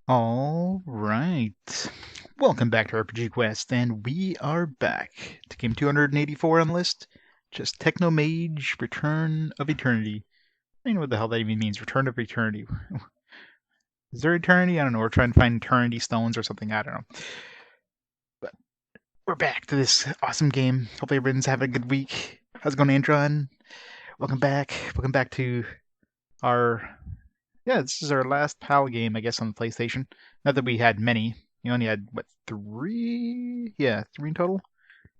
All right. Welcome back to RPG Quest, and we are back to game 284 on the list. Just TechnoMage Return of Eternity. I don't know what the hell that even means. Return of Eternity. Is there eternity? I don't know. We're trying to find eternity stones or something. I don't know. But we're back to this awesome game. Hopefully everyone's having a good week. How's it going, Andron? Welcome back. Welcome back to our... Yeah, this is our last PAL game, I guess, on the PlayStation. Not that we had many. We only had, what, three? Yeah, three in total.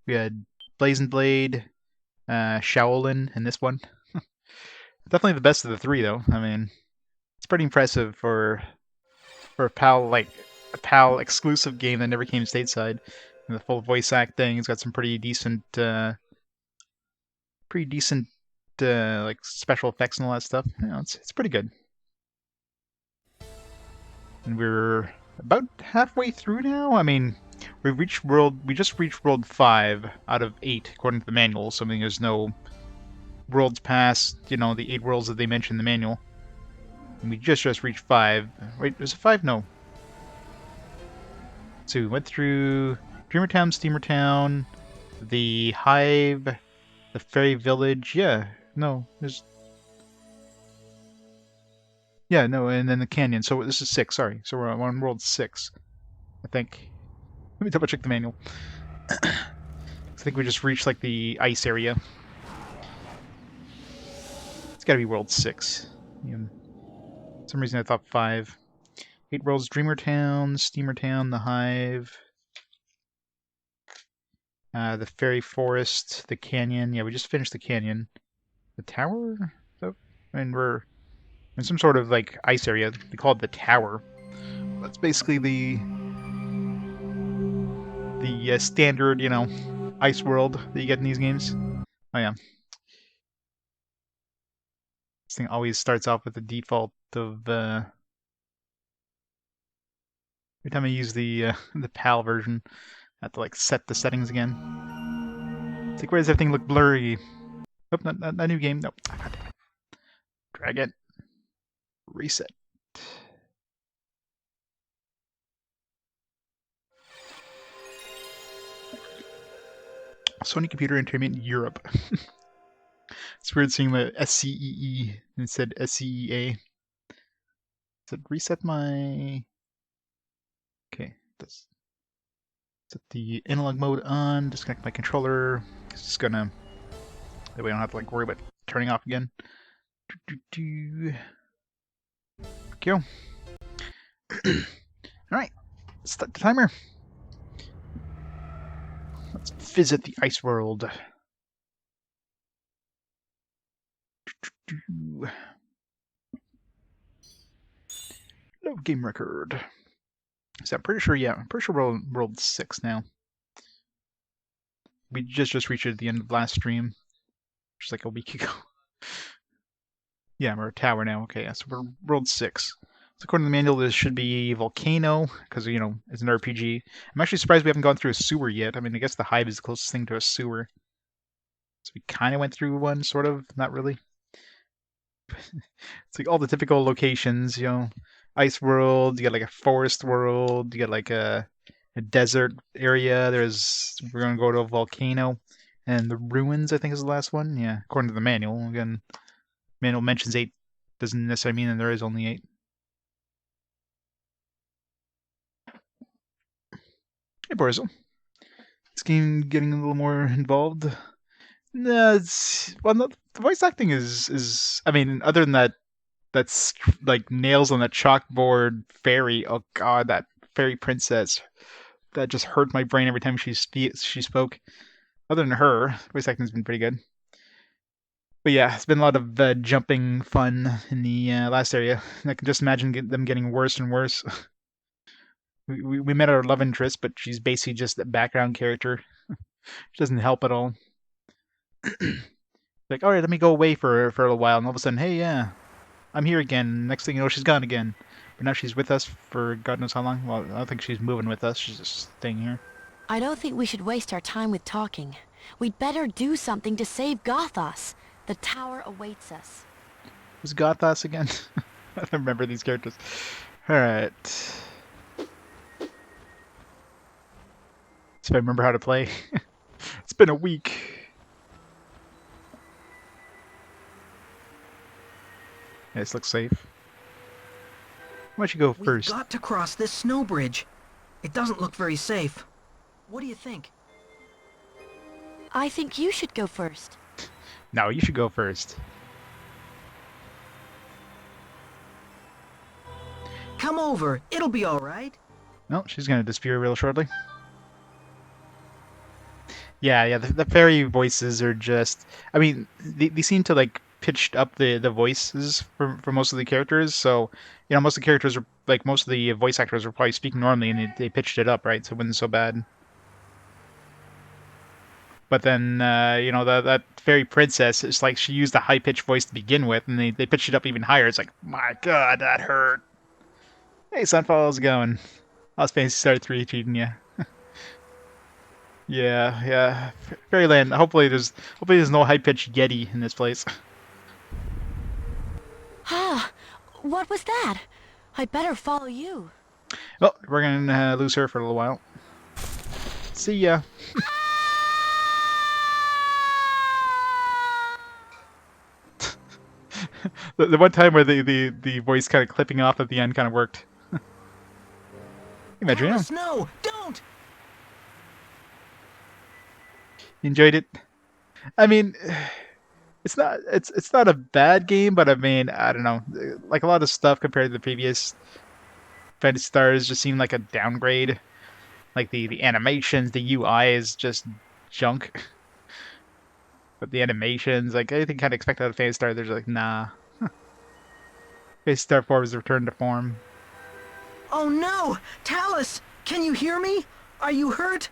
We had Blazing Blade, Shaolin, and this one. Definitely the best of the three, though. I mean, it's pretty impressive for a PAL, like, a PAL exclusive game that never came stateside. And the full voice acting, it's got some pretty decent, like, special effects and all that stuff. You know, it's pretty good. And we're about halfway through now. I mean, we just reached world 5 out of 8 according to the manual. So I mean, there's no worlds past, the 8 worlds that they mentioned in the manual. And we just reached 5. Wait, was it 5? No. So we went through Dreamertown, Steamertown, the Hive, the Fairy Village. Yeah, no, there's. Yeah, no, and then the canyon. So this is 6. Sorry, so we're on world 6, I think. Let me double check the manual. I think we just reached like the ice area. It's got to be world 6. For some reason I thought 5. 8 worlds: Dreamertown, Steamertown, the Hive, the Fairy Forest, the canyon. Yeah, we just finished the canyon. The tower? So, I mean, we're in some sort of like ice area. They call it the tower. That's basically the standard, ice world that you get in these games. Oh yeah. This thing always starts off with the default of every time I use the the PAL version, I have to like set the settings again. It's like, why does everything look blurry? Oh, not new game. Nope. Drag it. Reset. Sony Computer Entertainment Europe. It's weird seeing the SCEE instead SCEA. Does it reset my... Okay, let's set the analog mode on, disconnect my controller. It's just gonna... That way I don't have to like worry about turning off again. Go. Alright, start the timer. Let's visit the ice world. No game record. So I'm pretty sure, I'm pretty sure we're on world 6 now. We just reached it at the end of last stream, just like a week ago. Yeah, we're a tower now. Okay, yeah, so we're world 6. So according to the manual, this should be volcano, because, it's an RPG. I'm actually surprised we haven't gone through a sewer yet. I mean, I guess the Hive is the closest thing to a sewer. So we kind of went through one, sort of, not really. It's like all the typical locations, ice world, you got like a forest world, you got like a desert area. We're gonna go to a volcano, and the ruins, I think, is the last one. Yeah, according to the manual. Again, manual mentions 8, doesn't necessarily mean that there is only 8. Hey, Borzo. This game getting a little more involved. No, the voice acting is. I mean, other than that's like nails on a chalkboard fairy. Oh god, that fairy princess. That just hurt my brain every time she spoke. Other than her, voice acting's been pretty good. But yeah, it's been a lot of jumping fun in the last area. I can just imagine them getting worse and worse. we met our love interest, but she's basically just a background character. She doesn't help at all. Like, all right, let me go away for a little while, and all of a sudden, hey, yeah, I'm here again. Next thing you know, she's gone again. But now she's with us for God knows how long. Well, I don't think she's moving with us. She's just staying here. I don't think we should waste our time with talking. We'd better do something to save Gothos. The tower awaits us. Who's Gothos again? I don't remember these characters. Alright. if I remember how to play. It's been a week. Yeah, this looks safe. Why don't you go We've first? got to cross this snow bridge. It doesn't look very safe. What do you think? I think you should go first. No, you should go first. Come over. It'll be all right. No, she's gonna disappear real shortly. Yeah. The fairy voices are just. I mean, they seem to like pitched up the voices for most of the characters. So, most of the characters are like most of the voice actors are probably speaking normally, and they pitched it up, right? So it wasn't so bad. But then, that fairy princess, it's like she used a high pitched voice to begin with, and they pitched it up even higher. It's like, my God, that hurt. Hey, Sunfall, how's it going? How's Fantasy Star 3 treating you? Yeah. Fairyland. Hopefully there's no high pitched Yeti in this place. Ah, what was that? I better follow you. Oh, we're gonna lose her for a little while. See ya. The one time where the voice kind of clipping off at the end kind of worked. Hey, Madrina, Talus, no! Don't! you enjoyed it? I mean, it's not a bad game, but I mean, I don't know. Like a lot of stuff compared to the previous Phantasy Stars just seemed like a downgrade. Like the animations, the UI is just junk. But the animations, like anything kind of expected out of Phantasy Star, there's like nah. Phantasy Star 4 was returned to form. Oh no! Talus! Can you hear me? Are you hurt?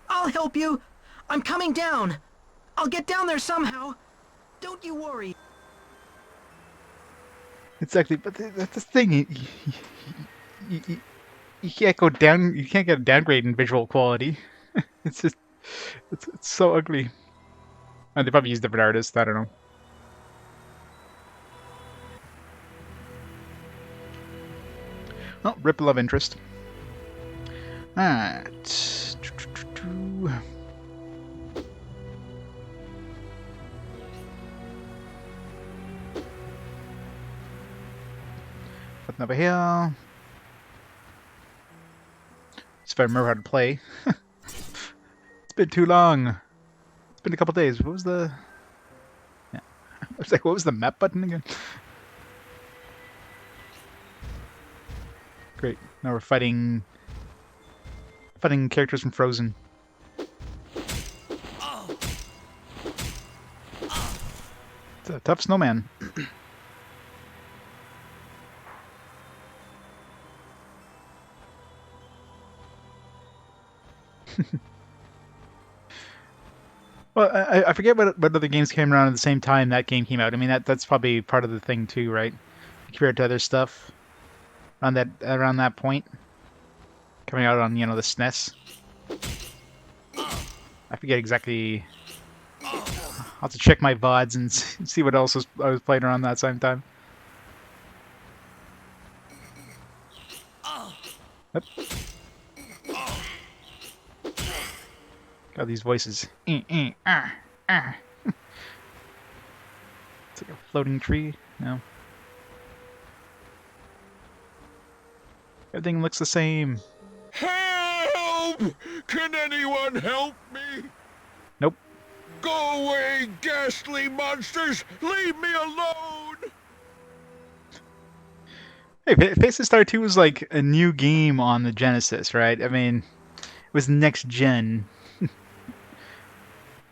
I'll help you. I'm coming down. I'll get down there somehow. Don't you worry. Exactly, but that's the thing. You, you can't go down. You can't get a downgrade in visual quality. It's just it's so ugly. And they probably use different artists. I don't know. Oh, rip love interest. Alright. Nothing over here. If I remember how to play. It's been too long. It's been a couple days. What was the? Yeah. I was like, what was the map button again? Great. Now we're fighting characters from Frozen. It's a tough snowman. Well, I forget what other games came around at the same time that game came out. I mean, that's probably part of the thing too, right? Compared to other stuff around that point, coming out on the SNES. I forget exactly. I'll have to check my VODs and see what else I was playing around that same time. Yep. Got these voices. Ah. It's like a floating tree. No. Everything looks the same. Help! Can anyone help me? Nope. Go away, ghastly monsters! Leave me alone! Hey, Phantasy Star 2 was like a new game on the Genesis, right? I mean, it was next gen.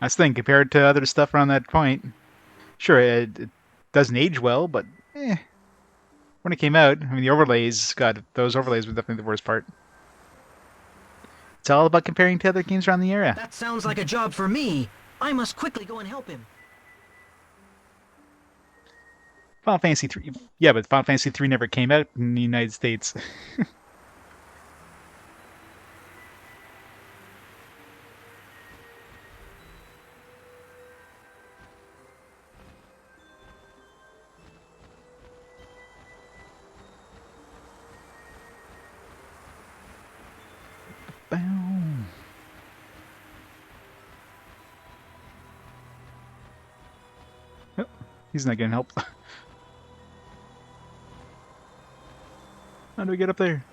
I was thinking, compared to other stuff around that point, sure, it doesn't age well, but when it came out, I mean, the overlays, God, those overlays were definitely the worst part. It's all about comparing to other games around the era. That sounds like a job for me. I must quickly go and help him. Final Fantasy 3, yeah, but Final Fantasy 3 never came out in the United States. Boom. He's not getting help. How do we get up there?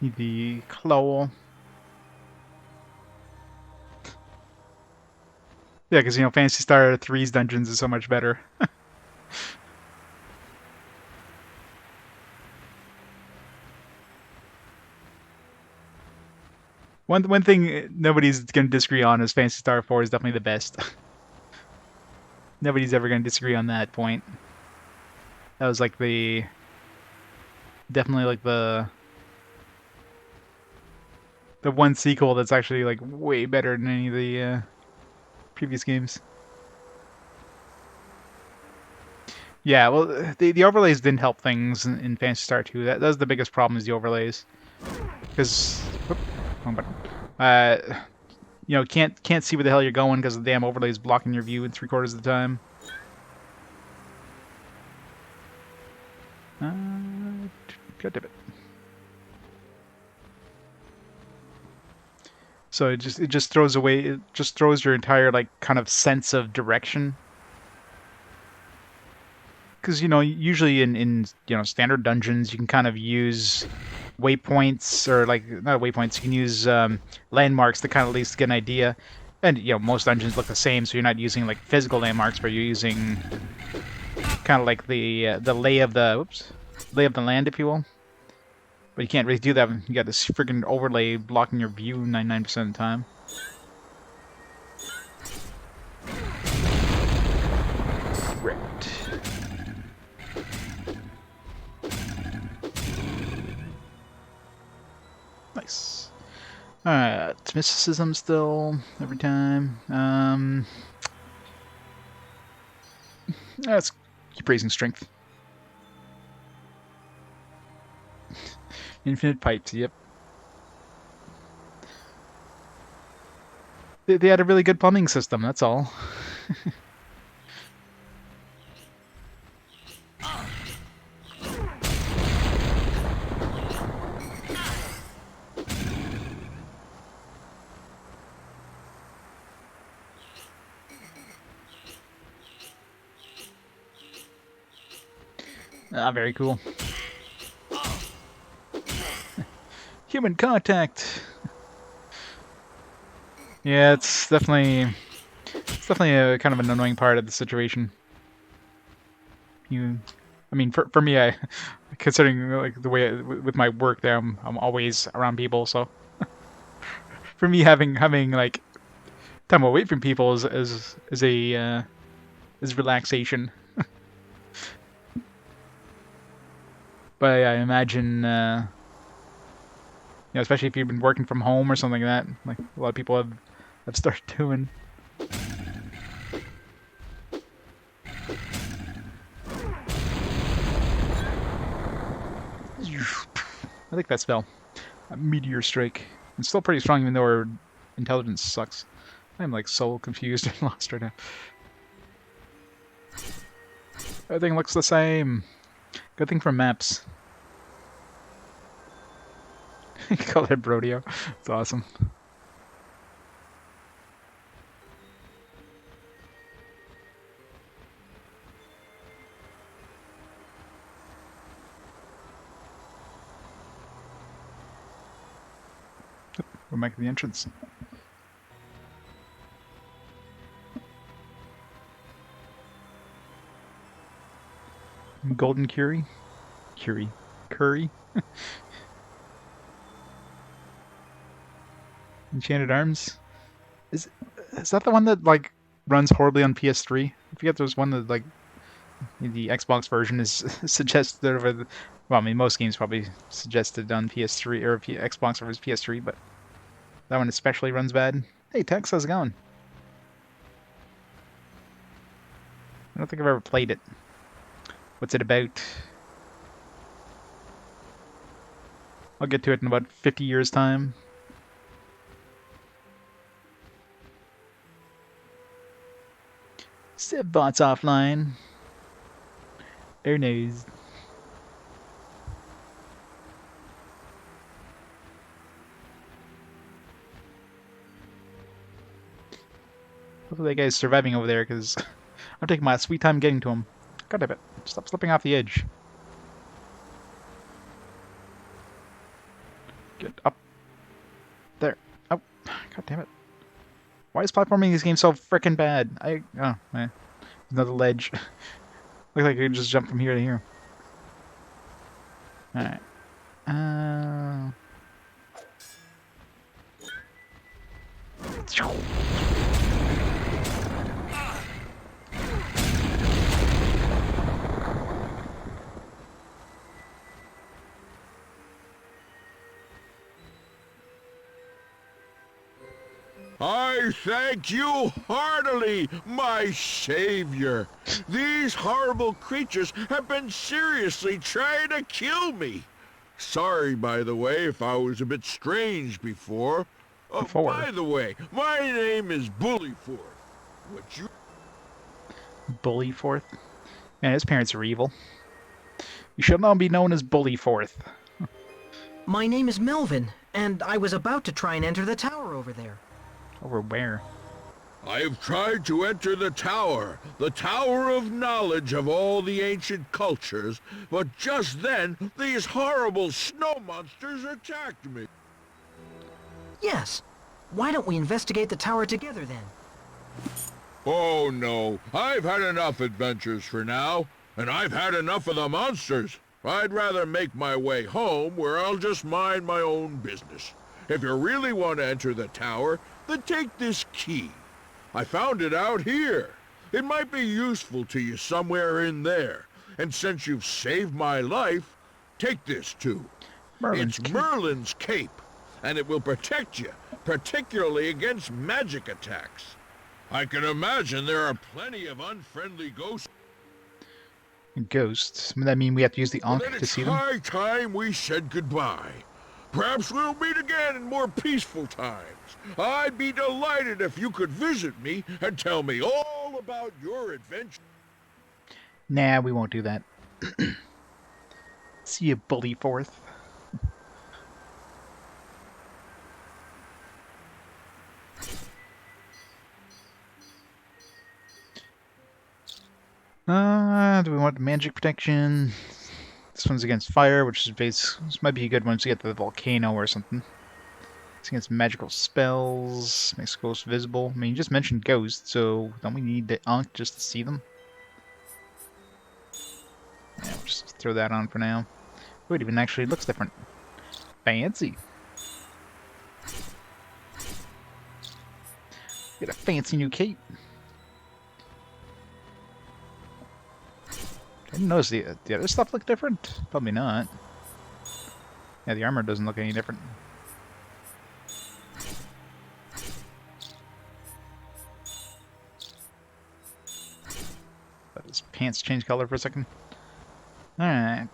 Need the claw. Yeah, because, you know, Phantasy Star 3's dungeons is so much better. One thing nobody's going to disagree on is Phantasy Star 4 is definitely the best. Nobody's ever going to disagree on that point. That was like the... Definitely like the one sequel that's actually like way better than any of the previous games. Yeah, well, the overlays didn't help things in Phantasy Star 2. That was the biggest problem, is the overlays. Because, wrong button. You know, can't see where the hell you're going because the damn overlay is blocking your view in 3/4 of the time. God damn it. So it just throws away, it just throws your entire like kind of sense of direction. Because, you know, usually in you know, standard dungeons you can kind of use waypoints, or like, not waypoints, you can use landmarks to kind of at least get an idea. And, you know, most dungeons look the same, so you're not using like physical landmarks, but you're using kind of like the lay of the lay of the land, if you will. But you can't really do that when you got this freaking overlay blocking your view 99% of the time. Right. Nice. Alright, mysticism still every time. Let's keep raising strength. Infinite pipes, yep. They had a really good plumbing system, that's all. Ah, very cool. Human contact. Yeah, it's definitely a kind of an annoying part of the situation. I mean, for me, considering like the way with my work there, I'm always around people, so for me having like time away from people is a is relaxation. But I imagine, you know, especially if you've been working from home or something like that, like a lot of people have started doing. I think that spell, a meteor strike. It's still pretty strong, even though our intelligence sucks. I'm like so confused and lost right now. Everything looks the same. Good thing for maps. You can call it Brodeo. It's awesome. We're making the entrance. Golden Curry? Curry? Enchanted Arms? Is that the one that like runs horribly on PS3? I forget there's one that like the Xbox version is suggested over the, well, I mean most games probably suggested on PS3 or Xbox versus PS3, but that one especially runs bad. Hey Tex, how's it going? I don't think I've ever played it. What's it about? I'll get to it in about 50 years' time. Bots offline. Air knows. Hopefully that guy's surviving over there, because I'm taking my sweet time getting to him. God damn it. Stop slipping off the edge. Get up. There. Oh, god damn it. Why is platforming in this game so frickin' bad? Oh, man. Another ledge. Looks like I could just jump from here to here. Alright. I thank you heartily, my savior. These horrible creatures have been seriously trying to kill me. Sorry, by the way, if I was a bit strange before. By the way, my name is Bullyforth. Would you... Bullyforth? Man, his parents are evil. You should now be known as Bullyforth. My name is Melvin, and I was about to try and enter the tower over there. Over where? I have tried to enter the tower of knowledge of all the ancient cultures, but just then, these horrible snow monsters attacked me. Yes. Why don't we investigate the tower together then? Oh no, I've had enough adventures for now, and I've had enough of the monsters. I'd rather make my way home where I'll just mind my own business. If you really want to enter the tower, then take this key. I found it out here. It might be useful to you somewhere in there. And since you've saved my life, take this too. It's Merlin's cape, and it will protect you, particularly against magic attacks. I can imagine there are plenty of unfriendly ghosts. Ghosts? Would that mean we have to use the Ankh to see them? It's high time we said goodbye. Perhaps we'll meet again in more peaceful times. I'd be delighted if you could visit me and tell me all about your adventure. Nah, we won't do that. See you, Bullyforth. Do we want magic protection? This one's against fire, which is this might be a good one to get to the volcano or something. It's against magical spells, makes ghosts visible. I mean, you just mentioned ghosts, so don't we need the Ankh just to see them? Yeah, we'll just throw that on for now. Oh, it even actually looks different. Fancy. Get a fancy new cape. I didn't notice the other stuff look different. Probably not. Yeah, the armor doesn't look any different. Let his pants change color for a second. Alright.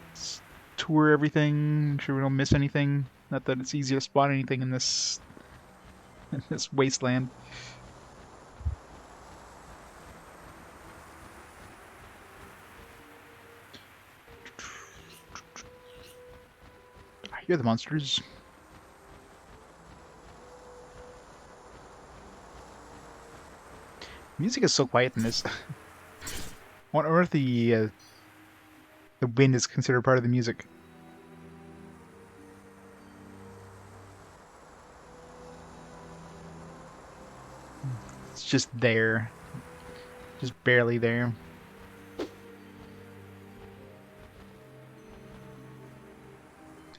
Let's tour everything, make sure we don't miss anything. Not that it's easy to spot anything in this wasteland. I hear the monsters. Music is so quiet in this. I wonder if the wind is considered part of the music. It's just there. Just barely there.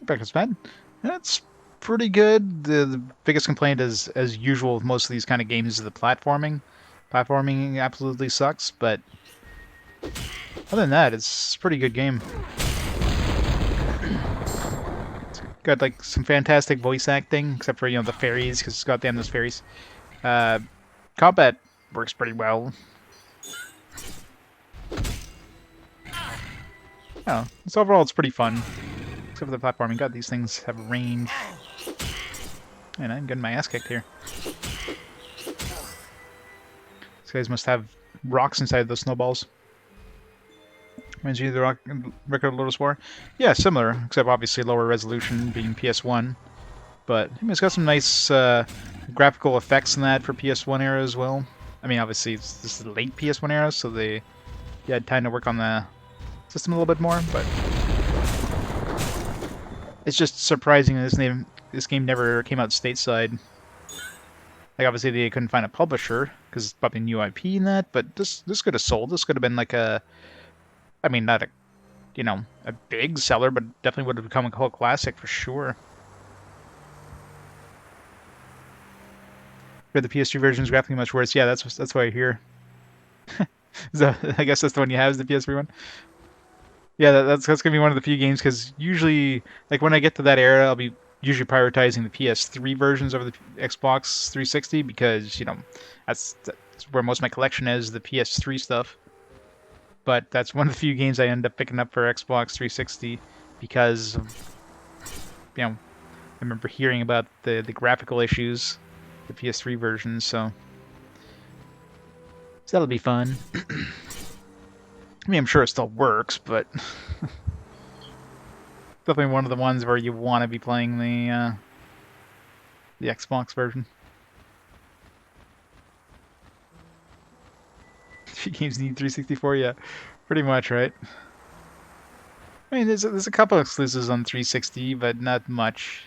Breakfast bed. That's pretty good. The biggest complaint is, as usual with most of these kind of games, is the platforming. Platforming absolutely sucks, but other than that, it's a pretty good game. It's got like some fantastic voice acting, except for the fairies, because goddamn those fairies. Combat works pretty well. Oh, so overall it's pretty fun. Except for the platforming. God, these things have range. And I'm getting my ass kicked here. These guys must have rocks inside those snowballs. Reminds you of the Record of Lotus War? Yeah, similar, except obviously lower resolution, being PS1. But I mean, it's got some nice graphical effects in that for PS1 era as well. I mean, obviously this is the late PS1 era, so they had time to work on the system a little bit more. But it's just surprising that this game never came out stateside. Like obviously they couldn't find a publisher because it's probably new IP in that. But this could have sold. This could have been like I mean, not a a big seller, but definitely would have become a cult classic for sure. But the PS3 version is graphically much worse. Yeah, that's what I hear. So, I guess that's the one you have is the PS3 one. Yeah, that's gonna be one of the few games because usually, like when I get to that era, I'll be usually prioritizing the PS3 versions over the Xbox 360 because that's where most of my collection is, the PS3 stuff. But that's one of the few games I end up picking up for Xbox 360 because I remember hearing about the graphical issues, the PS3 version, so that'll be fun. I mean, I'm sure it still works, but definitely one of the ones where you want to be playing the Xbox version. Games need 364, yeah, pretty much, right? I mean, there's a couple exclusives on 360, but not much.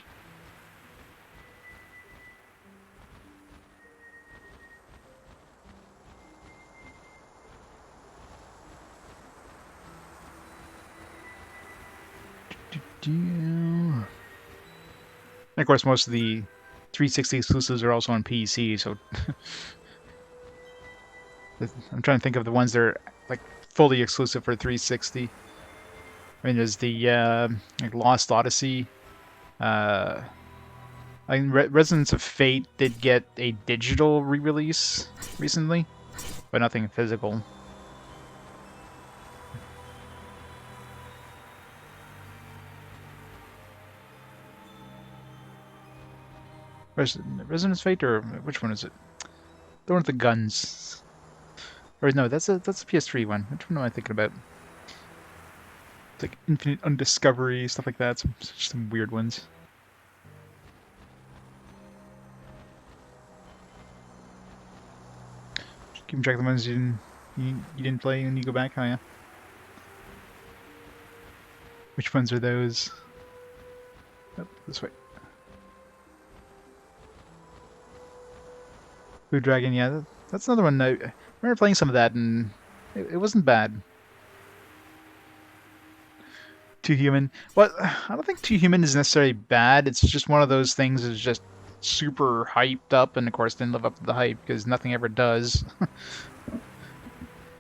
And of course, most of the 360 exclusives are also on PC, so I'm trying to think of the ones that are like fully exclusive for 360. I mean, there's the like Lost Odyssey. I mean, Resonance of Fate did get a digital re-release recently, but nothing physical. Resonance Fate, or which one is it? The one with the guns. Or no, that's a PS3 one. Which one am I thinking about? It's like Infinite Undiscovery, stuff like that. Some weird ones. Just keep track of the ones you didn't play when you go back. Oh yeah. Which ones are those? Oh, this way. Blue Dragon, yeah, that's another one. I remember playing some of that, and it wasn't bad. Too Human. Well, I don't think Too Human is necessarily bad. It's just one of those things that's just super hyped up, and of course didn't live up to the hype because nothing ever does.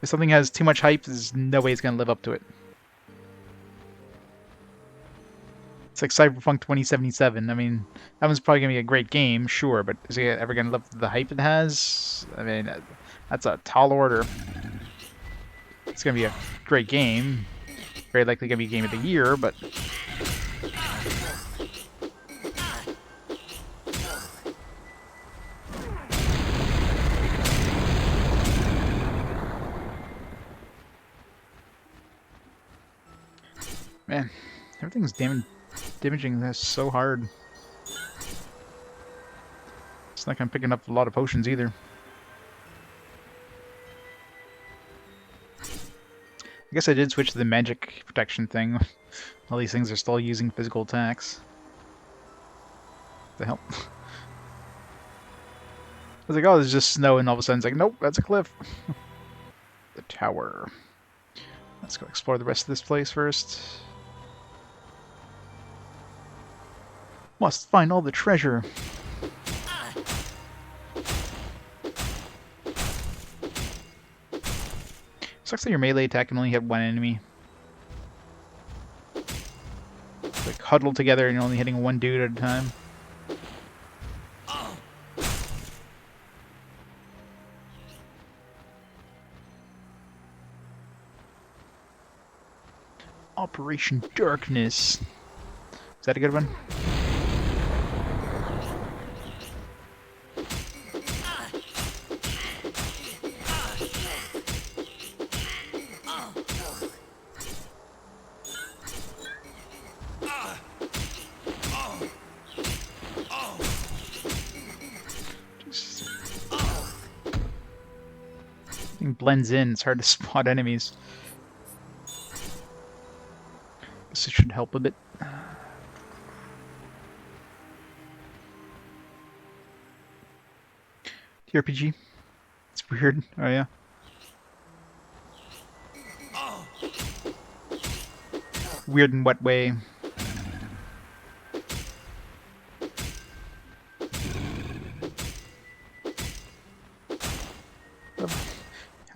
If something has too much hype, there's no way it's going to live up to it. It's like Cyberpunk 2077. I mean, that one's probably going to be a great game, sure, but is it ever going to live up to the hype it has? I mean, that's a tall order. It's going to be a great game. Very likely going to be Game of the Year, but... Man, everything's damaging this so hard. It's not like I'm picking up a lot of potions either. I guess I did switch to the magic protection thing. All these things are still using physical attacks. What the hell? I was like, oh, there's just snow, and all of a sudden it's like, nope, that's a cliff. The tower. Let's go explore the rest of this place first. Must find all the treasure. Sucks that your melee attack can only hit one enemy. It's like huddled together and you're only hitting one dude at a time. Operation Darkness. Is that a good one? It blends in. It's hard to spot enemies. This should help a bit. TRPG. It's weird. Oh yeah. Weird in what way?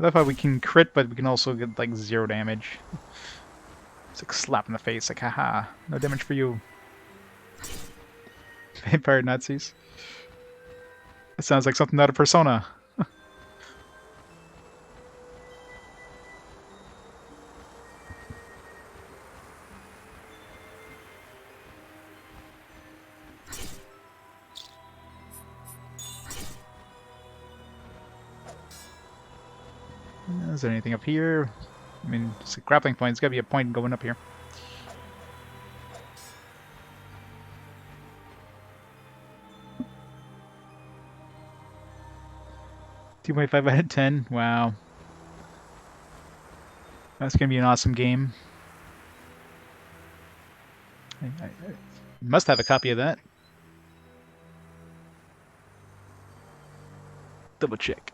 I love how we can crit, but we can also get like 0 damage. It's like slap in the face, like haha, no damage for you. Vampire Nazis. It sounds like something out of Persona. Is there anything up here? I mean, it's a grappling point. There's gotta be a point going up here. $2.5 out of 10. Wow. That's gonna be an awesome game. I must have a copy of that. Double check.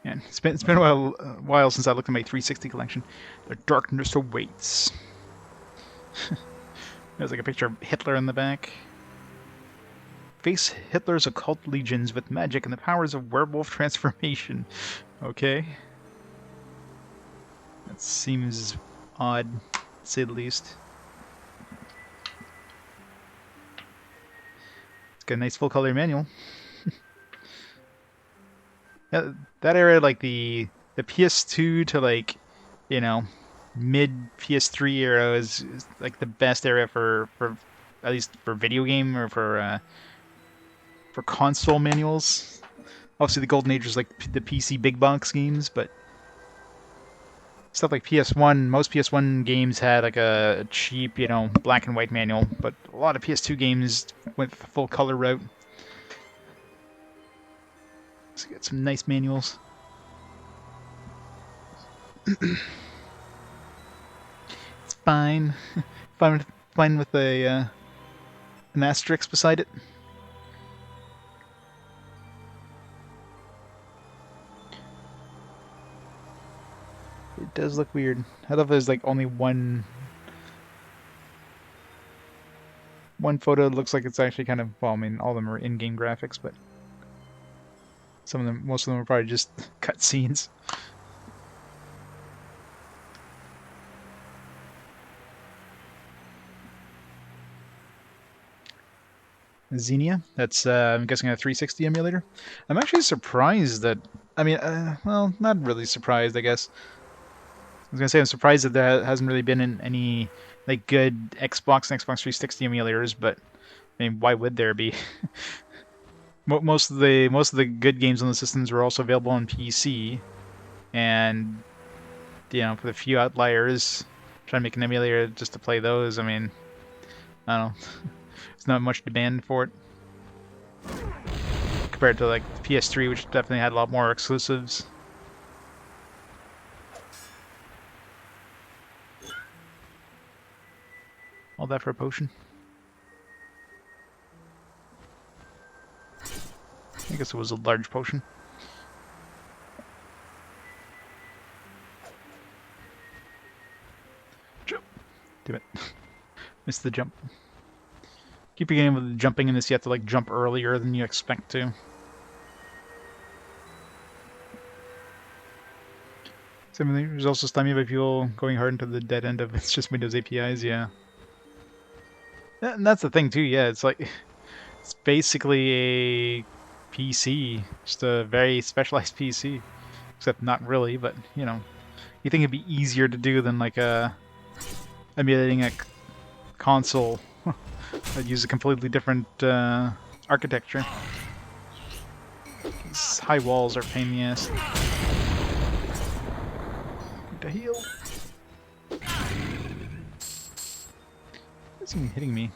Man, it's been a while since I looked at my 360 collection. The darkness awaits. There's like a picture of Hitler in the back. Face Hitler's occult legions with magic and the powers of werewolf transformation. Okay. That seems odd, to say the least. It's got a nice full color manual. Yeah, that era, like the PS2 to like, you know, mid PS3 era is like the best era for at least for video game or for console manuals. Obviously, the golden age was like the PC big box games, but stuff like PS1, most PS1 games had like a cheap, you know, black and white manual, but a lot of PS2 games went the full color route. So get some nice manuals. It's fine. Fine with a an asterisk beside it. It does look weird. I love there's like only one photo. It looks like it's actually kind of, well, I mean, all of them are in-game graphics, but most of them are probably just cutscenes. Xenia, that's I'm guessing a 360 emulator. I'm actually surprised that, I mean, well, not really surprised, I guess. I was gonna say I'm surprised that there hasn't really been in any like good Xbox and Xbox 360 emulators, but I mean, why would there be? Most of the good games on the systems were also available on PC, and you know, for the few outliers, trying to make an emulator just to play those, I mean, I don't know. There's not much demand for it compared to like the PS3, which definitely had a lot more exclusives. All that for a potion. I guess it was a large potion. Jump. Damn it. Missed the jump. Keep getting with the jumping in this, you have to like jump earlier than you expect to. Similarly, there's also stymied by people going hard into the dead end of it's just Windows APIs, yeah. And that's the thing too, yeah, it's like it's basically a PC, just a very specialized PC. Except not really, but you know, you think it'd be easier to do than like emulating a console that used a completely different architecture. These high walls are a pain in the ass. Need to heal. What's even hitting me?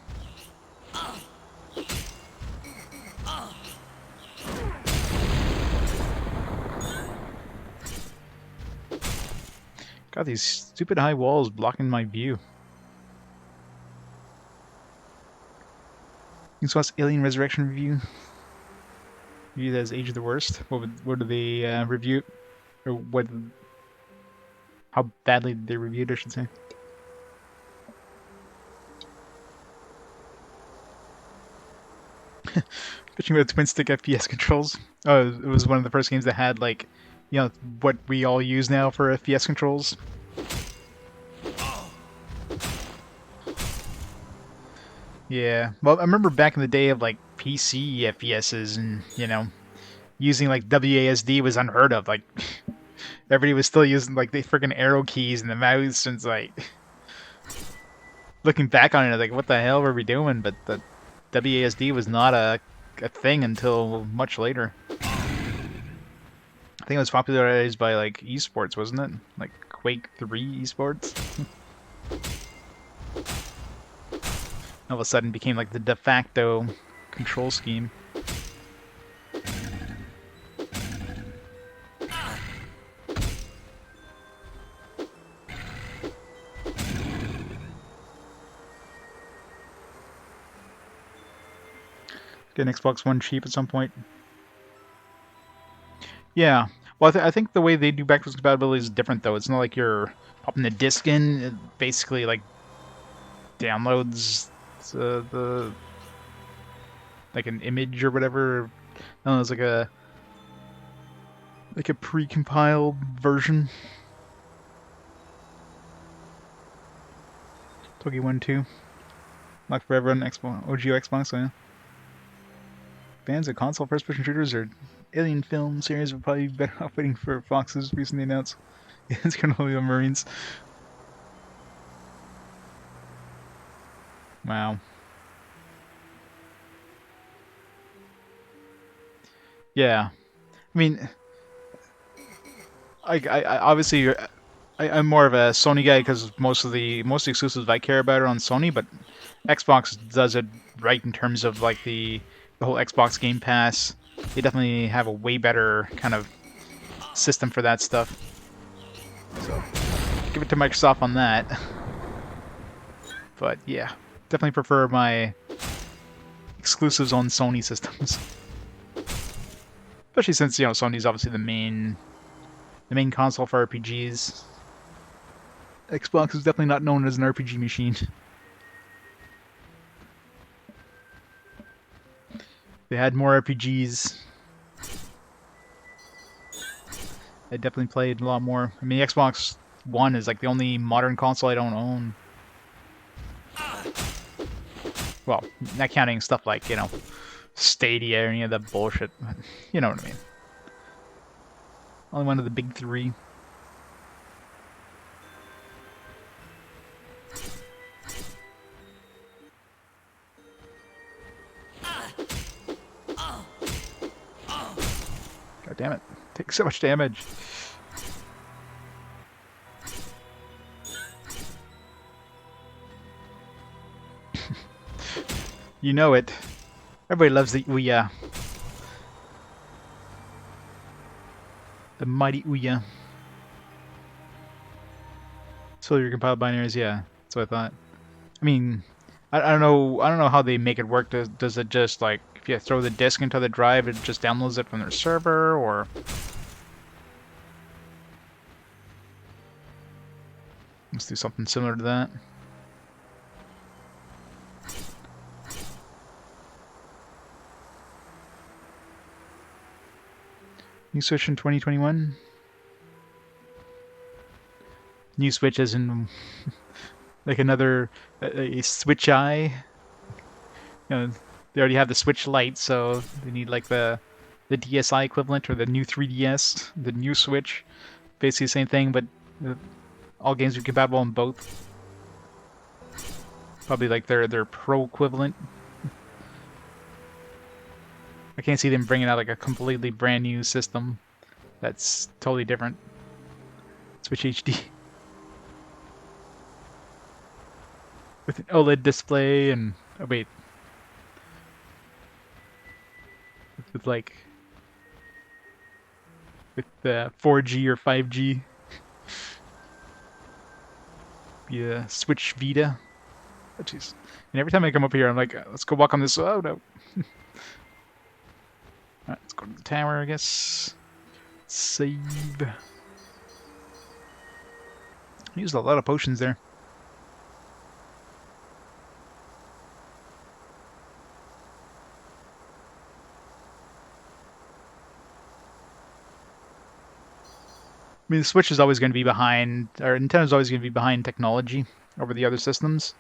Got these stupid high walls blocking my view. You saw this Alien Resurrection review? Reviewed as Age of the Worst. What did they review? Or what? How badly did they review it, I should say. Bitching about twin stick FPS controls. Oh, it was one of the first games that had, like, you know, what we all use now for FPS controls. Yeah, well, I remember back in the day of, like, PC FPSs and, you know, using, like, WASD was unheard of. Like, everybody was still using, like, the freaking arrow keys and the mouse, and it's like... Looking back on it, like, what the hell were we doing? But the WASD was not a thing until much later. I think it was popularized by, like, esports, wasn't it? Like, Quake 3 esports? All of a sudden became, like, the de facto control scheme. Get an Xbox One cheap at some point. Yeah. Well, I think the way they do backwards compatibility is different, though. It's not like you're popping the disc in. It basically, like, downloads the like an image or whatever. I don't know, it's like a pre-compiled version. Togi 1 2. Locked forever on Xbox, OG Xbox, so yeah. Fans of console first-person shooters or Alien film series would probably be better off waiting for Fox's recently announced. Yeah, it's gonna be on Marines. Wow. Yeah. I mean, I obviously I'm more of a Sony guy because most exclusives I care about are on Sony, but Xbox does it right in terms of like the whole Xbox Game Pass. They definitely have a way better kind of system for that stuff. So give it to Microsoft on that. But yeah, definitely prefer my exclusives on Sony systems. Especially since, you know, Sony's obviously the main console for RPGs. Xbox is definitely not known as an RPG machine. They had more RPGs. I definitely played a lot more. I mean, the Xbox One is like the only modern console I don't own. Well, not counting stuff like, you know, Stadia or any of that bullshit. You know what I mean. Only one of the big three. God damn it. Takes so much damage. You know it. Everybody loves the Ouya. The mighty Ouya. So your compiled binaries, yeah. That's what I thought. I mean, I don't know how they make it work. Does it just like if you throw the disk into the drive, it just downloads it from their server, or let's do something similar to that. New Switch in 2021. New Switch as in like another a Switch Eye. You know, they already have the Switch Lite, so they need like the DSi equivalent or the new 3DS, the new Switch. Basically the same thing, but all games are compatible on both. Probably like their pro equivalent. I can't see them bringing out like a completely brand new system that's totally different. Switch HD with an OLED display and oh wait, with like with 4G or 5G. Yeah, Switch Vita. Oh, jeez. And every time I come up here, I'm like, let's go walk on this. Oh no. Alright, let's go to the tower, I guess. Save. I used a lot of potions there. I mean, the Switch is always going to be behind, or Nintendo's always going to be behind technology over the other systems,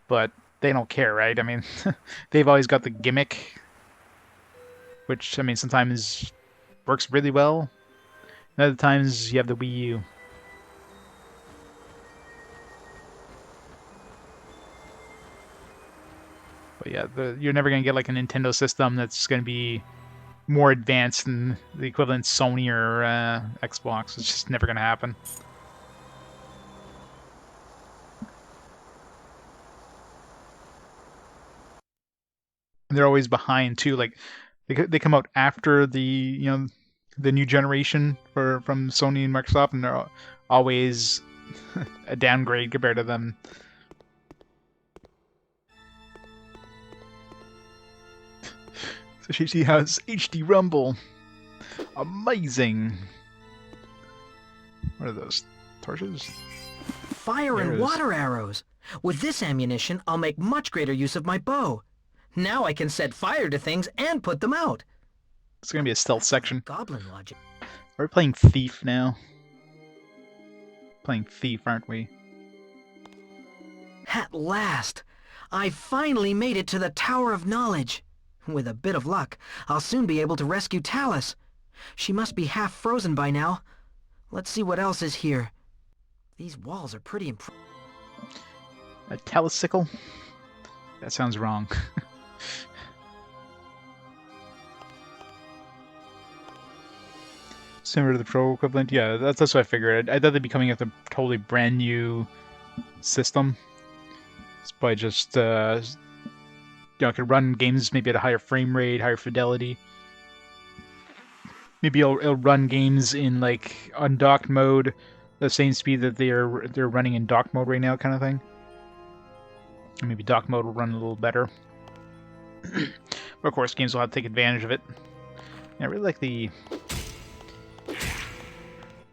but they don't care, right? I mean, they've always got the gimmick, which, I mean, sometimes works really well, and other times you have the Wii U. But yeah, you're never going to get like a Nintendo system that's going to be more advanced than the equivalent Sony or Xbox. It's just never going to happen. And they're always behind too. Like they come out after the the new generation from Sony and Microsoft, and they're always a downgrade compared to them. So she has HD Rumble. Amazing. What are those? Torches? Fire and water arrows. With this ammunition, I'll make much greater use of my bow. Now I can set fire to things and put them out. It's gonna be a stealth section. Goblin logic. We're playing Thief now. Playing Thief, aren't we? At last! I finally made it to the Tower of Knowledge. With a bit of luck, I'll soon be able to rescue Talus. She must be half frozen by now. Let's see what else is here. These walls are pretty impressive. A Talisicle? That sounds wrong. Similar to the Pro equivalent? Yeah, that's what I figured. I thought they'd be coming with a totally brand new system. It's by just, I could run games maybe at a higher frame rate, higher fidelity. Maybe it'll run games in like undocked mode, the same speed that they're running in dock mode right now, kind of thing. And maybe dock mode will run a little better. But of course, games will have to take advantage of it. Yeah, I really like the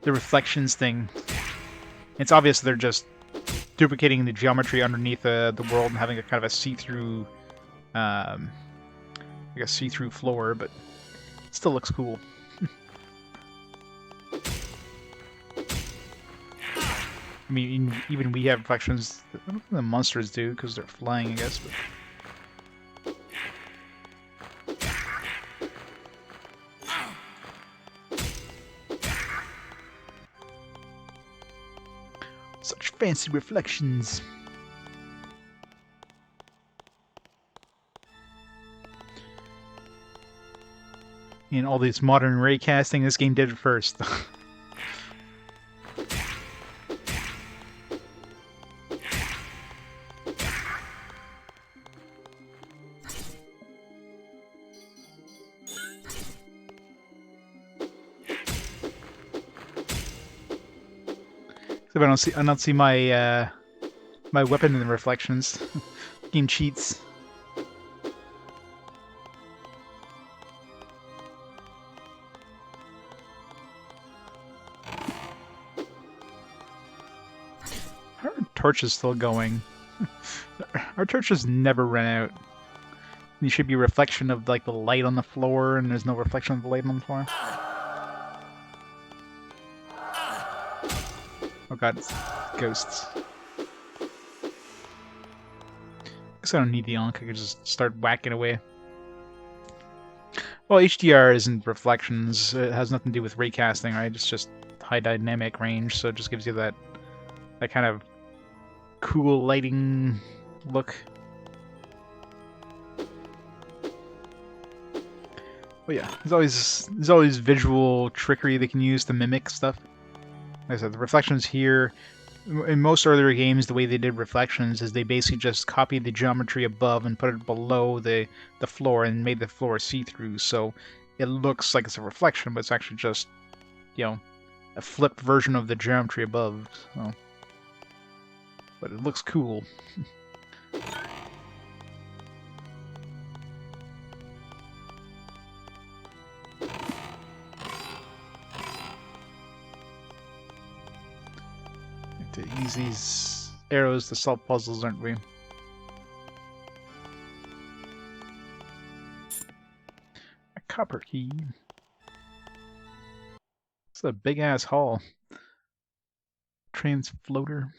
reflections thing. It's obvious they're just duplicating the geometry underneath the world and having a kind of a see-through, like a see-through floor, but it still looks cool. I mean, even we have reflections. I don't think the monsters do because they're flying, I guess. But... such fancy reflections. In all this modern raycasting, this game did it first. I don't see my my weapon in the reflections. Game cheats. Our torch is still going. Our torches never run out. There should be a reflection of like the light on the floor, and there's no reflection of the light on the floor. Oh god, it's ghosts. Guess I don't need the Ankh, I can just start whacking away. Well, HDR isn't reflections, it has nothing to do with raycasting, right? It's just high dynamic range, so it just gives you that kind of cool lighting look. But yeah, there's always visual trickery they can use to mimic stuff. Like I said, the reflections here, in most earlier games, the way they did reflections is they basically just copied the geometry above and put it below the floor and made the floor see-through, so it looks like it's a reflection, but it's actually just, you know, a flipped version of the geometry above. So, but it looks cool. To use these arrows to solve puzzles, aren't we? A copper key. It's a big ass hall. Transfloater.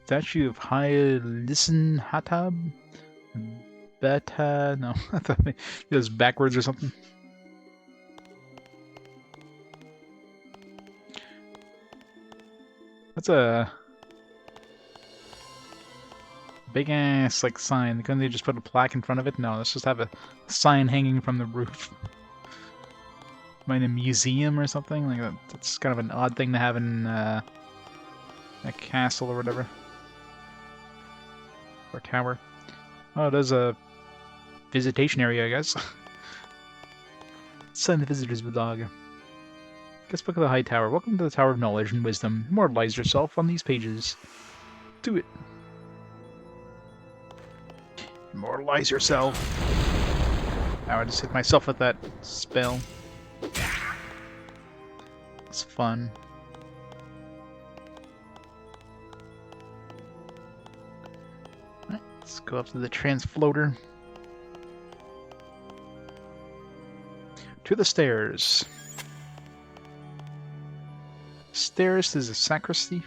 Statue of Listen Hatab? Beta? No, I thought it was backwards or something. That's a big ass like sign. Couldn't they just put a plaque in front of it? No, let's just have a sign hanging from the roof. Am I in a museum or something? Like that's kind of an odd thing to have in a castle or whatever. Or tower. Oh, there's a visitation area, I guess. Sign the visitor's log. Guest book of the High Tower. Welcome to the Tower of Knowledge and Wisdom. Immortalize yourself on these pages. Do it. Immortalize yourself. Now I just hit myself with that spell. It's fun. Alright, let's go up to the transfloater. To the stairs. Stairs is a sacristy.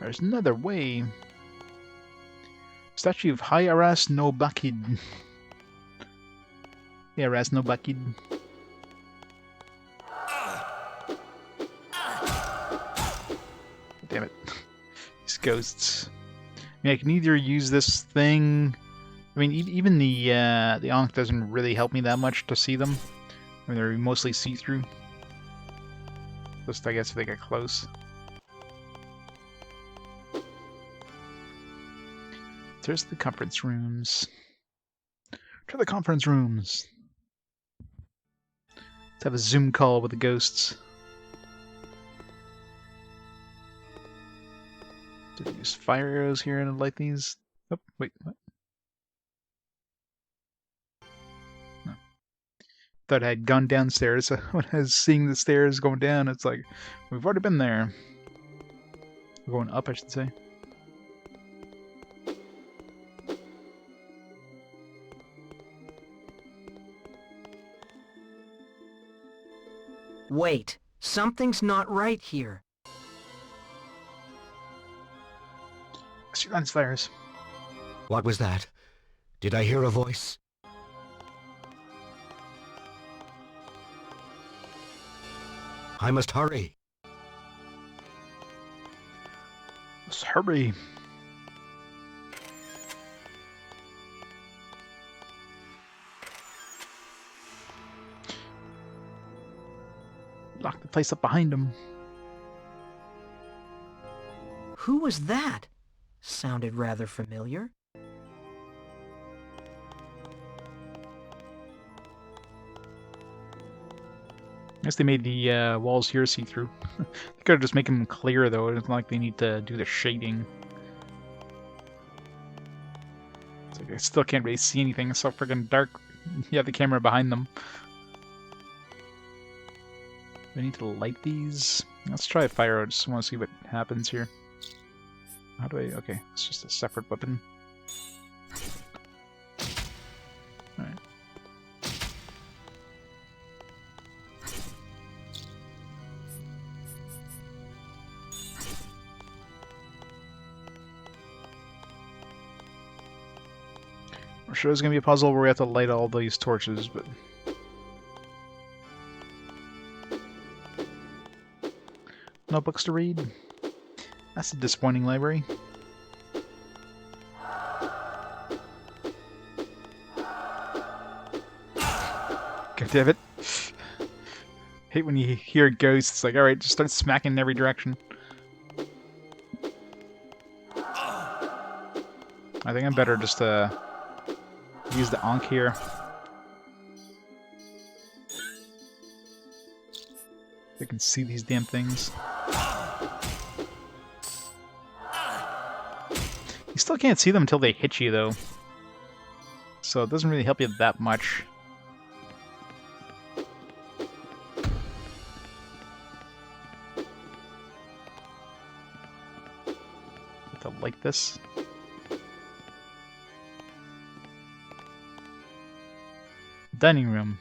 There's another way. Statue of High Aras no Bakid. Yeah, Aras no Bakid. Damn it. These ghosts. I mean, I can either use this thing. I mean, even the Ankh doesn't really help me that much to see them. I mean, they're mostly see-through. Just, I guess, if they get close. There's the conference rooms. To the conference rooms. Let's have a Zoom call with the ghosts. Did I use fire arrows here to light these? Oh, wait, what? No. Thought I had gone downstairs. When I was seeing the stairs going down, it's like, we've already been there. We're going up, I should say. Wait, something's not right here. Lens flares. What was that? Did I hear a voice? I must hurry. Let's hurry. Lock the place up behind him. Who was that? Sounded rather familiar. I guess they made the walls here see-through. They could just make them clear, though. It's not like they need to do the shading. It's like I still can't really see anything. It's so freaking dark. You have the camera behind them. Do I need to light these? Let's try a fire. I just want to see what happens here. How do I... Okay, it's just a separate weapon. Alright. I'm sure there's gonna be a puzzle where we have to light all these torches, but... No books to read? That's a disappointing library. God damn it. Hate when you hear ghosts, it's like, alright, just start smacking in every direction. I think I'm better just to use the Ankh here. I can see these damn things. You still can't see them until they hit you, though. So it doesn't really help you that much. Have to light this. Dining room.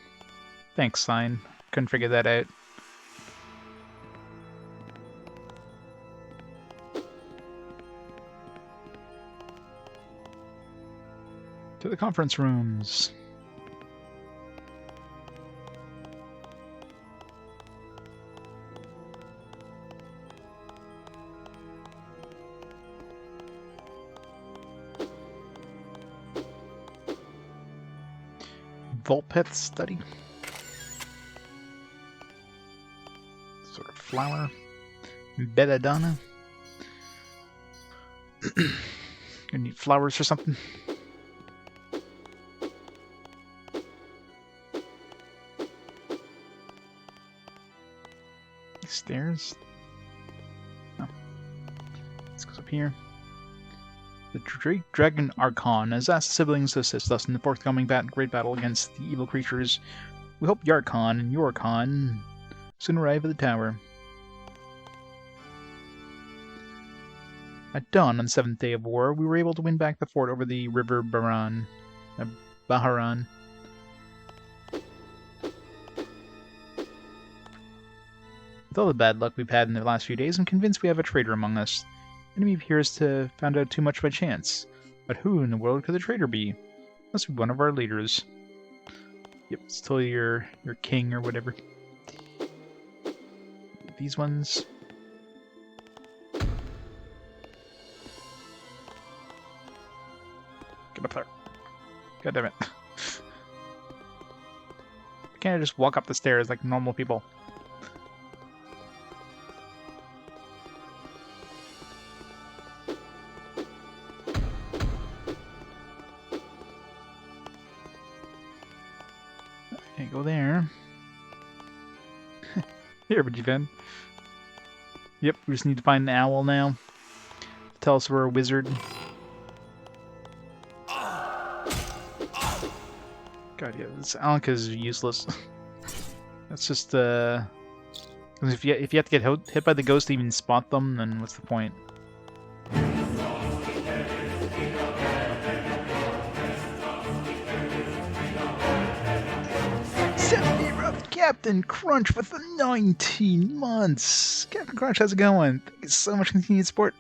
Thanks, sign. Couldn't figure that out. To the conference rooms. Vulpeth study. Sort of flower. Belladonna. Gonna need flowers or something. Stairs. Oh. This goes up here. The Drake Dragon Archon has asked the siblings to assist us in the forthcoming great battle against the evil creatures. We hope Yarkon and Yorkon soon arrive at the tower. At dawn on the 7th day of war, we were able to win back the fort over the river Baharan. With all the bad luck we've had in the last few days, I'm convinced we have a traitor among us. The enemy appears to have found out too much by chance. But who in the world could the traitor be? Must be one of our leaders. Yep, it's totally your king or whatever. These ones. Get up there. God damn it. Can't I just walk up the stairs like normal people? Can't go there. Here, but you can. Yep, we just need to find an owl now. Tell us we're a wizard. God, yeah, this Ankh is useless. That's just, 'cause if you have to get hit by the ghost to even spot them, then what's the point? Captain Crunch with the 19 months! Captain Crunch, how's it going? Thank you so much for continued support.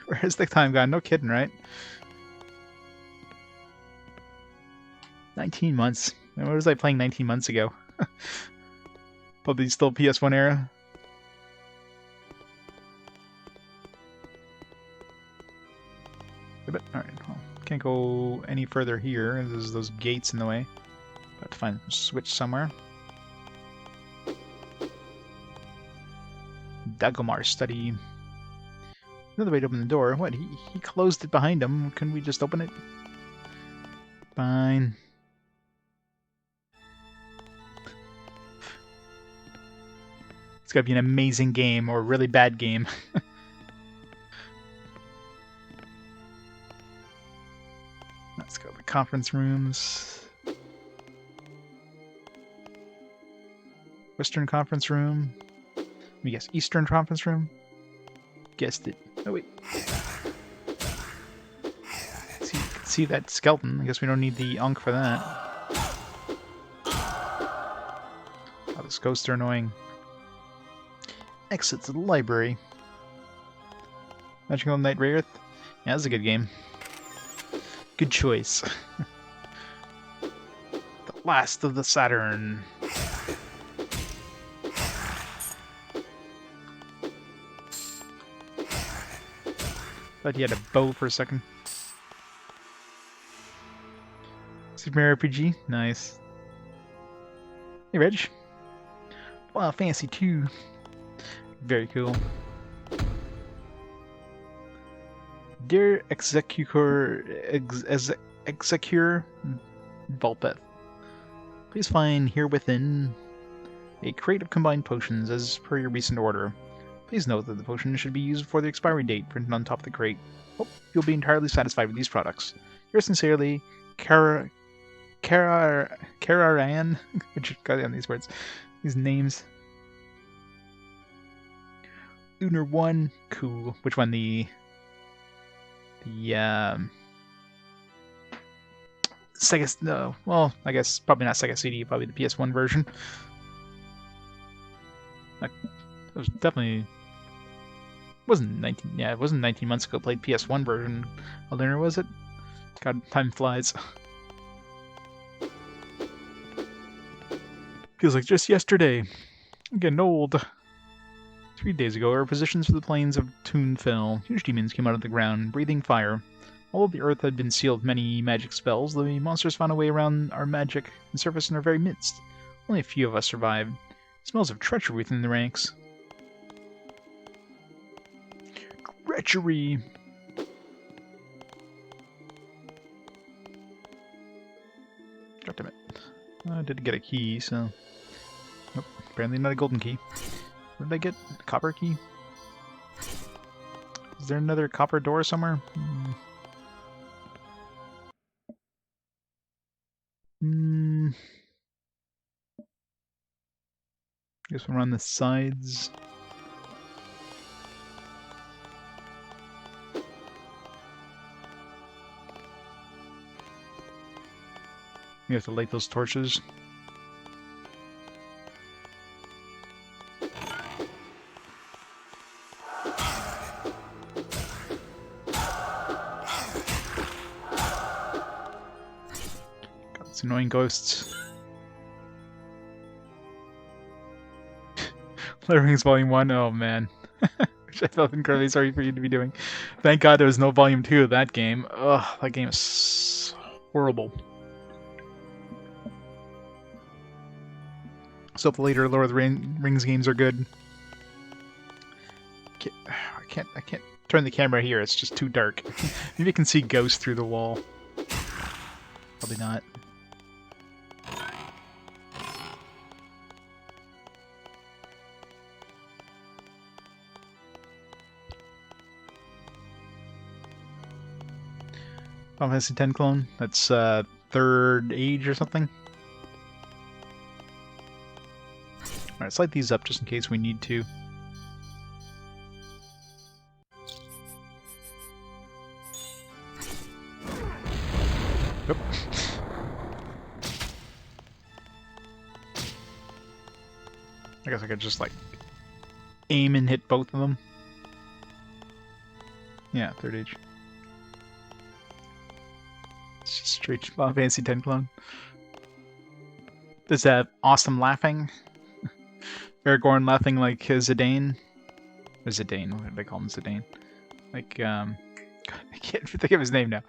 Where's the time gone? No kidding, right? 19 months. What was I playing 19 months ago? Probably still PS1 era. Alright, well, can't go any further here. There's those gates in the way. Got to find a switch somewhere. Dagomar study. Another way to open the door. What? He closed it behind him. Couldn't we just open it? Fine. It's gotta be an amazing game or a really bad game. Let's go to the conference rooms. Western conference room. Let me guess, Eastern conference room? Guessed it. Oh wait. See that skeleton. I guess we don't need the Ankh for that. Oh, those ghosts are annoying. Exit to the library. Magical Knight Wraith? Yeah, that's a good game. Good choice. Blast of the Saturn. Thought he had a bow for a second. Super Mario RPG, nice. Hey, Reg. Wow, Fantasy 2. Very cool. Dear Executor Volpeth, please find here within a crate of combined potions as per your recent order. Please note that the potion should be used before the expiry date printed on top of the crate. Hope you'll be entirely satisfied with these products. Yours sincerely, Kararan. I just got on these words. These names. Lunar 1, cool. Which one? The Sega, no, well, I guess probably not Sega CD, probably the PS1 version. It was definitely wasn't 19. Yeah, it wasn't 19 months ago. Played PS1 version. How linear was it? God, time flies. Feels like just yesterday. I'm getting old. 3 days ago, our positions for the plains of Toon fell. Huge demons came out of the ground, breathing fire. All of the earth had been sealed with many magic spells. The monsters found a way around our magic and surfaced in our very midst. Only a few of us survived. Smells of treachery within the ranks. Treachery! God damn it. I did get a key, so... Nope, apparently not a golden key. Where did I get? A copper key? Is there another copper door somewhere? Guess we're on the sides. You have to light those torches. God, it's annoying ghosts. Letterings Volume 1, oh man. Which I felt incredibly sorry for you to be doing. Thank God there was no Volume 2 of that game. Ugh, that game is horrible. So the later Lord of the Rings games are good. I can't turn the camera here, it's just too dark. Maybe you can see ghosts through the wall. Probably not. Final Fantasy X clone. That's third age or something. Alright, let's light these up just in case we need to. Oop. I guess I could just like aim and hit both of them. Yeah, third age. It's just straight Final Fantasy X clone. Does that awesome laughing? Aragorn laughing like Zidane? Or Zidane, what do they call him? Zidane. Like, I can't think of his name now.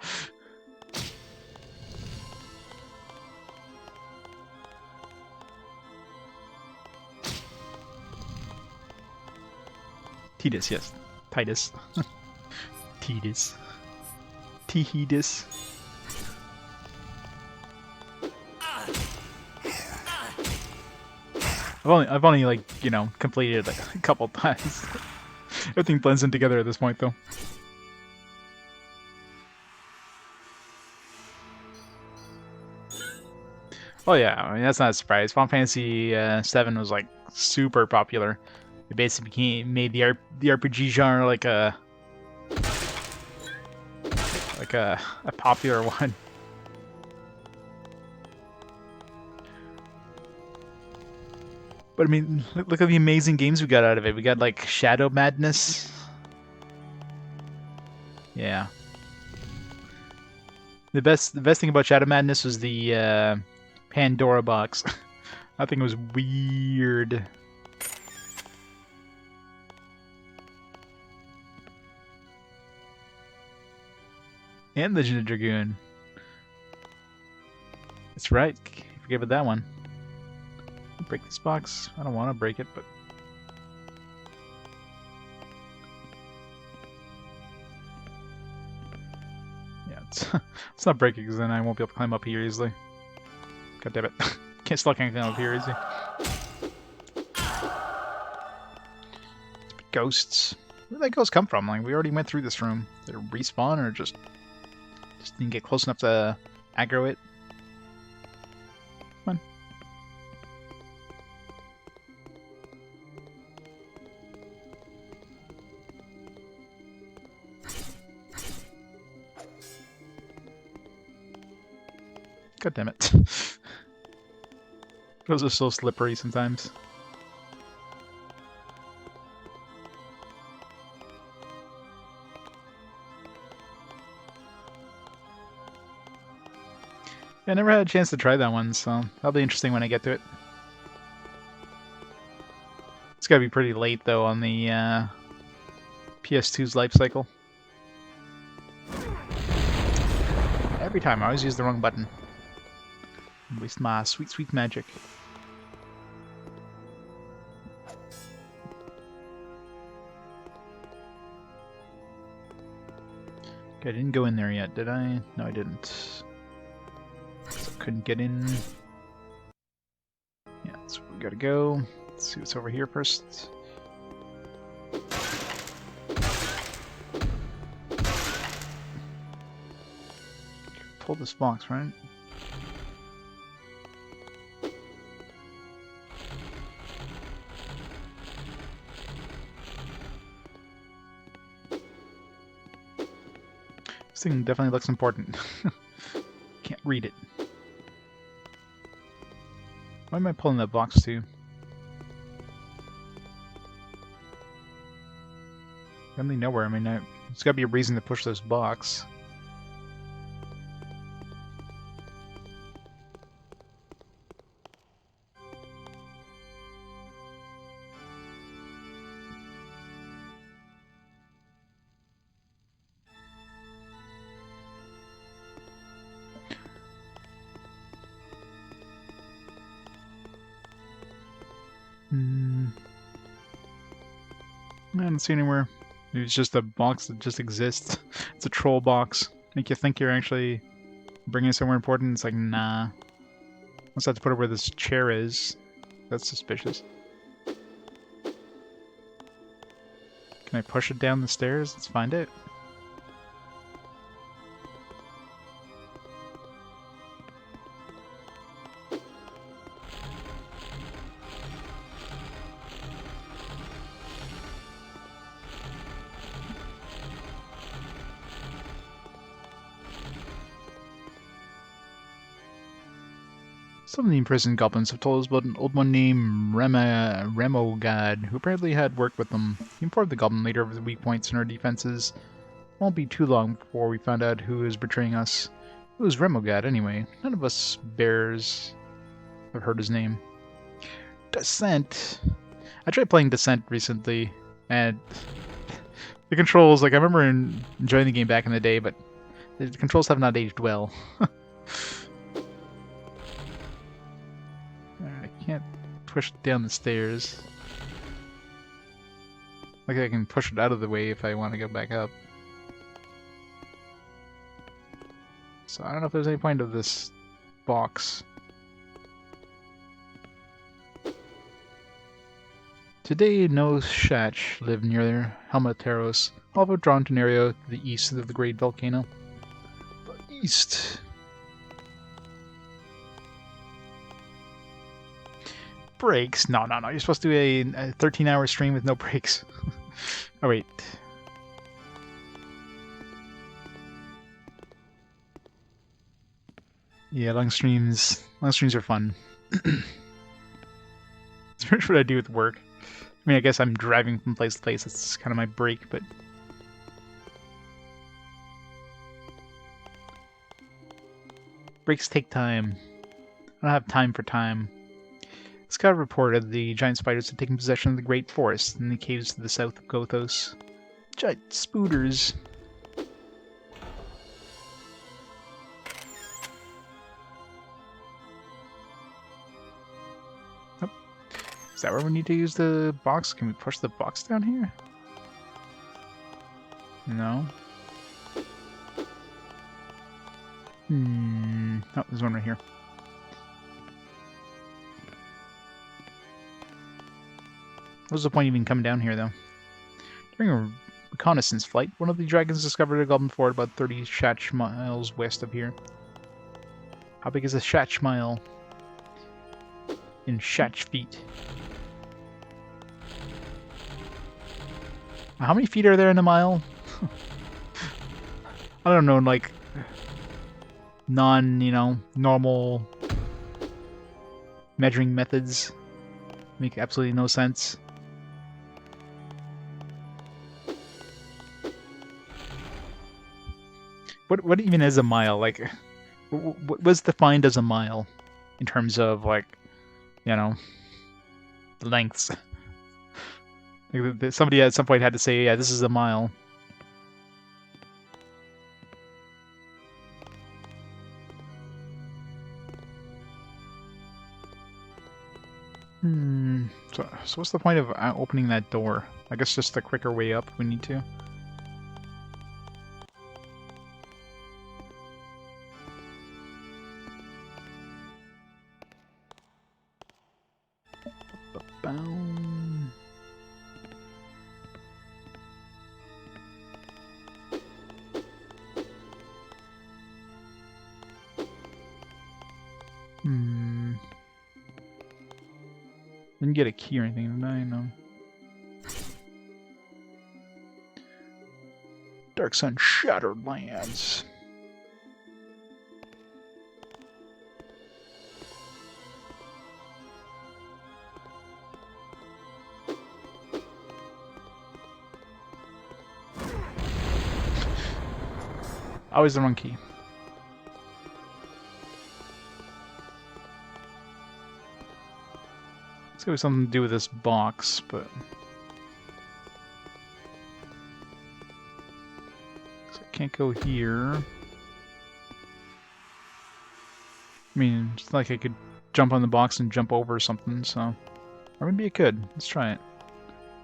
Titus, yes. Titus. Titus. Tehidus. I've only like, you know, completed it a couple times. Everything blends in together at this point, though. Oh yeah, I mean that's not a surprise. Final Fantasy VII was like super popular. It basically made the RPG genre like a popular one. But I mean, look at the amazing games we got out of it. We got like Shadow Madness. Yeah. The best thing about Shadow Madness was the Pandora box. I think it was weird. And the Ninja Dragoon. That's right. Forget about that one. Break this box. I don't want to break it, but... yeah, let's not break it, because then I won't be able to climb up here easily. God damn it. Can't still can't climb up here easy. Ghosts. Where did that ghost come from? Like, we already went through this room. Did it respawn, or just didn't get close enough to aggro it? Come on. God damn it. Those are so slippery sometimes. I never had a chance to try that one, so that'll be interesting when I get to it. It's gotta be pretty late, though, on the PS2's life cycle. Every time, I always use the wrong button. Waste my sweet, sweet magic. Okay, I didn't go in there yet, did I? No, I didn't. So couldn't get in. Yeah, that's where we gotta go. Let's see what's over here first. Pull this box, right? This thing definitely looks important. Can't read it. Why am I pulling that box too? Really nowhere. I mean, there's gotta be a reason to push this box. I don't see anywhere. It's just a box that just exists. It's a troll box. Make you think you're actually bringing it somewhere important. It's like, nah. Unless I have to put it where this chair is. That's suspicious. Can I push it down the stairs? Let's find it. Some of the imprisoned goblins have told us about an old one named Remogad, who apparently had worked with them. He informed the goblin leader of the weak points in our defenses. Won't be too long before we found out who is betraying us. It was Remogad, anyway. None of us bears have heard his name. Descent. I tried playing Descent recently, and the controls, like, I remember enjoying the game back in the day, but the controls have not aged well. I can't push it down the stairs. Like, I can push it out of the way if I want to go back up. So I don't know if there's any point of this box. Today, no Shak live near Helmetaros, all but drawn to an area to the east of the great volcano. The east. Breaks? No. You're supposed to do a 13-hour stream with no breaks. Oh, wait. Yeah, long streams are fun. It's what I do with work. I mean, I guess I'm driving from place to place. That's kind of my break, but... breaks take time. I don't have time for time. Scott reported the giant spiders had taken possession of the Great Forest in the caves to the south of Gothos. Giant spooters. Oh. Is that where we need to use the box? Can we push the box down here? No. Oh, there's one right here. What's the point of even coming down here, though? During a reconnaissance flight, one of the dragons discovered a goblin fort about 30 Shak miles west of here. How big is a Shak mile? In Shak feet. How many feet are there in a mile? I don't know, like normal measuring methods make absolutely no sense. What even is a mile? Like, what's defined as a mile in terms of, like, lengths? Like, somebody at some point had to say, yeah, this is a mile. So what's the point of opening that door? I guess just the quicker way up if we need to. Boom. Didn't get a key or anything, did I? No. Dark Sun Shattered Lands. Always the wrong key. It's got something to do with this box, but so I can't go here. I mean, it's like I could jump on the box and jump over or something, so or maybe it could. Let's try it.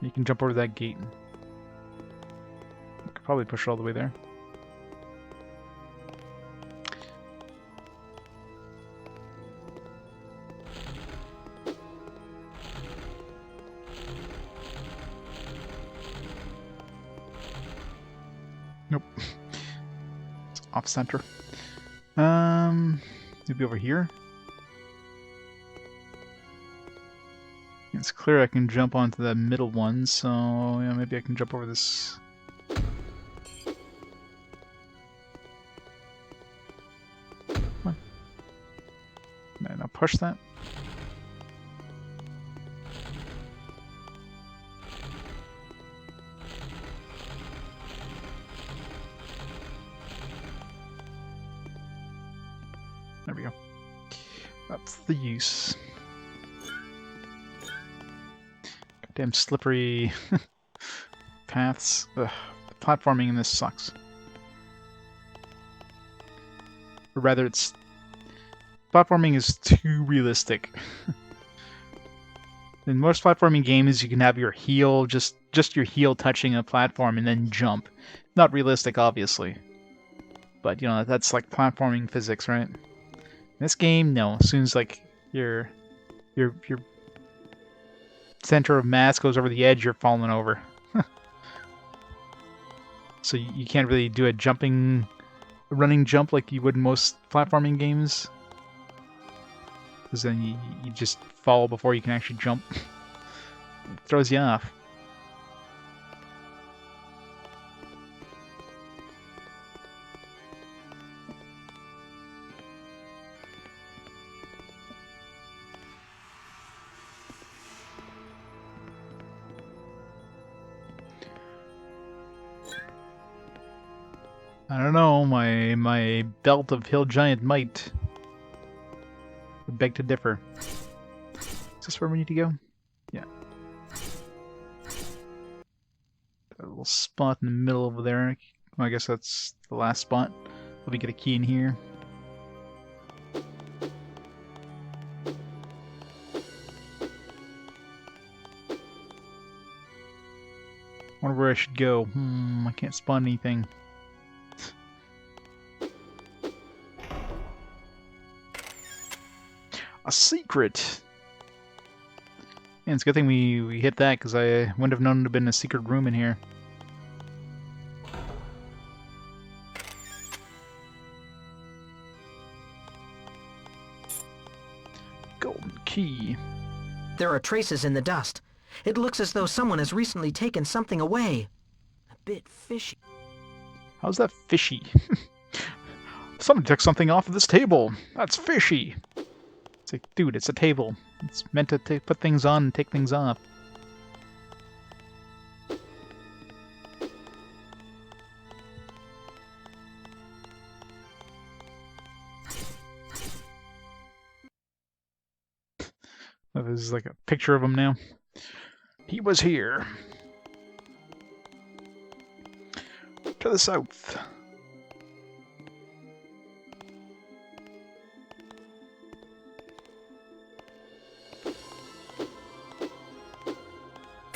You can jump over that gate. I could probably push it all the way there. Nope. It's off center. Maybe over here. It's clear I can jump onto the middle one, so yeah, maybe I can jump over this. Come on. Now push that. There we go. That's the use. Goddamn slippery paths. Ugh, the platforming in this sucks. Or rather, it's platforming is too realistic. In most platforming games, you can have your heel just your heel touching a platform and then jump. Not realistic, obviously, but that's like platforming physics, right? In this game, no. As soon as like your center of mass goes over the edge, you're falling over. So you can't really do a running jump like you would in most platforming games, because then you just fall before you can actually jump. It throws you off. I don't know, my belt of hill giant might beg to differ. Is this where we need to go? Yeah. A little spot in the middle over there. Well, I guess that's the last spot. Let me get a key in here. Wonder where I should go. I can't spawn anything. A secret! And it's a good thing we hit that, because I wouldn't have known to have been a secret room in here. Golden key. There are traces in the dust. It looks as though someone has recently taken something away. A bit fishy. How's that fishy? Someone took something off of this table. That's fishy. It's like, dude, it's a table. It's meant to put things on and take things off. Oh, there's like a picture of him now. He was here. To the south.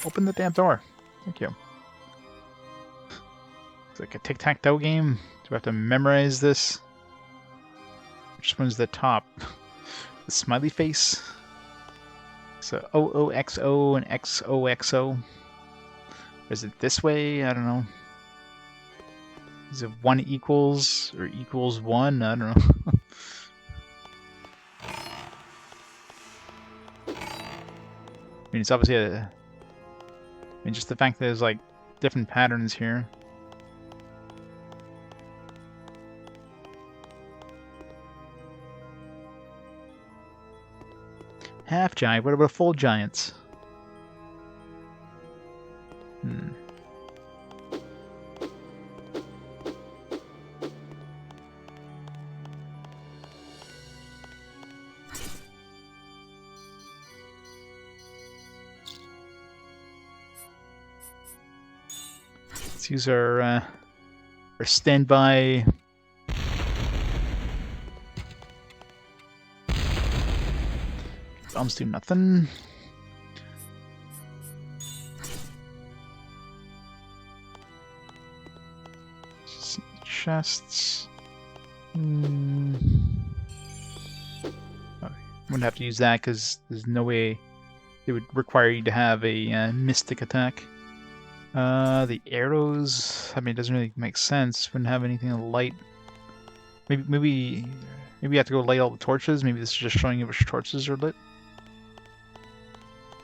Open the damn door. Thank you. It's like a tic-tac-toe game. Do I have to memorize this? Which one's the top? The smiley face? So OOXO and XOXO. Is it this way? I don't know. Is it 1 equals or equals 1? I don't know. I mean, it's obviously a... I mean, just the fact that there's, like, different patterns here. Half giant? What about full giants? Let's use our standby. Bombs do nothing. Chests. Oh, wouldn't have to use that because there's no way it would require you to have a mystic attack. The arrows. I mean, it doesn't really make sense. Wouldn't have anything to light. Maybe you have to go light all the torches. Maybe this is just showing you which torches are lit.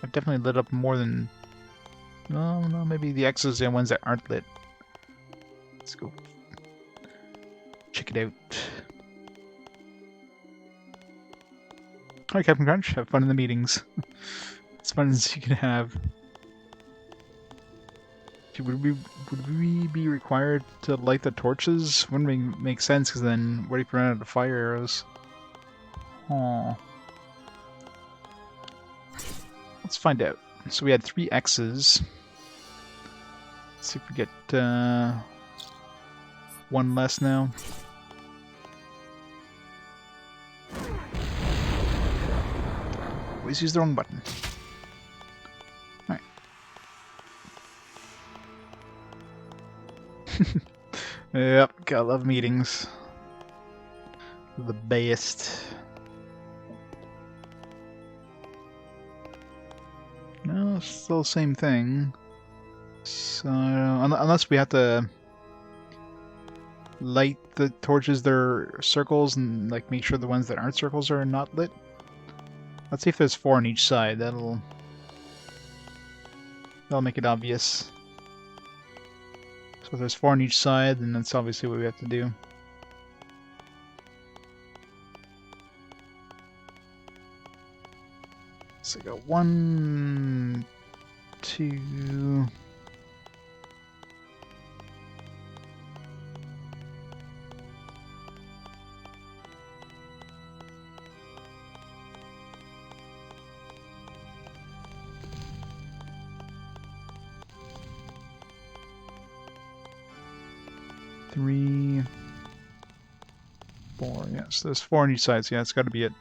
I've definitely lit up more than... No, maybe the X's are the ones that aren't lit. Let's go check it out. Alright, Captain Crunch, have fun in the meetings. As fun as you can have. Would we be required to light the torches? Wouldn't make sense, because then what if we run out of fire arrows? Aww. Let's find out. So we had 3 X's. Let's see if we get 1 less now. Always use the wrong button. Alright. Yep, gotta love meetings. The best. No, it's still the same thing. So, unless we have to light the torches that are circles and like make sure the ones that aren't circles are not lit. Let's see if there's 4 on each side. That'll make it obvious. So if there's 4 on each side, then that's obviously what we have to do. So I got 1, 2. 3, 4. Yeah, so there's 4 on each side, so yeah, it's got to be it.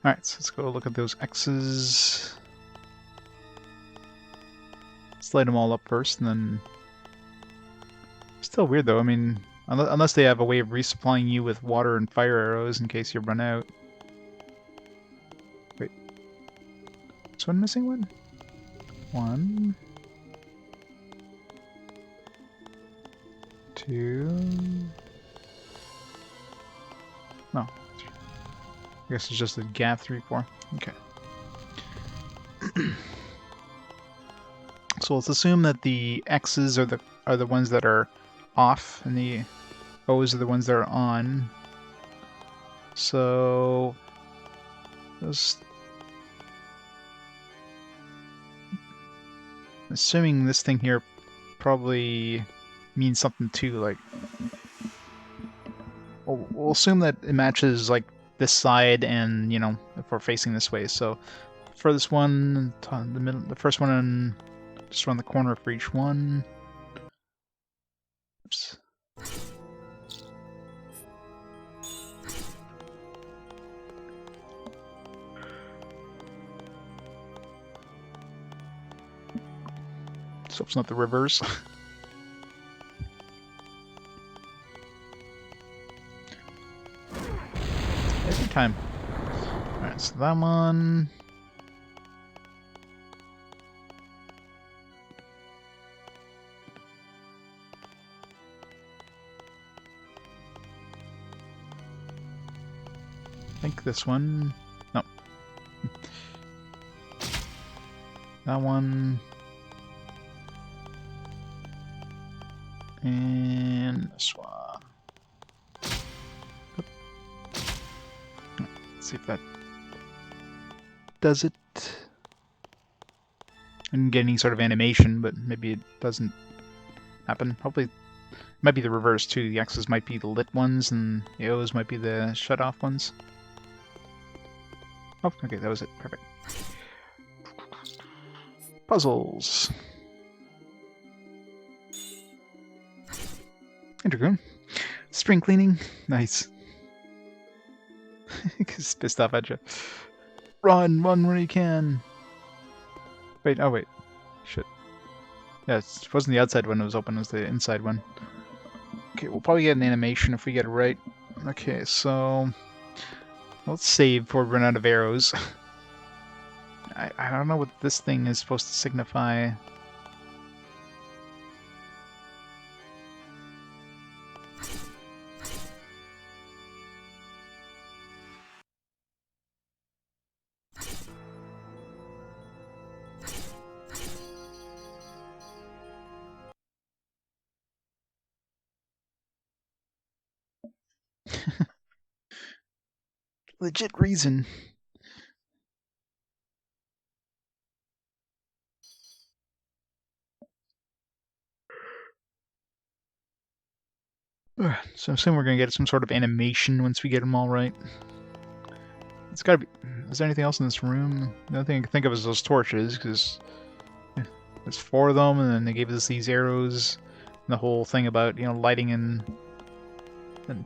Alright, so let's go look at those X's. Let's light them all up first, and then... Still weird, though. I mean, unless they have a way of resupplying you with water and fire arrows in case you run out. Wait. Is one missing one? 1... 2... No. I guess it's just a gap 3, 4. Okay. So let's assume that the X's are the ones that are off, and the O's are the ones that are on. So assuming this thing here probably means something too, like we'll assume that it matches like this side, and you know, if we're facing this way. So for this one, the middle, the first one, and just around the corner for each one. Oops. So it's not the reverse. Every time. Alright, so that one. I think this one. No. That one. And this one. Let's see if that does it. I didn't get any sort of animation, but maybe it doesn't happen. Hopefully, it might be the reverse too. The X's might be the lit ones, and the O's might be the shut off ones. Oh, okay, that was it. Perfect. Puzzles. Intercom. Spring cleaning. Nice. He's pissed off at you. Run when you can. Wait, oh wait. Shit. Yeah, it wasn't the outside one that was open, it was the inside one. Okay, we'll probably get an animation if we get it right. Okay, so... let's save before we run out of arrows. I don't know what this thing is supposed to signify. Legit reason. So I'm assuming we're gonna get some sort of animation once we get them all right. It's gotta be... Is there anything else in this room? The only thing I can think of is those torches, because there's 4 of them, and then they gave us these arrows, and the whole thing about, you know, lighting and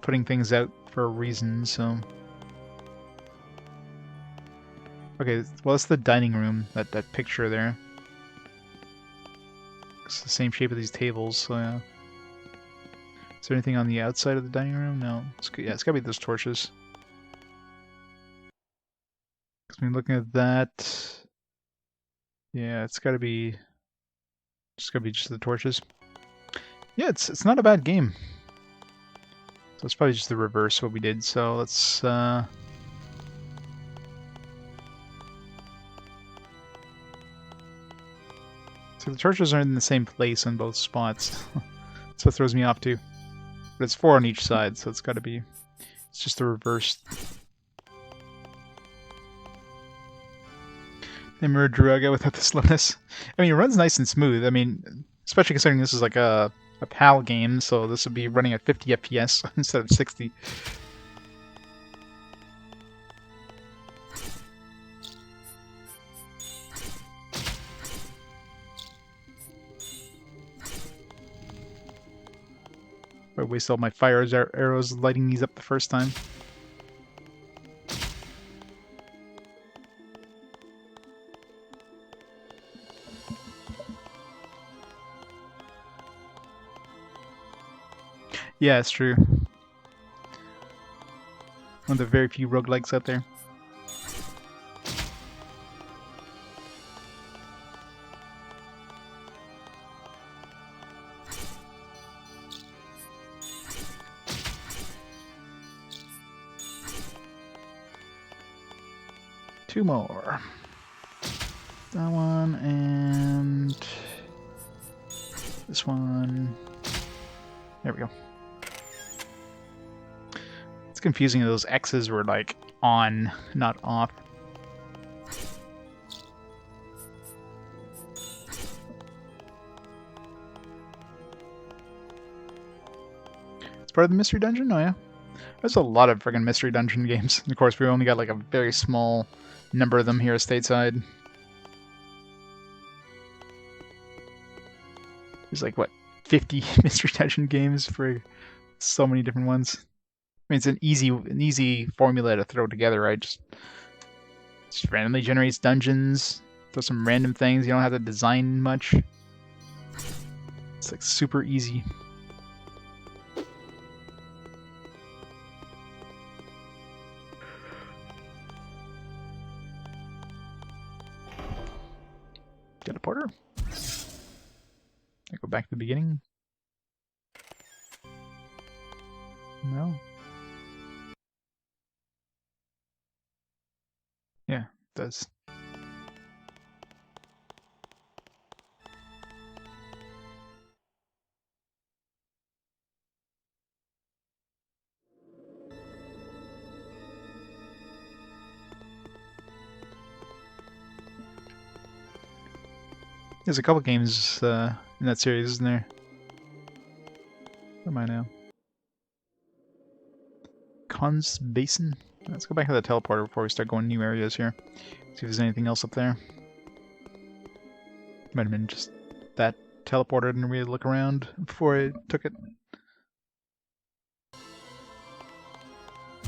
putting things out for a reason, so... Okay, well, it's the dining room, that picture there. It's the same shape of these tables, so yeah. Is there anything on the outside of the dining room? No. Yeah, it's gotta be those torches. Because I mean, looking at that... Yeah, it's gotta be... Just gotta be just the torches. Yeah, it's not a bad game. So it's probably just the reverse of what we did, so let's... So the torches are in the same place on both spots. So it throws me off too. But it's 4 on each side, so it's gotta be... It's just the reverse. They mirrored Druaga without the slowness. I mean, it runs nice and smooth. I mean, especially considering this is like a PAL game, so this would be running at 50 FPS instead of 60. Wait, waste all my fire arrows lighting these up the first time. Yeah, it's true. One of the very few roguelikes out there. Two more. That one and this one. There we go. It's confusing. Those X's were like on, not off. It's part of the mystery dungeon? Oh yeah. There's a lot of friggin' mystery dungeon games. Of course, we only got like a very small number of them here stateside. There's like, what, 50 mystery dungeon games for so many different ones. I mean, it's an easy formula to throw together, right? Just randomly generates dungeons, throw some random things. You don't have to design much. It's like super easy. Teleporter. I go back to the beginning. No. Yeah, it does. There's a couple games in that series, isn't there? Where am I now? Cons Basin? Let's go back to the teleporter before we start going new areas here. See if there's anything else up there. Might have been just that teleporter. Didn't really look around before I took it.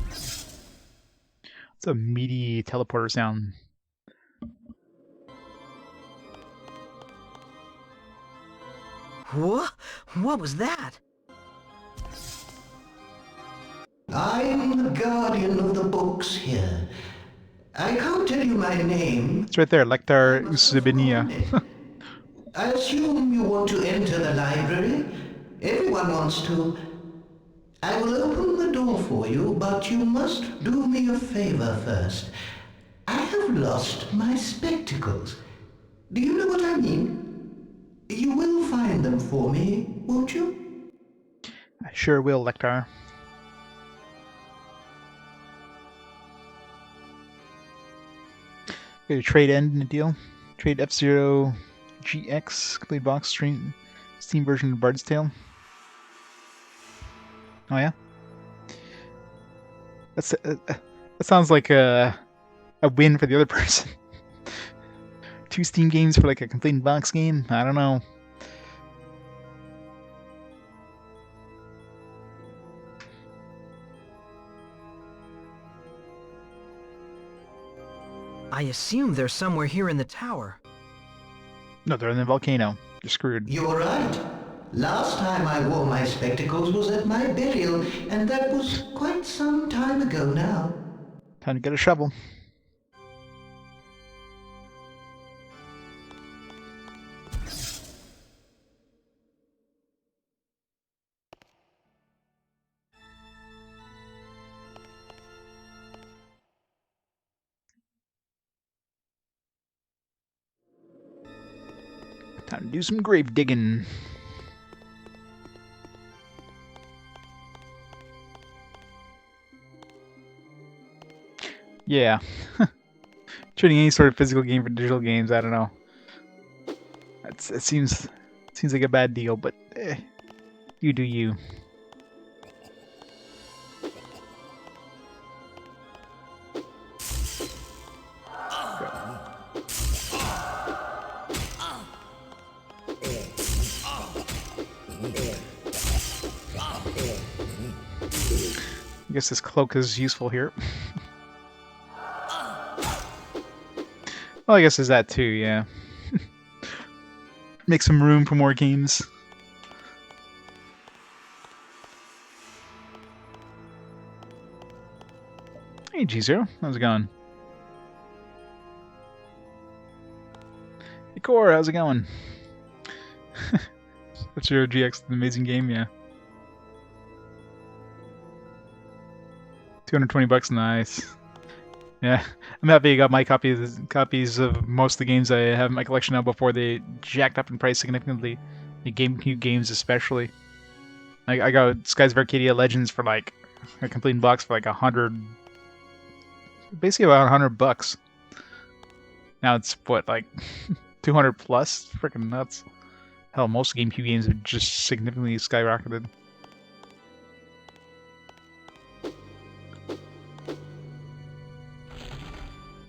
It's a meaty teleporter sound. What was that? I'm the guardian of the books here. I can't tell you my name. It's right there, Lectar Usubinia. I assume you want to enter the library. Everyone wants to. I will open the door for you, but you must do me a favor first. I have lost my spectacles. Do you know what I mean? You will find them for me, won't you? I sure will, Lectar. Get a trade end in a deal. Trade F-Zero GX, complete box, Steam version of Bard's Tale. Oh yeah? That sounds like a win for the other person. 2 Steam games for like a complete box game? I don't know. I assume they're somewhere here in the tower. No, they're in the volcano. You're screwed. You're right. Last time I wore my spectacles was at my burial, and that was quite some time ago now. Time to get a shovel. Time to do some grave digging. Yeah. Trading any sort of physical game for digital games, I don't know. It seems like a bad deal, but you do you. I guess this cloak is useful here. Well, I guess there's that too, yeah. Make some room for more games. Hey, G0, how's it going? Hey, Core, how's it going? F-Zero GX, an amazing game, yeah. 220 bucks, nice. Yeah, I'm happy I got my copies of most of the games I have in my collection now before they jacked up in price significantly. The GameCube games especially. I got Skies of Arcadia Legends for like a complete box for like 100, basically about 100 bucks. Now it's what, like 200 plus? Freaking nuts. Hell, most GameCube games have just significantly skyrocketed.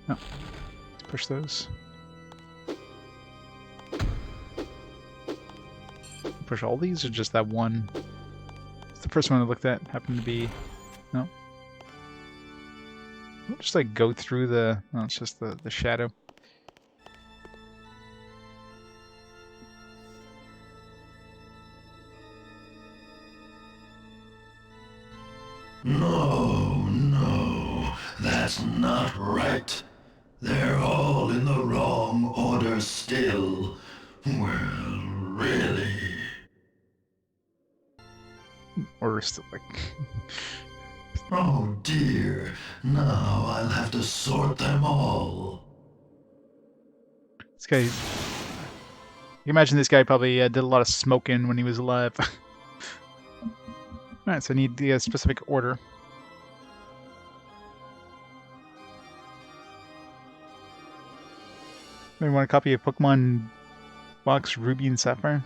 Oh, let's push those. Push all these or just that one? The first one I looked at happened to be... No. We'll just like go through the... No, it's just the shadow. No, that's not right. They're all in the wrong order still. Well, really. Or still like... Oh dear, now I'll have to sort them all. This guy... You can imagine this guy probably did a lot of smoking when he was alive. Alright, so I need the specific order. Maybe want a copy of Pokemon Box Ruby and Sapphire?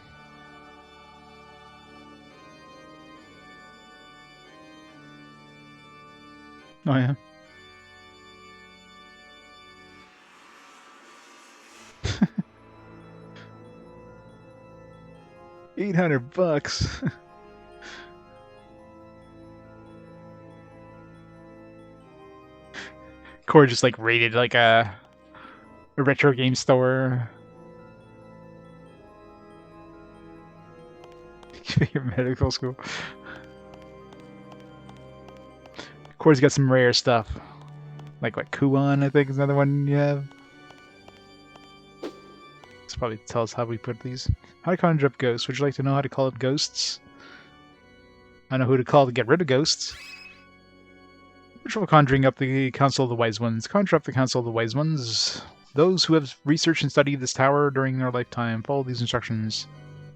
Oh yeah. $800. Core just like raided like a retro game store. Your medical school. Core's got some rare stuff. Like what, Kuon, I think is another one you have. This probably tell us how we put these. How to conjure up ghosts. Would you like to know how to call up ghosts? I know who to call to get rid of ghosts. Ritual conjuring up the Council of the Wise Ones. Conjure up the Council of the Wise Ones. Those who have researched and studied this tower during their lifetime. Follow these instructions.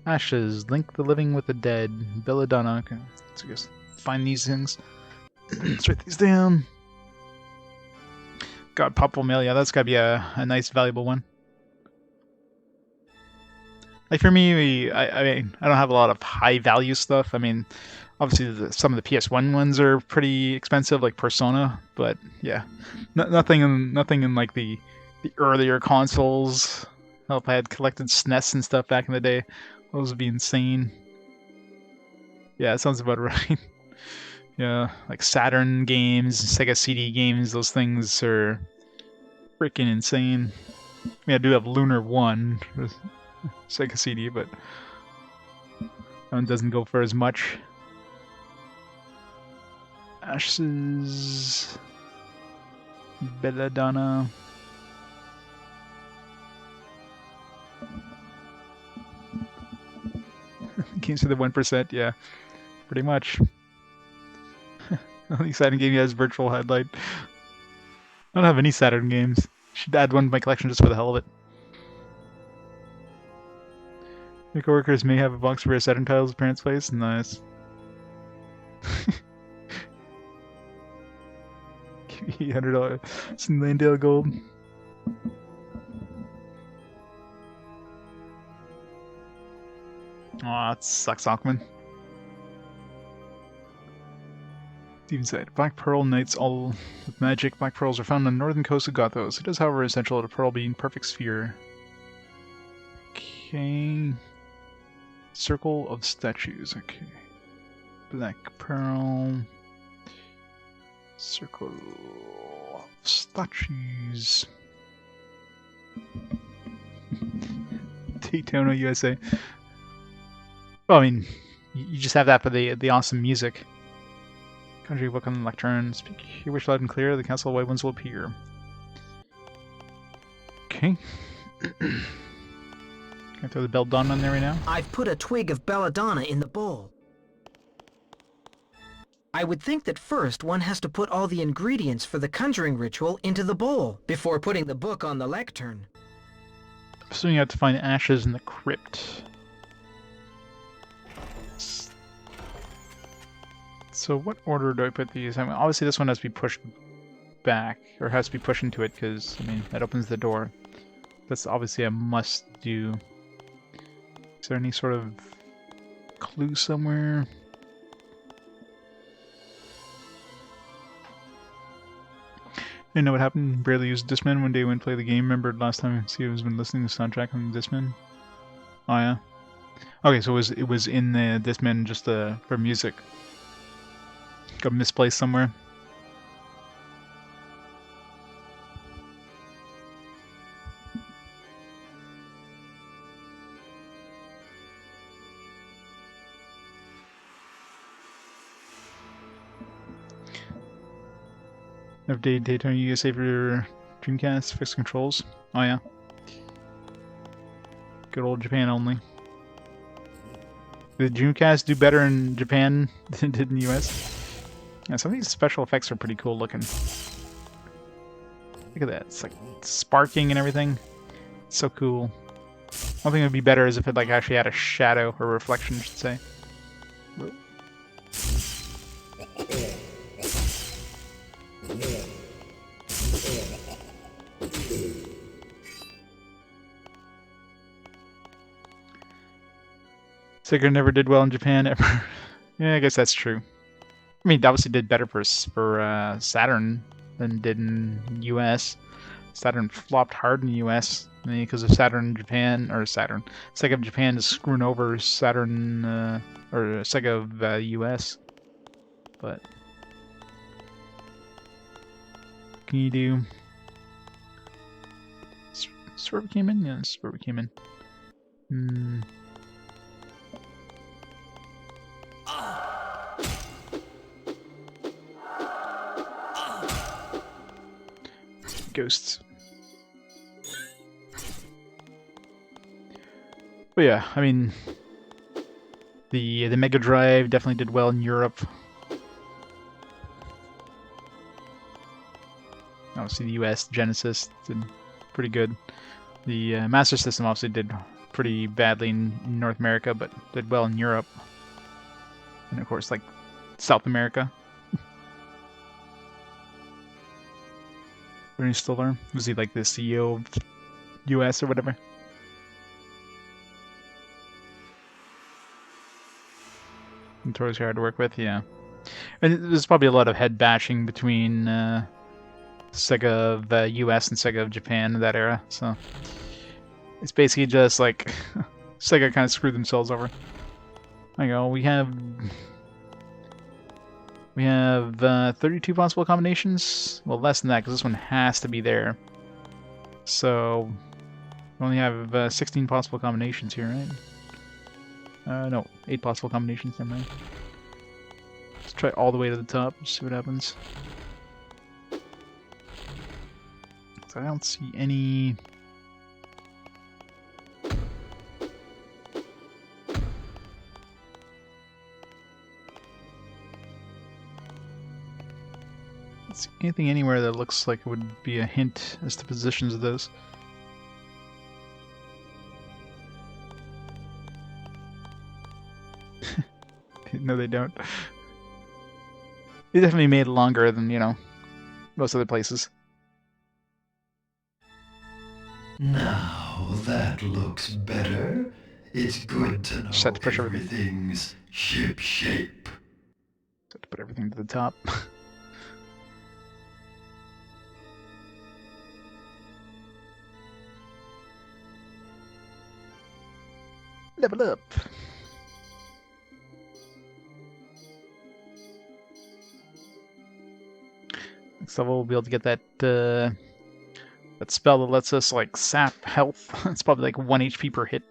Ashes. Link the living with the dead. Belladonna. Okay, so I guess find these things. Let's write these down. God, Popple Mail. Yeah, that's gotta be a nice, valuable one. Like for me, I mean, I don't have a lot of high value stuff. I mean, obviously some of the PS1 ones are pretty expensive, like Persona. But yeah, nothing in like the earlier consoles. Hell, if I had collected SNES and stuff back in the day, those would be insane. Yeah, that sounds about right. Yeah, like Saturn games, Sega CD games, those things are freaking insane. I mean, I do have Lunar 1. Sega CD, but that one doesn't go for as much. Ashes, Belladonna. Games for the 1%, yeah, pretty much. Only Saturn game has virtual headlight. I don't have any Saturn games. Should add one to my collection just for the hell of it. Your coworkers may have a box for Saturn titles at parents' place. Nice. Give me $800. Some Landale gold. Aw, that sucks, Ackman. Steven said, Black Pearl Knights all with magic. Black Pearls are found on the northern coast of Gothos. It is, however, essential that a pearl be in perfect sphere. Okay. Circle of statues. Okay. Black Pearl. Circle of statues. Daytona, USA. Well, I mean, you just have that for the awesome music. Country book on the lectern. Speak your wish loud and clear. The Council of White Ones will appear. Okay. Can I throw the belladonna on there right now? I've put a twig of belladonna in the bowl. I would think that first one has to put all the ingredients for the conjuring ritual into the bowl before putting the book on the lectern. So you have to find ashes in the crypt. So what order do I put these? I mean, obviously this one has to be pushed back, or has to be pushed into it, because, I mean, that opens the door. That's obviously a must-do. Is there any sort of clue somewhere? I didn't know what happened. Barely used Discman one day when I played the game. Remembered last time I was been listening to the soundtrack on Discman. Oh yeah. Okay, so it was in the Discman just for music. Got misplaced somewhere. Update Daytona USA for your Dreamcast, fixed controls. Oh yeah. Good old Japan only. Did Dreamcast do better in Japan than it did in the US? Yeah, some of these special effects are pretty cool looking. Look at that. It's like sparking and everything. It's so cool. One thing that would be better is if it like actually had a shadow or reflection, I should say. Sega never did well in Japan ever. Yeah, I guess that's true. I mean, it obviously did better for Saturn than it did in US. Saturn flopped hard in the US because of Sega of Japan is screwing over Saturn or Sega of US. But can you do? This is where we came in. Yeah, this is where we came in. Ghosts. But yeah, I mean, the Mega Drive definitely did well in Europe. Obviously, the US Genesis did pretty good. The Master System obviously did pretty badly in North America, but did well in Europe. And of course, like South America. Are you still there? Was he like the CEO of US or whatever? Notoriously hard to work with, yeah. And there's probably a lot of head bashing between Sega of US and Sega of Japan in that era, so it's basically just like Sega kind of screwed themselves over. There you go. We have 32 possible combinations. Well, less than that because this one has to be there. So we only have 16 possible combinations here, right? No, 8 possible combinations. Never mind. Let's try all the way to the top. See what happens. So I don't see any. Anything anywhere that looks like it would be a hint as to positions of those. No, they don't. They definitely made it longer than, most other places. Now that looks better. It's good to know Just have to push everything. everything's ship-shape. Just have to put everything to the top. Level up. Next level, we'll be able to get that that spell that lets us like sap health. It's probably like 1 HP per hit.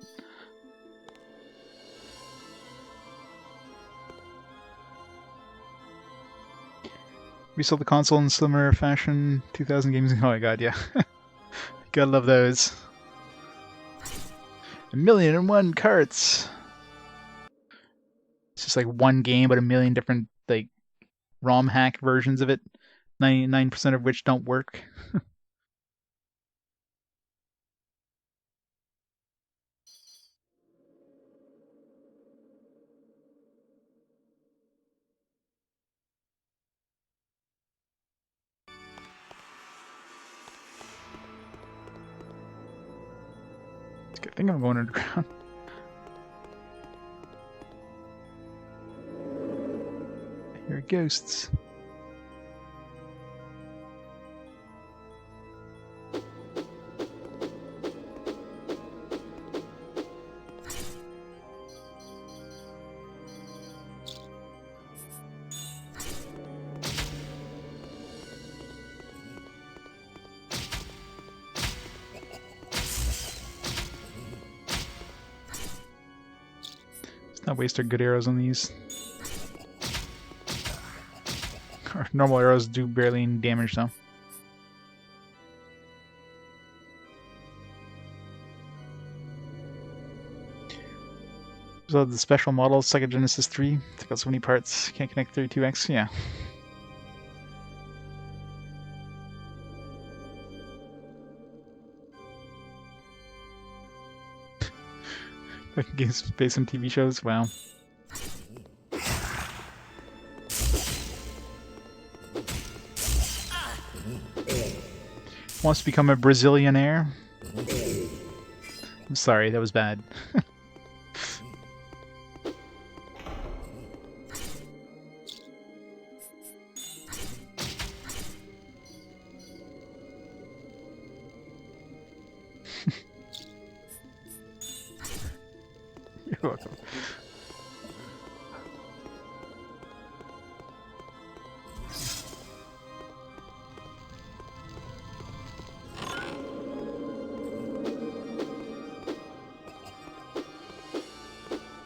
We sold the console in similar fashion. 2,000 games. Oh my god, yeah. Gotta love those. 1,000,001 carts. It's just like one game, but a million different like ROM hack versions of it. 99% of which don't work. It's a good thing I'm going underground. Here are ghosts. Let's not waste our good arrows on these. Our normal arrows do barely any damage though. So the special model, Sega Genesis 3, took out so many parts, can't connect 32X, yeah. Games based on TV shows, wow. Wants to become a Brazilianaire? I'm sorry, that was bad. You're welcome.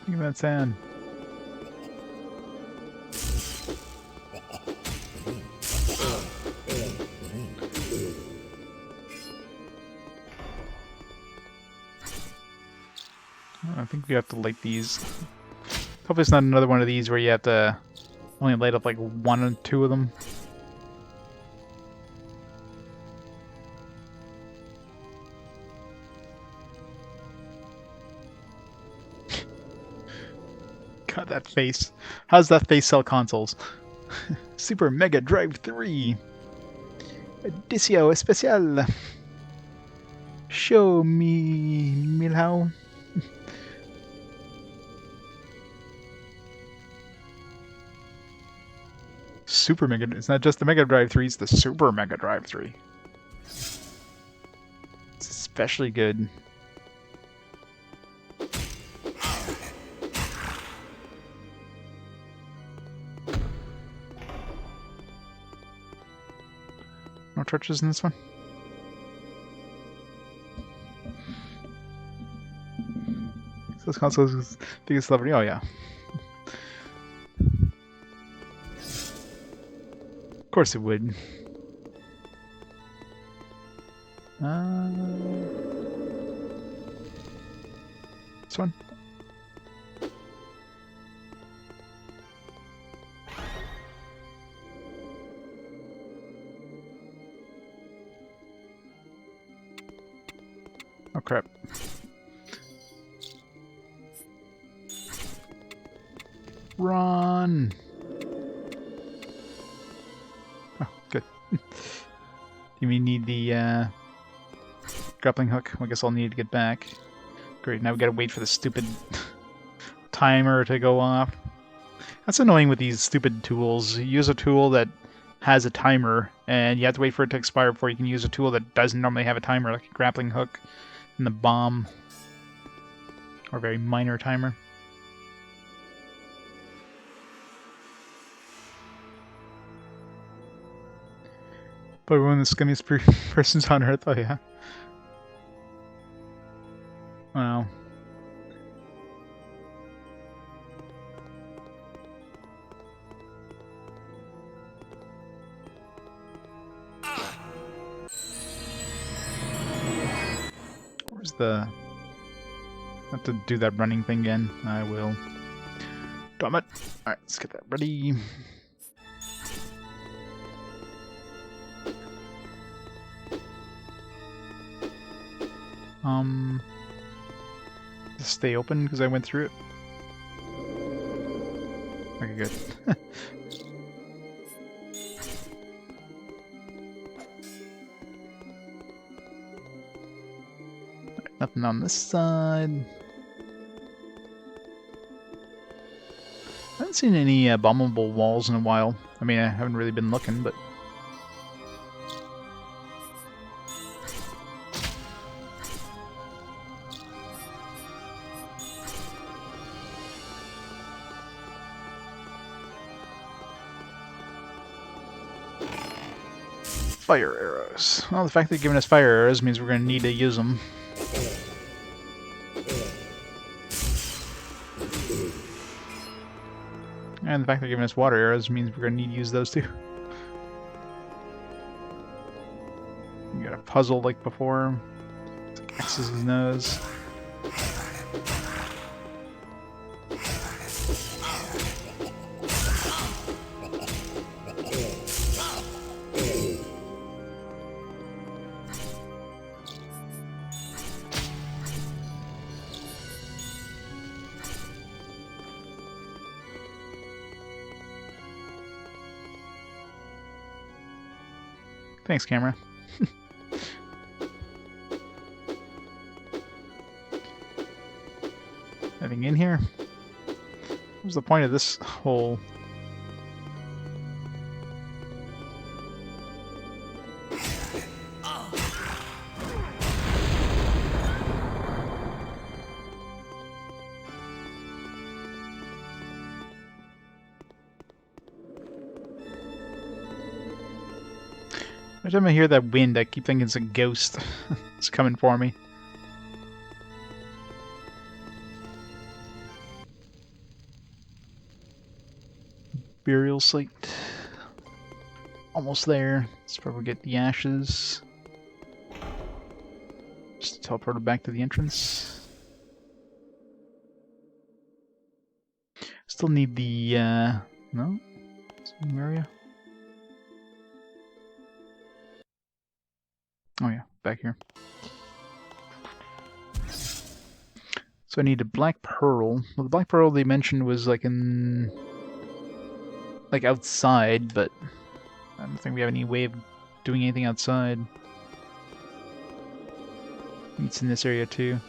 Look at that sand. I think we have to light these. Hopefully it's not another one of these where you have to only light up like 1 or 2 of them. God, that face. How does that face sell consoles? Super Mega Drive 3. Edicio Especial. Show me, Milhouse. Super Mega. It's not just the Mega Drive 3, it's the Super Mega Drive 3. It's especially good. No torches in this one? So this console's biggest celebrity. Oh yeah. Of course it would. This one? Oh crap. Run! Oh, good. You mean need the grappling hook? I guess I'll need to get back. Great, now we gotta wait for the stupid timer to go off. That's annoying with these stupid tools. You use a tool that has a timer, and you have to wait for it to expire before you can use a tool that doesn't normally have a timer, like a grappling hook and the bomb. Or a very minor timer. Probably one of the scummiest persons on Earth. Oh yeah. Wow. Where's the... Have to do that running thing again. I will. Damn it. Alright, let's get that ready. Just stay open because I went through it. Okay, good. Nothing on this side. I haven't seen any bombable walls in a while. I mean, I haven't really been looking, but... Fire arrows. Well, the fact that they're giving us fire arrows means we're going to need to use them. And the fact they're giving us water arrows means we're going to need to use those too. You got a puzzle like before. It's like X's his nose. Thanks, camera. Anything in here? What's the point of this hole? Every time I hear that wind, I keep thinking it's a ghost. It's coming for me. Burial site. Almost there. Let's probably get the ashes. Just teleport it back to the entrance. Still need the, no? Same area? Oh yeah, back here. So I need a black pearl. Well, the black pearl they mentioned was like in... like outside, but I don't think we have any way of doing anything outside. It's in this area too.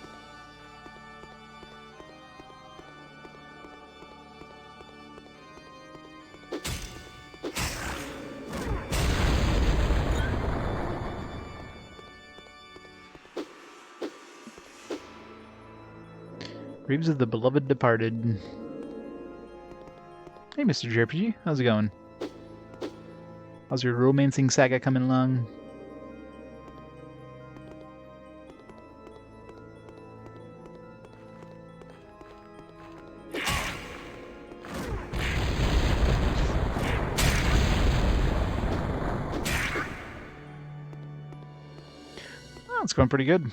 Graves of the Beloved Departed. Hey, Mr. JRPG, how's it going? How's your romancing saga coming along? Oh, it's going pretty good.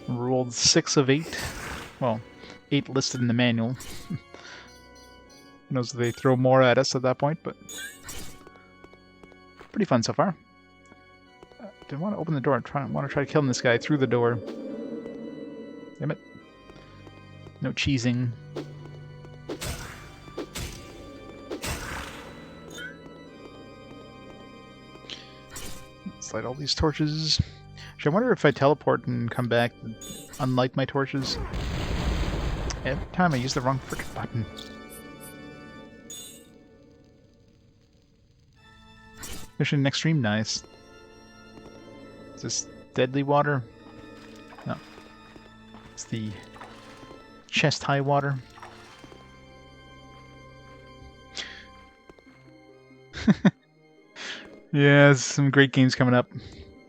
Rolled 6 of 8. Well, 8 listed in the manual. Who knows if they throw more at us at that point, but pretty fun so far. Didn't want to open the door. I want to try to kill this guy through the door. Damn it. No cheesing. Let's light all these torches. Actually, I wonder if I teleport and come back and unlight my torches. Every time I use the wrong frickin' button. Mission extreme, nice. Is this deadly water? No. It's the chest high water. Yeah, some great games coming up.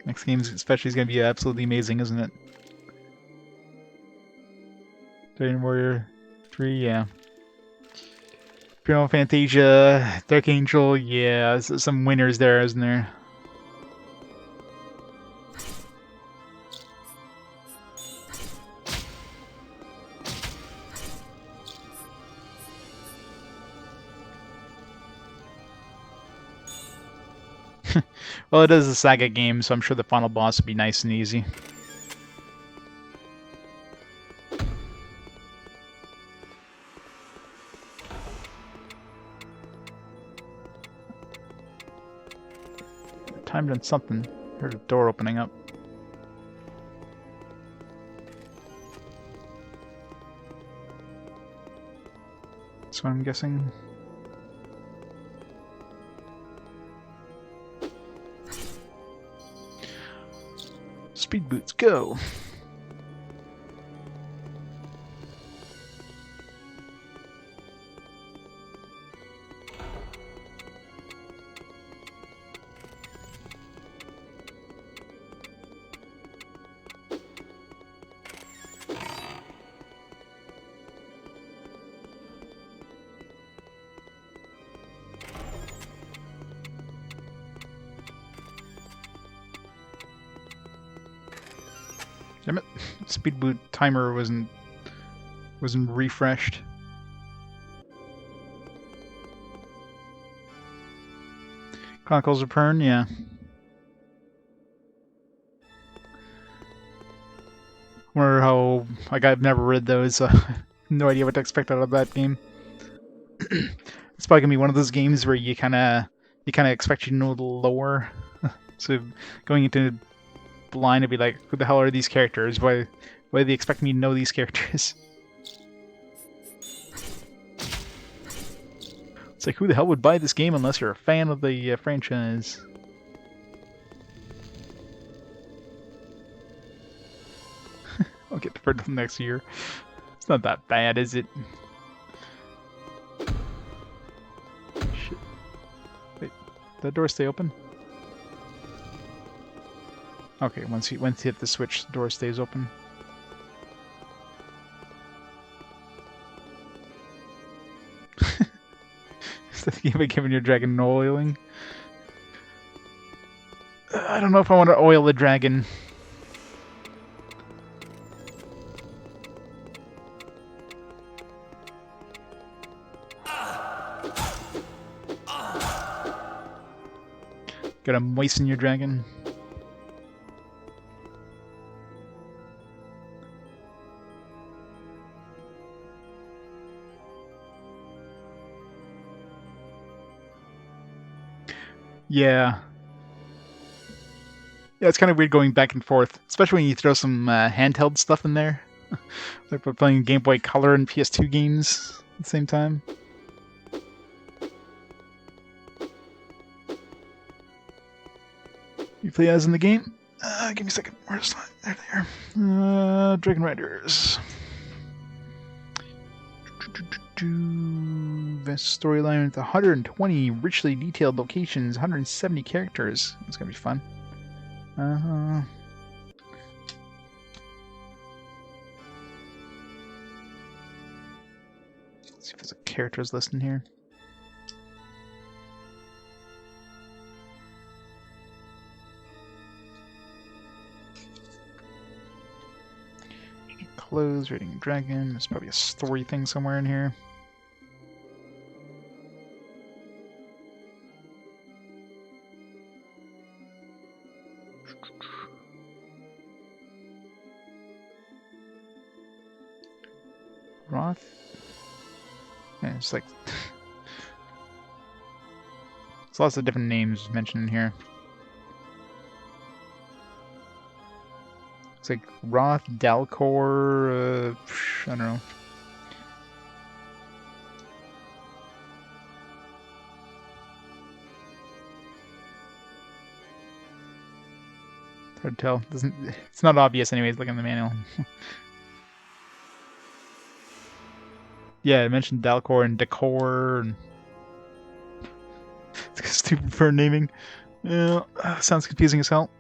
Next game especially is going to be absolutely amazing, isn't it? Dragon Warrior 3, yeah. Final Fantasia, Dark Angel, yeah, some winners there, isn't there? Well, it is a Saga game, so I'm sure the final boss will be nice and easy. Timed on something. Heard a door opening up. That's what I'm guessing. Speed boots, go! Damn it! Speed boot timer wasn't refreshed. Chronicles of Pern, yeah. Wonder how, like, I've never read those, so no idea what to expect out of that game. It's probably gonna be one of those games where you kind of expect you to know the lore. So going into blind to be like, who the hell are these characters? Why do they expect me to know these characters? It's like, who the hell would buy this game unless you're a fan of the franchise? I'll get deferred till next year. It's not that bad, is it? Shit. Wait, did the door stay open? Okay, once you hit the switch, the door stays open. Is that the game of giving your dragon an oiling? I don't know if I want to oil the dragon. Gotta moisten your dragon. Yeah. Yeah, it's kind of weird going back and forth, especially when you throw some handheld stuff in there. Like we're playing Game Boy Color and PS2 games at the same time. You play as in the game? Give me a second. Where's that? There they are. Dragon Riders. Vast storyline with 120 richly detailed locations, 170 characters. It's gonna be fun. Let's see if there's a characters list in here. Clothes, raiding dragon. There's probably a story thing somewhere in here. Roth? Yeah, it's like... There's lots of different names mentioned in here. It's like Roth, Dalcor, I don't know. It's hard to tell. It's not obvious anyways, look in the manual. Yeah, I mentioned Dalcor and Decor and... It's stupid for naming. Yeah, sounds confusing as hell.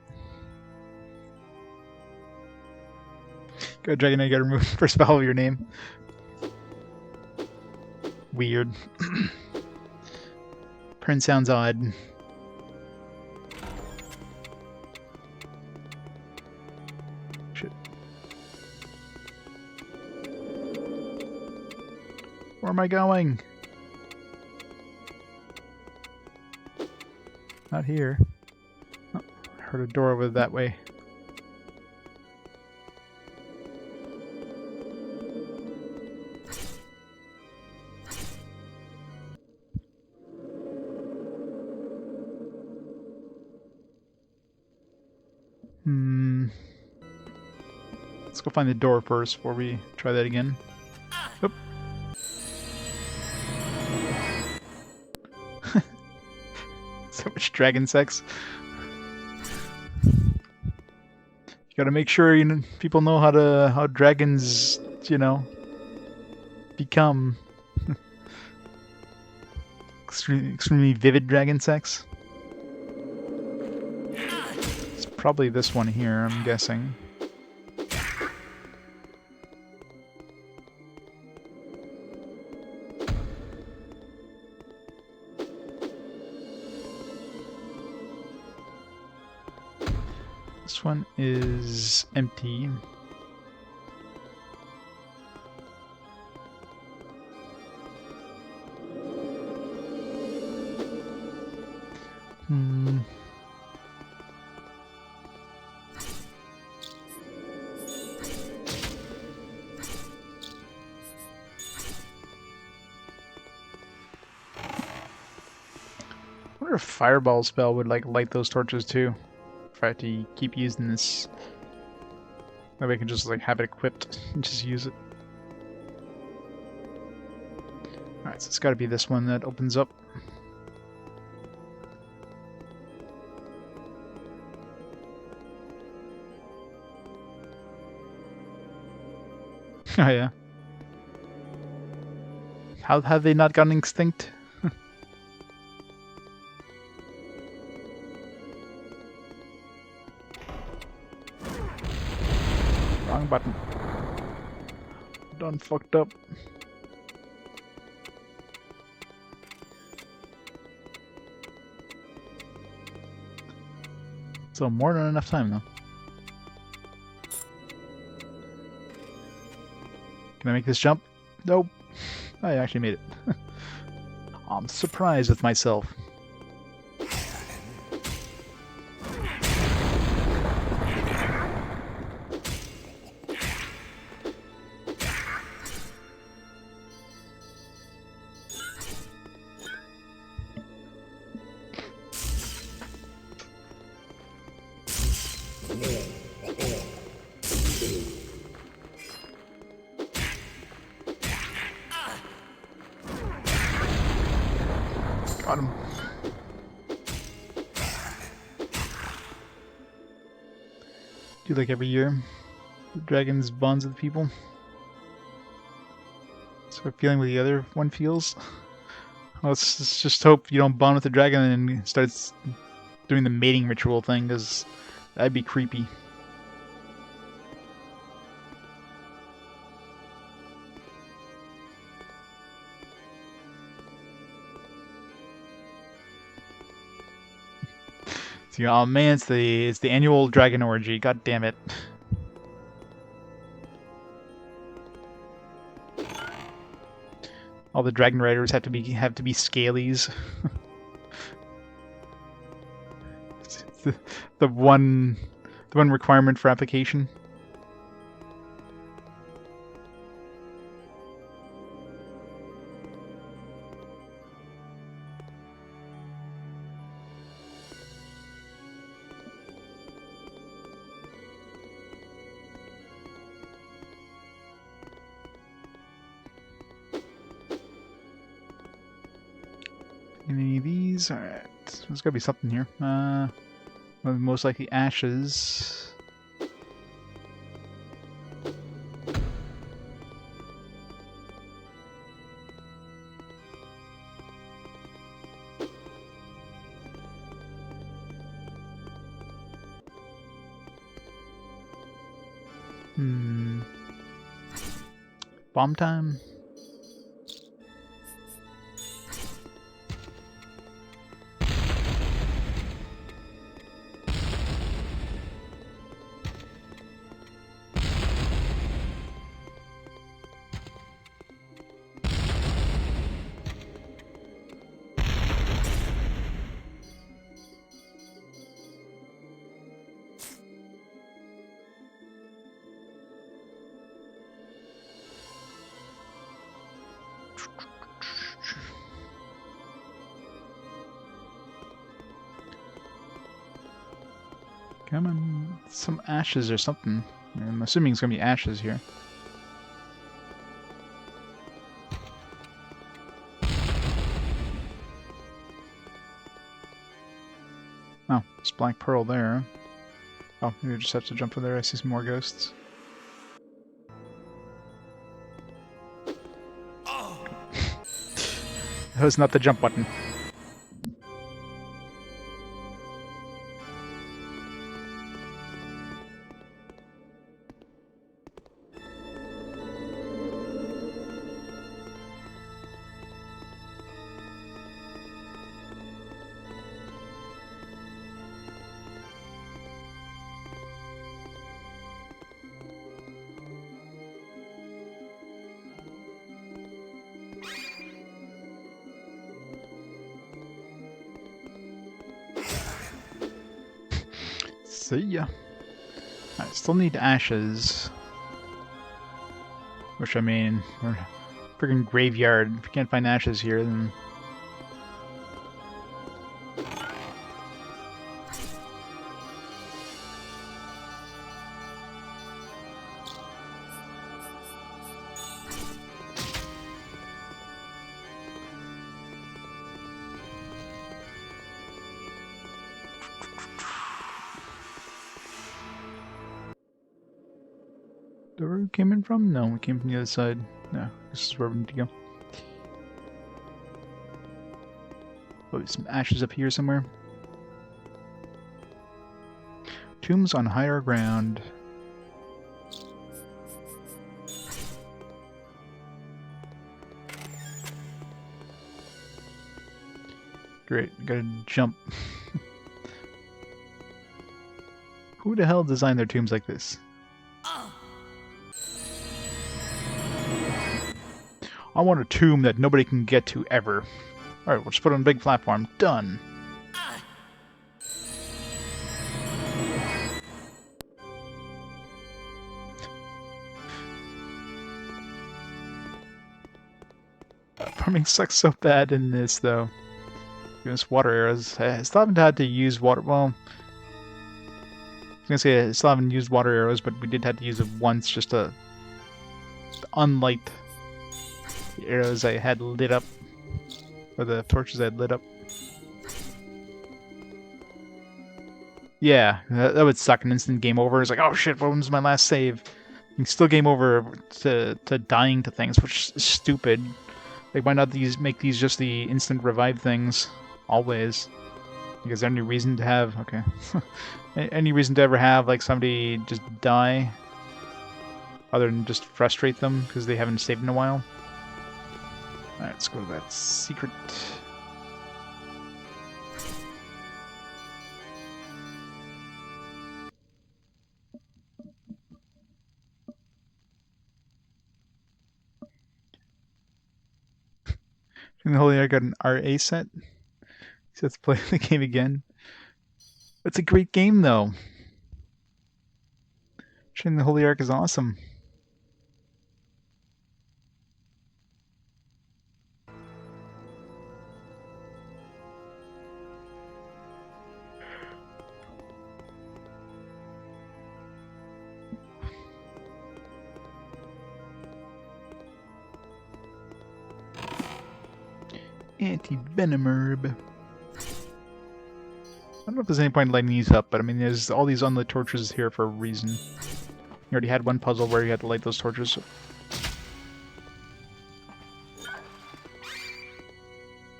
Go Dragon Knight, you gotta remove first vowel of your name. Weird. Print sounds odd. Shit. Where am I going? Not here. Oh, I heard a door over that way. Let's go find the door first before we try that again. Oop. So much dragon sex. You gotta make sure people know how dragons, become extremely vivid dragon sex. It's probably this one here, I'm guessing. This one is empty. I wonder if fireball spell would light those torches too. If I have to keep using this, that way I can just have it equipped and just use it. Alright, so it's gotta be this one that opens up. Oh yeah. How have they not gone extinct? Wrong button. Done fucked up. So more than enough time though. Can I make this jump? Nope. I actually made it. I'm surprised with myself. Got him. Do like every year, the dragons bonds with people. So I'm feeling what the other one feels. Well, let's just hope you don't bond with the dragon and starts doing the mating ritual thing, because that'd be creepy. See, oh man, it's the annual dragon orgy. God damn it! All the dragon riders have to be scalies. It's the one requirement for application. Any of these? Alright. There's gotta be something here. Most likely ashes. Bomb time? Come on, some ashes or something. I'm assuming it's gonna be ashes here. Oh, it's black pearl there. Oh, maybe I just have to jump for there. I see some more ghosts. That was not the jump button. See ya. I still need ashes. Which, I mean, we're friggin' graveyard. If we can't find ashes here, then... Where we came in from? No, we came from the other side. No, this is where we need to go. Oh, some ashes up here somewhere. Tombs on higher ground. Great, gotta jump. Who the hell designed their tombs like this? I want a tomb that nobody can get to ever. Alright, we'll just put it on a big platform. Done. Farming sucks so bad in this, though. Use water arrows. I still haven't had to use water. Well, I was gonna say I still haven't used water arrows, but we did have to use it once just to unlight the arrows I had lit up, or the torches I had lit up. Yeah, that would suck. An instant game over. It's like, oh shit, what was my last save? You can still game over to dying to things, which is stupid. Like, why not make these just the instant revive things? Always. Like, is there any reason to have... Okay. Any reason to ever have, like, somebody just die? Other than just frustrate them because they haven't saved in a while? Alright, let's go to that secret... And holy, I got an RA set. So let's play the game again. It's a great game, though. Shane the Holy Ark is awesome. Anti-venom herb. I don't know if there's any point in lighting these up, but I mean, there's all these unlit torches here for a reason. You already had one puzzle where you had to light those torches. Oh,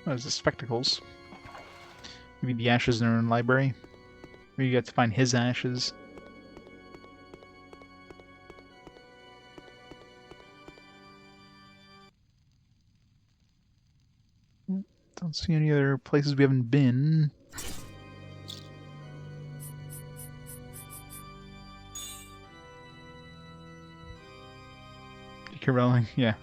there's the spectacles. Maybe the ashes in our own library. Maybe you get to find his ashes. Don't see any other places we haven't been. J.K. Rowling, yeah.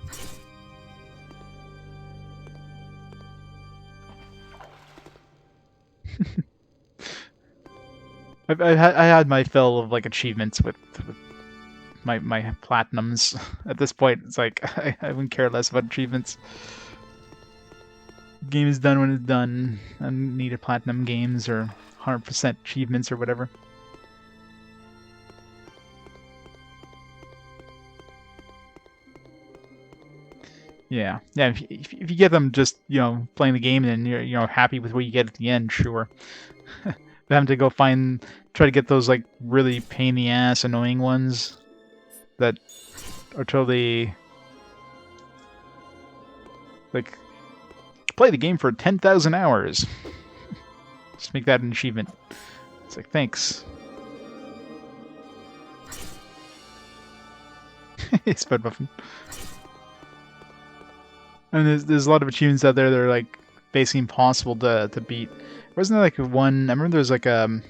I had my fill of like achievements with my platinums. At this point, it's like I wouldn't care less about achievements. Game is done when it's done. I don't need a platinum games or 100% achievements or whatever. Yeah. If you get them just playing the game and you're happy with what you get at the end, sure. But having to go try to get those like really pain in the ass, annoying ones that are totally like play the game for 10,000 hours. Just make that an achievement. It's like, thanks. Spud Muffin. I mean, there's a lot of achievements out there that are like basically impossible to beat. Wasn't there like one? I remember there was like a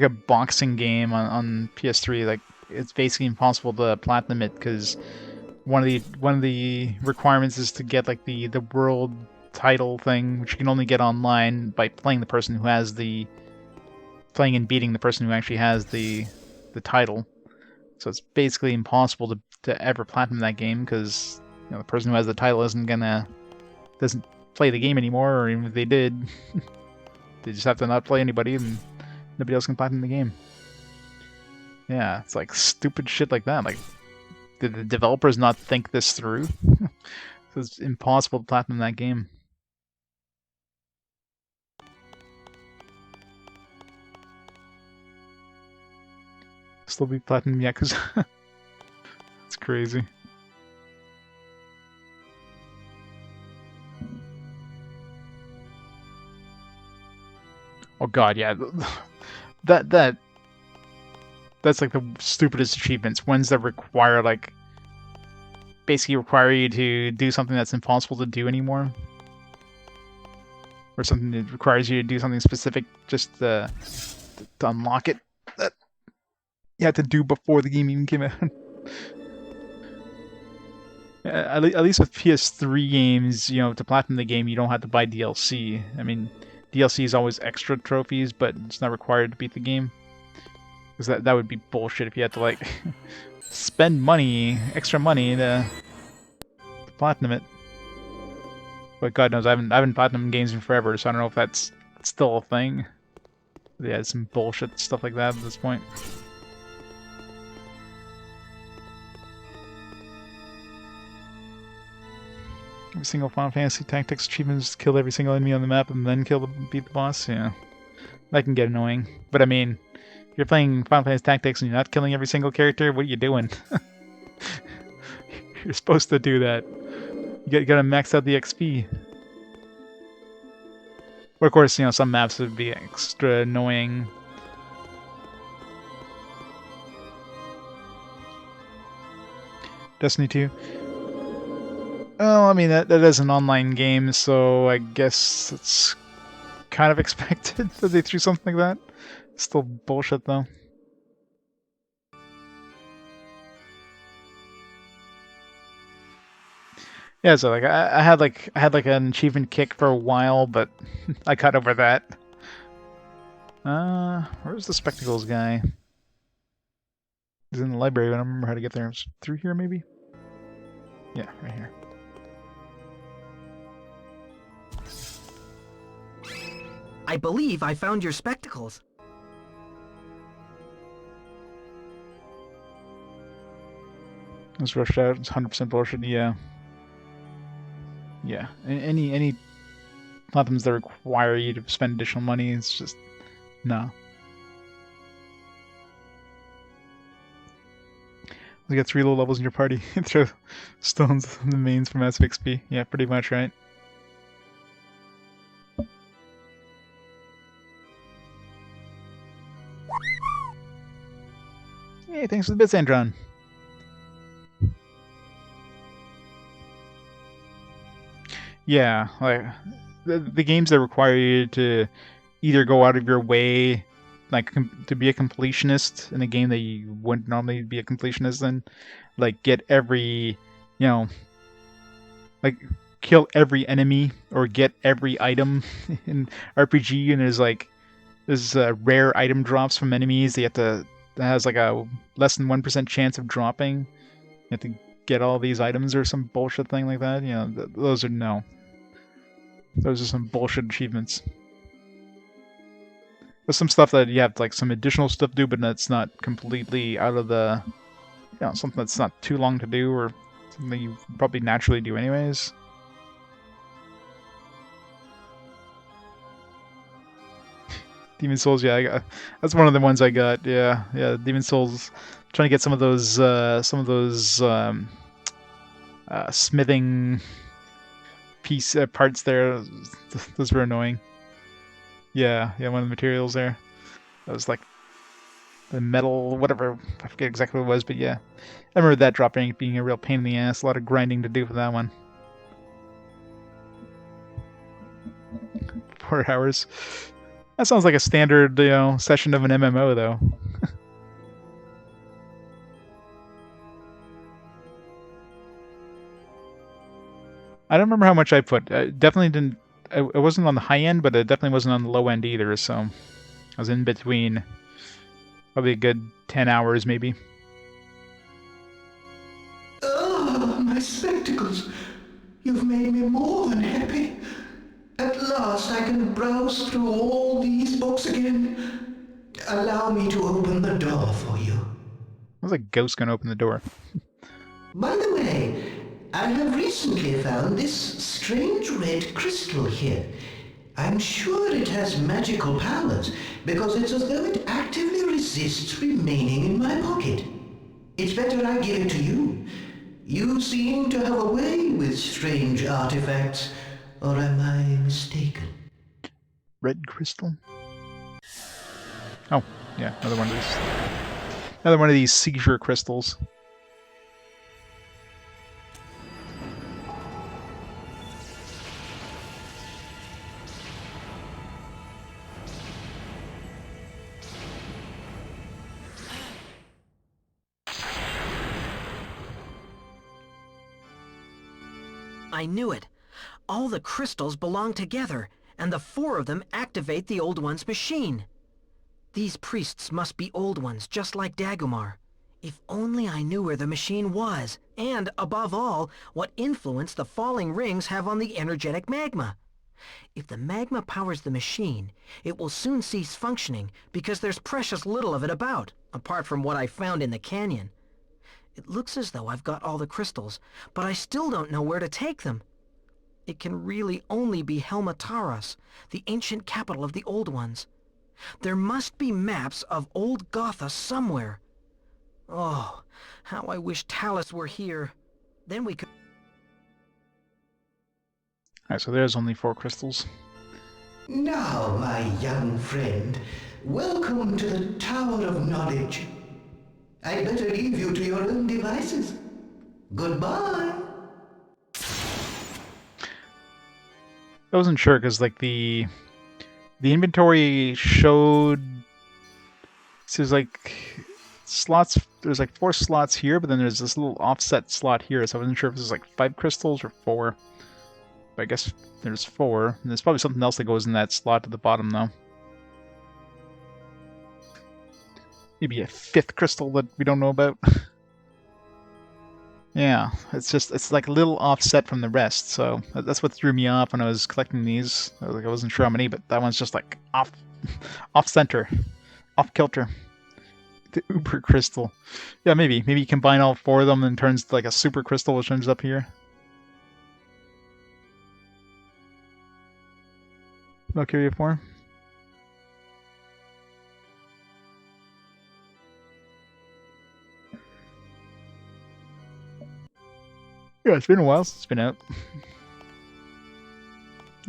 boxing game on PS3. Like it's basically impossible to platinum it because one of the requirements is to get like the world title thing, which you can only get online by playing and beating the person who actually has the title. So it's basically impossible to ever platinum that game because the person who has the title doesn't play the game anymore, or even if they did, they just have to not play anybody and nobody else can platinum the game. Yeah, it's like stupid shit like that. Like, did the developers not think this through? So it's impossible to platinum that game. Still be platinum Yakuza. It's crazy. Oh god, yeah. That's like the stupidest achievements. Ones that basically require you to do something that's impossible to do anymore. Or something that requires you to do something specific just to unlock it. That you had to do before the game even came out. At least with PS3 games, to platinum the game, you don't have to buy DLC. I mean, DLC is always extra trophies, but it's not required to beat the game. Because that would be bullshit if you had to, like, spend extra money to platinum it. But God knows, I haven't platinumed games in forever, so I don't know if that's still a thing. But yeah, some bullshit stuff like that at this point. Every single Final Fantasy Tactics achievement is kill every single enemy on the map and then beat the boss. Yeah, that can get annoying. But I mean, if you're playing Final Fantasy Tactics and you're not killing every single character, what are you doing? You're supposed to do that. You gotta max out the XP. But of course, some maps would be extra annoying. Destiny 2. Well, I mean, that is an online game, so I guess it's kind of expected that they threw something like that. Still bullshit, though. Yeah, so like I had an achievement kick for a while, but I got over that. Where's the spectacles guy? He's in the library, but I don't remember how to get there. It's through here, maybe? Yeah, right here. I believe I found your spectacles. It's rushed out. It's 100% bullshit. Yeah. Yeah. Any platforms that require you to spend additional money, it's just no. You got 3 low levels in your party. Throw stones in the mains for massive XP. Yeah, pretty much, right? Hey, thanks for the bits, Andron. Yeah, like the games that require you to either go out of your way, like to be a completionist in a game that you wouldn't normally be a completionist in, like get every, you know, like kill every enemy or get every item in RPG, and there's rare item drops from enemies that has like a less than 1% chance of dropping. You have to get all these items or some bullshit thing like that. You know, those are no. Those are some bullshit achievements. There's some stuff that you have like some additional stuff to do, but that's not completely out of the, something that's not too long to do or something you probably naturally do anyways. Demon Souls, yeah, that's one of the ones I got. Yeah, Demon Souls. Trying to get some of those smithing piece parts there. Those were annoying. Yeah, one of the materials there. That was like the metal, whatever. I forget exactly what it was, but yeah, I remember that dropping being a real pain in the ass. A lot of grinding to do for that one. 4 hours. That sounds like a standard, session of an MMO, though. I don't remember how much I put. I definitely didn't. It wasn't on the high end, but it definitely wasn't on the low end either. So I was in between. Probably a good 10 hours, maybe. Oh, my spectacles. You've made me more than happy. At last I can browse through all these books again. Allow me to open the door for you. I was like ghost gonna open the door. By the way, I have recently found this strange red crystal here. I'm sure it has magical powers, because it's as though it actively resists remaining in my pocket. It's better I give it to you. You seem to have a way with strange artifacts, or am I mistaken? Red crystal? Oh, yeah, another one of these. Another one of these seizure crystals. I knew it. All the crystals belong together, and the 4 of them activate the Old One's machine. These priests must be Old Ones, just like Dagomar. If only I knew where the machine was, and, above all, what influence the falling rings have on the energetic magma. If the magma powers the machine, it will soon cease functioning because there's precious little of it about, apart from what I found in the canyon. It looks as though I've got all the crystals, but I still don't know where to take them. It can really only be Helmataras, the ancient capital of the Old Ones. There must be maps of old Gotha somewhere. Oh, how I wish Talus were here. Then we could... Alright, so there's only 4 crystals. Now, my young friend, welcome to the Tower of Knowledge. I'd better leave you to your own devices. Goodbye. I wasn't sure because like the inventory showed there's like slots. There's like 4 slots here, but then there's this little offset slot here. So I wasn't sure if there's like 5 crystals or 4. But I guess there's 4. And there's probably something else that goes in that slot at the bottom though. Maybe a 5th crystal that we don't know about. Yeah, it's like a little offset from the rest, so that's what threw me off when I was collecting these. I wasn't sure how many, but that one's just like off center, off kilter. The Uber crystal. Yeah, maybe you combine all 4 of them and turns to like a super crystal, which ends up here. Valkyria 4. Yeah, it's been a while since it's been out.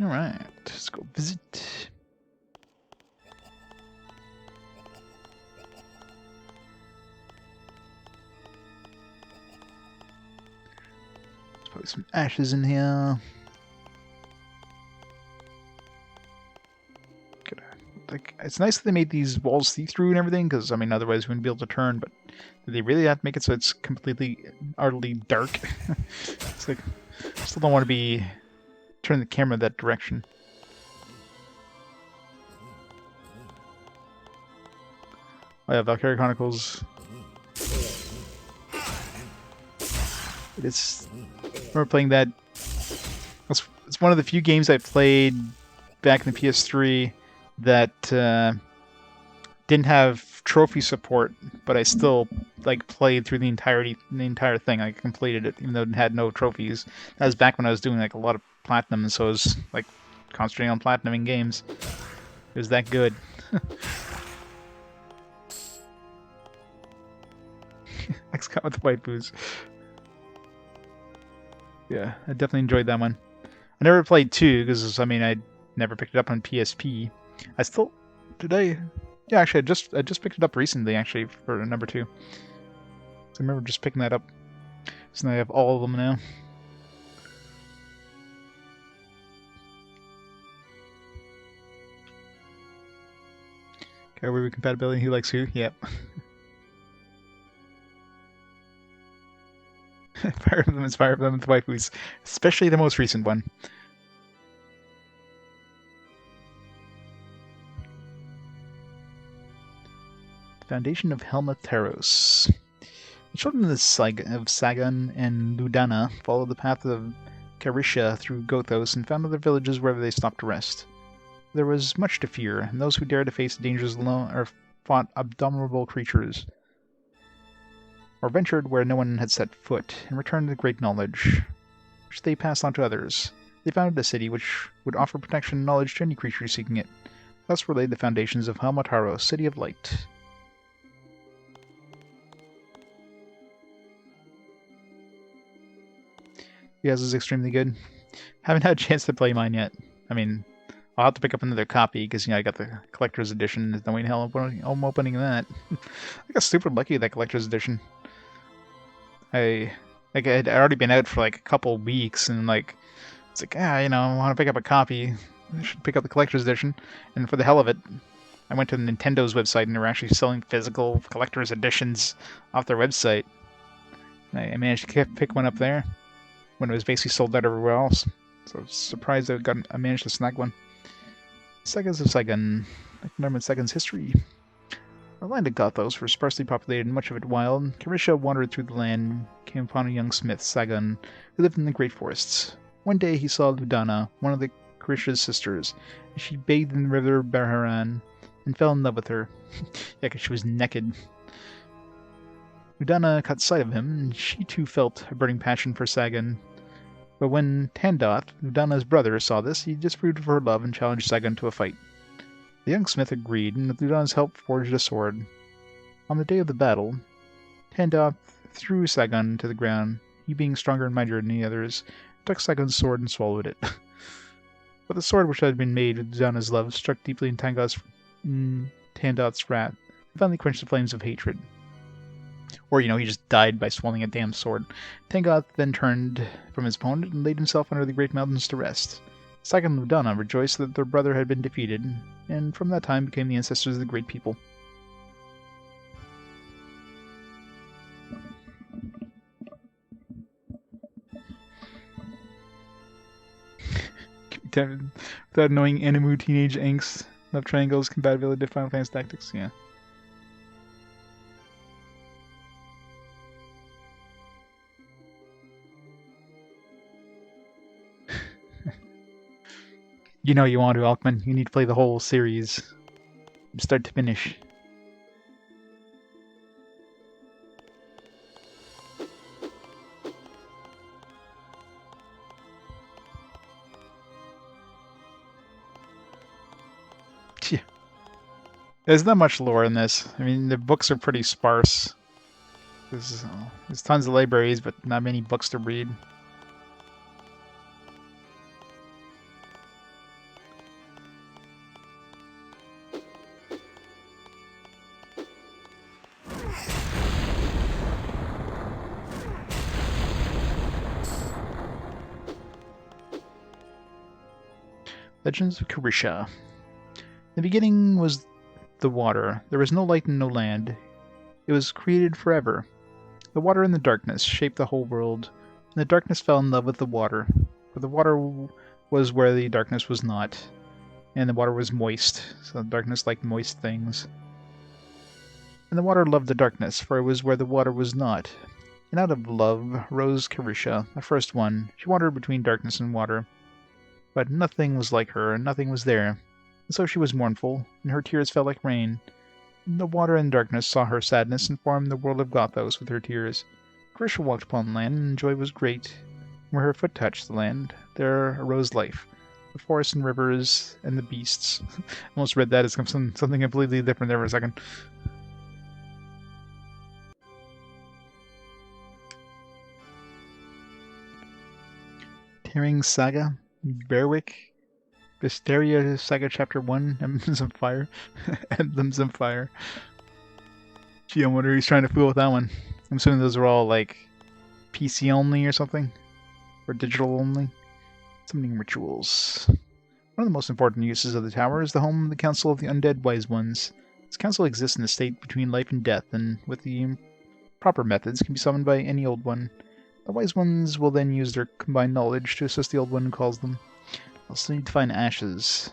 Alright, let's go visit. There's probably some ashes in here. like, it's nice that they made these walls see-through and everything, because, I mean, otherwise we wouldn't be able to turn, but did they really have to make it so it's completely, utterly dark? It's like, I still don't want to be turning the camera that direction. Oh yeah, Valkyria Chronicles. I remember playing that. It's one of the few games I played back in the PS3 that didn't have trophy support, but I still like played through the entire thing. I completed it, even though it had no trophies. That was back when I was doing like a lot of platinum, so I was like concentrating on platinuming games. It was that good. XCOM with the white booze. Yeah, I definitely enjoyed that one. I never played 2 because, I mean, I never picked it up on PSP. I still today. Yeah, actually, I just picked it up recently, actually, for number 2. So I remember just picking that up. So now I have all of them now. Okay, we compatibility. Who likes who? Yep. Fire Emblem is Fire Emblem with waifus, especially the most recent one. Foundation of Helmetaros. The children of Sagan and Ludana followed the path of Carisha through Gothos and found other villages wherever they stopped to rest. There was much to fear, and those who dared to face dangers alone or fought abominable creatures, or ventured where no one had set foot, and returned with great knowledge, which they passed on to others. They founded a city which would offer protection and knowledge to any creature seeking it. Thus were laid the foundations of Helmetaros, City of Light. Yes, is extremely good. Haven't had a chance to play mine yet. I mean, I'll have to pick up another copy because, you know, I got the collector's edition. There's no way in hell I'm opening that. I got super lucky with that collector's edition. I had already been out for like a couple weeks, and like it's like, you know, I want to pick up a copy. I should pick up the collector's edition. And for the hell of it, I went to Nintendo's website, and they were actually selling physical collector's editions off their website. And I managed to pick one up there when it was basically sold out everywhere else. So I was surprised I managed to snag one. Sagas of Sagan. Norman Sagan's history. The land of Gothos was sparsely populated and much of it wild. Carisha wandered through the land, came upon a young smith, Sagan, who lived in the great forests. One day he saw Ludana, one of the Carisha's sisters, and she bathed in the river Baharan and fell in love with her. Yeah, because she was naked. Ludana caught sight of him, and she too felt a burning passion for Sagan. But when Tandoth, Ludana's brother, saw this, he disapproved of her love and challenged Sagan to a fight. The young smith agreed, and with Ludana's help forged a sword. On the day of the battle, Tandoth threw Sagan to the ground. He, being stronger and mightier than the others, took Sagan's sword and swallowed it. But the sword, which had been made with Ludana's love, struck deeply in Tandoth's wrath, and finally quenched the flames of hatred. Or, you know, he just died by swallowing a damn sword. Tangoth then turned from his opponent and laid himself under the great mountains to rest. Sagan and Ludana rejoiced that their brother had been defeated, and from that time became the ancestors of the great people. Without knowing Animu teenage angst, love triangles, compatibility to Final Fantasy Tactics, yeah. You know you want to, Alkman. You need to play the whole series, from start to finish. There's not much lore in this. I mean, the books are pretty sparse. There's tons of libraries, but not many books to read. Legends of Carisha. The beginning was the water. There was no light and no land. It was created forever. The water and the darkness shaped the whole world, and the darkness fell in love with the water. For the water was where the darkness was not, and the water was moist, so the darkness liked moist things. And the water loved the darkness, for it was where the water was not. And out of love rose Karusha, the first one. She wandered between darkness and water. But nothing was like her, and nothing was there. And so she was mournful, and her tears fell like rain. And the water and darkness saw her sadness and formed the world of Gothos with her tears. Karusha walked upon land, and joy was great. Where her foot touched the land, there arose life. The forests and rivers and the beasts. I almost read that as something completely different there for a second. Tearing Saga, Berwick, Visteria Saga Chapter 1, Emblems of Fire. Emblems of Fire. Gee, I wonder who's trying to fool with that one. I'm assuming those are all like PC only or something? Or digital only? Summoning rituals. One of the most important uses of the tower is the home of the Council of the Undead Wise Ones. This council exists in a state between life and death, and with the proper methods can be summoned by any old one. The Wise Ones will then use their combined knowledge to assist the Old One who calls them. I'll still need to find ashes.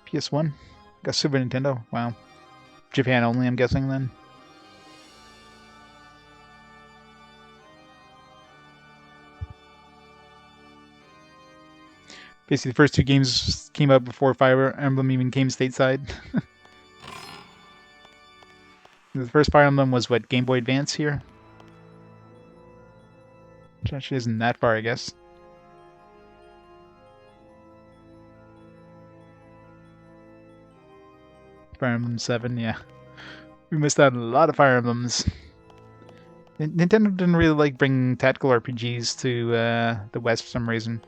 PS1? Got Super Nintendo? Wow. Japan only, I'm guessing, then? Basically, the first two games came out before Fire Emblem even came stateside. The first Fire Emblem was, what, Game Boy Advance here? Which actually isn't that far, I guess. Fire Emblem 7, yeah. We missed out on a lot of Fire Emblems. Nintendo didn't really like bringing tactical RPGs to the West for some reason.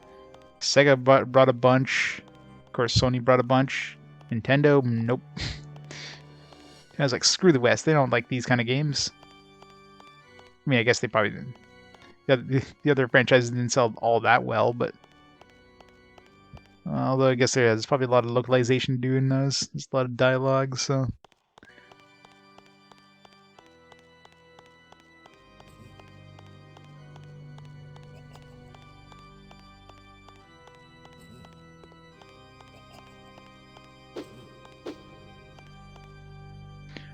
Sega brought a bunch. Of course, Sony brought a bunch. Nintendo, nope. I was like, screw the West. They don't like these kind of games. I mean, I guess they probably didn't. The other franchises didn't sell all that well, but... although I guess there's probably a lot of localization doing those. There's a lot of dialogue, so...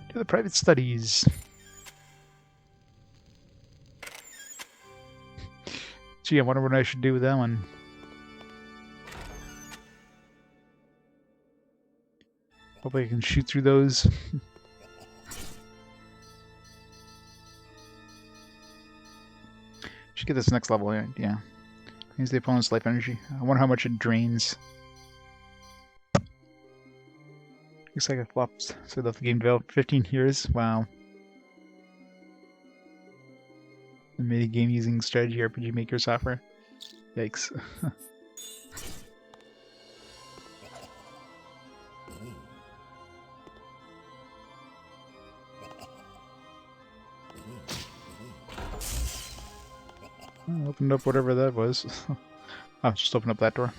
To the private studies. Gee, I wonder what I should do with that one. Hopefully I can shoot through those. Should get this next level, yeah. Drains the opponent's life energy. I wonder how much it drains. Looks like it flops. So let the game develop 15 years. Wow. I made a game using strategy RPG Maker software. Yikes. I opened up whatever that was. Oh, just open up that door.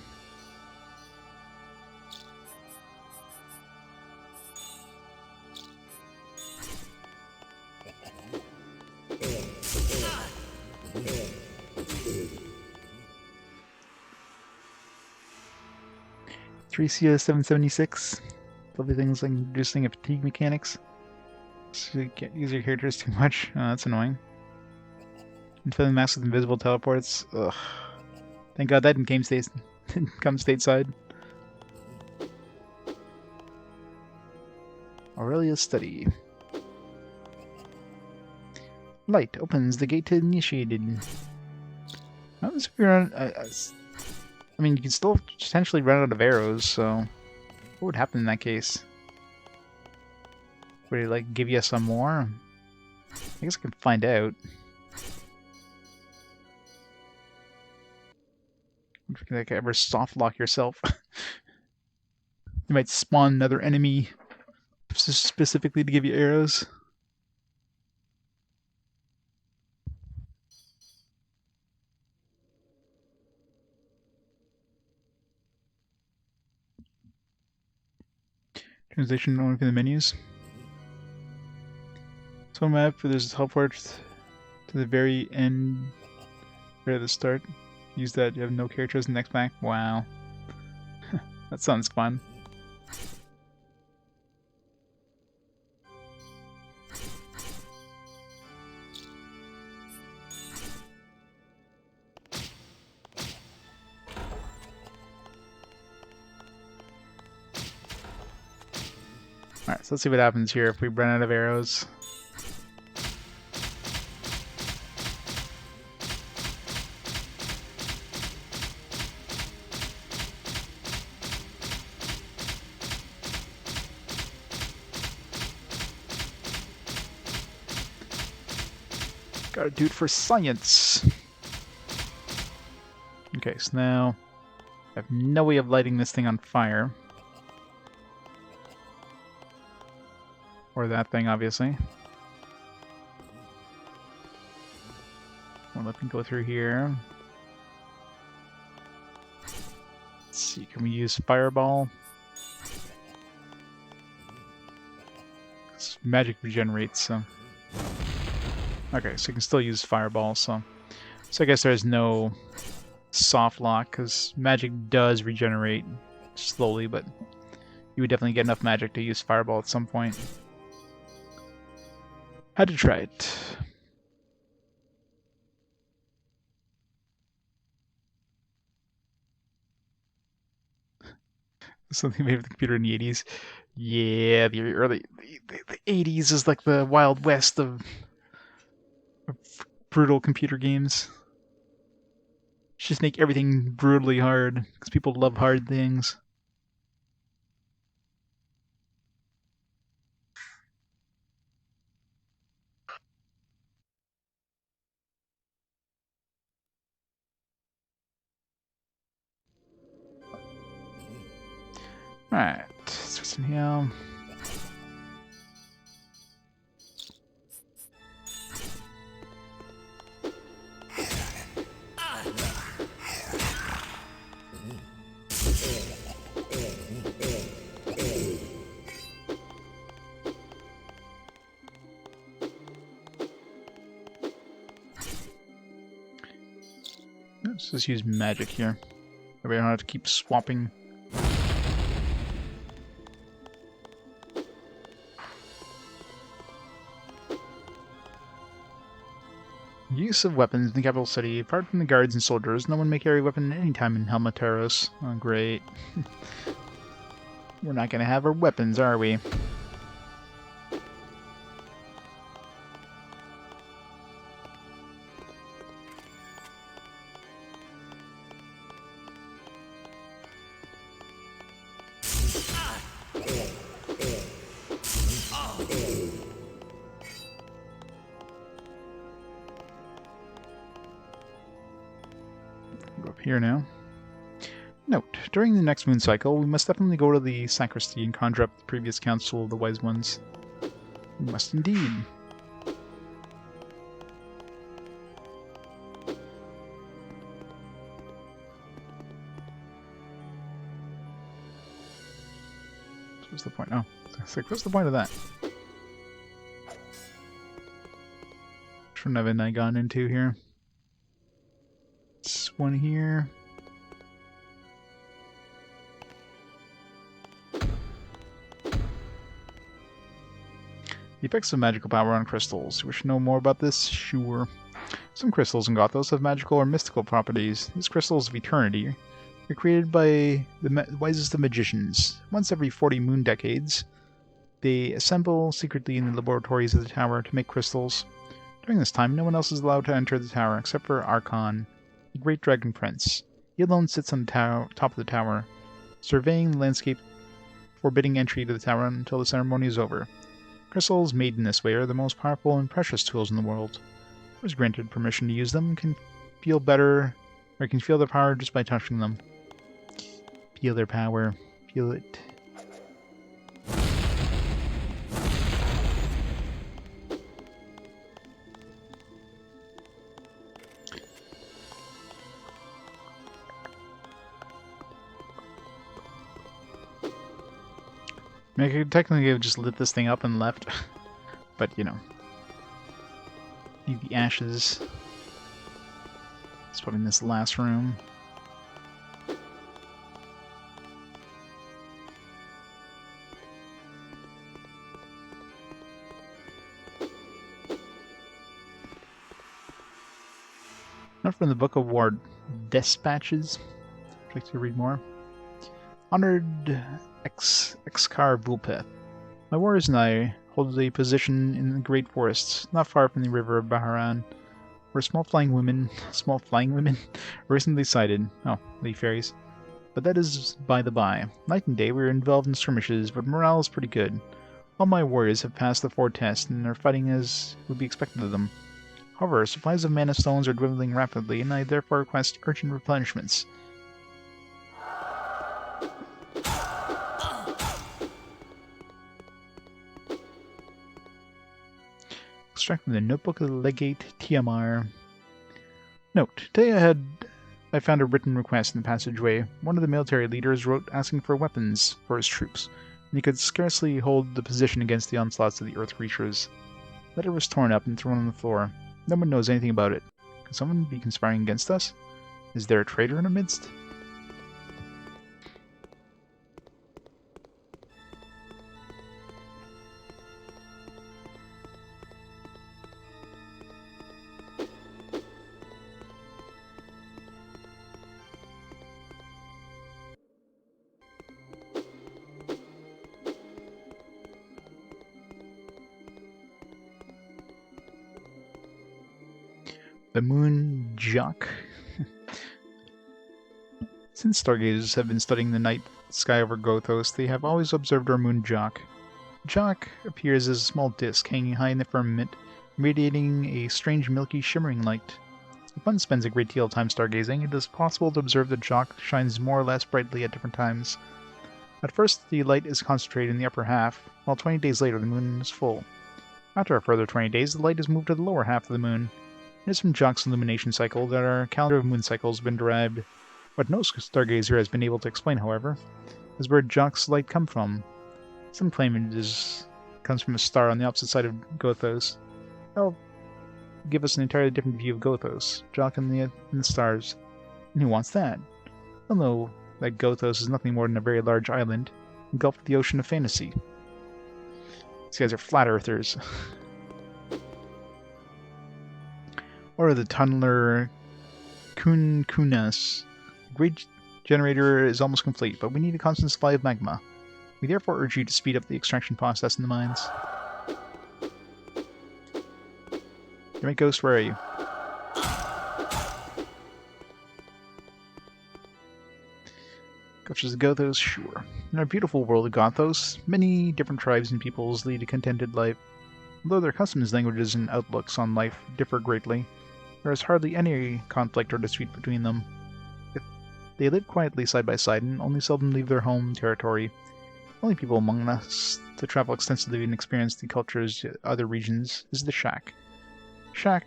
Three CS 776. Lovely things like introducing a fatigue mechanics. So you can't use your characters too much. Oh, that's annoying. And filling maps with invisible teleports. Ugh. Thank God that didn't come stateside. Aurelia's study. Light opens the gate to initiated. What happens if you're on? I mean, you can still potentially run out of arrows. So, what would happen in that case? Would it like give you some more? I guess I can find out. If you can like, ever soft lock yourself, you might spawn another enemy specifically to give you arrows. Translation only from the menus. So map for there's a teleport to the very end, right at the start. Use that. You have no characters in the next pack. Wow, that sounds fun. Alright, so let's see what happens here if we run out of arrows. Gotta do it for science! Okay, so now I have no way of lighting this thing on fire. Or that thing, obviously. Well, let me go through here. Let's see, can we use Fireball? Magic regenerates, so... Okay, so you can still use Fireball, so... So I guess there's no soft lock, because magic does regenerate slowly, but you would definitely get enough magic to use Fireball at some point. Had to try it. Something made with the computer in the 80s. Yeah, the 80s is like the Wild West of brutal computer games. Just make everything brutally hard, because people love hard things. Alright, what's in here? Let's just use magic here. Maybe I don't have to keep swapping. Use of weapons in the capital city. Apart from the guards and soldiers, no one may carry a weapon at any time in Helmataros. Oh, great. We're not gonna have our weapons, are we? Go up here now. Note, during the next moon cycle, we must definitely go to the sacristy and conjure up the previous council of the wise ones. We must indeed. What's the point? Oh, it's like, what's the point of that? Which one haven't I gone into here? This one here. The effects of magical power on crystals. You wish to know more about this? Sure. Some crystals in Gothos have magical or mystical properties. These crystals of eternity are created by the wisest of magicians. Once every 40 moon decades, they assemble secretly in the laboratories of the tower to make crystals. During this time, no one else is allowed to enter the tower except for Archon, the great dragon prince. He alone sits on the top of the tower, surveying the landscape, forbidding entry to the tower until the ceremony is over. Crystals made in this way are the most powerful and precious tools in the world. Whoever is granted permission to use them can feel better, or can feel their power just by touching them. Feel their power. Feel it. I could technically have just lit this thing up and left, but you know. Need the ashes. Let's put in this last room. Not from the Book of War Dispatches. I'd like to read more. Honored Excar Vulpeth. My warriors and I hold a position in the great forests, not far from the river of Baharan, where small flying women, recently sighted. Oh, the fairies. But that is by the by. Night and day we are involved in skirmishes, but morale is pretty good. All my warriors have passed the 4 tests and are fighting as would be expected of them. However, supplies of mana stones are dwindling rapidly, and I therefore request urgent replenishments. Extract from the notebook of the legate Tiamar. Note: today I found a written request in the passageway. One of the military leaders wrote asking for weapons for his troops, and he could scarcely hold the position against the onslaughts of the earth creatures. The letter was torn up and thrown on the floor. No one knows anything about it. Could someone be conspiring against us? Is there a traitor in our midst? The Moon Jock. Since stargazers have been studying the night sky over Gothos, they have always observed our moon Jock. Jock appears as a small disk hanging high in the firmament, radiating a strange milky shimmering light. If one spends a great deal of time stargazing, it is possible to observe that Jock shines more or less brightly at different times. At first, the light is concentrated in the upper half, while 20 days later the moon is full. After a further 20 days, the light is moved to the lower half of the moon. It is from Jock's illumination cycle that our calendar of moon cycles has been derived. What no stargazer has been able to explain, however, is where Jock's light comes from. Some claim it comes from a star on the opposite side of Gothos. That'll give us an entirely different view of Gothos, Jock and the stars. And who wants that? They'll know that Gothos is nothing more than a very large island, engulfed in the ocean of fantasy. These guys are flat earthers. Or the tunneler Kunas. The great generator is almost complete, but we need a constant supply of magma. We therefore urge you to speed up the extraction process in the mines. Damn it, Ghost, where are you? Coaches of Gothos, sure. In our beautiful world of Gothos, many different tribes and peoples lead a contented life. Although their customs, languages, and outlooks on life differ greatly, there is hardly any conflict or dispute between them. They live quietly side by side and only seldom leave their home territory. The only people among us to travel extensively and experience the cultures of other regions is the Shak. Shak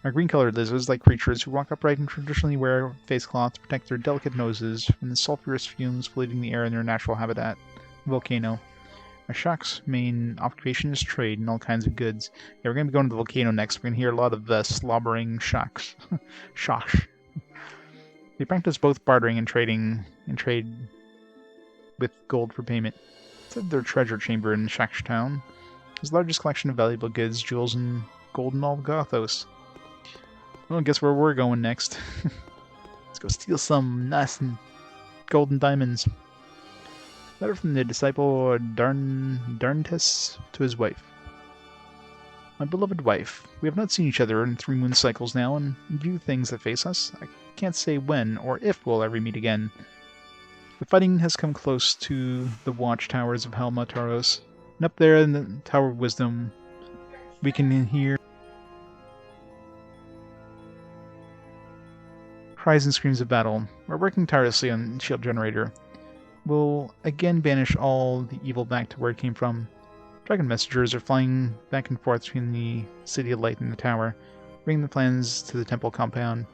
are green-colored lizards-like creatures who walk upright and traditionally wear face cloth to protect their delicate noses from the sulphurous fumes polluting the air in their natural habitat, the volcano. A Shak's main occupation is trade in all kinds of goods. Yeah, we're going to be going to the volcano next. We're going to hear a lot of slobbering Shaks. Shaks. They practice both bartering and trade with gold for payment. Inside their treasure chamber in Steamertown is the largest collection of valuable goods, jewels, and gold in all of Gothos. Well, guess where we're going next. Let's go steal some nice and golden diamonds. Letter from the disciple Darntes to his wife. My beloved wife, we have not seen each other in 3 moon cycles now, and in view of things that face us, I can't say when or if we'll ever meet again. The fighting has come close to the watchtowers of Helma Taros, and up there in the Tower of Wisdom, we can hear cries and screams of battle. We're working tirelessly on the shield generator. We'll again banish all the evil back to where it came from. Dragon messengers are flying back and forth between the City of Light and the tower, bringing the plans to the temple compound.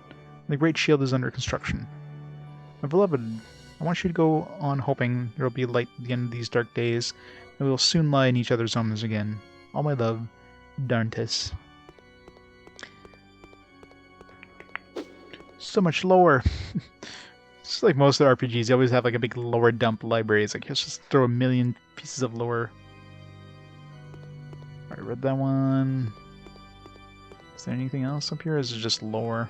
The great shield is under construction. My beloved I want you to go on hoping there will be light at the end of these dark days, and we will soon lie in each other's arms again. All my love, Darntis. So much lore. It's like most of the RPGs, you always have like a big lore dump library. It's like, let's just throw a million pieces of lore. I read that one. Is there anything else up here, or is it just lore?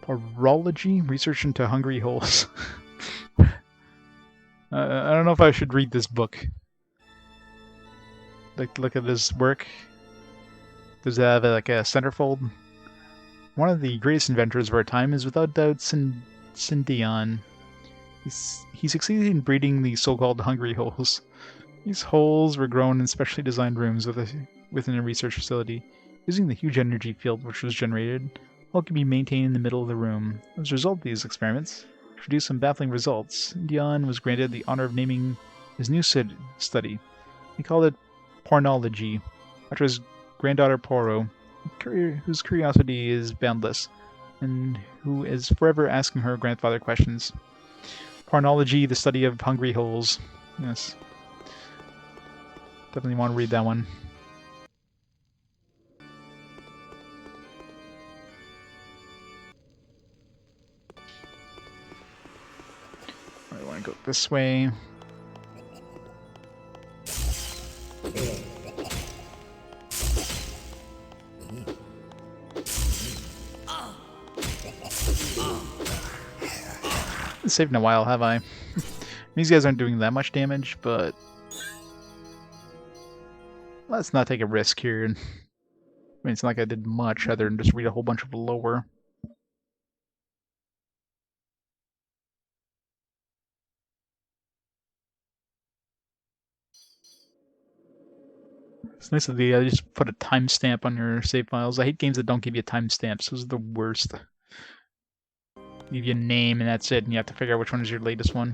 Horology? Research into hungry holes. I don't know if I should read this book. Like, look at this work. Does it have like a centerfold? One of the greatest inventors of our time is without doubt Sindion. He succeeded in breeding the so-called hungry holes. These holes were grown in specially designed rooms within a research facility. Using the huge energy field which was generated, all could be maintained in the middle of the room. As a result of these experiments, produced some baffling results. Dion was granted the honor of naming his new study. He called it pornology, after his granddaughter Poro, whose curiosity is boundless, and who is forever asking her grandfather questions. Pornology, the study of hungry holes. Yes. Definitely want to read that one. I want to go this way. Saved in a while, have I? These guys aren't doing that much damage, but let's not take a risk here. I mean, it's not like I did much other than just read a whole bunch of lore. It's nice that they just put a timestamp on your save files. I hate games that don't give you timestamps. Those are the worst. Give you a name and that's it, and you have to figure out which one is your latest one.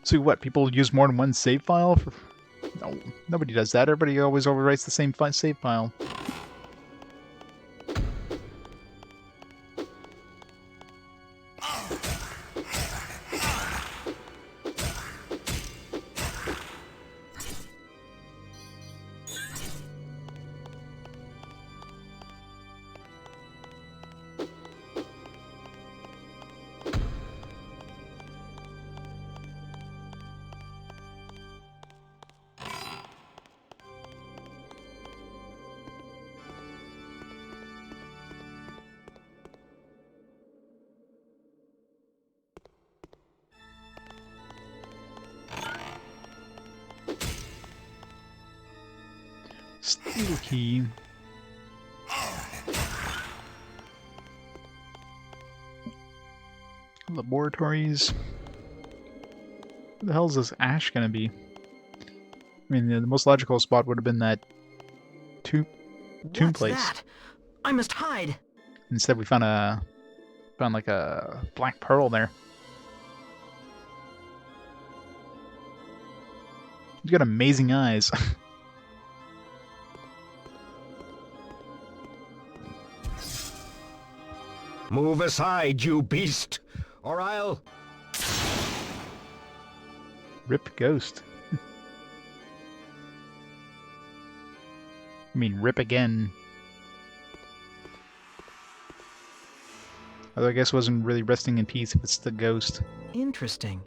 So what, people use more than one save file? No, nobody does that. Everybody always overwrites the same save file. Steel key. Laboratories. Where the hell is this ash gonna be? I mean, the most logical spot would have been that tomb place. What's that? I must hide. Instead, we found like a black pearl there. He's got amazing eyes. Move aside, you beast, or I'll... Rip ghost. I mean, rip again. Although I guess wasn't really resting in peace if it's the ghost. Interesting.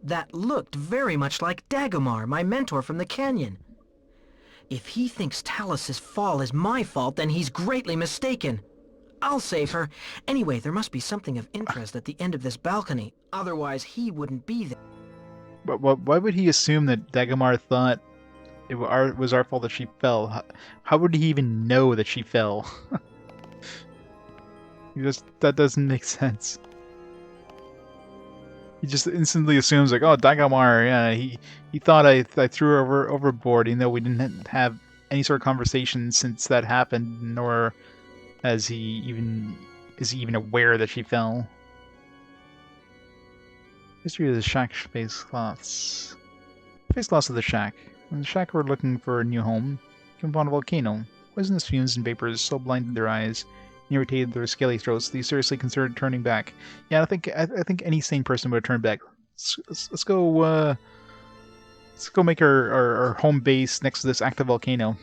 That looked very much like Dagomar, my mentor from the canyon. If he thinks Talus's fall is my fault, then he's greatly mistaken. I'll save her. Anyway, there must be something of interest at the end of this balcony. Otherwise, he wouldn't be there. But why would he assume that Dagomar thought it was our fault that she fell? How would he even know that she fell? That doesn't make sense. He just instantly assumes like, oh, Dagomar, yeah, he thought I threw her overboard, even though we didn't have any sort of conversation since that happened, nor is he even aware that she fell. History of the Shak face cloths. Face cloths of the Shak. In the Shak were looking for a new home. came upon a volcano. Poisonous fumes and vapors so blinded their eyes and irritated their scaly throats, they seriously considered turning back. Yeah, I think any sane person would have turned back. Let's go. Let's go make our home base next to this active volcano.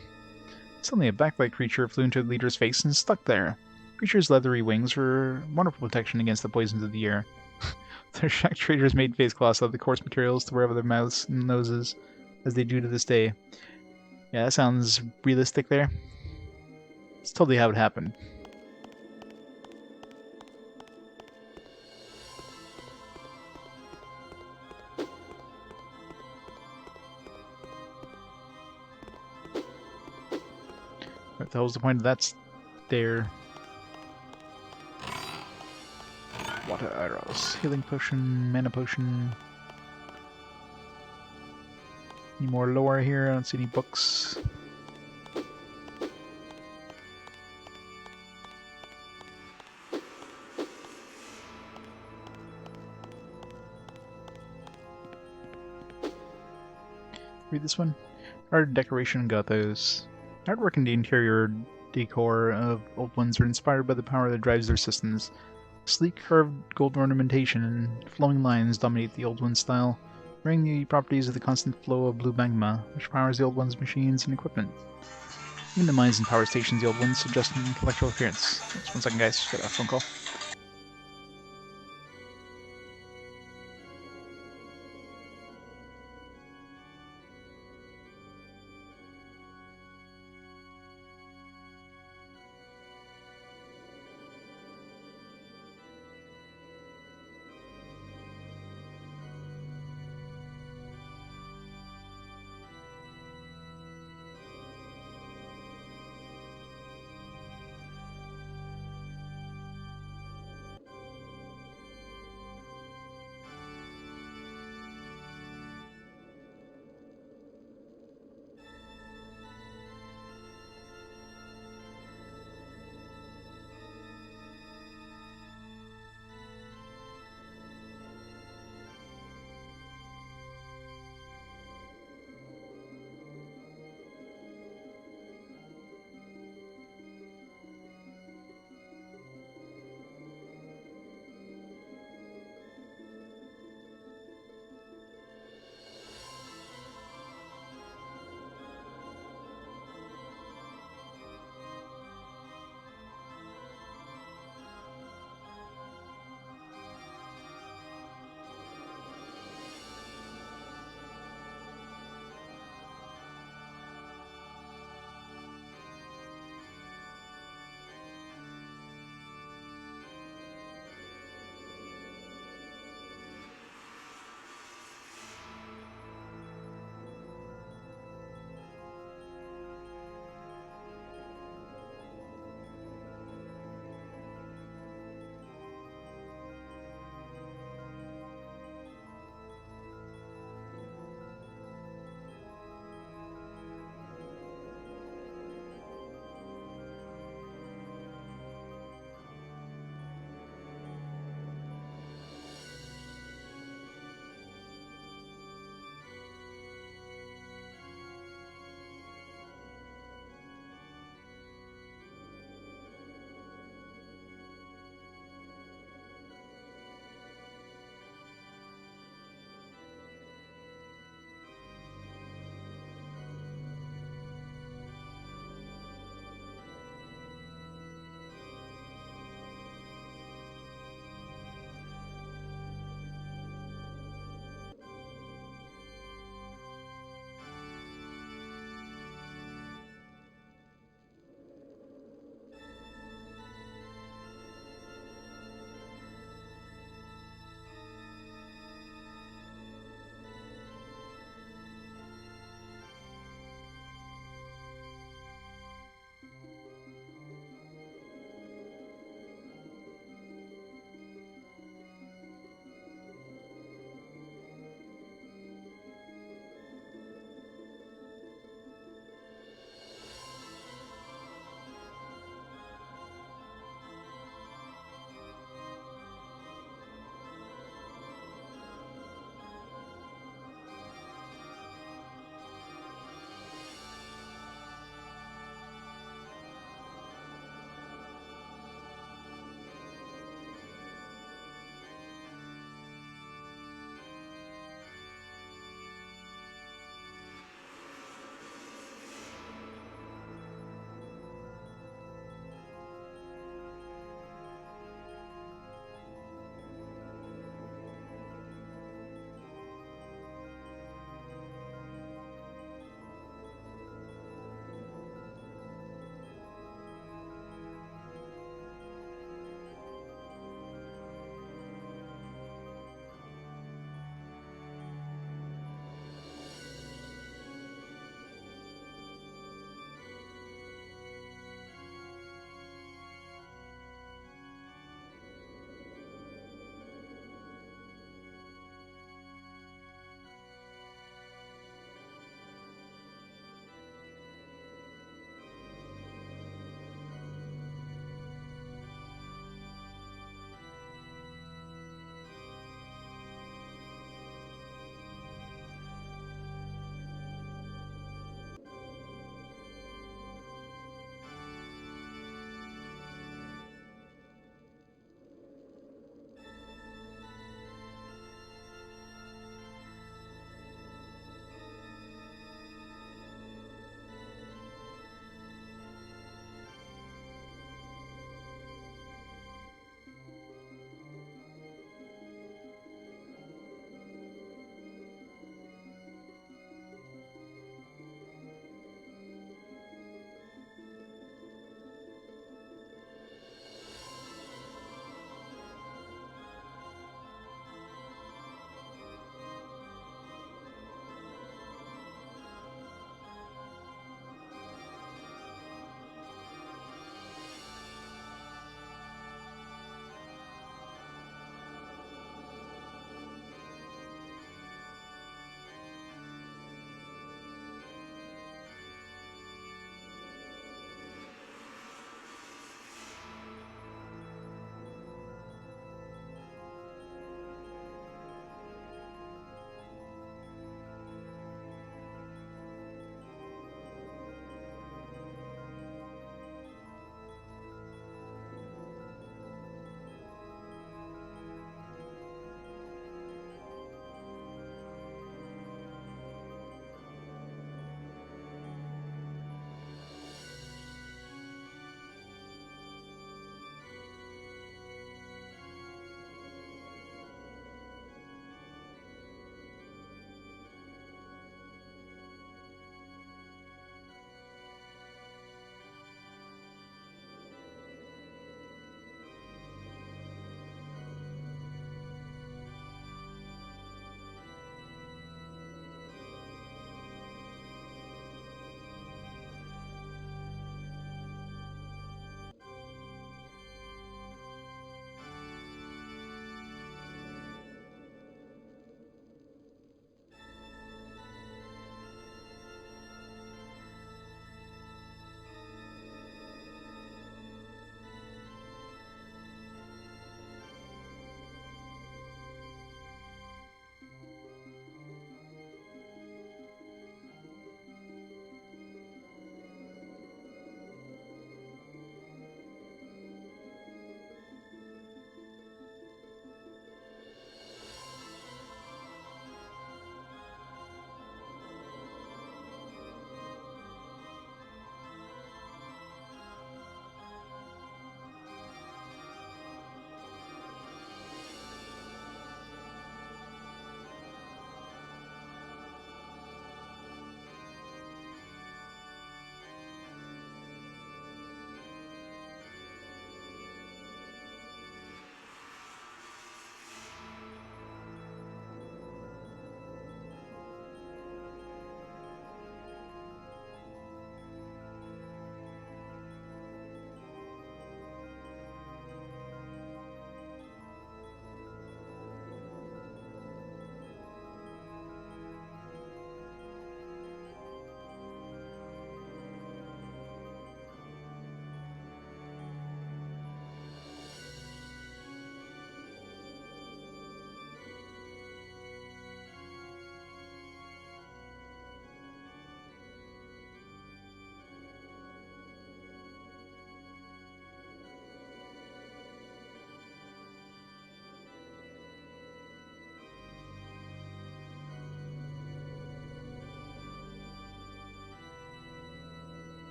Suddenly, a black-white creature flew into the leader's face and stuck there. The creature's leathery wings were wonderful protection against the poisons of the air. Their Shak traders made face cloths out of the coarse materials to wherever their mouths and noses, as they do to this day. Yeah, that sounds realistic there. It's totally how it happened. What the hell was the point of that there? Water arrows. Healing potion, mana potion. Any more lore here? I don't see any books. Read this one. Art decoration got those. Artwork and the interior decor of old ones are inspired by the power that drives their systems. Sleek curved gold ornamentation and flowing lines dominate the old one's style, bringing the properties of the constant flow of blue magma, which powers the old one's machines and equipment. Even the mines and power stations the old ones suggest an intellectual appearance. Just 1 second, guys. Got a phone call.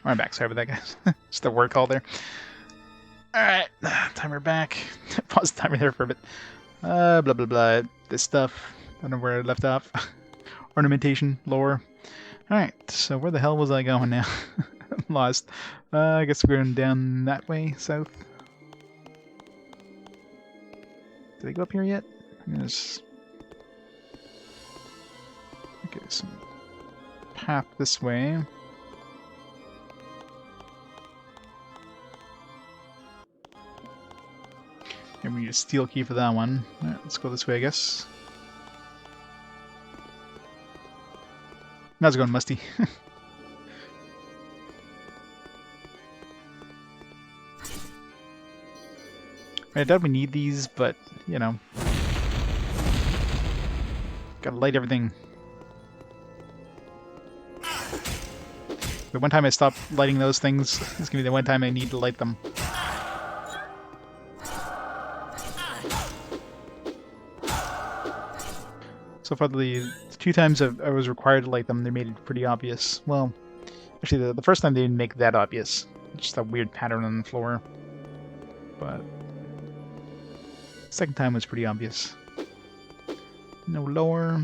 I'm back. Sorry about that, guys. Just a word call there. Alright, timer back. Pause the timer there for a bit. Blah blah blah. This stuff. I don't know where I left off. Ornamentation, lore. Alright, so where the hell was I going now? I'm lost. I guess we're going down that way, south. Did I go up here yet? There's... Okay, some path this way. And we need a steel key for that one. Alright, let's go this way, I guess. Now it's going musty. I doubt we need these, but, you know. Gotta light everything. The one time I stop lighting those things is gonna be the one time I need to light them. So far, the 2 times I was required to light them, they made it pretty obvious. Well, actually, the first time they didn't make that obvious. It's just a weird pattern on the floor. But the second time was pretty obvious. No lower.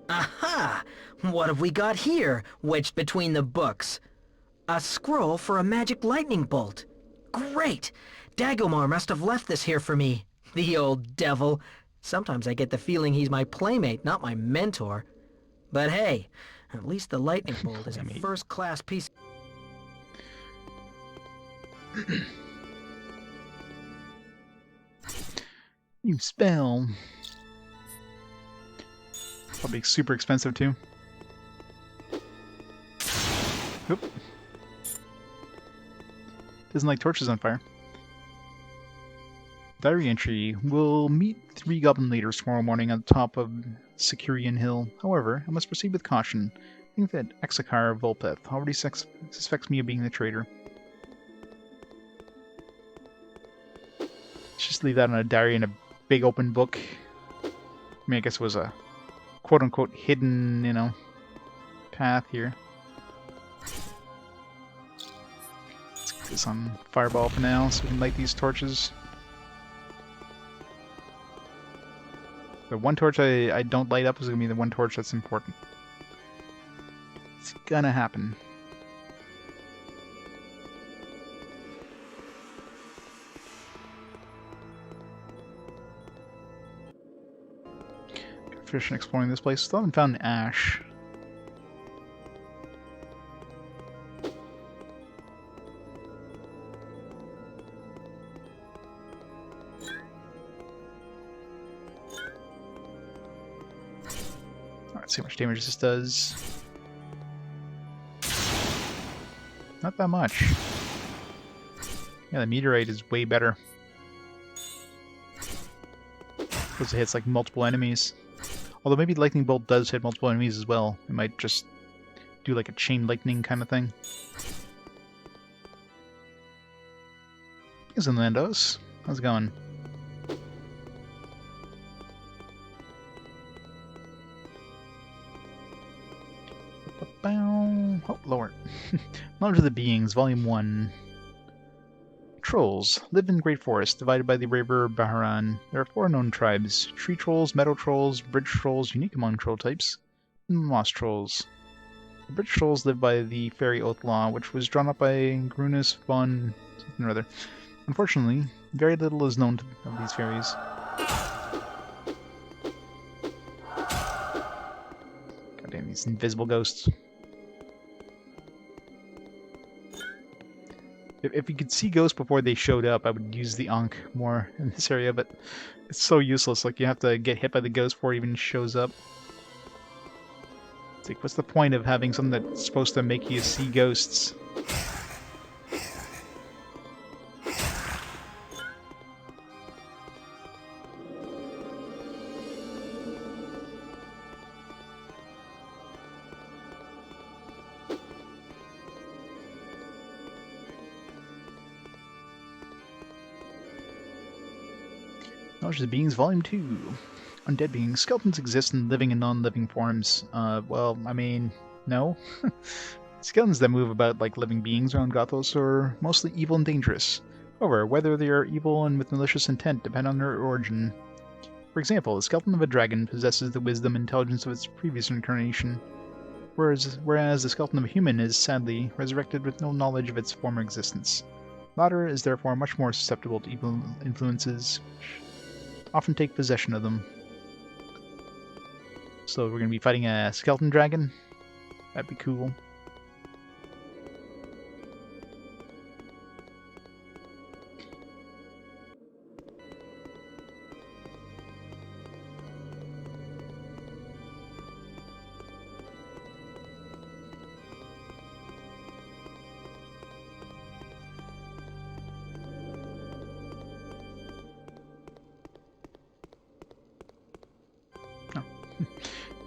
Aha! What have we got here, wedged between the books? A scroll for a magic lightning bolt. Great! Dagomar must have left this here for me. The old devil. Sometimes I get the feeling he's my playmate, not my mentor. But hey, at least the lightning bolt is a first-class piece. New spell. Probably super expensive too. Oop. Doesn't like torches on fire. Diary entry. We'll meet 3 goblin leaders tomorrow morning on the top of Securian Hill. However, I must proceed with caution. I think that Exakar Volpeth already suspects me of being the traitor. Let's just leave that on a diary in a big open book. I mean, I guess it was a quote-unquote hidden, you know, path here. Let's get this on Fireball for now so we can light these torches. The one torch I don't light up is going to be the one torch that's important. It's gonna happen. Finish exploring this place. Still haven't found ash. Let's see how much damage this does. Not that much. Yeah, the meteorite is way better. Because it hits like multiple enemies. Although maybe lightning bolt does hit multiple enemies as well. It might just do like a chain lightning kind of thing. Here's Landos. How's it going? Oh, lower. Knowledge of the Beings, Volume 1. Trolls live in Great Forest, divided by the river Baharan. There are 4 known tribes: tree trolls, meadow trolls, bridge trolls, unique among troll types, and moss trolls. The bridge trolls live by the fairy oath law, which was drawn up by Grunus von something or other. Unfortunately, very little is known of these fairies. Goddamn, these invisible ghosts. If you could see ghosts before they showed up, I would use the Ankh more in this area, but it's so useless. Like, you have to get hit by the ghost before it even shows up. It's like, what's the point of having something that's supposed to make you see ghosts? Knowledge of Beings, Volume 2. Undead beings. Skeletons exist in living and non-living forms. Well, I mean, no. Skeletons that move about like living beings around Gothos are mostly evil and dangerous. However, whether they are evil and with malicious intent depend on their origin. For example, the skeleton of a dragon possesses the wisdom and intelligence of its previous incarnation, whereas the skeleton of a human is, sadly, resurrected with no knowledge of its former existence. The latter is therefore much more susceptible to evil influences, which often take possession of them. So we're going to be fighting a skeleton dragon? That'd be cool.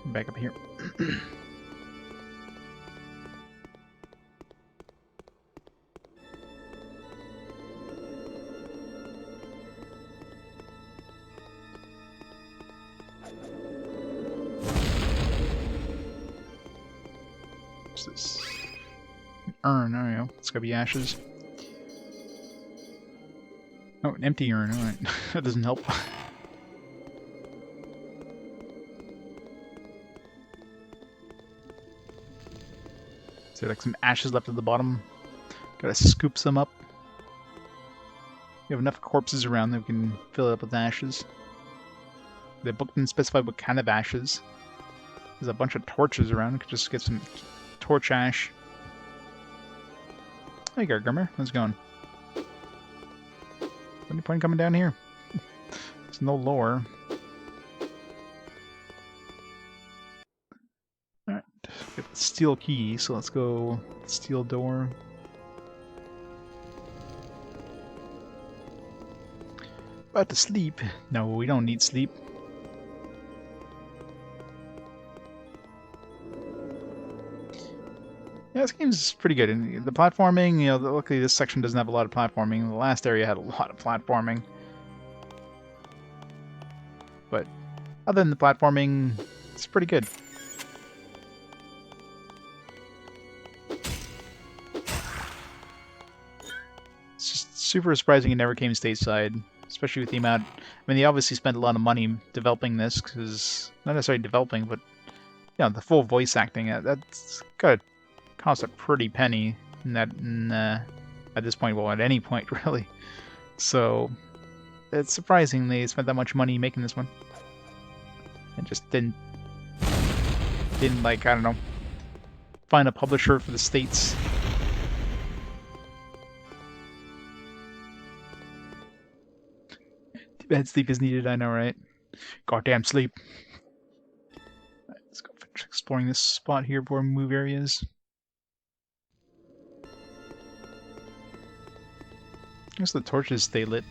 Back up here. What's this? An urn, I don't know. It's gotta be ashes. Oh, an empty urn, alright. That doesn't help. Is there like some ashes left at the bottom? Gotta scoop some up. We have enough corpses around that we can fill it up with ashes. The book didn't specify what kind of ashes. There's a bunch of torches around. We could just get some torch ash. Hey, Gargrimmer. How's it going? Any point coming down here? There's no lore. Alright. We got the steel key, so let's go steel door. About to sleep. No, we don't need sleep. Yeah, this game's pretty good. And the platforming, you know, luckily this section doesn't have a lot of platforming. The last area had a lot of platforming. But other than the platforming, it's pretty good. It's just super surprising it never came stateside, especially with the amount. I mean, they obviously spent a lot of money developing this, because not necessarily developing, but you know, the full voice acting. That's got to cost a pretty penny. At this point, well, at any point really. So it's surprising they spent that much money making this one, and just didn't like, I don't know, find a publisher for the States. Too bad sleep is needed, I know, right? Goddamn sleep. Right, let's go finish exploring this spot here before we move areas. I guess the torches stay lit.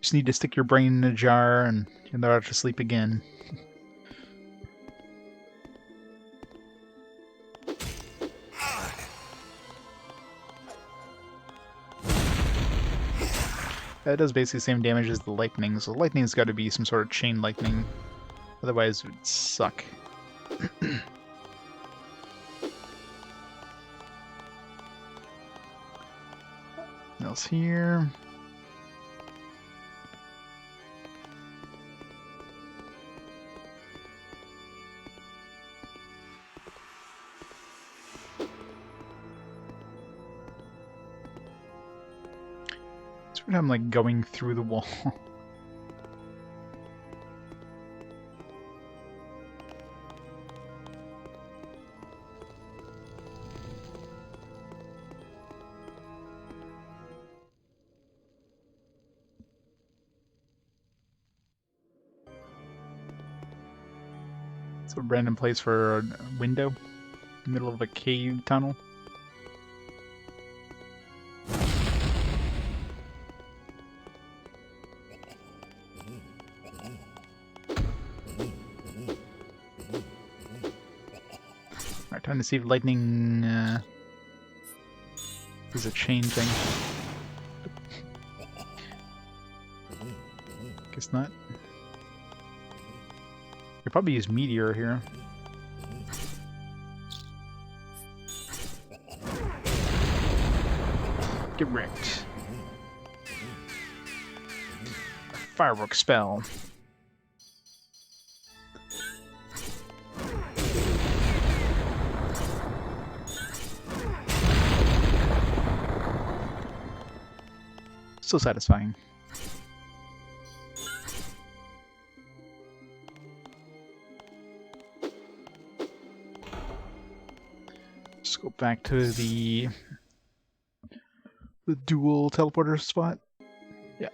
Just need to stick your brain in a jar and you're not to sleep again. That does basically the same damage as the lightning, so lightning's got to be some sort of chain lightning. Otherwise it would suck. What else here? I'm like going through the wall. It's a random place for a window in the middle of a cave tunnel. Trying to see if lightning is a chain thing. Guess not. Could probably use meteor here. Get wrecked. Firework spell. So satisfying. Just go back to the dual teleporter spot. Yeah.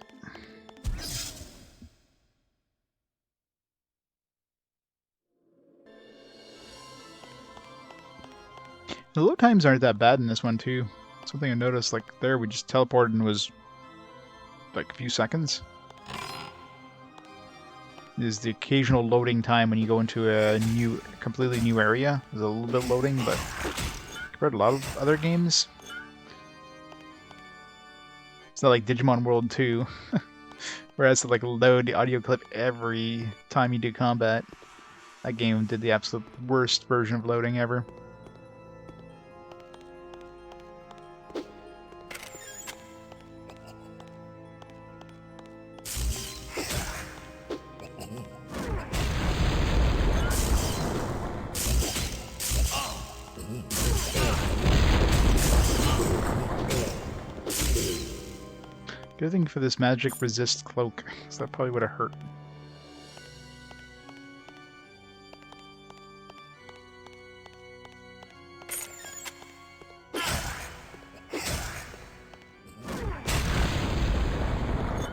The load times aren't that bad in this one too. Something I noticed, like there we just teleported and was like a few seconds. There's the occasional loading time when you go into a completely new area. There's a little bit of loading, but compared to a lot of other games, it's not like Digimon World 2, where it has to like load the audio clip every time you do combat. That game did the absolute worst version of loading ever. Good thing for this magic resist cloak, so that probably would have hurt.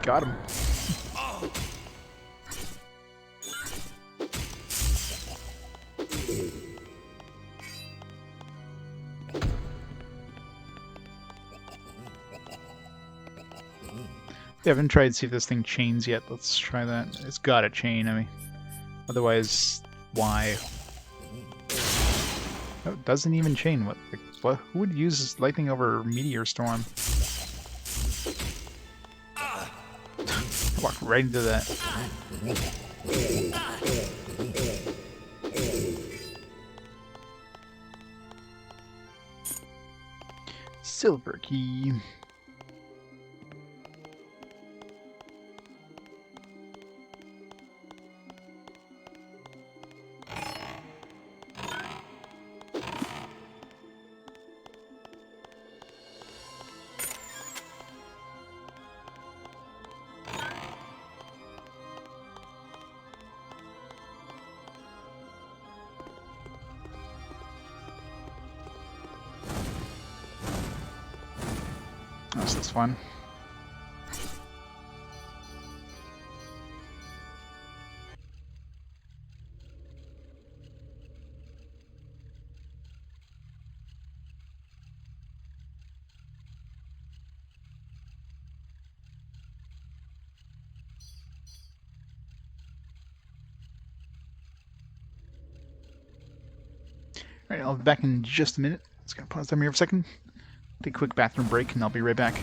Got him. I haven't tried to see if this thing chains yet. Let's try that. It's gotta chain, I mean. Otherwise, why? Oh, it doesn't even chain. What? Who would use lightning over meteor storm? Walk right into that. Silver key. This is fun. Alright, I'll be back in just a minute. Just gonna pause time here for a second. Take a quick bathroom break and I'll be right back.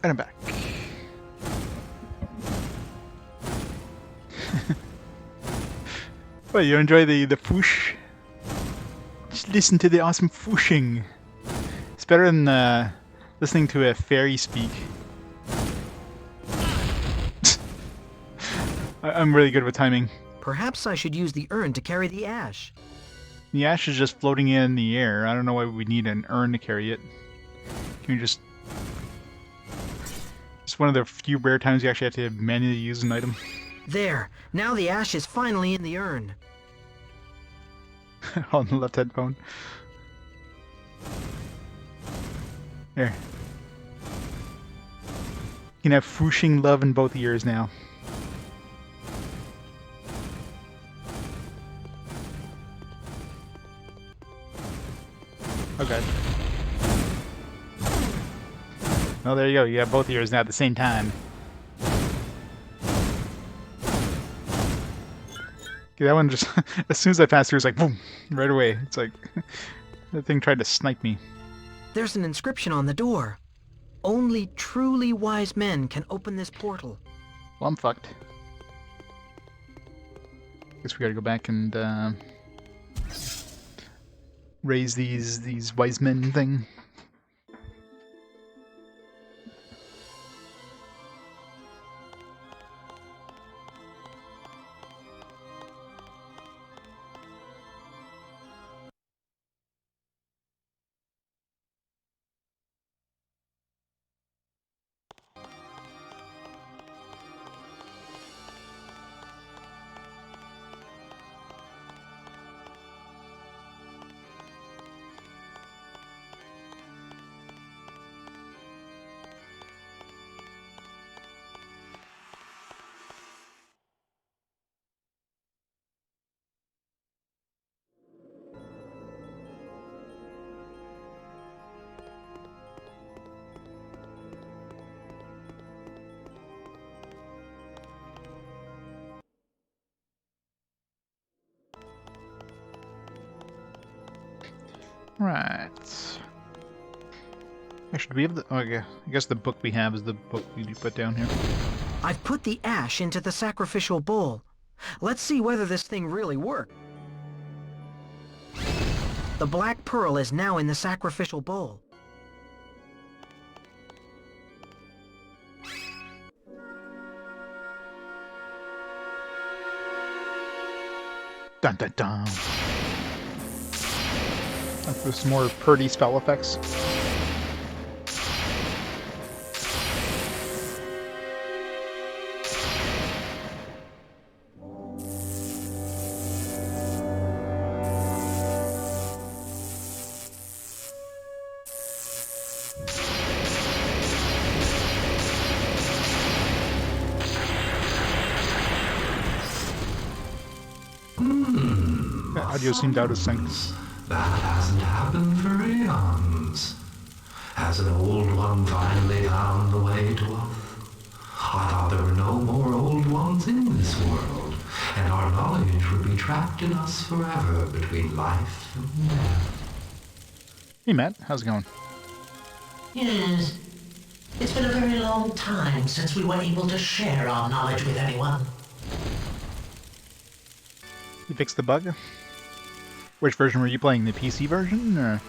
And I'm back. Well, you enjoy the foosh? Just listen to the awesome fooshing. It's better than listening to a fairy speak. I'm really good with timing. Perhaps I should use the urn to carry the ash. The ash is just floating in the air. I don't know why we need an urn to carry it. Can we just... It's one of the few rare times you actually have to manually use an item. There, now the ash is finally in the urn. On the left headphone. There. You can have fooshing love in both ears now. Okay. Oh, there you go. You have both ears now at the same time. Okay, that one just... as soon as I passed through, it's like, boom! Right away. It's like... that thing tried to snipe me. There's an inscription on the door. Only truly wise men can open this portal. Well, I'm fucked. Guess we gotta go back and, raise these wise men thing. Right. Actually, do we have the... Oh, yeah. I guess the book we have is the book we do put down here. I've put the ash into the sacrificial bowl. Let's see whether this thing really worked. The black pearl is now in the sacrificial bowl. Dun dun dun. There's some more purdy spell effects. The audio seemed out of sync. That hasn't happened for eons. Has an old one finally found the way to us? I thought there were no more old ones in this world, and our knowledge would be trapped in us forever between life and death. Hey Matt, how's it going? Yes. It's been a very long time since we were able to share our knowledge with anyone. You fixed the bug? Which version were you playing? The PC version, or...?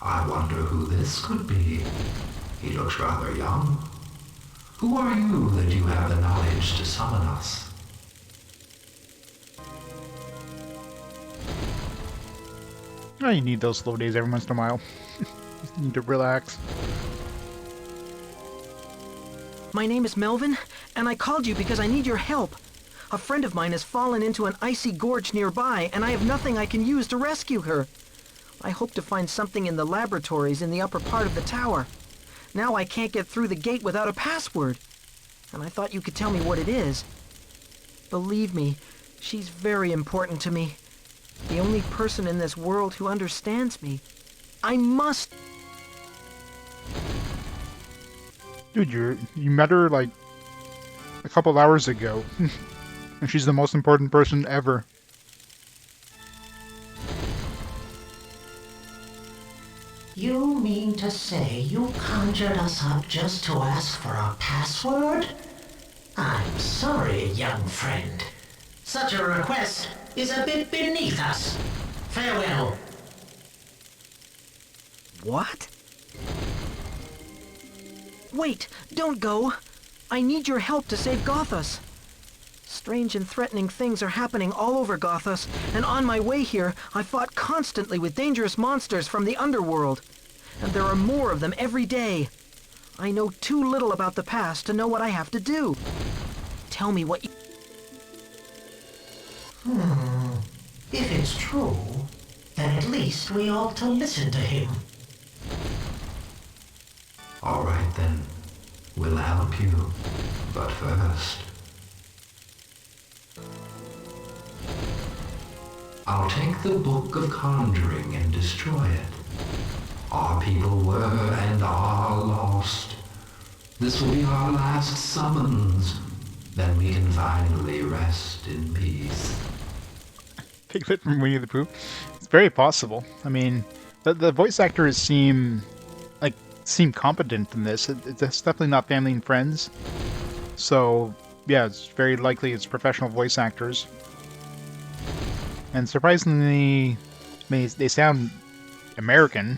I wonder who this could be. He looks rather young. Who are you that you have the knowledge to summon us? Oh, you need those slow days every once in a while. Just need to relax. My name is Melvin, and I called you because I need your help. A friend of mine has fallen into an icy gorge nearby, and I have nothing I can use to rescue her. I hope to find something in the laboratories in the upper part of the tower. Now I can't get through the gate without a password, and I thought you could tell me what it is. Believe me, she's very important to me. The only person in this world who understands me. I must... Dude, you met her, like, a couple hours ago. And she's the most important person ever. You mean to say you conjured us up just to ask for a password? I'm sorry, young friend. Such a request is a bit beneath us. Farewell. What? Wait, don't go. I need your help to save Gothos. Strange and threatening things are happening all over Gothos, and on my way here, I fought constantly with dangerous monsters from the underworld. And there are more of them every day. I know too little about the past to know what I have to do. Tell me what you... If it's true, then at least we ought to listen to him. All right then. We'll help you. But first... I'll take the Book of Conjuring and destroy it. Our people were and are lost. This will be our last summons. Then we can finally rest in peace. Piglet from Winnie the Pooh. It's very possible. I mean, the voice actors seem competent in this. It's definitely not family and friends. So, yeah, it's very likely it's professional voice actors. And surprisingly, I mean, they sound American,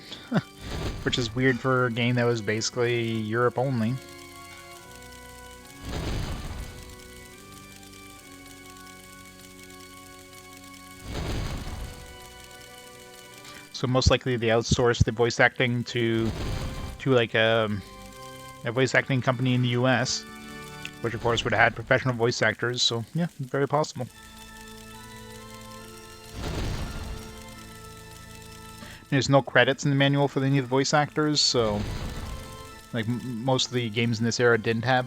which is weird for a game that was basically Europe only. So most likely they outsourced the voice acting to like a voice acting company in the US, which of course would have had professional voice actors, so yeah, very possible. There's no credits in the manual for any of the voice actors, so like most of the games in this era didn't have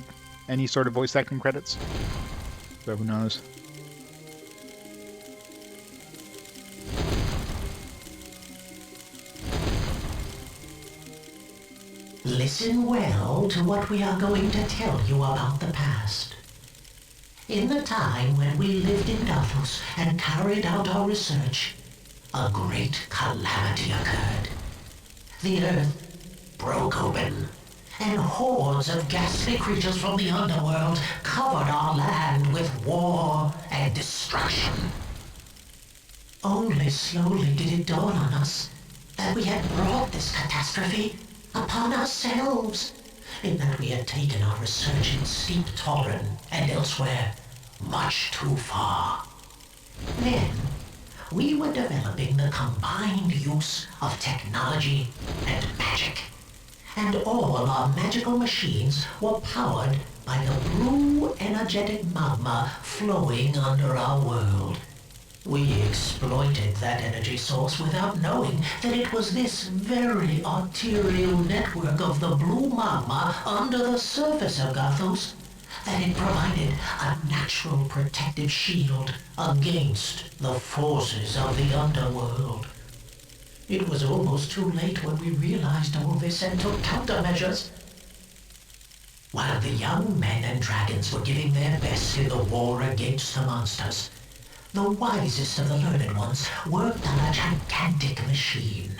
any sort of voice acting credits, so who knows. Listen well to what we are going to tell you about the past. In the time when we lived in Gothos and carried out our research, a great calamity occurred. The earth broke open, and hordes of ghastly creatures from the underworld covered our land with war and destruction. Only slowly did it dawn on us that we had brought this catastrophe upon ourselves, in that we had taken our research in Steamertown and elsewhere much too far. Then, we were developing the combined use of technology and magic, and all our magical machines were powered by the blue energetic magma flowing under our world. We exploited that energy source without knowing that it was this very arterial network of the blue magma under the surface of Gothos that it provided a natural protective shield against the forces of the underworld. It was almost too late when we realized all this and took countermeasures. While the young men and dragons were giving their best in the war against the monsters, the wisest of the learned ones worked on a gigantic machine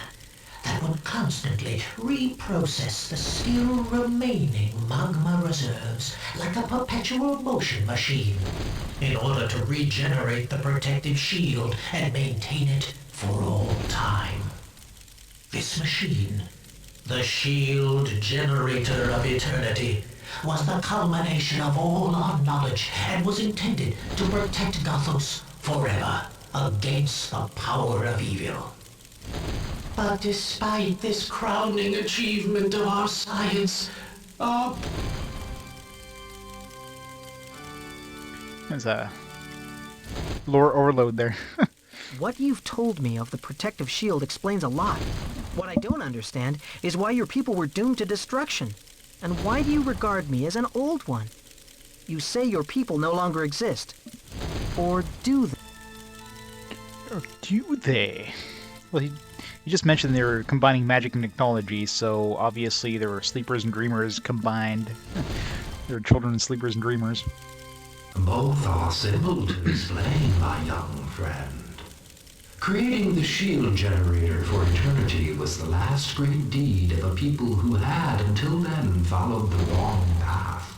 that would constantly reprocess the still remaining magma reserves like a perpetual motion machine in order to regenerate the protective shield and maintain it for all time. This machine, the Shield Generator of Eternity, was the culmination of all our knowledge and was intended to protect Gothos forever against the power of evil. But despite this crowning achievement of our science, There's a lore overload there. What you've told me of the protective shield explains a lot. What I don't understand is why your people were doomed to destruction. And why do you regard me as an old one? You say your people no longer exist. Or do they? Or do they? Well, he just mentioned they were combining magic and technology, so obviously there were sleepers and dreamers combined. There were children, sleepers, and dreamers. Both are simple to explain, my young friend. Creating the shield generator for eternity was the last great deed of a people who had, until then, followed the wrong path.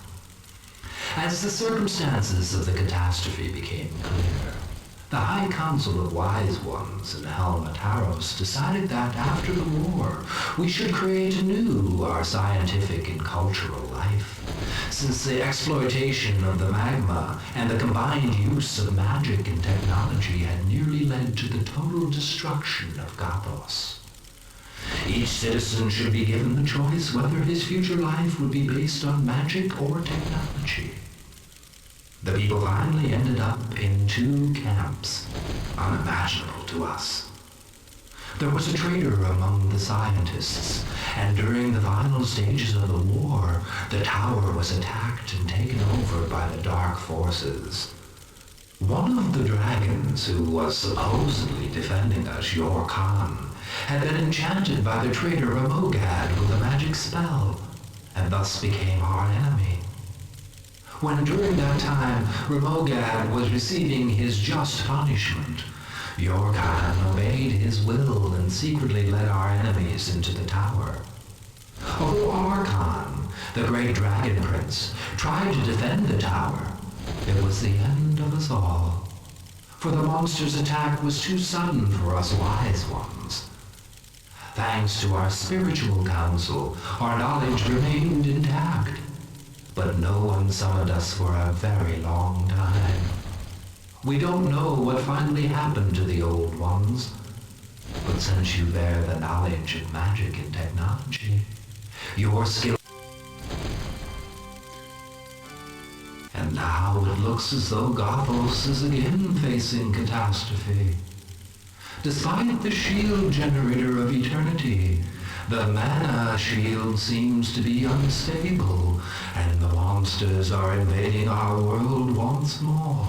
As the circumstances of the catastrophe became clear, the High Council of Wise Ones in Helmataros decided that after the war, we should create anew our scientific and cultural life, since the exploitation of the magma and the combined use of magic and technology had nearly led to the total destruction of Gathos. Each citizen should be given the choice whether his future life would be based on magic or technology. The people finally ended up in two camps, unimaginable to us. There was a traitor among the scientists, and during the final stages of the war, the tower was attacked and taken over by the dark forces. One of the dragons who was supposedly defending us, your Khan, had been enchanted by the traitor Ramogad with a magic spell, and thus became our enemy. When during that time Ramogad was receiving his just punishment, your Khan obeyed his will and secretly led our enemies into the tower. Although our Khan, the great dragon prince, tried to defend the tower, it was the end of us all. For the monster's attack was too sudden for us wise ones. Thanks to our spiritual council, our knowledge remained intact. But no one summoned us for a very long time. We don't know what finally happened to the old ones, but since you bear the knowledge of magic and technology, your skill... And now it looks as though Gathos is again facing catastrophe. Despite the shield generator of eternity, the mana shield seems to be unstable, and the monsters are invading our world once more.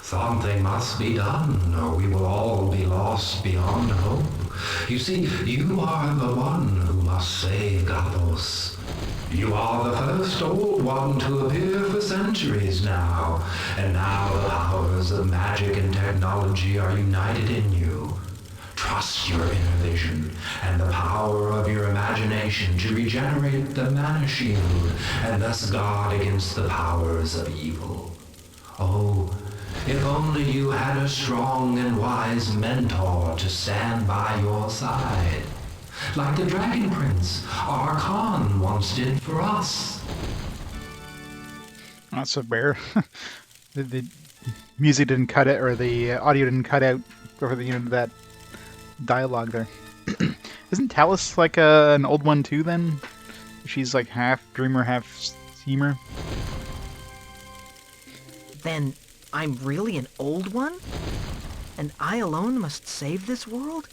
Something must be done, or we will all be lost beyond hope. You see, you are the one who must save Gathos. You are the first old one to appear for centuries now, and now the powers of magic and technology are united in you. Trust your inner vision and the power of your imagination to regenerate the mana shield and thus guard against the powers of evil. Oh, if only you had a strong and wise mentor to stand by your side, like the Dragon Prince, our Khan once did for us. Not so fair. the music didn't cut it, or the audio didn't cut out over the that dialogue there. Isn't Talus like an old one too then? She's like half dreamer, half steamer. Then I'm really an old one? And I alone must save this world?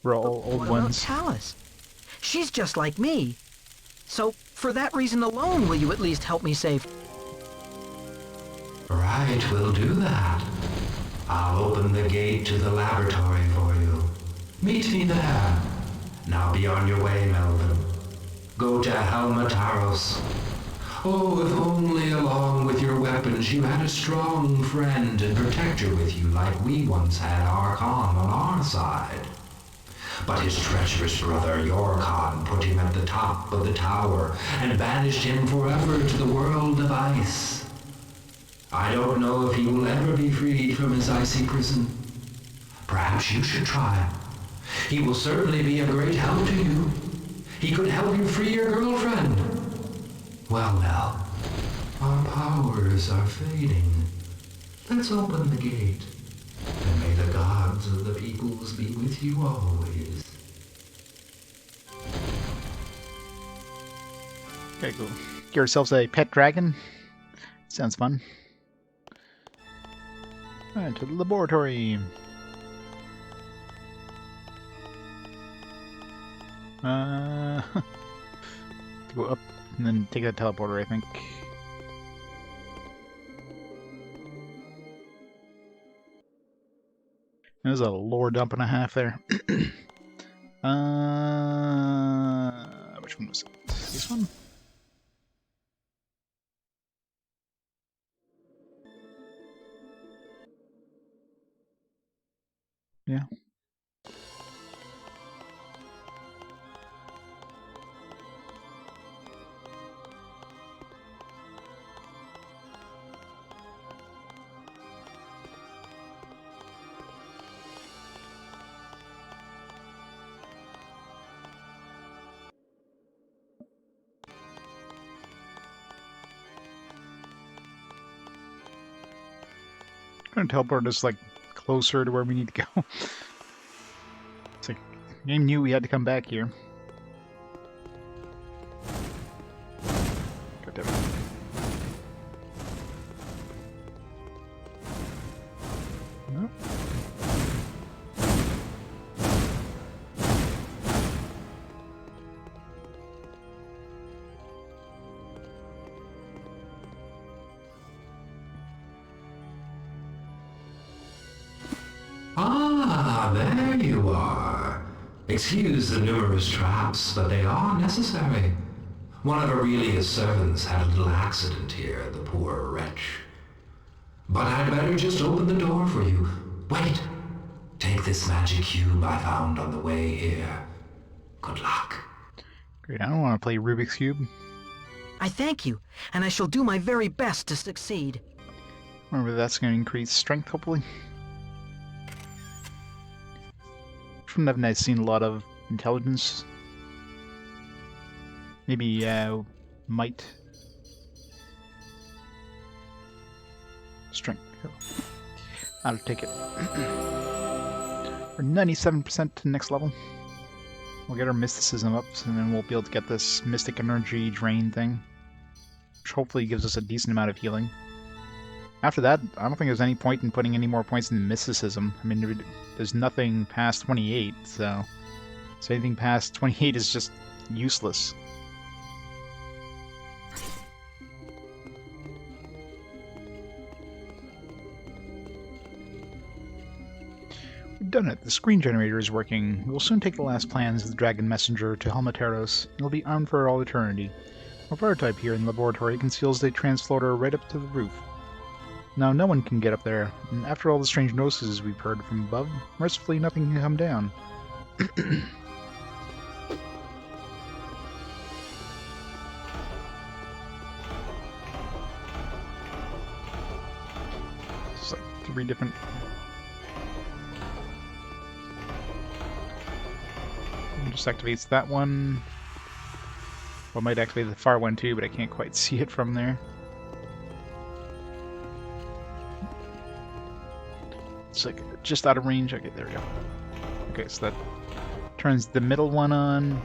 We're all old what ones. About Talus? She's just like me. So, for that reason alone, will you at least help me save... Right, we'll do that. I'll open the gate to the laboratory for you. Meet me there. Now be on your way, Melvin. Go to Helmataros. Oh, if only along with your weapons you had a strong friend and protector with you like we once had our Khan on our side. But his treacherous brother, your Khan, put him at the top of the tower and banished him forever to the world of ice. I don't know if he will ever be freed from his icy prison. Perhaps you should try. He will certainly be a great help to you. He could help you free your girlfriend. Well, now, our powers are fading. Let's open the gate. And may the gods of the peoples be with you always. Okay, cool. Get ourselves a pet dragon. Sounds fun. Alright, to the laboratory. Go up and then take that teleporter, I think. There's a lore dump and a half there. Which one was it? This one? Yeah. Gonna teleport us like closer to where we need to go. It's like I knew we had to come back here. God damn it. Nope. Ah, there you are. Excuse the numerous traps, but they are necessary. One of Aurelia's servants had a little accident here, the poor wretch. But I'd better just open the door for you. Wait. Take this magic cube I found on the way here. Good luck. Great, I don't want to play Rubik's Cube. I thank you, and I shall do my very best to succeed. Remember, that's going to increase strength, hopefully. From that, I've seen a lot of intelligence. Maybe might. Strength. I'll take it. We're 97% to next level. We'll get our mysticism up, and then we'll be able to get this mystic energy drain thing, which hopefully gives us a decent amount of healing. After that, I don't think there's any point in putting any more points in mysticism. I mean, there's nothing past 28, so anything past 28 is just useless. We've done it. The screen generator is working. We will soon take the last plans of the Dragon Messenger to Helmeteros. It will be armed for all eternity. A prototype here in the laboratory conceals the transfloater right up to the roof. Now no one can get up there, and after all the strange noises we've heard from above, mercifully nothing can come down. It's like 3 different... It just activates that one. Well, it might activate the far one too, but I can't quite see it from there. It's like just out of range. Okay, there we go. Okay, so that turns the middle one on.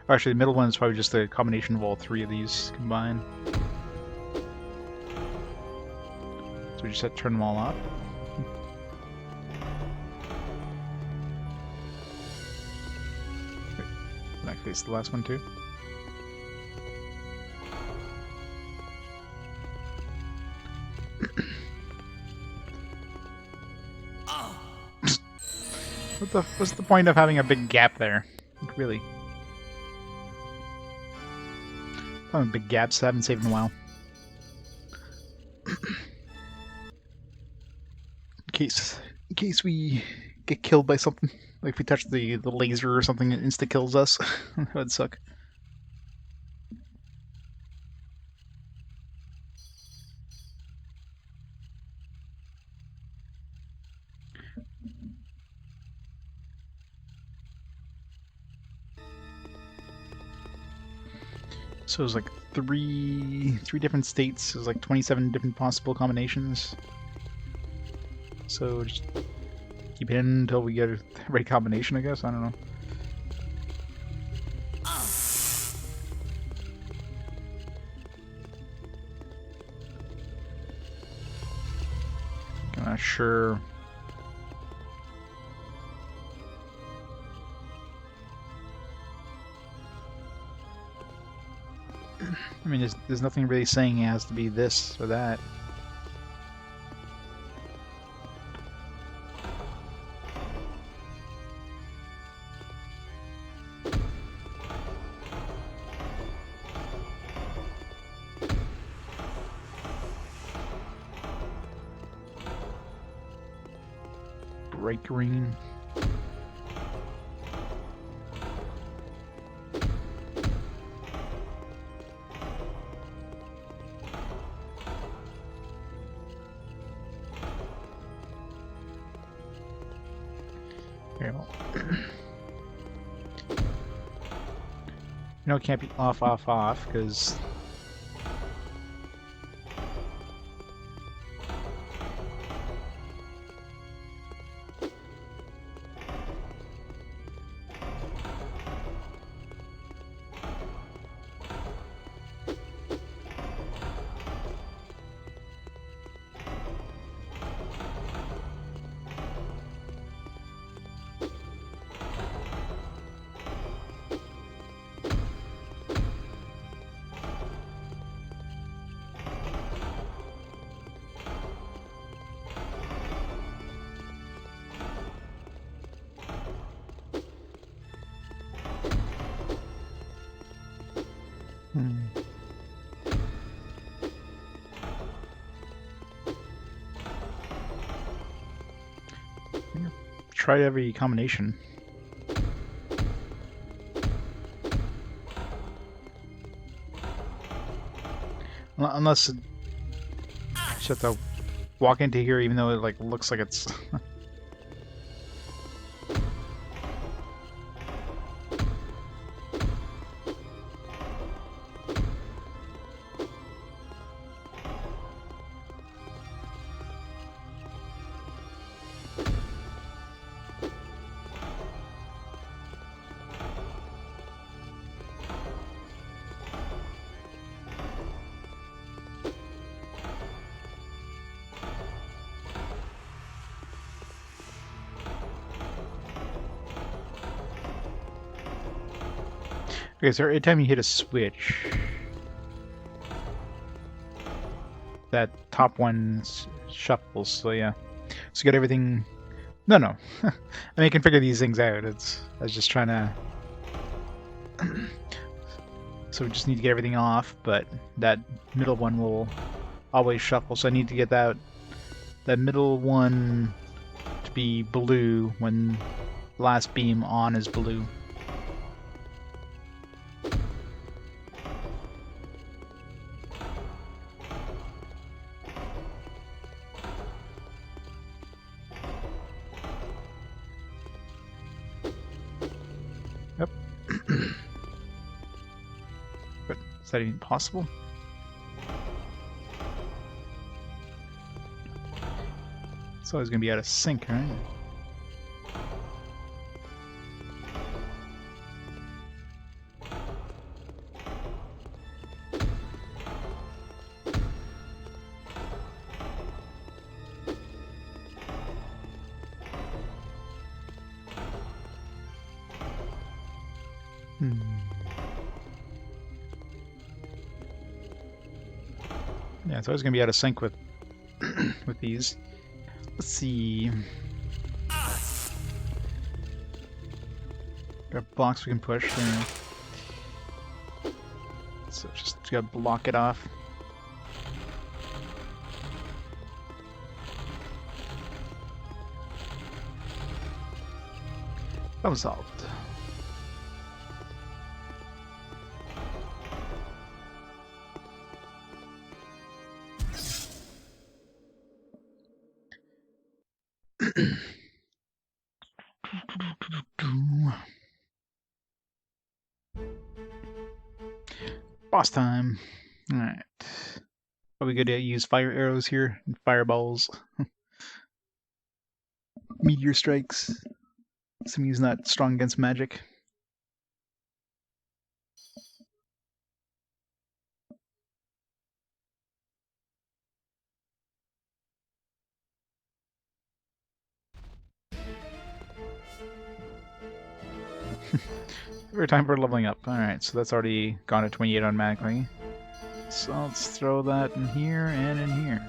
Oh, actually, the middle one is probably just a combination of all 3 of these combined. So we just have to turn them all off. Wait, that activates the last one too. What's the point of having a big gap there? Like, really? Big gaps I haven't saved in a while. In case we get killed by something. Like if we touch the laser or something, it insta kills us. That would suck. So it was like three different states. It was like 27 different possible combinations. So just keep it in until we get the right combination, I guess. I don't know. I'm not sure. I mean, there's nothing really saying it has to be this or that. bright green. Here, well. No, it can't be off, off, off, because... Try every combination. Unless you have to walk into here, even though it like looks like it's. Okay, so every time you hit a switch, that top one shuffles. So yeah, so you got everything. No. I mean, I can figure these things out. I was just trying to. So we just need to get everything off, but that middle one will always shuffle. So I need to get that middle one to be blue when the last beam on is blue. Yep. But is that even possible? It's always going to be out of sync, right? Yeah, it's always going to be out of sync with with these. Let's see. Got a box we can push there. So just gotta block it off. Problem solved. Boss time. Alright. Are we good to use fire arrows here? And fireballs. Meteor strikes. Some using that strong against magic. Every time for leveling up. Alright, so that's already gone to 28 automatically. So let's throw that in here and in here.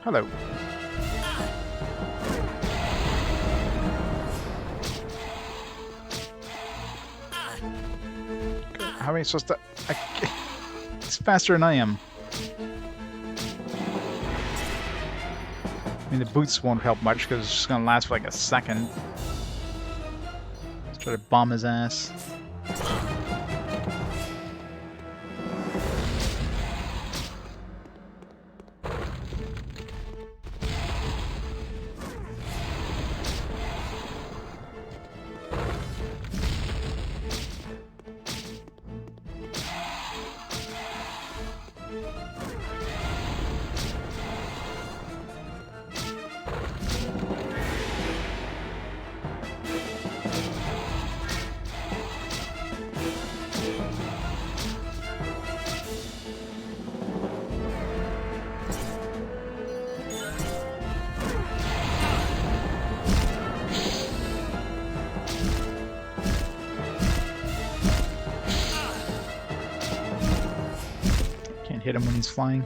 Hello. How am I supposed to... It's faster than I am. I mean, the boots won't help much because it's just gonna last for like a second. Let's try to bomb his ass. Hit him when he's flying.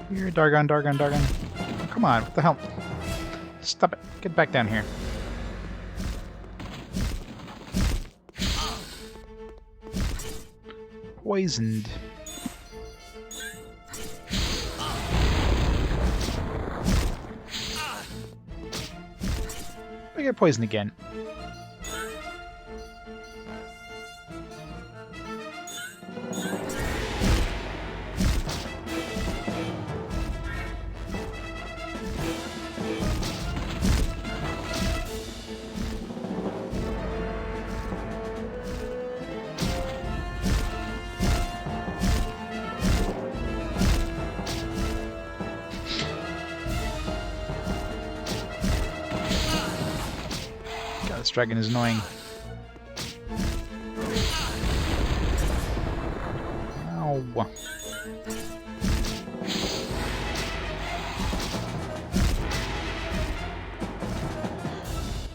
Here, Dargon, Dargon, Dargon. Oh, come on, what the hell? Stop it. Get back down here. Poisoned. I get poisoned again. This dragon is annoying. Ow.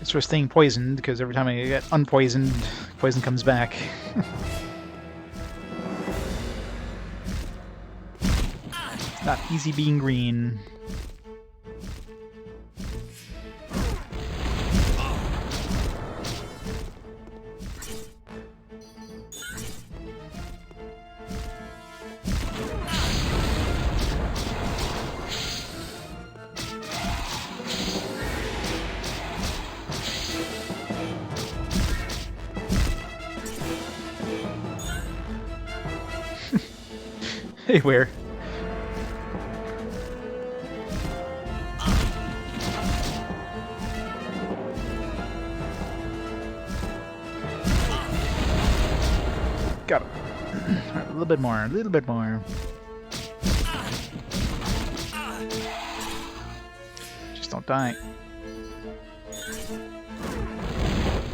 It's for staying poisoned, because every time I get unpoisoned, poison comes back. It's not easy being green. Hey, where? Got him. Alright, a little bit more, a little bit more. Just don't die.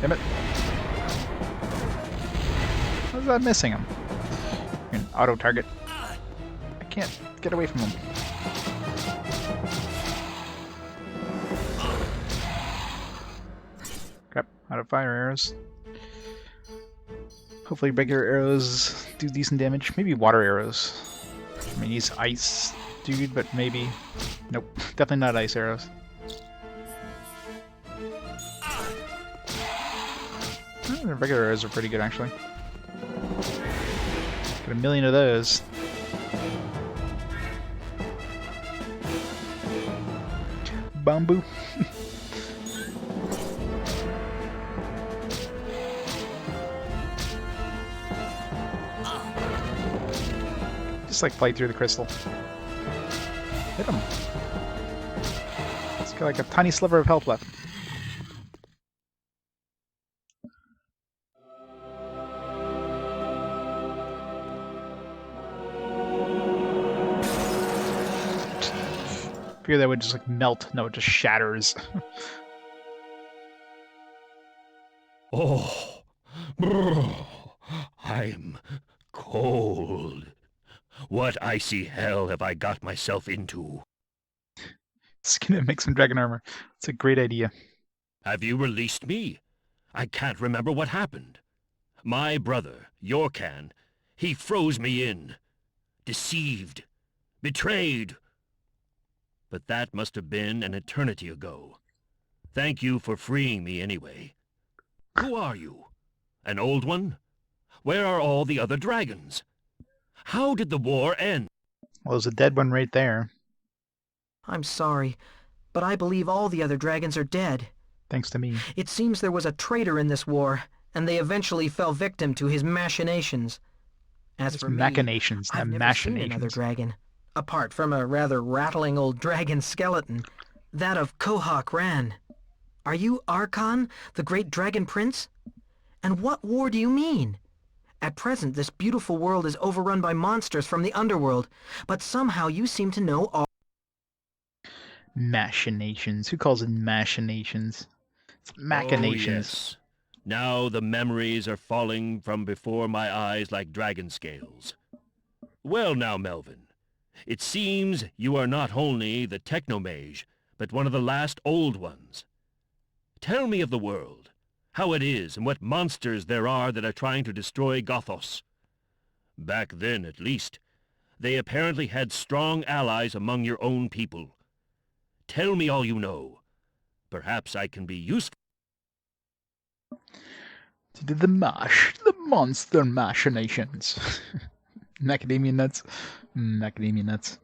Damn it. How's that missing him? An auto target. I can't get away from him. Crap, out of fire arrows. Hopefully regular arrows do decent damage. Maybe water arrows. I mean, he's ice dude, but maybe... Nope, definitely not ice arrows. Regular arrows are pretty good, actually. Got a million of those. Bamboo. Just like fly through the crystal. Hit him. It's got like a tiny sliver of health left. I figure that would just like melt. No, it just shatters. Oh, brr, I'm cold. What icy hell have I got myself into? Skin it, make some dragon armor. It's a great idea. Have you released me? I can't remember what happened. My brother, Yorkan, he froze me in. Deceived. Betrayed. But that must have been an eternity ago. Thank you for freeing me anyway. Who are you? An old one? Where are all the other dragons? How did the war end? Well, there's a dead one right there. I'm sorry, but I believe all the other dragons are dead. Thanks to me. It seems there was a traitor in this war, and they eventually fell victim to his machinations. As His for me, machinations, I've not never seen another machinations. dragon, apart from a rather rattling old dragon skeleton, that of Kohak Ran. Are you Archon, the great dragon prince? And what war do you mean? At present, this beautiful world is overrun by monsters from the underworld, but somehow you seem to know all... Machinations. Who calls it machinations? It's machinations. Oh, yes. Now the memories are falling from before my eyes like dragon scales. Well now, Melvin. It seems you are not only the TechnoMage, but one of the last old ones. Tell me of the world, how it is, and what monsters there are that are trying to destroy Gothos. Back then, at least, they apparently had strong allies among your own people. Tell me all you know. Perhaps I can be useful. The monster machinations. Macadamia nuts. Macadamia nuts.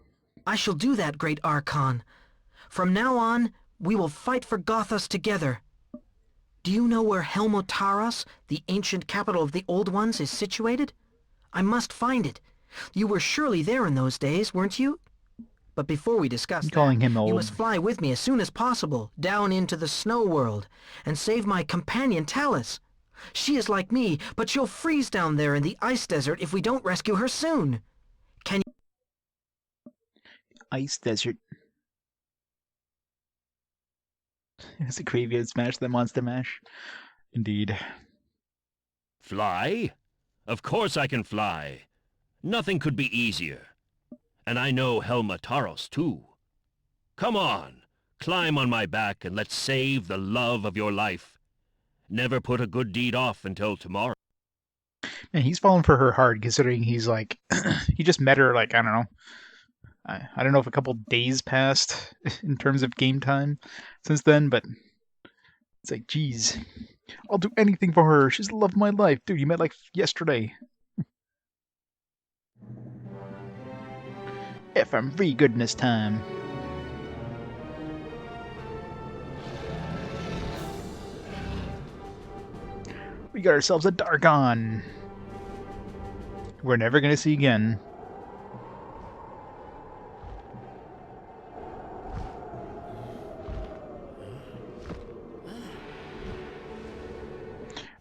I shall do that, great Archon. From now on, we will fight for Gothos together. Do you know where Helmotaros, the ancient capital of the Old Ones, is situated? I must find it. You were surely there in those days, weren't you? But before we discuss I'm calling that, him old. you must fly with me as soon as possible, down into the snow world, and save my companion Talus. She is like me, but she'll freeze down there in the ice desert if we don't rescue her soon. Can you... Ice desert. It's a graveyard smash, the monster mash. Indeed. Fly? Of course I can fly. Nothing could be easier. And I know Helmotaros, too. Come on, climb on my back and let's save the love of your life. Never put a good deed off until tomorrow. Man, he's falling for her hard, considering he's like... he just met her, like, I don't know. I don't know if a couple days passed in terms of game time since then, but it's like, geez, I'll do anything for her. She's the love of my life. Dude, you met like yesterday. If I'm free goodness time. We got ourselves a Dargon. We're never gonna see again.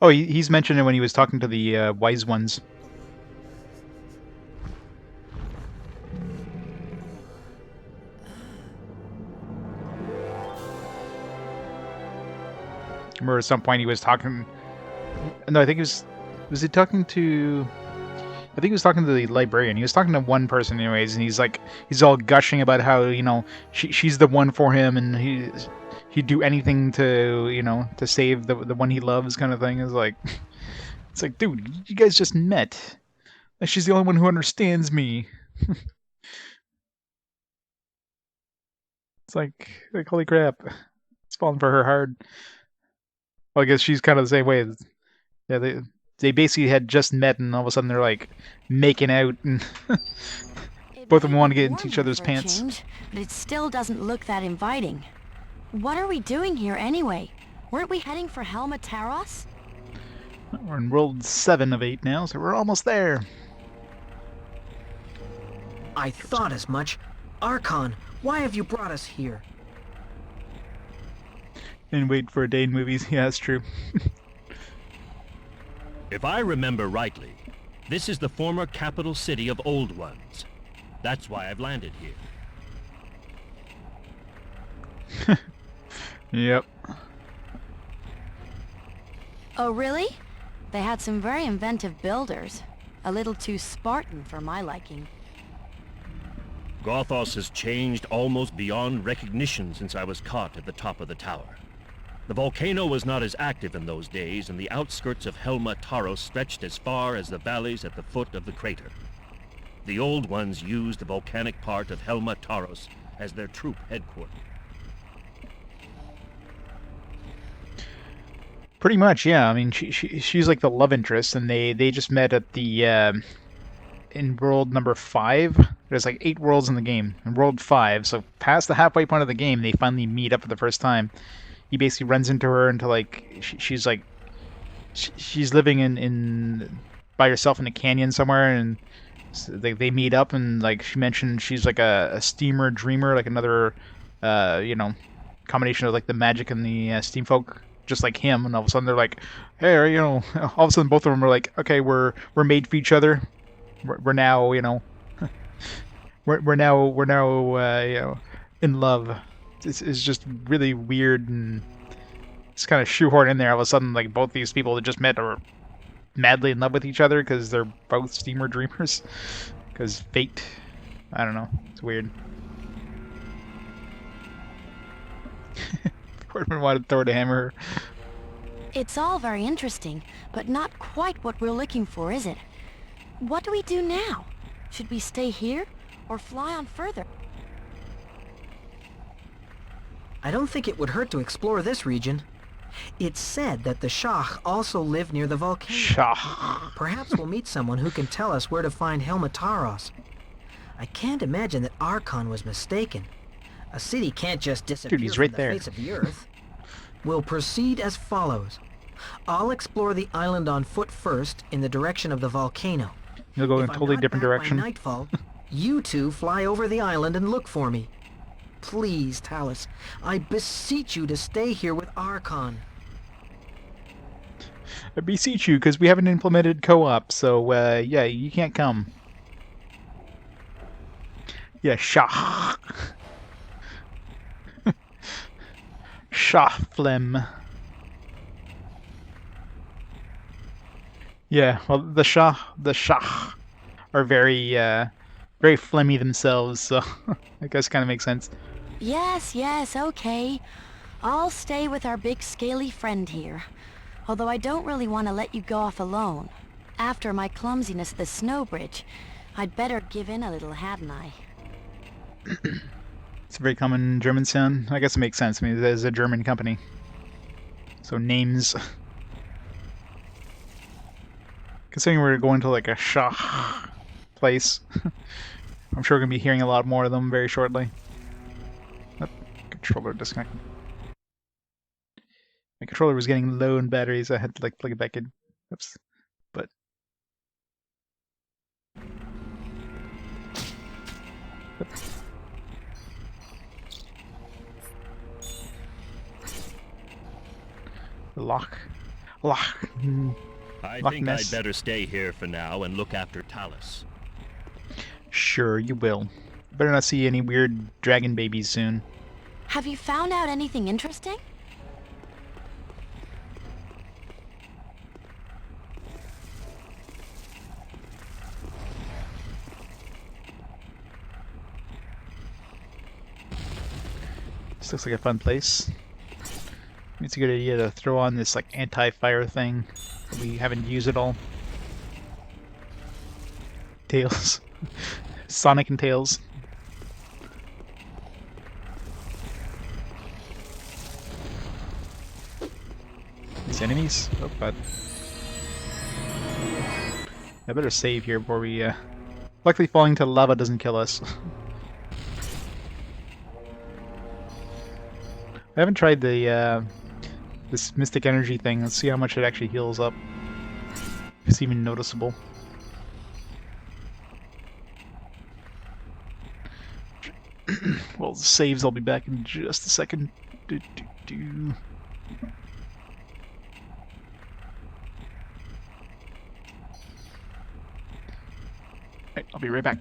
Oh, he's mentioned it when he was talking to the wise ones. I remember at some point he was talking... No, I think he was... Was he talking to... I think he was talking to the librarian. He was talking to one person anyways, and he's like... He's all gushing about how, you know, she's the one for him, and he'd do anything to, you know, to save the one he loves, kind of thing. It's like... It's like, dude, you guys just met. Like, she's the only one who understands me. It's like, holy crap. It's falling for her hard. Well, I guess she's kind of the same way. Yeah, they basically had just met, and all of a sudden they're like making out, and both of them want to get into each other's pants. Change, but it still doesn't look that inviting. What are we doing here anyway? Weren't we heading for Helmotaros? We're in World 7 of 8 now, so we're almost there. I thought as much. Archon, why have you brought us here? And wait for a day in movies. Yeah, that's true. If I remember rightly, this is the former capital city of Old Ones. That's why I've landed here. Yep. Oh, really? They had some very inventive builders. A little too Spartan for my liking. Gothos has changed almost beyond recognition since I was caught at the top of the tower. The volcano was not as active in those days, and the outskirts of Helma Taros stretched as far as the valleys at the foot of the crater. The old ones used the volcanic part of Helma Taros as their troop headquarters. Pretty much, yeah. I mean, she's like the love interest, and they just met at the in world number 5. There's like 8 worlds in the game. In world 5, so past the halfway point of the game, they finally meet up for the first time. He basically runs into her into like she's like she's living in by herself in a canyon somewhere, and so they meet up, and like she mentioned, she's like a steamer dreamer, like another you know, combination of like the magic and the steamfolk, just like him. And all of a sudden they're like, hey, you know, all of a sudden both of them are like, okay, we're made for each other. We're now, you know, we're now you know, in love. It's just really weird, and it's kind of shoehorned in there. All of a sudden, like both these people that just met are madly in love with each other because they're both steamer dreamers. Because fate, I don't know, it's weird. Portman wanted Thor to hammer her. It's all very interesting, but not quite what we're looking for, is it? What do we do now? Should we stay here, or fly on further? I don't think it would hurt to explore this region. It's said that the Shak also live near the volcano. Shak. Perhaps we'll meet someone who can tell us where to find Helma Taros. I can't imagine that Archon was mistaken. A city can't just disappear Dude, he's from right the there. face of the earth. We'll proceed as follows. I'll explore the island on foot first in the direction of the volcano. You'll go in If a I'm totally not different back direction. by nightfall, you two fly over the island and look for me. Please, Talus, I beseech you to stay here with Archon. I beseech you, because we haven't implemented co-op, so yeah, you can't come. Yeah, Shah. Shaflem. Yeah, well, the Shah are very phlegmy themselves, so I guess kind of makes sense. Yes, okay. I'll stay with our big scaly friend here. Although I don't really want to let you go off alone. After my clumsiness at the snow bridge, I'd better give in a little, hadn't I? It's a very common German sound. I guess it makes sense. I mean, there's a German company. So names. Considering we're going to like a Shah place, I'm sure we're going to be hearing a lot more of them very shortly. Oh, controller disconnected. My controller was getting low in batteries. I had to like plug it back in. Oops. But lock. I Loch think Ness. I'd better stay here for now and look after Talus. Sure, you will. Better not see any weird dragon babies soon. Have you found out anything interesting? This looks like a fun place. It's a good idea to throw on this like anti-fire thing. We haven't used it all. Tails. Sonic and Tails. These enemies? Oh god. I better save here before we luckily falling to lava doesn't kill us. I haven't tried the this mystic energy thing. Let's see how much it actually heals up. If it's even noticeable. Well, the saves, I'll be back in just a second. Right, I'll be right back.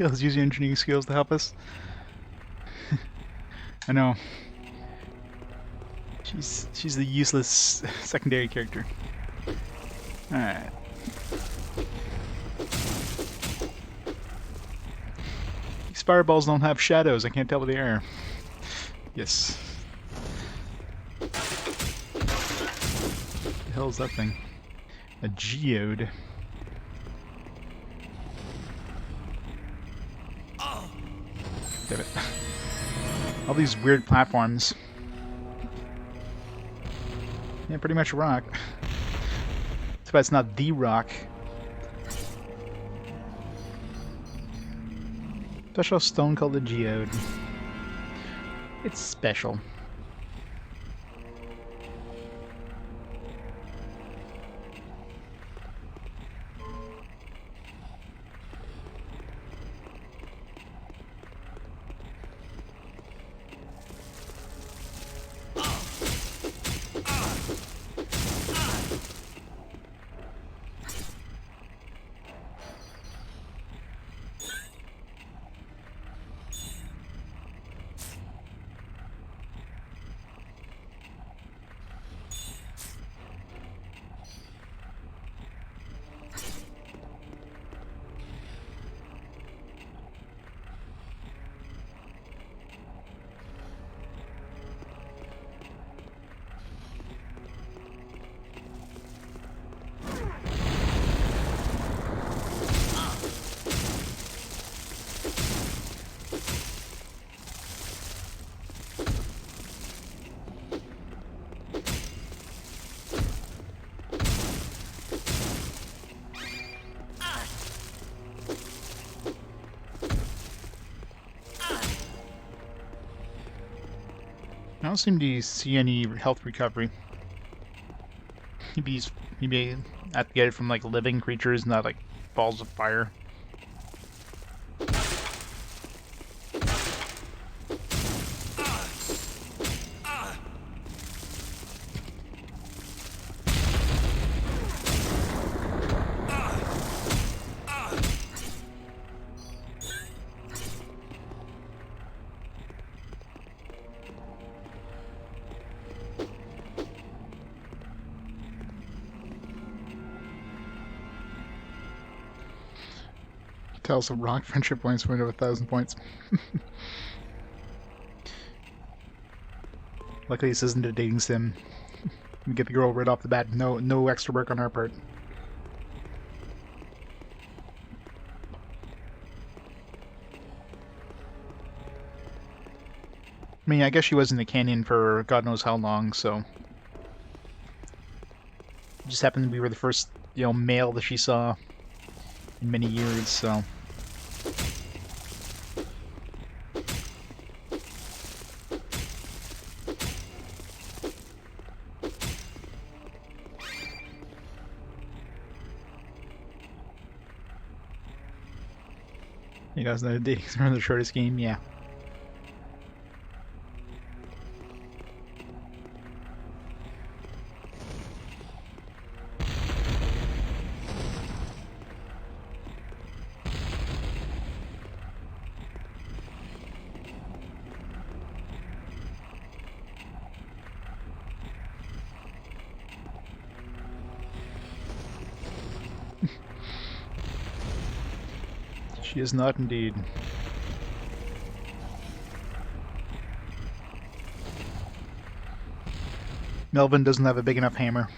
skills. Use your engineering skills to help us. I know. She's the useless secondary character. Alright. These fireballs don't have shadows. I can't tell what they are. Yes. What the hell is that thing? A geode. Damn it. All these weird platforms. Yeah, pretty much a rock. That's why it's not the rock. Special stone called the geode. It's special. I don't seem to see any health recovery. Maybe I have to get it from like living creatures, not like balls of fire. Tell some rock friendship points went over 1,000 points. Luckily this isn't a dating sim. We get the girl right off the bat. No extra work on our part. I mean, I guess she was in the canyon for God knows how long, so it just happened to be the first, male that she saw in many years, so. You guys know dating sim the shortest game? Yeah. She is not indeed. Melvin doesn't have a big enough hammer.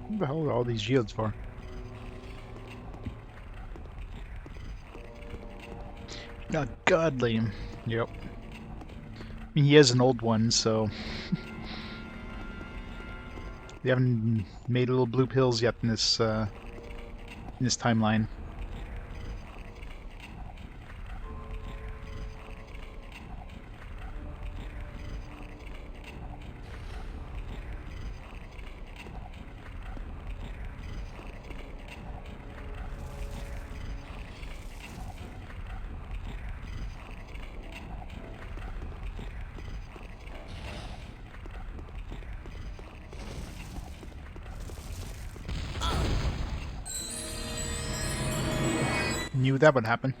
What the hell are all these geodes for? Not godly. Yep. I mean, he is an old one, so they haven't made little blue pills yet in this timeline. Knew that would happen.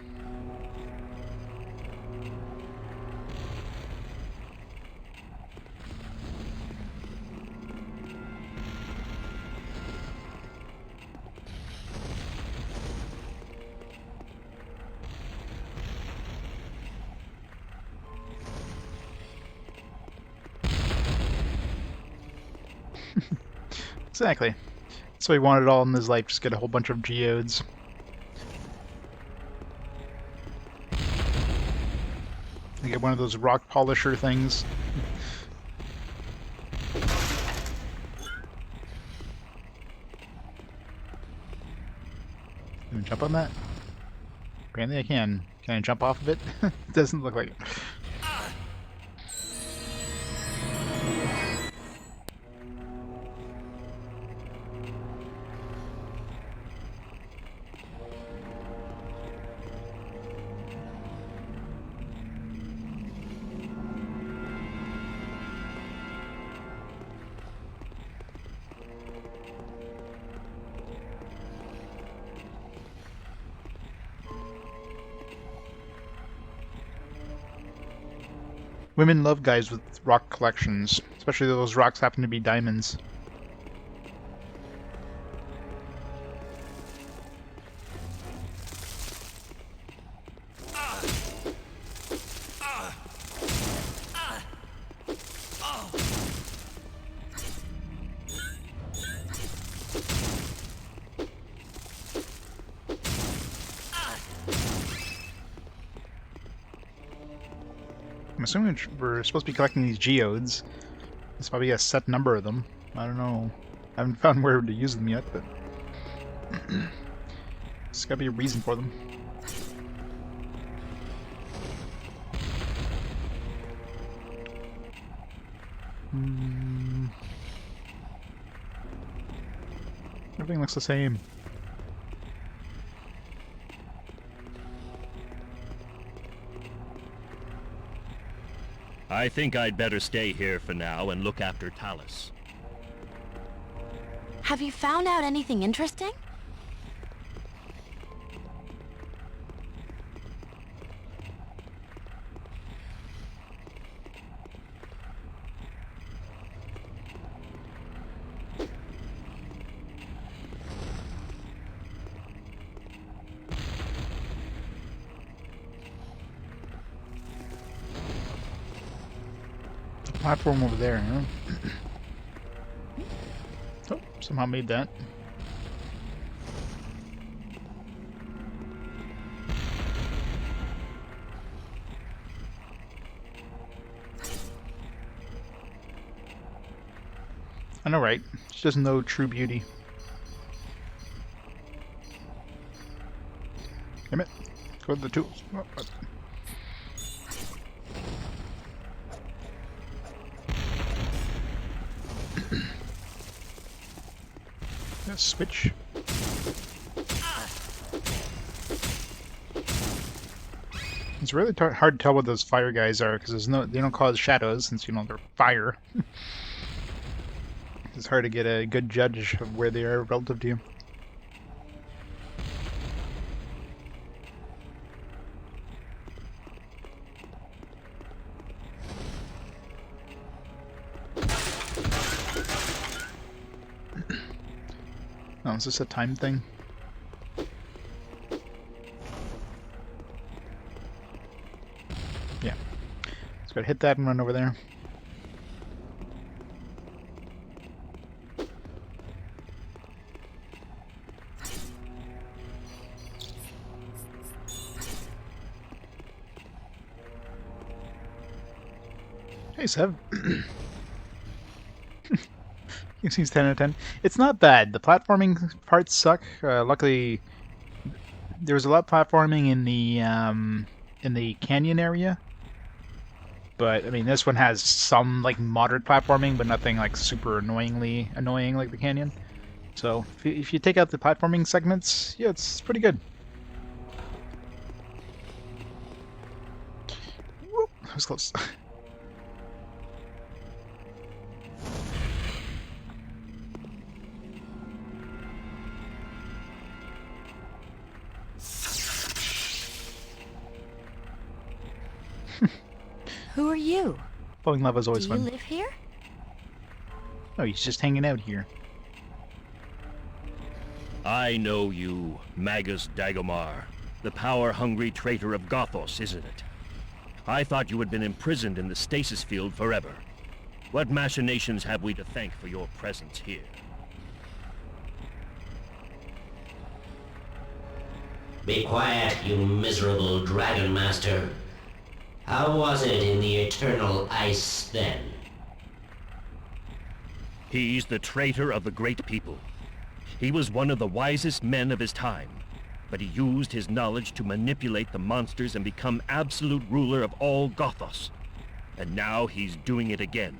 Exactly. So he wanted it all in his life, just get a whole bunch of geodes. You get one of those rock polisher things. Can I jump on that? Apparently I can. Can I jump off of it? Doesn't look like it. Women love guys with rock collections, especially those rocks happen to be diamonds. I'm assuming we're supposed to be collecting these geodes. There's probably a set number of them. I don't know. I haven't found where to use them yet, but there's gotta be a reason for them. Everything looks the same. I think I'd better stay here for now and look after Talus. Have you found out anything interesting? Platform over there, huh? Oh, somehow made that. I know, right? She doesn't know true beauty. Damn it. Go to the tools. Oh, switch. It's really hard to tell what those fire guys are because they don't cause shadows since they're fire. It's hard to get a good judge of where they are relative to you. Oh, is this a time thing? Yeah. Just gotta hit that and run over there. Hey, Sev. It seems 10 out of 10. It's not bad. The platforming parts suck. Luckily, there was a lot of platforming in the canyon area. But I mean, this one has some like moderate platforming, but nothing like super annoyingly annoying like the canyon. So if you take out the platforming segments, yeah, it's pretty good. Whoop, that was close. Who are you? Falling in love is Do always you fun. live here? No, he's just hanging out here. I know you, Magus Dagomar, the power-hungry traitor of Gothos, isn't it? I thought you had been imprisoned in the stasis field forever. What machinations have we to thank for your presence here? Be quiet, you miserable Dragon Master. How was it in the eternal ice then? He's the traitor of the great people. He was one of the wisest men of his time, but he used his knowledge to manipulate the monsters and become absolute ruler of all Gothos. And now he's doing it again.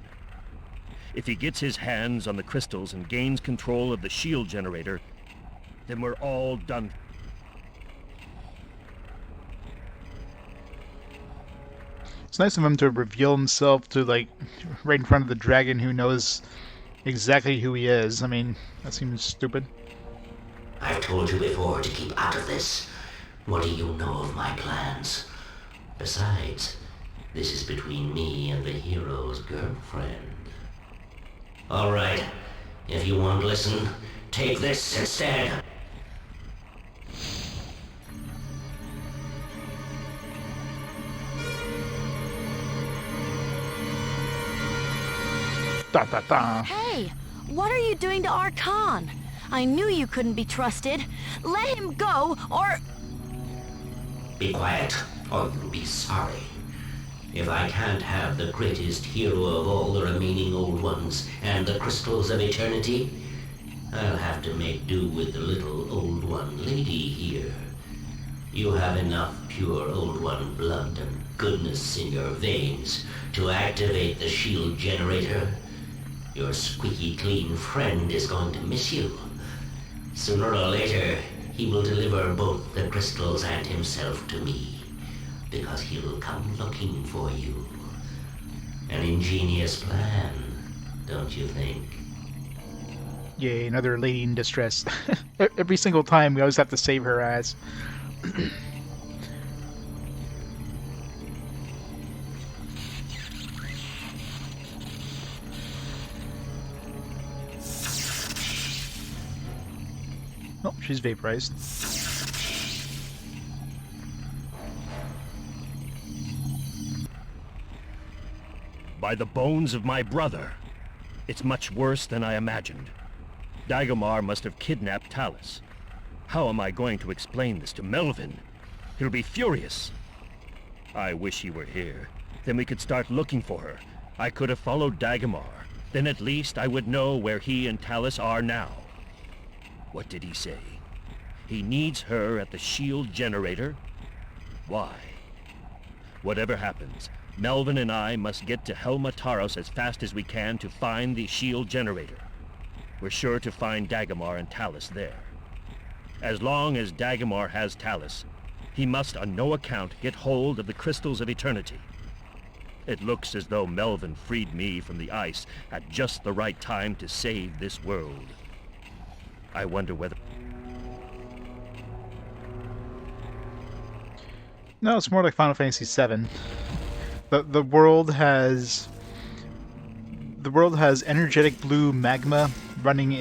If he gets his hands on the crystals and gains control of the shield generator, then we're all done. It's nice of him to reveal himself to, like, right in front of the dragon who knows exactly who he is. I mean, that seems stupid. I've told you before to keep out of this. What do you know of my plans? Besides, this is between me and the hero's girlfriend. All right, if you won't listen, take this instead. Da da da. Hey, what are you doing to our Khan? I knew you couldn't be trusted. Let him go, or... Be quiet, or you'll be sorry. If I can't have the greatest hero of all the remaining Old Ones and the crystals of eternity, I'll have to make do with the little Old One lady here. You have enough pure Old One blood and goodness in your veins to activate the shield generator. Your squeaky clean friend is going to miss you. Sooner or later, he will deliver both the crystals and himself to me, because he'll come looking for you. An ingenious plan, don't you think? Yay, another lady in distress. Every single time we always have to save her ass. Oh, she's vaporized. By the bones of my brother. It's much worse than I imagined. Dagomar must have kidnapped Talus. How am I going to explain this to Melvin? He'll be furious. I wish he were here. Then we could start looking for her. I could have followed Dagomar. Then at least I would know where he and Talus are now. What did he say? He needs her at the shield generator? Why? Whatever happens, Melvin and I must get to Helmataros as fast as we can to find the shield generator. We're sure to find Dagomar and Talus there. As long as Dagomar has Talus, he must on no account get hold of the crystals of eternity. It looks as though Melvin freed me from the ice at just the right time to save this world. I wonder whether... No, it's more like Final Fantasy VII. The world has energetic blue magma running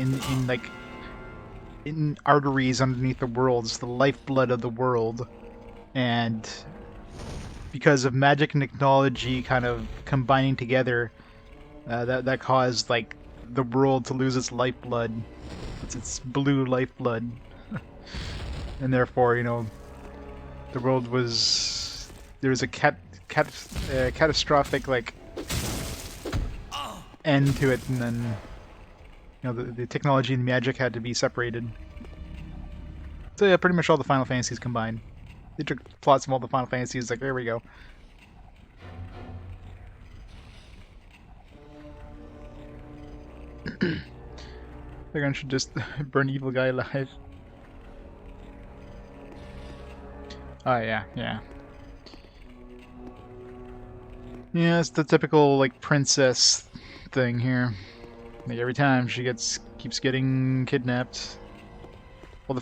in arteries underneath the world. It's the lifeblood of the world, and because of magic and technology kind of combining together, that caused like the world to lose its lifeblood. It's its blue lifeblood, and therefore, you know, the world was there was a catastrophic like end to it, and then you know the technology and magic had to be separated. So yeah, pretty much all the Final Fantasies combined. They took plots from all the Final Fantasies, like there we go. They're gonna should just burn evil guy alive. Oh yeah, yeah. Yeah, it's the typical like princess thing here. Like every time she keeps getting kidnapped. Well,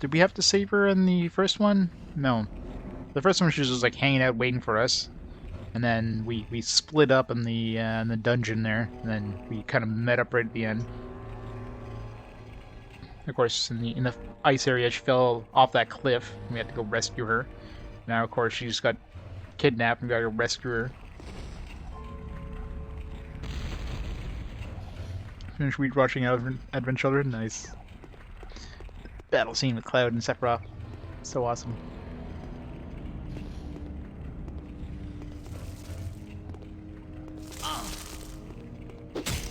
did we have to save her in the first one? No. The first one she was just like hanging out waiting for us. and then we split up in the dungeon there, and then we kind of met up right at the end. Of course, in the ice area, she fell off that cliff. And we had to go rescue her. Now, of course, she just got kidnapped, and we got to rescue her. Finish weed watching Advent Children. Nice. Battle scene with Cloud and Sephiroth. So awesome.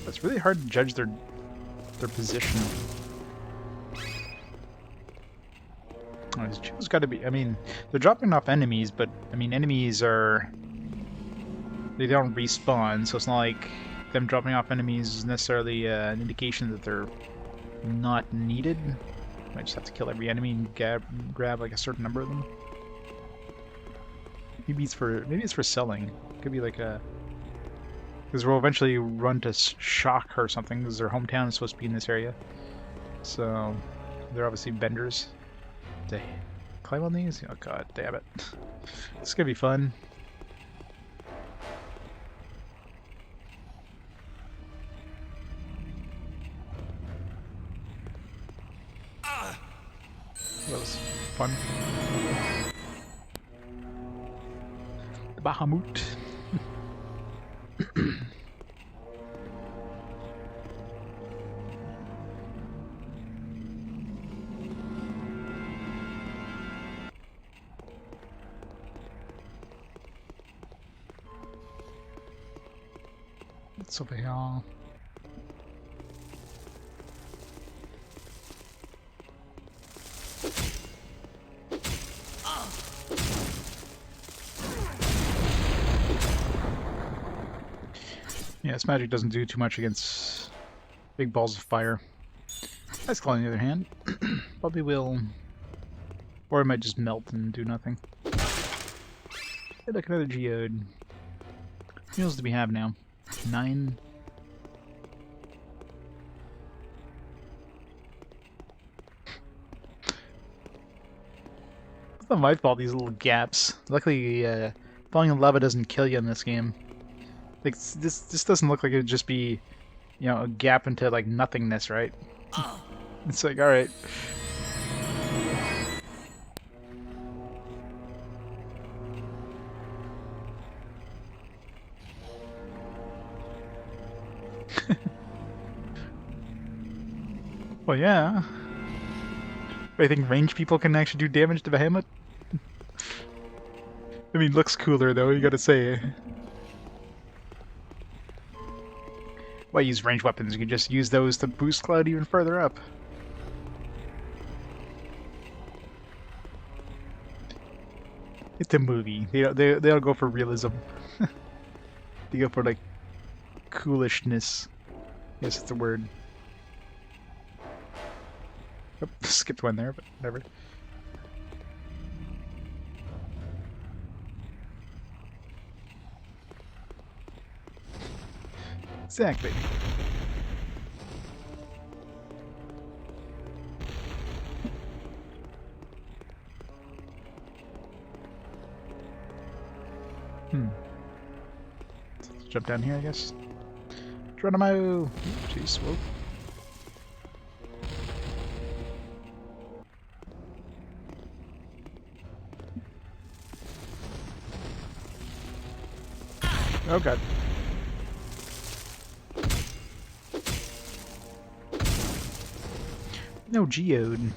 It's really hard to judge their position. Oh, this chill's got to be. I mean, they're dropping off enemies, but I mean, enemies are. They don't respawn, so it's not like them dropping off enemies is necessarily an indication that they're not needed. Might just have to kill every enemy and grab like a certain number of them. Maybe it's for selling. Could be like a. Because we'll eventually run to Shak or something, because their hometown is supposed to be in this area. So, they're obviously vendors. To climb on these? Oh god damn it. This is gonna be fun. That was fun. The Bahamut. It's over here. Yeah, this magic doesn't do too much against big balls of fire. Ice Claw, on the other hand, probably will, or it might just melt and do nothing. Hey, look, another geode. What meals do we have now? 9. It's not my fault, these little gaps. Luckily, falling in lava doesn't kill you in this game. Like, this doesn't look like it would just be, you know, a gap into, like, nothingness, right? It's like, alright. Well, yeah. I think ranged people can actually do damage to Behemoth. I mean, looks cooler though, you gotta say. Why use ranged weapons? You can just use those to boost Cloud even further up. It's a movie. They don't go for realism. They go for like coolishness. Yes, it's a word. Oh, skipped one there, but whatever. Exactly. Let's jump down here, I guess. Geronimo! Jeez, whoa. Oh god. No geode.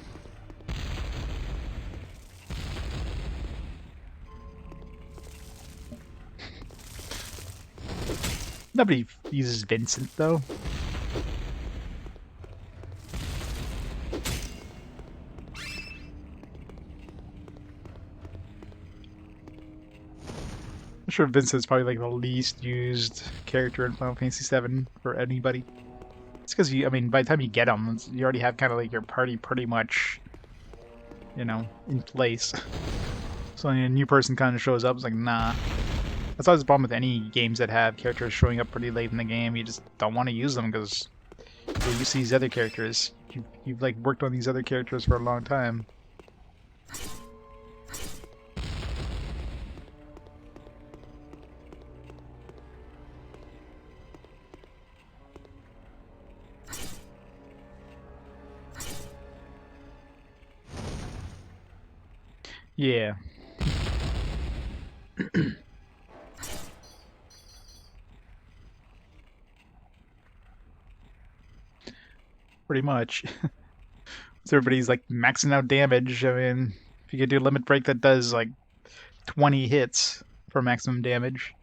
Nobody uses Vincent though. I'm sure Vincent's probably like the least used character in Final Fantasy VII for anybody. It's because I mean, by the time you get them, you already have kind of like your party pretty much, you know, in place. So when a new person kind of shows up, it's like, nah. That's always the problem with any games that have characters showing up pretty late in the game. You just don't want to use them because you're used to these other characters. You've like worked on these other characters for a long time. Yeah. Pretty much. So everybody's like maxing out damage. I mean, if you could do a limit break that does like 20 hits for maximum damage,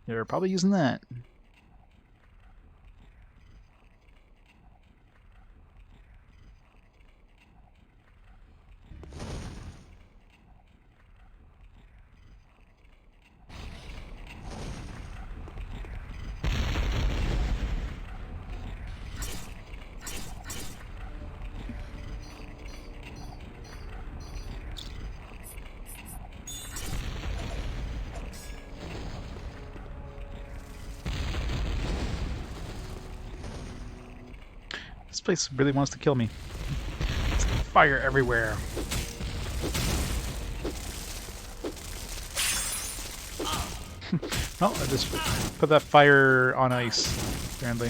they're probably using that. This place really wants to kill me. It's fire everywhere. Oh, I just put that fire on ice, apparently.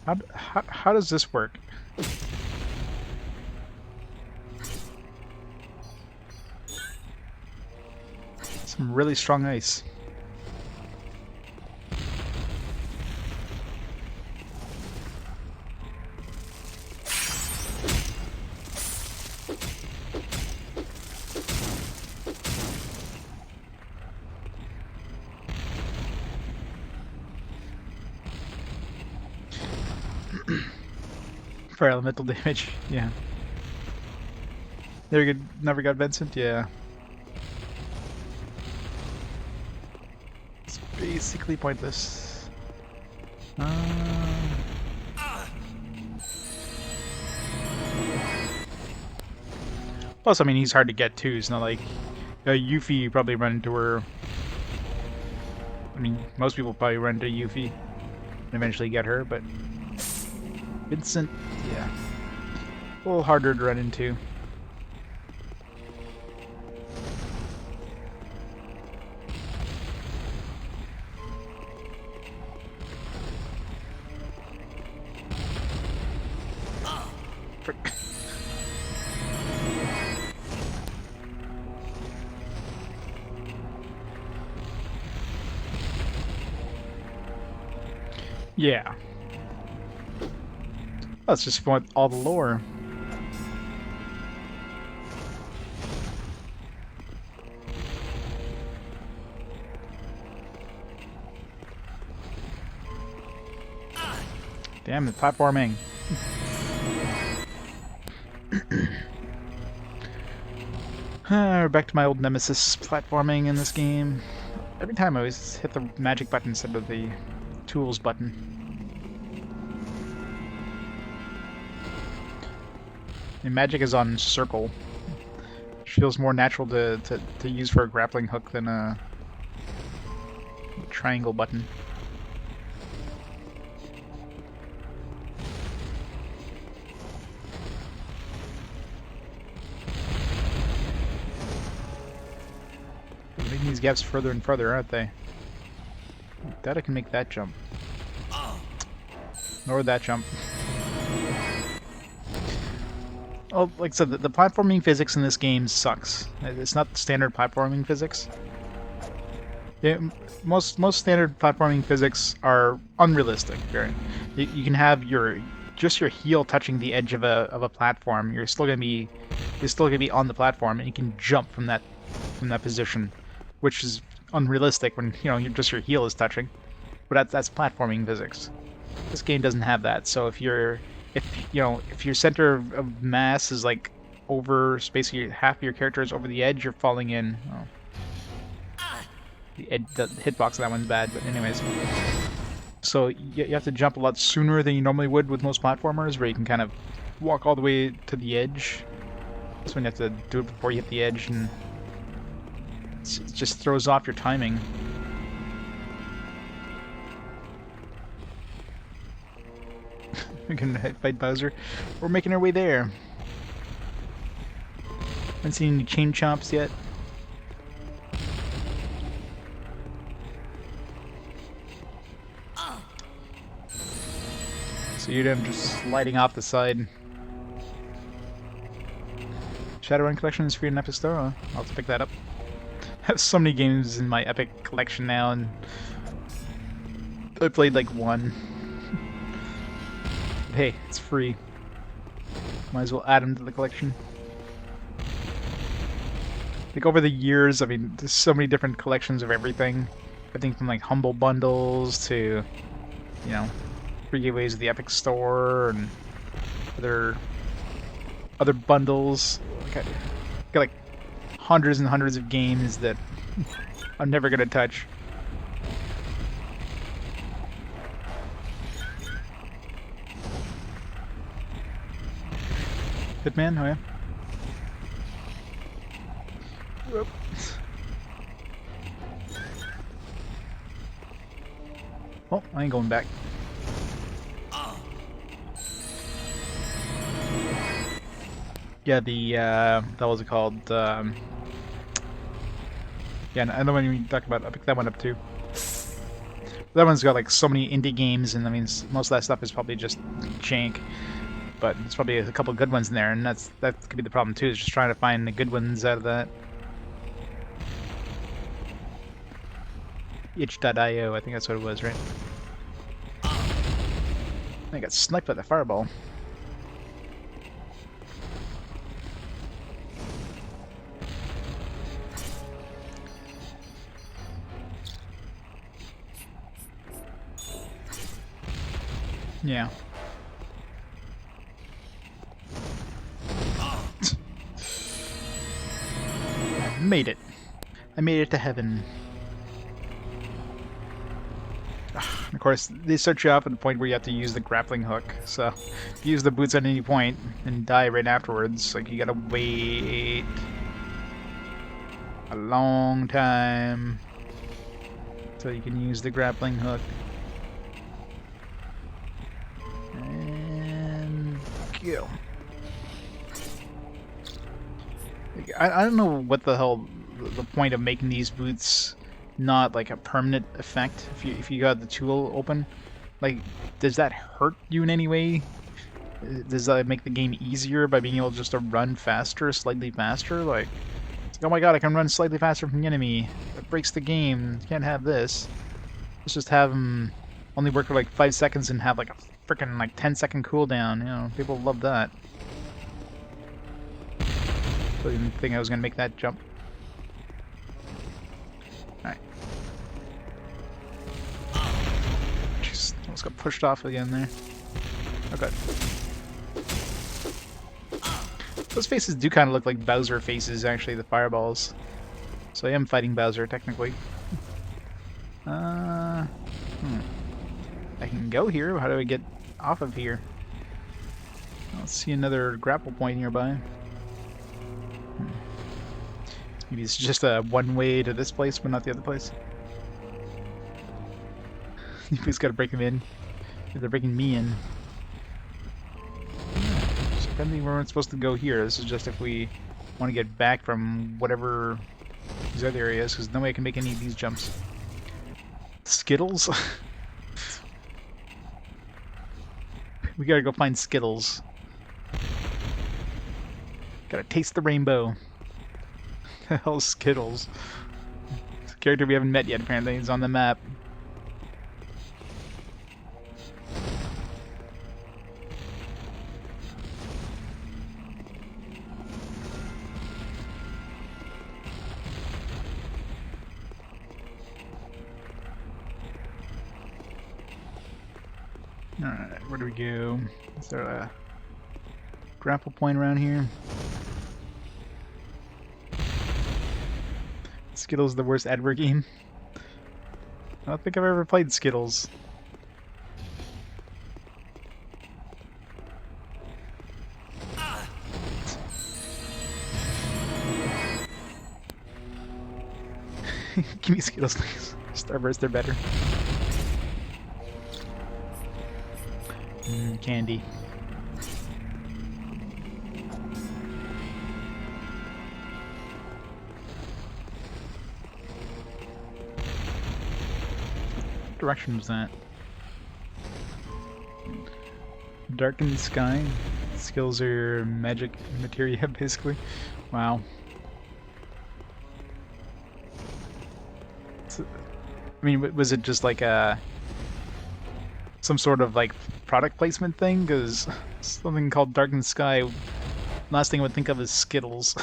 How does this work? Some really strong ice. For elemental damage, yeah. Never got Vincent, yeah. It's basically pointless. Plus, I mean, he's hard to get too. It's not like Yuffie, you probably run into her. I mean, most people probably run into Yuffie and eventually get her, but Vincent, yeah, a little harder to run into. Yeah. Let's just want all the lore. Damn, the platforming. We're back to my old nemesis, platforming in this game. Every time I always hit the magic button instead of the tools button. And magic is on circle. Which feels more natural to use for a grappling hook than a triangle button. Making these gaps further and further, aren't they? That I can make that jump. Nor that jump. Oh, like I said, the platforming physics in this game sucks. It's not standard platforming physics. Yeah, most standard platforming physics are unrealistic. You can have just your heel touching the edge of a platform. You're still gonna be on the platform, and you can jump from that position, which is unrealistic when your heel is touching. But that's platforming physics. This game doesn't have that. So if your center of mass is like over, basically half of your character is over the edge, you're falling in. Oh. The hitbox of that one's bad, but anyways. So you have to jump a lot sooner than you normally would with most platformers, where you can kind of walk all the way to the edge. This one you have to do it before you hit the edge, and it just throws off your timing. We're gonna fight Bowser. We're making our way there. Haven't seen any chain chomps yet. So you're just sliding off the side. Shadowrun collection is free in Epic Store. I'll have to pick that up. I have so many games in my Epic collection now, and I played like one. But hey, it's free. Might as well add them to the collection. Like over the years, I mean, there's so many different collections of everything. Everything from like humble bundles to, you know, free giveaways at the Epic Store and other bundles. Like I got like hundreds and hundreds of games that I'm never gonna touch. Hitman, oh yeah. Whoop. Oh, I ain't going back. Yeah, the that was it called? Yeah, I know when you talk about. I picked that one up too. That one's got like so many indie games, and I mean, most of that stuff is probably just jank. But there's probably a couple good ones in there, and that could be the problem too. Is just trying to find the good ones out of that. Itch.io, I think that's what it was, right? I got sniped by the fireball. Yeah. I made it. I made it to heaven. Of course, they start you off at the point where you have to use the grappling hook. So, if you use the boots at any point and die right afterwards, like you gotta wait a long time until you can use the grappling hook. And go. I don't know what the hell the point of making these boots not like a permanent effect if you got the tool open. Like, does that hurt you in any way? Does that make the game easier by being able just to run faster, slightly faster? Like, oh my god, I can run slightly faster from the enemy. It breaks the game. You can't have this. Let's just have them only work for like 5 seconds and have like a freaking like 10-second cooldown. You know, people love that. I didn't think I was gonna make that jump. Alright. Just almost got pushed off again there. Okay. Those faces do kind of look like Bowser faces, actually, the fireballs. So I am fighting Bowser, technically. I can go here. How do I get off of here? Let's see another grapple point nearby. Maybe it's just a one way to this place, but not the other place. You just gotta break them in. They're breaking me in. So apparently we weren't supposed to go here. This is just if we want to get back from whatever these other areas, because no way I can make any of these jumps. Skittles? We gotta go find Skittles. Gotta taste the rainbow. The hell's Skittles? It's a character we haven't met yet, apparently. He's on the map. Alright, where do we go? Is there a grapple point around here? Skittles is the worst advert game. I don't think I've ever played Skittles. Give me Skittles, please. Starburst, they're better. Candy. What direction was that? Darkened sky. Skills are magic materia, basically. Wow. I mean, was it just like some sort of like product placement thing? Because something called Darkened Sky, last thing I would think of is Skittles.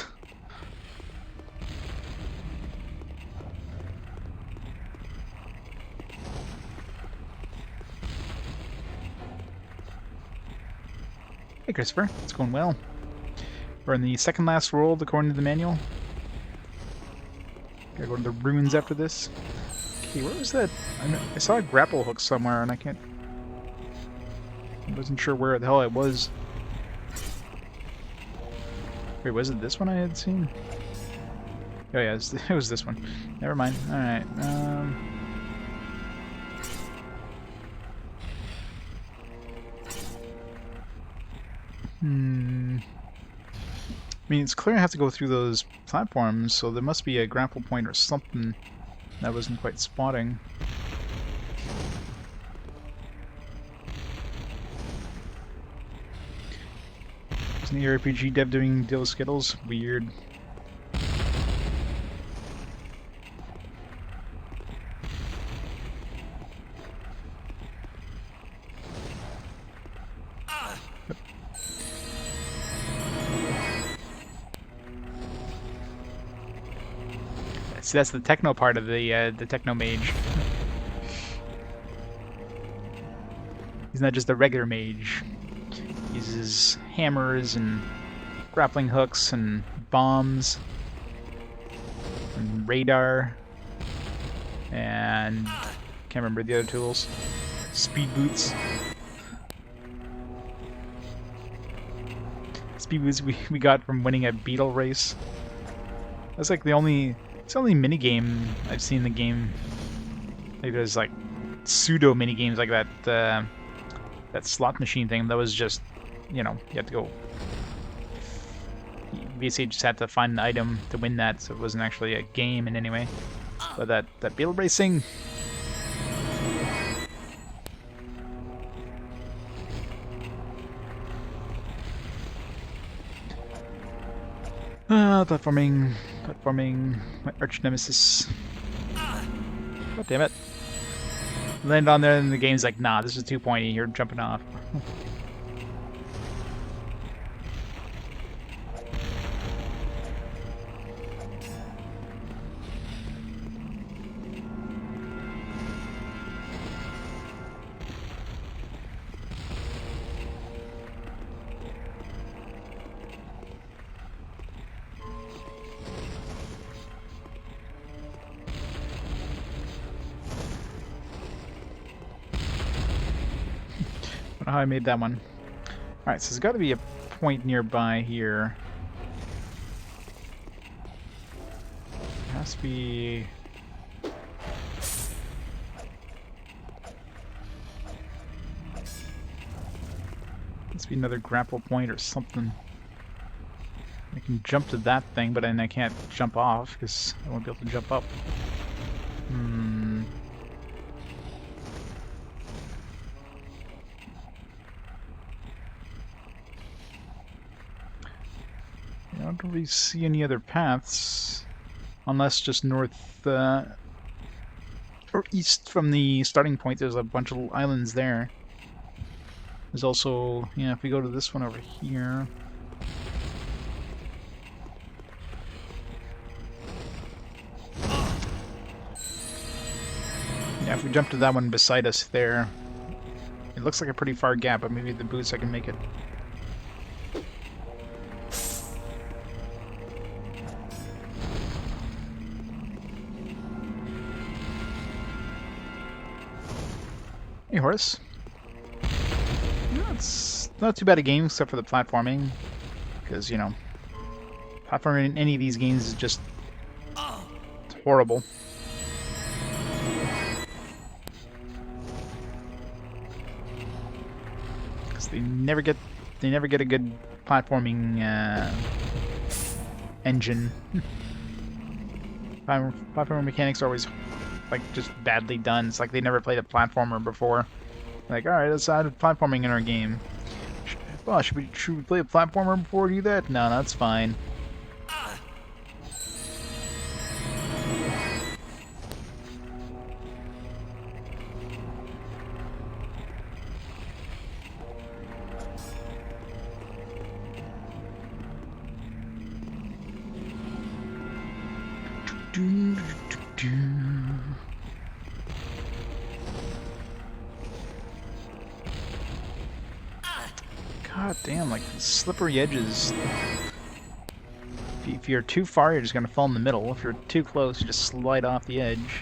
Hey Christopher, it's going well. We're in the second last world according to the manual. Gotta go to the ruins after this. Okay, where was that? I saw a grapple hook somewhere and I wasn't sure where the hell it was. Wait, was it this one I had seen? Oh yeah, it was this one. Never mind. Alright, I mean, it's clear I have to go through those platforms, so there must be a grapple point or something that I wasn't quite spotting. Isn't the RPG dev doing deal with Skittles? Weird. See, that's the techno part of the TechnoMage. He's not just a regular mage. He uses hammers and grappling hooks and bombs and radar and can't remember the other tools. Speed boots. Speed boots we got from winning a beetle race. That's like it's the only minigame I've seen in the game. Like there's like pseudo minigames like that that slot machine thing that was just, you know, you had to go. You basically just had to find an item to win that, so it wasn't actually a game in any way. But that beetle racing. Platforming, my arch nemesis. God damn it. Land on there and the game's like, nah, this is too pointy, you're jumping off. How I made that one. Alright, so there's got to be a point nearby here. It has to be... Must be another grapple point or something. I can jump to that thing, but then I can't jump off because I won't be able to jump up. I don't really see any other paths, unless just north or east from the starting point. There's a bunch of islands there. There's also, yeah, if we go to this one over here. Yeah, if we jump to that one beside us there, it looks like a pretty far gap, but maybe the boots I can make it. Hey, Horace. Yeah, it's not too bad a game, except for the platforming. Because, you know, platforming in any of these games is just horrible. Because they never get a good platforming engine. Platforming mechanics are always like just badly done. It's like they never played a platformer before. Like, alright, let's add platforming in our game. Well, should we play a platformer before we do that? No, that's fine. God damn, like the slippery edges. If you're too far, you're just gonna fall in the middle. If you're too close, you just slide off the edge.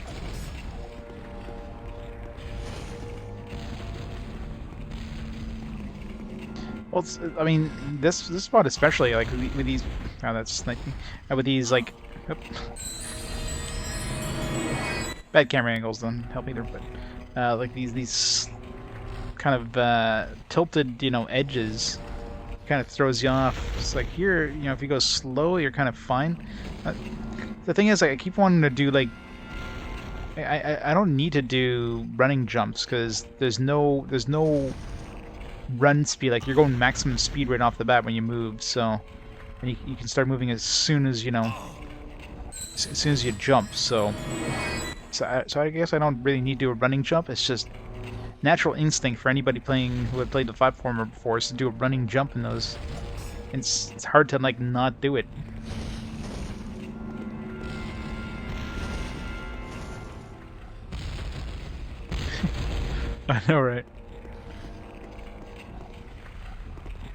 Well, I mean, this spot especially, like with these. Oh, that's sniping. With these, like, oop. Bad camera angles don't help either. But like these kind of tilted, edges, kind of throws you off. It's like here, if you go slow, you're kind of fine. The thing is, like, I keep wanting to do like. I don't need to do running jumps because there's no run speed. Like, you're going maximum speed right off the bat when you move, so and you can start moving as soon as as soon as you jump. So I guess I don't really need to do a running jump. It's just natural instinct for anybody who had played the platformer before is to do a running jump in those. It's hard to like not do it. I know, right?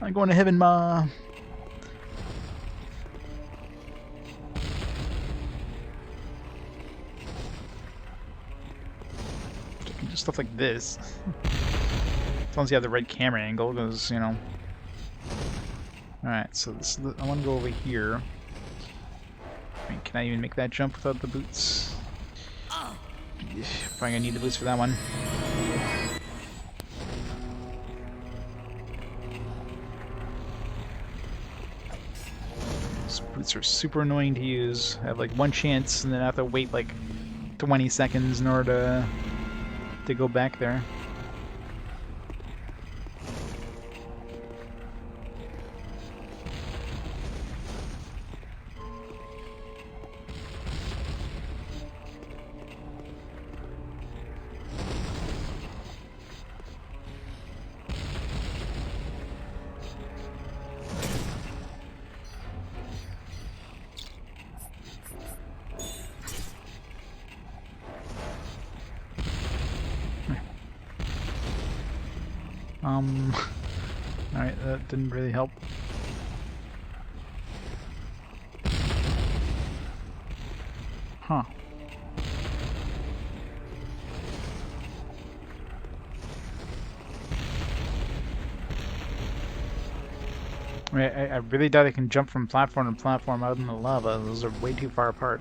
I'm going to heaven, Ma. Just stuff like this. As long as you have the right camera angle, because, Alright, so I want to go over here. I mean, can I even make that jump without the boots? Probably gonna need the boots for that one. These boots are super annoying to use. I have like one chance, and then I have to wait like 20 seconds in order to go back there. Alright, that didn't really help. Huh. I really doubt I can jump from platform to platform out in the lava. Those are way too far apart.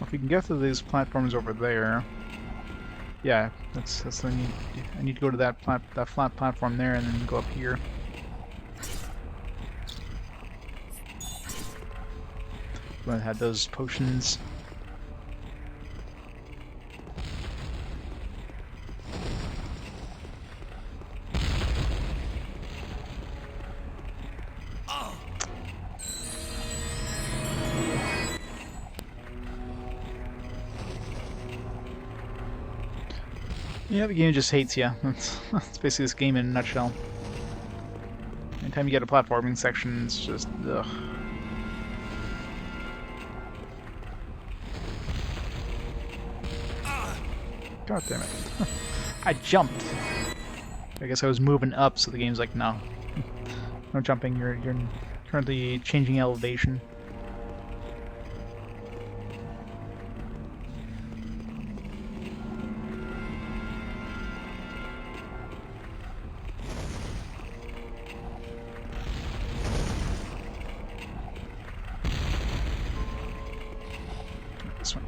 If we can get to these platforms over there, yeah, that's what I need. I need to go to that flat platform there and then go up here. I had those potions. Yeah, the game just hates you. That's basically this game in a nutshell. Anytime you get a platforming section, it's just ugh. God damn it! I jumped. I guess I was moving up, so the game's like, no, no jumping. You're currently changing elevation. This one.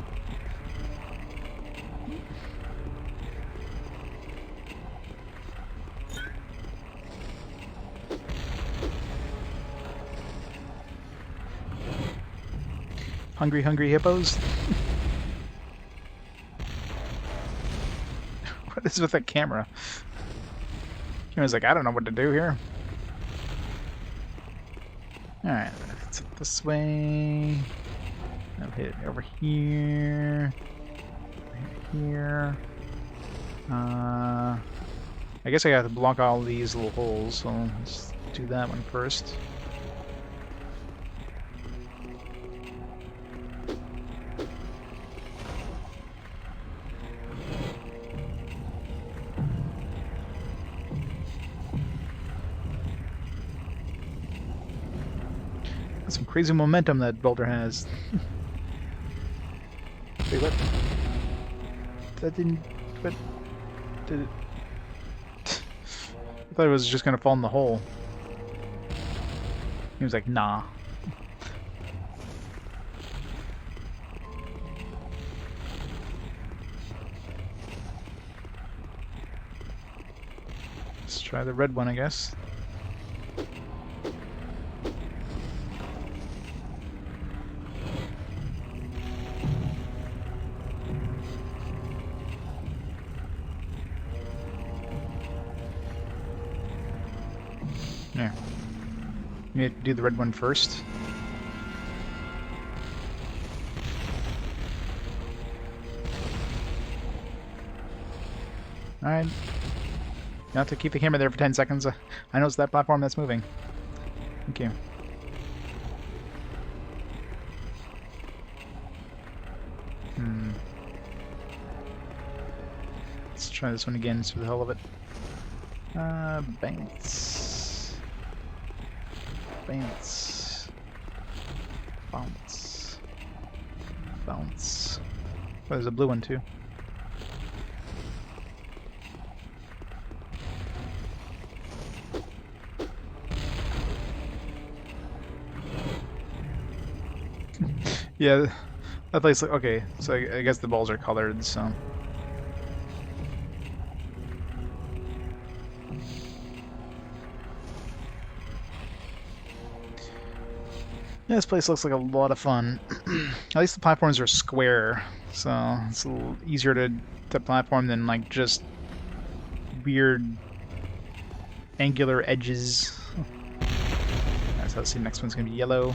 Hungry, hungry hippos? What is with that camera? Camera's like, I don't know what to do here. Alright, this way. I'll hit it over here. Here. I guess I got to block all these little holes, so let's do that one first. That's some crazy momentum that boulder has. Wait, what? That didn't... What? Did it... I thought it was just gonna fall in the hole. He was like, nah. Let's try the red one, I guess. There. You need to do the red one first. Alright. You have to keep the camera there for 10 seconds. I know it's that platform that's moving. Thank you. Let's try this one again just for the hell of it. Bounce. Bounce. Bounce. Bounce. Oh, there's a blue one too. Yeah, that place. Okay, so I guess the balls are colored, so. Yeah, this place looks like a lot of fun. At least the platforms are square, so it's a little easier to platform than like just weird angular edges. That's how I see the next one's gonna be yellow.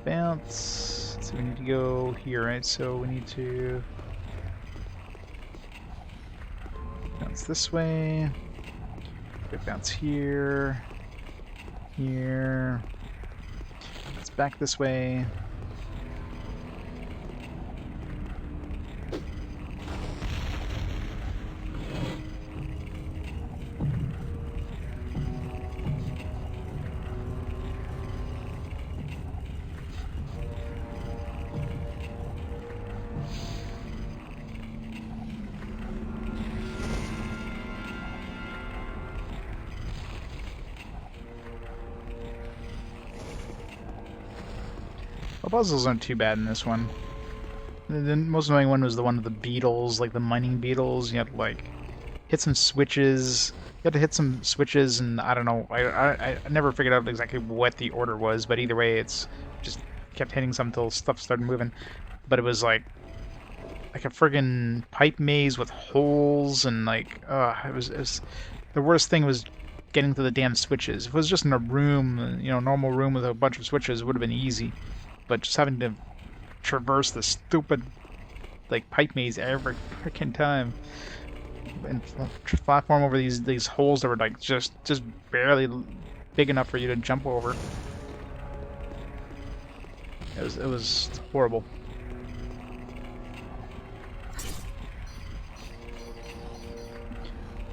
Bounce. So we need to go here, right? So we need to bounce this way. Bounce here. Here. Let's back this way. The puzzles aren't too bad in this one. The most annoying one was the one with the beetles, like the mining beetles. You had to like hit some switches. You had to hit some switches, and I don't know. I never figured out exactly what the order was, but either way, it's just kept hitting some until stuff started moving. But it was like a friggin' pipe maze with holes, and like it was the worst thing was getting to the damn switches. If it was just in a room, you know, normal room with a bunch of switches, it would have been easy. But just having to traverse the stupid like pipe maze every freaking time and platform over these holes that were like just barely big enough for you to jump over. It was horrible.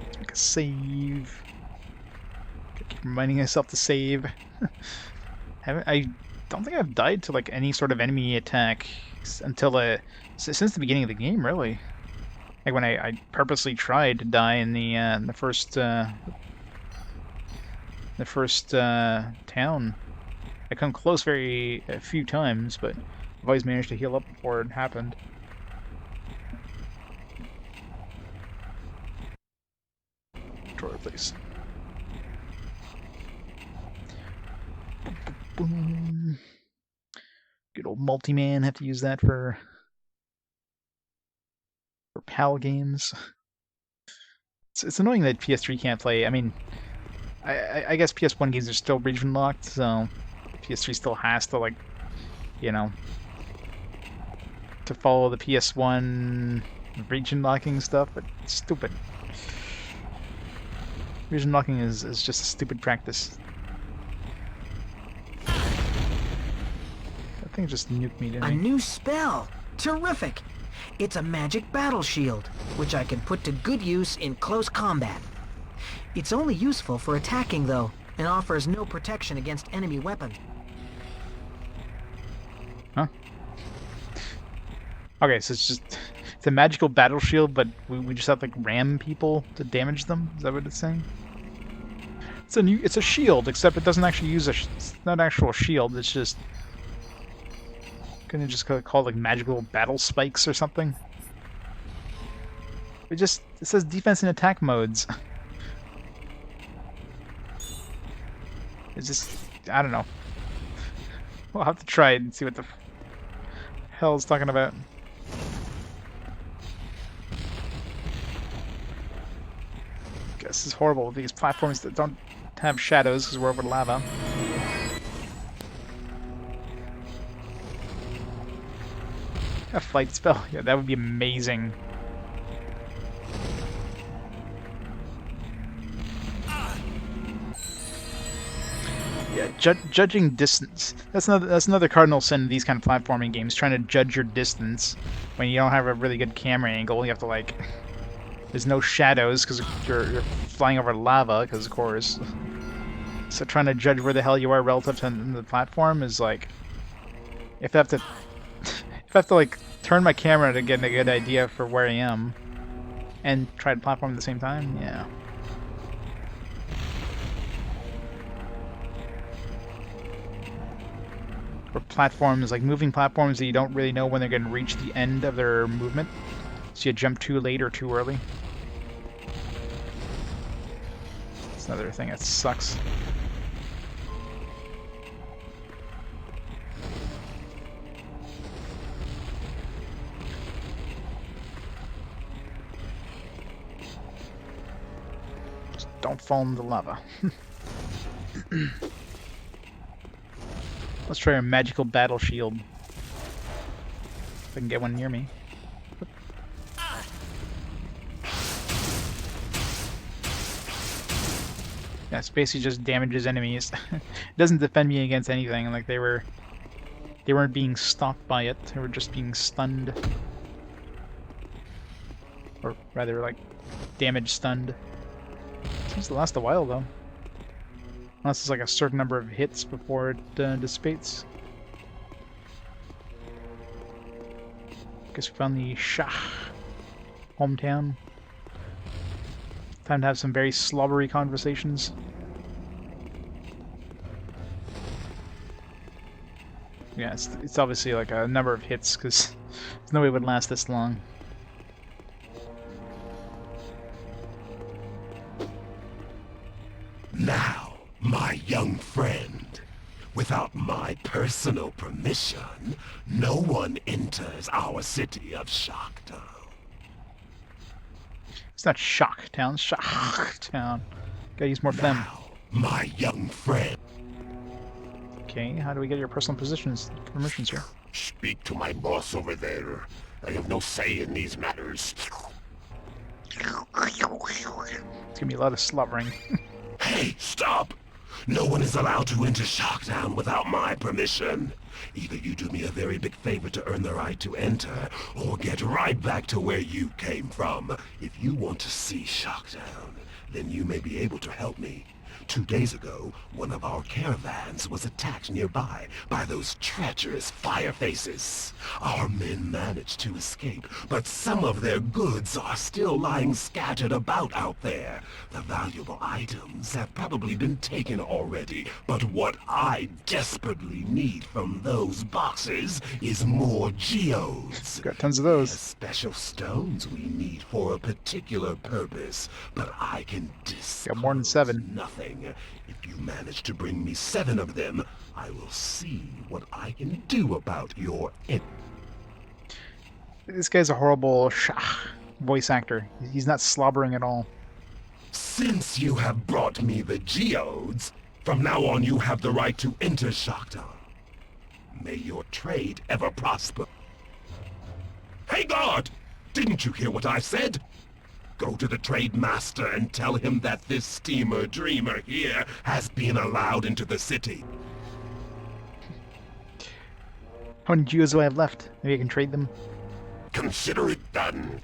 Let's make a save. Keep reminding myself to save. I don't think I've died to like any sort of enemy attack until since the beginning of the game, really. Like when I purposely tried to die in the first town. I come close a few times, but I've always managed to heal up before it happened. Drawer, please. Boom. Good old multi-man. Have to use that for PAL games. It's annoying that PS3 can't play. I mean, I guess PS1 games are still region locked, so PS3 still has to, like, you know, to follow the PS1 region locking stuff, but it's stupid. Region locking is just a stupid practice. That thing just nuked me, didn't A it? new spell! Terrific! It's a magic battle shield, which I can put to good use in close combat. It's only useful for attacking, though, and offers no protection against enemy weapons. Huh? Okay, so it's a magical battle shield, but we just have to, like, ram people to damage them? Is that what it's saying? It's a shield, except it doesn't actually use it's not an actual shield, it's just gonna just call it, like, magical battle spikes or something. It says defense and attack modes. It's just, I don't know. We'll have to try it and see what the hell it's talking about. This is horrible with these platforms that don't have shadows because we're over lava. A flight spell? Yeah, that would be amazing. Yeah, judging distance. That's another cardinal sin in these kind of platforming games, trying to judge your distance when you don't have a really good camera angle. You have to, like... There's no shadows because you're flying over lava, because of course. So trying to judge where the hell you are relative to the platform is like... If I have to... If I have to, like, turn my camera to get a good idea for where I am and try to platform at the same time, yeah. Or platforms, like moving platforms that you don't really know when they're going to reach the end of their movement. So you jump too late or too early. That's another thing that sucks. Just don't fall into the lava. Let's try a magical battle shield. If I can get one near me. Yeah, it basically just damages enemies. It doesn't defend me against anything. Like they weren't being stopped by it. They were just being stunned, or rather, like, damage stunned. Seems to last a while though. Unless it's like a certain number of hits before it dissipates. Guess we found the Shak hometown. Time to have some very slobbery conversations. Yeah, it's obviously like a number of hits, because there's no way it would last this long. Now, my young friend, without my personal permission, no one enters our city of Shaktown. It's not Shocktown, it's Shaktown. Gotta use more phlegm. Now, my young friend. Okay, how do we get your personal permissions here? Speak to my boss over there. I have no say in these matters. It's gonna be a lot of slobbering. Hey, stop! No one is allowed to enter Shaktown without my permission. Either you do me a very big favor to earn the right to enter, or get right back to where you came from. If you want to see Shaktown, then you may be able to help me. 2 days ago, one of our caravans was attacked nearby by those treacherous firefaces. Our men managed to escape, but some of their goods are still lying scattered about out there. The valuable items have probably been taken already, but what I desperately need from those boxes is more geodes. Got tons of those. Special stones we need for a particular purpose, but I can Got more than 7. nothing. If you manage to bring me 7 of them, I will see what I can do about your... This guy's a horrible voice actor. He's not slobbering at all. Since you have brought me the geodes, from now on you have the right to enter Shaktown. May your trade ever prosper. Hey guard! Didn't you hear what I said? Go to the trade master and tell him that this steamer dreamer here has been allowed into the city. How many geos do I have left? Maybe I can trade them. Consider it done.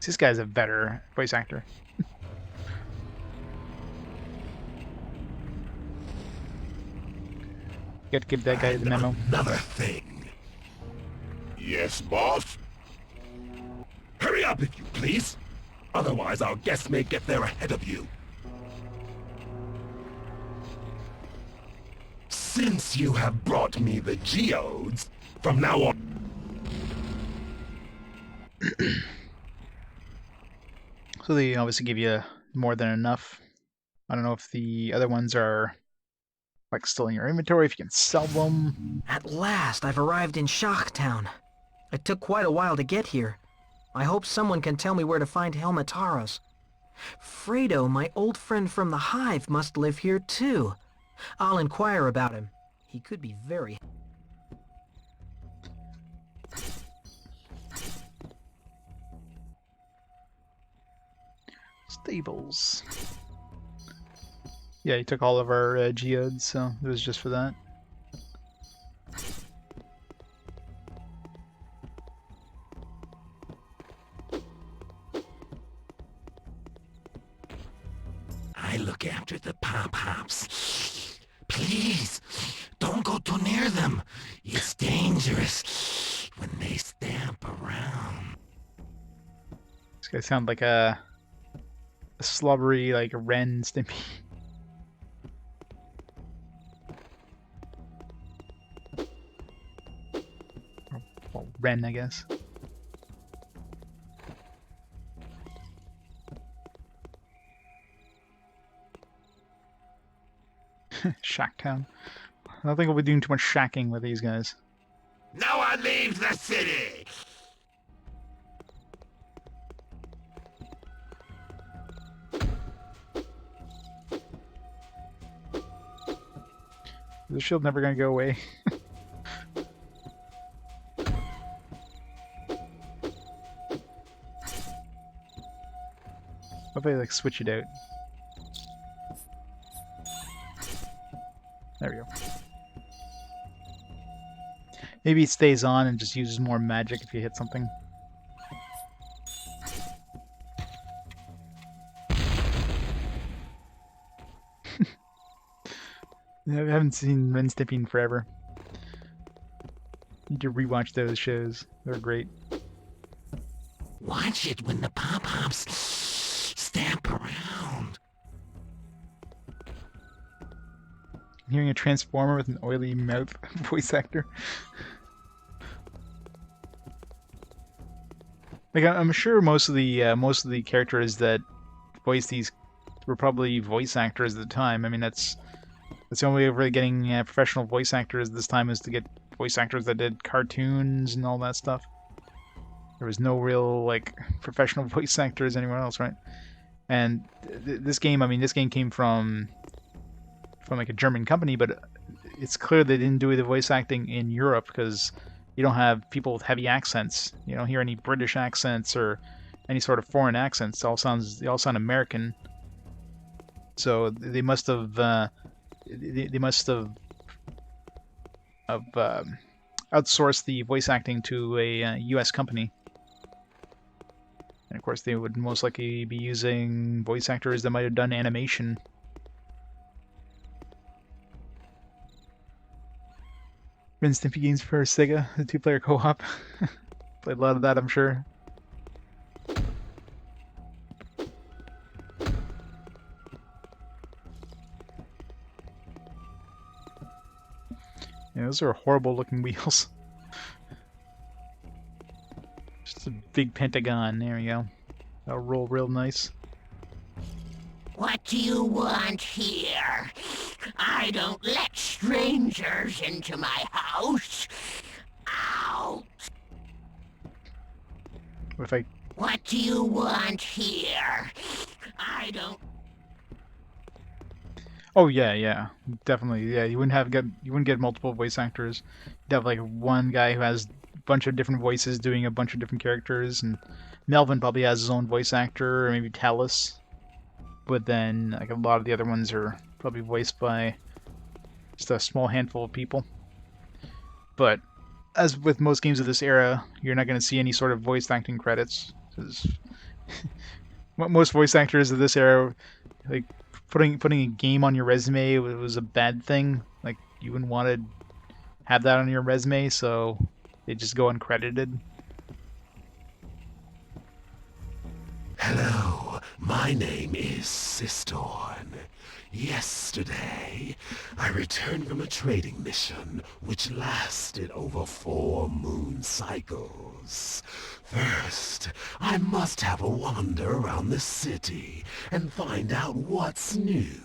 This guy's a better voice actor. Got to give that guy the memo. Another thing. Yes, boss? Hurry up, if you please. Otherwise, our guests may get there ahead of you. Since you have brought me the geodes, from now on... So they obviously give you more than enough. I don't know if the other ones are like still in your inventory, if you can sell them. At last, I've arrived in Shaktown. It took quite a while to get here. I hope someone can tell me where to find Helmetaros. Fredo, my old friend from the Hive, must live here too. I'll inquire about him. He could be very... Stables. Yeah, he took all of our geodes, so it was just for that. I look after the pop-hops. Please, don't go too near them. It's dangerous when they stamp around. This guy sounds like a slobbery, like a Ren Stimpy. Well, Ren, I guess. Shacktown. I don't think we'll be doing too much shacking with these guys. No one leaves the city! The shield's never gonna go away. Hopefully, like, switch it out. There we go. Maybe it stays on and just uses more magic if you hit something. I haven't seen Ren Stimpy in forever. Need to rewatch those shows. They're great. Watch it when the pop-hops stamp around. I'm hearing a transformer with an oily mouth voice actor. Like, I'm sure most of the characters that voice these were probably voice actors at the time. I mean, that's the only way of really getting professional voice actors this time is to get voice actors that did cartoons and all that stuff. There was no real, like, professional voice actors anywhere else, right? And this game, I mean, this game came from like a German company, but it's clear they didn't do the voice acting in Europe because you don't have people with heavy accents. You don't hear any British accents or any sort of foreign accents. They all sound American. So they must have outsourced the voice acting to a U.S. company. And of course, they would most likely be using voice actors that might have done animation. Ren Stimpy games for Sega, the two-player co-op. Played a lot of that, I'm sure. Yeah, those are horrible-looking wheels. Just a big pentagon. There we go. That'll roll real nice. What do you want here? I don't let strangers into my house. Out! What if I... What do you want here? I don't... Oh yeah, definitely. Yeah, you wouldn't get multiple voice actors. You'd have like one guy who has a bunch of different voices doing a bunch of different characters, and Melvin probably has his own voice actor, or maybe Talus. But then like a lot of the other ones are probably voiced by just a small handful of people. But as with most games of this era, you're not going to see any sort of voice acting credits, because most voice actors of this era, like putting a game on your resume was a bad thing. Like you wouldn't want to have that on your resume, so they just go uncredited. Hello, my name is Sistorn. Yesterday, I returned from a trading mission which lasted over 4 moon cycles. First, I must have a wander around the city and find out what's new.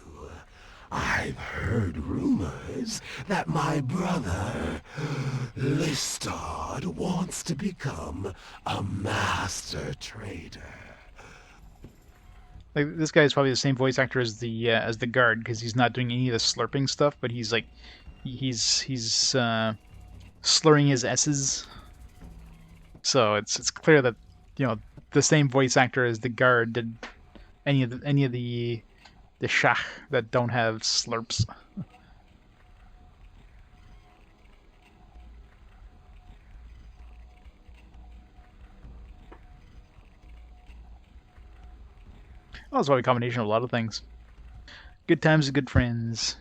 I've heard rumors that my brother, Listard, wants to become a master trader. Like this guy is probably the same voice actor as the guard, because he's not doing any of the slurping stuff, but he's like he's slurring his s's. So it's clear that the same voice actor as the guard did any of the Shak that don't have slurps. Well, it's probably a combination of a lot of things. Good times with good friends.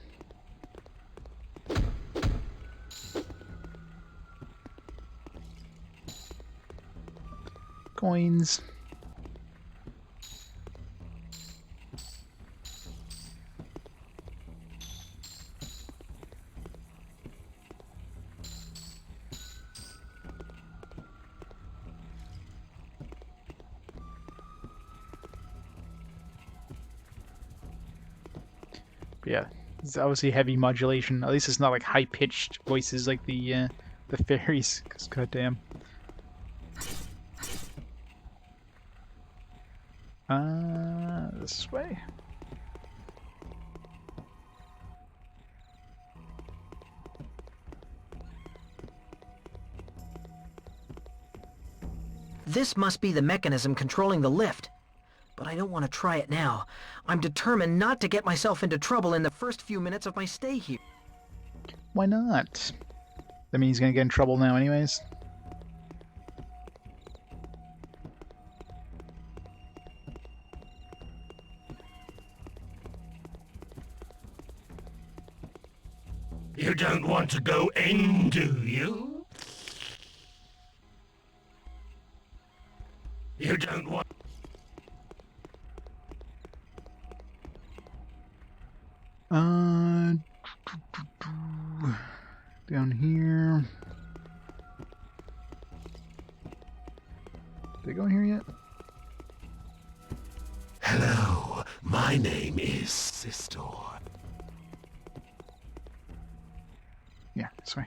Coins. Yeah, it's obviously heavy modulation. At least it's not like high-pitched voices like the fairies. Cause goddamn. This way. This must be the mechanism controlling the lift. But I don't want to try it now. I'm determined not to get myself into trouble in the first few minutes of my stay here. Why not? That means he's gonna get in trouble now anyways. You don't want to go in, do you? You don't want... Down here. Did they go in here yet? Hello, my name is Sistor. Yeah, this way.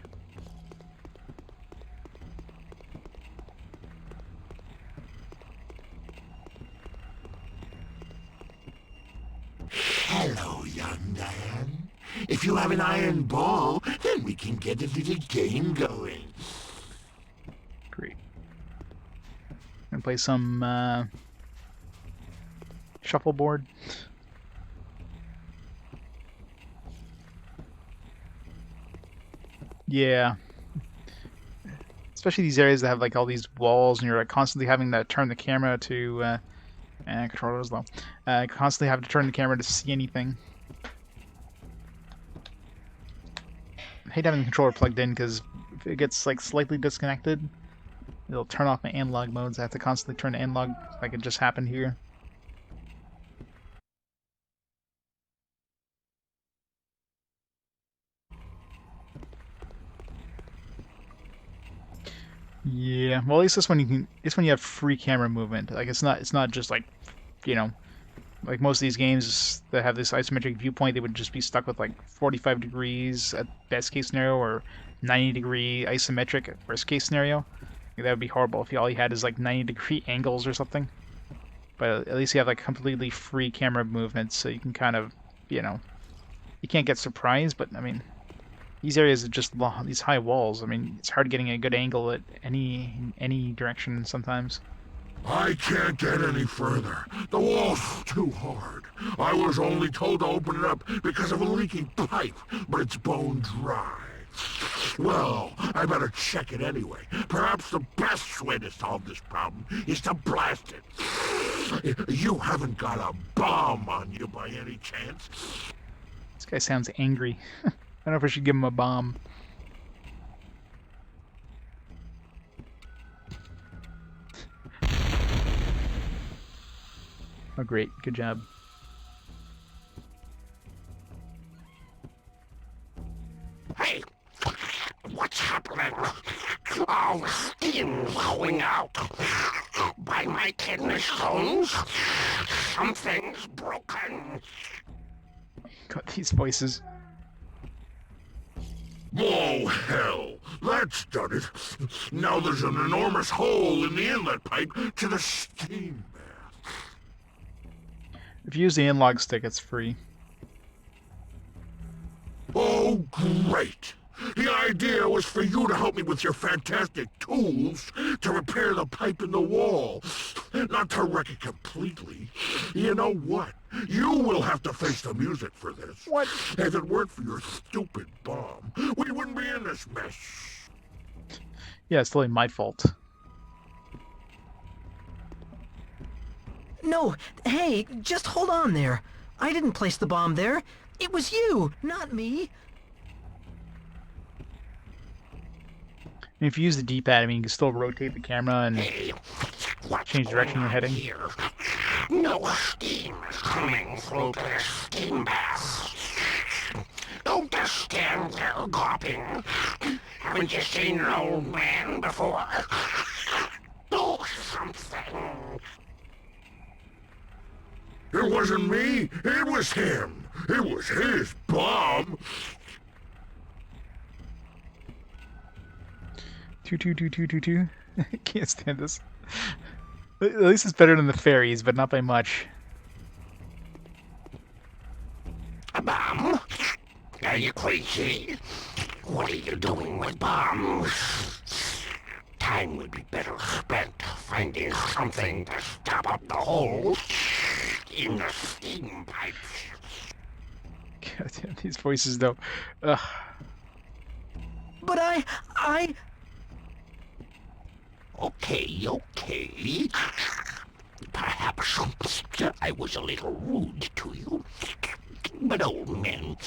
Hello, young man. If you have an iron ball, then we can get a little game going. Great. Gonna play some shuffleboard. Yeah. Especially these areas that have like all these walls, and you're like constantly having to turn the camera to and controller as well. Constantly have to turn the camera to see anything. I hate having the controller plugged in, because if it gets like slightly disconnected, it'll turn off my analog modes. I have to constantly turn to analog, like it just happened here. Yeah, well, at least this one you can. This one you have free camera movement. Like it's not just like, you know, like most of these games that have this isometric viewpoint, they would just be stuck with like 45 degrees at best case scenario, or 90-degree isometric at worst case scenario. Like, that would be horrible if all you had is like 90-degree angles or something. But at least you have like completely free camera movement, so you can kind of, you know, you can't get surprised. But I mean, these areas are just these high walls. I mean, it's hard getting a good angle at any direction sometimes. I can't get any further. The wall's too hard. I was only told to open it up because of a leaking pipe, but it's bone dry. Well, I better check it anyway. Perhaps the best way to solve this problem is to blast it. You haven't got a bomb on you by any chance? This guy sounds angry. I don't know if I should give him a bomb. Oh, great. Good job. Hey, what's happening? Oh, steam's going out. By my kidney stones, something's broken. Got these voices. Oh, hell! That's done it. Now there's an enormous hole in the inlet pipe to the steam bath. If you use the analog stick, it's free. Oh, great! The idea was for you to help me with your fantastic tools to repair the pipe in the wall, not to wreck it completely. You know what? You will have to face the music for this. What? If it weren't for your stupid bomb, we wouldn't be in this mess. Yeah, it's totally my fault. No, hey, just hold on there. I didn't place the bomb there. It was you, not me. And if you use the D-pad, I mean, you can still rotate the camera and change direction you're heading. Here? No steam is coming through this steam bath. Don't just stand there gawping. Haven't you seen an old man before? Do something. It wasn't me. It was him. It was his bomb. Two. Can't stand this. At least it's better than the fairies, but not by much. A bomb? Are you crazy? What are you doing with bombs? Time would be better spent finding something to stop up the hole in the steam pipes. God damn, these voices though. Ugh. But I... Okay. Perhaps I was a little rude to you. But old men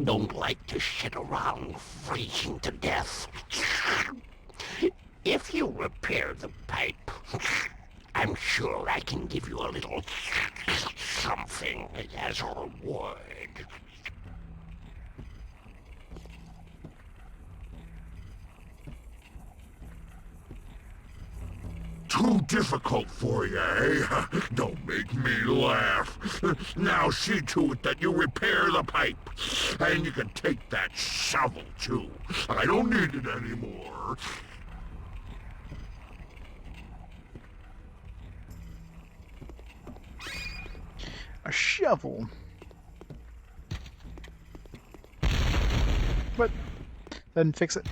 don't like to sit around freezing to death. If you repair the pipe, I'm sure I can give you a little something as a reward. Too difficult for you, eh? Don't make me laugh. Now see to it that you repair the pipe. And you can take that shovel, too. I don't need it anymore. A shovel. What? Doesn't fix it.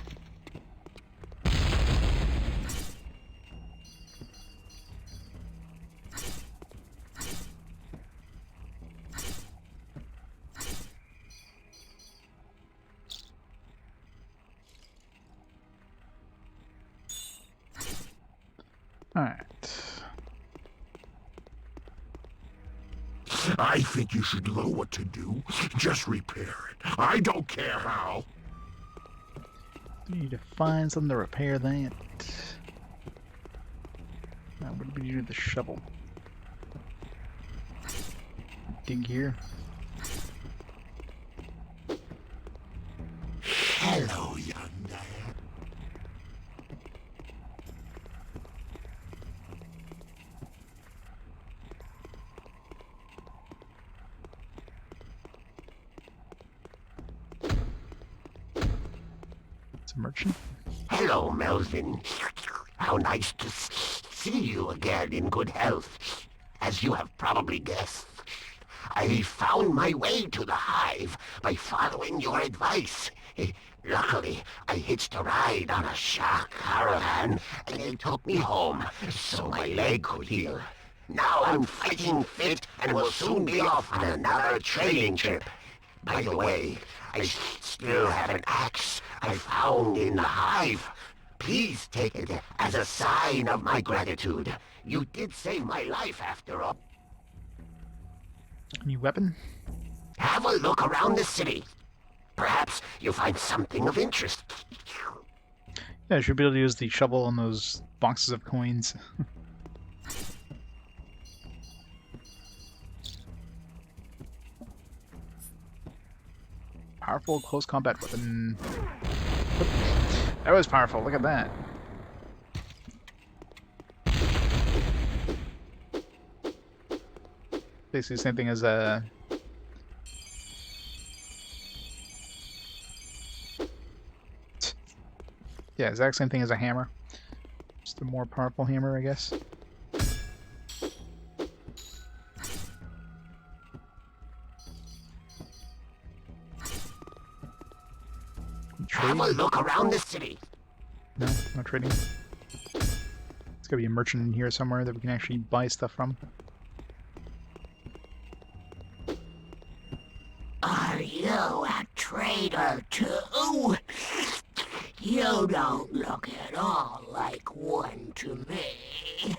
Alright. I think you should know what to do. Just repair it. I don't care how. You need to find something to repair that. Now, what do we do with the shovel? Dig here. Hello, young man. It's a merchant. Hello, Melvin. How nice to see you again in good health. As you have probably guessed, I found my way to the hive by following your advice. Luckily, I hitched a ride on a Shak caravan, and they took me home so my leg could heal. Now I'm fighting fit and will soon be off on another trading trip. By the way, I still have an axe I found in the hive. Please take it as a sign of my gratitude. You did save my life after all. New weapon? Have a look around the city. Perhaps you'll find something of interest. Yeah, I should be able to use the shovel on those boxes of coins. Powerful close combat weapon. That was powerful, look at that. Basically the same thing as a... Yeah, exact same thing as a hammer. Just a more powerful hammer, I guess. Have a look around the city. No, no trading. There's gotta be a merchant in here somewhere that we can actually buy stuff from. Are you a trader too? You don't look at all like one to me.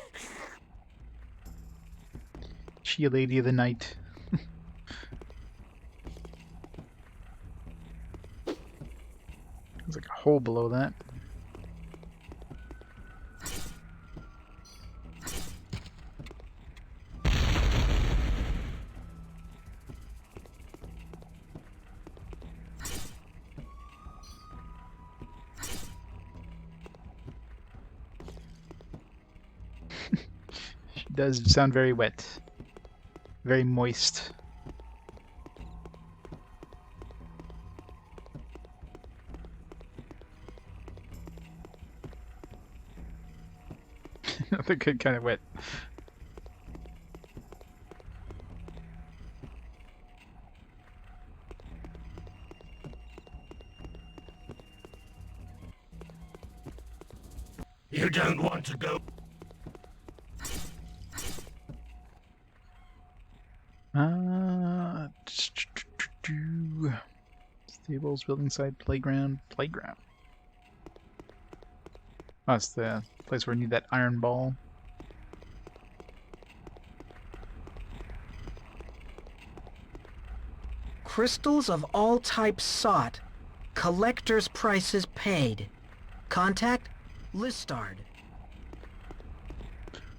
She a lady of the night. There's like a hole below that. She does sound very wet. Very moist. They're kind of wet. You don't want to go. Stables, building site, playground. Oh, that's the place where we need that iron ball. Crystals of all types sought. Collector's prices paid. Contact Listard.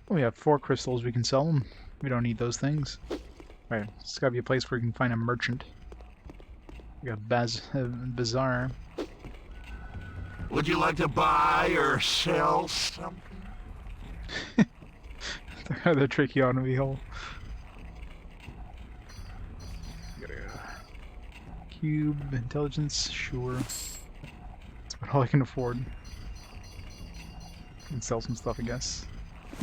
We have 4 crystals, we can sell them. We don't need those things. Alright, it's gotta be a place where you can find a merchant. We got Bazaar. Would you like to buy or sell something? They're tricky on the whole. Cube, intelligence, sure. That's about all I can afford. Can sell some stuff, I guess.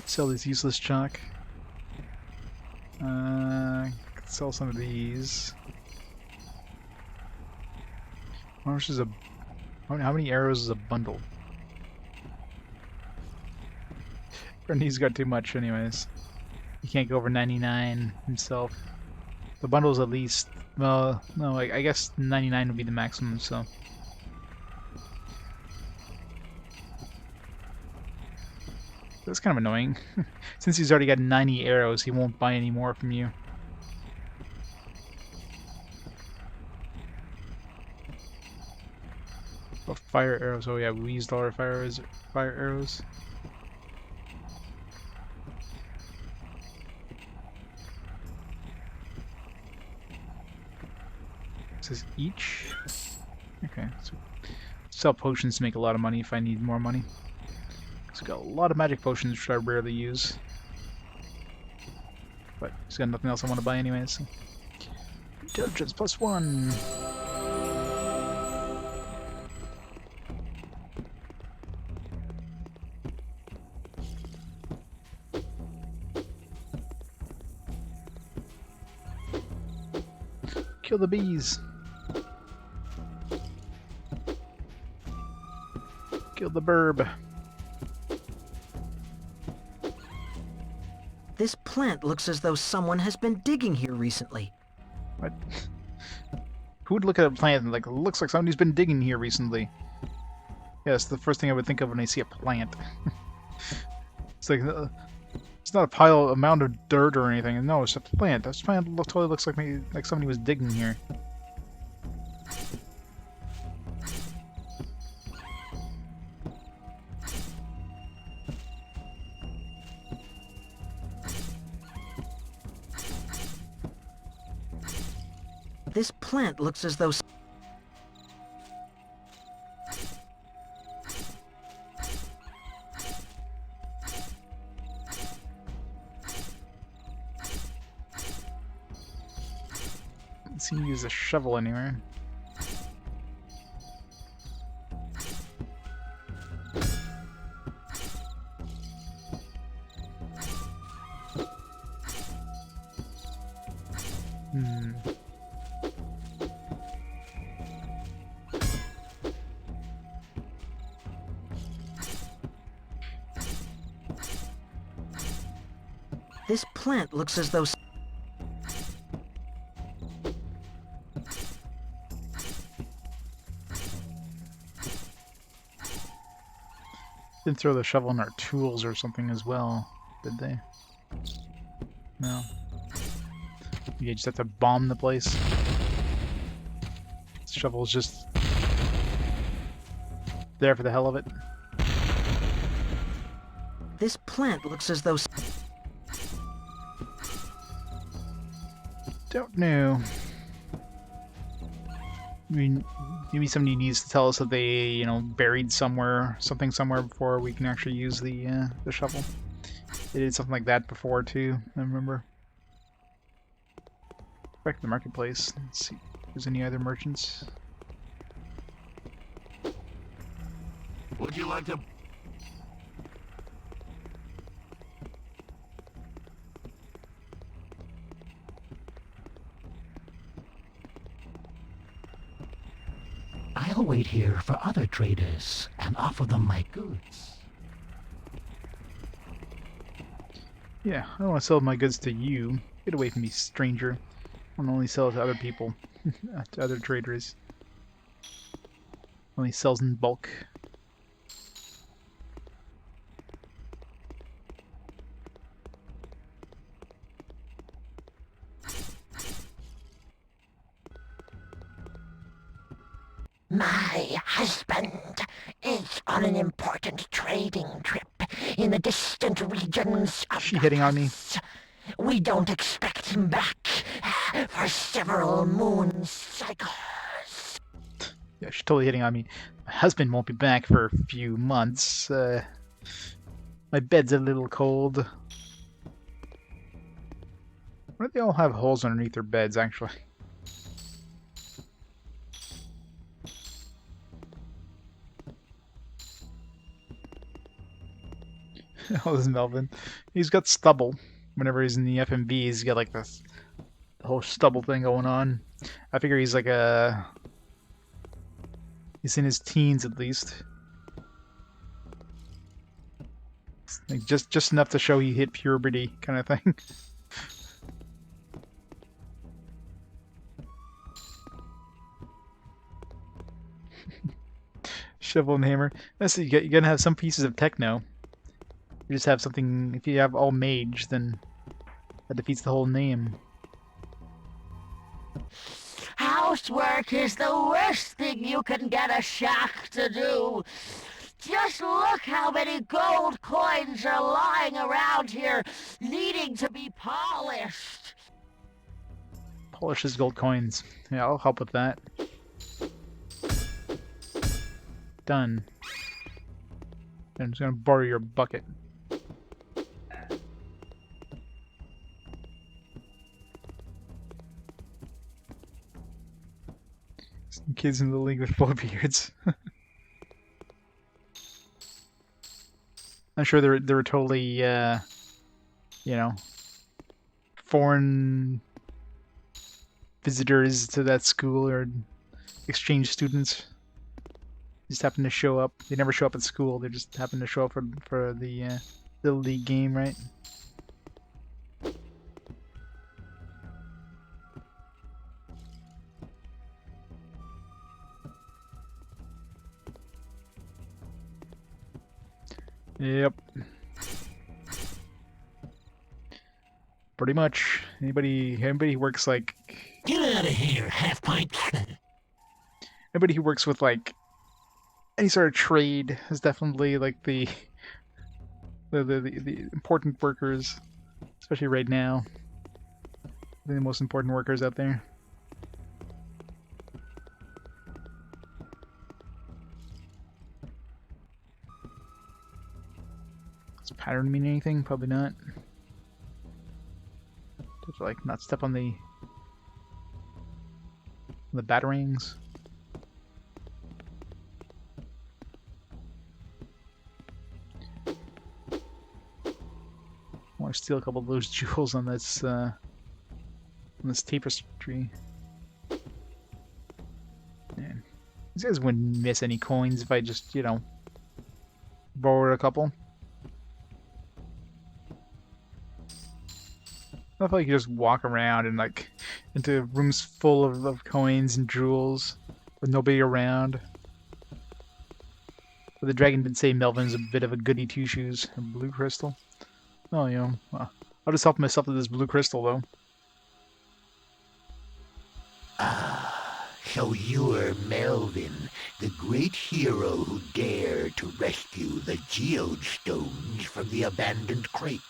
Sell this useless chalk. Sell some of these. How much is a... How many arrows is a bundle? Brendan's got too much anyways. He can't go over 99 himself. The bundle's at least... Well, no, I guess 99 would be the maximum, so... That's kind of annoying. Since he's already got 90 arrows, he won't buy any more from you. Oh, fire arrows. Oh yeah, we used all our fire arrows. It says each? Okay, so sell potions to make a lot of money if I need more money. He's got a lot of magic potions which I rarely use. But he's got nothing else I want to buy anyways. So. Intelligence +1! Kill the bees. Kill the burb. This plant looks as though someone has been digging here recently. What? Who would look at a plant and like, looks like somebody's been digging here recently? Yes, the first thing I would think of when I see a plant. It's like, it's not a amount of dirt or anything. No, it's a plant. This plant totally looks like somebody was digging here. This plant looks as though... Let's see, use a shovel anywhere. This plant looks as though... Didn't throw the shovel in our tools or something as well, did they? No. You just have to bomb the place. This shovel's just there for the hell of it. This plant looks as though... Don't know. I mean, maybe somebody needs to tell us that they, you know, buried something somewhere before we can actually use the shovel. They did something like that before too, I remember. Back to the marketplace. Let's see if there's any other merchants. Would you like to... I'll wait here for other traders and offer them my goods. Yeah, I don't want to sell my goods to you. Get away from me, stranger. I want to only sell it to other people, to other traders. Only sells in bulk. My husband is on an important trading trip in the distant regions of She hitting on me? We don't expect him back for several moon cycles. Yeah, she's totally hitting on me. My husband won't be back for a few months. My bed's a little cold. Why do they all have holes underneath their beds, actually? Oh, this is Melvin. He's got stubble. Whenever he's in the FMV, he's got like this whole stubble thing going on. I figure he's like he's in his teens at least. Like just enough to show he hit puberty, kind of thing. Shovel and hammer. That's it. You're gonna have some pieces of techno. You just have something. If you have all mage, then that defeats the whole name. Housework is the worst thing you can get a Shak to do. Just look how many gold coins are lying around here, needing to be polished. Polish his gold coins. Yeah, I'll help with that. Done. I'm just gonna borrow your bucket. Some kids in the league with full beards. I'm sure they were totally, you know, foreign visitors to that school or exchange students just happen to show up. They never show up at school. They just happen to show up for the league game, right? Yep. Pretty much. Anybody who works like... Get out of here, half-pint. Anybody who works with like any sort of trade is definitely like the important workers, especially right now. They're the most important workers out there. Does pattern mean anything? Probably not. Just like not step on the batarangs. I want to steal a couple of those jewels on this tapestry. Man, these guys wouldn't miss any coins if I just, you know, borrowed a couple. I feel like you just walk around and like into rooms full of coins and jewels with nobody around. But the dragon did say Melvin's a bit of a goody two shoes. A blue crystal. Oh, you know, well, I'll just help myself to this blue crystal though. Ah, so you're Melvin, the great hero who dared to rescue the geode stones from the abandoned crates.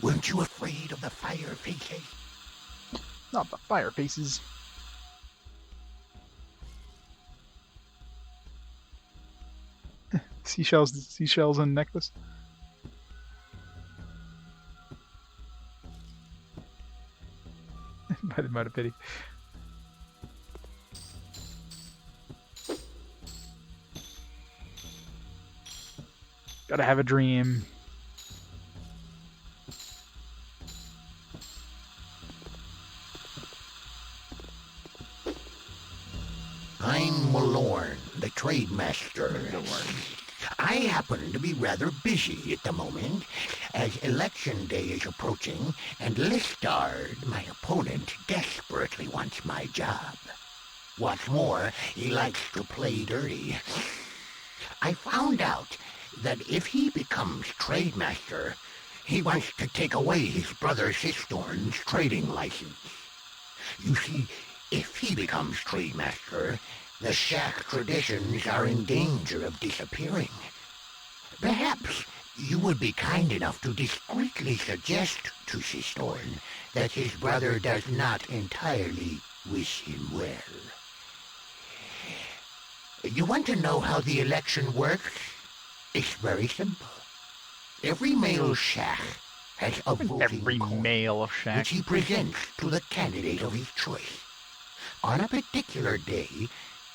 Weren't you afraid of the fire faces? Not the fire faces. Seashells and necklace. By the amount of pity. Gotta have a dream. I'm Malorn, the trade master. I happen to be rather busy at the moment, as election day is approaching, and Listard, my opponent, desperately wants my job. What's more, he likes to play dirty. I found out that if he becomes trade master, he wants to take away his brother Sistorn's trading license. You see, if he becomes trade master, the Shak traditions are in danger of disappearing. Perhaps you would be kind enough to discreetly suggest to Sistorn that his brother does not entirely wish him well. You want to know how the election works? It's very simple. Every male Shak has a voting coin, which he presents to the candidate of his choice. On a particular day,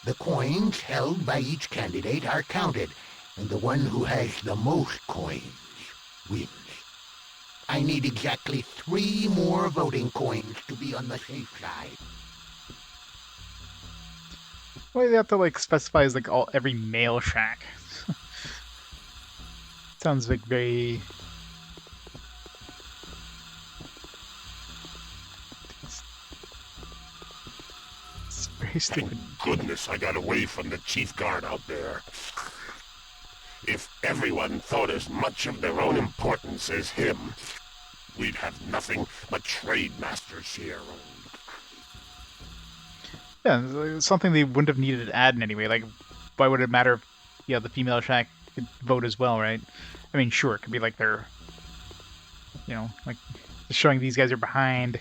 the coins held by each candidate are counted, and the one who has the most coins wins. I need exactly 3 more voting coins to be on the safe side. Why do they have to like specify as like every male Shak? Sounds like very... It's very stupid. Thank goodness I got away from the chief guard out there. If everyone thought as much of their own importance as him, we'd have nothing but trade masters here. Yeah, something they wouldn't have needed to add in anyway. Like, why would it matter if, yeah, the female Shak could vote as well, right? I mean, sure, it could be like they're, you know, like just showing these guys are behind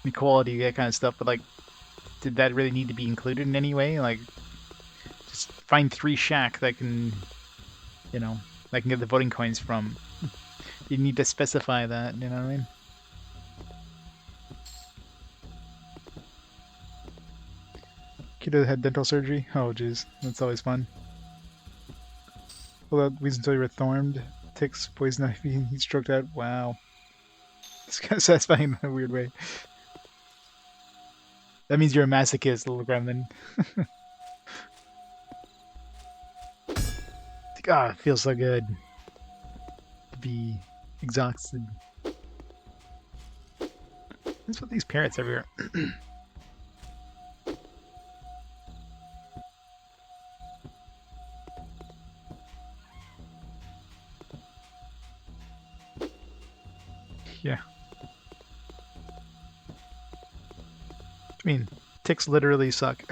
equality, that kind of stuff. But like, did that really need to be included in any way? Like, just find 3 Shak that can, you know, that can get the voting coins from. You need to specify that, you know what I mean? Kid had dental surgery? Oh, jeez. That's always fun. Well, that leads until you were thorned. Ticks, poison ivy, and heat stroked out. Wow. It's kind of satisfying in a weird way. That means you're a masochist, little gremlin. Ah, it feels so good to be exhausted. What's with these parrots everywhere? Yeah. I mean, ticks literally suck.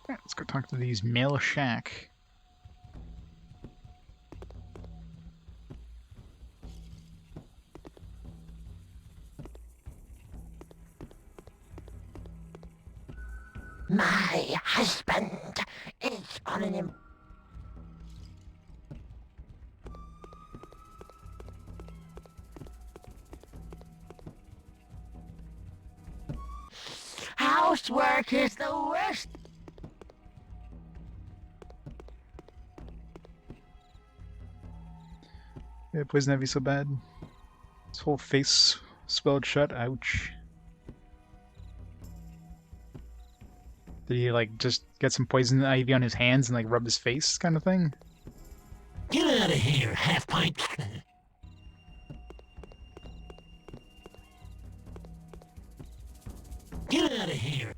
Alright, let's go talk to these male Shak. My husband is on an housework is the worst. Yeah, poison ivy so bad. His whole face swelled shut. Ouch. Did he like just get some poison ivy on his hands and like rub his face, kind of thing? Get out of here, half-pint. Get out of here.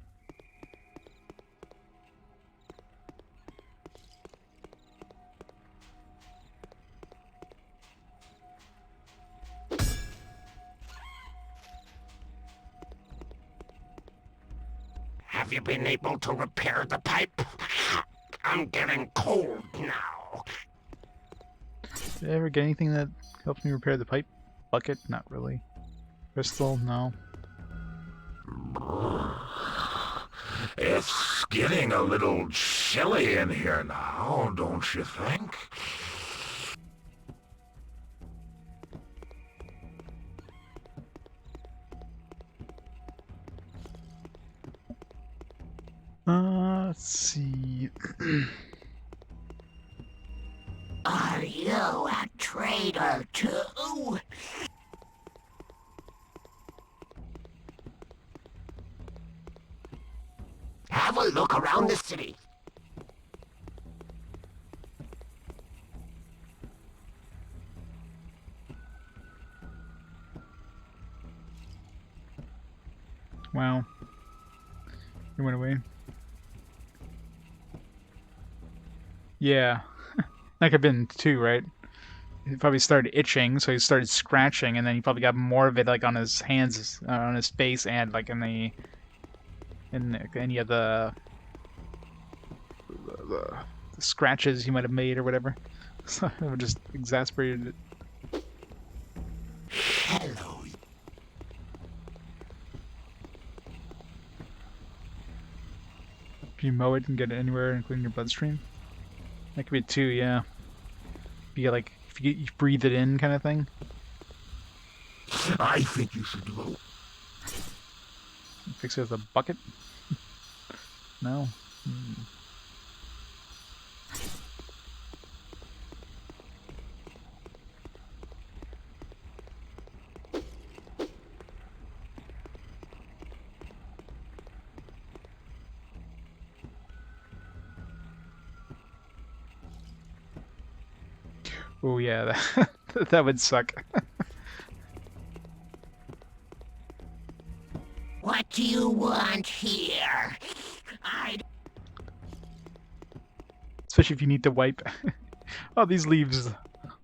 Have you been able to repair the pipe? I'm getting cold now. Did I ever get anything that helps me repair the pipe? Bucket? Not really. Crystal? No. It's getting a little chilly in here now, don't you think? Let's see. Are you a traitor too? Have a look around the city. Wow. He went away. Yeah. That could have been two, right? He probably started itching, so he started scratching, and then he probably got more of it like on his hands, on his face, and like any of the scratches he might have made or whatever. So it just exasperated it. Hello. If you mow it and get it anywhere, including your bloodstream. That could be two, yeah. Be like if you breathe it in, kind of thing. I think you should go. Fix it with a bucket. No. Oh yeah, that would suck. What do you want here? Especially if you need to wipe. Oh, these leaves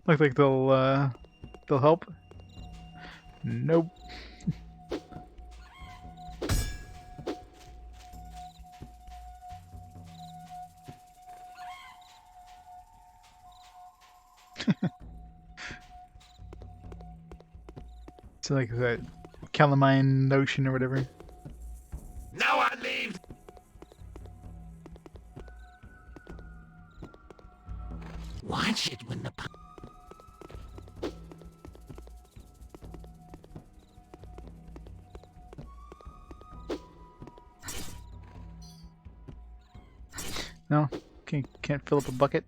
look like they'll help. Nope. It's like that calamine notion or whatever. Now I leave. Watch it when the... No, can't fill up a bucket.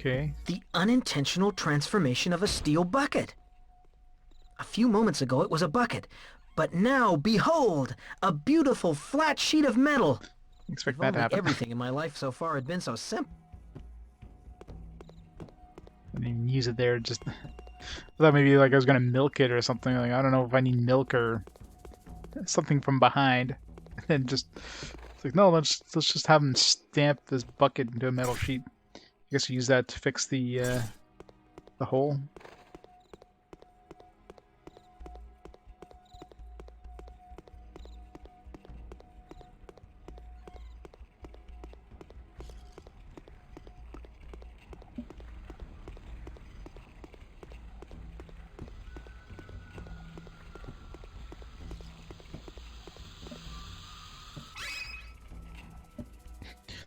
Okay. The unintentional transformation of a steel bucket. A few moments ago it was a bucket, but now, behold, a beautiful flat sheet of metal. Expect If that to only happen. everything in my life so far had been so simple. I didn't even use it there. Just I thought maybe like I was gonna milk it or something. Like I don't know if I need milk or something from behind. And then just it's like no, let's just have them stamp this bucket into a metal sheet. I guess you use that to fix the hole.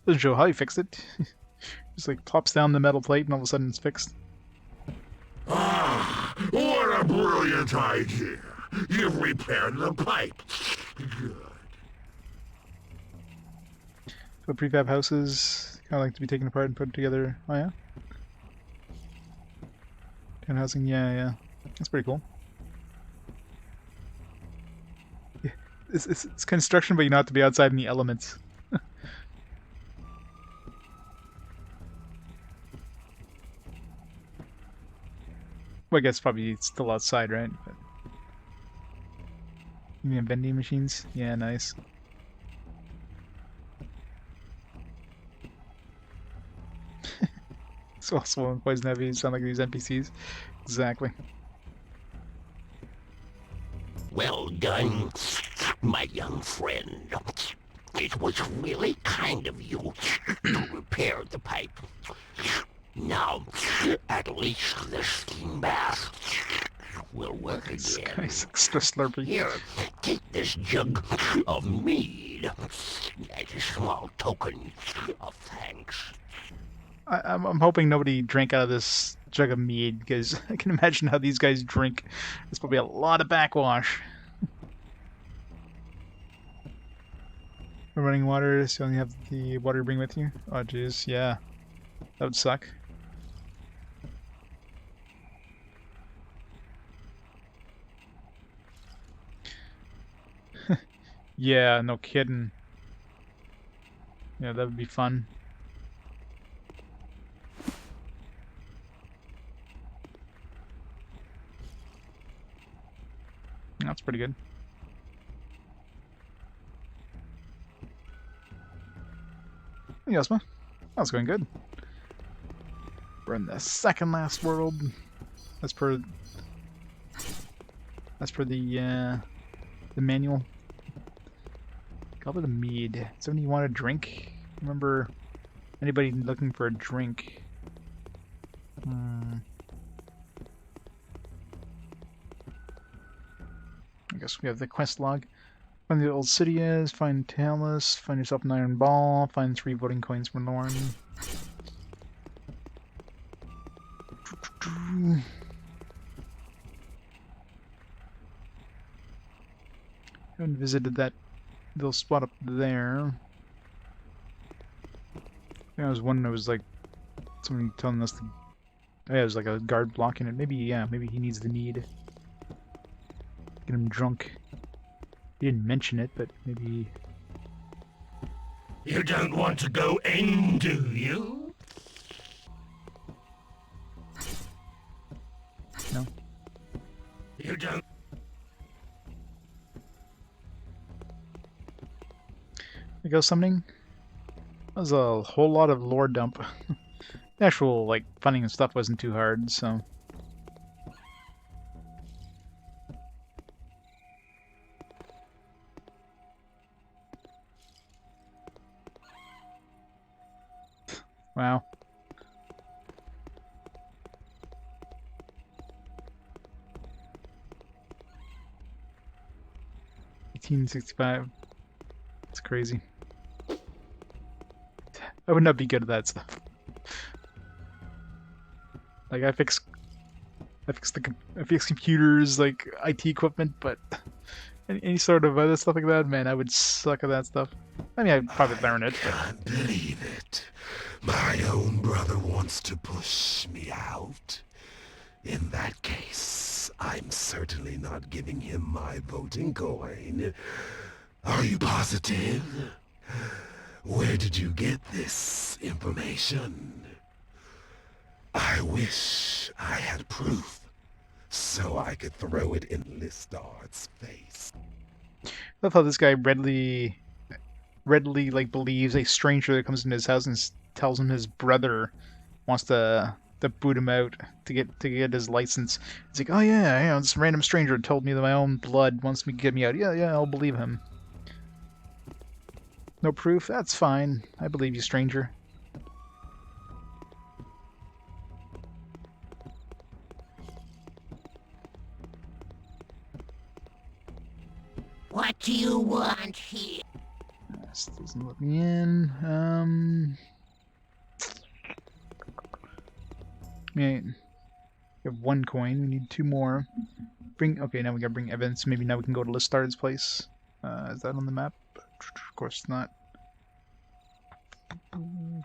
Doesn't show how you fixed it. Just like plops down the metal plate and all of a sudden it's fixed. Ah, what a brilliant idea! You've repaired the pipe. Good. So prefab houses kind of like to be taken apart and put together. Oh yeah? Town housing, yeah. That's pretty cool. Yeah, it's construction, but you don't have to be outside in the elements. Well, I guess probably it's still outside, right? But... You mean vending machines? Yeah, nice. So also in Poison Ivy sound like these NPCs. Exactly. Well done, my young friend. It was really kind of you to repair the pipe. Now, at least the steam bath will work again. This guy's extra slurpy. Here, take this jug of mead as a small token of thanks. I'm hoping nobody drank out of this jug of mead, because I can imagine how these guys drink. There's probably a lot of backwash. For running water, so you only have the water you bring with you? Oh jeez, yeah. That would suck. Yeah, no kidding. Yeah, that would be fun. That's pretty good. Yes, man. That's going good. We're in the second last world. As per the manual. Cover the mead. Somebody want a drink? Remember anybody looking for a drink? I guess we have the quest log. Find the old city is, find Talus, find yourself an iron ball, find 3 voting coins for Lorne. Haven't visited that little spot up there. I think I was wondering, it was like somebody telling us to, oh yeah, it was like a guard blocking it. Maybe, yeah, maybe he needs the mead. Get him drunk. He didn't mention it, but maybe... You don't want to go in, do you? No. You don't... There goes summoning. That was a whole lot of lore dump. The actual, like, finding and stuff wasn't too hard, so... Wow. $18.65. That's crazy. I would not be good at that stuff. Like I fix computers, like IT equipment, but any sort of other stuff like that, man, I would suck at that stuff. I mean, I'd probably learn it. I can't believe it. My own brother wants to push me out. In that case, I'm certainly not giving him my voting coin. Are you positive? Where did you get this information? I wish I had proof, so I could throw it in Listard's face. I love how this guy readily like believes a stranger that comes into his house and tells him his brother wants to boot him out to get his license. He's like, oh yeah, you know, this random stranger told me that my own blood wants me to get me out. Yeah, I'll believe him. No proof? That's fine. I believe you, stranger. What do you want here? This doesn't let me in. Yeah, we have 1 coin. We need 2 more. Okay, now we gotta bring evidence. Maybe now we can go to Listard's place. Is that on the map? Of course not. Don't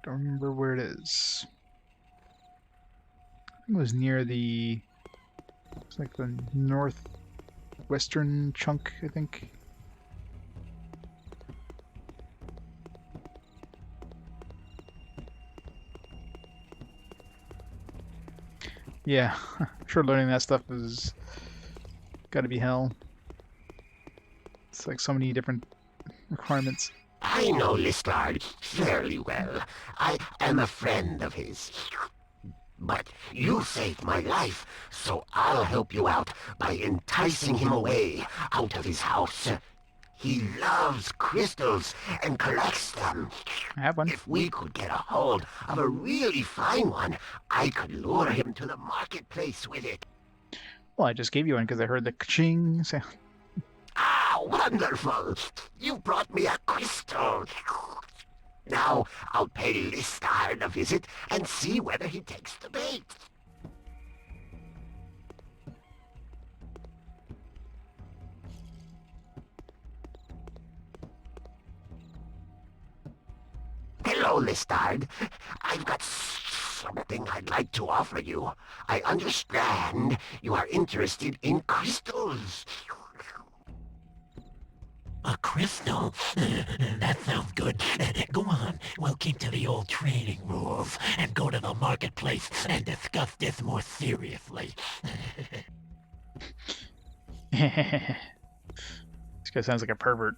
remember where it is. I think it was near the... It's like the northwestern chunk, I think. Yeah, I'm sure learning that stuff is gotta be hell. It's like so many different requirements. I know Listard fairly well. I am a friend of his. But you saved my life, so I'll help you out by enticing him away out of his house. He loves crystals and collects them. I have one. If we could get a hold of a really fine one, I could lure him to the marketplace with it. Well, I just gave you one because I heard the ka-ching sound. Ah, wonderful! You brought me a crystal. Now I'll pay Listard a visit and see whether he takes the bait. Hello, Listard. I've got something I'd like to offer you. I understand you are interested in crystals. A crystal? That sounds good. Go on. We'll keep to the old trading rules and go to the marketplace and discuss this more seriously. This guy sounds like a pervert.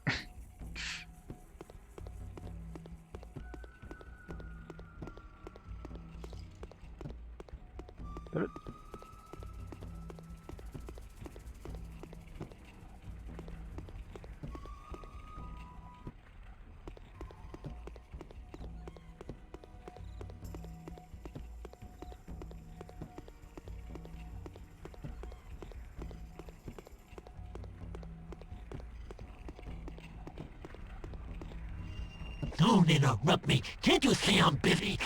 Don't interrupt me. Can't you see I'm busy?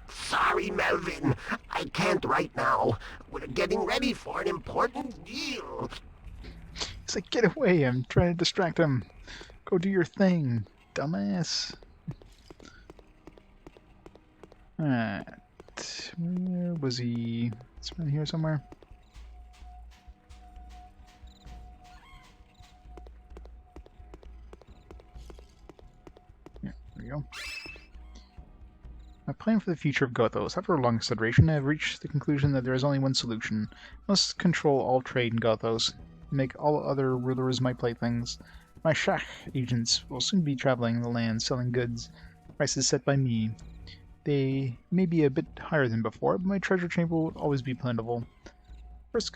Sorry, Melvin. I can't right now. We're getting ready for an important deal. He's like, get away, I'm trying to distract him. Go do your thing, dumbass. Alright. Where was he? It's around here somewhere. Yeah, there we go. My plan for the future of Gothos. After a long consideration, I have reached the conclusion that there is only one solution. I must control all trade in Gothos, and make all other rulers my playthings. My Shak agents will soon be traveling the land, selling goods, prices set by me. They may be a bit higher than before, but my treasure chamber will always be plentiful. First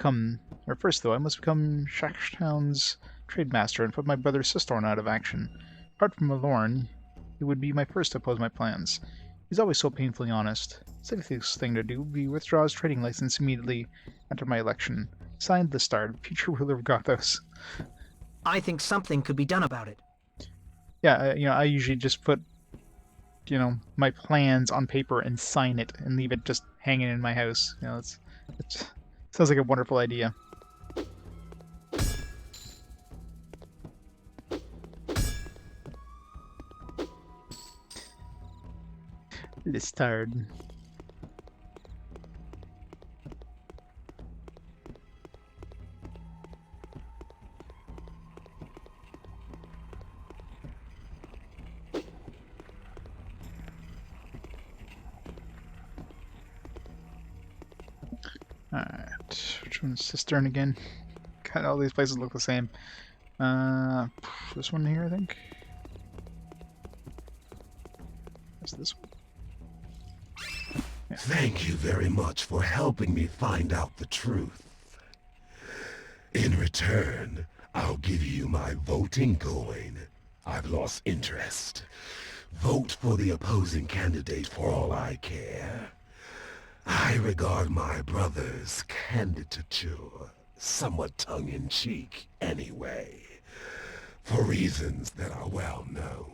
though, I must become Shaktown's trade master and put my brother Sistorn out of action. Apart from Malorn, he would be my first to oppose my plans. He's always so painfully honest. The safest thing to do would be withdraw his trading license immediately after my election. Signed, Listard, future ruler of Gothos. I think something could be done about it. Yeah, I usually just put, my plans on paper and sign it and leave it just hanging in my house. It sounds like a wonderful idea. Listard. Alright, which one's Cistern again? God, all these places look the same. This one here, I think. Is this one? Yeah. Thank you very much for helping me find out the truth. In return, I'll give you my voting coin. I've lost interest. Vote for the opposing candidate for all I care. I regard my brother's candidature somewhat tongue-in-cheek anyway, for reasons that are well known.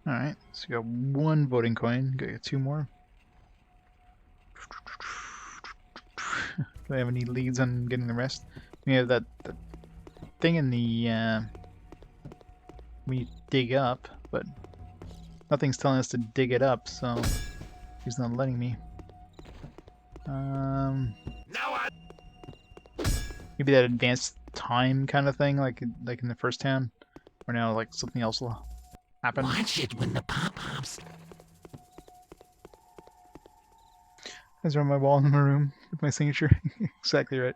Alright, so we got one voting coin, gotta get 2 more. Do I have any leads on getting the rest? We have that thing in the we dig up, but nothing's telling us to dig it up, so he's not letting me. Maybe that advanced time kind of thing, like in the first town, or now like something else will happen. Watch it when the pop-ups. Those are on my wall in my room with my signature. Exactly right.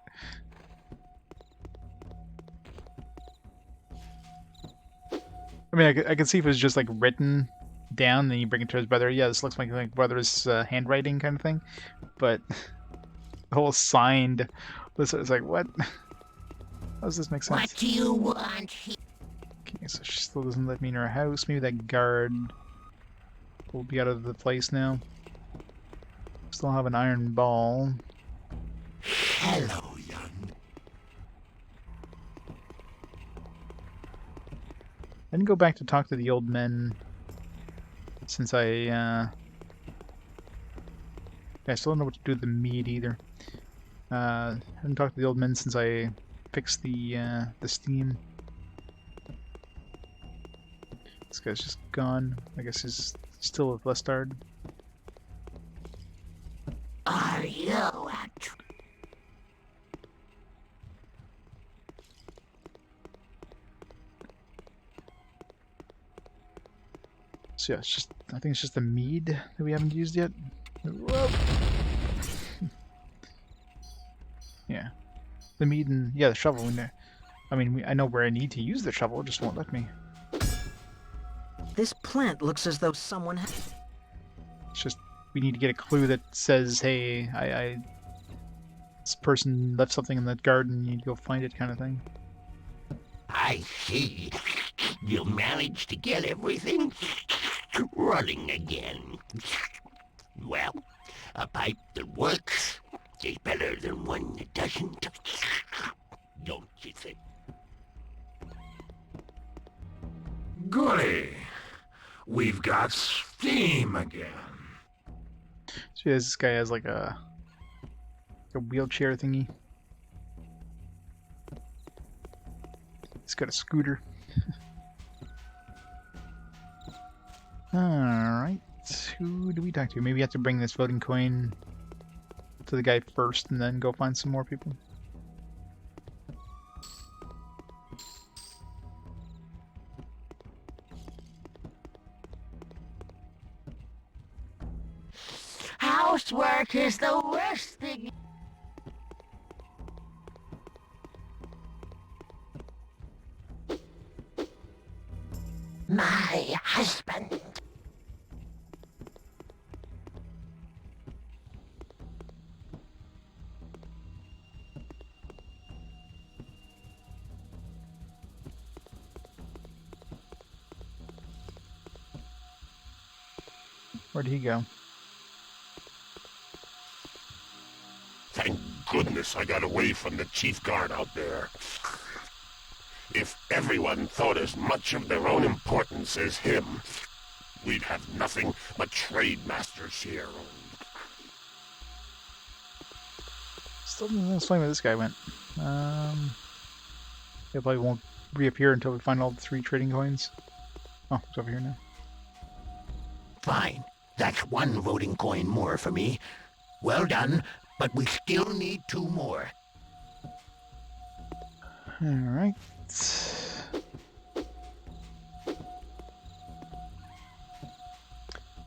I mean, I could see if it was just like written down, then you bring it to his brother. Yeah, this looks like my brother's handwriting kind of thing. But the whole signed, it's like, what? How does this make sense? What do you want? Okay, so she still doesn't let me in her house. Maybe that guard will be out of the place now. Still have an iron ball. Hello, young. I didn't go back to talk to the old men since I still don't know what to do with the meat either. I haven't talked to the old men since I fixed the steam. This guy's just gone. I guess he's still with Lestard. Are you a So yeah, it's just, I think it's just the mead that we haven't used yet. Whoa. Yeah, the mead and yeah, the shovel in there. I mean, I know where I need to use the shovel, it just won't let me. This plant looks as though someone It's just we need to get a clue that says, "Hey, this person left something in that garden. You need to go find it," kind of thing. I see. You managed to get everything running again. Well, a pipe that works is better than one that doesn't. Don't you think? Goody! We've got steam again. So yeah, this guy has like a wheelchair thingy. He's got a scooter. Alright, who do we talk to? Maybe we have to bring this voting coin to the guy first and then go find some more people. Housework is the worst thing. My husband. Where'd he go? Thank goodness I got away from the chief guard out there. If everyone thought as much of their own importance as him, we'd have nothing but trade masters here. Still doesn't explain where this guy went. He probably won't reappear until we find all the 3 trading coins. Oh, it's over here now. Fine. That's one voting coin more for me. Well done, but we still need 2 more. Alright.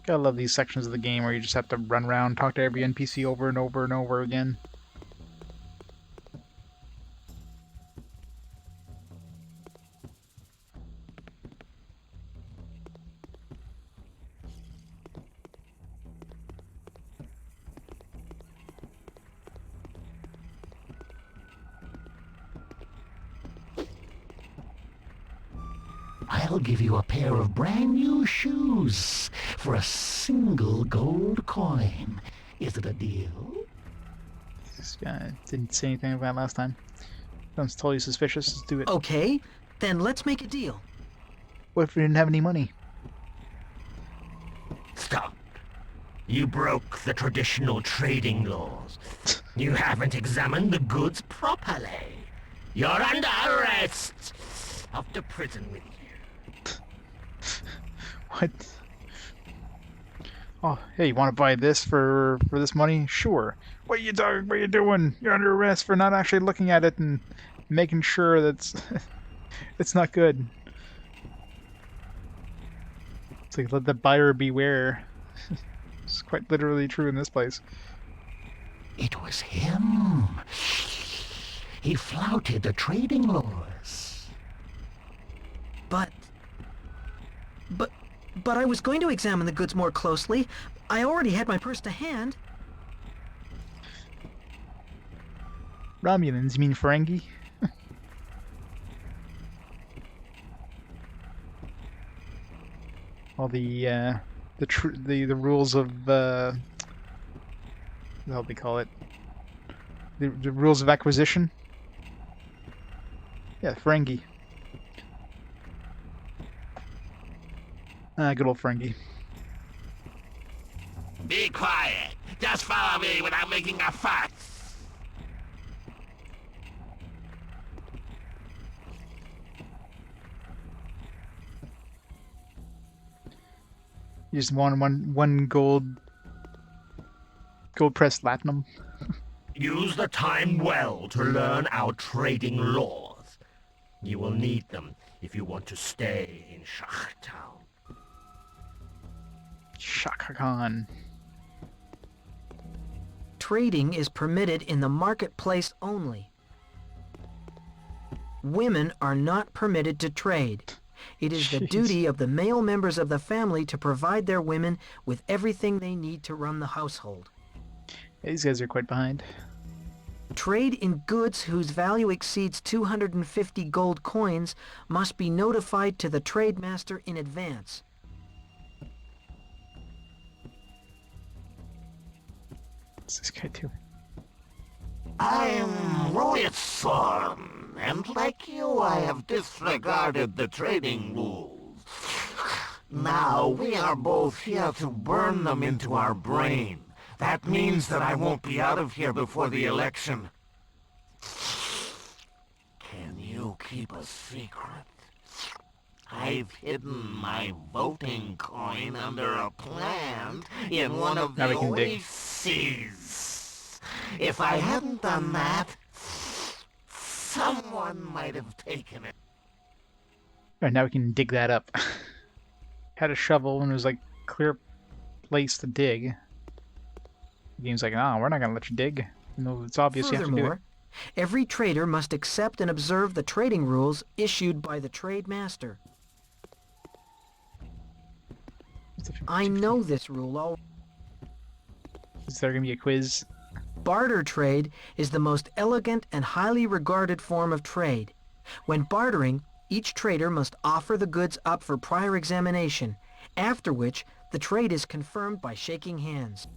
Gotta love these sections of the game where you just have to run around, talk to every NPC over and over and over again. I'll give you a pair of brand new shoes for a single gold coin. Is it a deal? This guy didn't say anything about it last time. Sounds totally suspicious. Let's do it. Okay, then let's make a deal. What if we didn't have any money? Stop. You broke the traditional trading laws. You haven't examined the goods properly. You're under arrest. Off to prison with you. What? Oh, hey, you want to buy this for this money? Sure. What you doing? What you doing? You're under arrest for not actually looking at it and making sure that's it's not good. It's like let the buyer beware. It's quite literally true in this place. It was him. He flouted the trading laws. But I was going to examine the goods more closely. I already had my purse to hand. Romulans, you mean Ferengi? All the rules of what the hell do they call it? The rules of acquisition. Yeah, Ferengi. Good old Ferengi. Be quiet. Just follow me without making a fuss. You just want one gold pressed latinum. Use the time well to learn our trading laws. You will need them if you want to stay in Steamertown. Shaka Khan. Trading is permitted in the marketplace only. Women are not permitted to trade. It is the duty of the male members of the family to provide their women with everything they need to run the household. Yeah, these guys are quite behind. Trade in goods whose value exceeds 250 gold coins must be notified to the trade master in advance. What's this guy doing? I'm Ruitson, and like you, I have disregarded the trading rules. Now, we are both here to burn them into our brain. That means that I won't be out of here before the election. Can you keep a secret? I've hidden my voting coin under a plant in one of the oases. If I hadn't done that, someone might have taken it. Alright, now we can dig that up. Had a shovel and it was like clear place to dig. The game's like, oh, we're not gonna let you dig. You know, it's obvious you have to do it. Every trader must accept and observe the trading rules issued by the trade master. I know this rule already. Is there gonna be a quiz? Barter trade is the most elegant and highly regarded form of trade. When bartering, each trader must offer the goods up for prior examination, after which the trade is confirmed by shaking hands.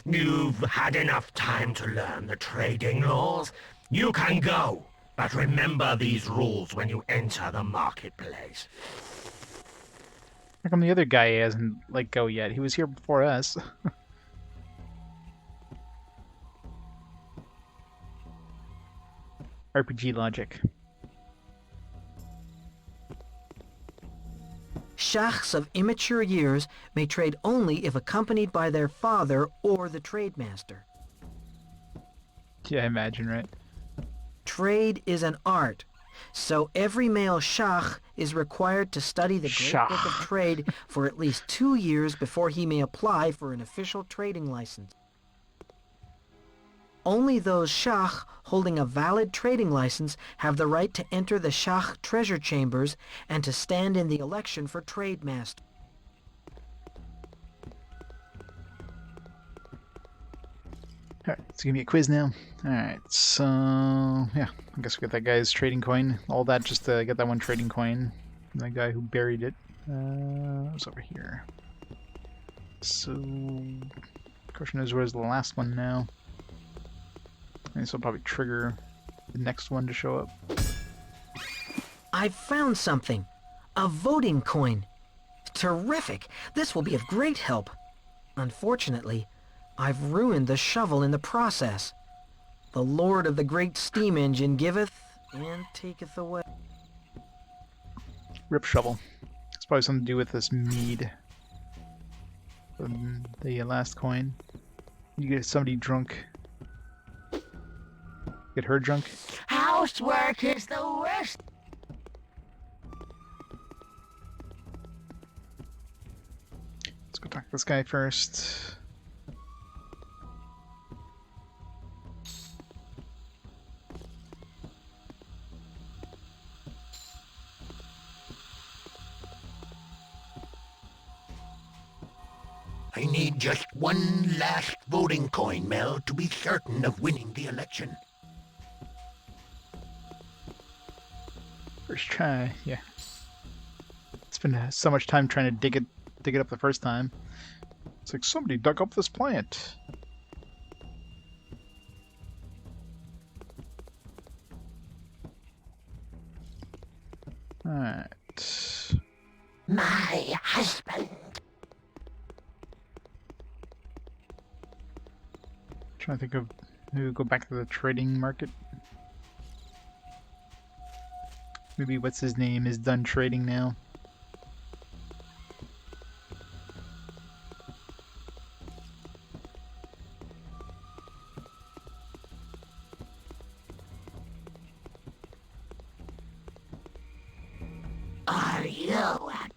You've had enough time to learn the trading laws. You can go, but remember these rules when you enter the marketplace. How come the other guy hasn't let go yet? He was here before us. RPG logic. Shachs of immature years may trade only if accompanied by their father or the trade master. Yeah, I imagine, right? Trade is an art, so every male Shach is required to study the Great Book of Shach. Trade for at least 2 years before he may apply for an official trading license. Only those Shach holding a valid trading license have the right to enter the Shach treasure chambers and to stand in the election for trade master. Alright, it's gonna be a quiz now. Alright, so yeah, I guess we got that guy's trading coin. All that just to get that one trading coin. That guy who buried it. It's over here. So, question is, where's the last one now? And this will probably trigger the next one to show up. I've found something. A voting coin. Terrific! This will be of great help. Unfortunately, I've ruined the shovel in the process. The Lord of the great steam engine giveth and taketh away. Rip shovel. It's probably something to do with this mead. The last coin. You get somebody drunk. Get her drunk. Housework is the worst. Let's go talk to this guy first. I need just one last voting coin, Mel, to be certain of winning the election. First try, yeah. It's been so much time trying to dig it up the first time. It's like somebody dug up this plant. Alright. My husband. Trying to think of maybe go back to the trading market. Maybe what's his name is done trading now. Are you a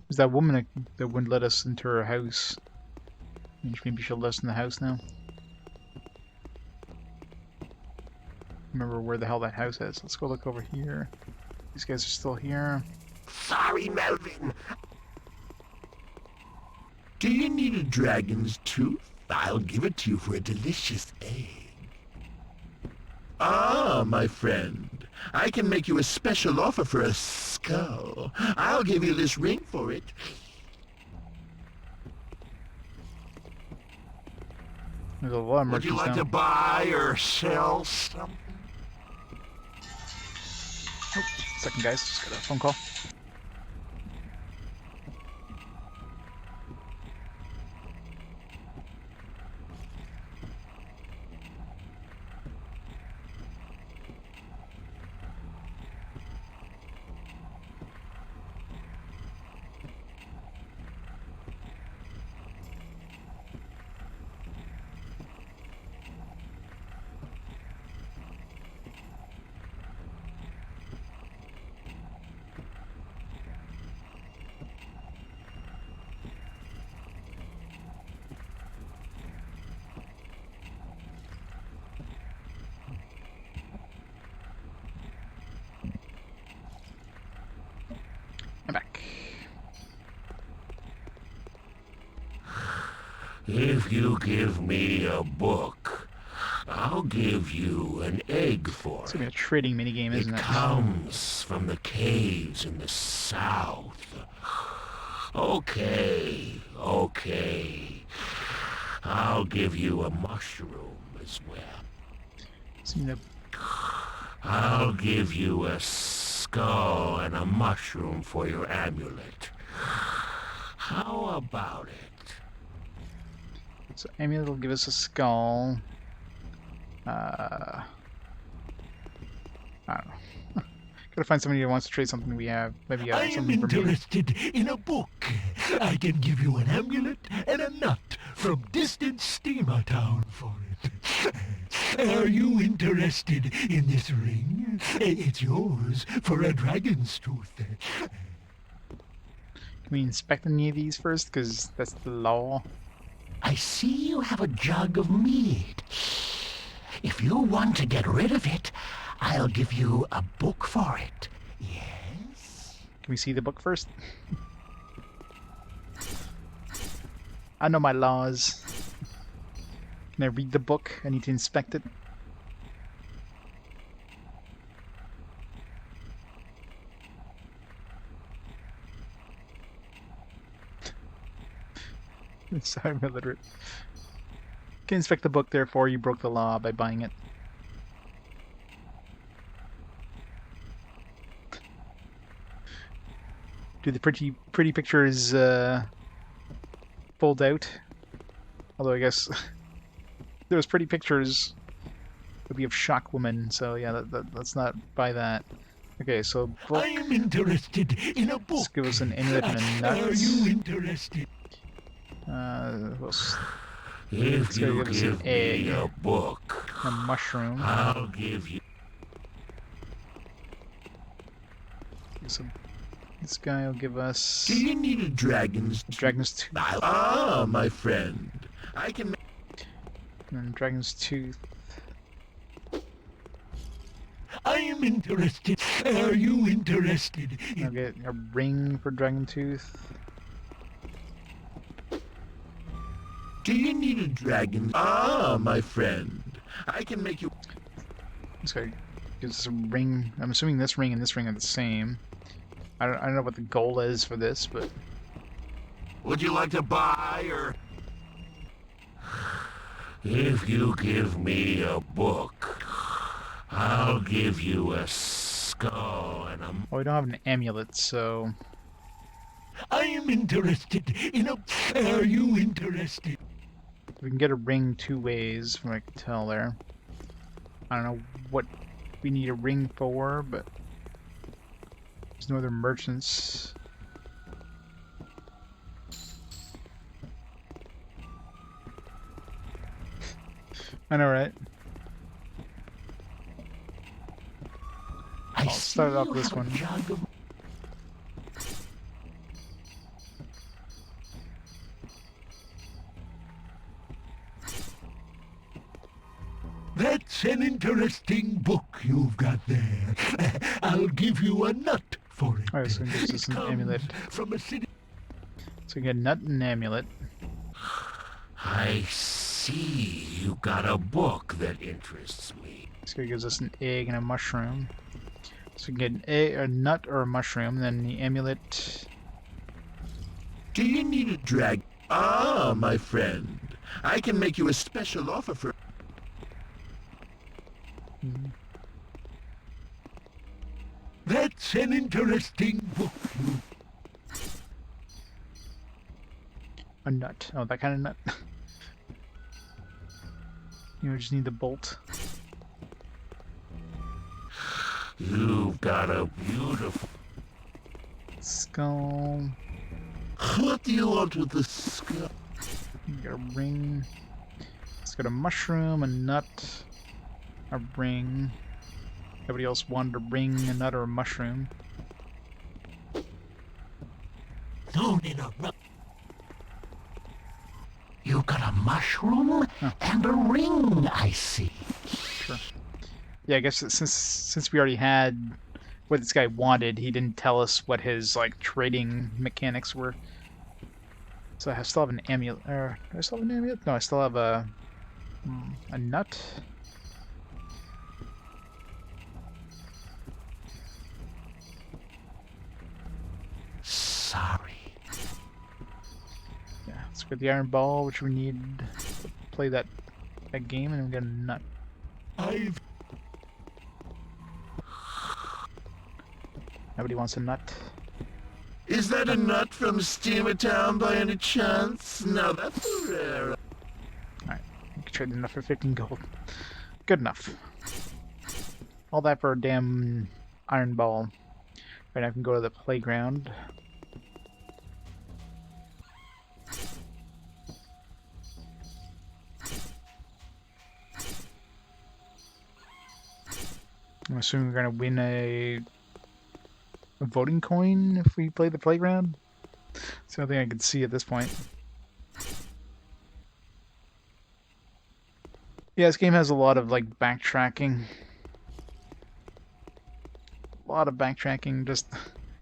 There's that woman that wouldn't let us into her house. Maybe she'll let us in the house now. Remember where the hell that house is. Let's go look over here. These guys are still here. Sorry, Melvin. Do you need a dragon's tooth? I'll give it to you for a delicious egg. Ah, my friend. I can make you a special offer for a skull. I'll give you this ring for it. There's a lot of Would you merchants like now. to buy or sell something? Oh, second, guys. Just got a phone call. I'm back. If you give me a book, I'll give you an egg for It's it. gonna be a trading minigame, isn't It it? comes from the caves in the south. Okay, okay. I'll give you a mushroom as well. I'll give you a skull and a mushroom for your amulet. How about it? So amulet will give us a skull. I don't know. Gotta find somebody who wants to trade something we have. Maybe I am something for me. interested in a book. I can give you an amulet and a nut from distant Steamertown for it. Are you interested in this ring? It's yours for a dragon's tooth. Can we inspect any of these first? Because that's the law. I see you have a jug of mead. If you want to get rid of it, I'll give you a book for it. Yes? Can we see the book first? I know my laws. Can I read the book? I need to inspect it. Sorry, I'm illiterate. Can inspect the book, therefore you broke the law by buying it. Do the pretty pictures fold out? Although I guess those pretty pictures would be of Shak woman, so yeah, let's not buy that. Okay, so book. I am interested in a book. Let's give us an amulet and a nut. Are you interested? If you give me a book, a mushroom. I'll give you. So this guy will give us. Do you need a dragon's tooth? Ah, my friend. I can. And dragon's tooth. I am interested. Are you interested? I'll get a ring for dragon tooth. Do you need a dragon? Ah, my friend. I can make you. This guy gives us a ring. I'm assuming this ring and this ring are the same. I don't know what the goal is for this, but. Would you like to buy or? If you give me a book, I'll give you a skull and a... Well, we don't have an amulet, so... I am interested in a... Are you interested? We can get a ring two ways, from what I can tell there. I don't know what we need a ring for, but... There's no other merchants. I know, right? I'll start off this one. That's an interesting book you've got there. I'll give you a nut for it. Alright, so it gives us an amulet. From a city. So we get a nut and an amulet. I see you got a book that interests me. So it gives us an egg and a mushroom. So we can get an egg, a nut or a mushroom, and then the amulet. Do you need a drag? Ah, my friend. I can make you a special offer for... That's an interesting book. A nut. Oh, that kind of nut. You just need the bolt. You've got a beautiful skull. What do you want with the skull? We got a ring. It's got a mushroom, a nut, a ring. Everybody else wanted a ring, a nut, or a mushroom. No. You got a mushroom and a ring, I see. Sure. Yeah, I guess since we already had what this guy wanted, he didn't tell us what his like trading mechanics were. So I still have an amulet. Do I still have an amulet? No, I still have a nut. Sorry. Yeah, let's get the iron ball, which we need to play that game, and we got a nut. Nobody wants a nut. Is that a nut from Steamertown by any chance? Now that's a rare. Alright, we can trade the nut for 15 gold. Good enough. All that for a damn iron ball. Right, I can go to the playground. I'm assuming we're gonna win a voting coin if we play the playground. It's the only thing I can see at this point. Yeah, this game has a lot of like backtracking. A lot of backtracking, just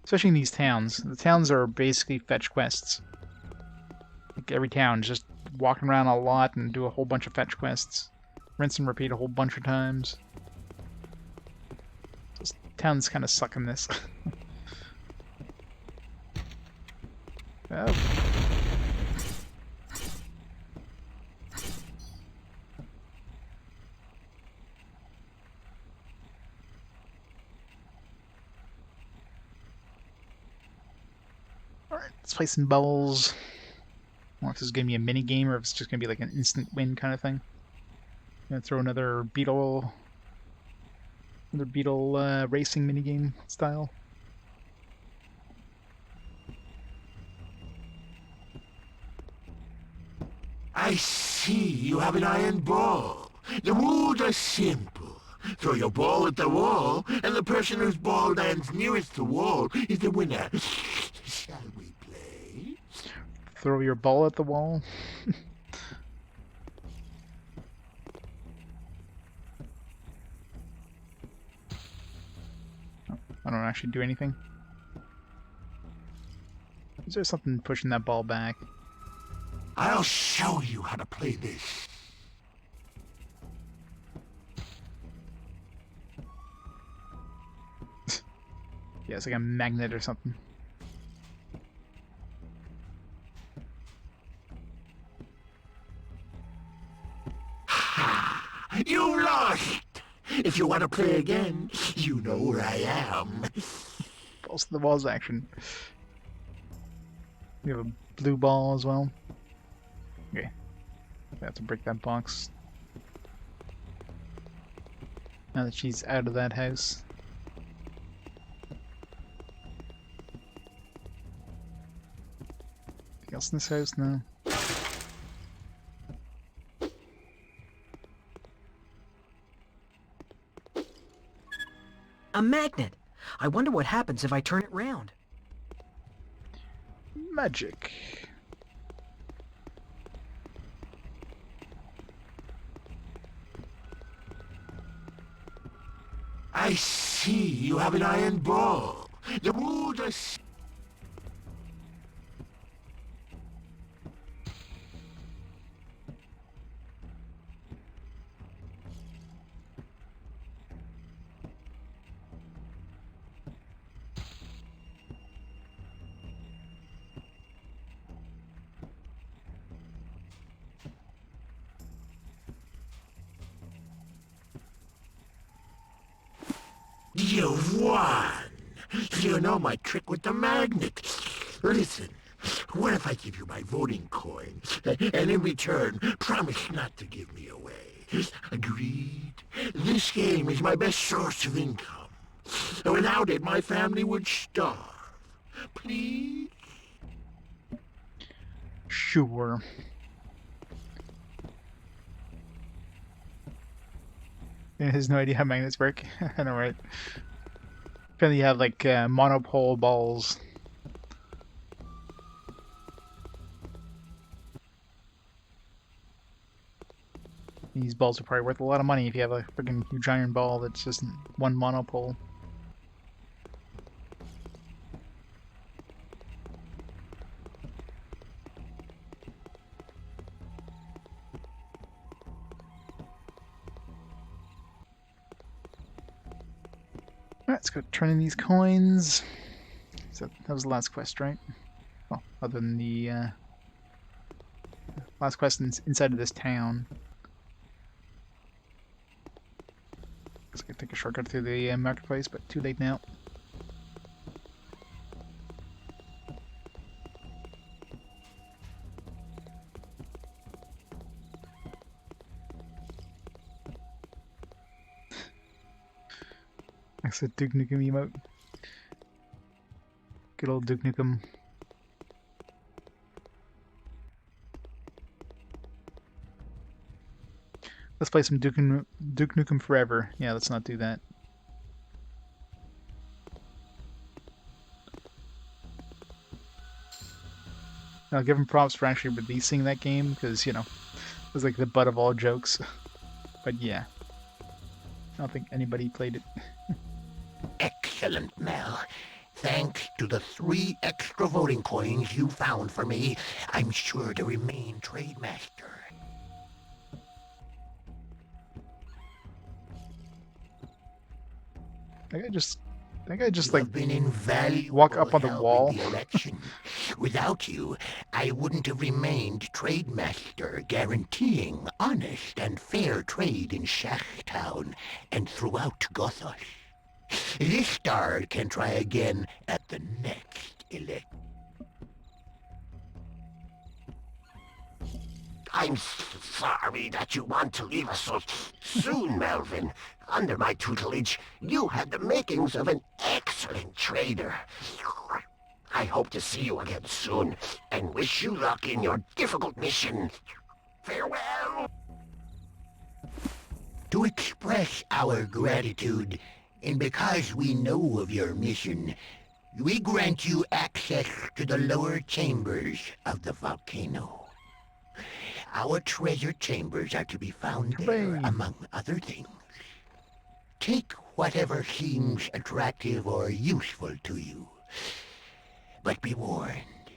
especially in these towns. The towns are basically fetch quests. Like every town, just walking around a lot and do a whole bunch of fetch quests. Rinse and repeat a whole bunch of times. Just, towns kind of suck in this. Oh. Alright, let's play some bubbles. I don't know if this is going to be a mini game or if it's just going to be like an instant win kind of thing. I'm going to throw another beetle racing minigame style. I see you have an iron ball. The rules are simple. Throw your ball at the wall, and the person whose ball lands nearest the wall is the winner. Shall we play? Throw your ball at the wall? I don't actually do anything. Is there something pushing that ball back? I'll show you how to play this. Yeah, it's like a magnet or something. You lost! If you want to play again, you know where I am. Balls to the walls action. We have a blue ball as well. Okay. I have to break that box. Now that she's out of that house. Anything else in this house? No. A magnet! I wonder what happens if I turn it round. Magic. I see you have an iron ball. The rules are... You've won! You know my trick with the magnet. Listen, what if I give you my voting coin, and in return, promise not to give me away? Agreed? This game is my best source of income. Without it, my family would starve. Please? Sure. He has no idea how magnets work. I know, right? Apparently you have like monopole balls. These balls are probably worth a lot of money if you have a freaking huge iron ball that's just one monopole. Alright, let's go turn in these coins. So that was the last quest, right? Well, other than the last quest inside of this town. Guess I could take a shortcut through the marketplace, but too late now. That's a Duke Nukem emote. Good old Duke Nukem. Let's play some Duke Nukem Forever. Yeah, let's not do that. I'll give him props for actually releasing that game, because, you know, it was like the butt of all jokes. But yeah, I don't think anybody played it. Excellent, Mel. Thanks to the 3 extra voting coins you found for me, I'm sure to remain trade master. That guy just You like have been invaluable walk up on the help wall. in the election. Without you, I wouldn't have remained trade master, guaranteeing honest and fair trade in Shaktown and throughout Gothos. This star can try again at the next election. I'm sorry that you want to leave us so soon, Melvin. Under my tutelage, you had the makings of an excellent trader. I hope to see you again soon, and wish you luck in your difficult mission. Farewell! To express our gratitude, and because we know of your mission, we grant you access to the lower chambers of the volcano. Our treasure chambers are to be found there, among other things. Take whatever seems attractive or useful to you. But be warned,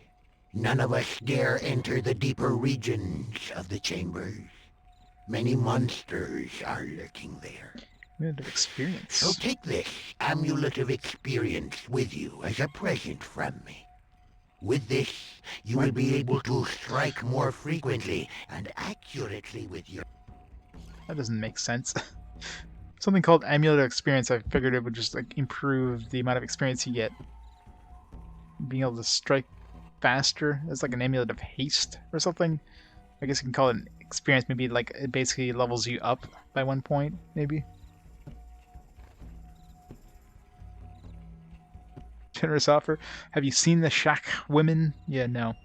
none of us dare enter the deeper regions of the chambers. Many monsters are lurking there. Amulet of Experience. So take this Amulet of Experience with you as a present from me. With this, you will be able to strike more frequently and accurately with your... That doesn't make sense. Something called Amulet of Experience, I figured it would just like improve the amount of experience you get. Being able to strike faster. It's like an Amulet of Haste or something. I guess you can call it an experience. Maybe like it basically levels you up by 1 point, maybe. Generous offer. Have you seen the Shak women? Yeah, no.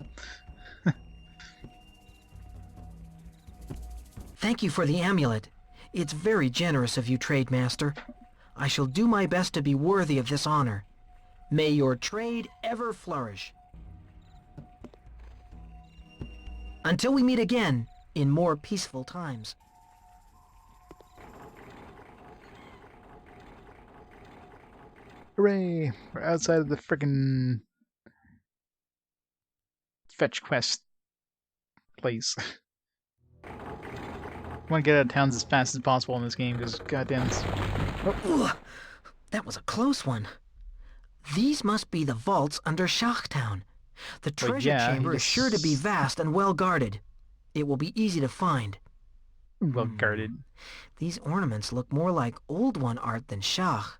Thank you for the amulet. It's very generous of you, Trade Master. I shall do my best to be worthy of this honor. May your trade ever flourish. Until we meet again, in more peaceful times. Hooray! We're outside of the frickin' fetch quest place. I want to get out of towns as fast as possible in this game, because goddamn... Oh. That was a close one. These must be the vaults under Shaktown. The treasure chamber is sure to be vast and well guarded. It will be easy to find. Well guarded. These ornaments look more like Old One art than Shak.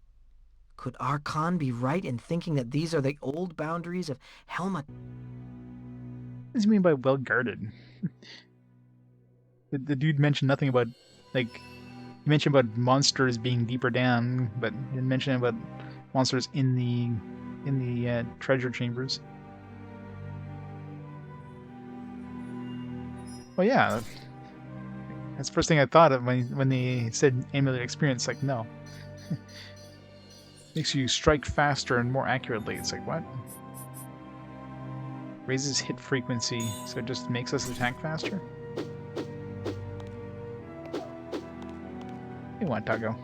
Could our Khan be right in thinking that these are the old boundaries of Helmut? What does he mean by well guarded? the dude mentioned nothing about, like, he mentioned about monsters being deeper down, but he didn't mention about monsters in the treasure chambers. Well, yeah, that's the first thing I thought of when they said Amulet Experience. Like, no, makes you strike faster and more accurately. It's like, what? Raises hit frequency, so it just makes us attack faster. You want Doggo?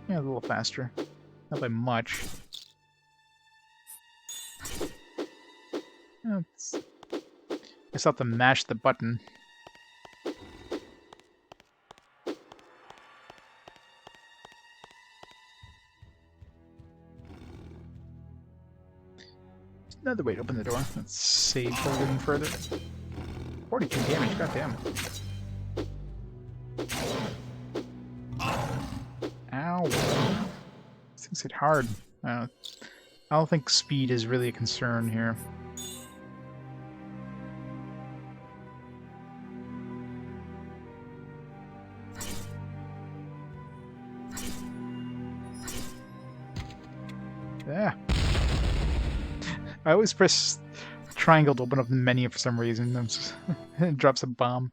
Yeah, a little faster. Not by much. I just have to mash the button. Another way to open the door. Let's save before we go any further. 42 damage, goddamn. Ow. These things hit hard. I don't think speed is really a concern here. Yeah. I always press triangle to open up the menu for some reason. It drops a bomb.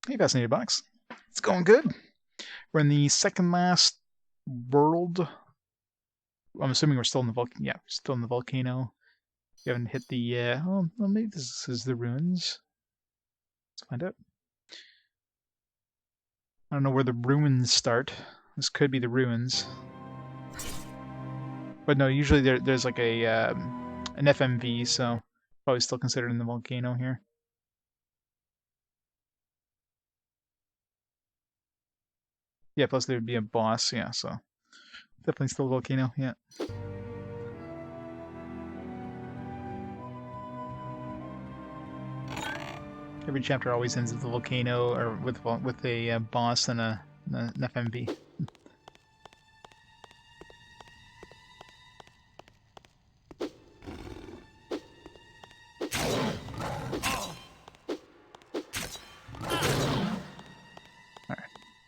Hey, Fascinated Box. It's going good. We're in the second last world. I'm assuming we're still in the volcano. Yeah, we're still in the volcano. We haven't hit the. Oh, well, maybe this is the ruins. Let's find out. I don't know where the ruins start. This could be the ruins. But no, usually there's like an FMV, so probably still considered in the volcano here. Yeah, plus there would be a boss, yeah, so definitely still volcano, yeah. Every chapter always ends with a volcano or with a boss and an FMV.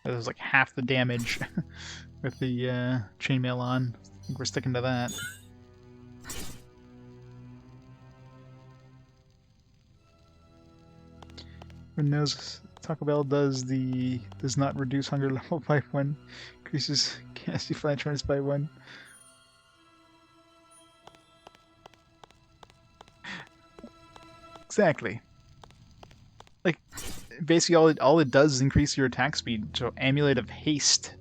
That was like half the damage with the chainmail on. I think we're sticking to that. Who knows? Taco Bell does not reduce hunger level by 1, increases casty flat turns by 1. Exactly. Like, basically all it does is increase your attack speed. So Amulet of Haste.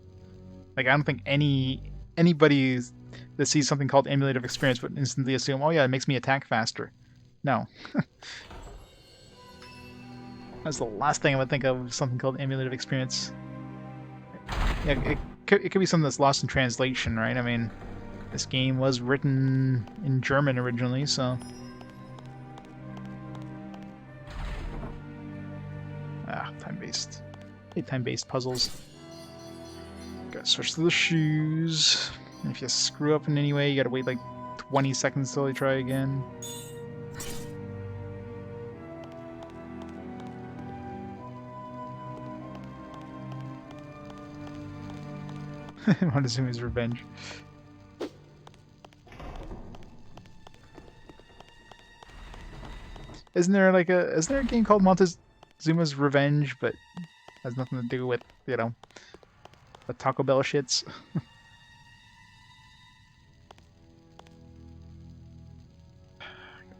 Like, I don't think anybody that sees something called Amulet of Experience would instantly assume, oh yeah, it makes me attack faster. No. That's the last thing I would think of, something called Amulet of Experience. Yeah, it could be something that's lost in translation, right? I mean, this game was written in German originally, so... Ah, time-based. I hate time-based puzzles. Gotta switch to the shoes. And if you screw up in any way, you gotta wait like 20 seconds till you try again. Montezuma's Revenge. Isn't there a game called Montezuma's Revenge, but has nothing to do with, you know, the Taco Bell shits?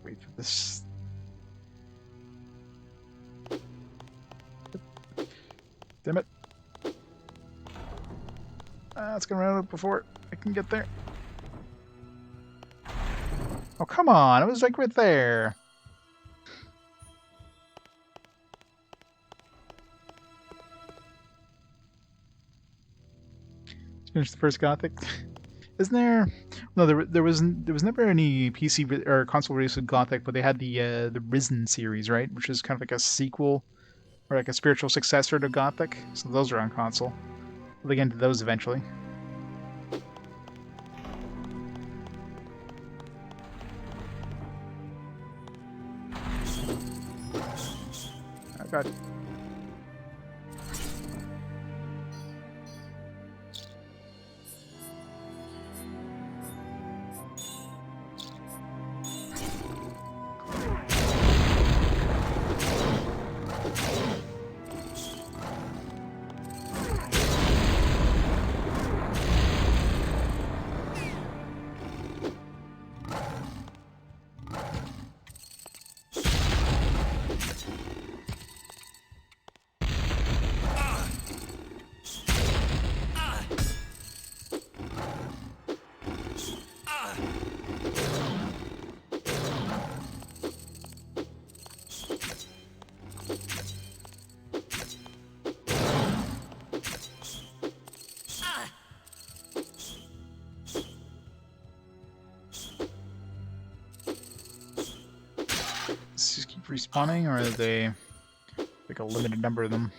Wait for this. Damn it. It's gonna run out before I can get there. Oh, come on. It was like right there. Finish the first Gothic. Isn't there? No, there was never any PC or console release with Gothic, but they had the Risen series, right? Which is kind of like a sequel or like a spiritual successor to Gothic. So those are on console. We'll get into those eventually. Oh god. Respawning, or are they like a limited number of them?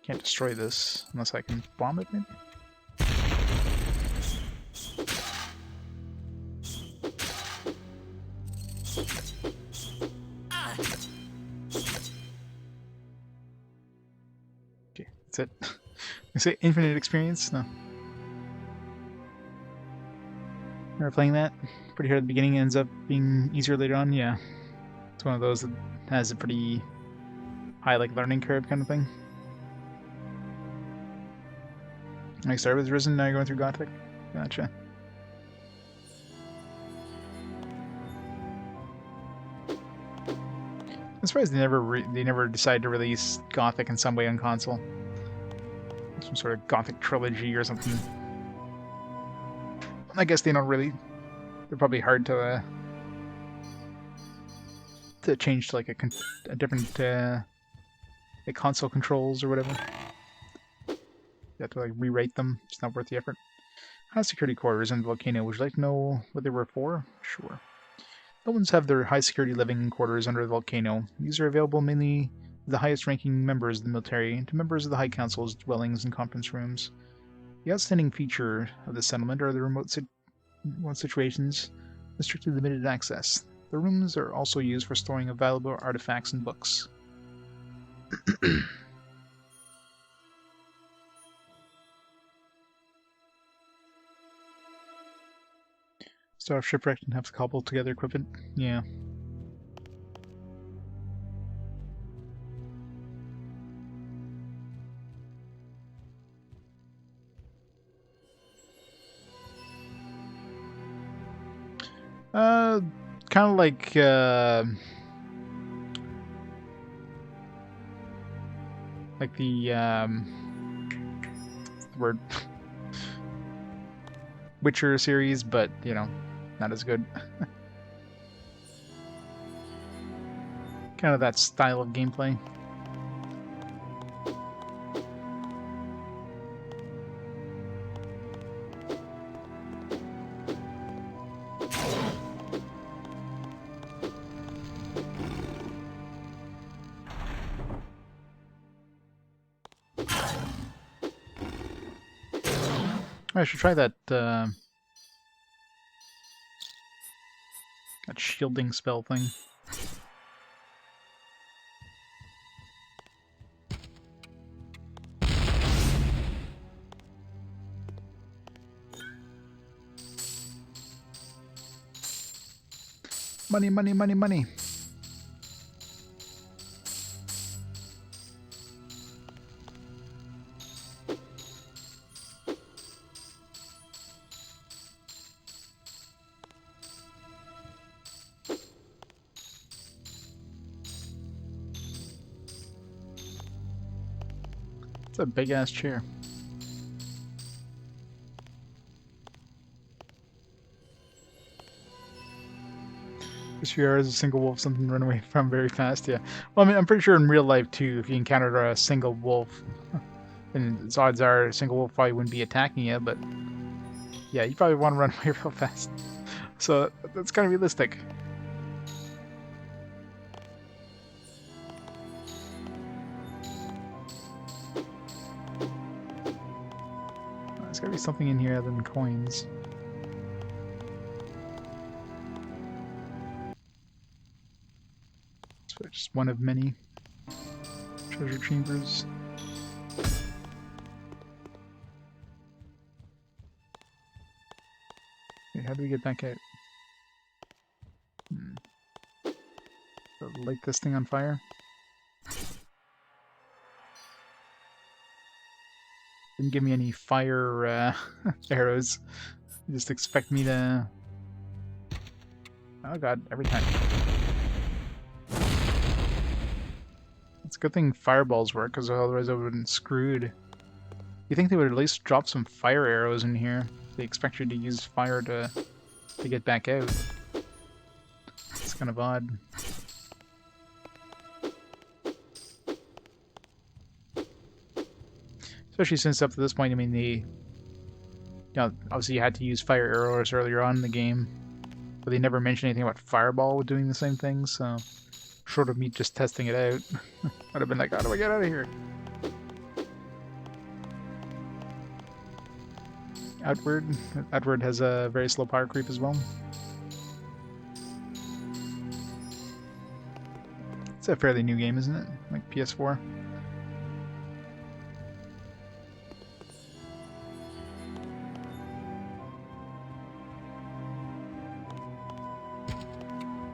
Can't destroy this unless I can bomb it, maybe? Okay, that's it. I say infinite experience? No. Remember playing that? Pretty hard at the beginning, ends up being easier later on. Yeah, it's one of those that has a pretty high like learning curve kind of thing. I started with Risen, now you're going through Gothic. Gotcha. I'm surprised they never decided to release Gothic in some way on console. Some sort of Gothic trilogy or something. I guess they don't really. They're probably hard to change to like a different like console controls or whatever. You have to like rewrite them. It's not worth the effort. High security quarters in the volcano. Would you like to know what they were for? Sure. Melvins have their high security living quarters under the volcano. These are available mainly to the highest ranking members of the military and to members of the High Council's dwellings and conference rooms. The outstanding feature of the settlement are the remote situations with strictly limited access. The rooms are also used for storing of valuable artifacts and books. Start shipwrecked and have to cobble together equipment. Yeah. Kind of like the word Witcher series, but you know, not as good. Kind of that style of gameplay. I should try that that shielding spell thing. Money, money, money, money. It's a big ass chair. Just VR as a single wolf, something to run away from very fast. Yeah. Well, I mean, I'm pretty sure in real life too, if you encountered a single wolf, and its odds are a single wolf probably wouldn't be attacking you, but yeah, you probably want to run away real fast. So that's kind of realistic. There's gotta be something in here other than coins. So just one of many treasure chambers. Okay, how do we get back out? So light this thing on fire? Didn't give me any fire arrows. You just expect me to... Oh god, every time. It's a good thing fireballs work, because otherwise I would have been screwed. You think they would at least drop some fire arrows in here? They expect you to use fire to get back out. It's kind of odd. Especially since up to this point, I mean, obviously you had to use fire arrows earlier on in the game, but they never mentioned anything about Fireball doing the same thing, so short of me just testing it out, I'd have been like, how do I get out of here? Outward has a very slow power creep as well. It's a fairly new game, isn't it? Like PS4.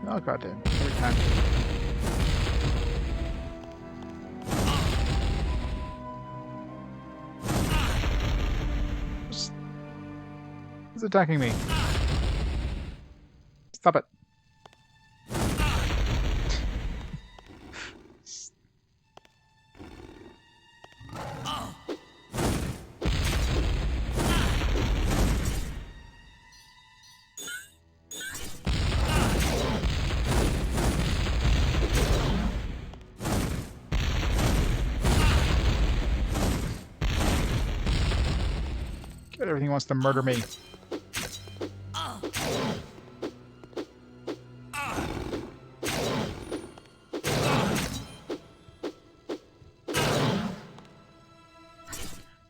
Oh goddamn! Every time. Who's attacking me? Stop it! Everything wants to murder me.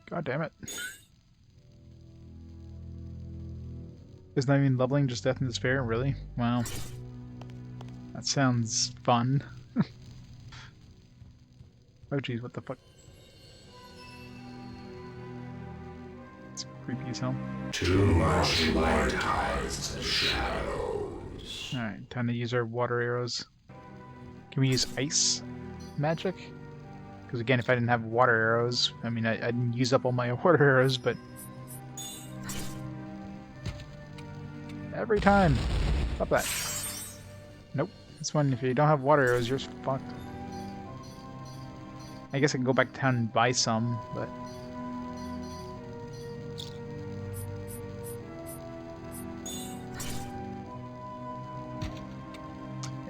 God damn it. Isn't that even leveling, just death and despair? Really? Wow. That sounds fun. Oh jeez, what the fuck? It's creepy as hell. Too much light hides the shadows. Alright, time to use our water arrows. Can we use ice magic? Because again, if I didn't have water arrows, I mean, I didn't use up all my water arrows, but... Every time! Stop that. Nope. This one, if you don't have water arrows, you're fucked. I guess I can go back to town and buy some, but...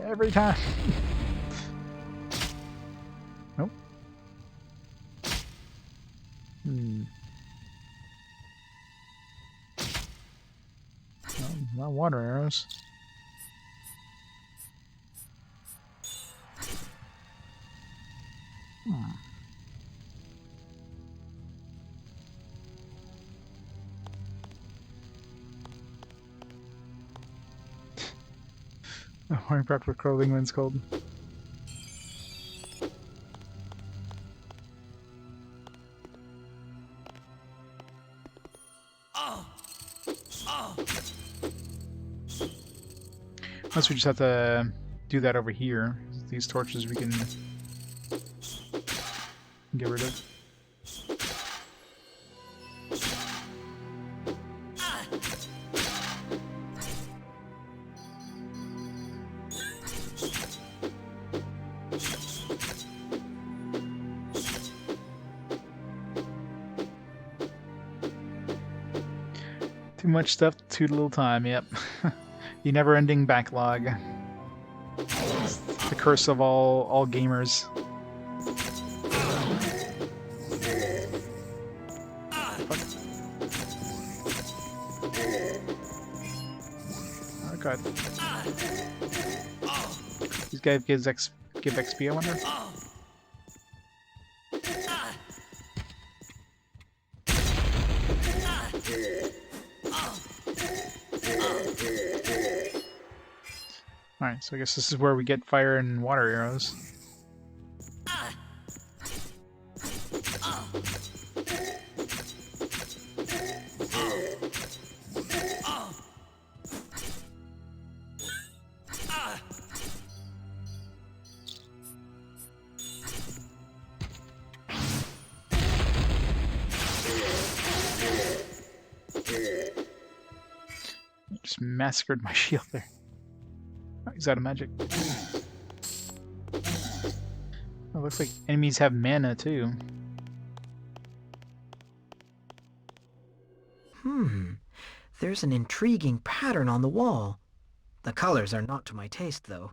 Every time! Nope. No, not water arrows. Wearing proper clothing when it's cold. Unless we just have to do that over here. These torches we can get rid of. Too much stuff, too little time, yep. The never-ending backlog. It's the curse of all gamers. Fuck. Oh god. These guys give XP, I wonder? Alright, so I guess this is where we get fire and water arrows. Just massacred my shield there. Oh, he's out of magic. Oh, looks like enemies have mana too. There's an intriguing pattern on the wall. The colors are not to my taste, though.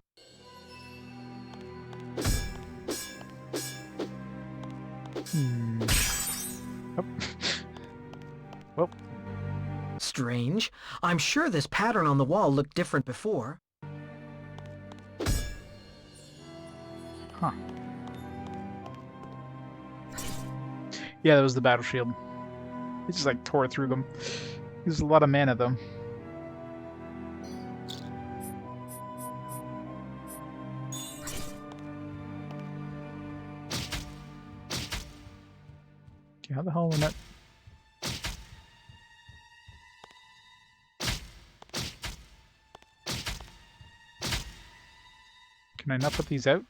Oh. Well. Strange. I'm sure this pattern on the wall looked different before. Huh. Yeah, that was the battle shield. It just like tore through them. There's a lot of mana though. Okay, how the hell am I not... Can I not put these out?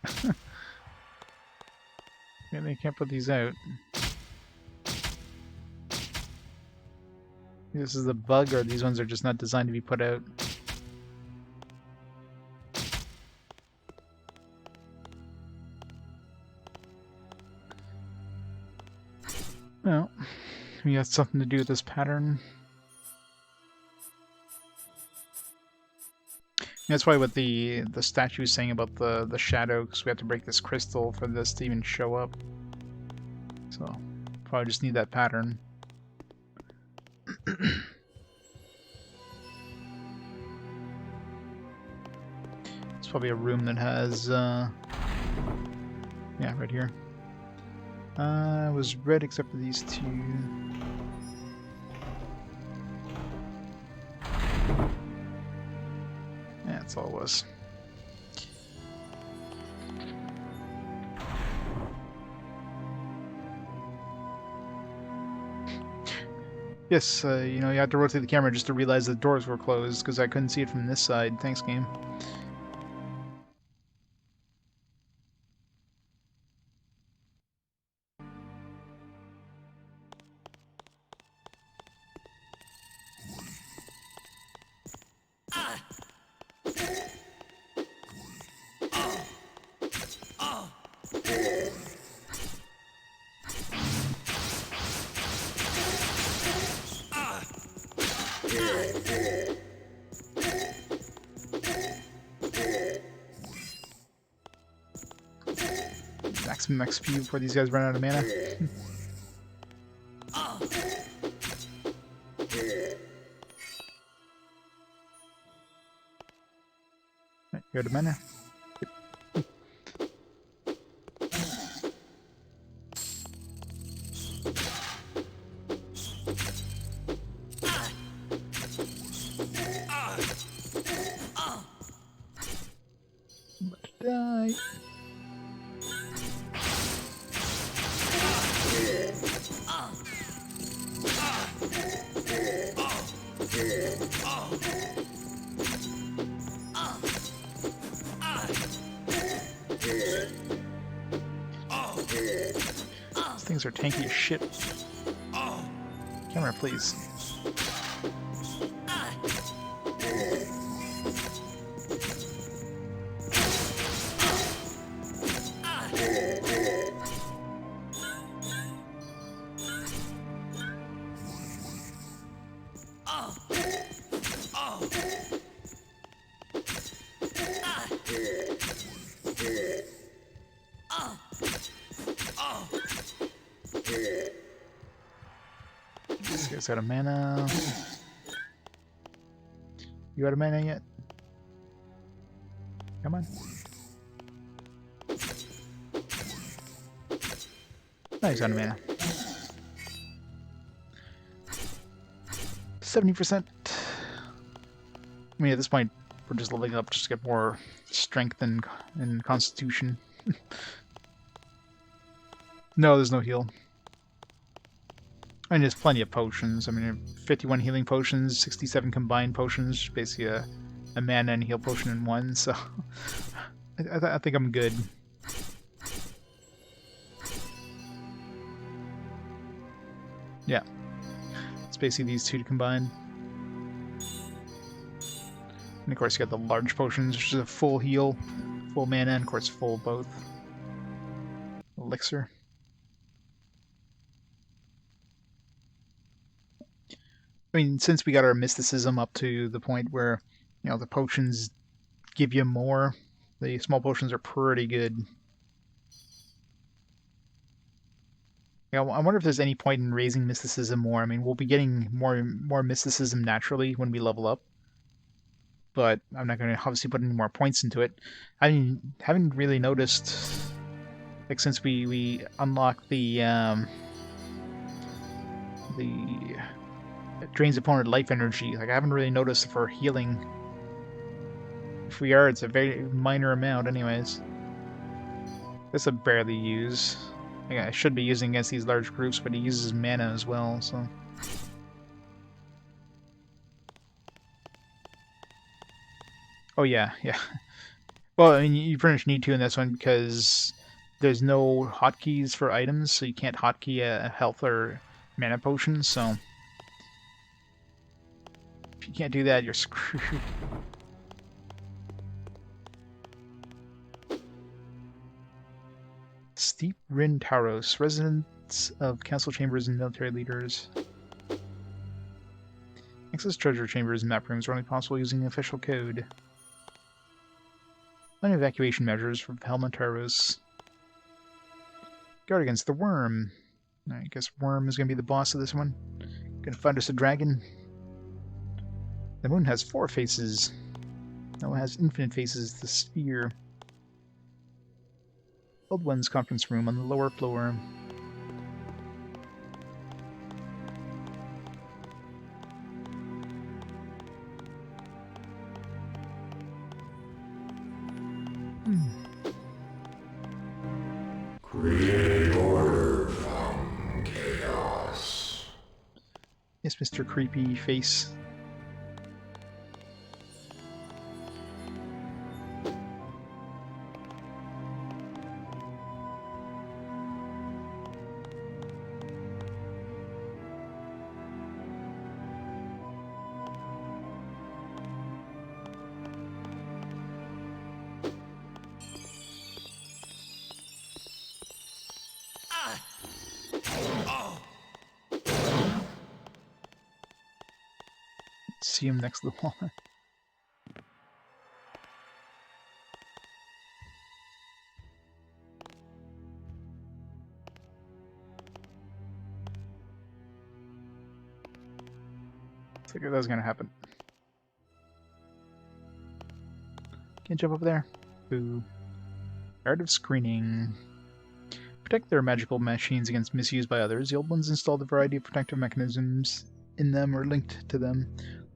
Maybe I can't put these out. This is a bug, or these ones are just not designed to be put out. Well, maybe that's something to do with this pattern. That's why what the statue is saying about the shadow, because we have to break this crystal for this to even show up. So, probably just need that pattern. It's probably a room that has, yeah, right here. It was red except for these two. Yeah, that's all it was. Yes, you know, you had to rotate the camera just to realize the doors were closed, because I couldn't see it from this side. Thanks, game. Maximum XP before these guys run out of mana. Right, go to mana. Die. These things are tanky as shit. Camera, please. This guy's out of mana. You out of mana yet? Come on. No, he's out of mana. 70%. I mean, at this point, we're just leveling up just to get more strength and constitution. No, there's no heal. I mean, there's plenty of potions. I mean, 51 healing potions, 67 combined potions, basically a mana and heal potion in one, so I think I'm good. Yeah. It's basically these two combined. And of course you got the large potions, which is a full heal, full mana, and of course full both. Elixir. I mean, since we got our mysticism up to the point where, you know, the potions give you more, the small potions are pretty good. Yeah, I wonder if there's any point in raising mysticism more. I mean, we'll be getting more mysticism naturally when we level up, but I'm not going to obviously put any more points into it. I mean, haven't really noticed, like, since we unlocked the it drains opponent life energy. Like, I haven't really noticed for healing. If we are, it's a very minor amount anyways. This I barely use. Like, I should be using against these large groups, but he uses mana as well, so... Oh yeah, yeah. Well, I mean, you pretty much need to in this one because there's no hotkeys for items, so you can't hotkey a health or mana potion, so if you can't do that, you're screwed. Steep Rin Taros, residents of council chambers and military leaders. Access treasure chambers and map rooms are only possible using the official code. Plan evacuation measures for Helmataros. Guard against the worm. I guess worm is going to be the boss of this one. Gonna find us a dragon. The moon has 4 faces. No, it has infinite faces, the sphere. Old One's conference room on the lower floor. Create order from chaos. Yes, Mr. Creepy Face. See him next to the wall. Figured that was gonna happen. Can't jump up there. Boo. Art of screening. Protect their magical machines against misuse by others. The old ones installed a variety of protective mechanisms in them or linked to them.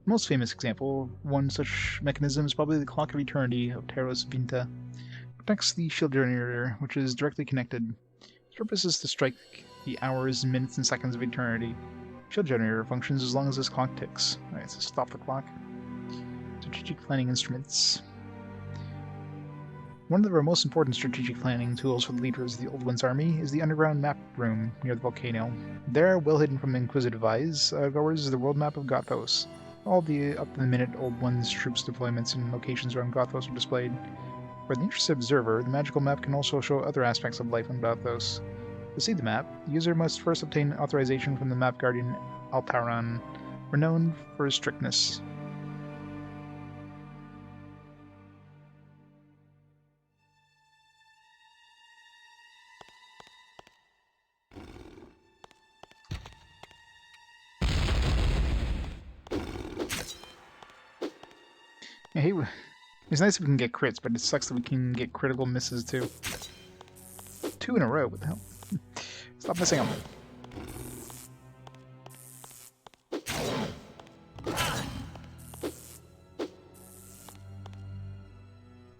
The most famous example of one such mechanism is probably the Clock of Eternity of Taros Vinta. It protects the shield generator, which is directly connected. Its purpose is to strike the hours, minutes, and seconds of eternity. Shield generator functions as long as this clock ticks. Alright, so stop the clock. Strategic planning instruments. One of our most important strategic planning tools for the leaders of the Old One's army is the underground map room near the volcano. There, well hidden from inquisitive eyes, goers is the world map of Gothos. All the up-to-the-minute Old One's troops deployments and locations around Gothos are displayed. For the interested observer, the magical map can also show other aspects of life on Gothos. To see the map, the user must first obtain authorization from the map guardian Alparan, renowned for his strictness. Hey, it's nice if we can get crits, but it sucks that we can get critical misses too. 2 in a row, what the hell? Stop missing them.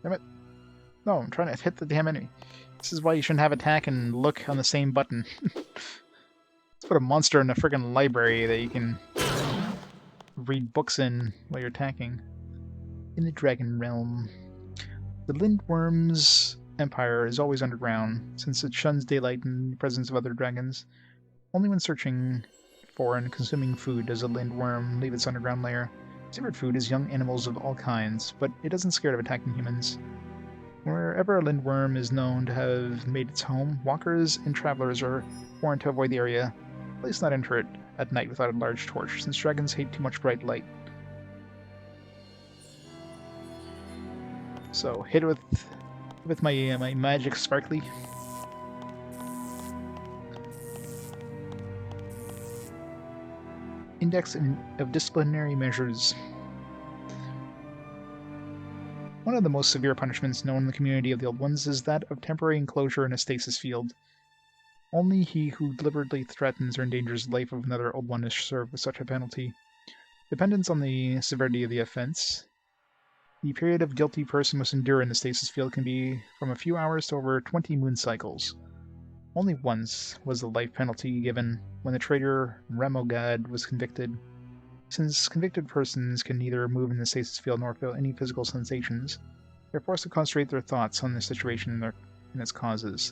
Damn it. No, I'm trying to hit the damn enemy. This is why you shouldn't have attack and look on the same button. Let's put a monster in a friggin' library that you can read books in while you're attacking. In the Dragon Realm. The Lindworm's empire is always underground, since it shuns daylight in the presence of other dragons. Only when searching for and consuming food does a Lindworm leave its underground lair. Its favorite food is young animals of all kinds, but it isn't scared of attacking humans. Wherever a Lindworm is known to have made its home, walkers and travelers are warned to avoid the area. At least not enter it at night without a large torch, since dragons hate too much bright light. So hit it with my my magic sparkly. Index of disciplinary measures. One of the most severe punishments known in the community of the Old Ones is that of temporary enclosure in a stasis field. Only he who deliberately threatens or endangers the life of another Old One is served with such a penalty. Dependent on the severity of the offense, the period a guilty person must endure in the stasis field can be from a few hours to over 20 moon cycles. Only once was the life penalty given, when the traitor Remogad was convicted. Since convicted persons can neither move in the stasis field nor feel any physical sensations, They're forced to concentrate their thoughts on the situation and its causes.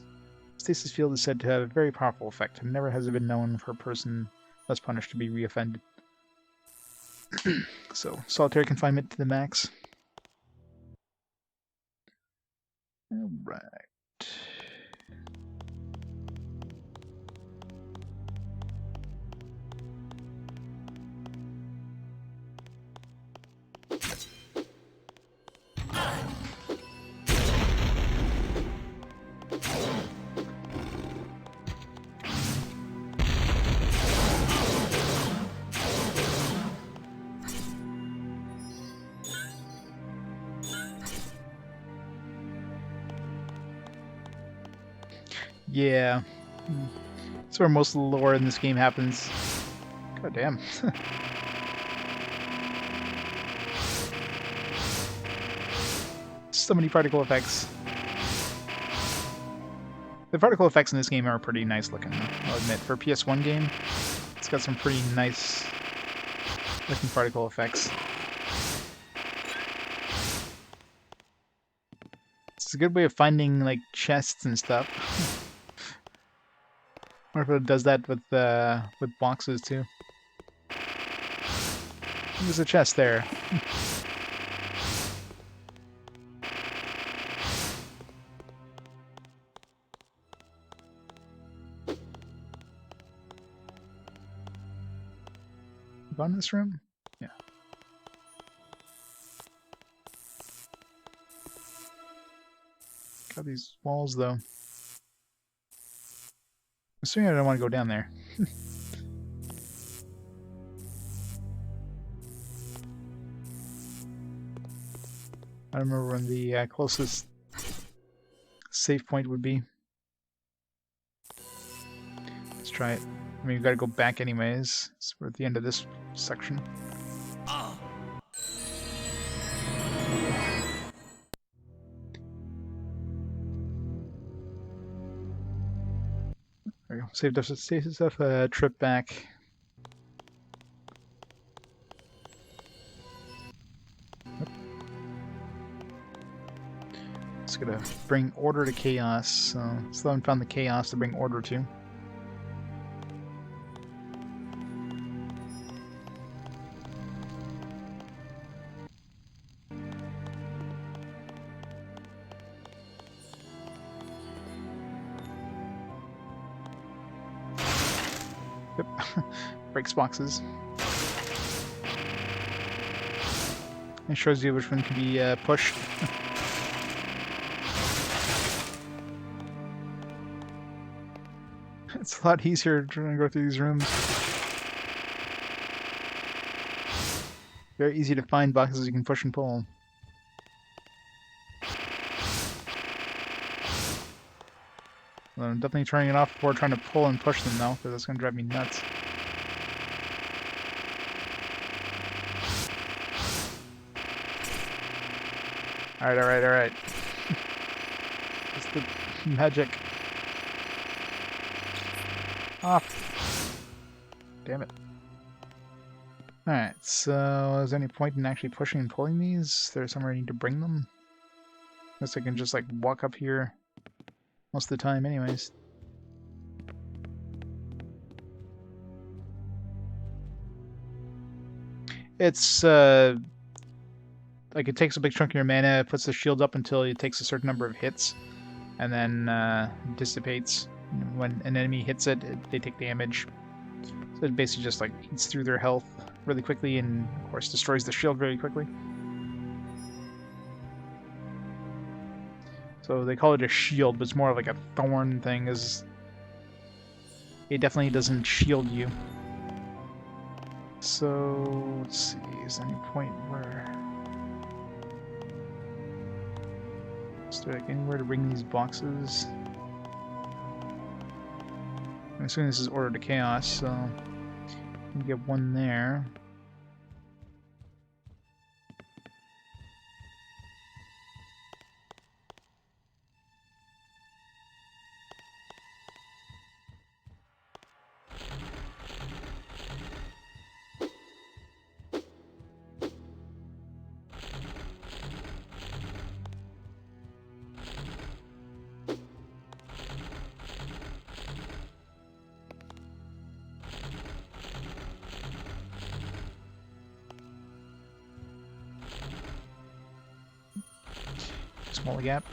Stasis field is said to have a very powerful effect, and never has it been known for a person thus punished to be reoffended. So, solitary confinement to the max. Alright. Yeah. That's where most of the lore in this game happens. God damn. So many particle effects. The particle effects in this game are pretty nice looking, I'll admit. For a PS1 game, it's got some pretty nice looking particle effects. It's a good way of finding, like, chests and stuff. Or if it does that with boxes too. There's a chest there. Gone in this room? Yeah. Got these walls though. Assuming I don't want to go down there. I don't remember when the closest save point would be. Let's try it. I mean, we've got to go back anyways. So we're at the end of this section. There we go. Saved us a trip back. It's gonna bring order to chaos. So still haven't found the chaos to bring order to. Yep. Breaks boxes. It shows you which one can be pushed. It's a lot easier trying to go through these rooms. Very easy to find boxes you can push and pull. Well, I'm definitely turning it off before trying to pull and push them though, because that's going to drive me nuts. Alright. It's the magic. Off. Damn it. Alright, so is there any point in actually pushing and pulling these? Is there somewhere I need to bring them? Guess I can just like walk up here most of the time anyways. It's like it takes a big chunk of your mana, puts the shield up until it takes a certain number of hits, and then dissipates. When an enemy hits it, they take damage. So it basically just like eats through their health really quickly and of course destroys the shield very quickly. So they call it a shield, but it's more of like a thorn thing, is it definitely doesn't shield you. So let's see, is there any point where is there like anywhere to bring these boxes? I'm assuming this is Order to Chaos, so we can get one there. Small gap.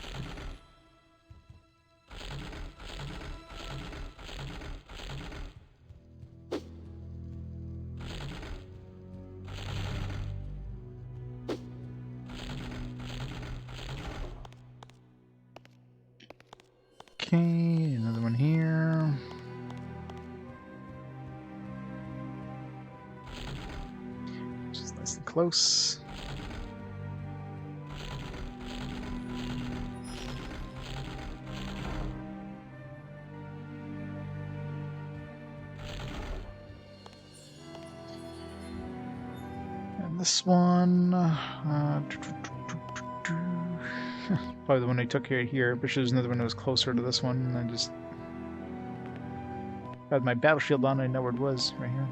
Okay, another one here. Just nice and close. And this one, probably the one I took here, but there's another one that was closer to this one. I just had my battle shield on, I know where it was, right here.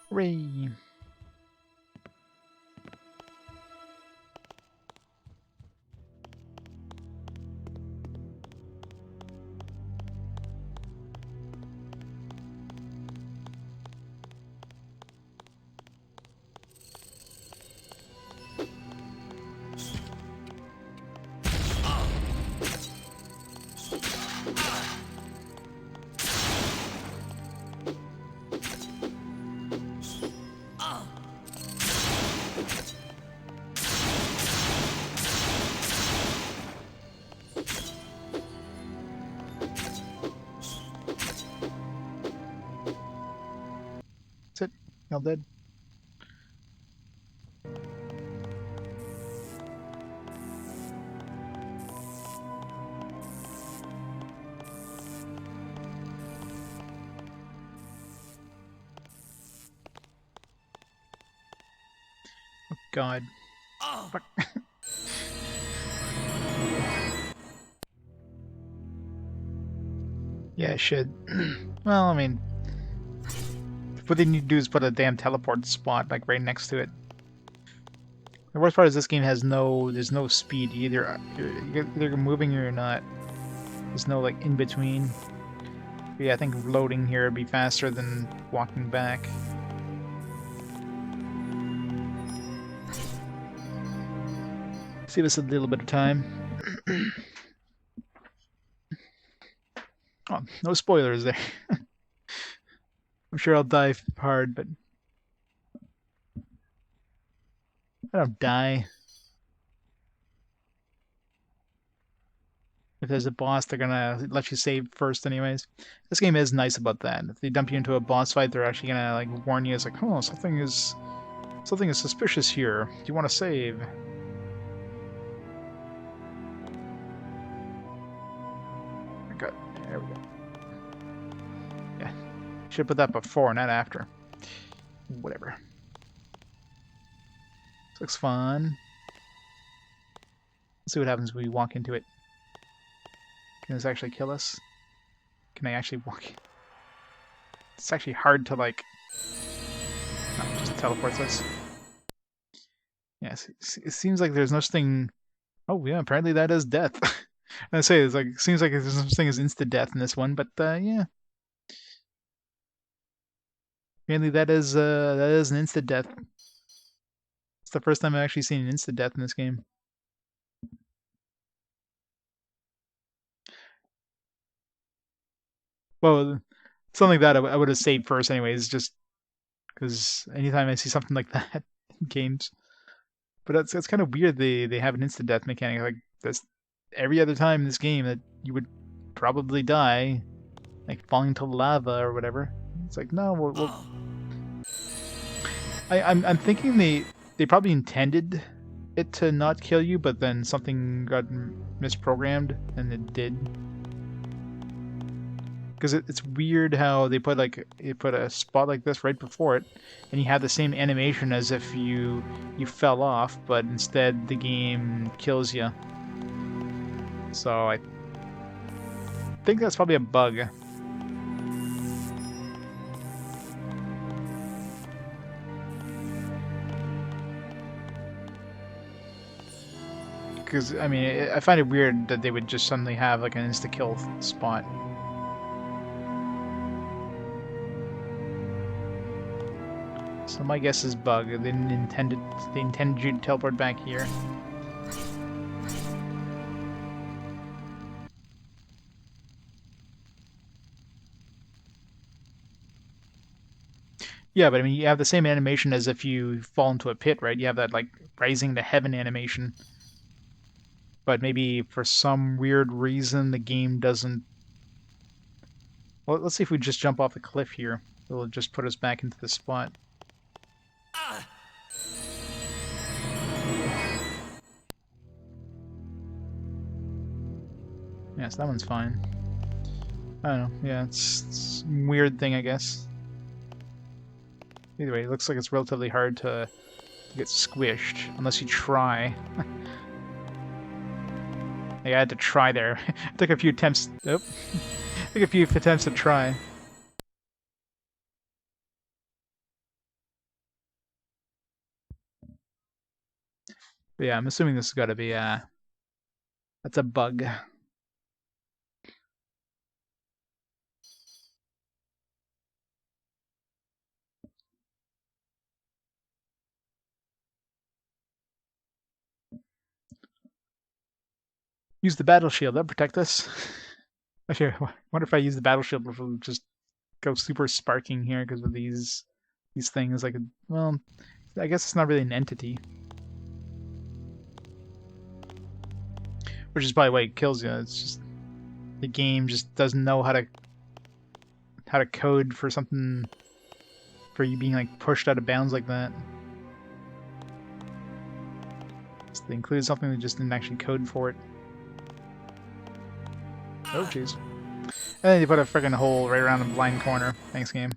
Hooray! That's it. Y'all dead. Oh God. Fuck. Yeah, I should. Well, I mean, what they need to do is put a damn teleport spot like right next to it. The worst part is this game has there's no speed either. You're either moving or you're not. There's no like in between. But yeah, I think loading here would be faster than walking back. Save us a little bit of time. Oh, no spoilers there. I'm sure I'll die hard, but I don't die. If there's a boss, they're gonna let you save first anyways. This game is nice about that. If they dump you into a boss fight, they're actually gonna like warn you. It's like, oh, something is suspicious here. Do you want to save? Okay, there we go. Yeah, should put that before, not after. Whatever. This looks fun. Let's see what happens when we walk into it. Can this actually kill us? Can I actually walk? It's actually hard to like... No, it just teleports us. Yes, it seems like there's no such thing... Oh yeah, apparently that is death. I say, it's like, seems like there's no such thing as insta-death in this one, but yeah. Apparently that is an insta-death. It's the first time I've actually seen an insta-death in this game. Well, something like that I would have saved first anyways, just because anytime I see something like that in games. But it's kind of weird they have an instant death mechanic. Like, that's every other time in this game that you would probably die, like falling into lava or whatever. It's like, no, I'm thinking they probably intended it to not kill you, but then something got misprogrammed and it did. Because it's weird how they put a spot like this right before it, and you have the same animation as if you fell off, but instead the game kills you. So I think that's probably a bug. Because I mean, I find it weird that they would just suddenly have like an insta-kill spot. So my guess is bug. They intended you to teleport back here. Yeah, but I mean, you have the same animation as if you fall into a pit, right? You have that like rising to heaven animation. But maybe for some weird reason the game doesn't. Well, let's see if we just jump off the cliff here. It'll just put us back into the spot. Yeah, so that one's fine. I don't know. Yeah, it's a weird thing, I guess. Either way, it looks like it's relatively hard to get squished, unless you try. I had to try there. It took a few attempts. Nope. Took a few attempts to try. But yeah, I'm assuming this has got to be that's a bug. Use the battle shield. That'll protect us. Actually, I wonder if I use the battle shield, if it'll just go super sparking here because of these things. Like, well, I guess it's not really an entity, which is probably why it kills you. It's just the game just doesn't know how to code for something, for you being like pushed out of bounds like that. So they included something that just didn't actually code for it. Oh jeez. And then you put a freaking hole right around the blind corner. Thanks, game.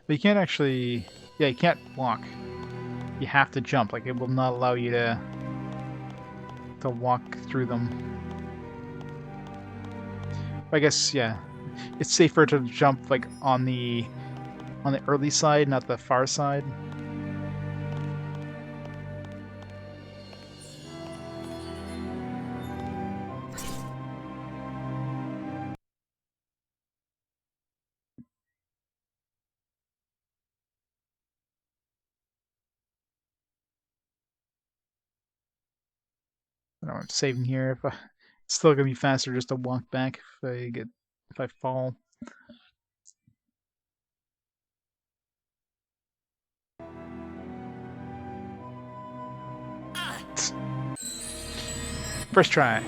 But you can't actually... Yeah, you can't walk. You have to jump. Like, it will not allow you to walk through them. I guess, yeah. It's safer to jump, like, on the early side, not the far side. I don't know, I'm saving here. It's still gonna be faster just to walk back if I fall. First try.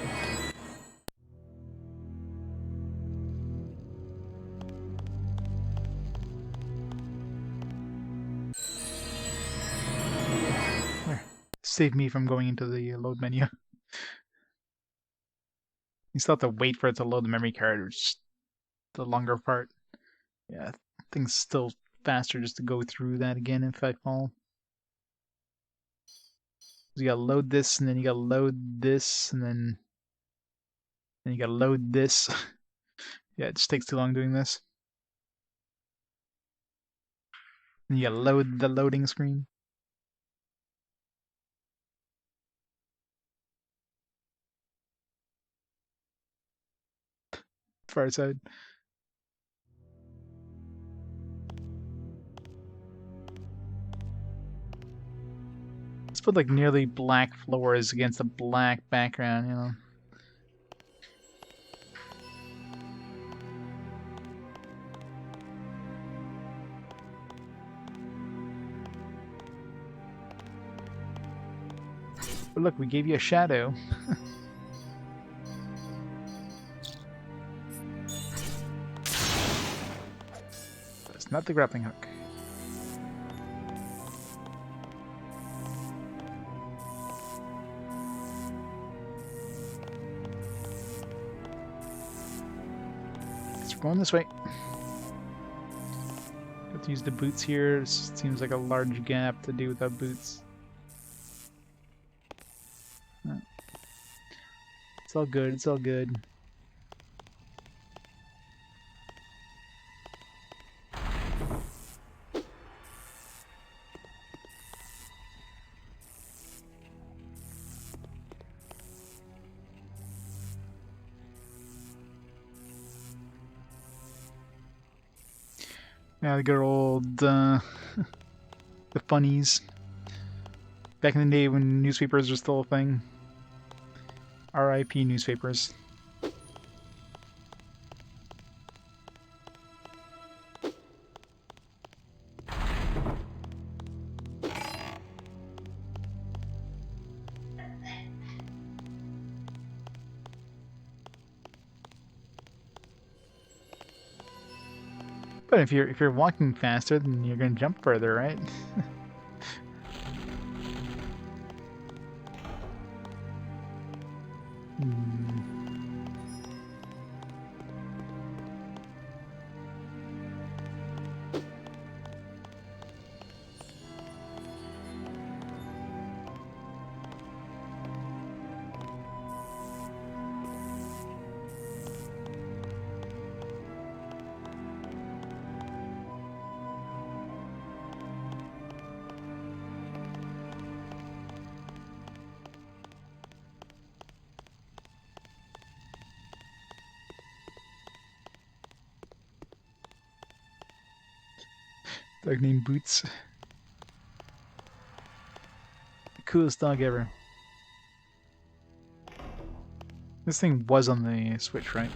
There. Save me from going into the load menu. You still have to wait for it to load the memory card, which is the longer part. Yeah, things still faster just to go through that again if I fall. You gotta load this, and then you gotta load this, and then you gotta load this. Yeah, it just takes too long doing this. And you gotta load the loading screen. Far side. Let's put like nearly black floors against a black background, you know. But look, we gave you a shadow. That's not the grappling hook. Going this way. Have to use the boots here. This seems like a large gap to do without boots. It's all good. It's all good. Yeah, the good old the funnies. Back in the day when newspapers were still a thing. R.I.P. newspapers. But if you're walking faster, then you're gonna jump further, right? Dog named Boots. Coolest dog ever. This thing was on the Switch, right?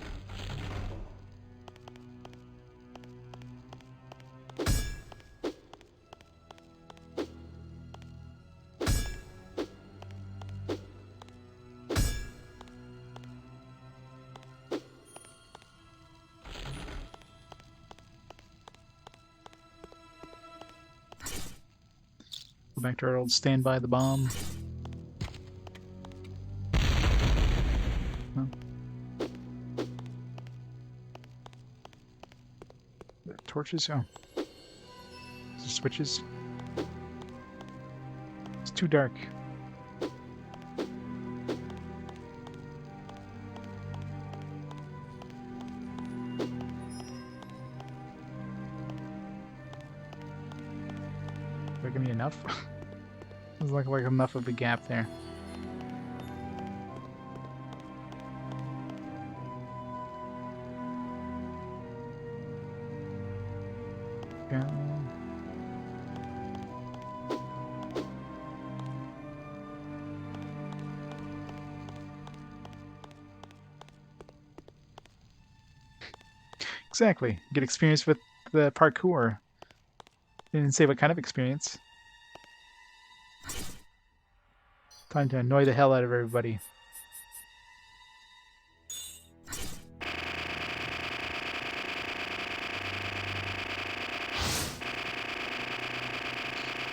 Go back to our old stand by the bomb. No. The torches? Oh. The switches. It's too dark. That give me enough? There's like enough of a gap there. Yeah. Exactly. Get experience with the parkour. They didn't say what kind of experience. Time to annoy the hell out of everybody.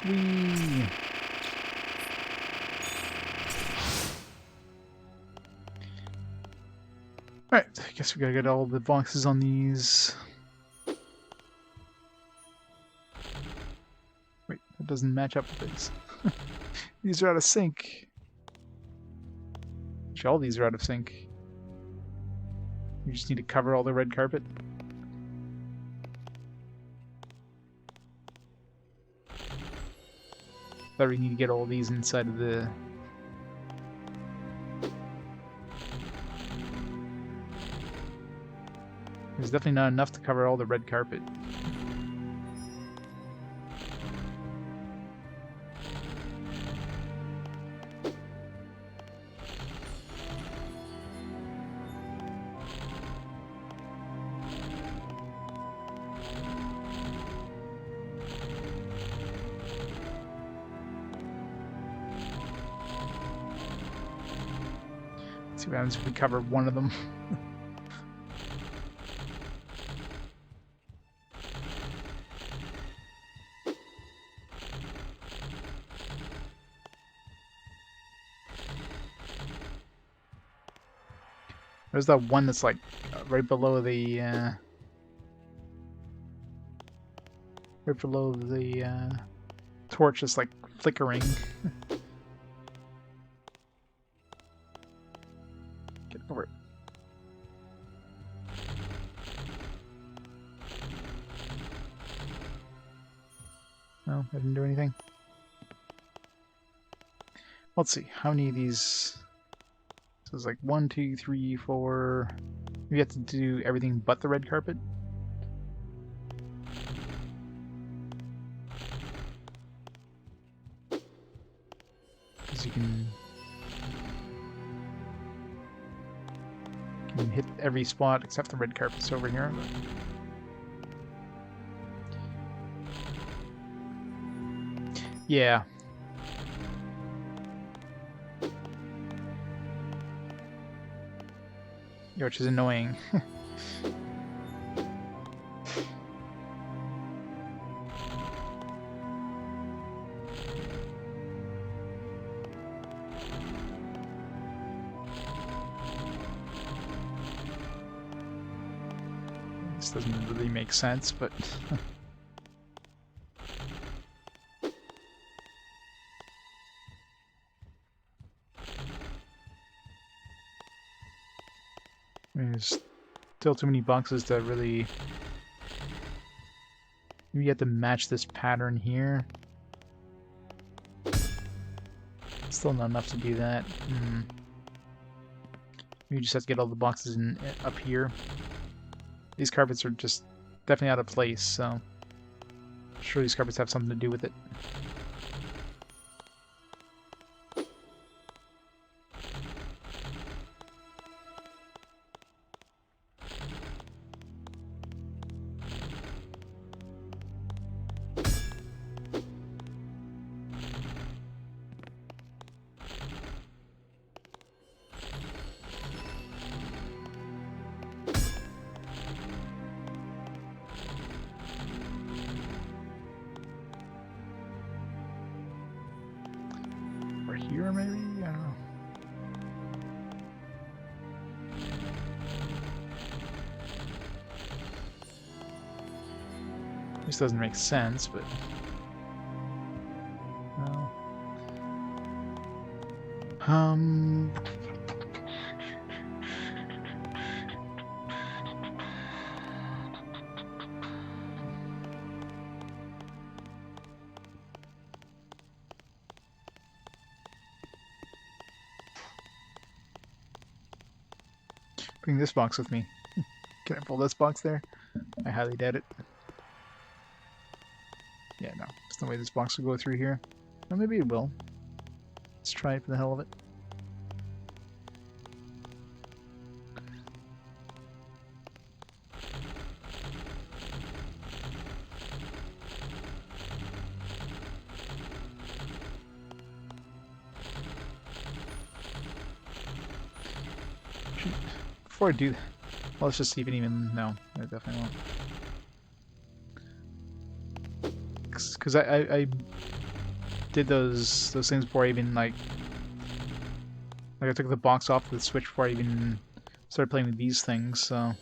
Whee! Alright, I guess we gotta get all the boxes on these. Wait, that doesn't match up with these. These are out of sync. Actually, all these are out of sync. You just need to cover all the red carpet. Thought we need to get all these inside of the... There's definitely not enough to cover all the red carpet. See what happens if we cover one of them. There's that one that's like right below the Right below the torch is like flickering. Get over it. No, I didn't do anything. Let's see, how many of these... So it's like 1, 2, 3, 4... You have to do everything but the red carpet? Because you can hit every spot except the red carpets over here. But... Yeah. Yeah, which is annoying. This doesn't really make sense, but... I mean, there's still too many boxes to really... Maybe you have to match this pattern here. Still not enough to do that. You just have to get all the boxes in up here. These carpets are just definitely out of place, so I'm sure these carpets have something to do with it. Here, maybe? I don't know. This doesn't make sense, but... No. Bring this box with me. Can I pull this box there? I highly doubt it. Yeah, no. There's no way this box will go through here. Or maybe it will. Let's try it for the hell of it. Before I do that, well, let's just see if it even... No, it definitely won't. Because I did those things before I even, like I took the box off the Switch before I even started playing with these things, so...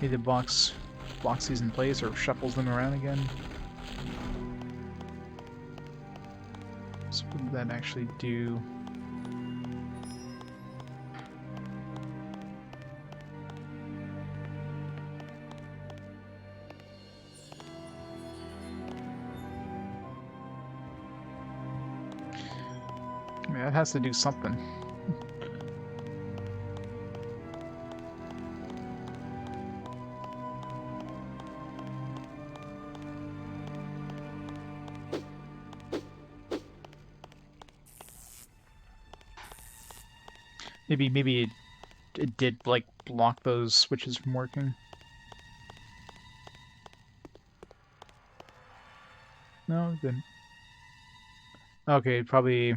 Either box these in place or shuffles them around again. So what did that actually do? I mean, that has to do something. Maybe it did, like, block those switches from working. No, it didn't. Okay, probably...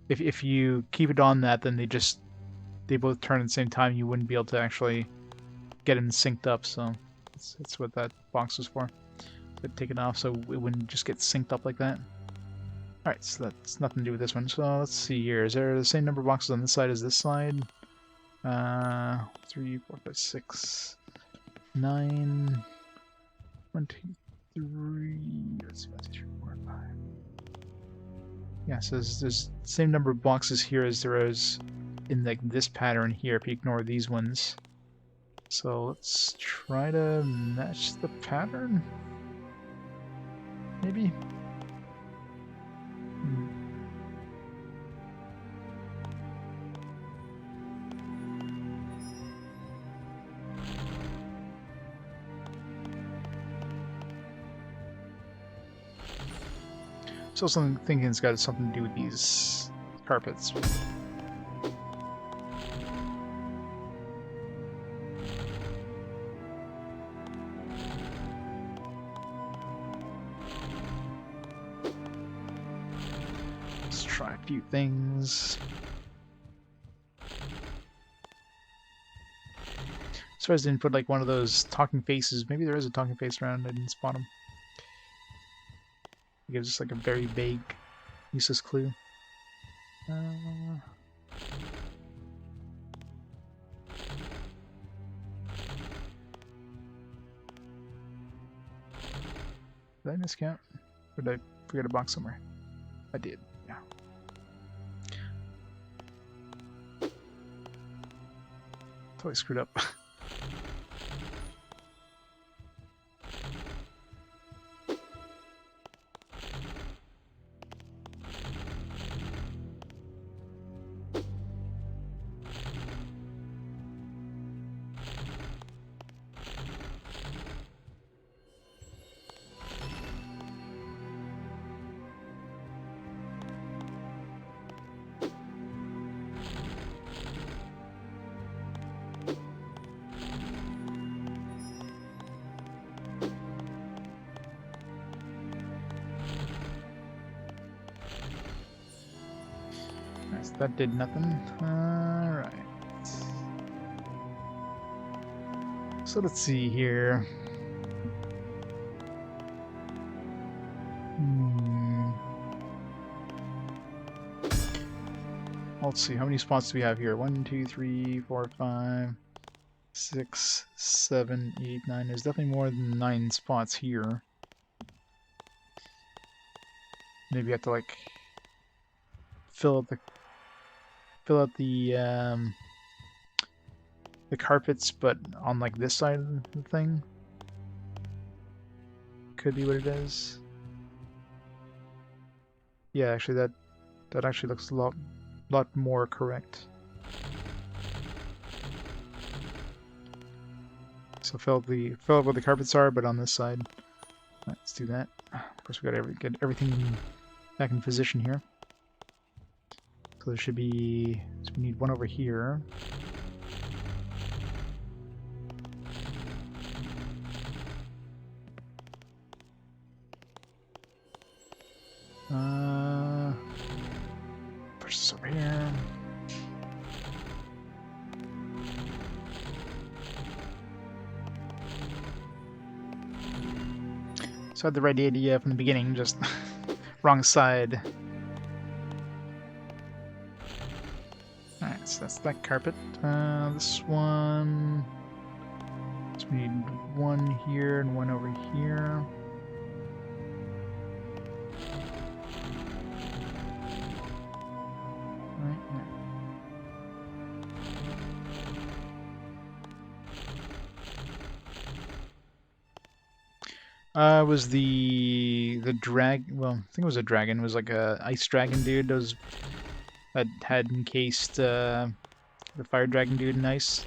If you keep it on that, then they both turn at the same time, you wouldn't be able to actually get them synced up, so... That's what that box was for. But take it off so it wouldn't just get synced up like that. Alright, so that's nothing to do with this one. So let's see here. Is there the same number of boxes on this side as this side? 3, 4, 5, 6, 9... 1, 2, 3. Let's see, 1, 2, 3, 4, 5. Yeah, so there's the same number of boxes here as there is in like this pattern here if you ignore these ones. So let's try to match the pattern. Maybe. So I'm thinking it's got something to do with these carpets. Let's try a few things. Sorry I didn't put like one of those talking faces. Maybe there is a talking face around. I didn't spot him. It gives us like a very vague, useless clue. Did I miscount? Or did I forget a box somewhere? I did, yeah. Totally screwed up. That did nothing. Alright. So let's see here. Let's see, how many spots do we have here? 1, 2, 3, 4, 5, 6, 7, 8, 9. There's definitely more than 9 spots here. Maybe you have to like fill out the carpets, but on like this side of the thing. Could be what it is. Yeah, actually that actually looks a lot more correct. So fill up where the carpets are, but on this side. Right, let's do that. Of course, we got to get everything back in position here. So there should be. So we need one over here. Push this over here. So I had the right idea from the beginning, just wrong side. Alright, so that's that carpet. This one. So we need one here and one over here. Was the well, I think it was a dragon. It was like a ice dragon dude. Those that had encased the fire dragon dude in ice.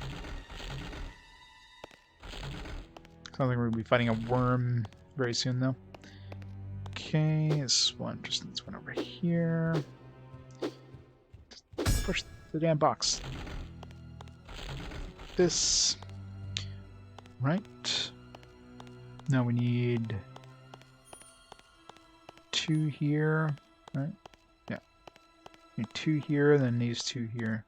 Sounds like we're gonna be fighting a worm very soon, though. Okay, this one just needs one over here. Just push the damn box. This. Right. Now we need 2 here, right? Yeah. Need 2 here, and then these 2 here.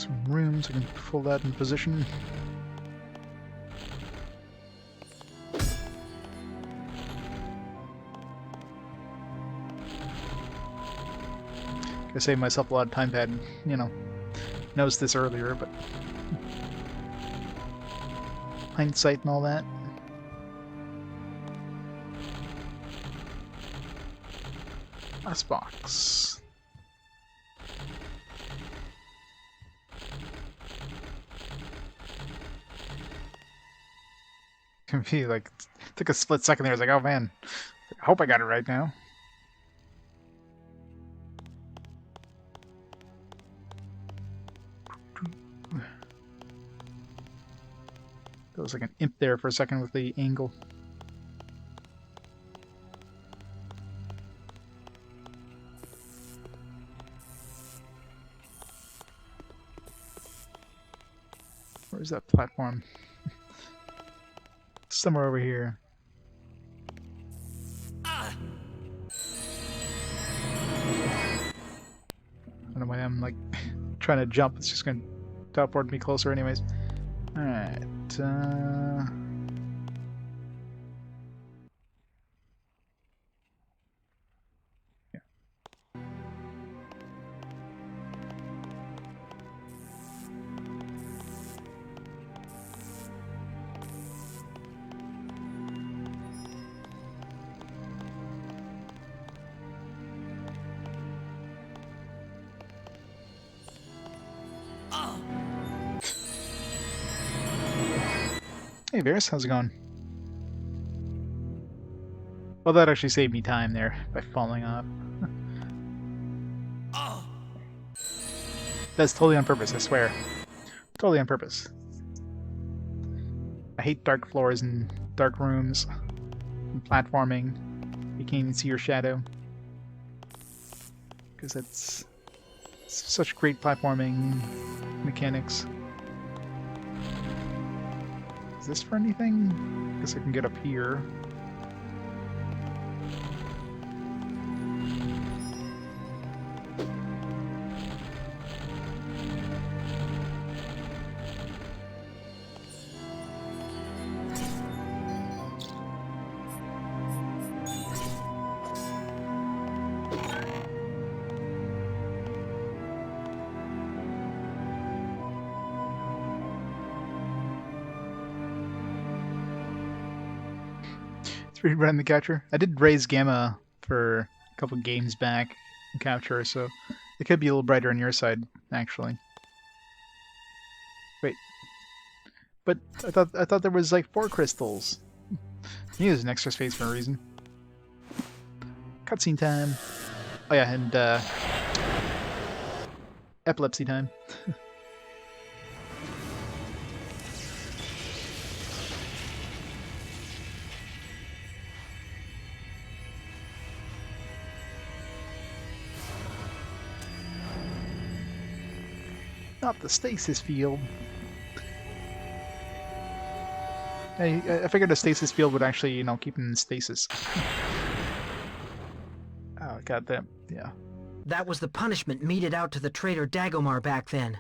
Some room so I can pull that in position. I saved myself a lot of time if I had, you know, noticed this earlier, but hindsight and all that. Last box. Confused, like, took a split second there. I was like, oh man, I hope I got it right now. There was like an imp there for a second with the angle. Where's that platform? Somewhere over here. I don't know why I'm like trying to jump. It's just going to teleport me closer anyways. Alright. Hey Varys, how's it going? Well, that actually saved me time there by falling off. That's totally on purpose, I swear. Totally on purpose. I hate dark floors and dark rooms and platforming. You can't even see your shadow. Because it's such great platforming mechanics. Is this for anything? Guess I can get up here. Rerun the capture. I did raise gamma for a couple games back in capture, so it could be a little brighter on your side, actually. Wait, but I thought there was like 4 crystals. You use an extra space for a reason. Cutscene time. Oh yeah, and epilepsy time. Not the stasis field. I figured a stasis field would actually, you know, keep him in stasis. Oh, goddamn, yeah. That was the punishment meted out to the traitor Dagomar back then.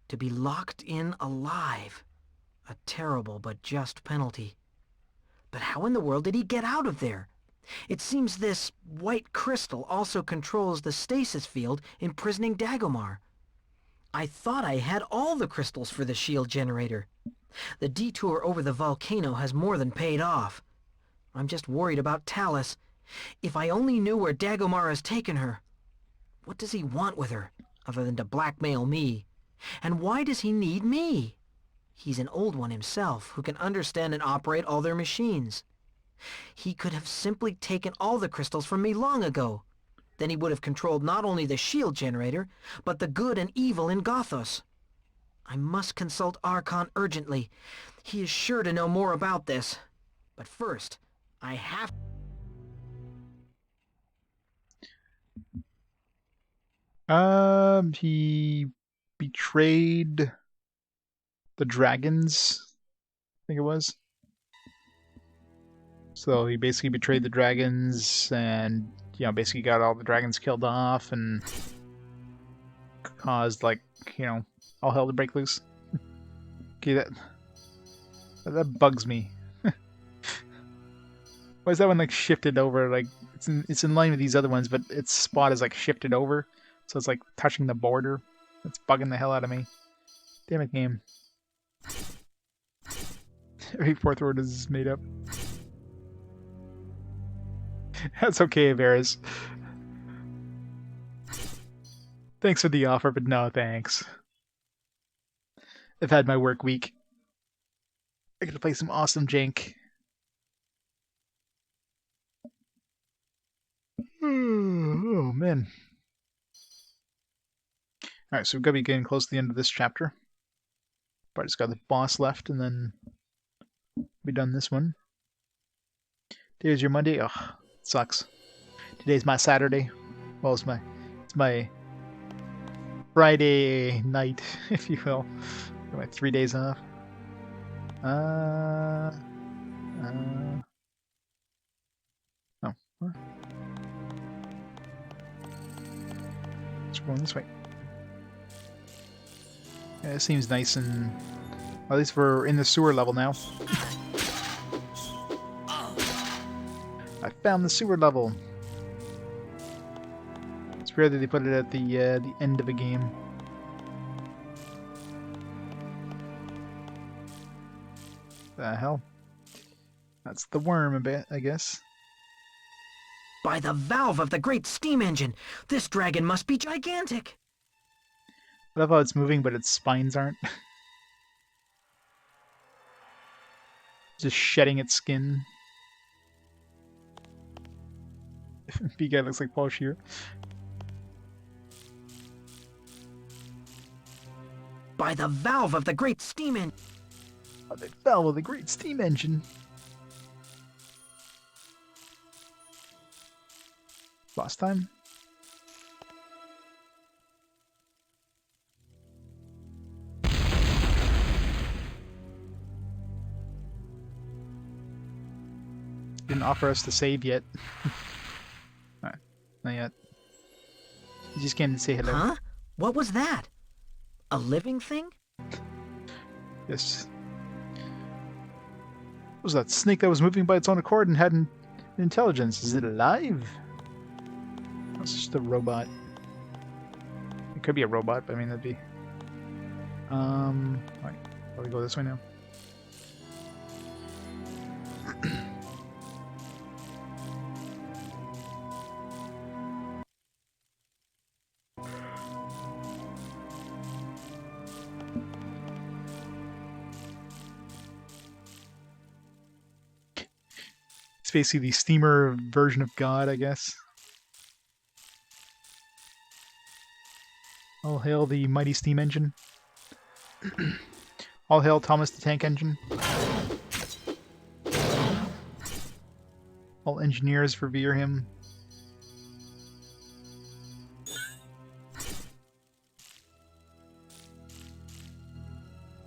To be locked in alive. A terrible but just penalty. But how in the world did he get out of there? It seems this white crystal also controls the stasis field imprisoning Dagomar. I thought I had all the crystals for the shield generator. The detour over the volcano has more than paid off. I'm just worried about Talus. If I only knew where Dagomar has taken her. What does he want with her, other than to blackmail me? And why does he need me? He's an old one himself, who can understand and operate all their machines. He could have simply taken all the crystals from me long ago. Then he would have controlled not only the shield generator, but the good and evil in Gothos. I must consult Archon urgently. He is sure to know more about this. But first, I have... He betrayed the dragons, I think it was. So he basically betrayed the dragons and, you know, basically got all the dragons killed off and caused, like, you know, all hell to break loose. Okay, that bugs me. Why is that one like shifted over? Like it's in line with these other ones, but its spot is like shifted over, so it's like touching the border. It's bugging the hell out of me. Damn it, game. Every fourth word is made up. That's okay, Varys. Thanks for the offer, but no thanks. I've had my work week. I gotta play some awesome jank. Oh man. Alright, so we've gotta be getting close to the end of this chapter. But I just got the boss left and then be done this one. Today's your Monday. Ugh, it sucks. Today's my Saturday. Well, it's my Friday night, if you will. Got my 3 days off. Oh. What? It's going this way. Yeah, it seems nice and... At least we're in the sewer level now. I found the sewer level. It's rare that they put it at the end of a game. The hell? That's the worm a bit, I guess. By the valve of the great steam engine! This dragon must be gigantic! I love how it's moving, but its spines aren't. Just shedding its skin. Big guy looks like Paul Shear. By the valve of the great steam engine! By the valve of the great steam engine. Last time? Didn't offer us to save yet. Alright, not yet. You just came to say hello. Huh? What was that? A living thing? Yes. What was that snake that was moving by its own accord and had an intelligence? Is it alive? That's just a robot. It could be a robot, but I mean that'd be... Right. Let me go this way now. It's basically the steamer version of God, I guess. All hail the mighty steam engine. All hail Thomas the Tank Engine. All engineers revere him.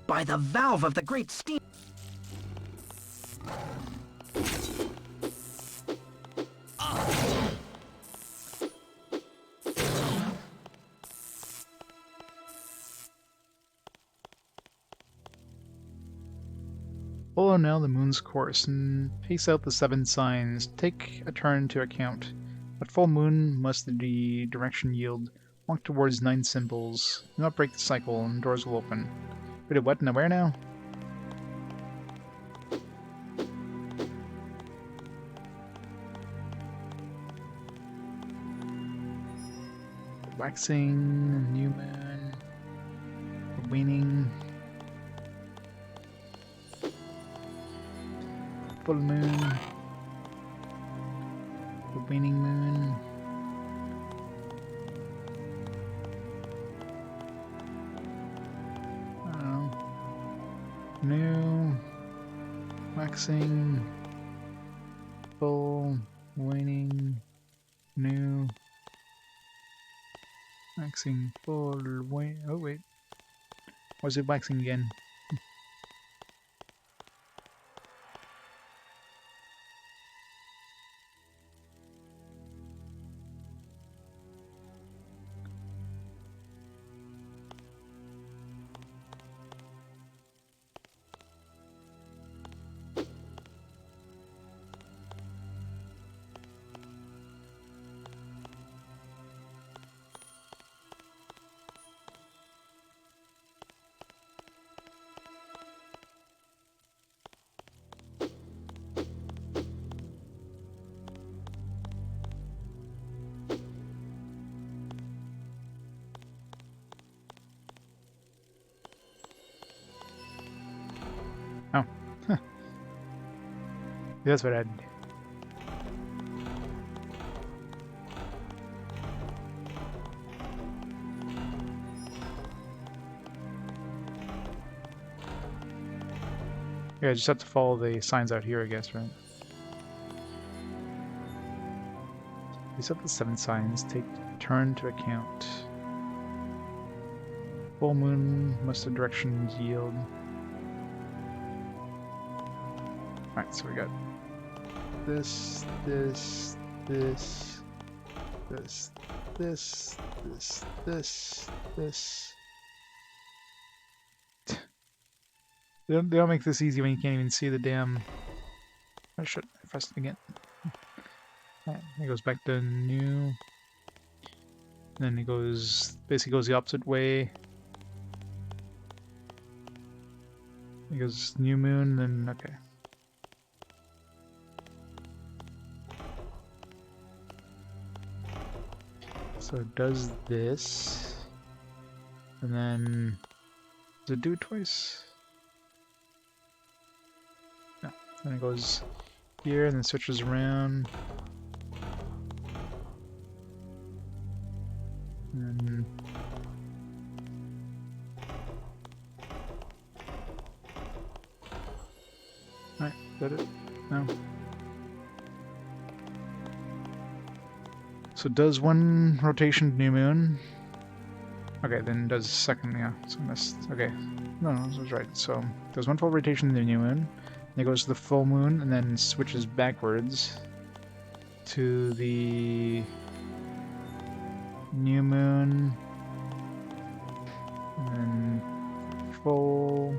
By the valve of the great steam... Follow now the moon's course and pace out the 7 signs. Take a turn to account. At full moon must the direction yield. Walk towards 9 symbols. Do not break the cycle and doors will open. Wait, what? Now where now? Waxing, new moon, waning, full moon, the waning moon, I don't know, new, waxing, full, waning, new, waxing, full, wane, oh wait, was it waxing again? That's what I'd. Yeah, I just have to follow the signs out here, I guess, right? These are the 7 signs. Take turn to account. Full moon must have directions yield. Alright, so we got this, this, this, this, this, this, this. They don't make this easy when you can't even see the damn... I should press it again. Right, it goes back to new. Then it goes, basically goes the opposite way. It goes new moon, then okay. So it does this, and then does it do it twice? No. Then it goes here, and then switches around. And alright, is that it? No. So it does one rotation new moon. Okay, then does second, yeah. So I missed. Okay. No, I was right. So does one full rotation to the new moon. Then it goes to the full moon and then switches backwards to the new moon. And then full.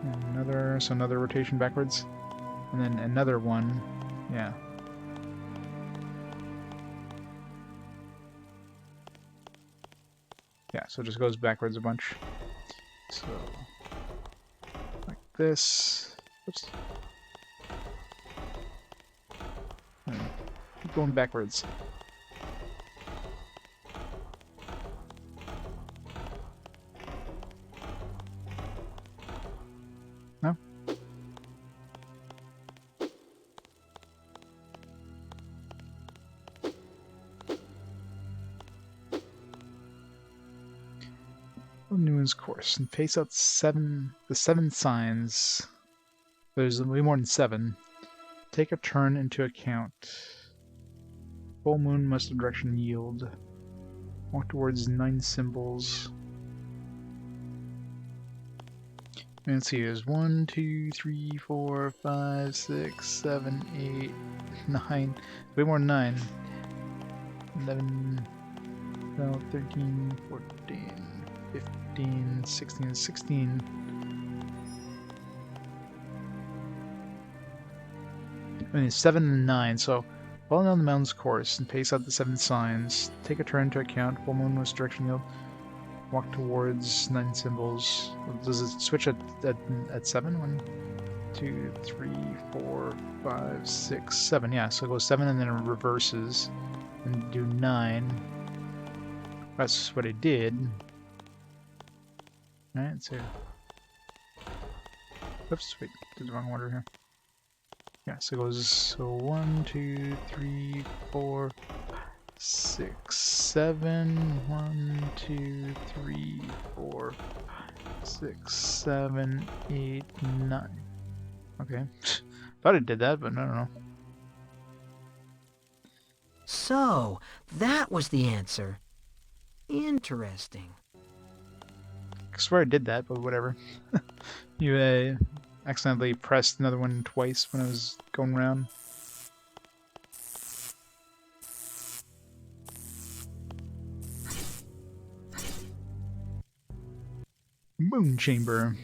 And another, so another rotation backwards. And then another one. Yeah. Yeah, so it just goes backwards a bunch. So, like this. Oops. And keep going backwards. No? Newman's course and face out the 7 signs. There's way more than 7. Take a turn into account. Full moon must have direction yield. Walk towards 9 symbols. And let's see, there's 1, 2, 3, 4, 5, 6, 7, 8, 9. Way more than 9. 11, 12, 13, 14. 15, 16, 16. I mean, 7 and 9, so follow down the mountain's course and pace out the 7 signs. Take a turn into account. Full moon was direction yield. Walk towards 9 symbols. Does it switch at 7? 1, 2, 3, 4, 5, 6, 7. Yeah, so it goes 7 and then it reverses. And do 9. That's what it did. Alright, so... Oops, wait, did the wrong order here. Yeah, so it goes, so 1, 2, 3, 4, 6, 7, 1, 2, 3, 4, 6, 7, 8, 9. Okay. Thought it did that, but I don't know. So, that was the answer. Interesting. I swear I did that, but whatever. You accidentally pressed another one twice when I was going around. Moon chamber.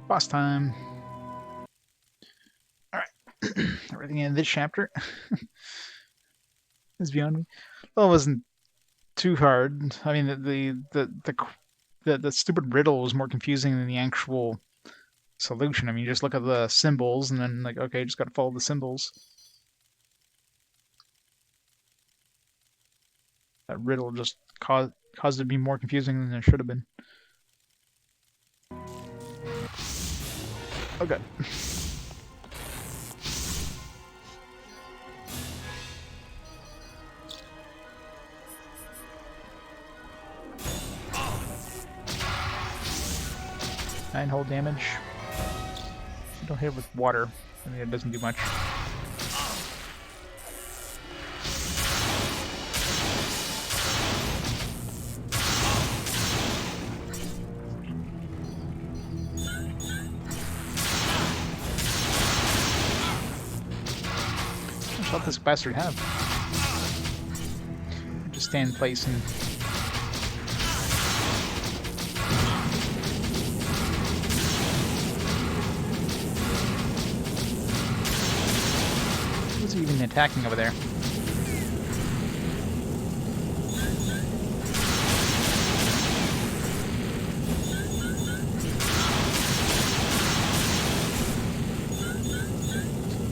Boss time. Alright. everything in this chapter. It's beyond me. Well, it wasn't too hard. I mean, the stupid riddle was more confusing than the actual solution. I mean, you just look at the symbols and then like, okay, just got to follow the symbols. That riddle just caused it to be more confusing than it should have been. Okay. Nine hull damage. You don't hit it with water. I mean, it doesn't do much. What does this bastard have? Just stand in place and... Who's he even attacking over there?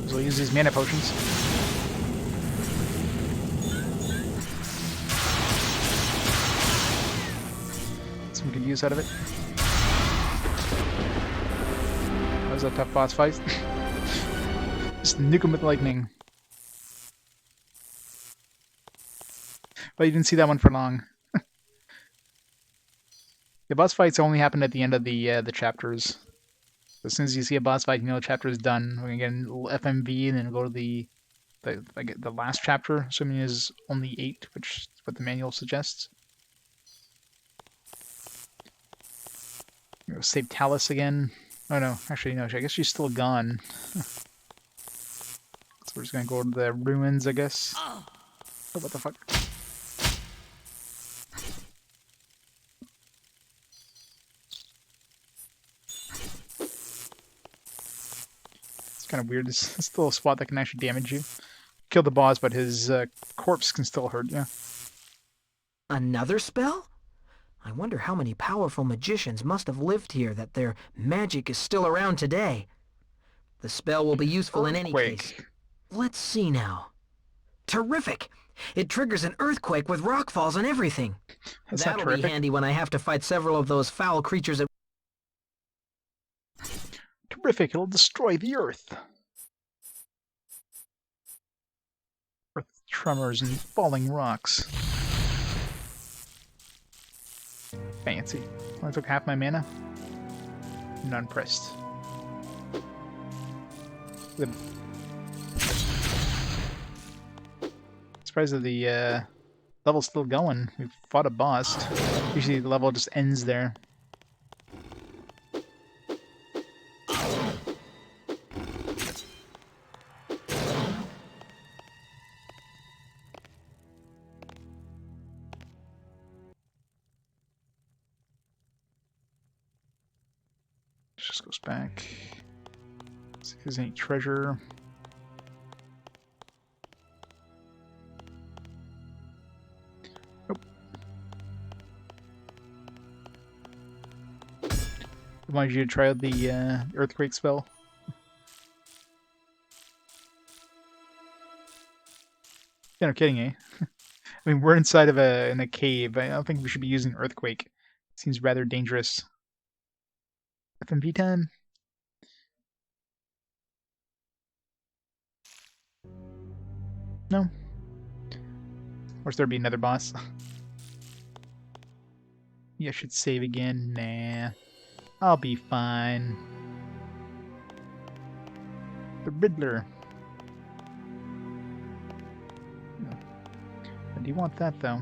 So we'll use these mana potions. Some good use out of it. That was a tough boss fight. Just nuke him with lightning. But you didn't see that one for long. The boss fights only happen at the end of the chapters. As soon as you see a boss fight, you know the chapter is done. We're gonna get a little FMV and then go to the last chapter, assuming is only 8, which is what the manual suggests. Go save Talus again. Oh no, actually no, I guess she's still gone. So we're just gonna go to the ruins, I guess. Oh, what the fuck? It's kind of weird. This still a spot that can actually damage you. Kill the boss, but his corpse can still hurt you. Another spell? I wonder how many powerful magicians must have lived here that their magic is still around today. The spell will be useful in any case. Let's see now. Terrific! It triggers an earthquake with rockfalls and everything. That'll be handy when I have to fight several of those foul creatures at... Terrific! It'll destroy the earth. Earth tremors and falling rocks. Fancy. Only took half my mana. I'm not impressed. Surprised that the level's still going. We've fought a boss. Usually the level just ends there. Just goes back. See if there's any treasure. Nope. I wanted you to try out the earthquake spell. Yeah, no kidding, eh? I mean, we're inside of in a cave. I don't think we should be using earthquake. Seems rather dangerous. FMV time. No. Or should there be another boss? Yeah, I should save again. Nah. I'll be fine. The Riddler. Do you want that, though?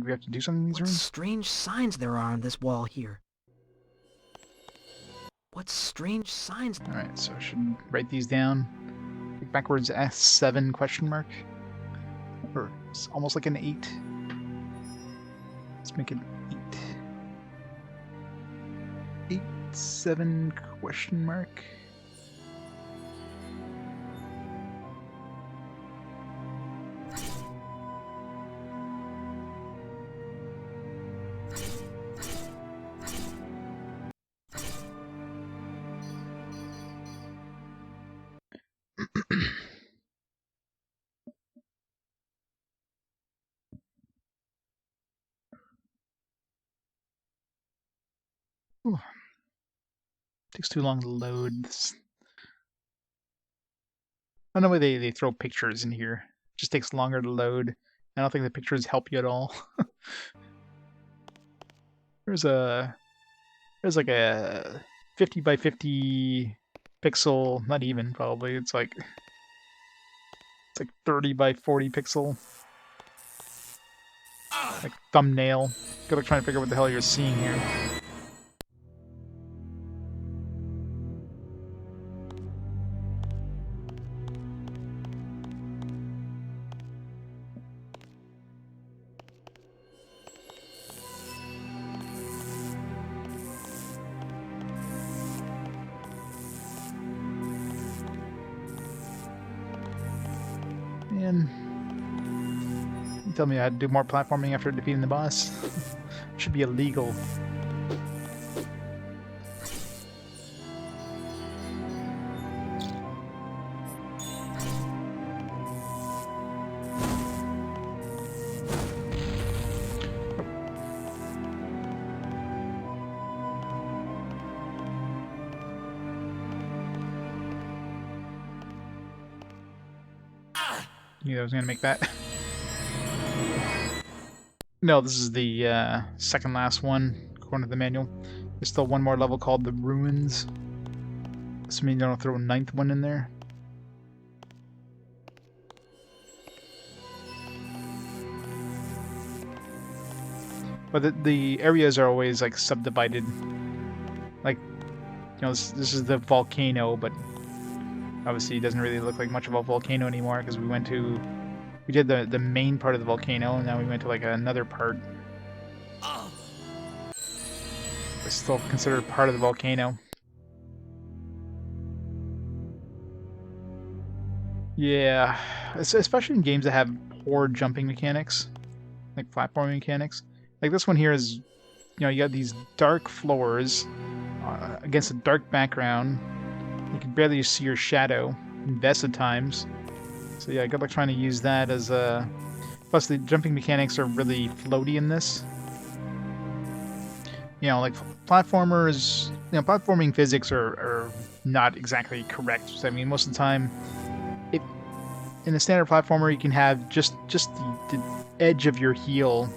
do we have to do something in these What rooms? strange signs there are on this wall here. What strange signs... Alright, so I should write these down. Backwards S7 question mark. Or it's almost like an 8. Let's make it 8. 8-7 question mark. Ooh. Takes too long to load. I don't know why they throw pictures in here. It just takes longer to load. I don't think the pictures help you at all. There's like a 50 by 50 pixel, not even probably. It's like 30 by 40 pixel like thumbnail. Good luck trying to figure out what the hell you're seeing here. And you tell me I had to do more platforming after defeating the boss. Should be illegal. Knew I was gonna make that. No, this is the second last one, according to the manual. There's still one more level called the Ruins. This means you don't throw a 9th one in there. But the areas are always like subdivided. Like, you know, this is the volcano, but obviously it doesn't really look like much of a volcano anymore because we did the main part of the volcano, and now we went to like another part. It's still considered part of the volcano. Yeah, especially in games that have poor jumping mechanics, like platforming mechanics. Like this one here is, you know, you got these dark floors against a dark background. You can barely see your shadow in best of times. So yeah, good luck trying to use that as a... Plus the jumping mechanics are really floaty in this. You know, like platformers, you know, platforming physics are not exactly correct. So, I mean, most of the time, in a standard platformer, you can have just the edge of your heel.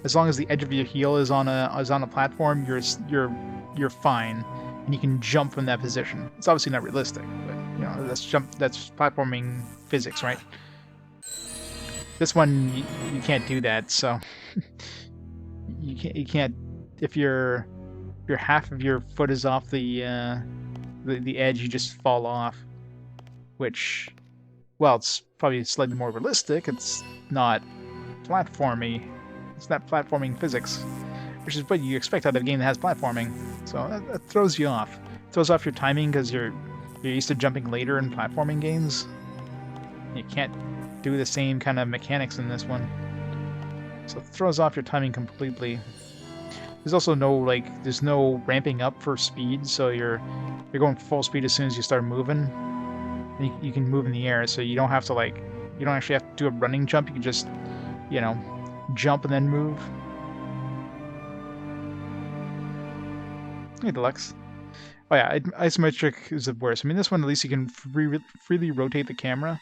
As long as the edge of your heel is on a platform, you're fine, and you can jump from that position. It's obviously not realistic, but you know that's platforming physics, right? This one you can't do that, so you can't if your half of your foot is off the edge, you just fall off, which, well, it's probably slightly more realistic. It's not platformy. It's not platforming physics, which is what you expect out of a game that has platforming. So that throws you off. It throws off your timing because you're used to jumping later in platforming games. You can't do the same kind of mechanics in this one. So it throws off your timing completely. There's also there's no ramping up for speed, so you're going full speed as soon as you start moving. And you can move in the air, so you don't have to you don't actually have to do a running jump. You can just, you know, jump and then move. Hey, Deluxe. Oh yeah, isometric is the worst. I mean, this one at least you can freely rotate the camera,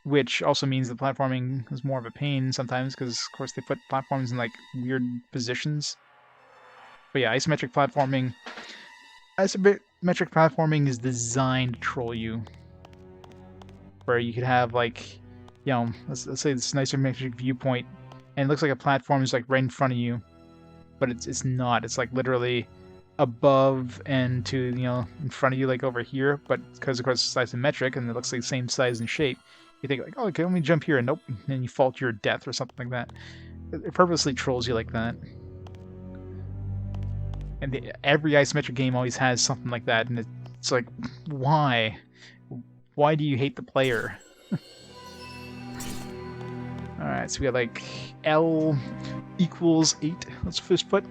which also means the platforming is more of a pain sometimes because, of course, they put platforms in like weird positions. But yeah, isometric platforming is designed to troll you, where you could have like, you know, let's say this isometric viewpoint, and it looks like a platform is like right in front of you, but it's not. It's like literally above and to, you know, in front of you, like over here, but because of course it's isometric and it looks like the same size and shape, you think like, oh, okay, let me jump here, and nope, and then you fall to your death or something like that. It purposely trolls you like that. And every isometric game always has something like that, and it's like, why? Why do you hate the player? Alright, so we got like L equals 8. Let's first put.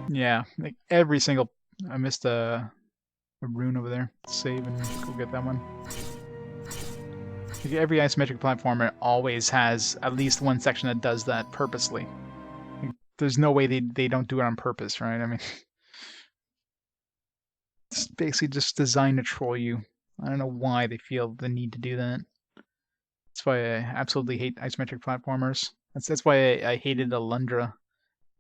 Yeah, like every single... I missed a rune over there. Save and go get that one. Like every isometric platformer always has at least one section that does that purposely. Like, there's no way they don't do it on purpose, right? I mean, it's basically just designed to troll you. I don't know why they feel the need to do that. That's why I absolutely hate isometric platformers. That's why I hated Alundra.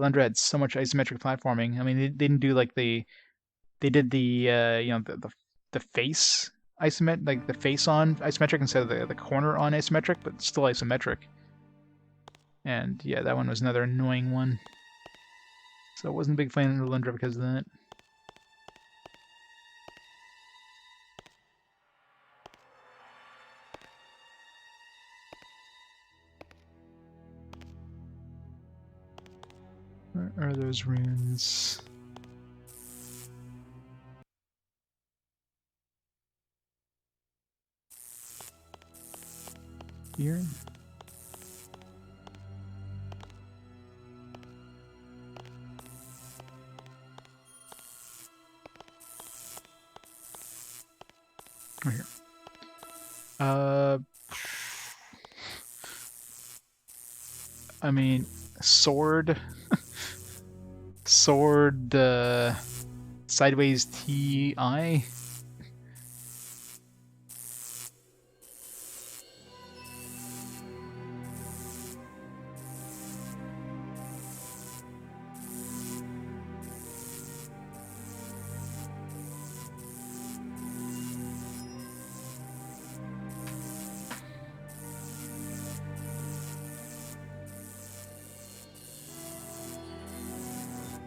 Alundra had so much isometric platforming. I mean, they didn't do like they did the you know, the face isometric, like the face on isometric instead of the corner on isometric, but still isometric. And yeah, that one was another annoying one. So I wasn't a big fan of Alundra because of that. Where are those runes? Here? Right here. I mean, sword, sword, sideways TI.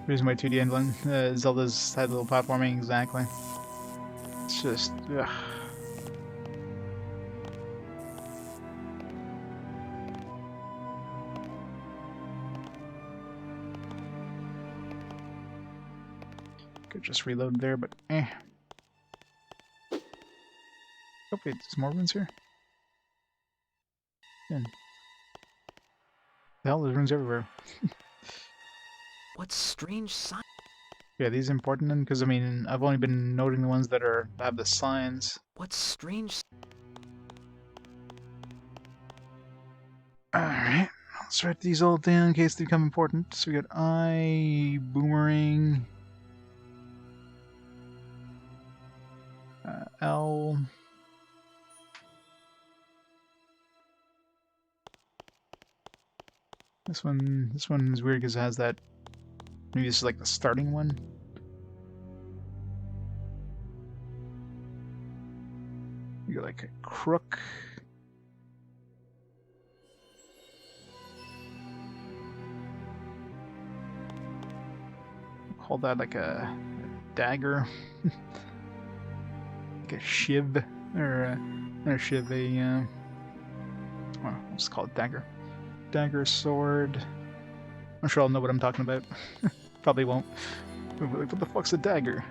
Reason why 2D England, Zelda's had a little platforming, exactly. It's just, ugh. Could just reload there, but eh. Oh wait, there's more runes here? Yeah. The hell, there's runes everywhere. What strange sign? Yeah, these are important then, because I mean, I've only been noting the ones that have the signs. What strange... Alright, let's write these all down in case they become important. So we got I, Boomerang, L. This one is weird because it has that. Maybe this is like the starting one. You got like a crook. Call that like a dagger. Like a shiv, or not a shiv, well, let's call it dagger. Dagger, sword. I'm sure I'll know what I'm talking about. Probably won't. Like, what the fuck's a dagger?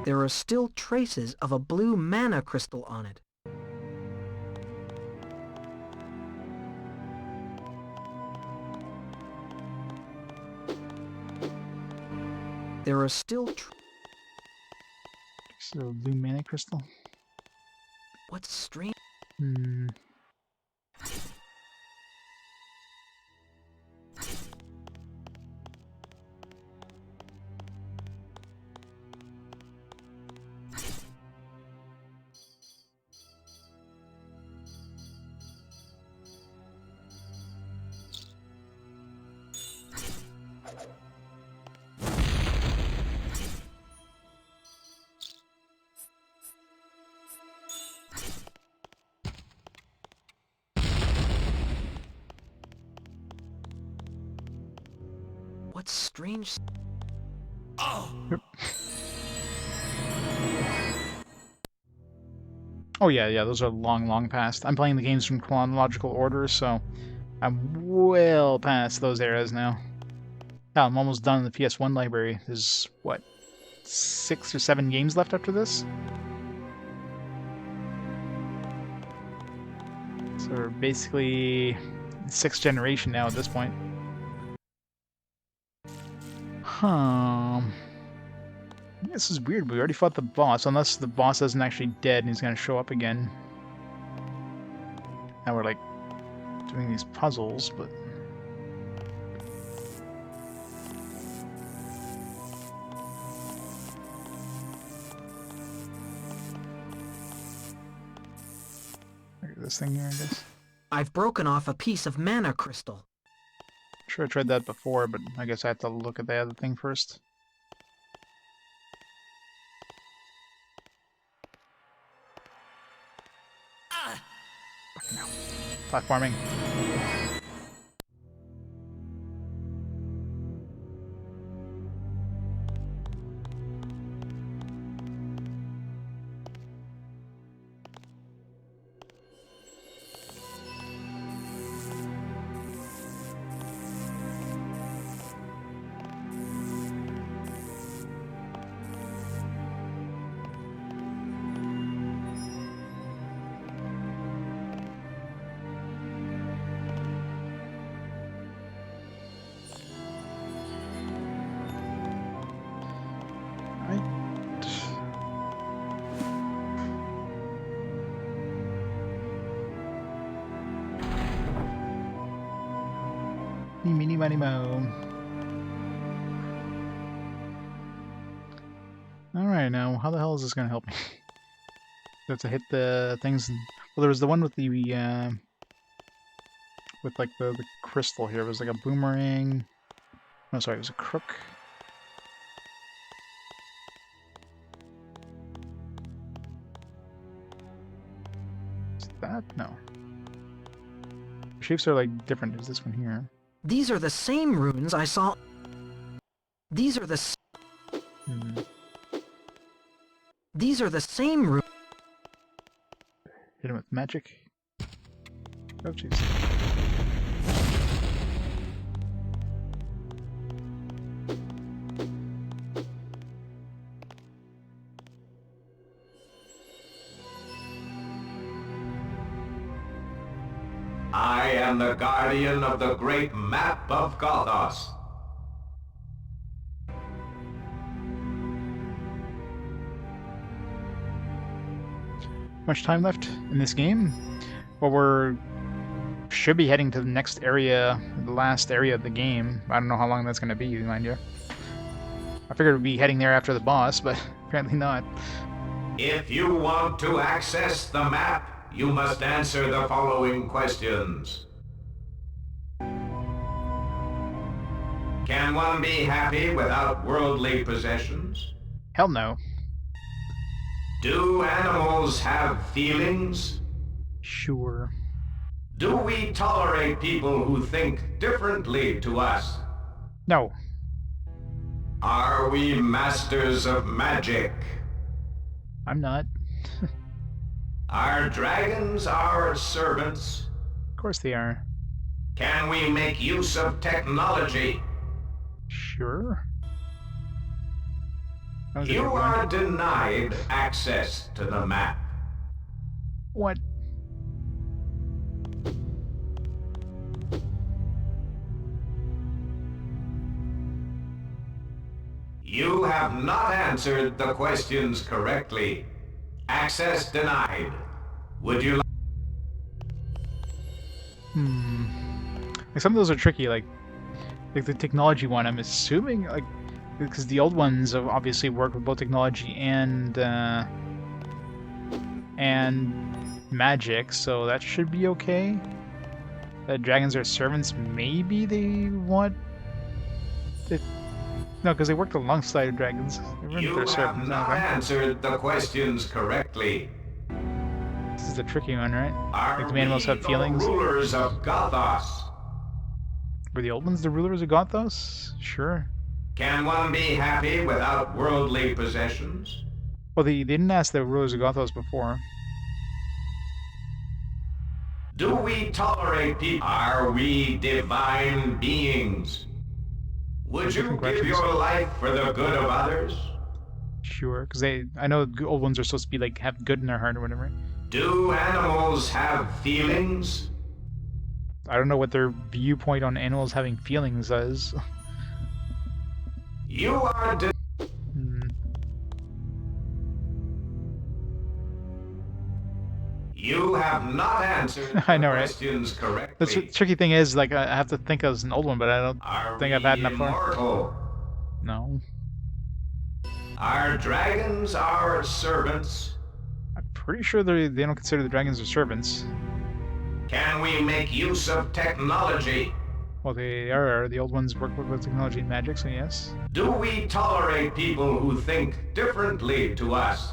There are still traces of a blue mana crystal on it. There are still So, blue mana crystal? What's strange? Hmm. What strange... Yep. Oh yeah, those are long past. I'm playing the games from chronological order, so I'm well past those eras now. Hell, I'm almost done in the PS1 library. There's, what, 6 or 7 games left after this? So we're basically 6th generation now at this point. Huh. This is weird. We already fought the boss, unless the boss isn't actually dead and he's gonna show up again. Now we're like doing these puzzles, but... Look at this thing here, I guess. I've broken off a piece of mana crystal. I'm sure I tried that before, but I guess I have to look at the other thing first. Fucking hell. Platforming. Meeny, miny, mo. Alright, now, how the hell is this gonna help me? Do I have to hit the things and... Well, there was the one with the, with, like, the crystal here. It was like a boomerang. No, sorry, it was a crook. Is that? No. The shapes are, like, different. Is this one here? These are the same runes I saw... These are the... These are the same runes... Hit him with magic. Oh, jeez. I am the guardian of the great map of Gothos. Much time left in this game? Well, we're should be heading to the next area, the last area of the game. I don't know how long that's going to be, mind you. I figured we'd be heading there after the boss, but apparently not. If you want to access the map, you must answer the following questions. Can one be happy without worldly possessions? Hell no. Do animals have feelings? Sure. Do we tolerate people who think differently to us? No. Are we masters of magic? I'm not. Are dragons our servants? Of course they are. Can we make use of technology? Sure. You are denied access to the map. What? You have not answered the questions correctly. Access denied. Would you like... Like some of those are tricky, like the technology one, I'm assuming, like, because the old ones have obviously worked with both technology and magic, so that should be okay. Dragons are servants, maybe they want... No, because they worked alongside dragons. You have not answered the questions correctly. This is the tricky one, right? Are like, do animals have feelings? The rulers of Gothos? Were the old ones the rulers of Gothos? Sure. Can one be happy without worldly possessions? Well, they didn't ask the rulers of Gothos before. Do we tolerate people? Are we divine beings? Would you give your life for the good of others? Sure, because I know the old ones are supposed to be like have good in their heart or whatever. Do animals have feelings? I don't know what their viewpoint on animals having feelings is. You are You have not answered I know, the right? questions correctly. The tricky thing is, like, I have to think as an old one, but I don't think I've had enough immortal? No. Are dragons our servants? I'm pretty sure they don't consider the dragons their servants. Can we make use of technology? Well, they are. The old ones work with technology and magic, so yes. Do we tolerate people who think differently to us?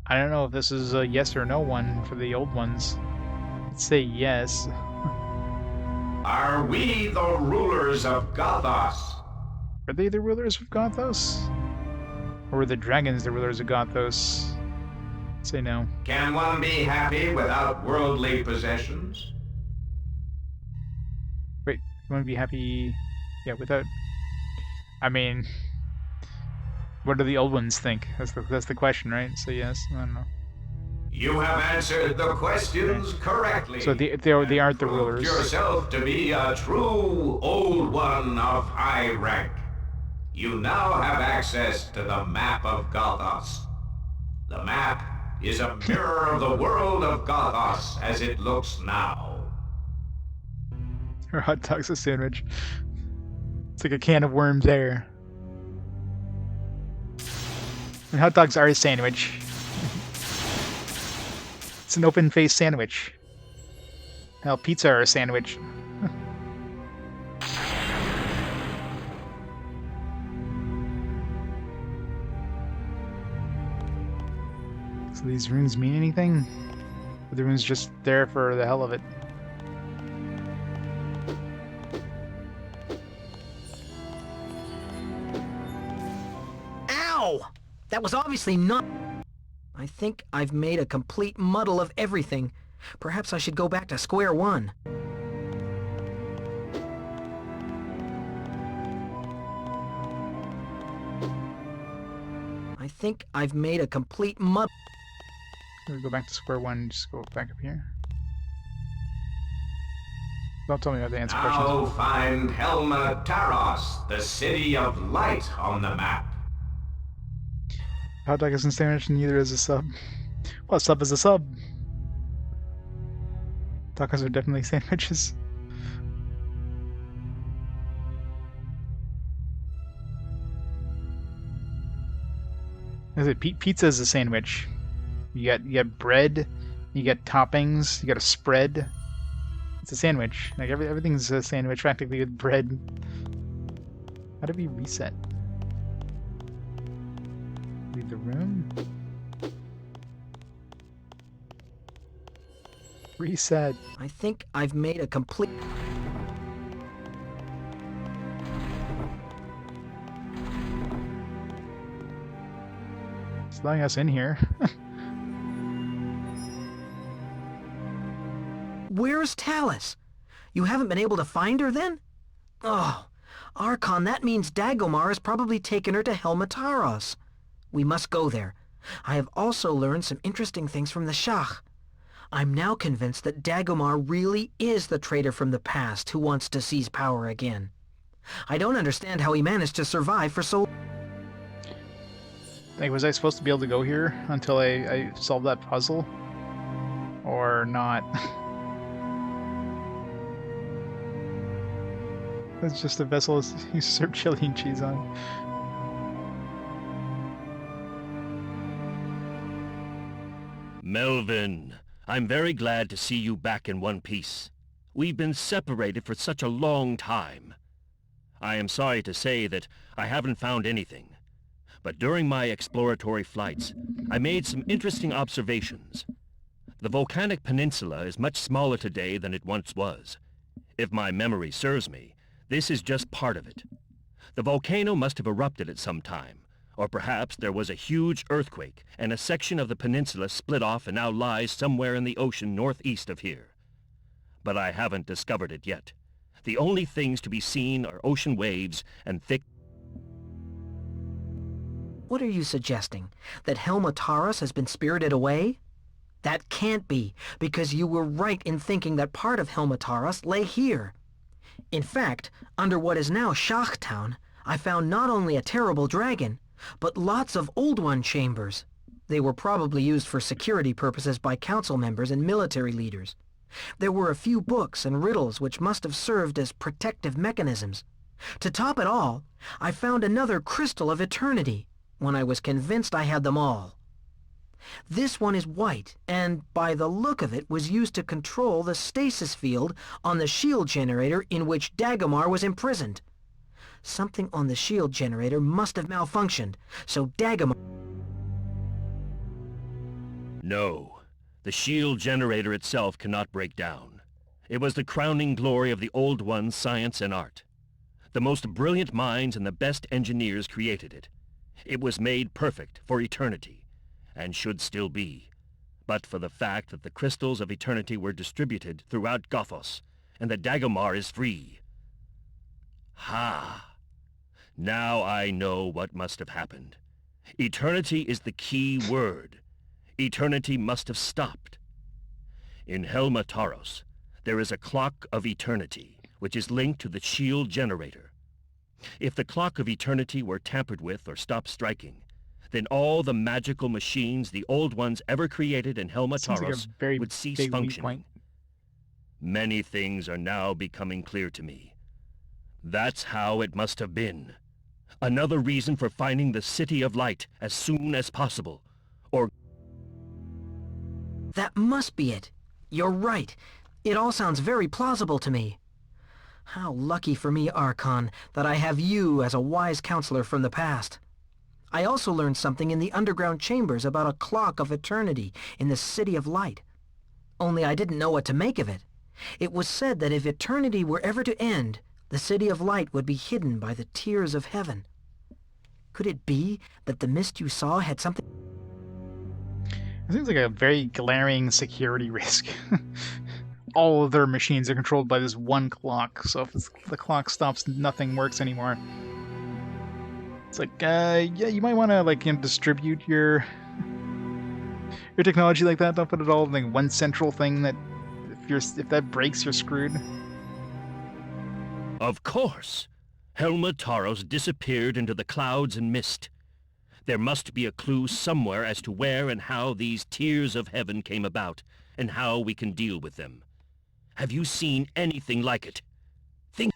I don't know if this is a yes or no one for the old ones. Let's say yes. Are we the rulers of Gothos? Are they the rulers of Gothos? Or were the dragons the rulers of Gothos? Let's say no. Can one be happy without worldly possessions? Wait, you want to be happy? Yeah, without... I mean... What do the old ones think? That's the question, right? So yes, I don't know. You have answered the questions correctly. So they aren't the rulers. Yourself to be a true old one of high rank. You now have access to the map of Gothos. The map is a mirror of the world of Gothos as it looks now. Or hot dog's a sandwich. It's like a can of worms there. And hot dogs are a sandwich. It's an open-faced sandwich. Hell, pizza are a sandwich. So these runes mean anything? Or the runes just there for the hell of it? Ow! That was obviously not... I think I've made a complete muddle of everything. Perhaps I should go back to square one. I think I've made a complete muddle. Go back to square one, just go back up here. Don't tell me how to answer questions. Now find Helma Taros, the city of light, on the map. Hot dog isn't a sandwich, neither is a sub. Well, a sub is a sub. Tacos are definitely sandwiches. Is it pizza is a sandwich? You got bread, you got toppings, you got a spread. It's a sandwich. Like everything's a sandwich practically with bread. How do we reset? Leave the room. Reset. I think I've made a complete... It's letting us in here. Where's Talus? You haven't been able to find her then? Oh, Archon, that means Dagomar has probably taken her to Helmataros. We must go there. I have also learned some interesting things from the Shak. I'm now convinced that Dagomar really is the traitor from the past who wants to seize power again. I don't understand how he managed to survive for so... Like, was I supposed to be able to go here until I solved that puzzle? Or not? It's just a vessel you serve chili and cheese on. Melvin, I'm very glad to see you back in one piece. We've been separated for such a long time. I am sorry to say that I haven't found anything, but during my exploratory flights, I made some interesting observations. The volcanic peninsula is much smaller today than it once was. If my memory serves me, This is just part of it. The volcano must have erupted at some time, or perhaps there was a huge earthquake and a section of the peninsula split off and now lies somewhere in the ocean northeast of here. But I haven't discovered it yet. The only things to be seen are ocean waves and thick... What are you suggesting? That Helmataurus has been spirited away? That can't be, because you were right in thinking that part of Helmataurus lay here. In fact, under what is now Shaktown, I found not only a terrible dragon, but lots of Old One chambers. They were probably used for security purposes by council members and military leaders. There were a few books and riddles which must have served as protective mechanisms. To top it all, I found another crystal of eternity, when I was convinced I had them all. This one is white, and by the look of it was used to control the stasis field on the shield generator in which Dagomar was imprisoned. Something on the shield generator must have malfunctioned, so Dagomar... No, the shield generator itself cannot break down. It was the crowning glory of the Old One's science and art. The most brilliant minds and the best engineers created it. It was made perfect for eternity, and should still be, but for the fact that the crystals of eternity were distributed throughout Gothos, and that Dagomar is free. Ha! Now I know what must have happened. Eternity is the key word. Eternity must have stopped. In Helmataurus, there is a clock of eternity, which is linked to the shield generator. If the clock of eternity were tampered with or stopped striking, then all the magical machines the Old Ones ever created in Helmataurus would cease functioning. Many things are now becoming clear to me. That's how it must have been. Another reason for finding the City of Light as soon as possible, or... That must be it. You're right. It all sounds very plausible to me. How lucky for me, Archon, that I have you as a wise counselor from the past. I also learned something in the underground chambers about a clock of eternity in the City of Light. Only I didn't know what to make of it. It was said that if eternity were ever to end, the City of Light would be hidden by the tears of heaven. Could it be that the mist you saw had something... It seems like a very glaring security risk. All of their machines are controlled by this one clock, so if the clock stops, nothing works anymore. It's like, yeah, you might want to distribute your technology like that. Don't put it all in one central thing that if that breaks, you're screwed. Of course! Helmataurus disappeared into the clouds and mist. There must be a clue somewhere as to where and how these tears of heaven came about, and how we can deal with them. Have you seen anything like it? Think...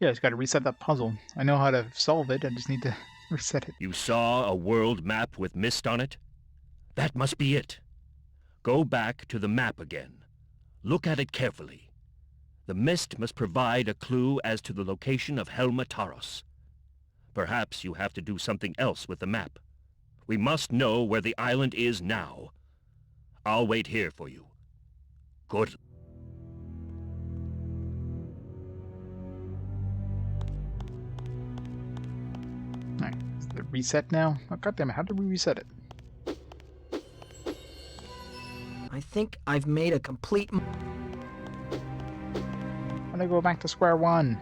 Yeah, I just gotta reset that puzzle. I know how to solve it, I just need to reset it. You saw a world map with mist on it? That must be it. Go back to the map again. Look at it carefully. The mist must provide a clue as to the location of Helmataurus. Perhaps you have to do something else with the map. We must know where the island is now. I'll wait here for you. Good. Alright, is it reset now? Oh, goddammit, how did we reset it? I think I've made a complete... I'm gonna go back to square one.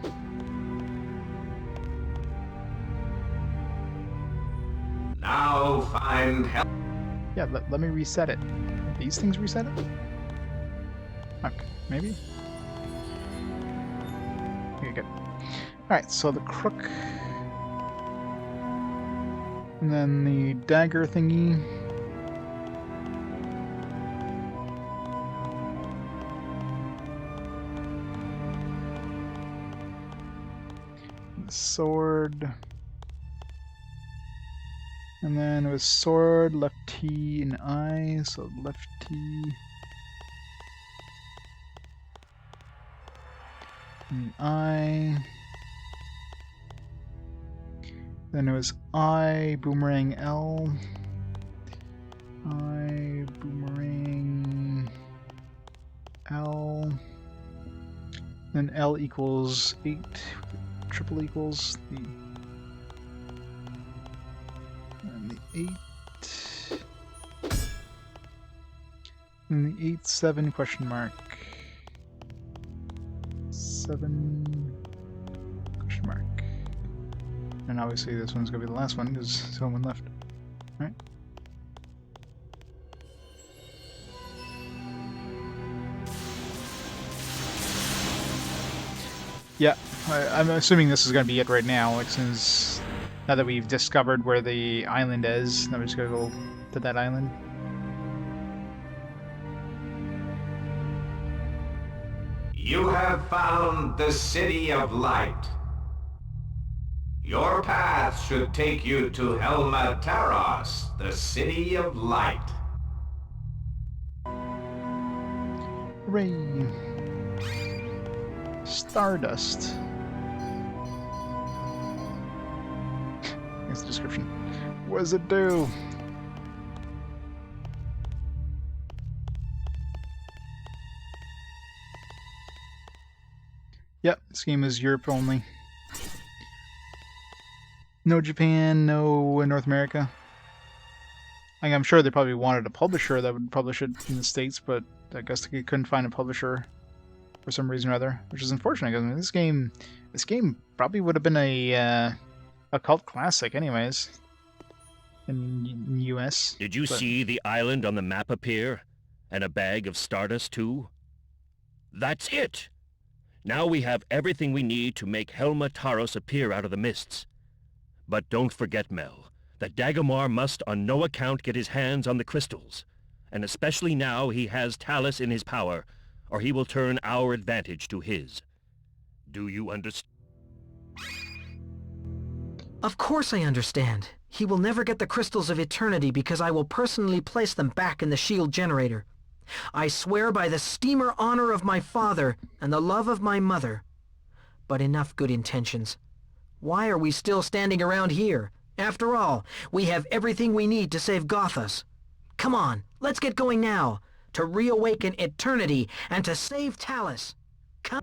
Now find help. Yeah, let me reset it. These things reset it? Okay, maybe? Okay, good. Alright, so the crook. And then the dagger thingy. The sword. And then it was sword, left T, and I, so left T. And I. Then it was I, boomerang L. I, boomerang L. And L equals 8. Triple equals the... And the 8. And the 8, 7, question mark. 7, question mark. And obviously this one's going to be the last one because there's only one left. Right? Yeah, I'm assuming this is going to be it right now, like since now that we've discovered where the island is, now we're just going to go to that island. You have found the City of Light. Your path should take you to Helmataros, the City of Light. Hooray! Stardust. Here's the description. What does it do? Yep, this game is Europe only. No Japan, no North America. Like, I'm sure they probably wanted a publisher that would publish it in the States, but I guess they couldn't find a publisher for some reason or other, which is unfortunate because I mean, this game probably would have been a cult classic anyways in US. Did you see the island on the map appear? And a bag of stardust too? That's it! Now we have everything we need to make Helmataros appear out of the mists. But don't forget, Mel, that Dagomar must on no account get his hands on the crystals. And especially now he has Talus in his power, or he will turn our advantage to his. Do you understand? Of course I understand. He will never get the Crystals of Eternity because I will personally place them back in the shield generator. I swear by the steamer honor of my father and the love of my mother. But enough good intentions. Why are we still standing around here? After all, we have everything we need to save Gothas. Come on, let's get going now, to reawaken Eternity and to save Talus. Come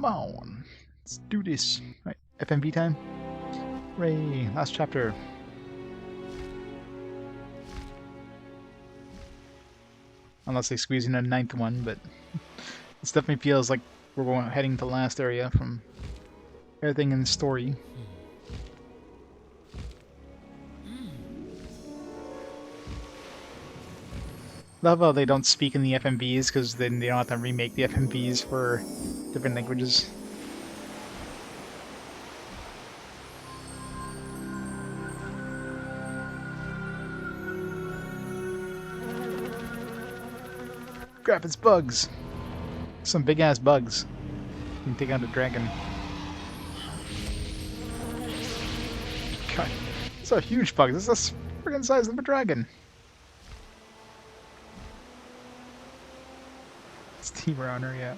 on, let's do this. Right, FMV time. Hooray, last chapter. Unless they squeeze in a 9th one, but this definitely feels like we're heading to the last area from everything in the story. Love how they don't speak in the FMVs because then they don't have to remake the FMVs for different languages. Crap, it's bugs. Some big ass bugs. You can take out a dragon. God, it's a huge bug. This is the friggin' size of a dragon. Steamer on her, yeah.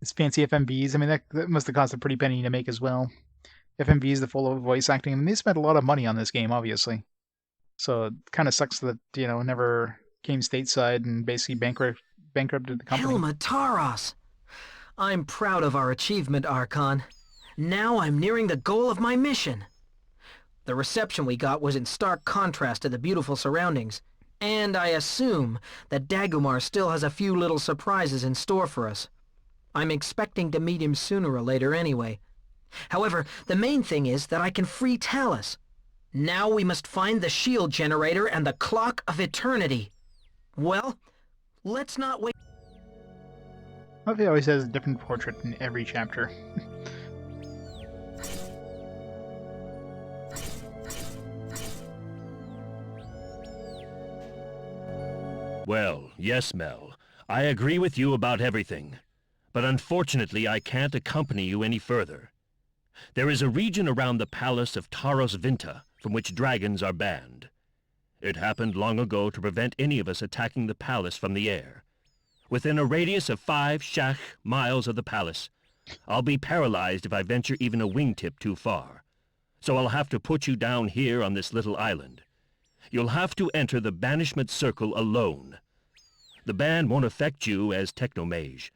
It's fancy FMVs. I mean, that must have cost a pretty penny to make as well. FMVs, the full of voice acting. I mean, they spent a lot of money on this game, obviously. So it kind of sucks that, you know, never came stateside and basically bankrupted the company. Helmataros! I'm proud of our achievement, Archon. Now I'm nearing the goal of my mission. The reception we got was in stark contrast to the beautiful surroundings. And I assume that Dagomar still has a few little surprises in store for us. I'm expecting to meet him sooner or later anyway. However, the main thing is that I can free Talus. Now we must find the shield generator and the Clock of Eternity. Well, let's not wait. I love he always has a different portrait in every chapter. Well, yes, Mel. I agree with you about everything. But unfortunately, I can't accompany you any further. There is a region around the palace of Taros Vinta from which dragons are banned. It happened long ago to prevent any of us attacking the palace from the air. Within a radius of 5 Shak miles of the palace, I'll be paralyzed if I venture even a wingtip too far. So I'll have to put you down here on this little island. You'll have to enter the banishment circle alone. The ban won't affect you as TechnoMage,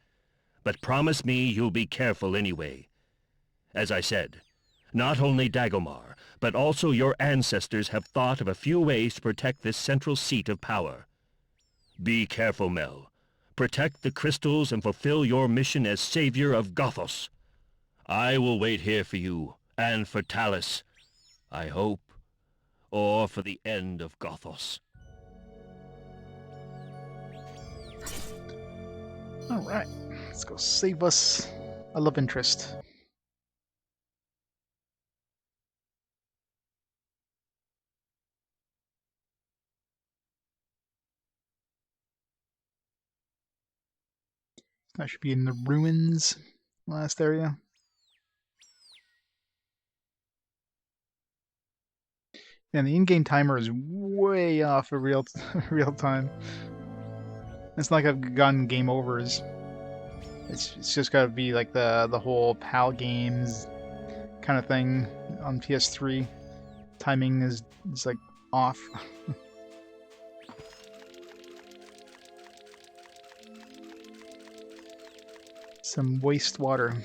but promise me you'll be careful anyway. As I said, not only Dagomar, but also your ancestors have thought of a few ways to protect this central seat of power. Be careful, Mel. Protect the crystals and fulfill your mission as savior of Gothos. I will wait here for you, and for Talus, I hope, or for the end of Gothos. Alright, let's go save us a love interest. I should be in the ruins, last area. And the in-game timer is way off of real time. It's not like I've gotten game overs. It's just gotta be like the whole PAL games kind of thing on PS3. Timing is like off. Some wastewater.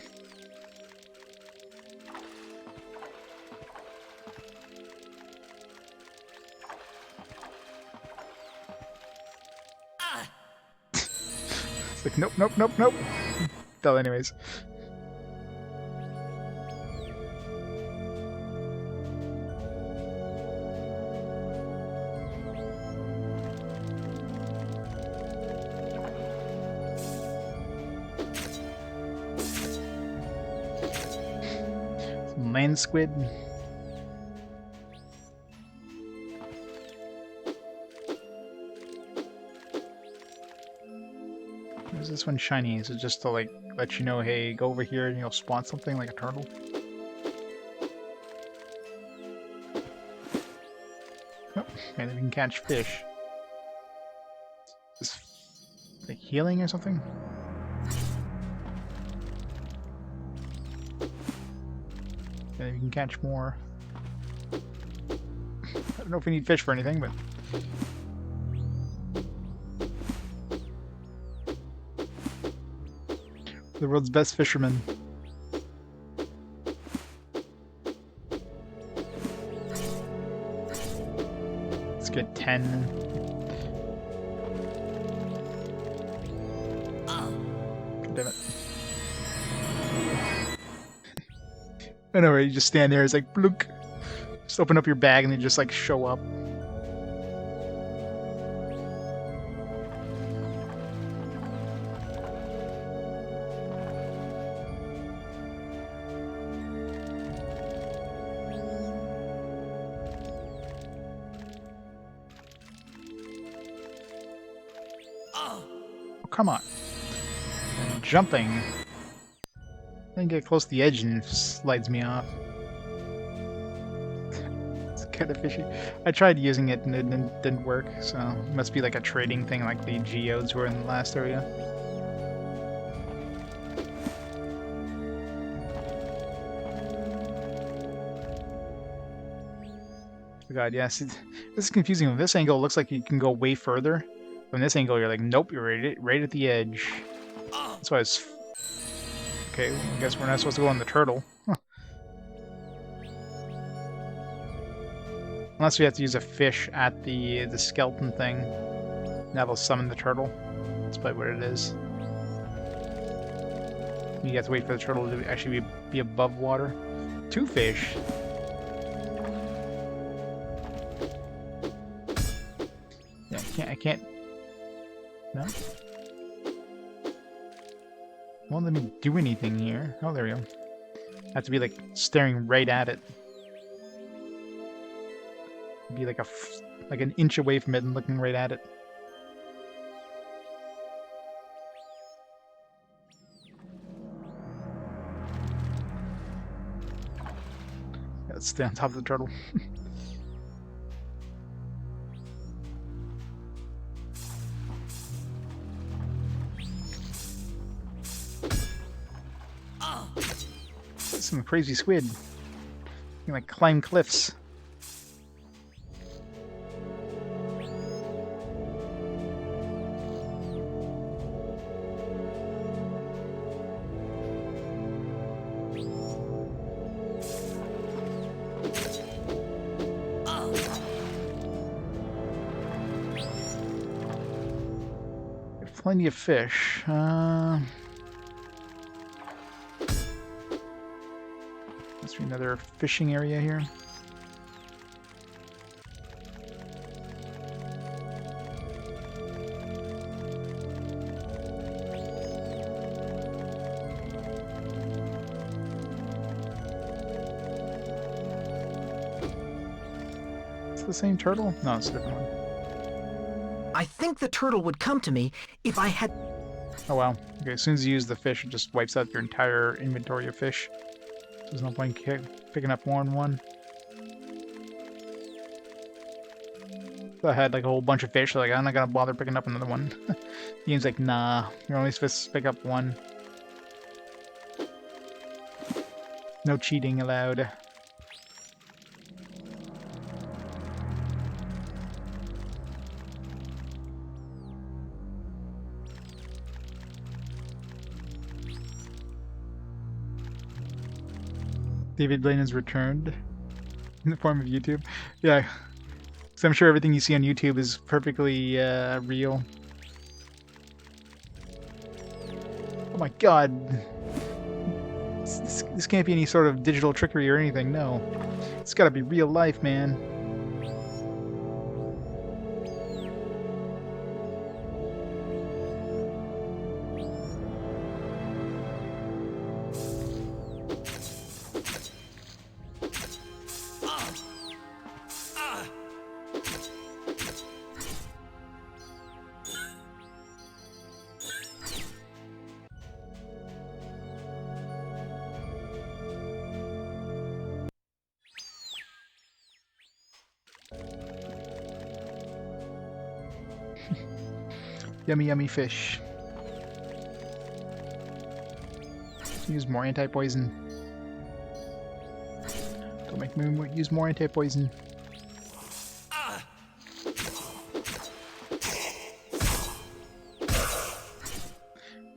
It's like nope, nope, nope, nope. Fell anyways. Some land squid. Where's this one shiny? Is it just to like let you know, hey, go over here and you'll spawn something like a turtle? Oh, maybe we can catch fish. Is this like healing or something? Maybe we can catch more. I don't know if we need fish for anything, but the world's best fisherman. Let's get 10. God damn it. I know, right? You just stand there, it's like, blook. Just open up your bag and they just like show up. Come on. And jumping. Then get close to the edge and it slides me off. It's kind of fishy. I tried using it and it didn't work, so it must be like a trading thing like the geodes were in the last area. Oh god, yes. This is confusing. From this angle, it looks like you can go way further. From this angle, you're like, nope, you're right at the edge. That's why it's... Okay, well, I guess we're not supposed to go on the turtle. Huh. Unless we have to use a fish at the skeleton thing. That'll summon the turtle. That's probably what it is. You have to wait for the turtle to actually be above water. 2 fish? Yeah, I can't... No? Won't let me do anything here. Oh, there we go. I have to be like staring right at it. Be like like an inch away from it and looking right at it. Yeah, let's stay on top of the turtle. Some crazy squid. You can, like, climb cliffs. Plenty of fish. Must be another fishing area here. It's the same turtle? No, it's a different one. I think the turtle would come to me if I had... Oh wow. Okay, as soon as you use the fish, it just wipes out your entire inventory of fish. There's no point picking up more than one. So I had like a whole bunch of fish, like I'm not gonna bother picking up another one. The game's like, nah, you're only supposed to pick up one. No cheating allowed. David Blaine has returned in the form of YouTube. Yeah, so I'm sure everything you see on YouTube is perfectly real. Oh my god. This can't be any sort of digital trickery or anything, no. It's gotta be real life, man. Yummy, yummy fish. Use more anti-poison. Don't make me use more anti-poison.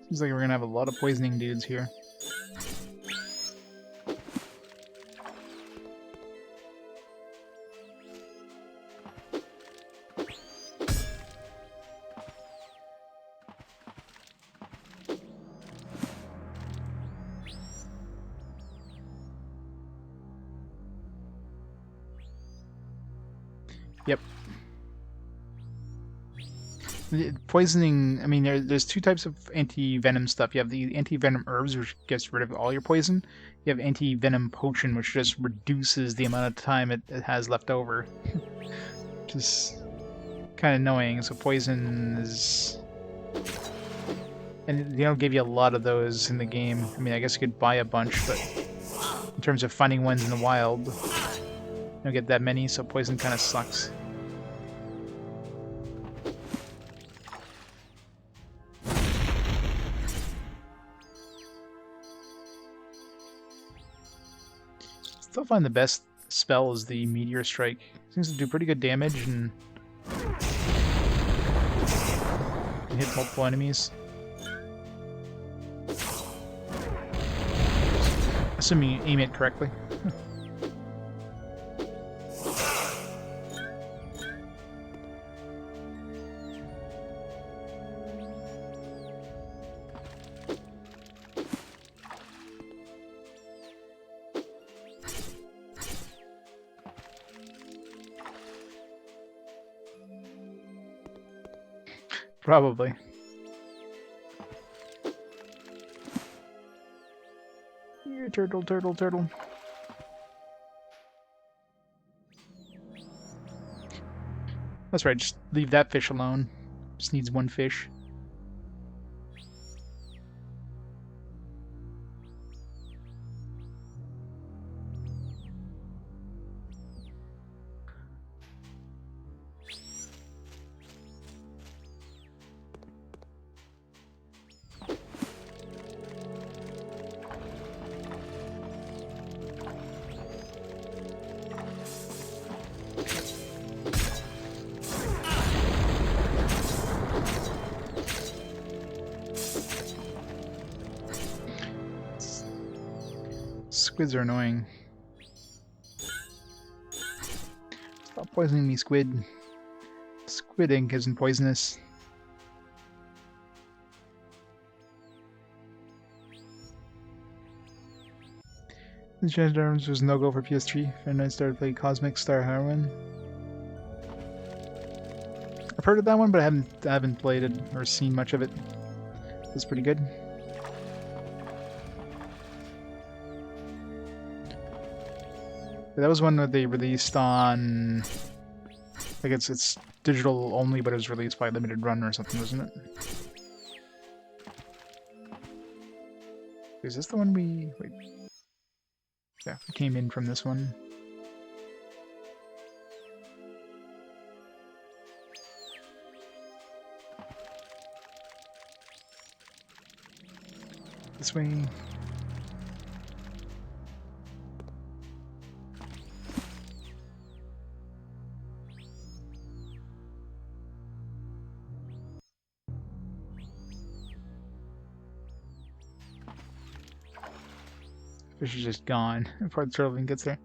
Seems like we're gonna have a lot of poisoning dudes here. Yep. Poisoning, I mean, there's two types of anti-venom stuff. You have the anti-venom herbs, which gets rid of all your poison. You have anti-venom potion, which just reduces the amount of time it has left over. Which is kind of annoying. So poison is... And they don't give you a lot of those in the game. I mean, I guess you could buy a bunch, but in terms of finding ones in the wild, you don't get that many, so poison kind of sucks. Still find the best spell is the Meteor Strike. Seems to do pretty good damage and can hit multiple enemies. Assuming you aim it correctly. Probably. Here, turtle, turtle, turtle. That's right, just leave that fish alone. Just needs one fish. Squids are annoying. Stop poisoning me, squid. Squid ink isn't poisonous. The Giant Arms was no go for PS3. Friend and I started playing Cosmic Star Heroine. I've heard of that one, but I haven't played it or seen much of it. It's pretty good. That was one that they released on, like it's digital only, but it was released by Limited Run or something, wasn't it? Is this the one we... wait. Yeah, we came in from this one. This way. Fish is just gone before the turtle even gets there.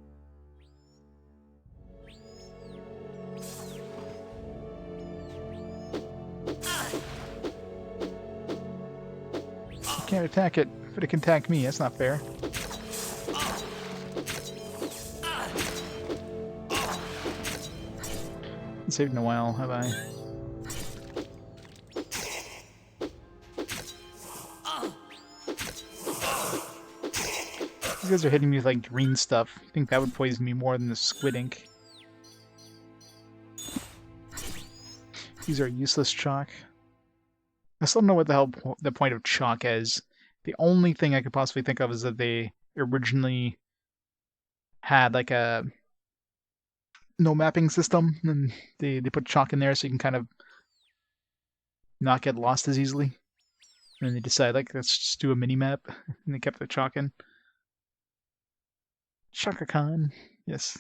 I can't attack it, but it can attack me. That's not fair. Been saved in a while, have I? These guys are hitting me with like green stuff. I think that would poison me more than the squid ink. These are useless chalk. I still don't know what the hell the point of chalk is. The only thing I could possibly think of is that they originally had like a no mapping system, and they put chalk in there so you can kind of not get lost as easily. And then they decided, like, let's just do a mini map, and they kept the chalk in. Shaka Khan, yes.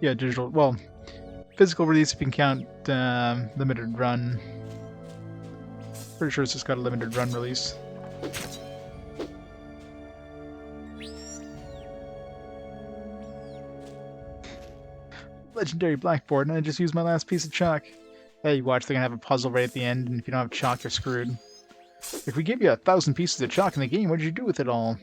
Yeah, digital. Well, physical release if you can count limited run. Pretty sure it's just got a limited run release. Legendary blackboard, and I just used my last piece of chalk. Hey, you watch, they're gonna have a puzzle right at the end, and if you don't have chalk, you're screwed. If we give you 1,000 pieces of chalk in the game, what did you do with it all?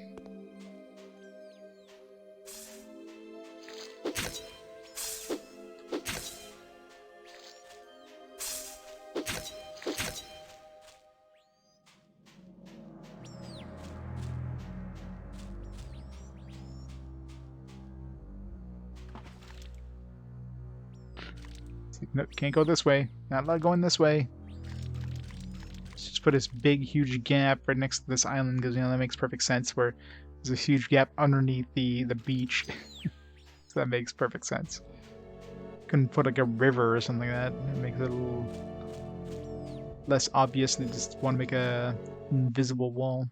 No, can't go this way. Not allowed going this way. Let's just put this big, huge gap right next to this island, because, you know, that makes perfect sense, where there's a huge gap underneath the beach. So that makes perfect sense. Couldn't put like a river or something like that. It makes it a little less obvious. They just want to make a invisible wall.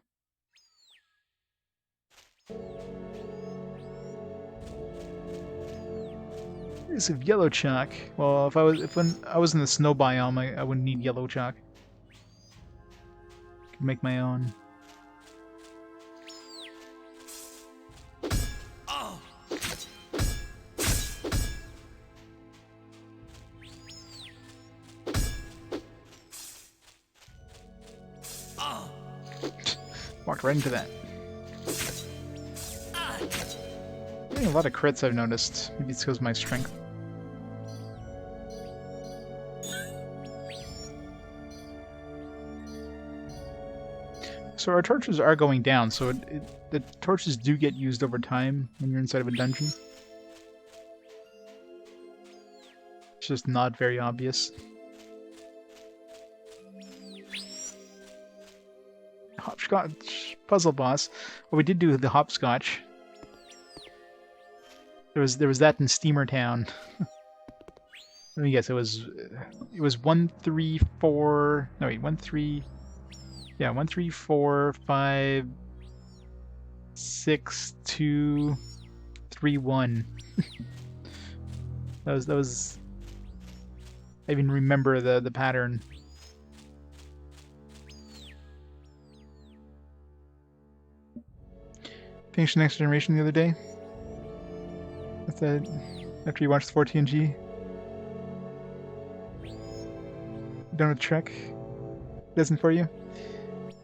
Use of yellow chalk. Well, when I was in the snow biome, I wouldn't need yellow chalk. Could make my own. Oh. Oh. Walked right into that. Getting a lot of crits, I've noticed. Maybe it's because of my strength. So our torches are going down, so the torches do get used over time when you're inside of a dungeon. It's just not very obvious. Hopscotch puzzle boss. Well, we did do the hopscotch. There was that in Steamertown. Let me guess. It was 1, 3, 4. No wait, 1, 3. Yeah, 1, 3, 4, 5, 6, 2, 3, 1. that was. I even remember the pattern. Finished Next Generation the other day. That's that. After you watched the 4TNG. Done with Trek. Doesn't for you?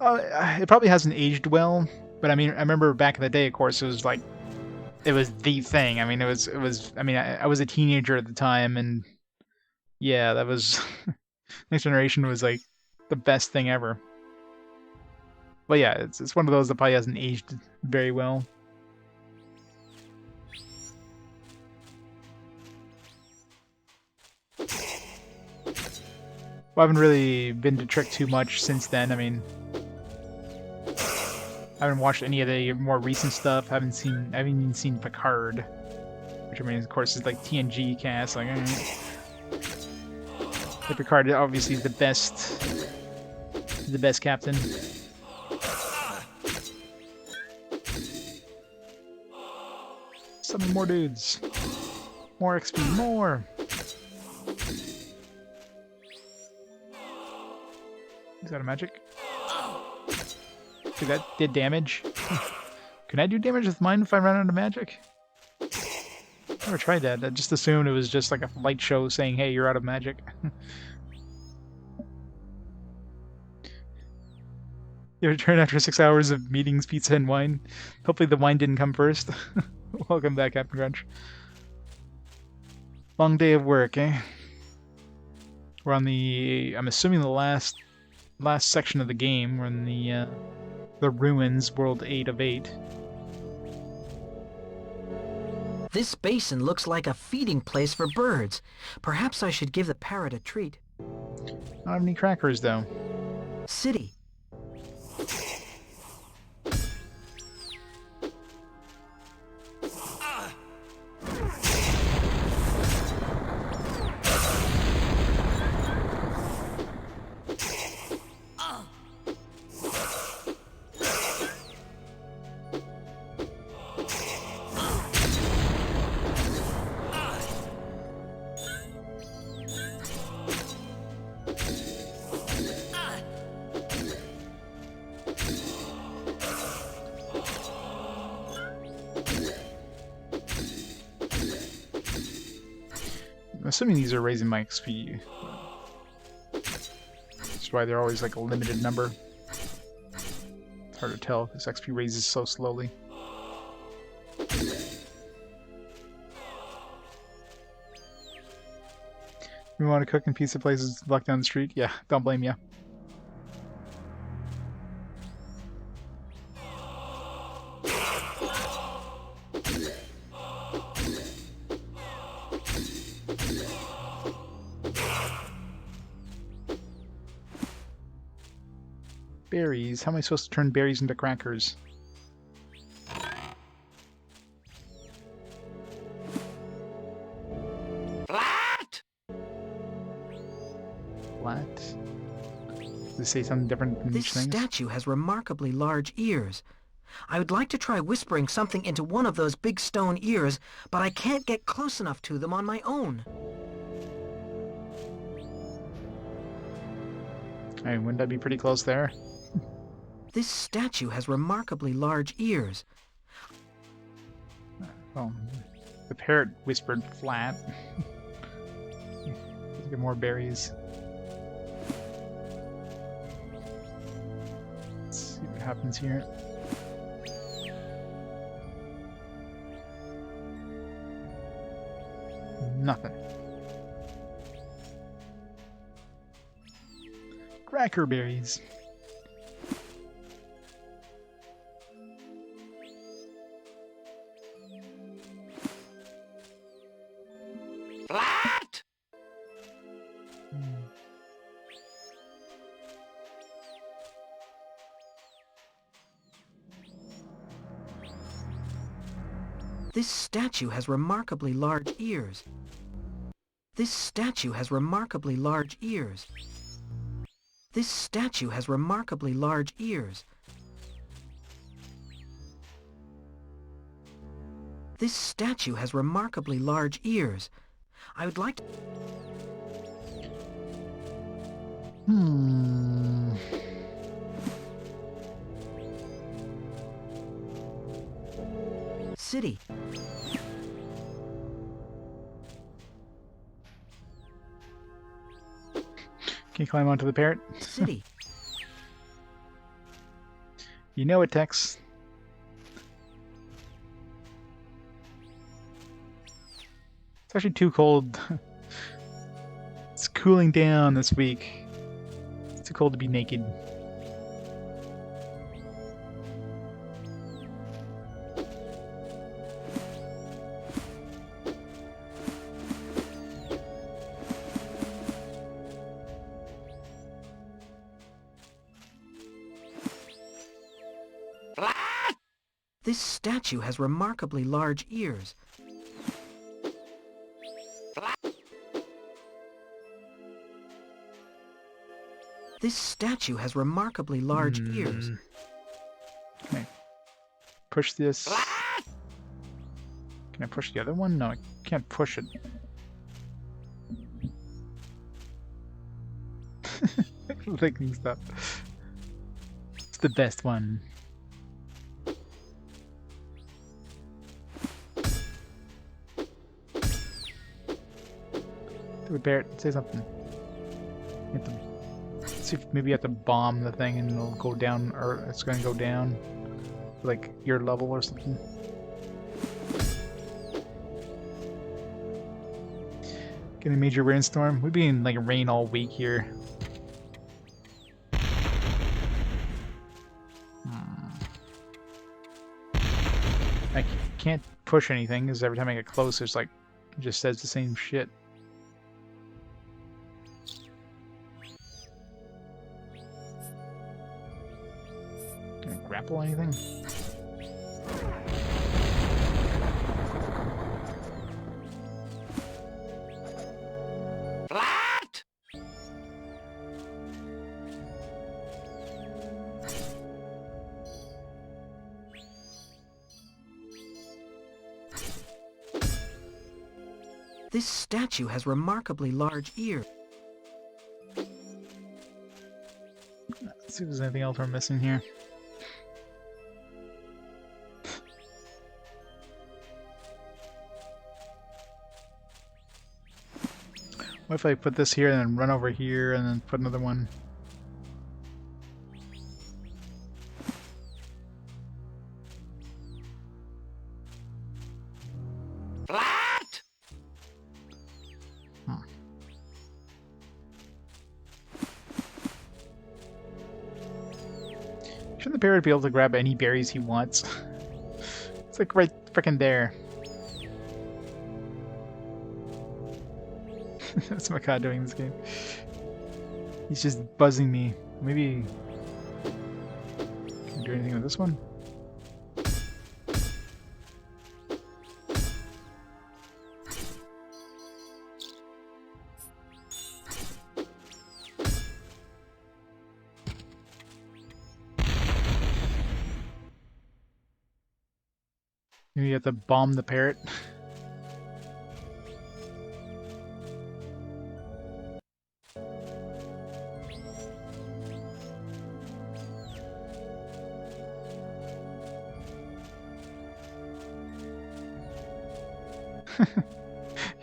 It probably hasn't aged well, but I mean, I remember back in the day, of course, it was like, it was the thing. I mean, I mean, I was a teenager at the time, and yeah, that was, Next Generation was like the best thing ever. But yeah, it's one of those that probably hasn't aged very well. Well, I haven't really been to Trek too much since then. I mean, I haven't watched any of the more recent stuff. I haven't even seen Picard, which I mean, of course, is like TNG cast. Like, but Picard obviously is the best captain. Summon more dudes, more XP, more. Is that a magic? Okay, that did damage. Can I do damage with mine if I run out of magic? Never tried that. I just assumed it was just like a light show saying, hey, you're out of magic. You return after 6 hours of meetings, pizza, and wine. Hopefully the wine didn't come first. Welcome back, Captain Crunch. Long day of work, eh? We're on the... I'm assuming the last section of the game. We're in the ruins, World 8 of 8. This basin looks like a feeding place for birds. Perhaps I should give the parrot a treat. I don't have any crackers, though. City. Assuming these are raising my XP. That's why they're always like a limited number. It's hard to tell because XP raises so slowly. You want to cook in pizza places locked down the street? Yeah, don't blame ya. Berries? How am I supposed to turn berries into crackers? Flat! Flat? Does it say something different in This each thing? statue has remarkably large ears. I would like to try whispering something into one of those big stone ears, but I can't get close enough to them on my own. I mean, wouldn't that be pretty close there? This statue has remarkably large ears. Oh, the parrot whispered flat. Let's get more berries. Let's see what happens here. Nothing. Cracker berries. Flat! This statue has remarkably large ears. This statue has remarkably large ears. This statue has remarkably large ears. This statue has remarkably large ears. I would like to... City. Can you climb onto the parrot? City. You know it, Tex. It's actually too cold. It's cooling down this week. It's too cold to be naked. This statue has remarkably large ears. This statue has remarkably large ears. Can I push this? Can I push the other one? No, I can't push it. Clicking stuff. It's the best one. Do it, Barrett. Say something. You have to see if maybe you have to bomb the thing and it'll go down, or it's going to go down, like your level or something. Getting a major rainstorm. We've been in like rain all week here. I can't push anything because every time I get close, it's like it just says the same shit. Can I grapple anything? Flat! This statue has remarkably large ears. Let's see if there's anything else we're missing here. What if I put this here and then run over here and then put another one? Flat! Shouldn't the parrot be able to grab any berries he wants? It's like right frickin' there. That's my god doing in this game. He's just buzzing me. Maybe... Can I do anything with this one? Maybe you have to bomb the parrot.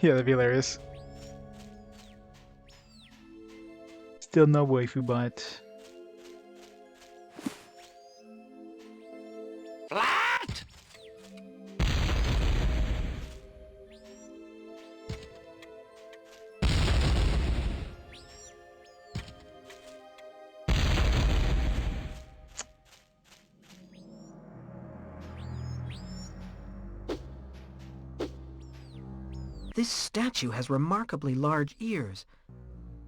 Yeah, that'd be hilarious. Still no waifu bot. Flat! This statue has remarkably large ears.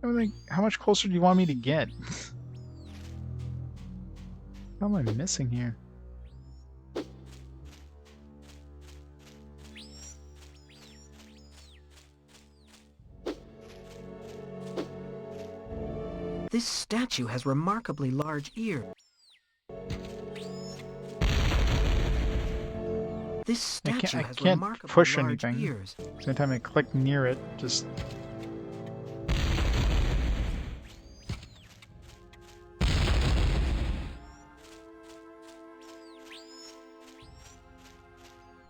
I was like, how much closer do you want me to get? What am I missing here? This statue has remarkably large ears. This statue has can't remarkably push large anything. ears. Anytime I click near it, just...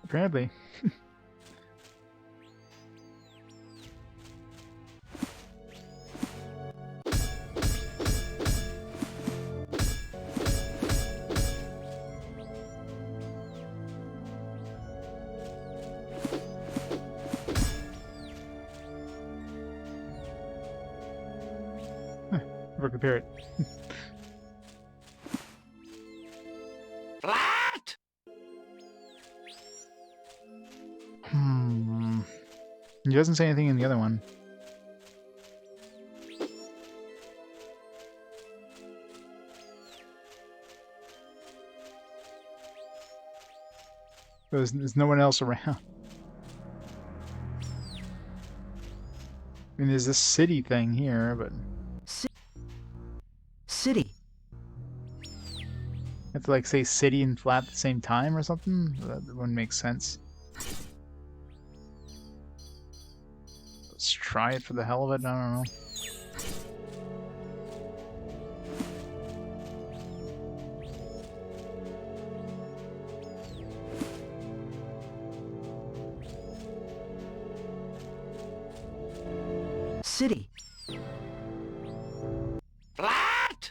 Apparently. Never compare it. Flat! He doesn't say anything in the other one. There's no one else around. I mean, there's this city thing here, but... City. You have to, like, say city and flat at the same time or something? That wouldn't make sense. Let's try it for the hell of it, I don't know. City. Flat!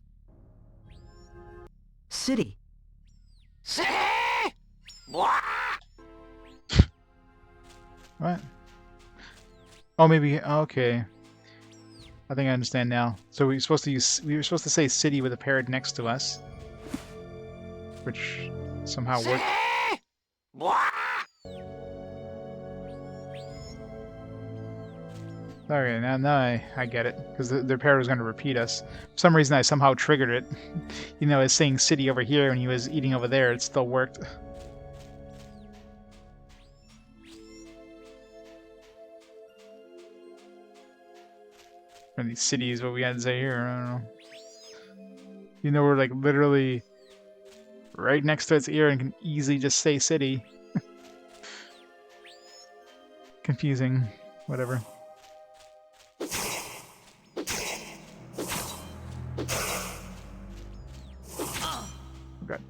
City. City! What? What? Oh, maybe. Okay. I think I understand now. So we were supposed to say city with a parrot next to us, which somehow worked. What? Okay, now I get it, because the parrot was going to repeat us. For some reason, I somehow triggered it. You know, as saying city over here when he was eating over there, it still worked. And these cities, what we had to say here, I don't know. You know, we're like literally right next to its ear and can easily just say city. Confusing, whatever. Okay.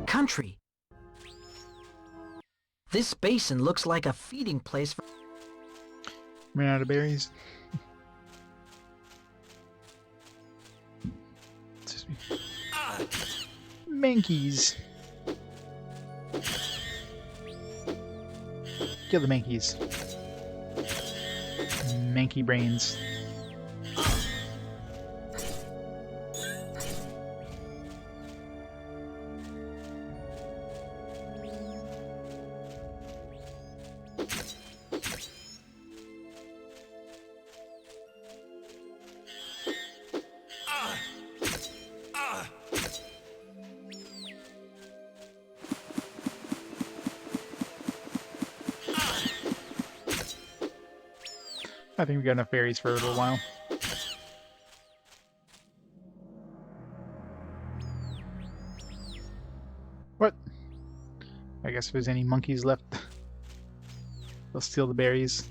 Country. This basin looks like a feeding place for... Ran out of berries. Mankeys. Kill the mankeys. Mankey brains. I think we got enough berries for a little while. What? I guess if there's any monkeys left, they'll steal the berries.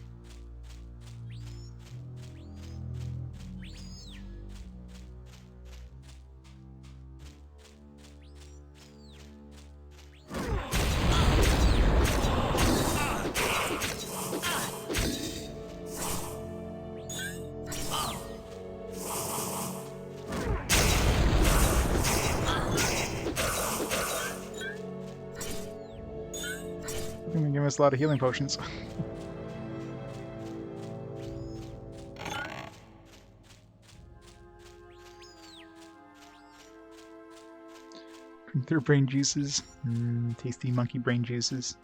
Give us a lot of healing potions. Drink their brain juices. Tasty monkey brain juices.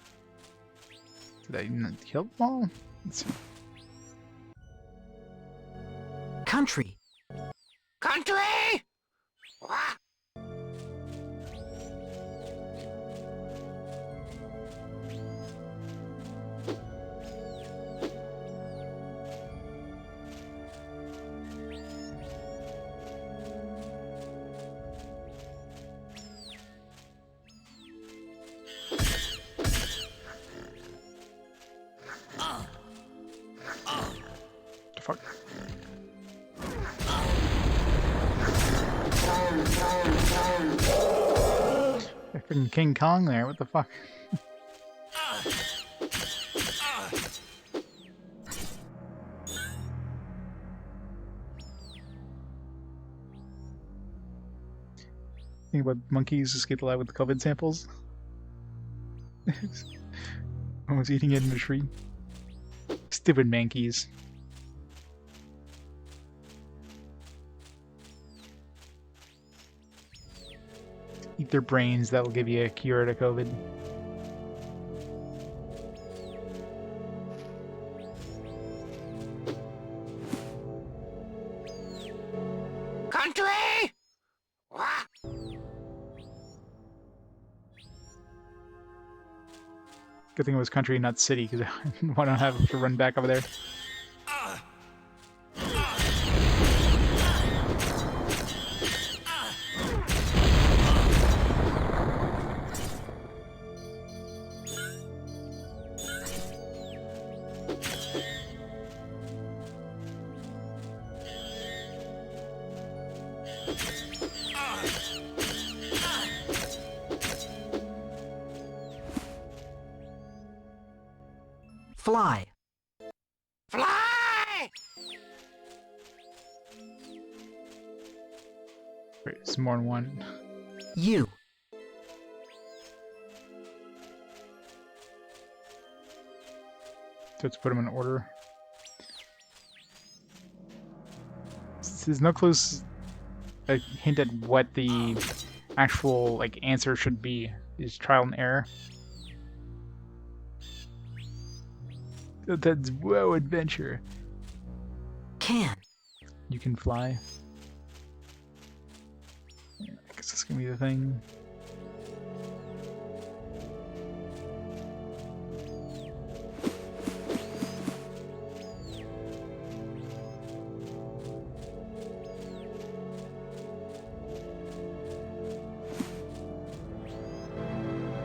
Did I not kill them all? Let's see. Country. Country! What? Freaking King Kong there, what the fuck? Think about monkeys escape alive with the COVID samples. I was eating it in a tree. Stupid monkeys. Eat their brains, that'll give you a cure to COVID. Country! Good thing it was country, not city, because I don't have to run back over there. Fly. Fly! Wait, it's more than one. You. So let's put them in order. There's no clues, a hint at what the actual like answer should be. Is trial and error. That's whoa adventure. Can. You can fly. Yeah, I guess that's gonna be the thing.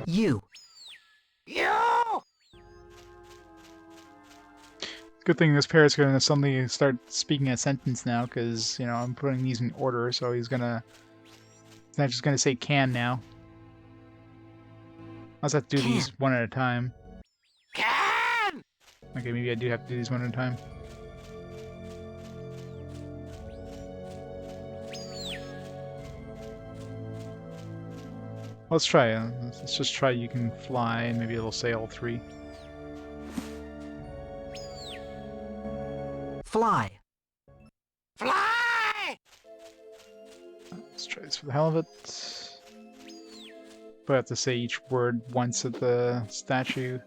You. You! Good thing this parrot's gonna suddenly start speaking a sentence now, because, you know, I'm putting these in order, so he's not just gonna say can now. I also have to do these one at a time. Can! Okay, maybe I do have to do these one at a time. Let's try. Let's just try you can fly, and maybe it'll say all three. Fly. Fly! Let's try this for the hell of it. But I have to say each word once at the statue.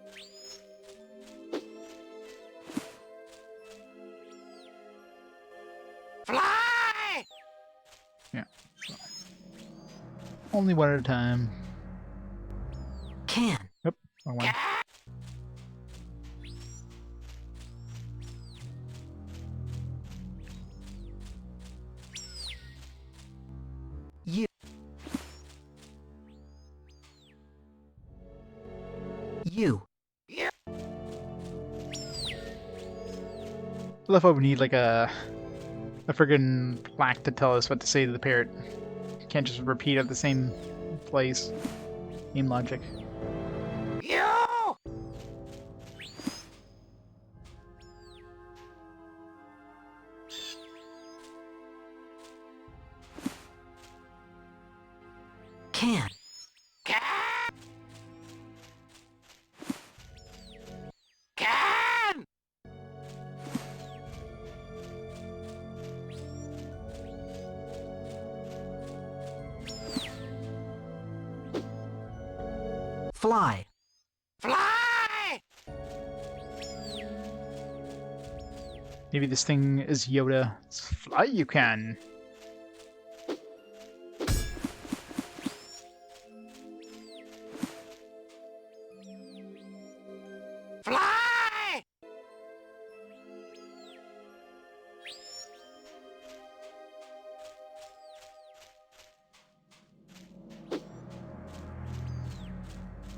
Fly! Yeah. So. Only one at a time. Can. Yep. Wrong one. You. You. I love how we need like a friggin' plaque to tell us what to say to the parrot. You can't just repeat at the same place. Game logic. You! Can. Can! Can! Fly. Fly! Maybe this thing is Yoda. It's fly you can. Fly!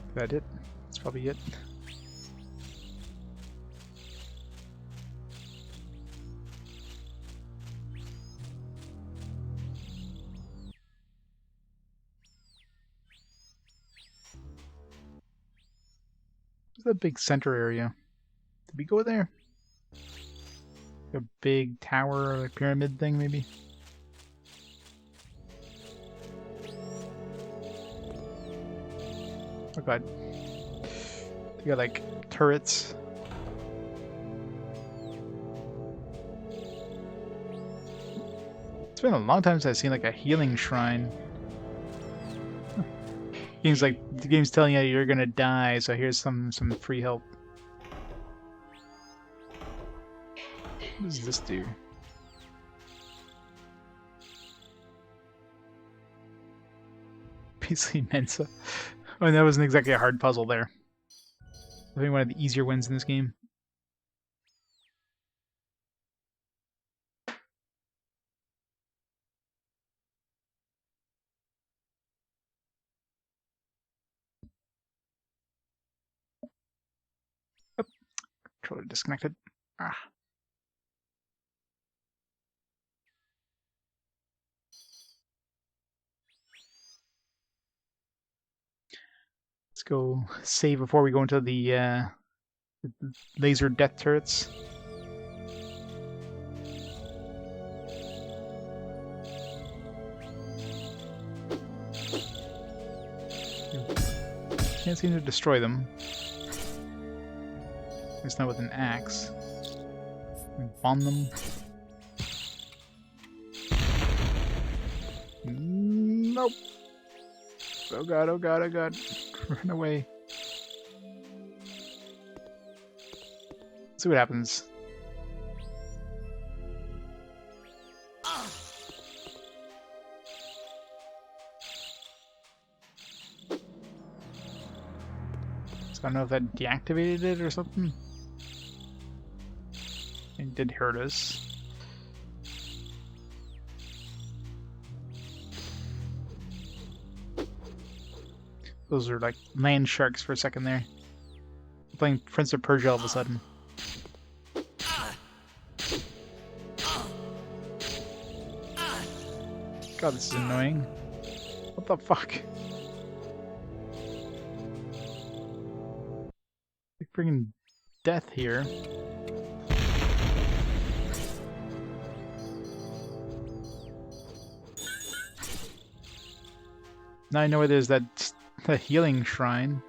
Is that it? That's probably it. What's that big center area? Did we go there? A big tower, like pyramid thing, maybe? Oh god. You got like turrets. It's been a long time since I've seen like a healing shrine. The game's telling you you're gonna die, so here's some free help. What does this do? Basically Mensa. Oh, and that wasn't exactly a hard puzzle there. I think one of the easier ones in this game. Oh, controller disconnected. Ah. Let's go save before we go into the laser death turrets. Can't seem to destroy them. It's not with an axe. Bomb them. Nope. Oh god, oh god, oh god. Run away. Let's see what happens. So I don't know if that deactivated it or something. It did hurt us. Those are like land sharks for a second there. I'm playing Prince of Persia all of a sudden. God, this is annoying. What the fuck? Like friggin' death here. Now I know where there's that healing shrine.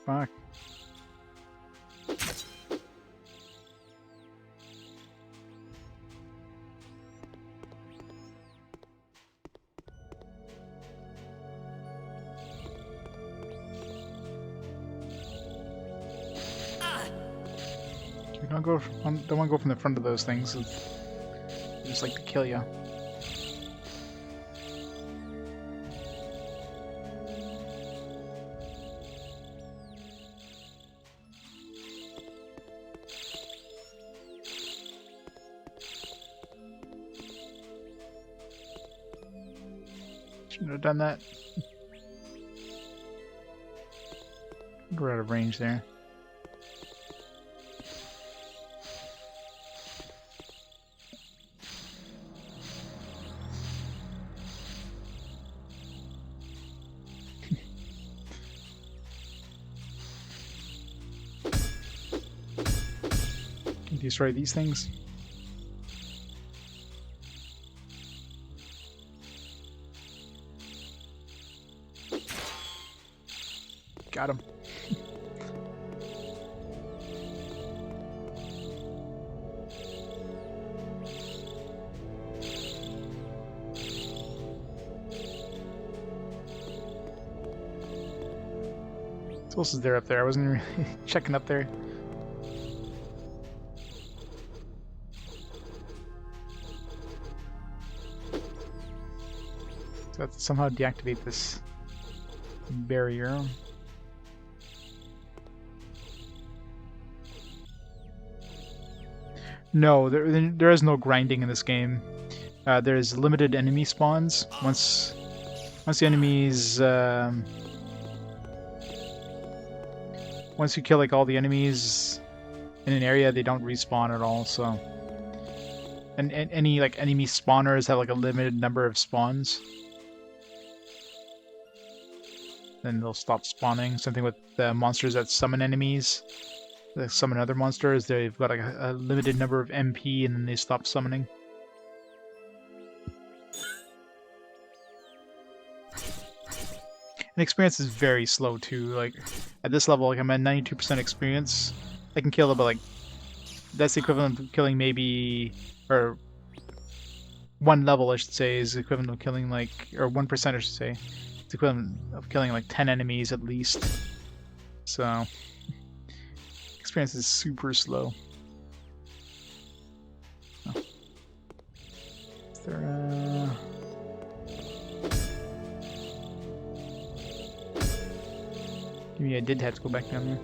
Fuck. Don't want to go from the front of those things. They just like to kill you. Shouldn't have done that. We're out of range there. Destroy these things. Got him. What else is there up there? I wasn't really checking up there. So I have to somehow deactivate this barrier. No, there is no grinding in this game. There's limited enemy spawns. Once the enemies, once you kill like all the enemies in an area, they don't respawn at all. So, and any like enemy spawners have like a limited number of spawns. then they'll stop spawning. Same thing with the monsters that summon enemies. They summon other monsters, they've got a limited number of MP and then they stop summoning. And experience is very slow too. Like at this level, like I'm at 92% experience. I can kill about like that's the equivalent of killing maybe or one level I should say is equivalent of killing like or 1% I should say. It's equivalent of killing like 10 enemies at least. So experience is super slow. Oh. Is there maybe I did have to go back down there.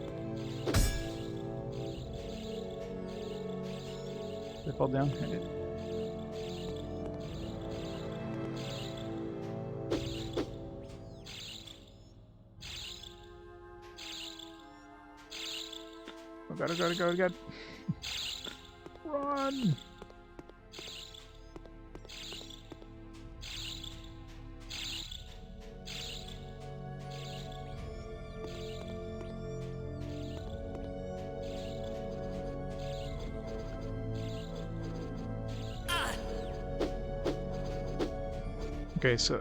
Did I fall down? I did. Oh god, oh god, oh god, oh god. Run!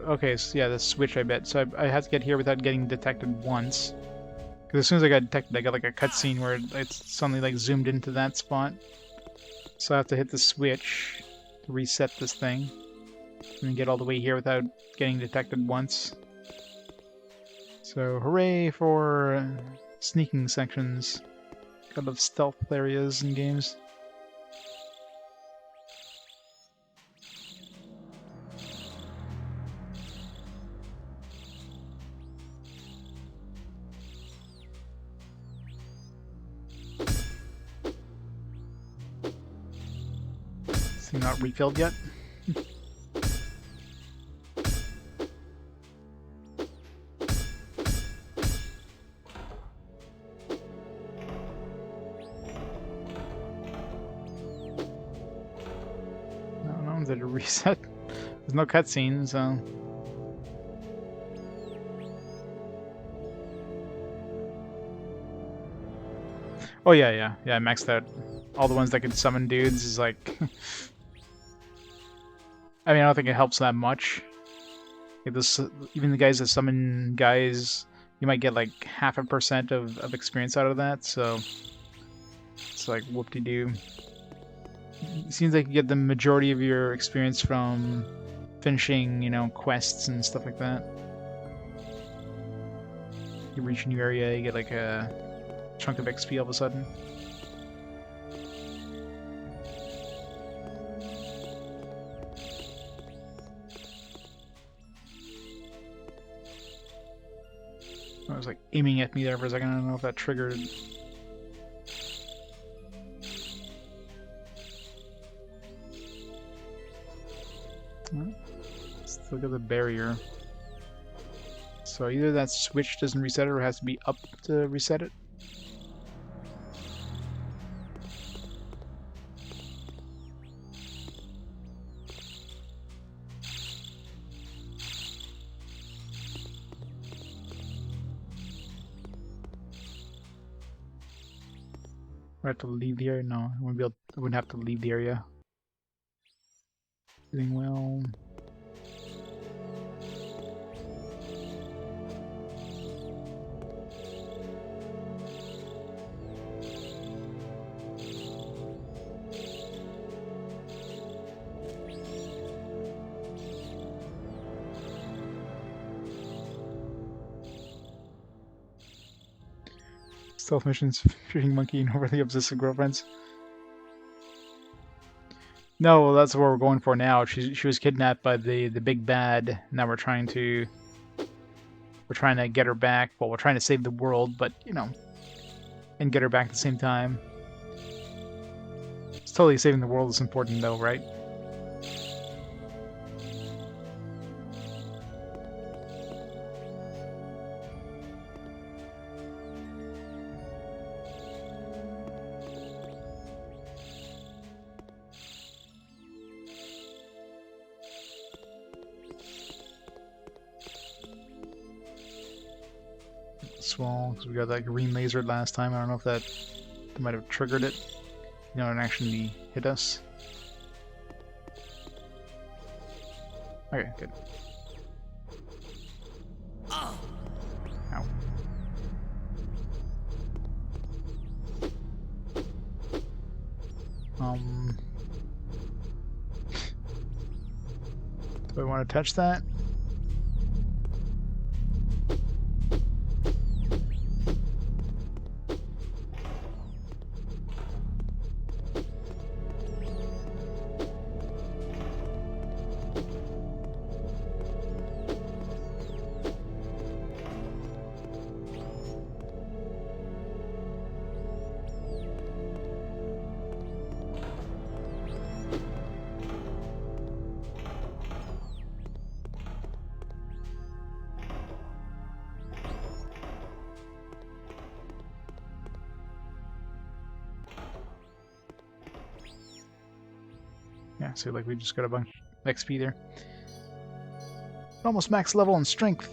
Okay, so yeah, the switch I bet. So I had to get here without getting detected once. Because as soon as I got detected, I got like a cutscene where it's suddenly like zoomed into that spot. So I have to hit the switch to reset this thing. And then get all the way here without getting detected once. So hooray for sneaking sections. Gotta love stealth areas in games. Is he not refilled yet? No, did it reset? There's no cutscene, so... Oh yeah, I maxed out all the ones that could summon dudes is like... I mean, I don't think it helps that much. Like this, even the guys that summon guys, you might get like 0.5% of experience out of that, so... It's like whoop-de-doo. It seems like you get the majority of your experience from finishing, you know, quests and stuff like that. You reach a new area, you get like a chunk of XP all of a sudden. I was like aiming at me there for a second, I don't know if that triggered. Let's look at the barrier. So either that switch doesn't reset it or has to be up to reset it. I have to leave the area? No, I wouldn't have to leave the area. Doing well. Stealth missions, shooting monkey and overly obsessive girlfriends. No, well, that's what we're going for now. She was kidnapped by the big bad. Now we're trying to get her back. Well, we're trying to save the world, but you know, and get her back at the same time. It's totally saving the world is important, though, right? small because we got that green laser last time. I don't know if that might have triggered it. You know, and actually hit us. Okay, good. Ow. Do I want to touch that? Yeah, so like we just got a bunch of XP there. Almost max level in strength.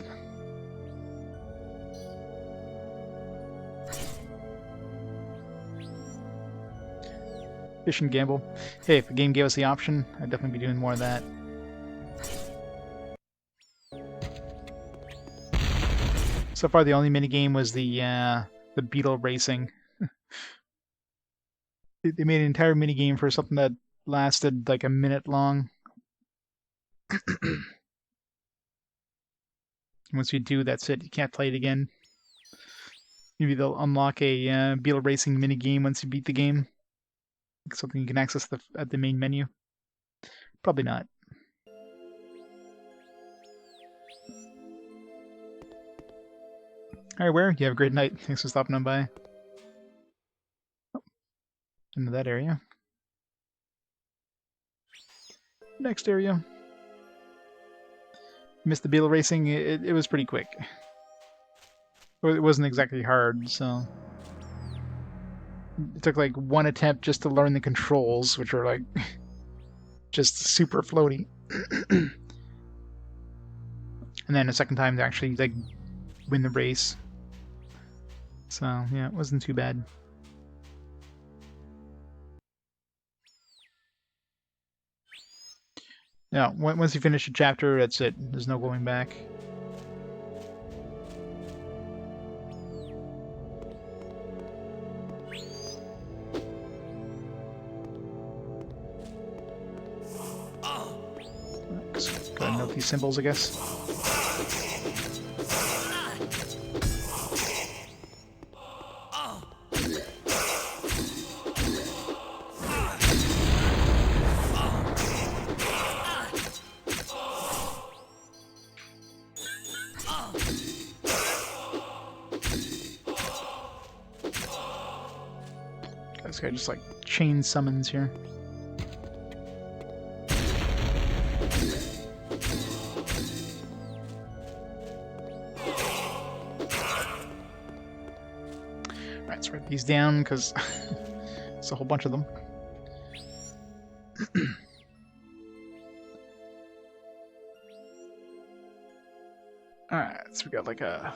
Fish and gamble. Hey, if the game gave us the option, I'd definitely be doing more of that. So far, the only minigame was the beetle racing. They made an entire minigame for something that lasted like a minute long. Once you do, that's it. You can't play it again. Maybe they'll unlock a beetle racing minigame once you beat the game. Something you can access at the main menu. Probably not. Alright, Ware, you have a great night. Thanks for stopping on by. Oh, into that area. Next area. Missed the beetle racing. It was pretty quick. It wasn't exactly hard, so... It took like one attempt just to learn the controls, which are like... just super floaty. And then a second time to actually like win the race. So yeah, it wasn't too bad. Yeah, once you finish a chapter, that's it. There's no going back. Gotta note these symbols, I guess. This guy just like chain summons here. Alright, let's write these down because it's a whole bunch of them. Alright, so we got like a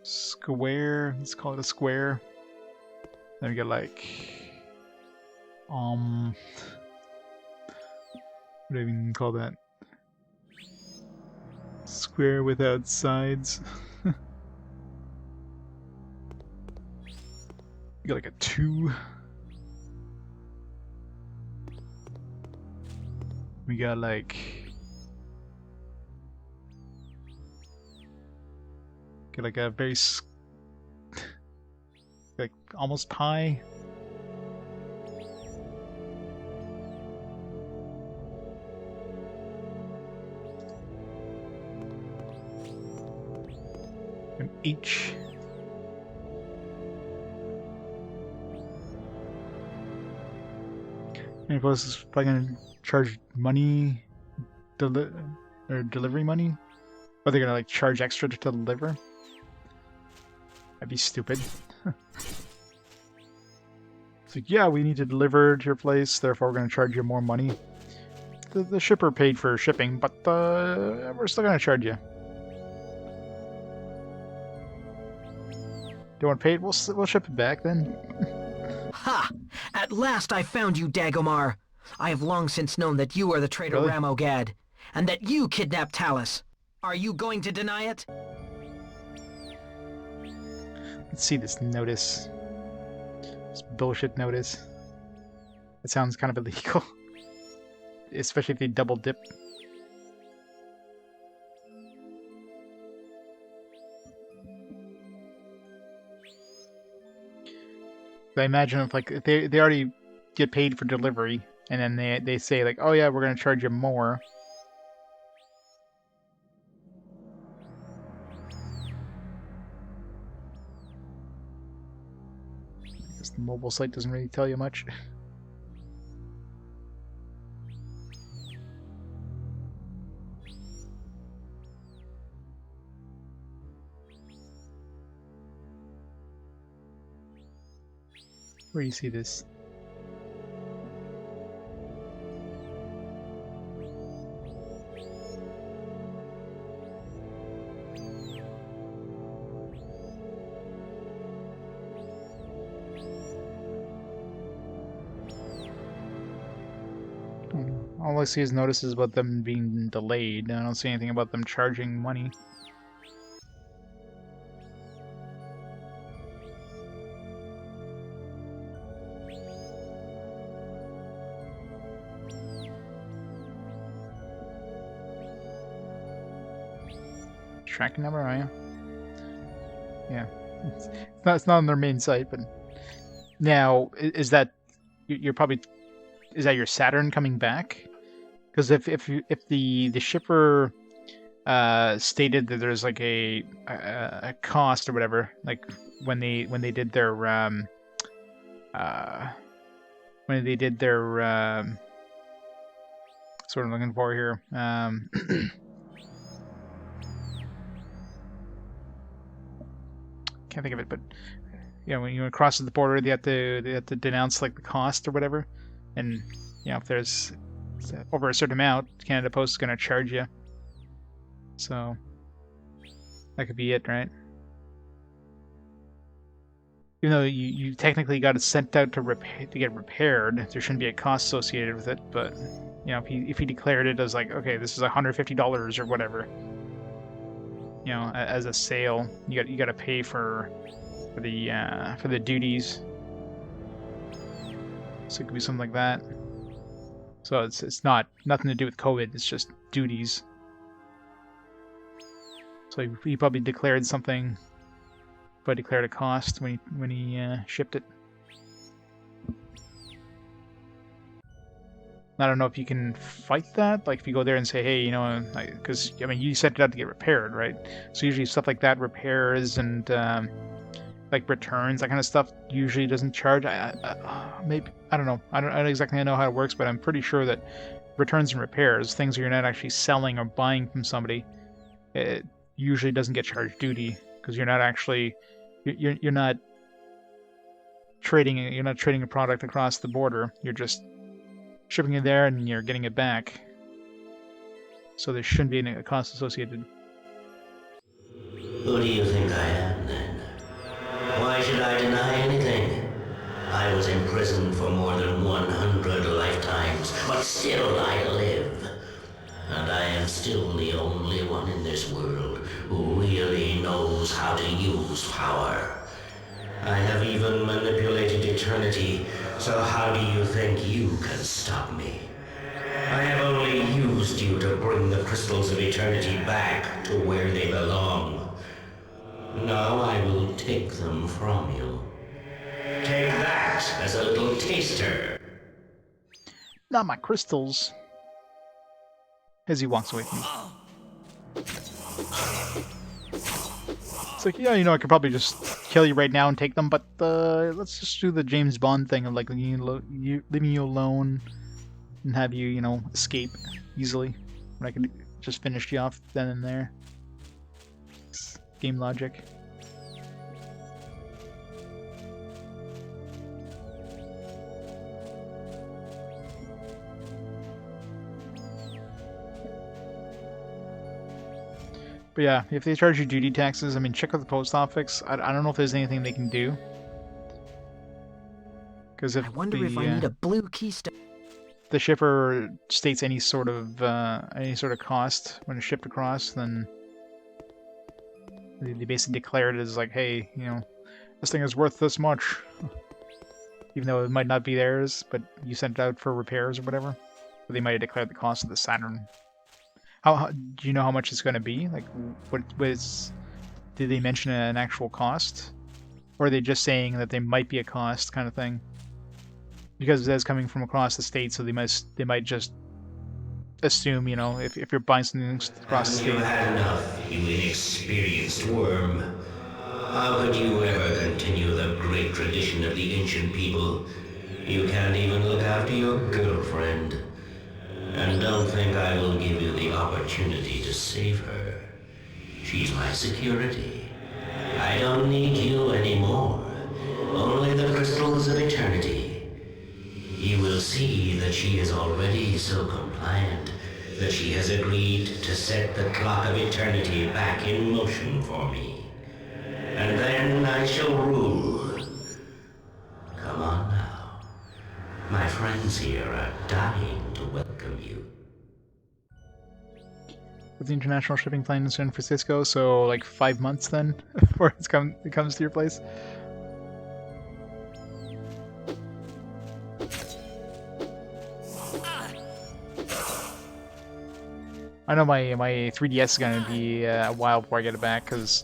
square, let's call it a square. Then we got like what do I even call that? Square without sides. We got like a 2. We got like a very like almost pi. An H. And of course, it's probably gonna charge money, or delivery money. Or they're gonna like charge extra to deliver. That'd be stupid. It's like, yeah, we need to deliver to your place, therefore we're gonna charge you more money. The shipper paid for shipping, but we're still gonna charge you. Don't want to pay it? We'll ship it back then. Ha! At last I found you, Dagomar. I have long since known that you are the traitor Really? Ramogad, and that you kidnapped Talus. Are you going to deny it? Let's see this notice. This bullshit notice. It sounds kind of illegal. Especially if they double dip. I imagine if like they already get paid for delivery, and then they say like, oh yeah, we're gonna charge you more. I guess the mobile site doesn't really tell you much. Where do you see this? All I see is notices about them being delayed. I don't see anything about them charging money. Tracking number, are you? Yeah. It's not on their main site, but now is that you're probably is that your Saturn coming back? Because if the shipper stated that there's like a cost or whatever, like when they did their sort of looking for here can't think of it, but you know, when you cross the border, they have to denounce like the cost or whatever, and you know, if there's over a certain amount, Canada Post is going to charge you. So that could be it, right? Even though you technically got it sent out to get repaired, there shouldn't be a cost associated with it. But you know, if he declared it as like, okay, this is $150 or whatever, you know, as a sale, you got to pay for the duties. So it could be something like that. So it's nothing to do with COVID. It's just duties. So he probably declared something, but declared a cost when he shipped it. I don't know if you can fight that. Like if you go there and say, hey, you know, because I mean you sent it out to get repaired, right? So usually stuff like that, repairs and like returns, that kind of stuff, usually doesn't charge. Maybe I don't know. I don't exactly know how it works, but I'm pretty sure that returns and repairs, things that you're not actually selling or buying from somebody, it usually doesn't get charged duty because you're not actually you're not trading a product across the border. You're just shipping it there and you're getting it back. So there shouldn't be any cost associated. Who do you think I am, then? Why should I deny anything? I was in prison for more than 100 lifetimes, but still I live. And I am still the only one in this world who really knows how to use power. I have even manipulated eternity, so how do you think you can stop me? I have only used you to bring the crystals of eternity back to where they belong. Now I will take them from you. Take that as a little taster. Not my crystals. As he walks away from me. It's like, yeah, you know, I could probably just kill you right now and take them, but let's just do the James Bond thing of like leaving you alone and have you, you know, escape easily. When I could just finish you off then and there. It's game logic. But yeah, if they charge you duty taxes, I mean, check with the post office. I don't know if there's anything they can do. Because if I wonder if I need a blue keystone. the shipper states any sort of cost when it's shipped across, then they basically declare it as like, hey, you know, this thing is worth this much, even though it might not be theirs, but you sent it out for repairs or whatever. But they might have declared the cost of the Saturn. How do you know how much it's going to be? Like, what was? Did they mention an actual cost, or are they just saying that there might be a cost, kind of thing? Because that's coming from across the state, so they might just assume, you know, if you're buying something across the state. You had enough, you inexperienced worm. How could you ever continue the great tradition of the ancient people? You can't even look after your girlfriend. And don't think I will give you the opportunity to save her. She's my security. I don't need you anymore. Only the crystals of eternity. You will see that she is already so compliant that she has agreed to set the clock of eternity back in motion for me. And then I shall rule. Come on now. My friends here are dying to welcome you. With the international shipping plan in San Francisco, so like 5 months then before it comes to your place. I know my 3DS is gonna be a while before I get it back, because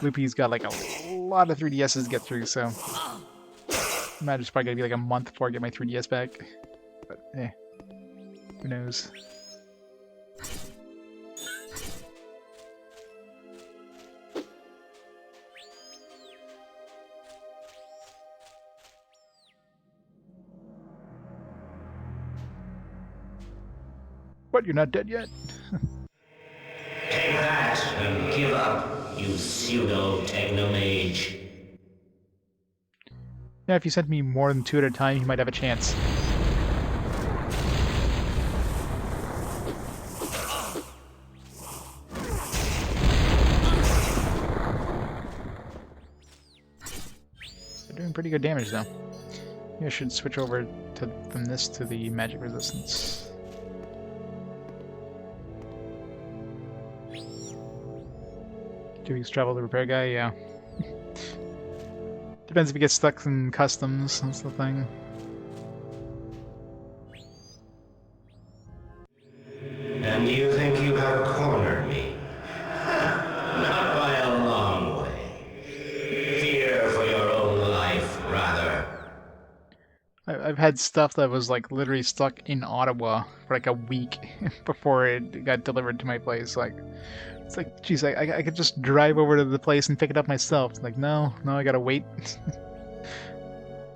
Loopy's got like a lot of 3DSs to get through, so I imagine it's probably gonna be like a month before I get my 3DS back. But who knows? What, you're not dead yet? Take that and give up, you pseudo-TechnoMage. Yeah, if you sent me more than 2 at a time, you might have a chance. They're doing pretty good damage, though. Maybe I should switch over from this to the magic resistance. Do we travel the repair guy? Yeah. Depends if he gets stuck in customs, that's the thing. And you think you have cornered me? Not by a long way. Fear for your own life, rather. I've had stuff that was like literally stuck in Ottawa for like a week before it got delivered to my place. Like, it's like, geez, I could just drive over to the place and pick it up myself. It's like, no, I gotta wait.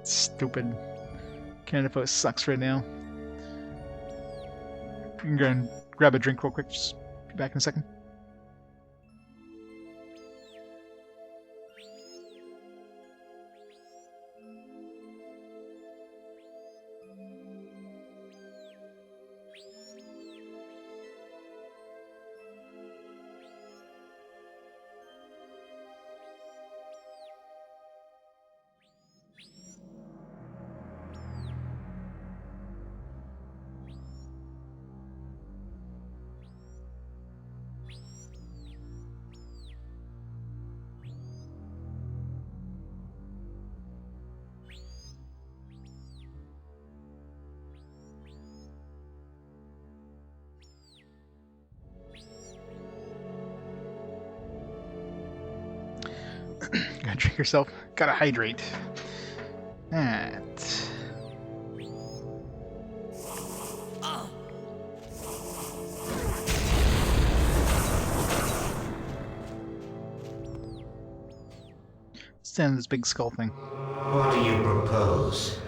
Stupid. Canada Post sucks right now. We can go and grab a drink real quick. Just be back in a second. Gotta drink yourself. Gotta hydrate. That. Stand this big skull thing. What do you propose?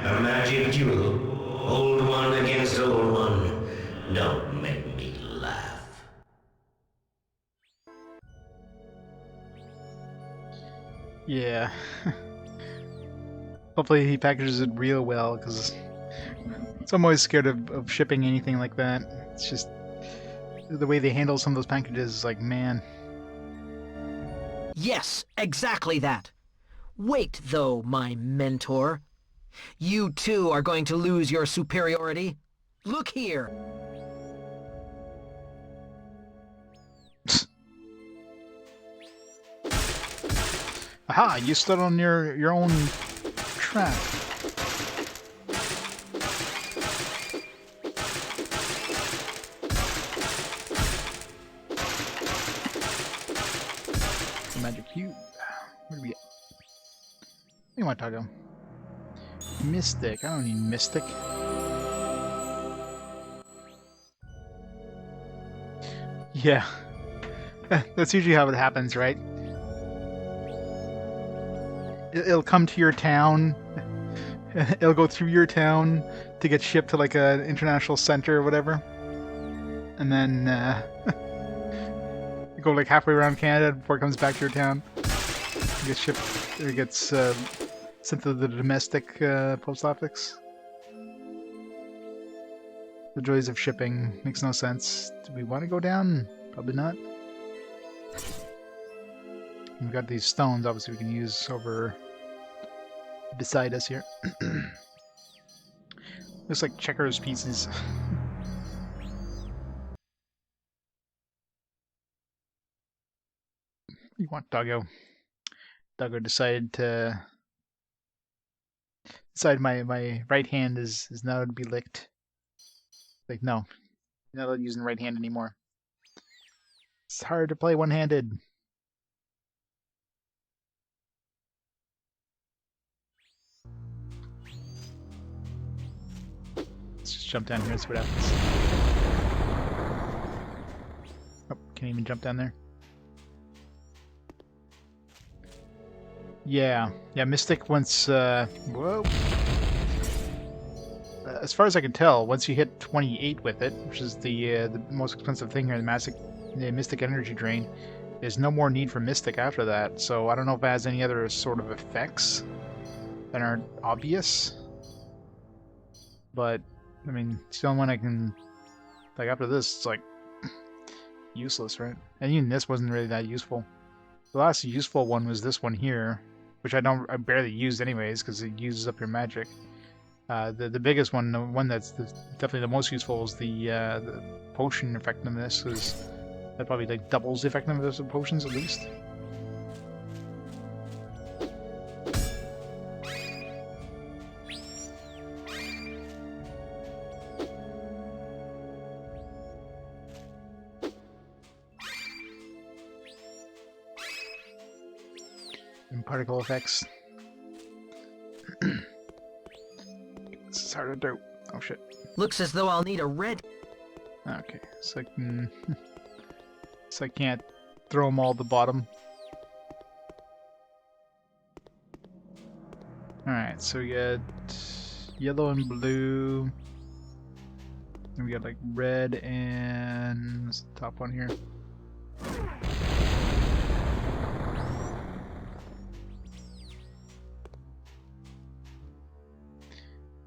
A magic duel? Old one against old one? Don't make me laugh. Yeah. Hopefully he packages it real well, because I'm always scared of shipping anything like that. It's just, the way they handle some of those packages is like, man. Yes, exactly that. Wait, though, my mentor. You too are going to lose your superiority. Look here. Aha! You stood on your own trap. The magic cube. Where do we get? What do you want, Taco? Mystic. I don't need Mystic. Yeah. That's usually how it happens, right? It'll come to your town. It'll go through your town to get shipped to like an international center or whatever. And then go like halfway around Canada before it comes back to your town. It gets shipped, or it gets sent to the domestic post office. The joys of shipping makes no sense. Do we want to go down? Probably not. We've got these stones, obviously, we can use over beside us here. Looks like checkers pieces. You want Doggo? Doggo decided my right hand is now to be licked. Like, no, you're not using the right hand anymore. It's hard to play one-handed. Let's just jump down here and see what happens. Oh, can't even jump down there. Yeah, Mystic once, whoa. As far as I can tell, once you hit 28 with it, which is the most expensive thing here, the Mystic Energy Drain, there's no more need for Mystic after that, so I don't know if it has any other sort of effects that aren't obvious. But, I mean, it's the only one I can... Like, after this, it's like... useless, right? And even this wasn't really that useful. The last useful one was this one here, which I barely used anyways, because it uses up your magic. The biggest one, the one that's definitely the most useful, is the potion effectiveness, because that probably like doubles the effectiveness of potions at least. And particle effects. This is hard to do. Oh shit. Looks as though I'll need a red... Okay, so I can... so I can't throw them all at the bottom. Alright, so we got yellow and blue. And we got like red and... what's the top one here?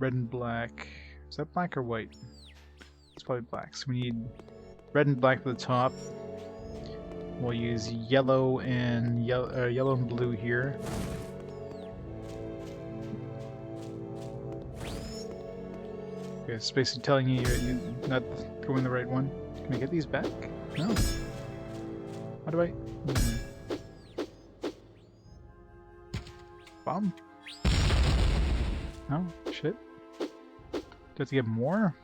Red and black. Is that black or white? It's probably black. So we need red and black for the top. We'll use yellow and yellow and blue here. Okay, it's basically telling you you're not going the right one. Can we get these back? No. How do I? Bomb? No? Shit. Do I have to get more?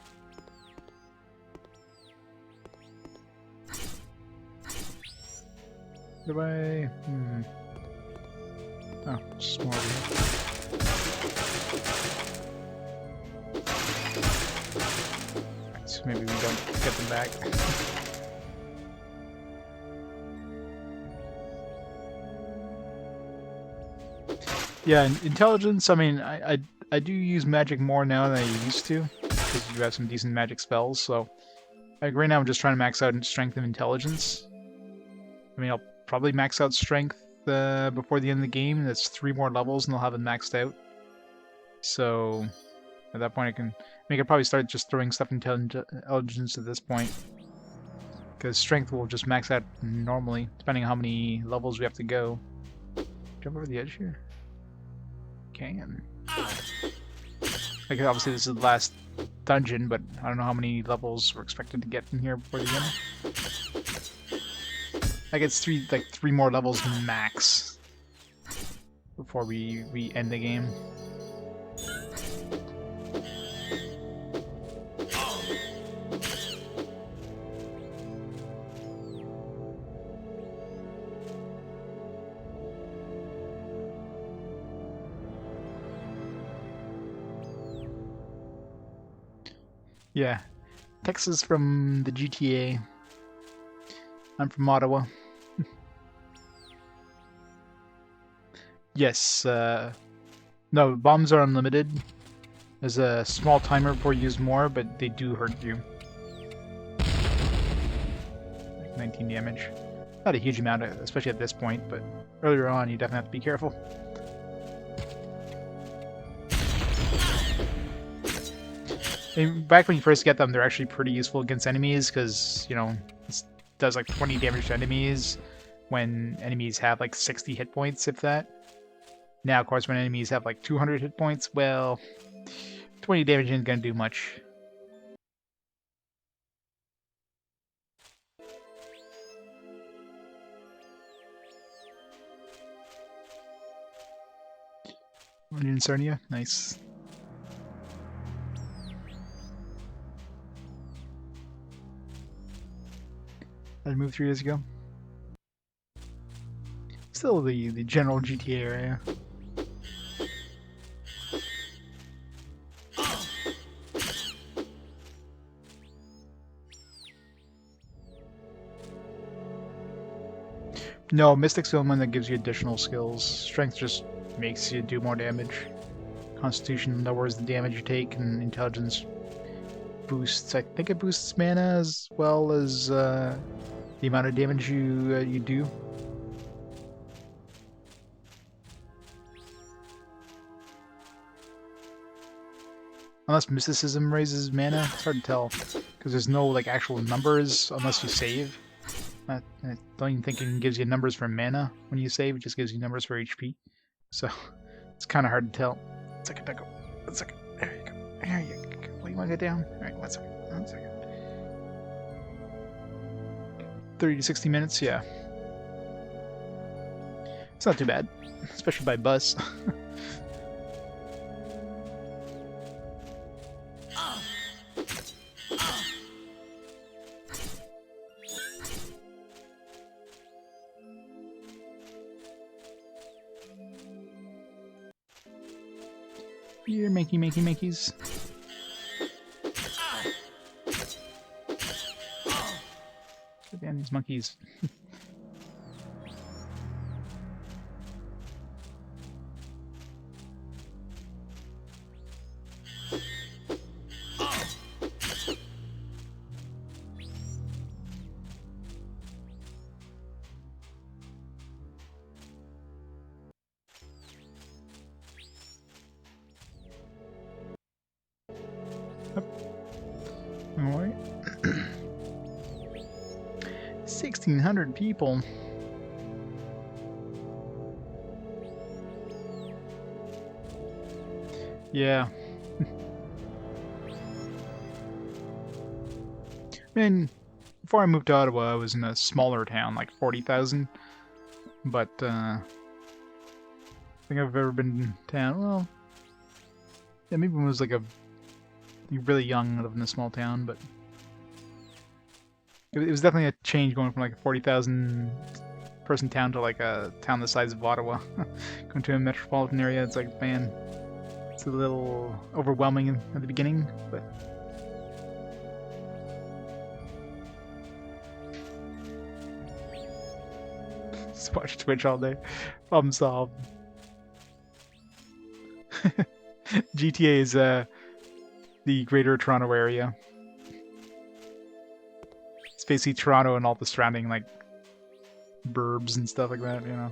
Do I? Oh, just more over here. Right, so maybe we don't get them back. Yeah, intelligence, I mean, I do use magic more now than I used to, because you have some decent magic spells, so... Like, right now I'm just trying to max out strength and intelligence. I mean, I'll probably max out strength before the end of the game. That's 3 more levels and I'll have it maxed out. So, at that point I can... I mean, I could probably start just throwing stuff into intelligence at this point. Because strength will just max out normally, depending on how many levels we have to go. Jump over the edge here? Can. Like, obviously this is the last dungeon, but I don't know how many levels we're expected to get in here before the end. I guess three more levels max before we end the game. Yeah, Texas from the GTA. I'm from Ottawa. Yes, no, bombs are unlimited. There's a small timer before you use more, but they do hurt you. Like 19 damage. Not a huge amount, especially at this point, but earlier on you definitely have to be careful. Back when you first get them, they're actually pretty useful against enemies, because, you know, it does like 20 damage to enemies when enemies have like 60 hit points, if that. Now, of course, when enemies have like 200 hit points, well, 20 damage isn't going to do much. Onion Sarnia, nice. I moved 3 years ago. Still the general GTA area. No, Mystic's the one that gives you additional skills. Strength just makes you do more damage. Constitution lowers the damage you take, and Intelligence boosts. I think it boosts mana as well as the amount of damage you do. Unless Mysticism raises mana, it's hard to tell, because there's no like actual numbers unless you save. I don't even think it gives you numbers for mana when you save, it just gives you numbers for HP. So, it's kind of hard to tell. 1 second, Deco. 1 second. There you go. There you go. Well, you want to get down? Alright, 1 second. 1 second. 30 to 60 minutes, yeah. It's not too bad, especially by bus. Here, makey's. Get down these monkeys. Alright. 1,600 people. Yeah. I mean, before I moved to Ottawa, I was in a smaller town, like 40,000. But, I think I've ever been in town, well, yeah, maybe when I was like really young, living in a small town, but it was definitely a change going from like a 40,000 person town to like a town the size of Ottawa. Going to a metropolitan area, it's like, man, it's a little overwhelming at the beginning, but just watch Twitch all day. Problem solved. GTA is the Greater Toronto area. It's basically Toronto and all the surrounding like burbs and stuff like that, you know.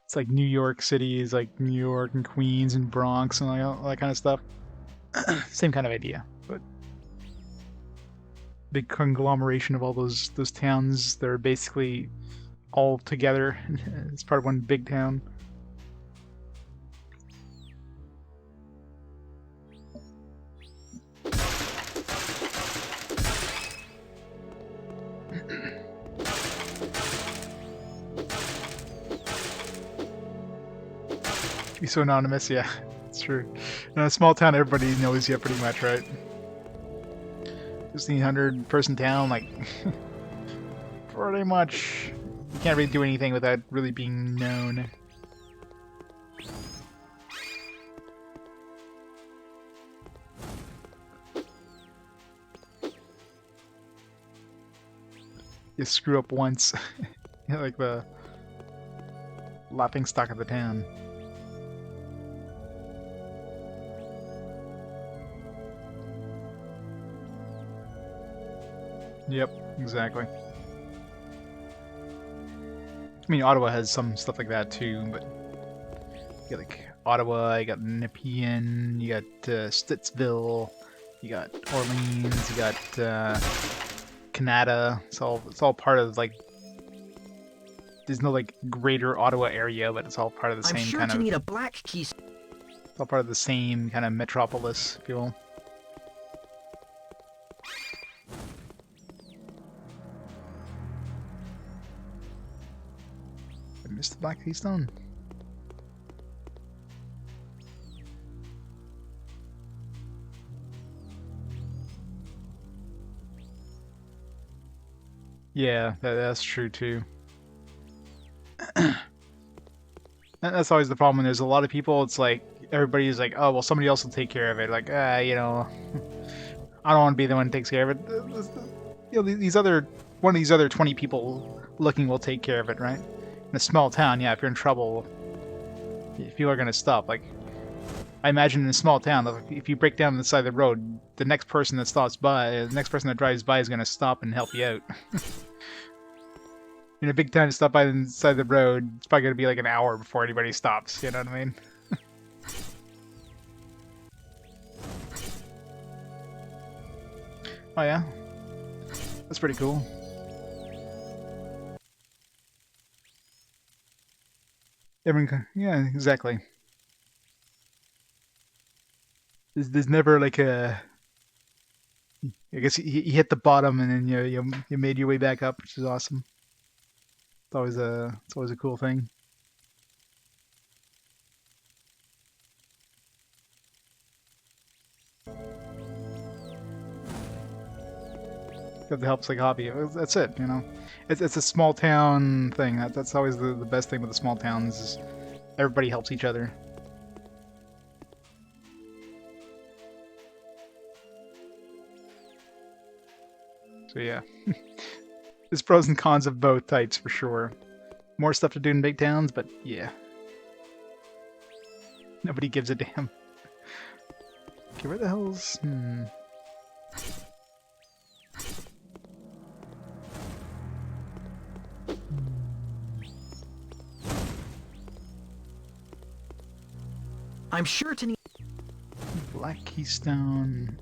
It's like New York City is like New York and Queens and Bronx and all that kind of stuff. Same kind of idea, but big conglomeration of all those towns. They're basically all together. It's part of one big town. Be so anonymous, yeah, it's true. In a small town, everybody knows you pretty much, right? 1,500-person town, like, pretty much. You can't really do anything without really being known. You screw up once, you're like the laughing stock of the town. Yep, exactly. I mean, Ottawa has some stuff like that too, but you got like Ottawa, you got Nepean, you got Stittsville, you got Orleans, you got Canada. It's all part of like. There's no like greater Ottawa area, but it's all part of the same sure kind of. I'm sure to need a black key. It's all part of the same kind of metropolis, if you will. I missed the black keystone. Yeah, that's true too. That's always the problem when there's a lot of people. It's like everybody's like, oh well, somebody else will take care of it. Like, you know, I don't want to be the one who takes care of it. You know, one of these other 20 people looking will take care of it, right? In a small town, yeah, if you're in trouble, people are gonna stop. Like, I imagine in a small town, if you break down on the side of the road, the next person that drives by is gonna stop and help you out. In a big town to stop by the side of the road, it's probably going to be like an hour before anybody stops, you know what I mean? Oh yeah? That's pretty cool. Yeah, exactly. There's never like a... I guess you hit the bottom and then you made your way back up, which is awesome. It's always a cool thing. That helps like hobby. That's it, you know. It's a small town thing. That's always the best thing with the small towns is everybody helps each other. So yeah. There's pros and cons of both types for sure. More stuff to do in big towns, but yeah. Nobody gives a damn. Okay, where the hell's... I'm sure to need... Black Keystone...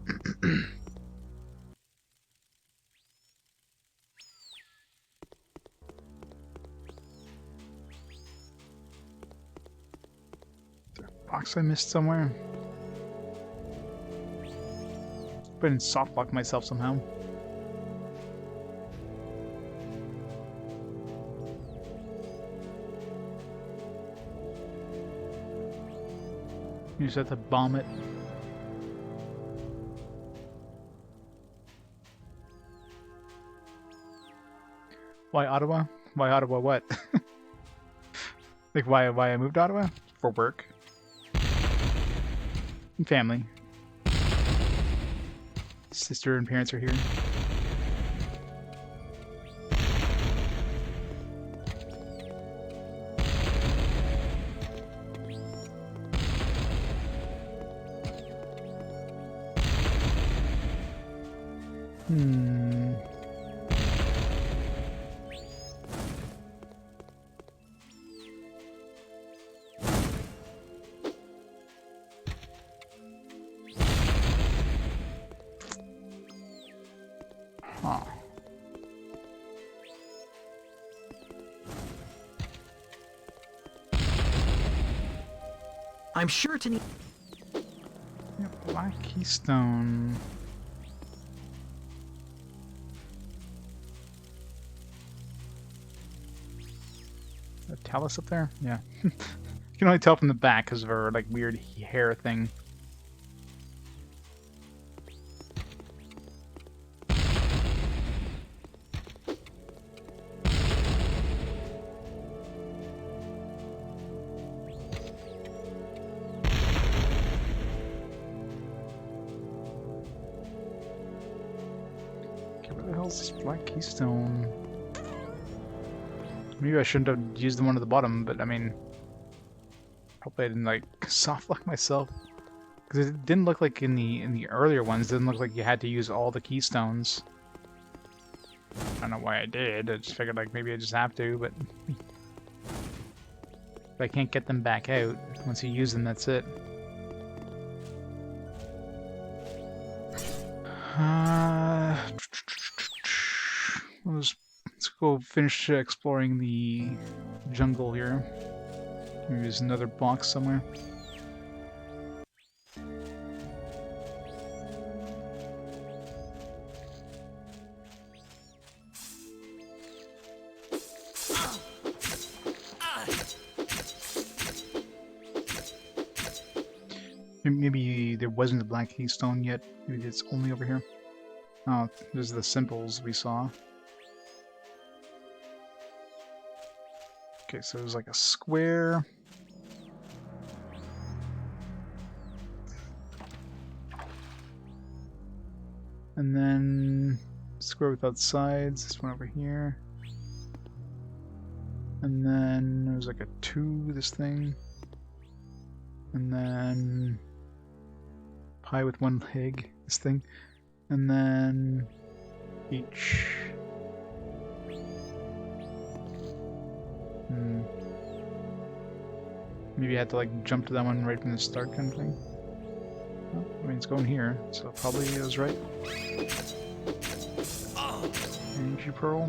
box I missed somewhere. But in soft lock myself somehow. You just have to bomb it. Why Ottawa? Why Ottawa what? Like why I moved to Ottawa? For work. And family. Sister and parents are here. I'm sure to need... Yeah, black keystone. A talus up there? Yeah. You can only tell from the back because of her like weird hair thing. Where the hell's this black keystone? Maybe I shouldn't have used the one at the bottom, but I mean, hopefully I didn't like soft lock myself, because it didn't look like in the earlier ones. It didn't look like you had to use all the keystones. I don't know why I did. I just figured like maybe I just have to, but if I can't get them back out once you use them, that's it. Let's go finish exploring the jungle here. Maybe there's another box somewhere. Maybe there wasn't a black keystone yet. Maybe it's only over here. Oh, there's the symbols we saw. Okay, so there's like a square. And then square without sides, this one over here. And then there's like a 2, this thing. And then pie with 1 leg, this thing. And then H. Maybe I had to like jump to that one right from the start kind of thing. Well, I mean, it's going here, so probably it was right. Energy pearl.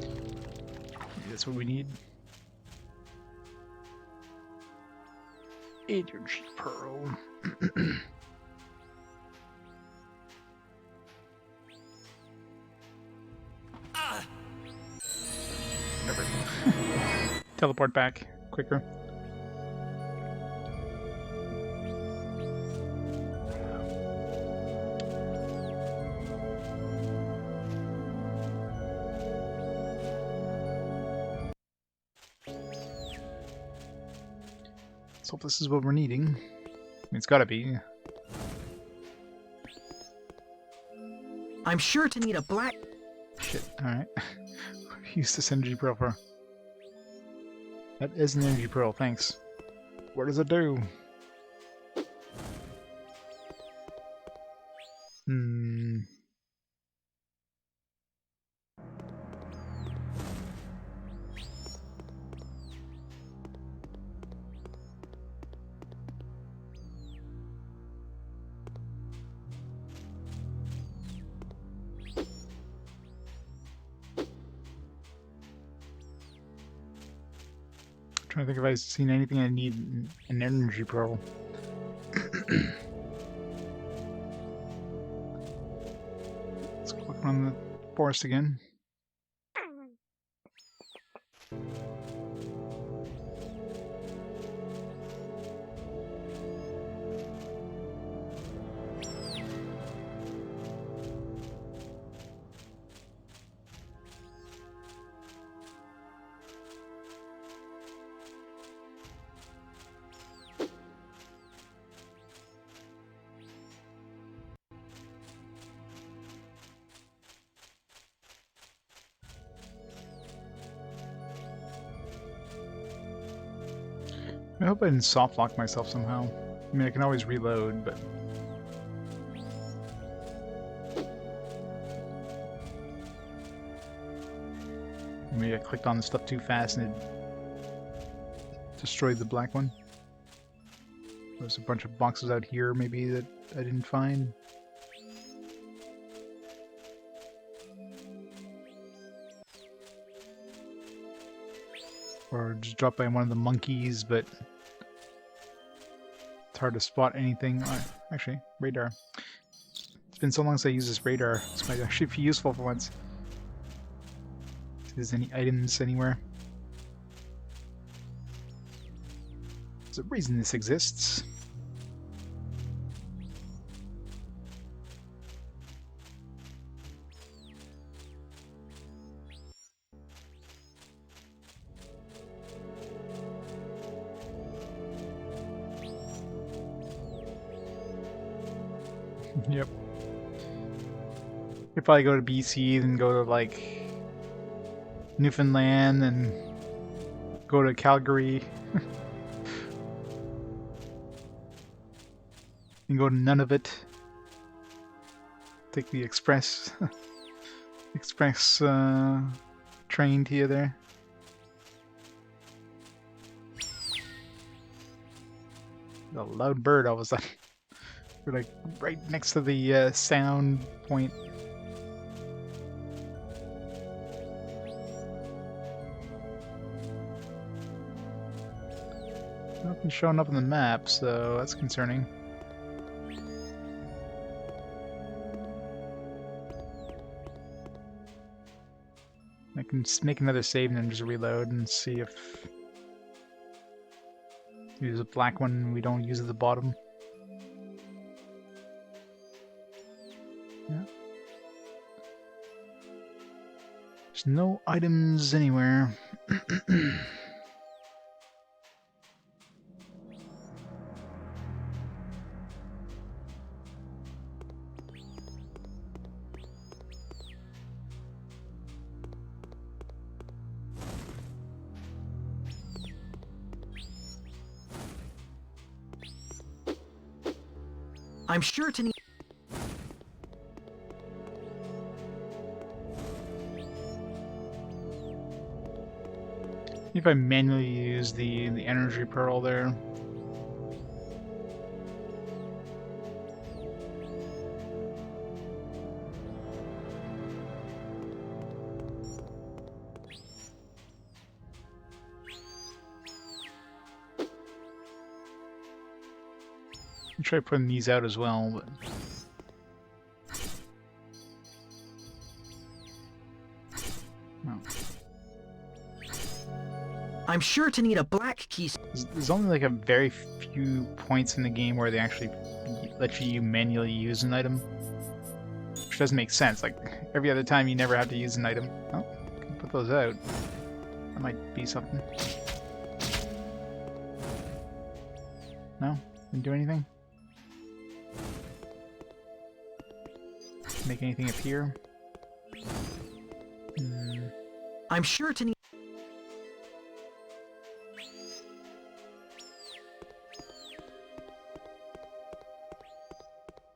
Maybe that's what we need. Energy pearl. There we go. Teleport back quicker. So this is what we're needing. I mean, it's gotta be. I'm sure to need a black... Shit, alright. Use this energy pearl for... That is an energy pearl, thanks. What does it do? Trying to think if I've seen anything I need an energy pearl. Let's click on the forest again. I hope I didn't soft lock myself somehow. I mean, I can always reload, but... Maybe I clicked on the stuff too fast and it destroyed the black one. There's a bunch of boxes out here, maybe, that I didn't find. Or just dropped by one of the monkeys, but It's hard to spot anything. Actually, radar. It's been so long since I used this radar. This might actually be useful for once. If there's any items anywhere. There's a reason this exists. Yep. You'd probably go to BC, then go to like Newfoundland, and go to Calgary, and go to Nunavut. Take the express train to you there. A loud bird all of a sudden. We're like right next to the sound point. Nothing showing up on the map, so that's concerning. I can just make another save and then just reload and see if use a black one we don't use at the bottom. Yeah. There's no items anywhere. I'm sure to need... If I manually use the energy pearl there. I'll try putting these out as well, but no. I'm sure to need a black key. There's only like a very few points in the game where they actually let you manually use an item, which doesn't make sense. Like every other time, you never have to use an item. Oh, can put those out. That might be something. No, didn't do anything. Make anything appear? I'm sure to need...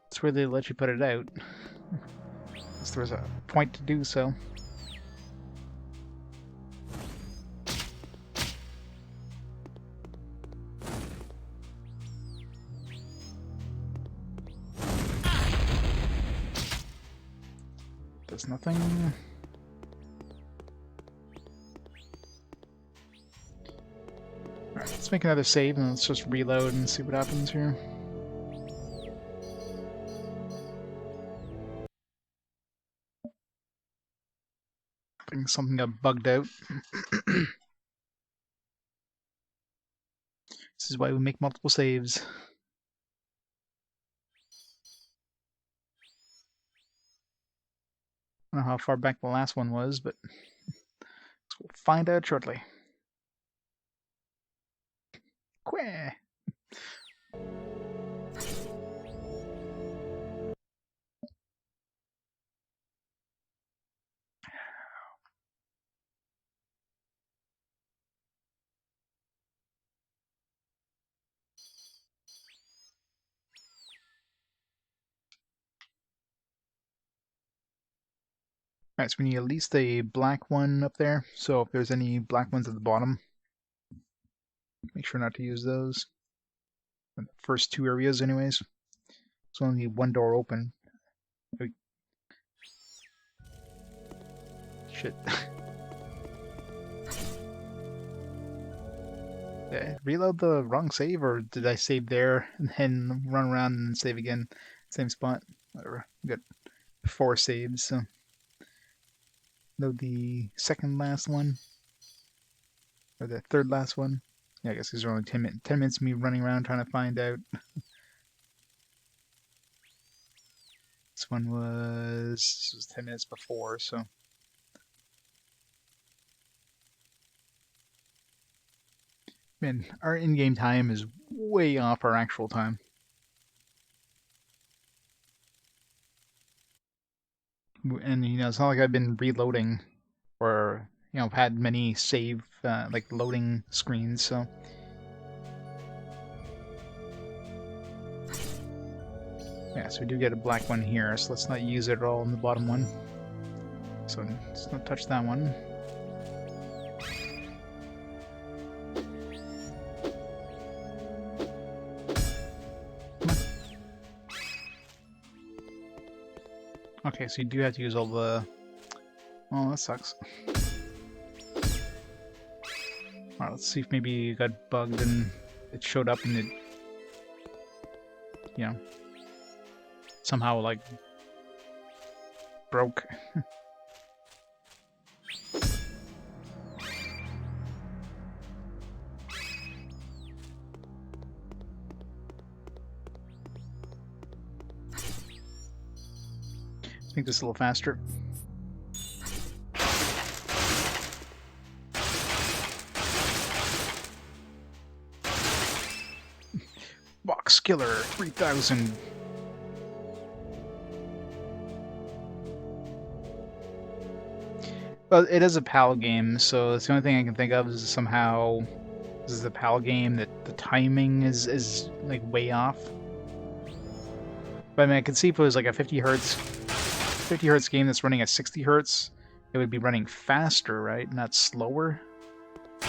That's where they let you put it out. Unless there was a point to do so. There's nothing. Alright, let's make another save and let's just reload and see what happens here. I think something got bugged out. This is why we make multiple saves. I don't know how far back the last one was, but we'll find out shortly. Queh. Alright, so we need at least a black one up there, so if there's any black ones at the bottom, make sure not to use those. In the first two areas anyways. So only one door open. Oh. Shit. Did I reload the wrong save, or did I save there and then run around and save again? Same spot. Whatever. We got 4 saves, so load the second last one. Or the third last one. Yeah, I guess these are only 10 minutes of me running around trying to find out. This one was 10 minutes before, so. Man, our in-game time is way off our actual time. And, you know, it's not like I've been reloading or, you know, had many save, like, loading screens, so. Yeah, so we do get a black one here, so let's not use it at all in the bottom one. So let's not touch that one. Okay, so you do have to use all the... Oh, that sucks. Alright, let's see if maybe you got bugged and it showed up and it... You know... Somehow, like... broke. Make this a little faster. Box Killer 3000. Well, it is a PAL game, so it's the only thing I can think of is somehow this is a PAL game that the timing is like way off. But I mean, I could see if it was like a 50 hertz game that's running at 60 hertz, it would be running faster, right? Not slower. So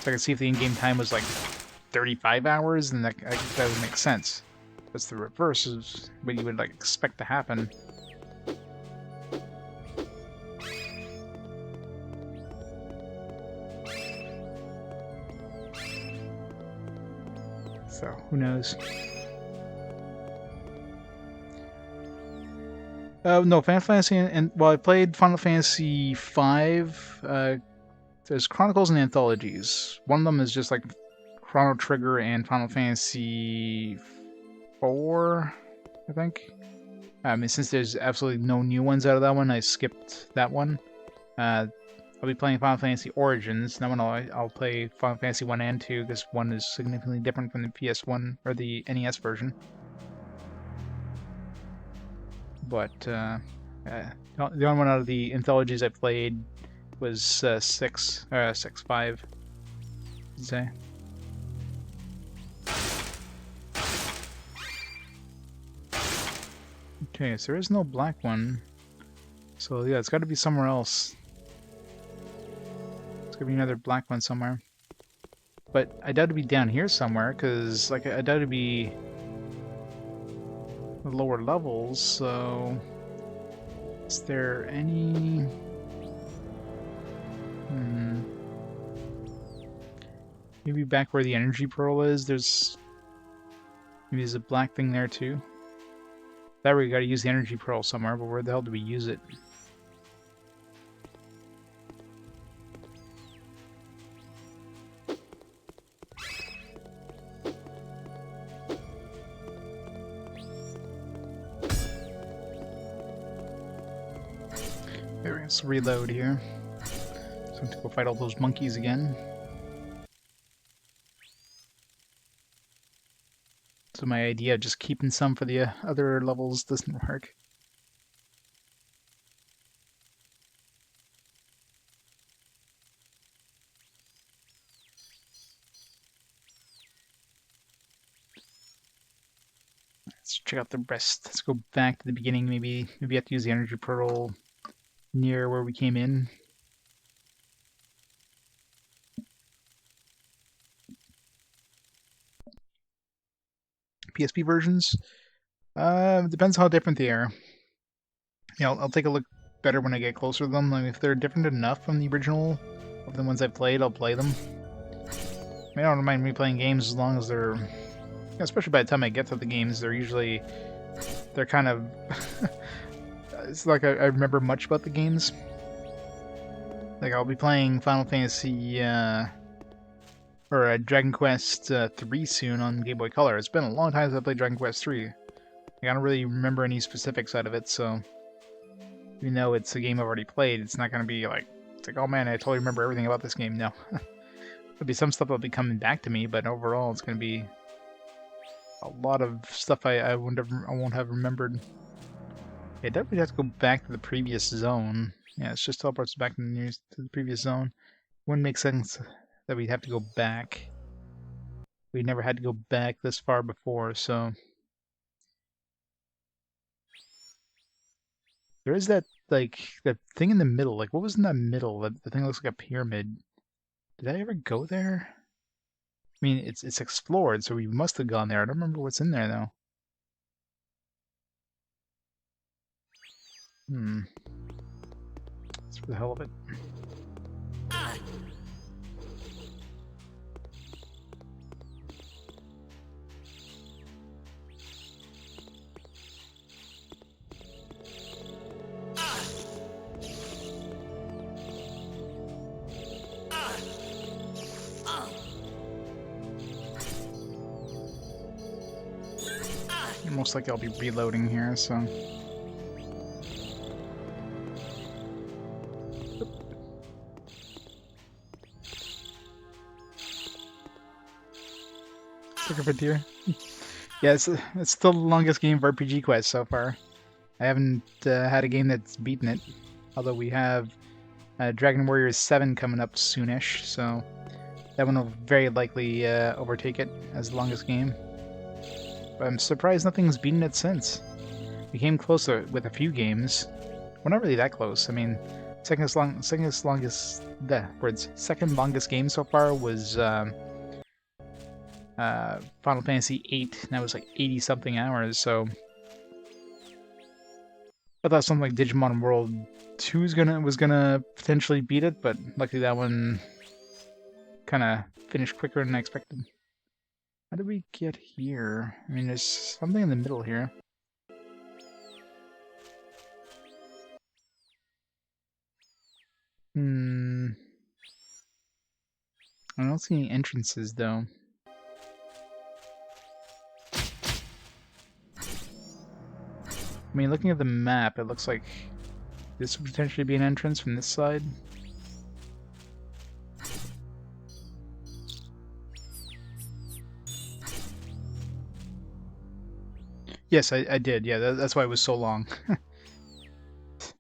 I could see if the in-game time was like 35 hours, and that would make sense. That's the reverse is what you would like expect to happen. So who knows? No, Final Fantasy, and well, I played Final Fantasy V. There's Chronicles and Anthologies. One of them is just like Chrono Trigger and Final Fantasy IV, I think. I mean, since there's absolutely no new ones out of that one, I skipped that one. I'll be playing Final Fantasy Origins. That one I'll play Final Fantasy 1 and 2, because 1 is significantly different from the PS1 or the NES version. But the only one out of the anthologies I played was 6, 5, I'd say. Okay, so there is no black one. So yeah, it's got to be somewhere else. It's gonna be another black one somewhere. But I doubt it'd be down here somewhere, because like I doubt it'd be the lower levels. So is there any? Maybe back where the energy pearl is. Maybe there's a black thing there too. That way we gotta use the energy pearl somewhere, but where the hell do we use it? There, let's reload here. So I have to go fight all those monkeys again. So my idea of just keeping some for the other levels doesn't work. Let's check out the rest. Let's go back to the beginning. Maybe we have to use the energy pearl near where we came in. PSP versions? Depends how different they are. Yeah, I'll take a look better when I get closer to them. Like, if they're different enough from the original, of the ones I've played, I'll play them. I don't mind me playing games as long as they're, especially by the time I get to the games, they're kind of, it's like I remember much about the games. Like I'll be playing Final Fantasy, or Dragon Quest 3 soon on Game Boy Color. It's been a long time since I played Dragon Quest 3. I don't really remember any specifics out of it, so even though it's a game I've already played, it's not going to be like, it's like, oh man, I totally remember everything about this game. No. There'll be some stuff that'll be coming back to me, but overall it's going to be a lot of stuff I won't have remembered. Yeah, definitely have to go back to the previous zone. Yeah, it's just teleports back to the previous zone. Wouldn't make sense that we'd have to go back. We never had to go back this far before, so there is that that thing in the middle. Like, what was in that middle? The thing that looks like a pyramid. Did I ever go there? I mean, it's explored, so we must have gone there. I don't remember what's in there though. It's for the hell of it. Most likely I'll be reloading here, so. Looking for deer. Yeah, it's still the longest game of RPG Quest so far. I haven't had a game that's beaten it, although we have Dragon Warriors 7 coming up soonish, so that one will very likely overtake it as the longest game. But I'm surprised nothing's beaten it since. We came close with a few games. We're not really that close. I mean, second longest game so far was Final Fantasy VIII, and that was like 80 something hours. So I thought something like Digimon World 2 was gonna potentially beat it, but luckily that one kind of finished quicker than I expected. How did we get here? I mean, there's something in the middle here. I don't see any entrances, though. I mean, looking at the map, it looks like this would potentially be an entrance from this side. Yes, I did. Yeah, that's why it was so long.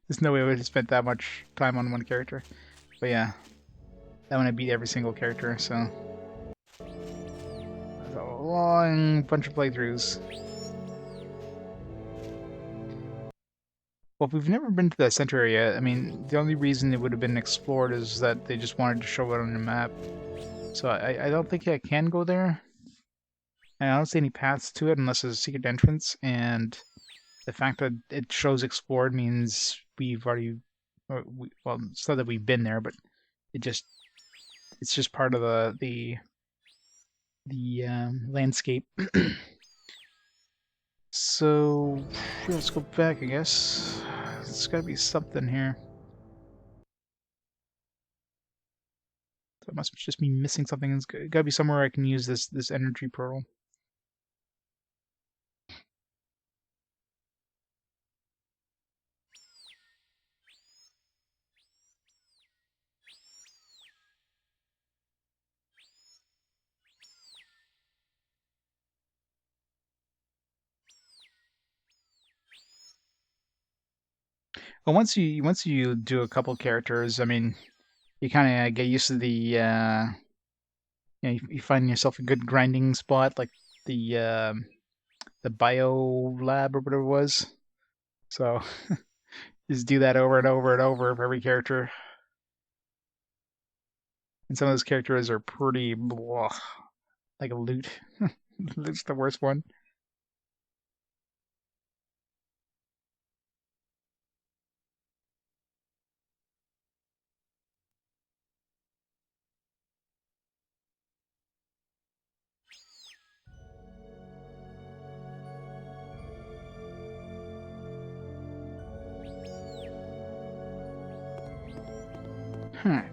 There's no way I would have spent that much time on one character. But yeah, that one I beat every single character, so... That's a long bunch of playthroughs. Well, if we've never been to that center area, I mean, the only reason it would have been explored is that they just wanted to show it on the map. So I don't think I can go there. And I don't see any paths to it unless there's a secret entrance, and the fact that it shows explored means we've already... well, it's not that we've been there, but it's just part of the landscape. So let's go back, I guess. There's gotta be something here. That must just be missing something. It's gotta be somewhere I can use this energy pearl. Well, once you do a couple characters, I mean, you kind of get used to the you find yourself a good grinding spot, like the bio lab or whatever it was. So just do that over and over and over for every character. And some of those characters are pretty blah, like a loot. That's the worst one. Alright.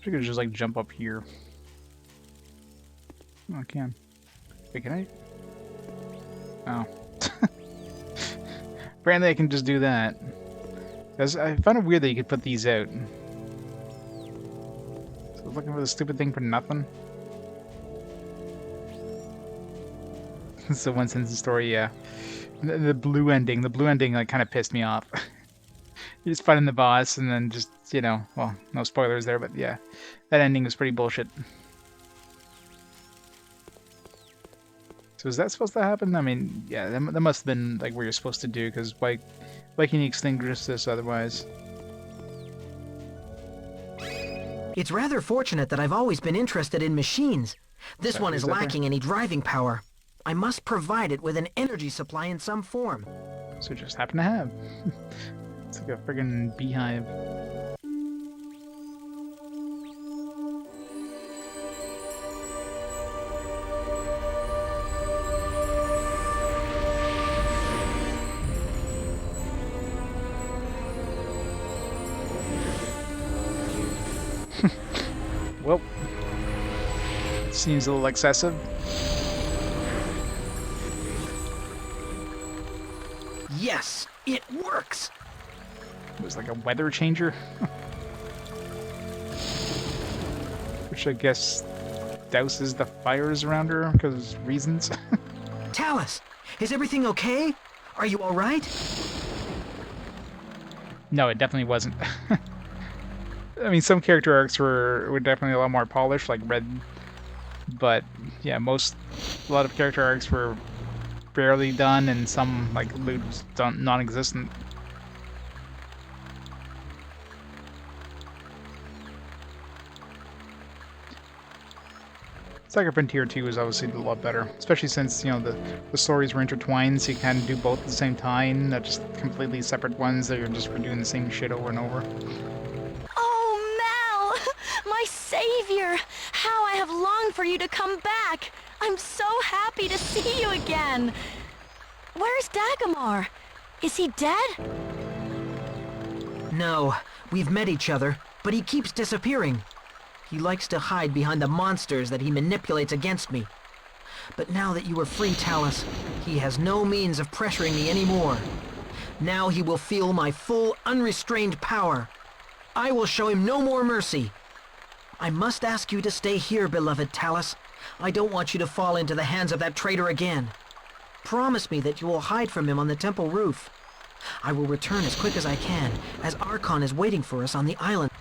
I could just like jump up here. Oh, I can. Wait, can I? Oh. Apparently I can just do that. Because I found it weird that you could put these out. So I was looking for the stupid thing for nothing. It's a one-sentence story, yeah. The blue ending like kind of pissed me off. You're just fighting the boss and then just, you know, well, no spoilers there, but yeah. That ending was pretty bullshit. So is that supposed to happen? I mean, yeah, that must have been like what you're supposed to do, because why can you extinguish this otherwise? It's rather fortunate that I've always been interested in machines. This one is lacking any driving power. I must provide it with an energy supply in some form. So just happen to have. It's like a friggin' beehive. Well, seems a little excessive. Yes, it works! It was like a weather changer. Which I guess douses the fires around her because reasons. Talus, is everything okay? Are you alright? No, it definitely wasn't. I mean, some character arcs were definitely a lot more polished, like Red. But yeah, a lot of character arcs were barely done, and some like loops non-existent. Saga Frontier 2 is obviously a lot better, especially since, you know, the stories were intertwined, so you kind of do both at the same time, not just completely separate ones that you're just redoing the same shit over and over. Oh, Mel! My savior! How I have longed for you to come back! I'm so happy to see you again! Where's Dagomar? Is he dead? No, we've met each other, but he keeps disappearing. He likes to hide behind the monsters that he manipulates against me. But now that you are free, Talus, he has no means of pressuring me anymore. Now he will feel my full, unrestrained power. I will show him no more mercy. I must ask you to stay here, beloved Talus. I don't want you to fall into the hands of that traitor again. Promise me that you will hide from him on the temple roof. I will return as quick as I can, as Archon is waiting for us on the island.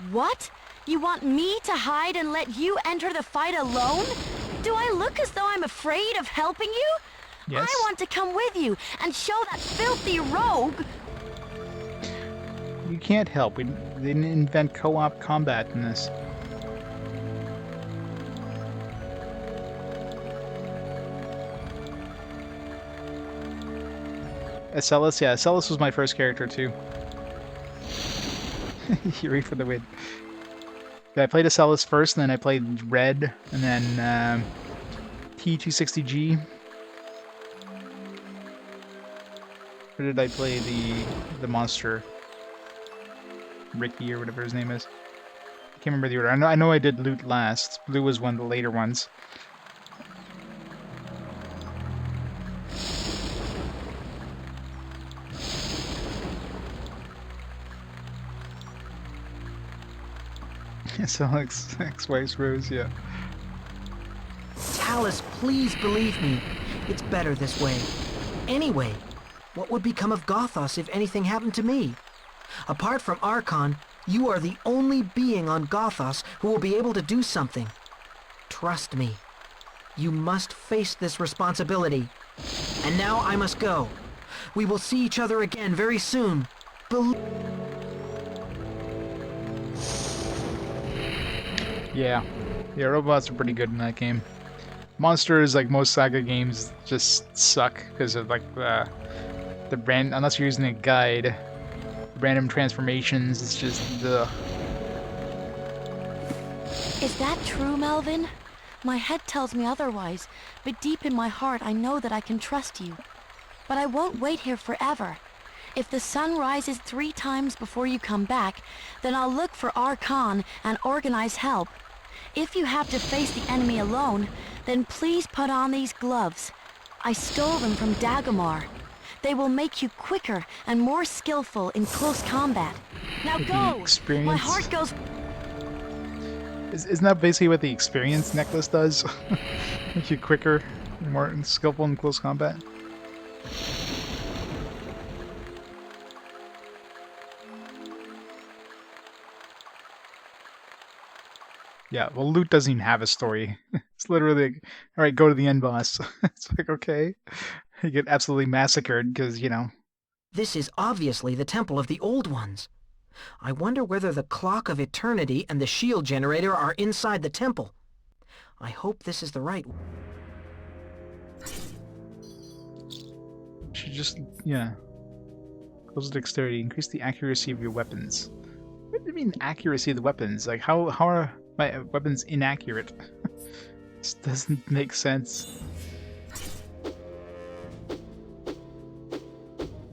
What? You want me to hide and let you enter the fight alone? Do I look as though I'm afraid of helping you? Yes. I want to come with you and show that filthy rogue. You can't help. They didn't invent co-op combat in this. Acellus? Yeah, Acellus was my first character too. You read for the win. Yeah, I played Acellus first, and then I played Red, and then T260G. Or did I play the monster? Ricky or whatever his name is. I can't remember the order. I know I did Loot last. Blue was one of the later ones. So X-Wise Rose, yeah. Talus, please believe me. It's better this way. Anyway, What would become of Gothos if anything happened to me? Apart from Archon, you are the only being on Gothos who will be able to do something. Trust me. You must face this responsibility. And now I must go. We will see each other again very soon. Yeah, robots are pretty good in that game. Monsters, like most Saga games, just suck because of like the unless you're using a guide, random transformations. It's just the. Is that true, Melvin? My head tells me otherwise, but deep in my heart I know that I can trust you. But I won't wait here forever. If the sun rises 3 times before you come back, then I'll look for Archon and organize help. If you have to face the enemy alone, then please put on these gloves. I stole them from Dagomar. They will make you quicker and more skillful in close combat. Now go! My heart goes... Isn't that basically what the experience necklace does? Make you quicker, more skillful in close combat? Yeah, well, loot doesn't even have a story. It's literally like, alright, go to the end boss. It's like, okay. You get absolutely massacred because, you know. This is obviously the Temple of the Old Ones. I wonder whether the Clock of Eternity and the shield generator are inside the temple. I hope this is the right... Should just, yeah. Close dexterity, increase the accuracy of your weapons. What do you mean accuracy of the weapons? Like, how are my weapons inaccurate? This doesn't make sense.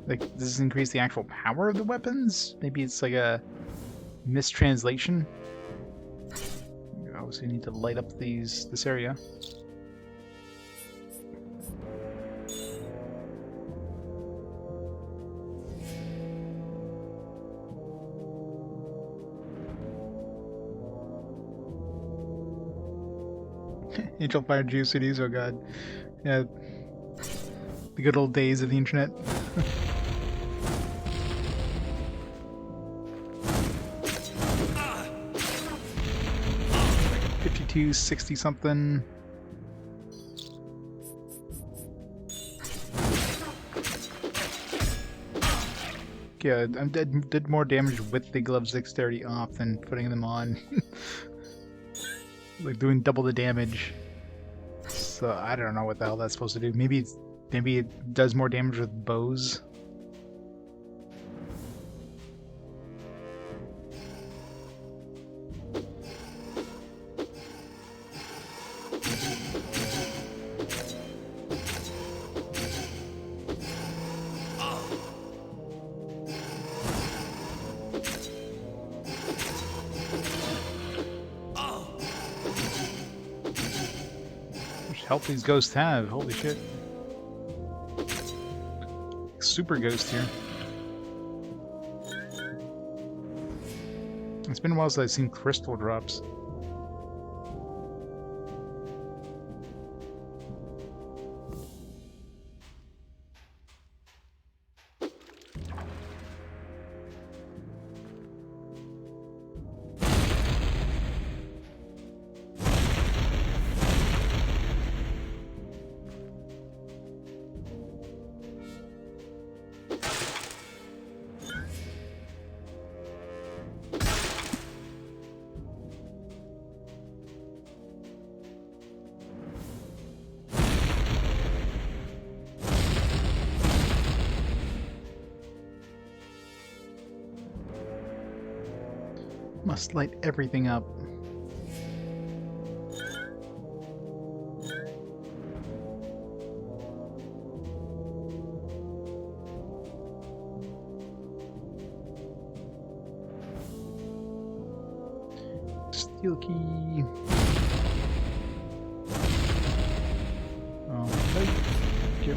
Like, does this increase the actual power of the weapons? Maybe it's like a mistranslation? You obviously need to light up this area. Angel Fire Geocities, oh god. Yeah. The good old days of the internet. 5260 something. Yeah, I did more damage with the gloves dexterity off than putting them on. Like doing double the damage. So I don't know what the hell that's supposed to do. Maybe it does more damage with bows. Help these ghosts have. Holy shit. Super ghost here. It's been a while since I've seen crystal drops. Must light everything up. Steel key. Thank you.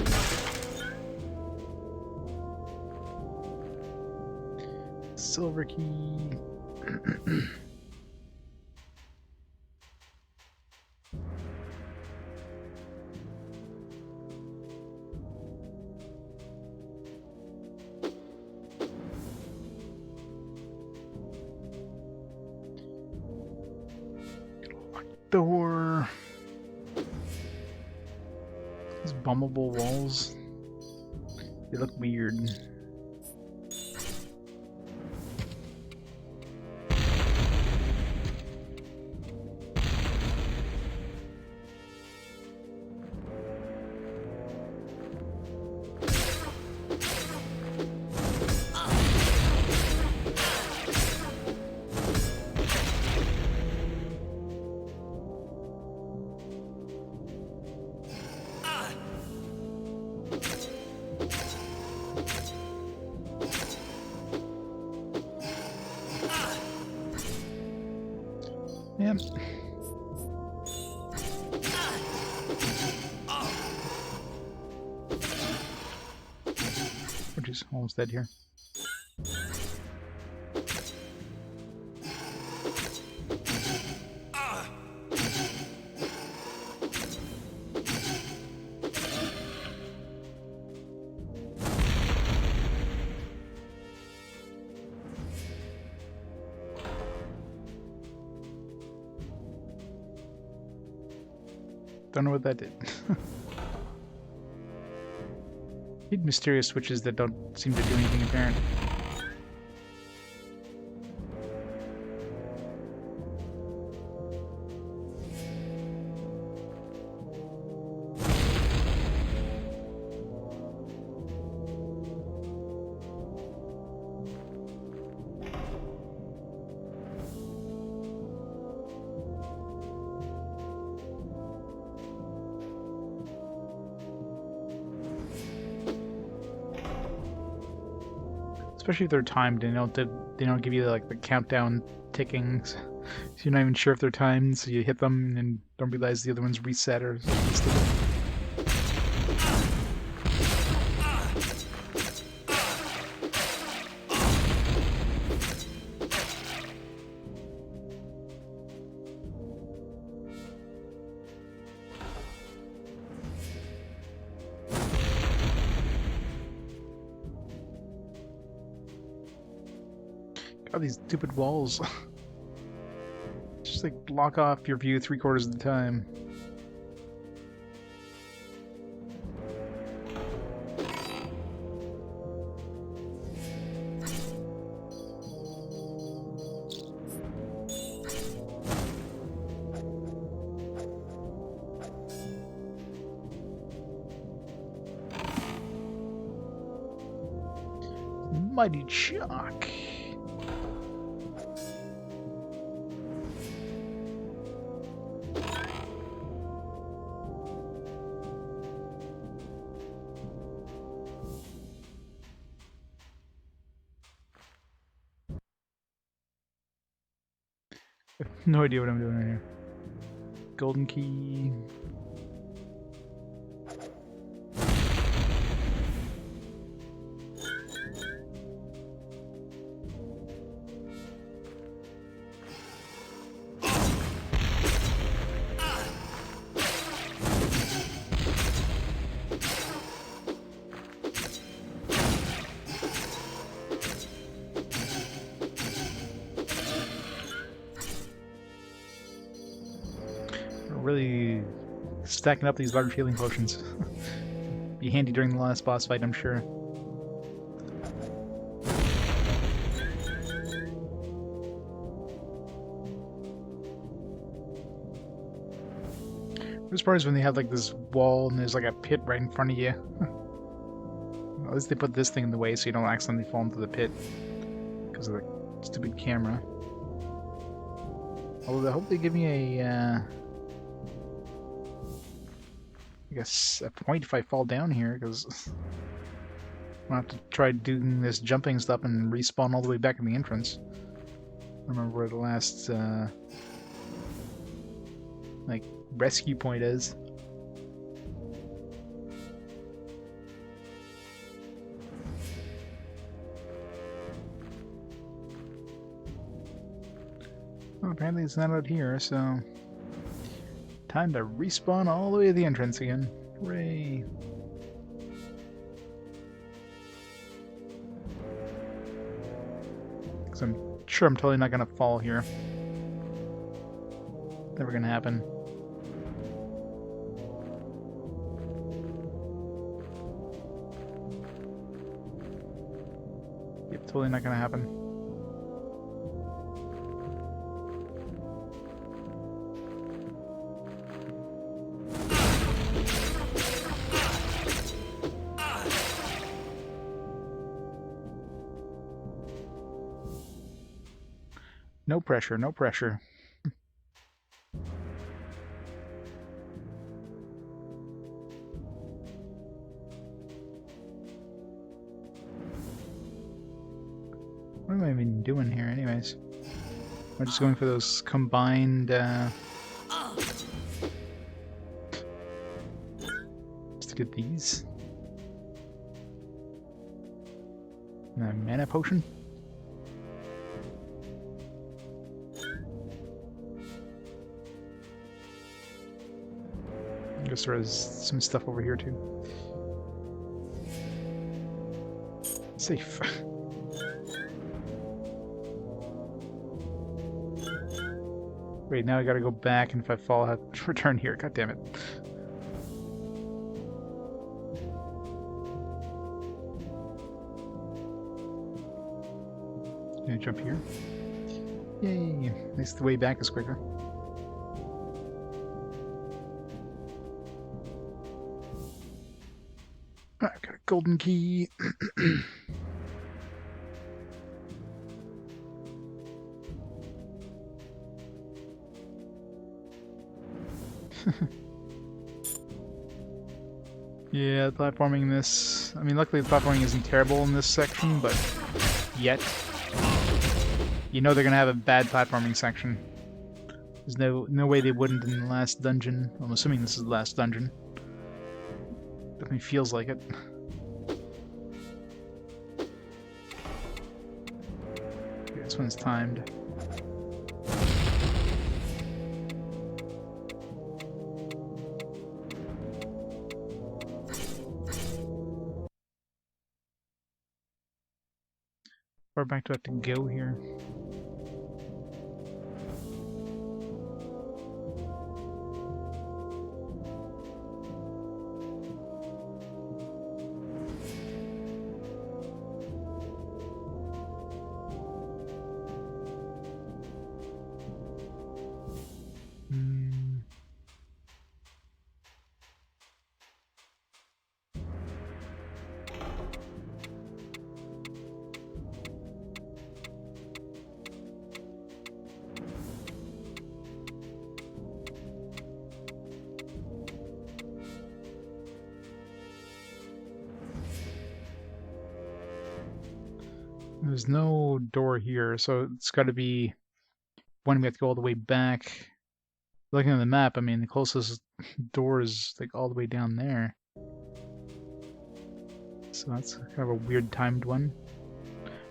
Silver key. door. These bummable walls. They look weird. Yep. We're just almost dead here. Don't know what that did. Need mysterious switches that don't seem to do anything apparent. Especially if they're timed and they don't give you like the countdown tickings. So you're not even sure if they're timed, so you hit them and don't realize the other one's reset or something stupid. God, these stupid walls. Just like block off your view 3/4 of the time. Mighty Shak. No idea what I'm doing right here. Golden key. Really stacking up these large healing potions. Be handy during the last boss fight, I'm sure. This part is when they have like this wall and there's like a pit right in front of you. At least they put this thing in the way so you don't accidentally fall into the pit because of the stupid camera. Although I hope they give me a I guess a point if I fall down here, because I'm gonna have to try doing this jumping stuff and respawn all the way back in the entrance. I remember where the last like rescue point is. Well, apparently it's not out here, so time to respawn all the way to the entrance again. Hooray! Because I'm sure I'm totally not gonna fall here. Never gonna happen. Yep, totally not gonna happen. No pressure, no pressure. What am I even doing here anyways? I'm just going for those combined, just to get these. And a mana potion? I guess there is some stuff over here too. Safe. Wait, now I gotta go back, and if I fall, I have to return here. God damn it. Can I jump here? Yay! At least the way back is quicker. I got a golden key. Yeah, platforming in this... I mean, luckily the platforming isn't terrible in this section, but yet. You know they're gonna have a bad platforming section. There's no way they wouldn't in the last dungeon. I'm assuming this is the last dungeon. Definitely feels like it. Okay, this one's timed. Far back do I have to go here? There's no door here, so it's got to be when we have to go all the way back. Looking at the map, I mean, the closest door is like all the way down there. So that's kind of a weird timed one.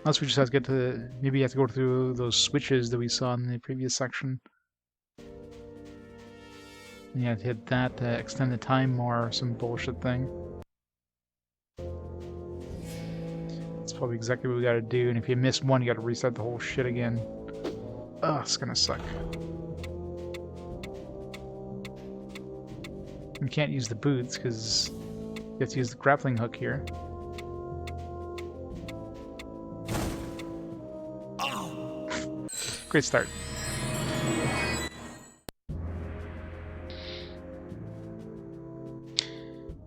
Unless we just have to get to... Maybe you have to go through those switches that we saw in the previous section. And you have to hit that to extend the time or some bullshit thing. That's probably exactly what we gotta do, and if you miss one, you gotta reset the whole shit again. Ugh, it's gonna suck. You can't use the boots, because you have to use the grappling hook here. Great start.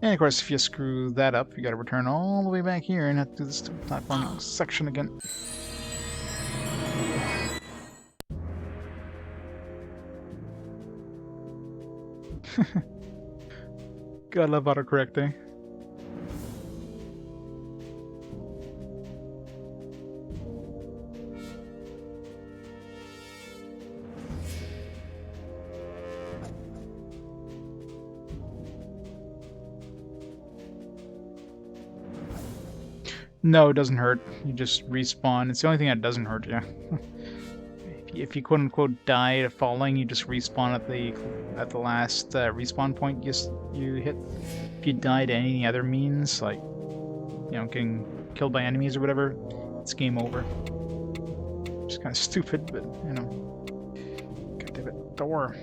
And of course, if you screw that up, you gotta return all the way back here and have to do this platform section again. God, love autocorrecting. No, it doesn't hurt. You just respawn. It's the only thing that doesn't hurt you. If you quote unquote die to falling, you just respawn at the last respawn point you hit. If you die to any other means, like getting killed by enemies or whatever, it's game over. It's kind of stupid, but God damn it, door.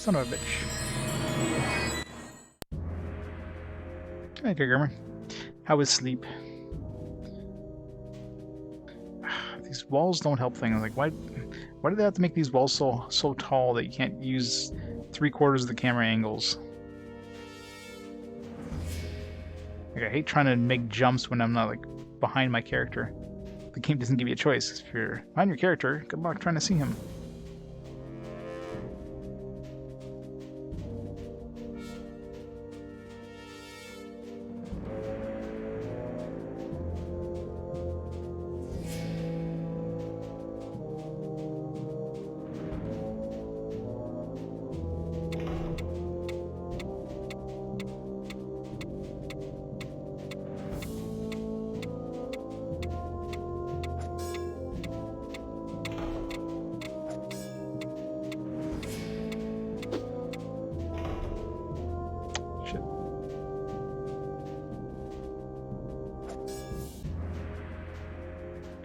Son of a bitch. Hey, Gamer. How was sleep? These walls don't help things. Like, why do they have to make these walls so tall that you can't use 3/4 of the camera angles? Like, I hate trying to make jumps when I'm not, like, behind my character. The game doesn't give you a choice. If you're behind your character, good luck trying to see him.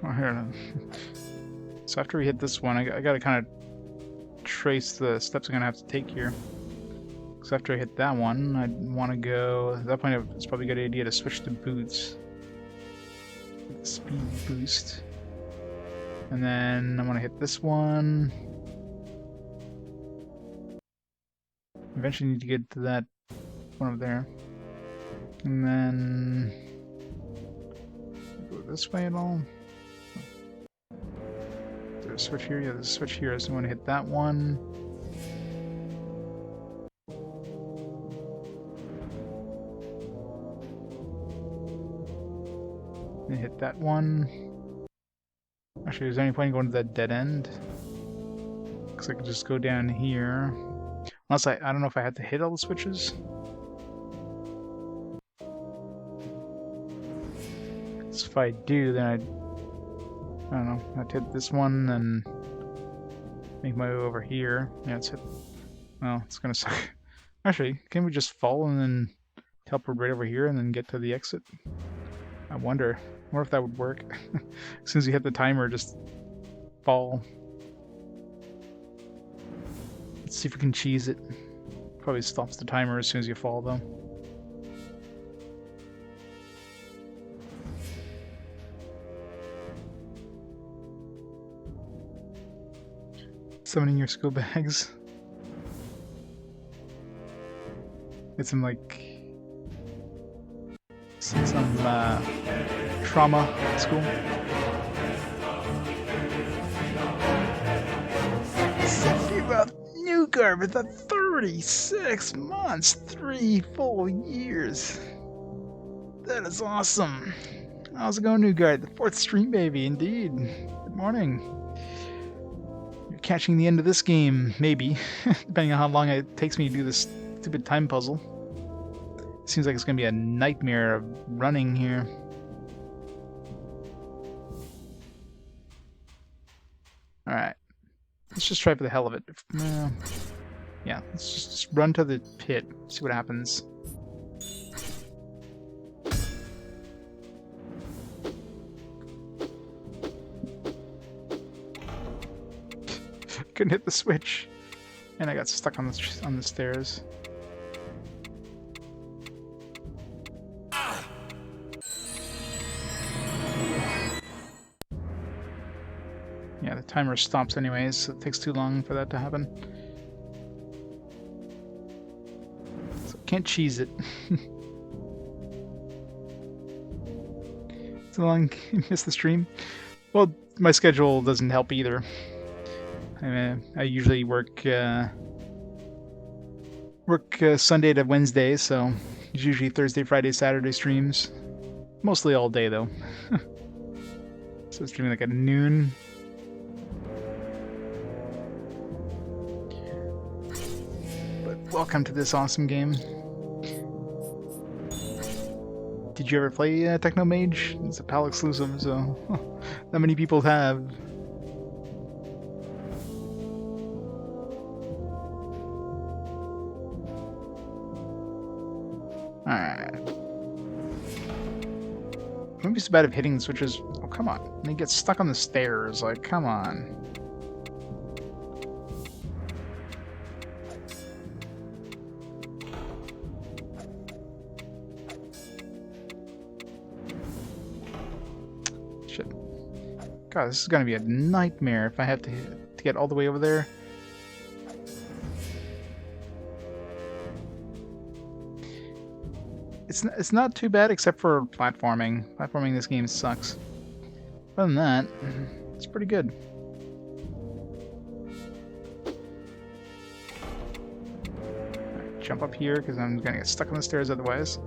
Oh, here. So after we hit this one, I gotta kind of trace the steps I'm gonna have to take here. Because after I hit that one, I'd want to go... At that point, it's probably a good idea to switch to boots. Get the speed boost. And then I want to hit this one. Eventually need to get to that one over there. And then... Go this way at all? There's a switch here? Yeah, there's a switch here, so I want to hit that one. And hit that one. Actually, is there any point in going to that dead end? Because I could just go down here. Unless I don't know if I had to hit all the switches. So if I do, then I don't know. I'd hit this one and make my way over here. Yeah, it's hit. Well, it's gonna suck. Actually, can we just fall and then teleport right over here and then get to the exit? I wonder if that would work. As soon as you hit the timer, just fall. Let's see if we can cheese it. Probably stops the timer as soon as you fall, though. Summoning your school bags. Get some, like... some trauma at school. Something about Newgard with 36 months, 3 full years. That is awesome. How's it going, Newgard? The 4th stream, baby, indeed. Good morning. You're catching the end of this game, maybe, depending on how long it takes me to do this stupid time puzzle. Seems like it's gonna be a nightmare of running here. Alright. Let's just try for the hell of it. Yeah, let's just run to the pit, see what happens. Couldn't hit the switch. And I got stuck on the stairs. Yeah, the timer stops anyways, so it takes too long for that to happen. So can't cheese it. So long miss the stream. Well, my schedule doesn't help either. I usually work Sunday to Wednesday, so it's usually Thursday, Friday, Saturday streams. Mostly all day though. So streaming like at noon. But welcome to this awesome game. Did you ever play TechnoMage? It's a PAL exclusive, so not many people have. Alright. Wouldn't be so bad if hitting the switches. Oh, come on. And he gets stuck on the stairs. Like, come on. God, this is gonna be a nightmare if I have to get all the way over there. It's not too bad except for platforming. Platforming in this game sucks. Other than that, it's pretty good. Right, jump up here because I'm gonna get stuck on the stairs otherwise.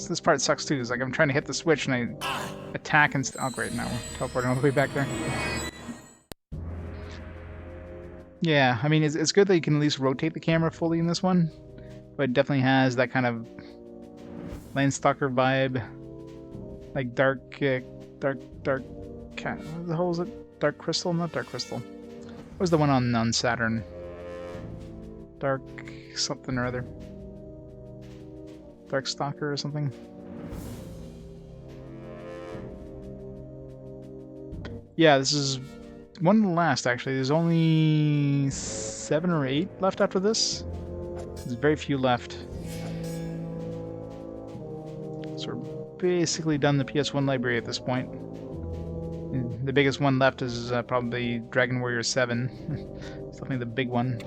This part sucks too. It's like I'm trying to hit the switch and I attack and oh great, now we're teleporting all the way back there. Yeah, I mean it's good that you can at least rotate the camera fully in this one, but it definitely has that kind of Landstalker vibe, like dark. What the hell is it? Dark Crystal? Not Dark Crystal. What was the one on Saturn? Dark something or other. Dark Stalker or something. Yeah, this is one of the last actually. There's only 7 or 8 left after this. There's very few left. So we're basically done the PS1 library at this point. And the biggest one left is probably Dragon Warrior 7. It's definitely the big one.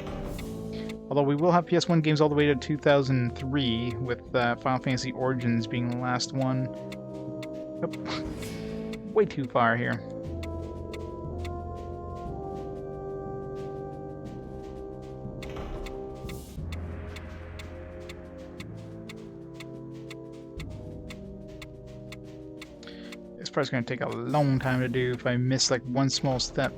Although we will have PS1 games all the way to 2003, with Final Fantasy Origins being the last one. Oh, way too far here. This part's going to take a long time to do if I miss like one small step.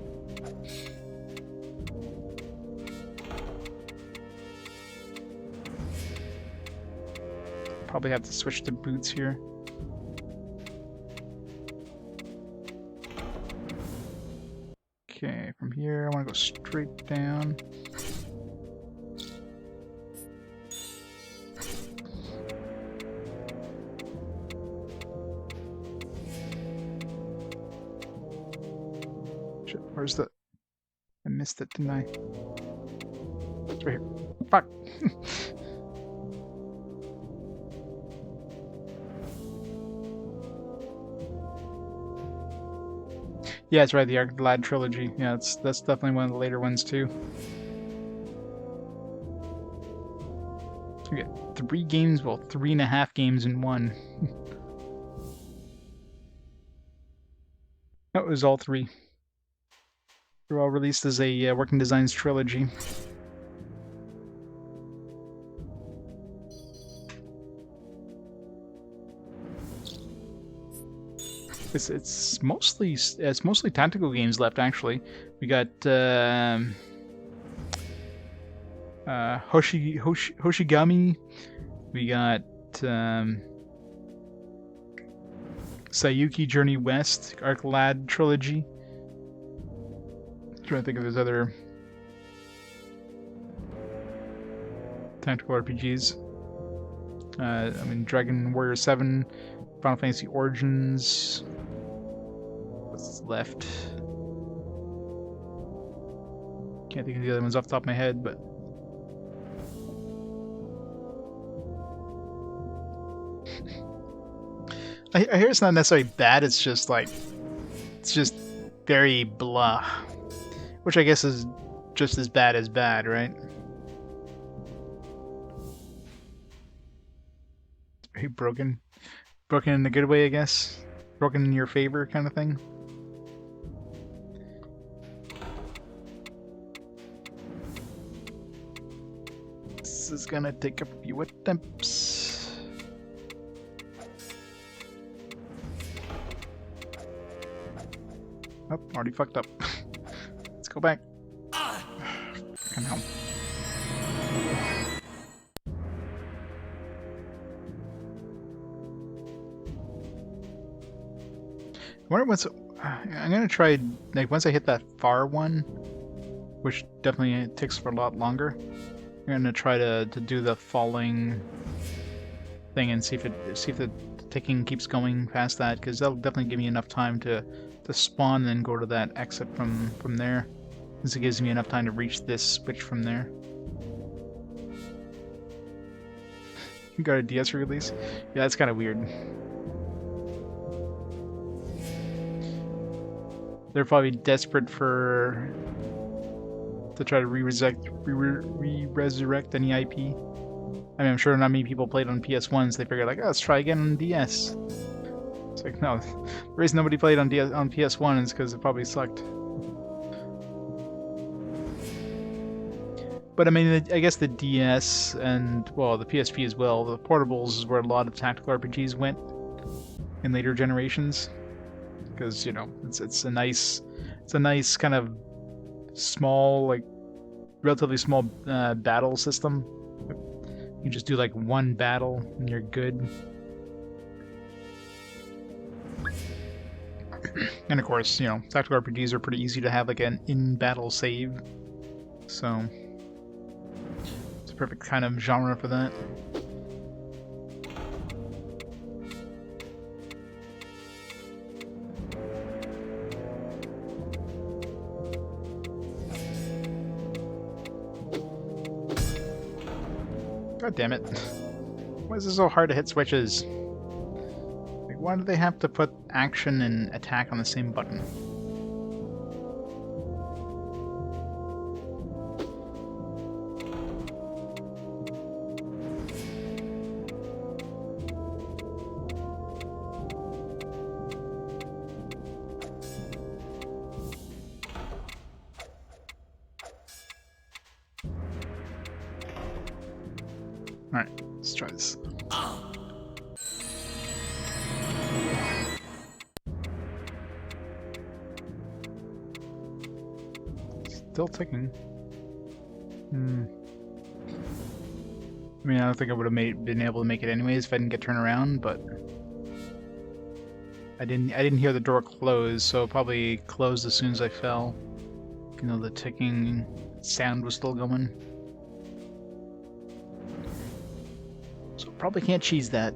Probably have to switch to boots here. Okay, from here I want to go straight down. Shit, where's the... I missed it, didn't I? It's right here. Fuck! Yeah, it's right, the Arc Lad trilogy. Yeah, that's definitely one of the later ones too. We get 3 games, well, 3.5 games in one. That was all 3. They're all released as a Working Designs trilogy. It's mostly tactical games left actually. We got Hoshigami. We got Sayuki Journey West, Arc Lad trilogy. I'm trying to think if there's other tactical RPGs. I mean Dragon Warrior 7, Final Fantasy Origins. What's left? Can't think of the other ones off the top of my head, but I hear it's not necessarily bad. It's just like it's just very blah, which I guess is just as bad, right? It's very broken. Broken in a good way, I guess. Broken in your favor kind of thing. This is gonna take a few attempts. Oh, already fucked up. Let's go back. Fucking hell. I wonder what's... I'm gonna try, like, once I hit that far one, which definitely takes for a lot longer, I'm gonna try to do the falling thing and see if the ticking keeps going past that, because that'll definitely give me enough time to spawn and then go to that exit from there. This gives me enough time to reach this switch from there. got a DS release. Yeah, that's kind of weird. They're probably desperate to try to re-resurrect any IP. I mean, I'm sure not many people played on PS1s. They figured like, oh, let's try again on DS. It's like, no, the reason nobody played on PS1 is because it probably sucked. But I mean, I guess the DS and, well, the PSP as well, the portables is where a lot of tactical RPGs went in later generations. Because, you know, it's a nice kind of small, like, relatively small battle system. You just do like one battle and you're good. And of course, you know, tactical RPGs are pretty easy to have like an in-battle save. So it's a perfect kind of genre for that. God damn it. Why is it so hard to hit switches? Like, why do they have to put action and attack on the same button? Alright, let's try this. Still ticking. I mean, I don't think I would have been able to make it anyways if I didn't get turned around, but I didn't hear the door close, so it probably closed as soon as I fell. You know, the ticking sound was still going. So probably can't cheese that.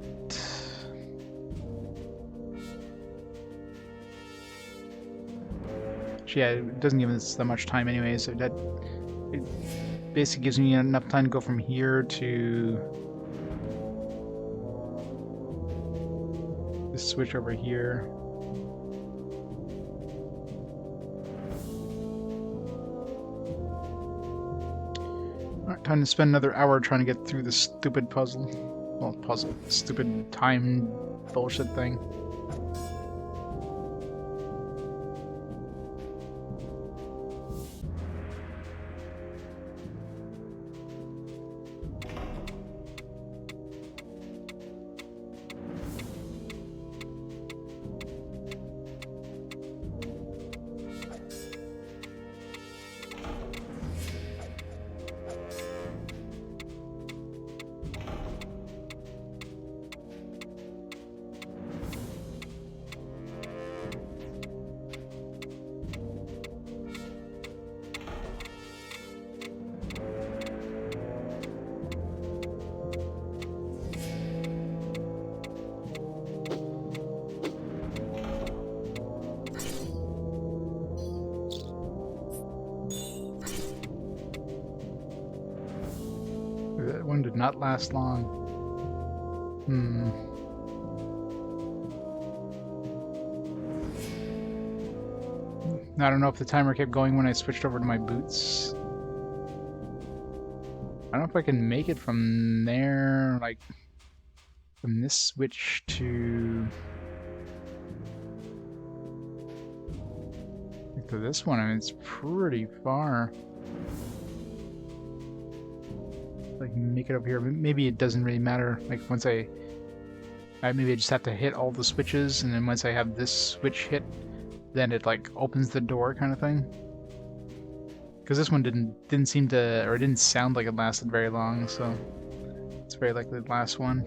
Yeah, it doesn't give us that much time anyway, so it basically gives me enough time to go from here to this switch over here. Alright, time to spend another hour trying to get through this stupid puzzle. Well, puzzle. Stupid time bullshit thing. That one did not last long. I don't know if the timer kept going when I switched over to my boots. I don't know if I can make it from there, like, from this switch to this one. I mean, it's pretty far. Like, make it up here. Maybe it doesn't really matter. Like, once maybe I just have to hit all the switches, and then once I have this switch hit, then it like opens the door, kind of thing. Because this one didn't seem to, or it didn't sound like it lasted very long, so it's very likely the last one.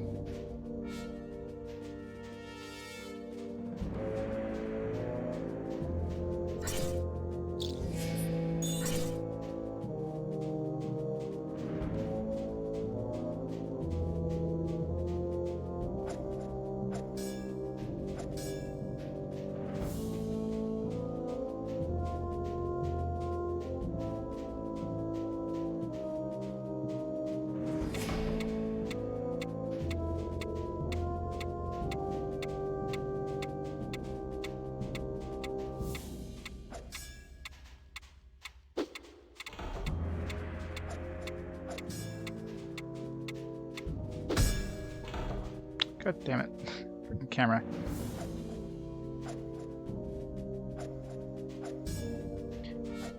God damn it. Freaking camera.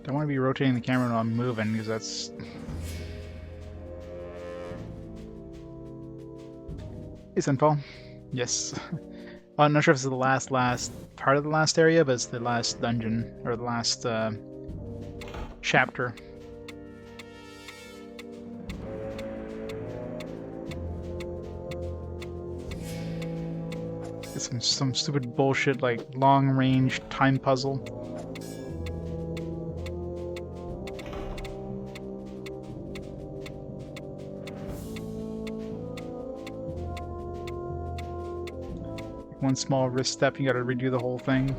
Don't want to be rotating the camera while I'm moving, because that's... Hey, Sunfall. Yes. Well, I'm not sure if it's the last part of the last area, but it's the last dungeon, or the last chapter. It's some stupid bullshit like long-range time puzzle. One small wrist step, you gotta redo the whole thing.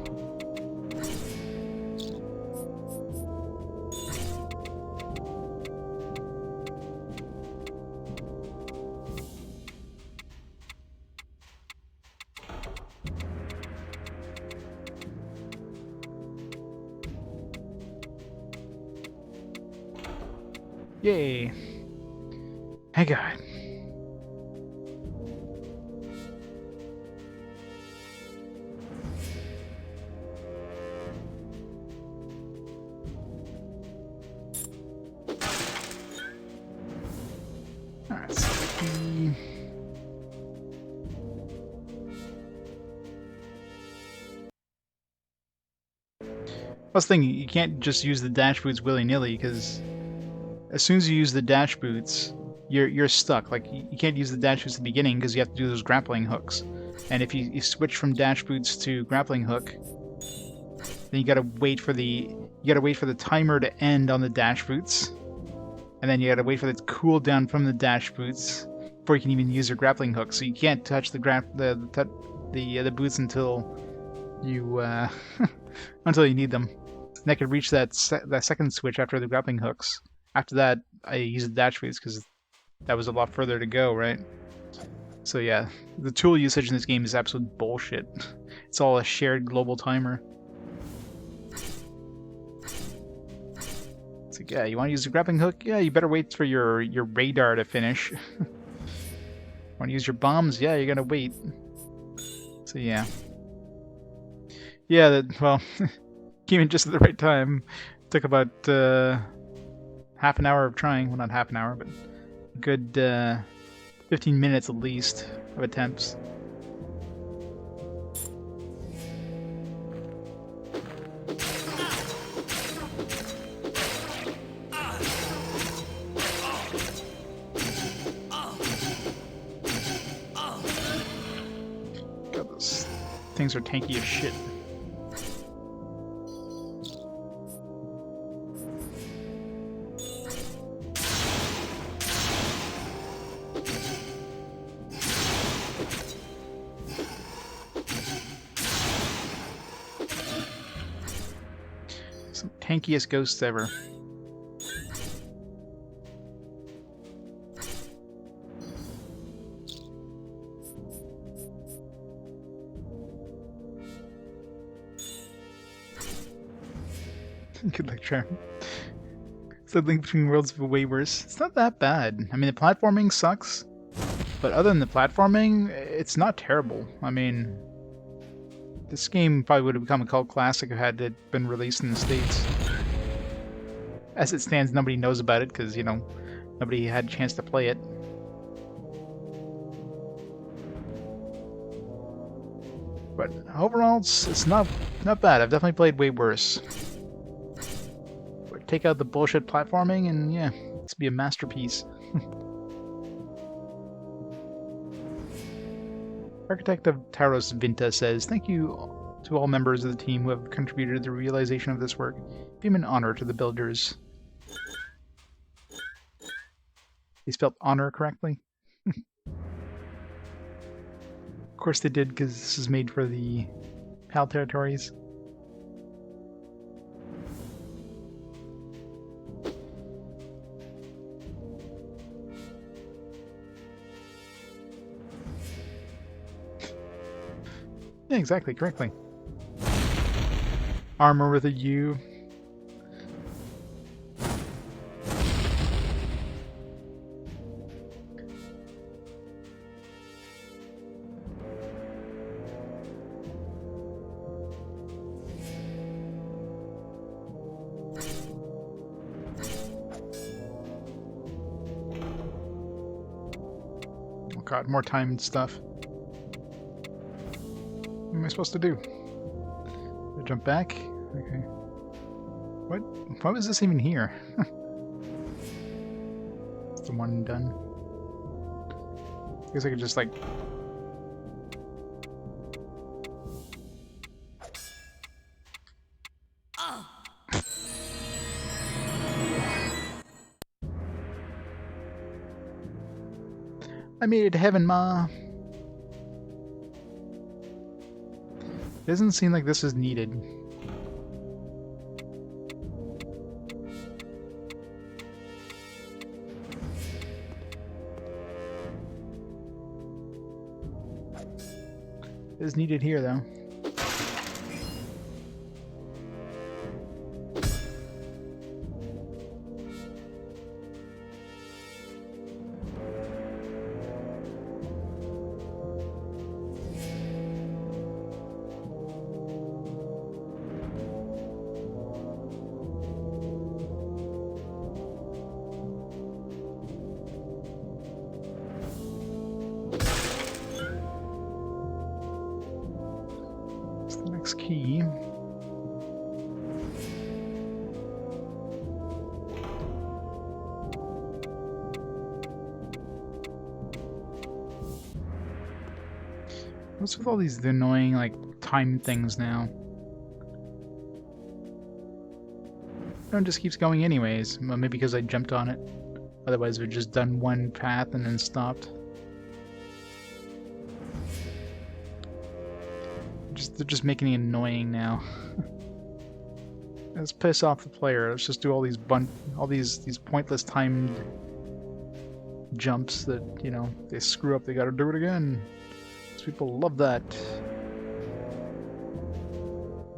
Yay! Hey, guy. Alright, so I was thinking, you can't just use the dash boots willy-nilly, because as soon as you use the dash boots, you're stuck. Like, you can't use the dash boots at the beginning, because you have to do those grappling hooks. And if you switch from dash boots to grappling hook, then you gotta wait for the timer to end on the dash boots. And then you gotta wait for the cooldown from the dash boots before you can even use your grappling hook. So you can't touch the boots until you until you need them. And I could reach that second switch after the grappling hooks. After that, I use the dash boots because that was a lot further to go, right? So yeah, the tool usage in this game is absolute bullshit. It's all a shared global timer. It's like, yeah, you want to use the grappling hook? Yeah, you better wait for your radar to finish. Want to use your bombs? Yeah, you're gonna wait. So yeah. Yeah, well, came in just at the right time. Took about half an hour of trying. Well, not half an hour, but a good 15 minutes at least of attempts. God, those things are tanky as shit. Some tankiest ghosts ever. Good luck, Charm. It's the Link Between Worlds but way worse. It's not that bad. I mean, the platforming sucks, but other than the platforming, it's not terrible. I mean, this game probably would have become a cult classic had it been released in the States. As it stands, nobody knows about it because, you know, nobody had a chance to play it. But overall, it's not bad. I've definitely played way worse. But take out the bullshit platforming and yeah, it's be a masterpiece. Architect of Taros Vinta says, "Thank you to all members of the team who have contributed to the realization of this work. It's been an honor to the builders." They spelled honor correctly? Of course they did, because this is made for the PAL territories. Yeah, exactly, correctly. Armor with a U. God, more time and stuff. What am I supposed to do? Do I jump back? Okay. What? Why was this even here? It's the one done. I guess I could just like... I made it to heaven, Ma! Doesn't seem like this is needed. It is needed here, though. Key. What's with all these annoying, like, time things now? It just keeps going anyways. Well, maybe because I jumped on it. Otherwise, we'd just done one path and then stopped. They're just making it annoying now. Let's piss off the player. Let's just do all these these pointless timed jumps that, you know, they screw up, they gotta do it again. These people love that.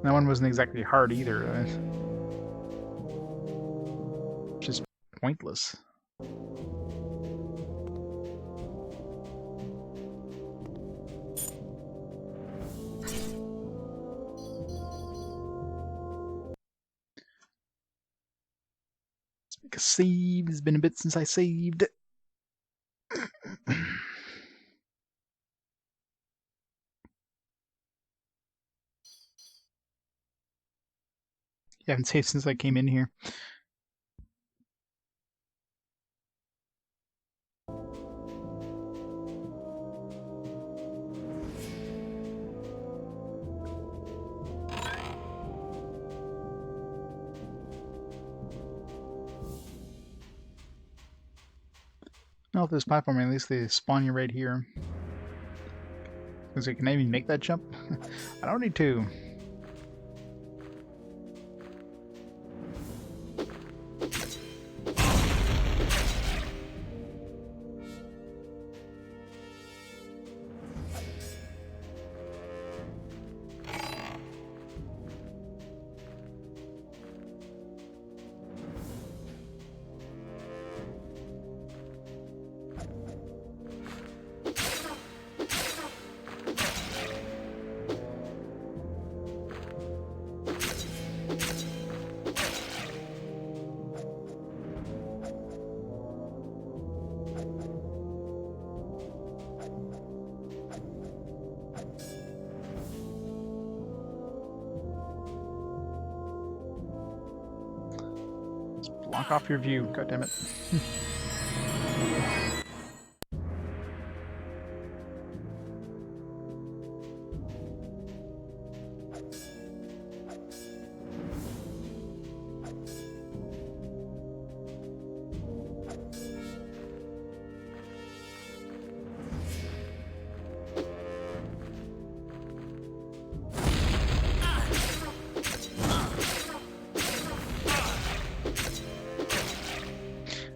That one wasn't exactly hard either. Just pointless. Make a save. It's been a bit since I saved. You haven't saved since I came in here. Well, if there's platforming, at least they spawn you right here. Can I even make that jump? I don't need to. Block off your view, goddammit.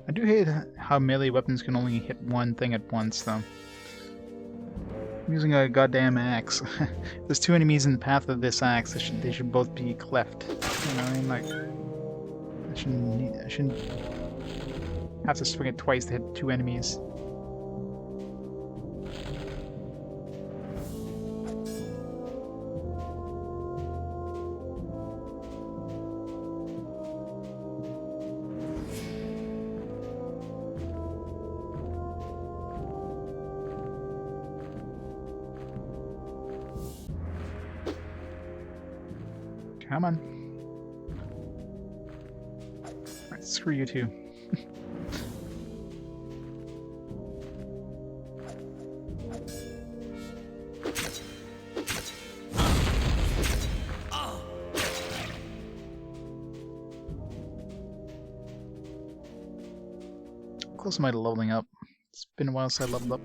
I do hate how melee weapons can only hit one thing at once, though. I'm using a goddamn axe. There's two enemies in the path of this axe. They should both be cleft. You know what I mean? Like, I shouldn't have to swing it twice to hit two enemies. Come on. Alright, screw you too. Close am I to leveling up? It's been a while since I leveled up.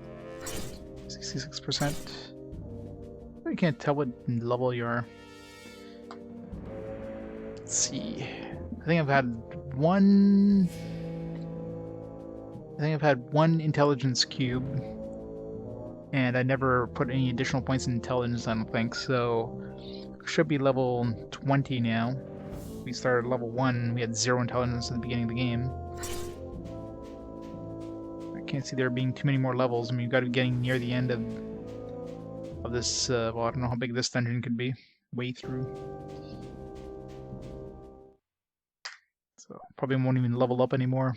66%. You can't tell what level you are. Let's see. I think I've had one intelligence cube, and I never put any additional points in intelligence, I don't think, so should be level 20 now. We started level 1, we had 0 intelligence at the beginning of the game. I can't see there being too many more levels. I mean, you've got to be getting near the end of this, well, I don't know how big this dungeon could be. Way through. So, probably won't even level up anymore.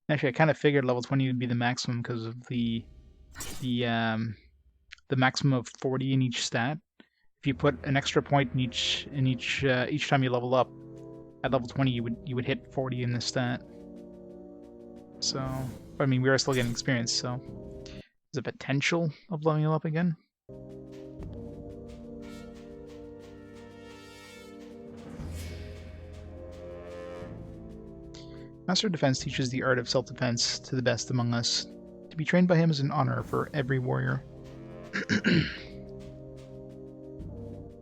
Actually, I kind of figured level 20 would be the maximum because of the maximum of 40 in each stat. If you put an extra point in each time you level up, at level 20 you would hit 40 in this stat. So, I mean, we are still getting experience, so there's a potential of leveling up again. Master of Defense teaches the art of self-defense to the best among us. To be trained by him is an honor for every warrior.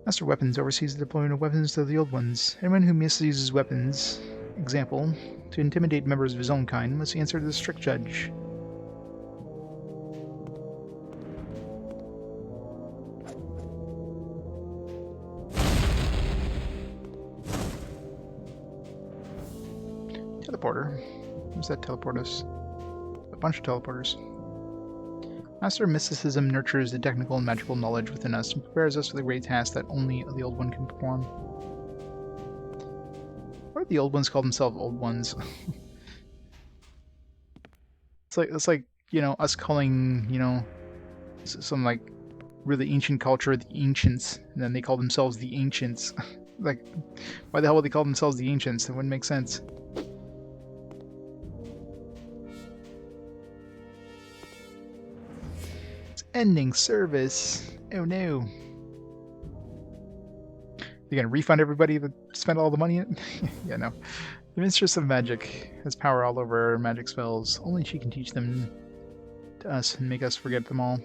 Master of Weapons oversees the deployment of weapons to the old ones. Anyone who misuses weapons, example, to intimidate members of his own kind, must answer to the strict judge. Teleporter. Where's that teleport us? A bunch of teleporters. Master of Mysticism nurtures the technical and magical knowledge within us and prepares us for the great task that only the Old One can perform. Why do the Old Ones call themselves Old Ones? It's like, you know, us calling, you know, some like really ancient culture the Ancients, and then they call themselves the Ancients. Like, why the hell would they call themselves the Ancients? That wouldn't make sense. Ending service. Oh no. You're gonna refund everybody that spent all the money in it? Yeah, no. The Mistress of Magic has power all over her magic spells. Only she can teach them to us and make us forget them all.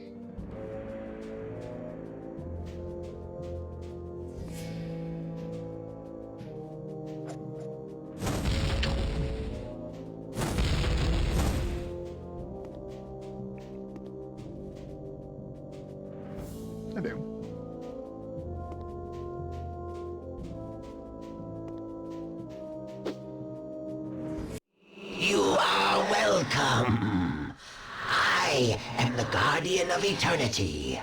Of eternity.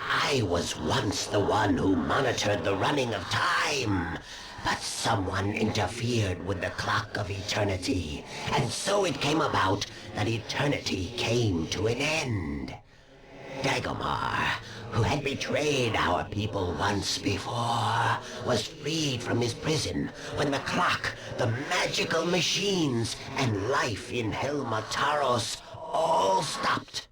I was once the one who monitored the running of time, but someone interfered with the clock of eternity, and so it came about that eternity came to an end. Dagomar, who had betrayed our people once before, was freed from his prison when the clock, the magical machines, and life in Helmataros all stopped.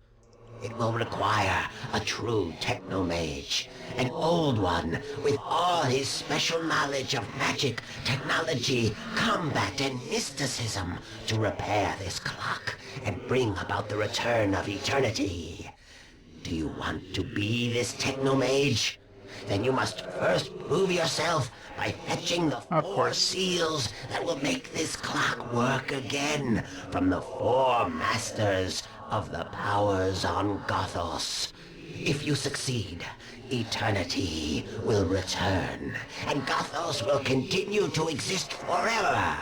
It will require a true TechnoMage, an old one with all his special knowledge of magic, technology, combat, and mysticism to repair this clock and bring about the return of eternity. Do you want to be this TechnoMage? Then you must first prove yourself by fetching the 4 seals that will make this clock work again from the 4 masters of the powers on Gothos. If you succeed, eternity will return, and Gothos will continue to exist forever.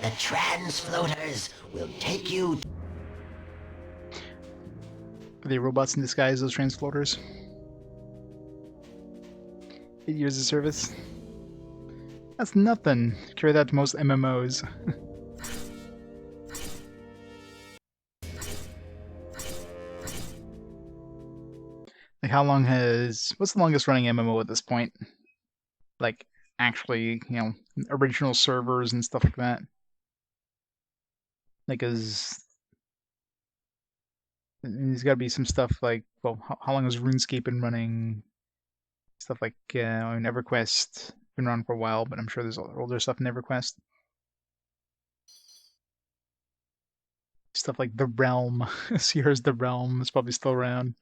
The transfloaters will take you... Are they robots in disguise, those transfloaters? 8 years of service? That's nothing. Carry that to most MMOs. how long what's the longest running MMO at this point? Like, actually, original servers and stuff like that. Like, there's got to be some stuff like, well, how long has RuneScape been running? Stuff like, EverQuest been around for a while, but I'm sure there's older stuff in EverQuest. Stuff like The Realm, Sierra's The Realm is probably still around,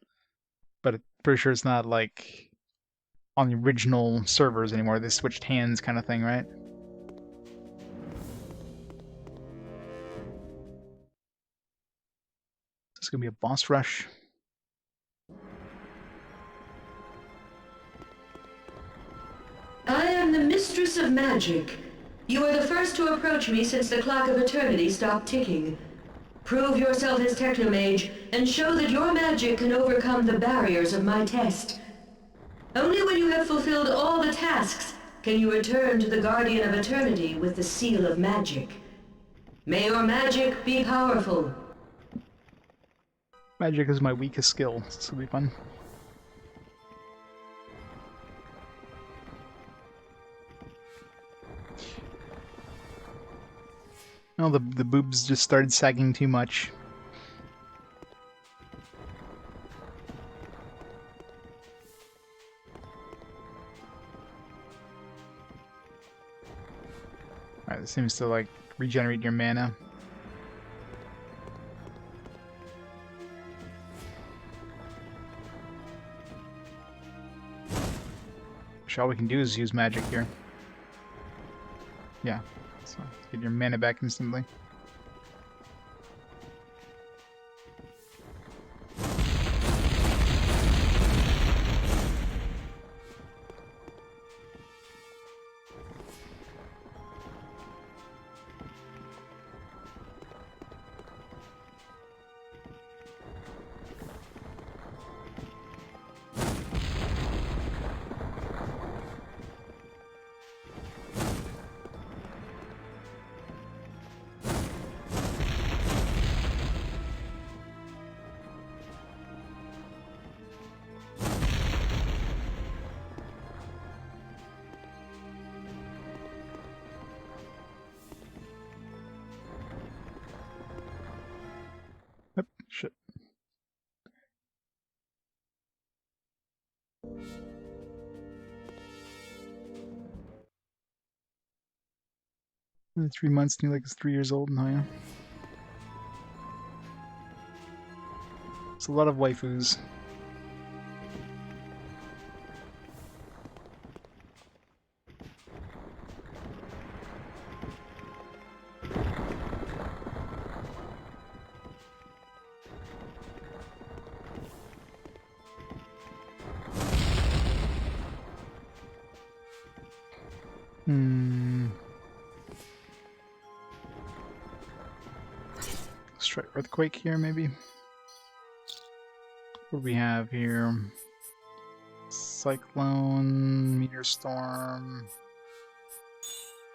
but I'm pretty sure it's not like on the original servers anymore. They switched hands kind of thing, right? It's gonna be a boss rush. I am the Mistress of Magic. You are the first to approach me since the clock of eternity stopped ticking. Prove yourself as TechnoMage and show that your magic can overcome the barriers of my test. Only when you have fulfilled all the tasks can you return to the Guardian of Eternity with the Seal of Magic. May your magic be powerful. Magic is my weakest skill. This will be fun. Oh, the boobs just started sagging too much. Alright, this seems to like regenerate your mana. All we can do is use magic here. Yeah, so get your mana back instantly. Yep, shit. In 3 months, and he like is 3 years old now. Yeah. It's a lot of waifus. Let's try Earthquake here, maybe. What do we have here? Cyclone, Meteor Storm.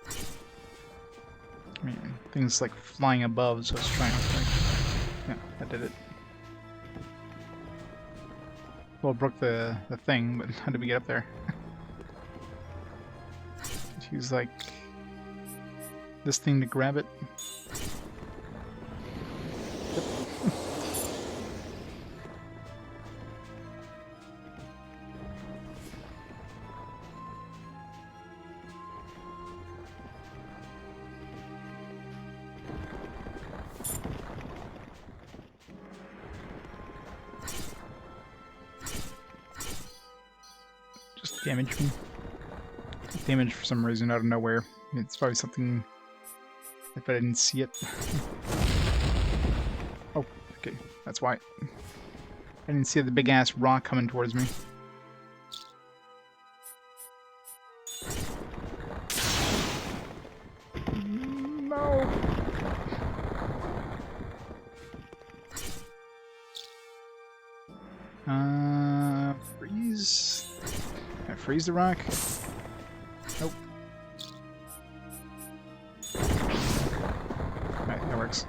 I mean, things like flying above, so let's try Earthquake. Yeah, that did it. Well, it broke the thing, but how did we get up there? Just use like this thing to grab it. Just damage me. Damage for some reason out of nowhere. It's probably something if I didn't see it. Oh, okay, that's why. I didn't see the big ass rock coming towards me. No. Freeze. Can I freeze the rock? Nope. Alright, that works.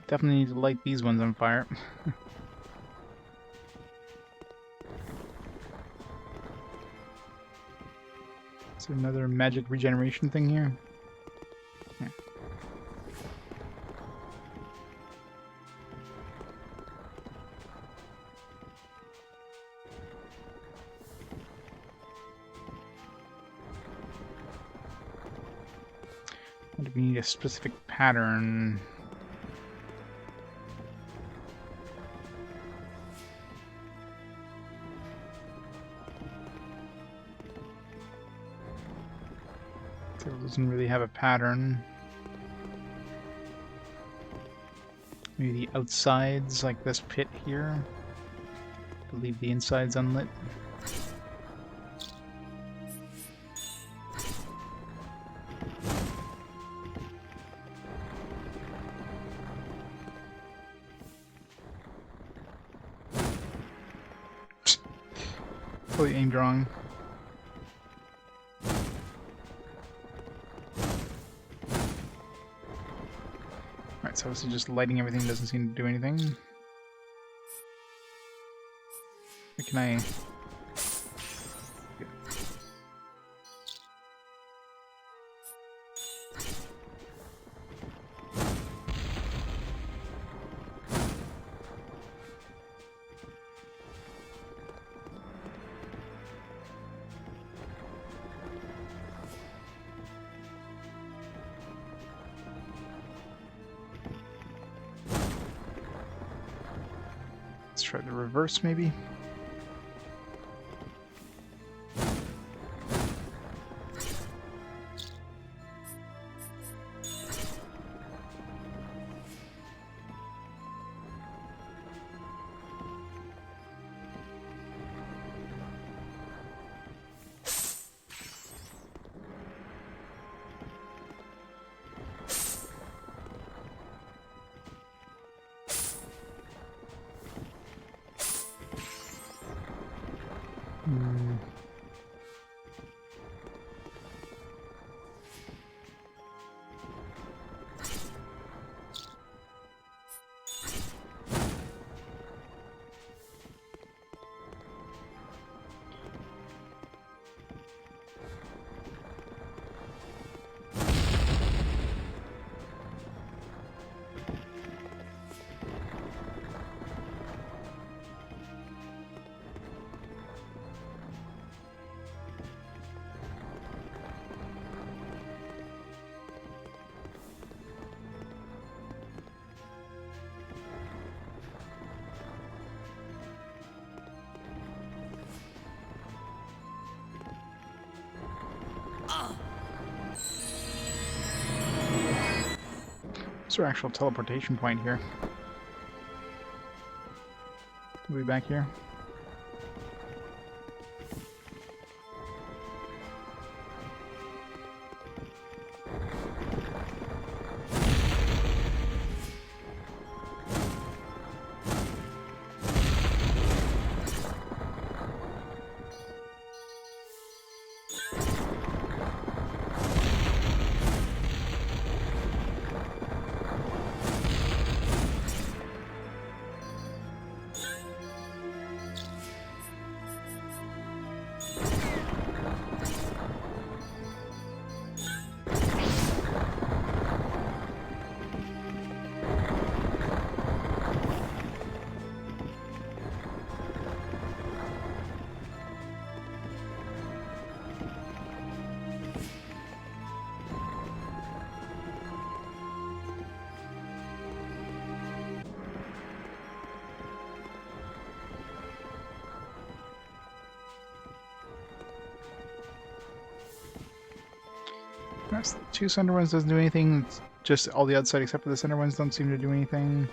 Definitely need to light these ones on fire. Is there another magic regeneration thing here? Yeah. Do we need a specific pattern? It doesn't really have a pattern. Maybe the outsides, like this pit here. But leave the insides unlit. Totally aimed wrong. Alright, so obviously just lighting everything doesn't seem to do anything. Or can I... Let's try the reverse, maybe? What's our actual teleportation point here? We'll be back here. That's the two center ones doesn't do anything. It's just all the outside except for the center ones don't seem to do anything.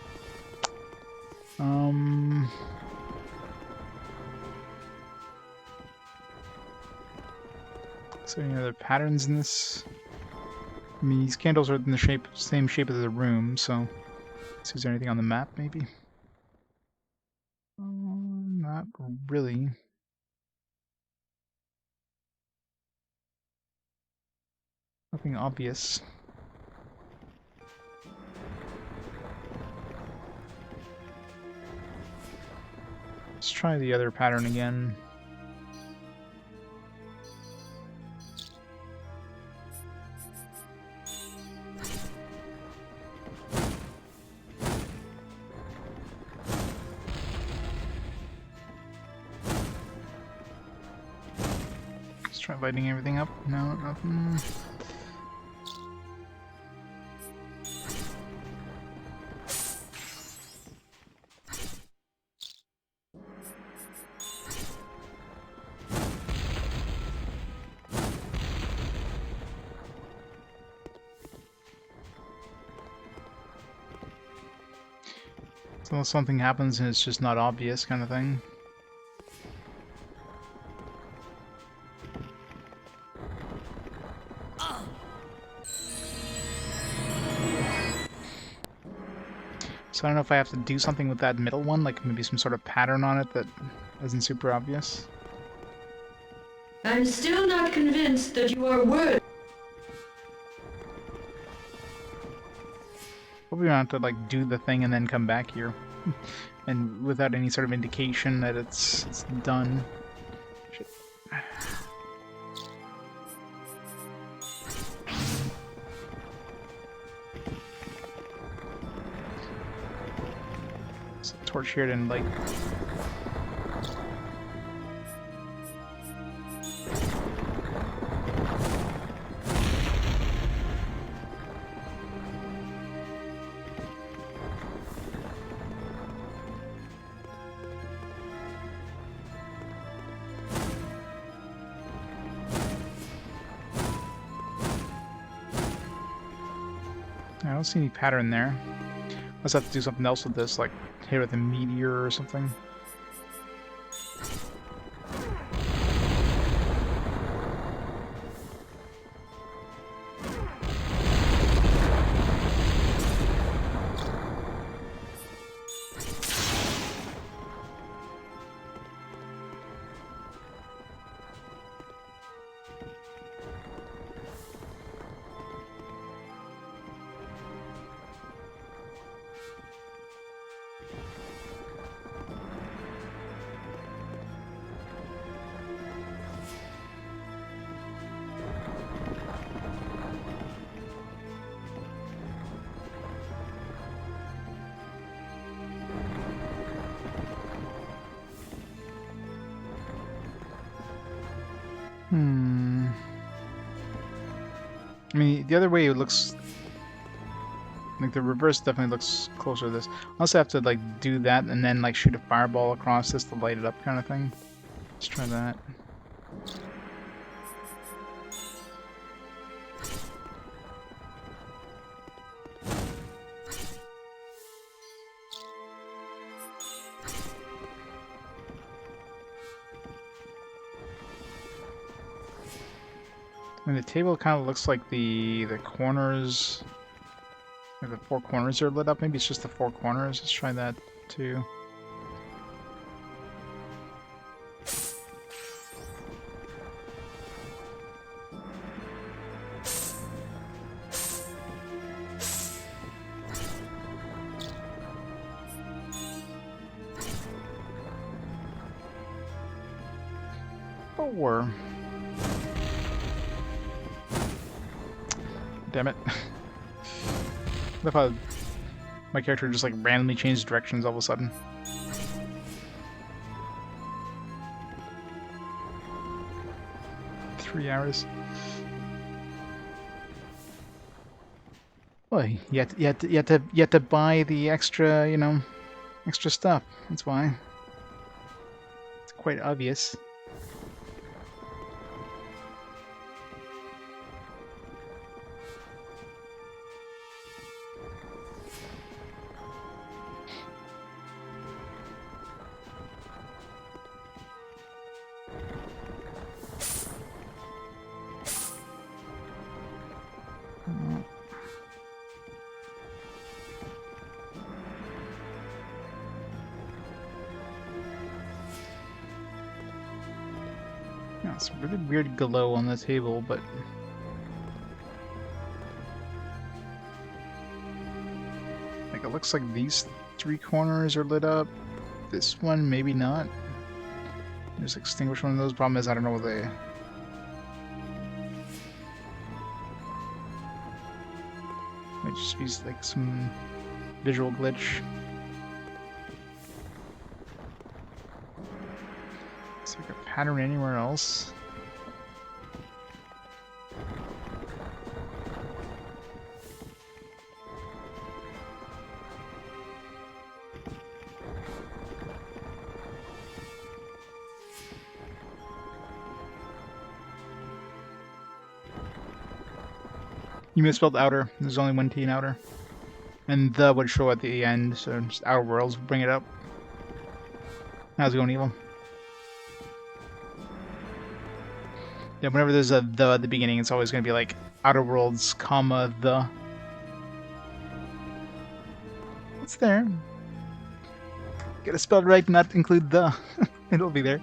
So any other patterns in this? I mean, these candles are in the same shape as the room, so is there anything on the map, maybe? Not really. Nothing obvious. Let's try the other pattern again. Let's try lighting everything up. No, nothing. So something happens and it's just not obvious, kind of thing. So I don't know if I have to do something with that middle one, like maybe some sort of pattern on it that isn't super obvious. I'm still not convinced that you are worth. Probably gonna have to like do the thing and then come back here, and without any sort of indication that it's done. Shit. So torch here and light. I don't see any pattern there. Let's have to do something else with this, like hit it with a meteor or something. I mean, the other way it looks like the reverse definitely looks closer to this. I also have to like do that and then like shoot a fireball across this to light it up, kind of thing. Let's try that. I mean, the table kind of looks like the corners, like the four corners are lit up. Maybe it's just the four corners. Let's try that too. Four. Damn it. I thought my character just like randomly changed directions all of a sudden. Three hours. Well, you have to buy the extra, you know, extra stuff. That's why. It's quite obvious. Yeah, it's a really weird glow on the table, but like it looks like these three corners are lit up, this one, maybe not. Just extinguish one of those. Problem is, I don't know what they... Might just be like some visual glitch. Is there a pattern anywhere else? You misspelled outer. There's only one T in outer. And the would show at the end, so just outer worlds would bring it up. How's it going, evil? Yeah, whenever there's a the at the beginning, it's always going to be like outer worlds, comma, the. It's there. Gotta spell it right, not include the. It'll be there.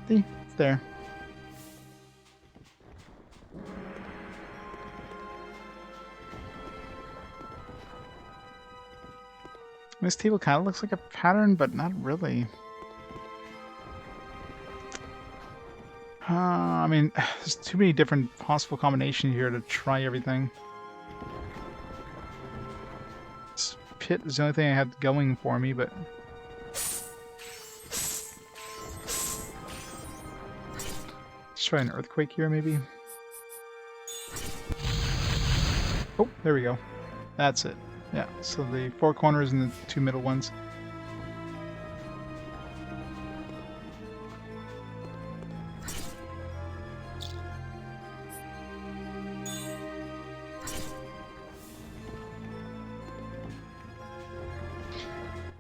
See? It's there. This table kind of looks like a pattern, but not really. I mean, there's too many different possible combinations here to try everything. This pit is the only thing I had going for me, but... Let's try an earthquake here, maybe. Oh, there we go. That's it. Yeah, so the four corners and the two middle ones.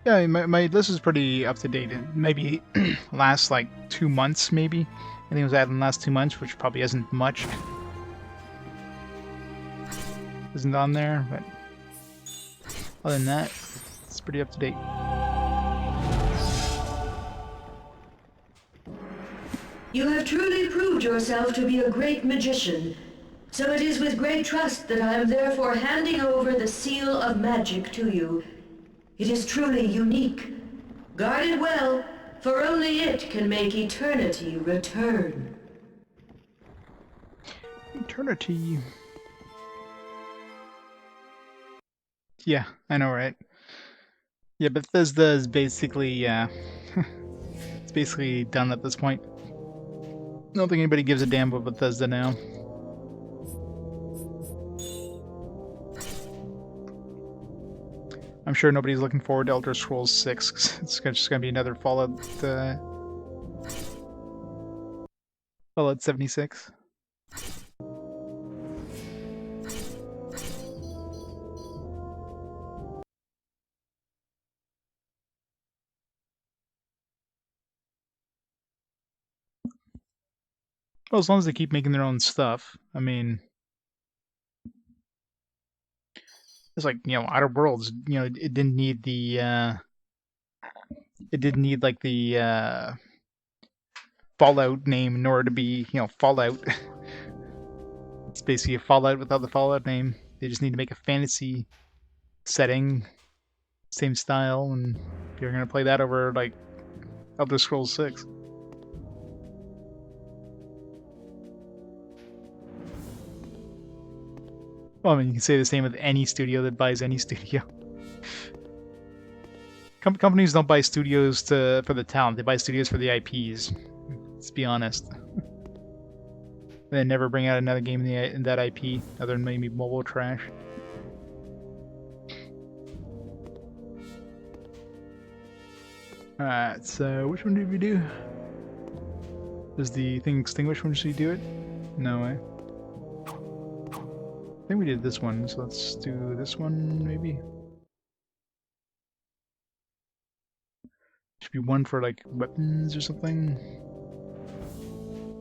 Yeah, my list is pretty up to date. It maybe last like 2 months, maybe. I think it was added in the last 2 months, which probably isn't much. Isn't on there, but other than that, it's pretty up to date. You have truly proved yourself to be a great magician. So it is with great trust that I am therefore handing over the seal of magic to you. It is truly unique. Guard it well, for only it can make eternity return. Eternity. Yeah, I know, right? Yeah, Bethesda is basically, it's basically done at this point. I don't think anybody gives a damn about Bethesda now. I'm sure nobody's looking forward to Elder Scrolls 6, 'cause it's just gonna be another Fallout 76. Well, as long as they keep making their own stuff. I mean, it's like, you know, Outer Worlds, you know, it didn't need the, it didn't need, like, the, Fallout name in order to be, you know, Fallout. It's basically a Fallout without the Fallout name. They just need to make a fantasy setting, same style, and you're gonna play that over, like, Elder Scrolls 6. Well, I mean, you can say the same with any studio that buys any studio. Companies don't buy studios for the talent; they buy studios for the IPs. Let's be honest. They never bring out another game in that IP, other than maybe mobile trash. Alright, so which one did we do? Does the thing extinguish once you do it? No way. I think we did this one, so let's do this one, maybe? Should be one for, like, weapons or something?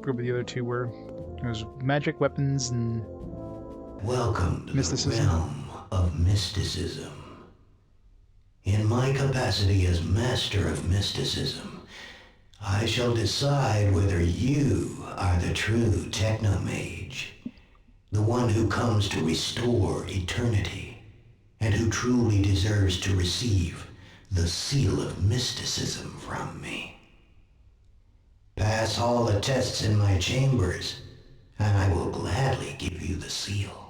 Probably the other two were. There's magic, weapons, and... Welcome to mysticism. the realm of mysticism. In my capacity as Master of Mysticism, I shall decide whether you are the true TechnoMage, the one who comes to restore eternity, and who truly deserves to receive the seal of mysticism from me. Pass all the tests in my chambers, and I will gladly give you the seal.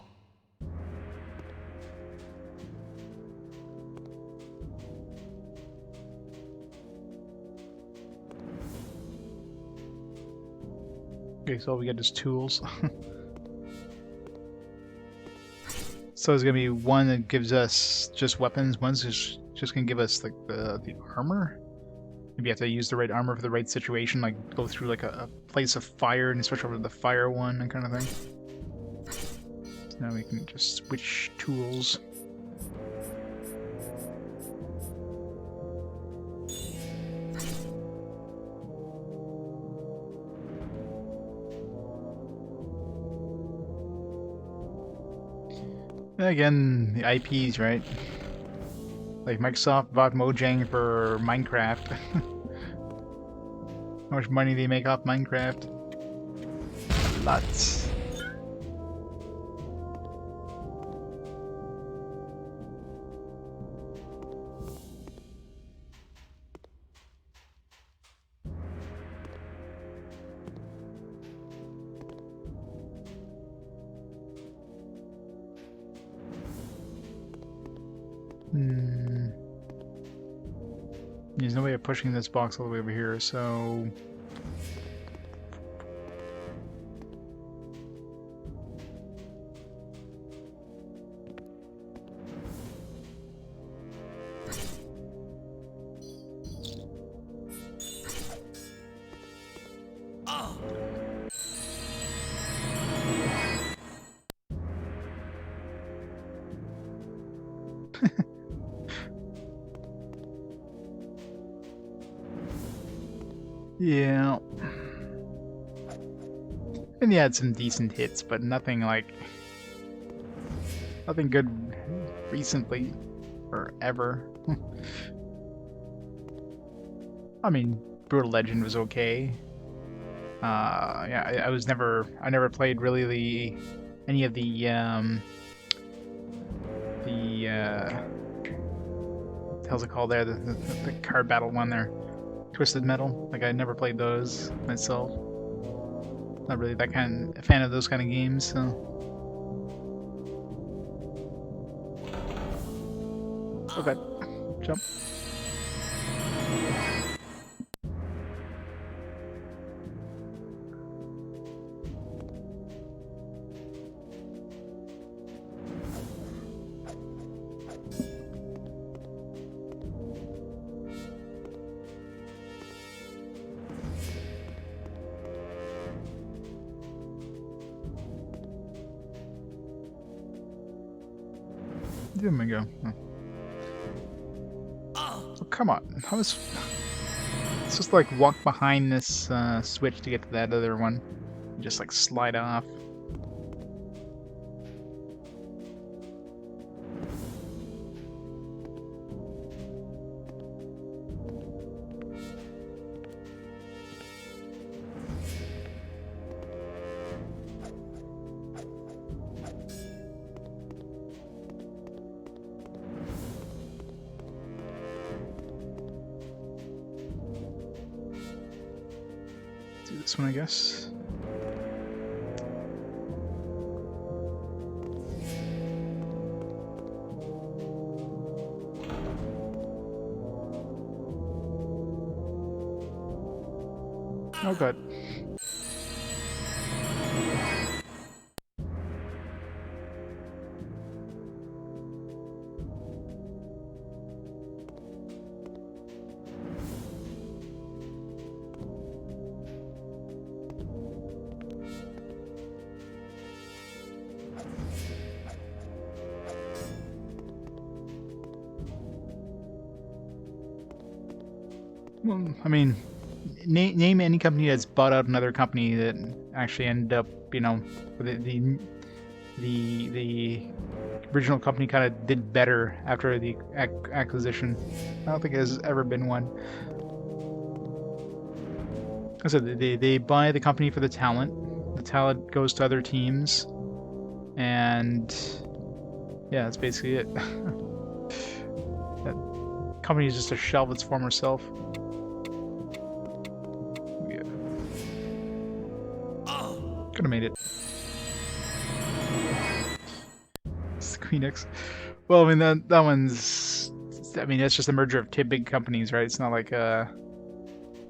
Okay, so all we get is tools. So there's gonna be one that gives us just weapons, one's just gonna give us like the armor. Maybe you have to use the right armor for the right situation, like go through like a place of fire and switch over to the fire one, that kind of thing. So now we can just switch tools. Again, the IPs, right? Like Microsoft bought Mojang for Minecraft. How much money do they make off Minecraft? Lots. There's no way of pushing this box all the way over here, so... Yeah. And he had some decent hits, but nothing like... nothing good recently, or ever. I mean, Brutal Legend was okay. Yeah, I never played really any of the what the hell's it called there? The card battle one there. Twisted Metal. Like, I never played those myself. Not really that kind of fan of those kind of games, so. Okay. Jump. There we go. Oh, come on. How is... Let's just like walk behind this switch to get to that other one. Just like slide off. Do this one, I guess. Oh god. Well, I mean, name any company that's bought out another company that actually ended up, you know, the original company kind of did better after the acquisition. I don't think there's ever been one. So they buy the company for the talent. The talent goes to other teams, and yeah, that's basically it. That company is just a shell of its former self. Yeah. Could have made it. It's the Queenix. Well, I mean that one's. I mean that's just a merger of two big companies, right? It's not like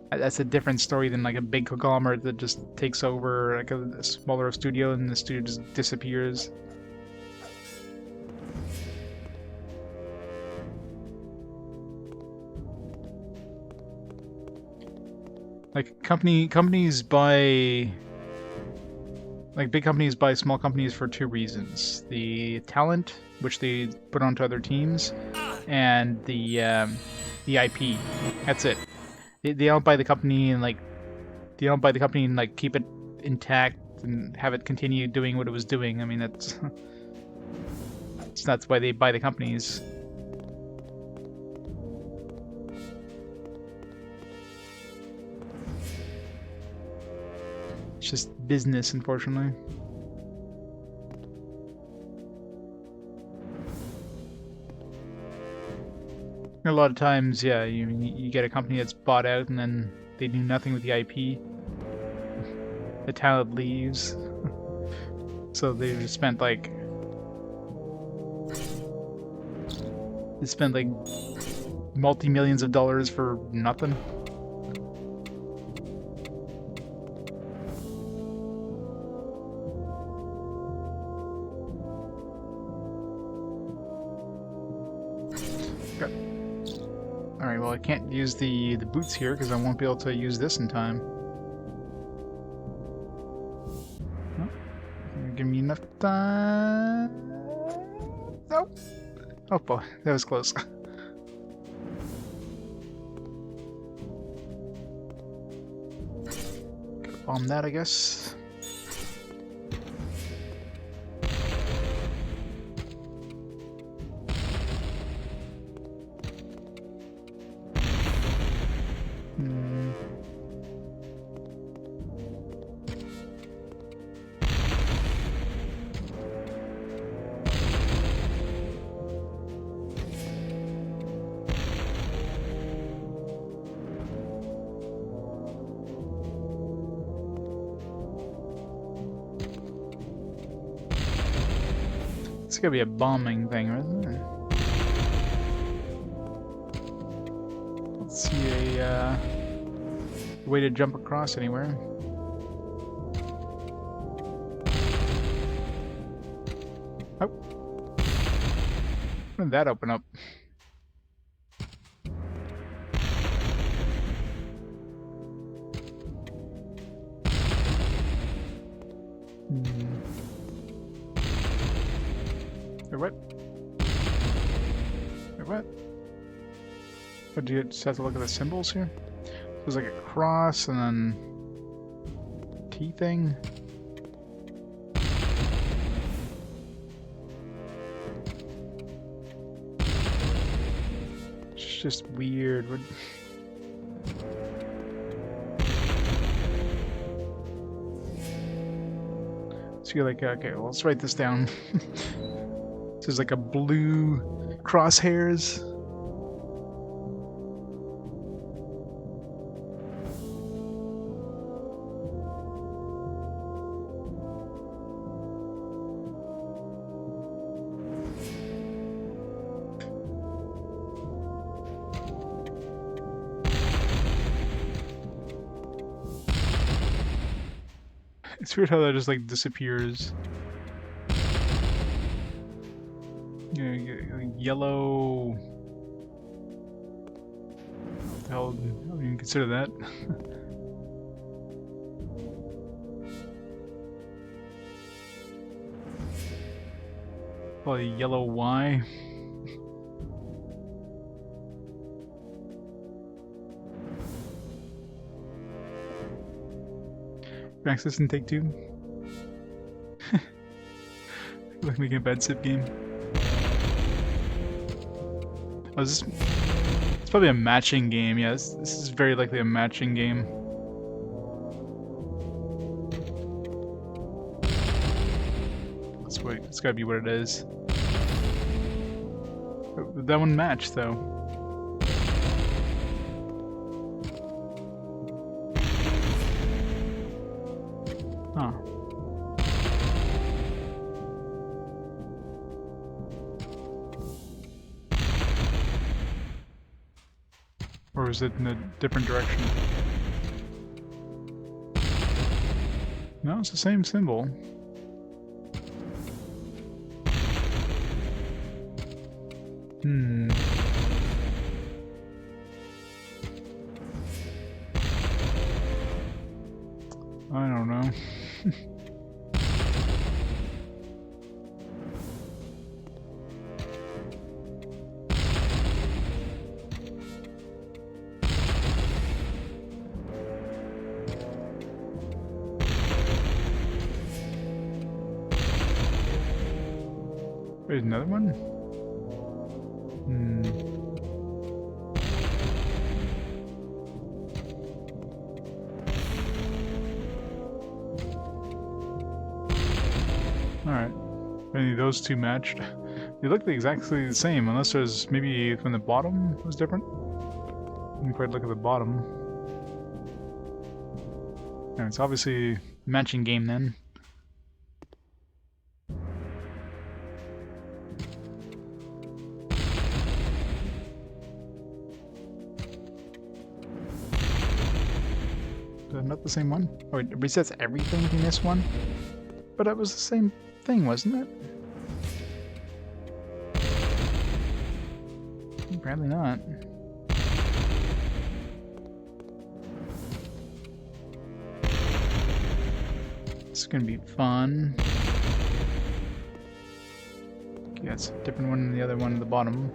that's a different story than like a big conglomerate that just takes over like a smaller studio and the studio just disappears. Like companies buy, like big companies buy small companies for two reasons: the talent, which they put onto other teams, and the IP. That's it. They don't buy the company and like keep it intact and have it continue doing what it was doing. I mean that's why they buy the companies. It's just business, unfortunately. A lot of times, yeah, you get a company that's bought out and then they do nothing with the IP. The talent leaves. So they just spent like multi-millions of dollars for nothing. Alright, well I can't use the boots here because I won't be able to use this in time. No, give me enough time. Nope. Oh boy, that was close. Gotta bomb that, I guess. It's gonna be a bombing thing, isn't it? Let's see a way to jump across anywhere. Oh. When did that open up? What? What? But do you just have to look at the symbols here? There's like a cross and then T thing. It's just weird. So you're like, okay, well, let's write this down. There's like a blue crosshairs. It's weird how that just like disappears. Yellow. What the hell? I don't even consider that. Probably yellow Y. Access and take two. like making a bad sip game. Oh, is this... It's probably a matching game. Yeah, this is very likely a matching game. Let's wait. It's gotta be what it is. Oh, that one matched, though. Huh. Or is it in a different direction? No, it's the same symbol. Hmm. I don't know. Wait, another one? Hmm. Alright. Maybe those two matched. They look exactly the same, unless there's maybe when the bottom was different. You can quite look at the bottom. Yeah, it's obviously a matching game then. Not the same one? Oh, it resets everything if you miss one? But that was the same thing, wasn't it? Apparently not. This is gonna be fun. Okay, that's a different one than the other one at the bottom.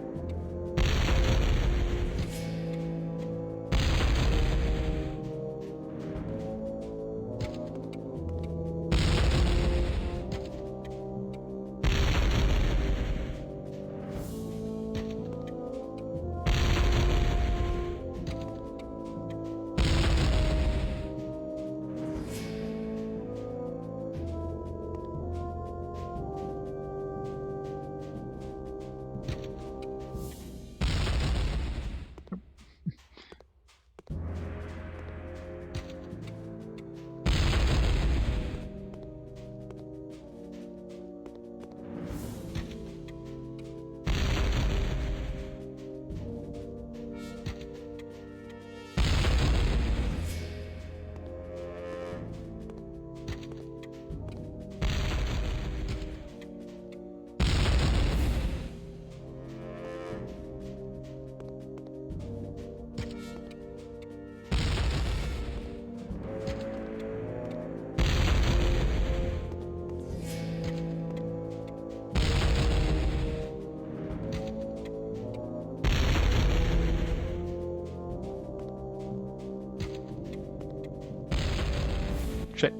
Shit.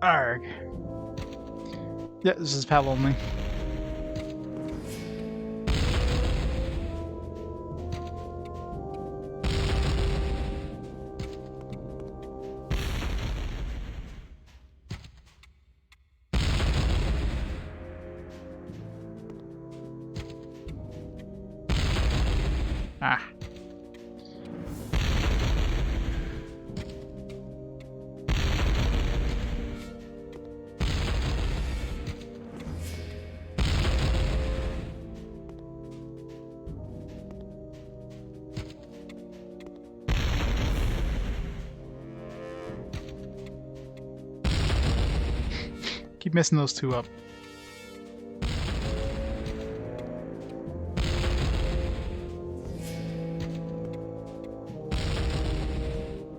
Arg. Yeah, this is PAL only. Ah. Keep messing those two up.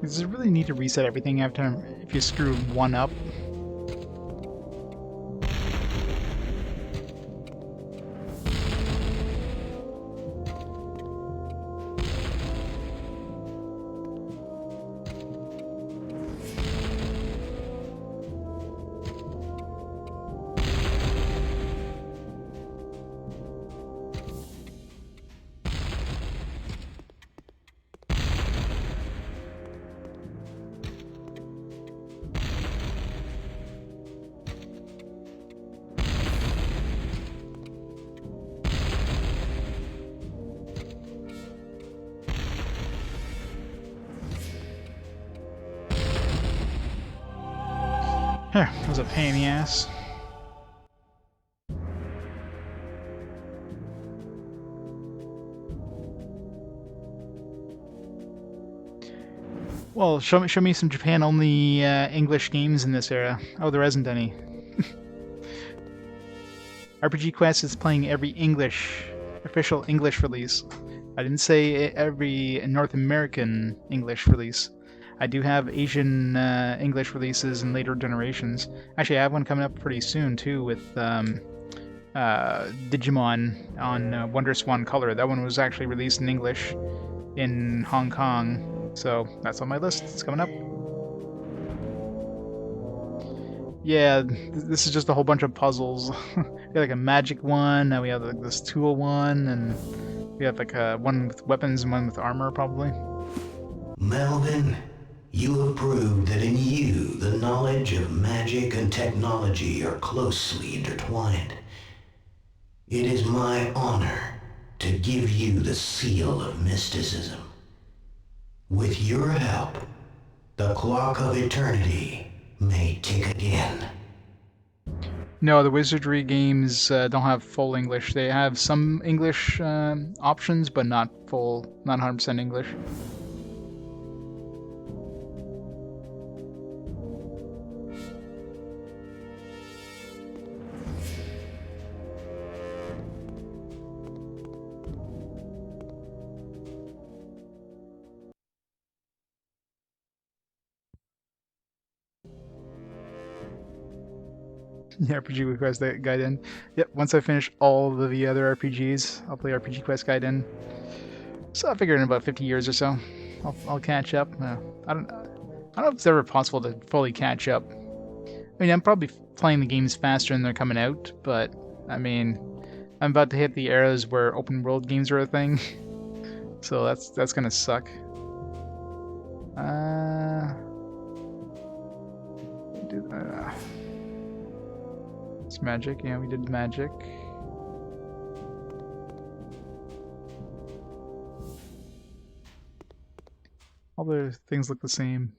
Does it really need to reset everything after if you screw one up? That was a pain in the ass. Well, show me some Japan-only English games in this era. Oh, there isn't any. RPG Quest is playing every official English release. I didn't say every North American English release. I do have Asian English releases in later generations. Actually, I have one coming up pretty soon too with Digimon on Wonder Swan Color. That one was actually released in English in Hong Kong, so that's on my list. It's coming up. Yeah, this is just a whole bunch of puzzles. We got like a magic one, now we have like this tool one, and we have like one with weapons and one with armor, probably. Melvin, you have proved that in you the knowledge of magic and technology are closely intertwined. It is my honor to give you the seal of mysticism. With your help, the clock of eternity may tick again. No, the Wizardry games don't have full English. They have some English options, but not 100% English. Yeah, RPG Quest Gaiden. Yep, once I finish all of the other RPGs, I'll play RPG Quest Gaiden. So I figure in about 50 years or so, I'll catch up. I don't know if it's ever possible to fully catch up. I mean, I'm probably playing the games faster than they're coming out, but I mean, I'm about to hit the eras where open world games are a thing, so that's gonna suck. It's magic. Yeah, we did magic. All the things look the same.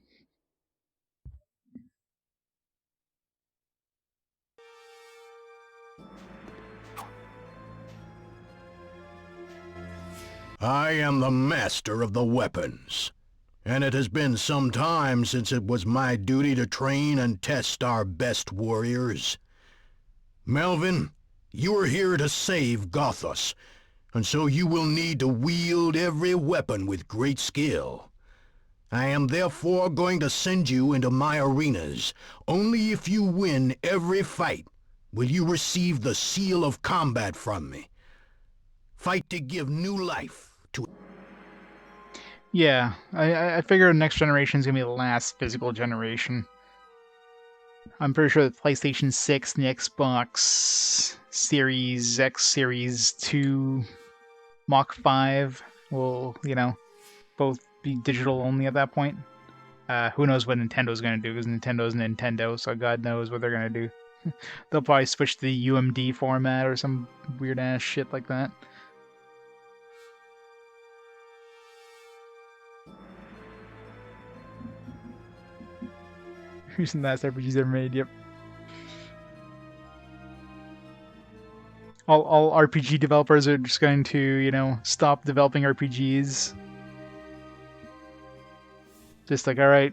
I am the master of the weapons, and it has been some time since it was my duty to train and test our best warriors. Melvin, you are here to save Gothos, and so you will need to wield every weapon with great skill. I am therefore going to send you into my arenas. Only if you win every fight will you receive the seal of combat from me. Fight to give new life to... Yeah, I figure next generation is gonna be the last physical generation. I'm pretty sure the PlayStation 6 and the Xbox Series X, Series 2, Mach 5 will, both be digital only at that point. Who knows what Nintendo's gonna do, because Nintendo's Nintendo, so God knows what they're gonna do. They'll probably switch to the UMD format or some weird ass shit like that. Recent last RPGs ever made, yep. All RPG developers are just going to, stop developing RPGs. Just like, alright,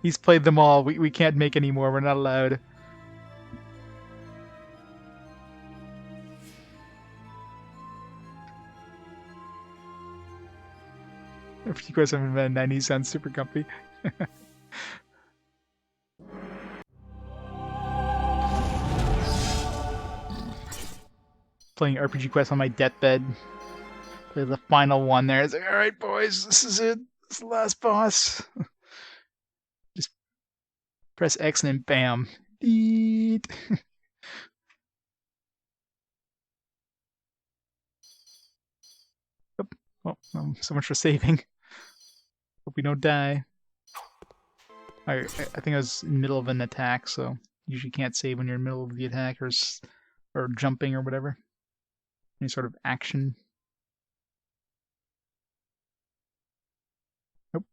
he's played them all, we can't make any more, we're not allowed. RPG Quest 790 sounds super comfy. Playing RPG Quest on my deathbed. Play the final one there. It's like, alright boys, this is it. This is the last boss. Just press X and then bam. Eat. Oh, so much for saving. Hope we don't die. I think I was in the middle of an attack, so usually can't save when you're in the middle of the attack or jumping or whatever. Any sort of action. Nope.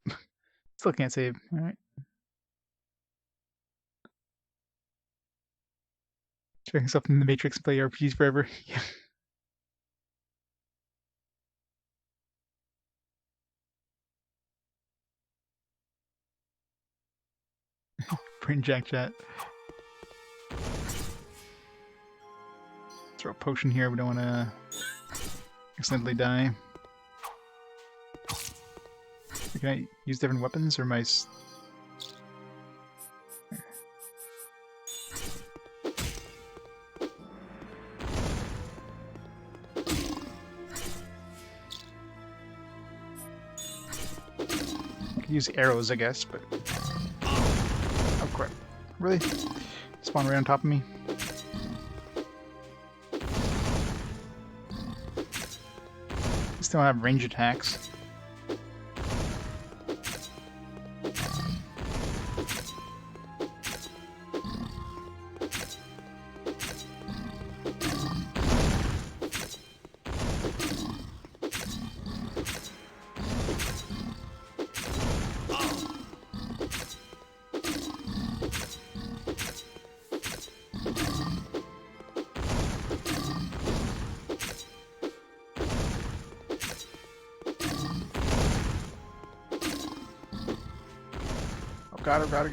Still can't save. Alright. Throwing yourself in the Matrix and play RPGs forever. Yeah. Brain jack chat. Throw a potion here. We don't want to accidentally die. Can I use different weapons or am I? Use arrows, I guess, but... Oh crap. Really? Spawn right on top of me? Still have range attacks.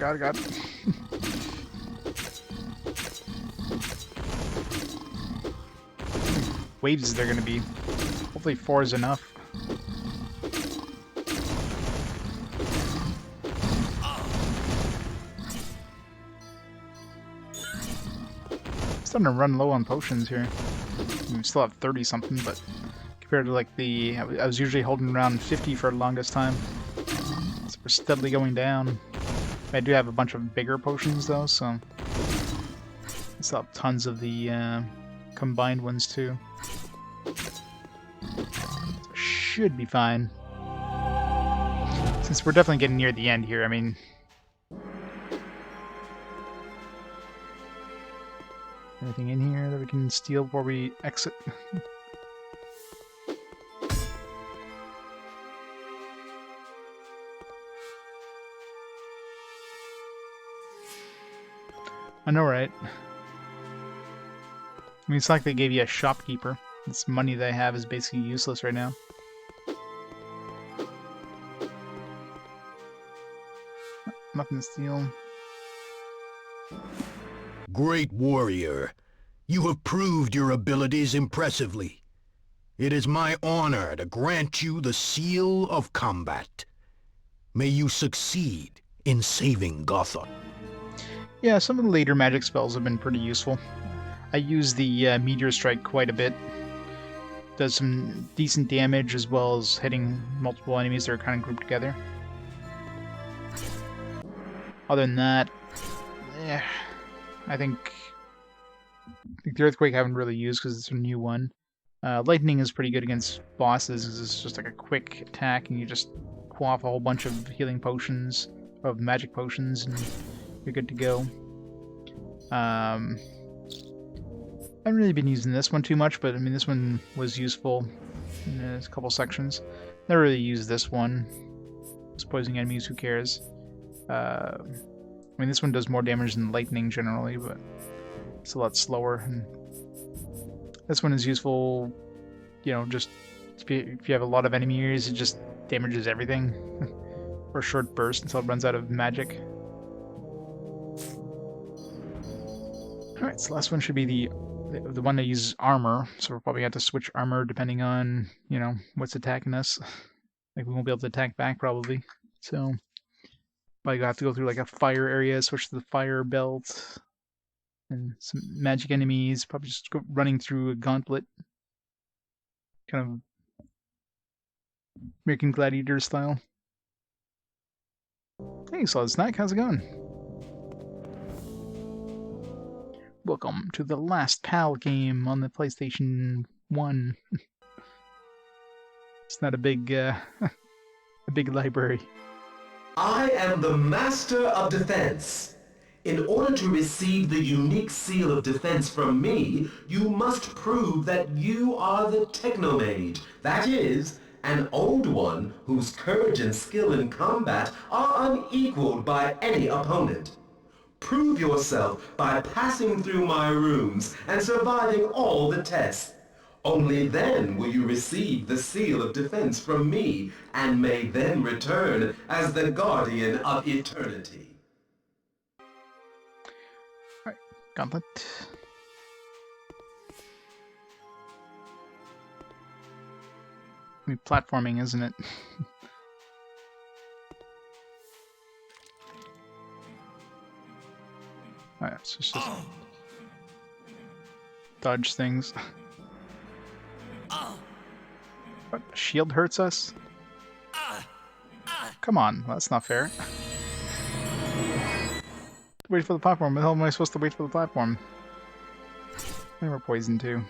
Got it. Waves they're gonna be. Hopefully 4 is enough. Starting to run low on potions here. We still have 30 something, but compared to like I was usually holding around 50 for the longest time. So we're steadily going down. I do have a bunch of bigger potions though, so I still have tons of the combined ones too. So should be fine. Since we're definitely getting near the end here, I mean... Anything in here that we can steal before we exit? I know, right? I mean, it's like they gave you a shopkeeper. This money they have is basically useless right now. Nothing to steal. Great warrior, you have proved your abilities impressively. It is my honor to grant you the Seal of Combat. May you succeed in saving Gotham. Yeah, some of the later magic spells have been pretty useful. I use the Meteor Strike quite a bit. Does some decent damage as well as hitting multiple enemies that are kind of grouped together. Other than that, I think the Earthquake I haven't really used because it's a new one. Lightning is pretty good against bosses because it's just like a quick attack and you just quaff a whole bunch of healing potions, of magic potions, and you're good to go. I haven't really been using this one too much, but I mean this one was useful in a couple sections. Never really used this one. Just poisoning enemies, who cares? I mean this one does more damage than lightning generally, but it's a lot slower. And this one is useful, you know, just if you have a lot of enemies, it just damages everything for a short burst until it runs out of magic. Alright, so the last one should be the one that uses armor, so we'll probably have to switch armor depending on, you know, what's attacking us. Like, we won't be able to attack back, probably. So, probably have to go through, like, a fire area, switch to the fire belt, and some magic enemies, probably just go running through a gauntlet. Kind of American Gladiator style. Hey, Solid Snack, how's it going? Welcome to the last PAL game on the PlayStation 1. It's not a big, a big library. I am the Master of Defense. In order to receive the unique seal of defense from me, you must prove that you are the TechnoMage. That is, an old one whose courage and skill in combat are unequaled by any opponent. Prove yourself by passing through my rooms and surviving all the tests. Only then will you receive the seal of defense from me and may then return as the guardian of eternity. Alright, gauntlet. I mean, platforming, isn't it? Alright, so it's just dodge things. What? Shield hurts us? Come on, that's not fair. Wait for the platform. What the hell am I supposed to wait for the platform? They were poisoned too.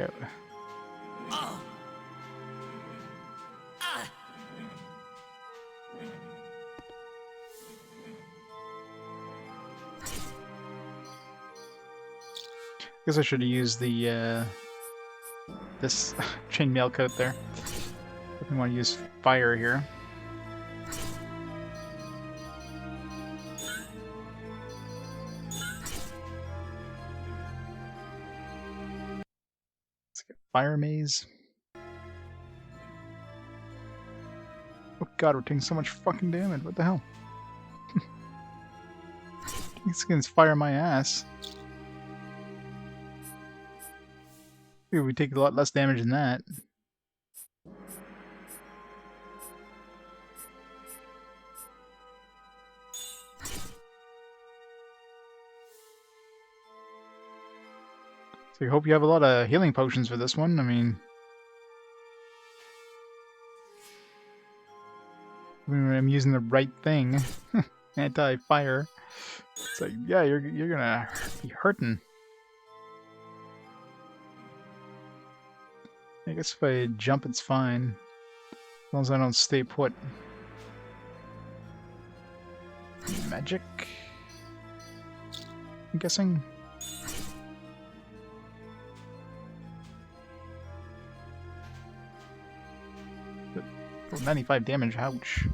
Okay. Guess I should have used the this chainmail coat there. I want to use fire here. Let's get fire maze. Oh god, we're taking so much fucking damage. What the hell? These skins fire my ass. Dude, we take a lot less damage than that. So I hope you have a lot of healing potions for this one. I mean, I'm using the right thing. Anti-fire. It's like, yeah, you're gonna be hurting. I guess if I jump, it's fine. As long as I don't stay put. Magic? I'm guessing. Oh, 95 damage, ouch.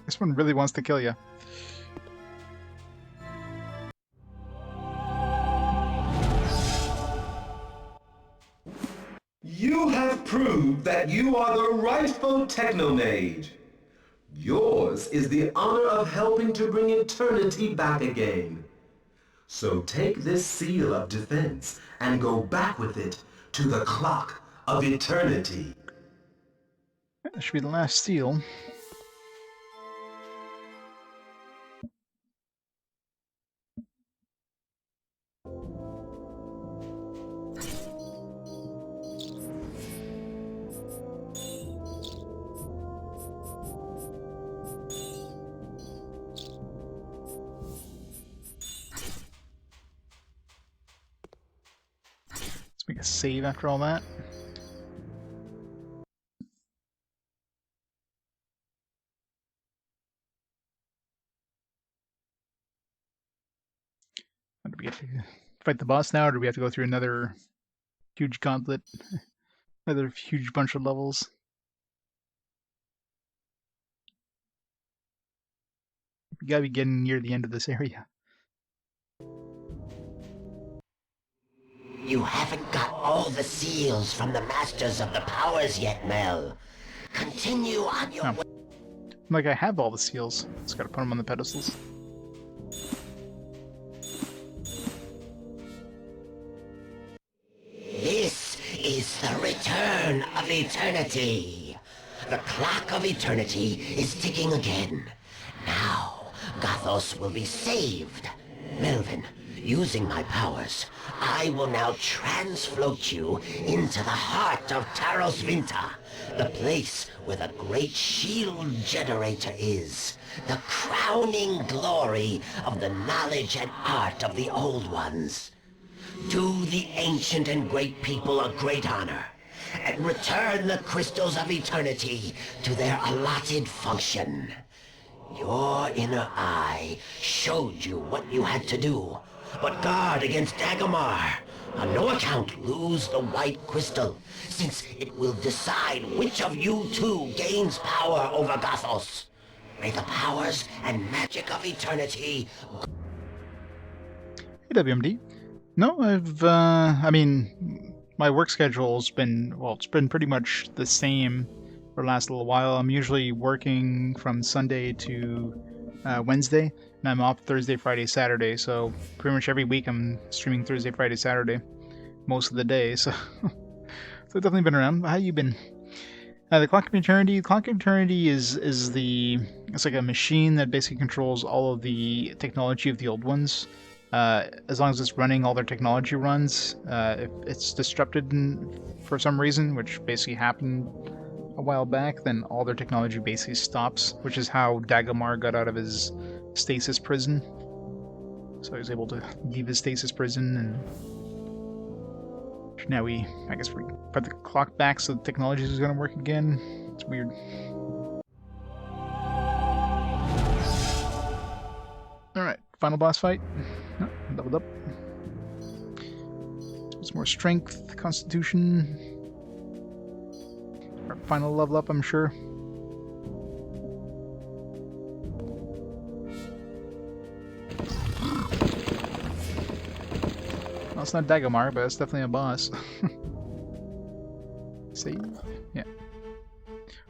This one really wants to kill you. You have proved that you are the rightful TechnoMage. Yours is the honor of helping to bring eternity back again. So take this seal of defense and go back with it to the clock of eternity. That should be the last seal. Let's make a save after all that. Do we have to fight the boss now, or do we have to go through another huge gauntlet? Another huge bunch of levels? We gotta be getting near the end of this area. You haven't got all the seals from the Masters of the Powers yet, Mel. Continue on your way. Like, I have all the seals. Just gotta put them on the pedestals. This is the return of eternity. The clock of eternity is ticking again. Now, Gothos will be saved. Melvin, using my powers, I will now transfloat you into the heart of Taros Vinta, the place where the great shield generator is, the crowning glory of the knowledge and art of the Old Ones. Do the ancient and great people a great honor, and return the crystals of eternity to their allotted function. Your inner eye showed you what you had to do, but guard against Dagomar, On no account lose the white crystal, since it will decide which of you two gains power over Gothos. May the powers and magic of eternity... Hey, WMD. No, I mean, my work schedule's been, well, it's been pretty much the same for the last little while. I'm usually working from Sunday to Wednesday, and I'm off Thursday, Friday, Saturday, so pretty much every week I'm streaming Thursday, Friday, Saturday, most of the day, so so I've definitely been around. How you been? The Clock of Eternity. Clock of Eternity is it's like a machine that basically controls all of the technology of the old ones. As long as it's running, all their technology runs. If it's disrupted for some reason, which basically happened a while back, then all their technology basically stops, which is how Dagomar got out of his stasis prison. So he was able to leave his stasis prison, and now I guess we put the clock back so the technology is going to work again. It's weird. Alright, final boss fight. Oh, leveled up. Some more strength, constitution. Our final level up, I'm sure. Well, it's not Dagomar, but it's definitely a boss. Save? Yeah.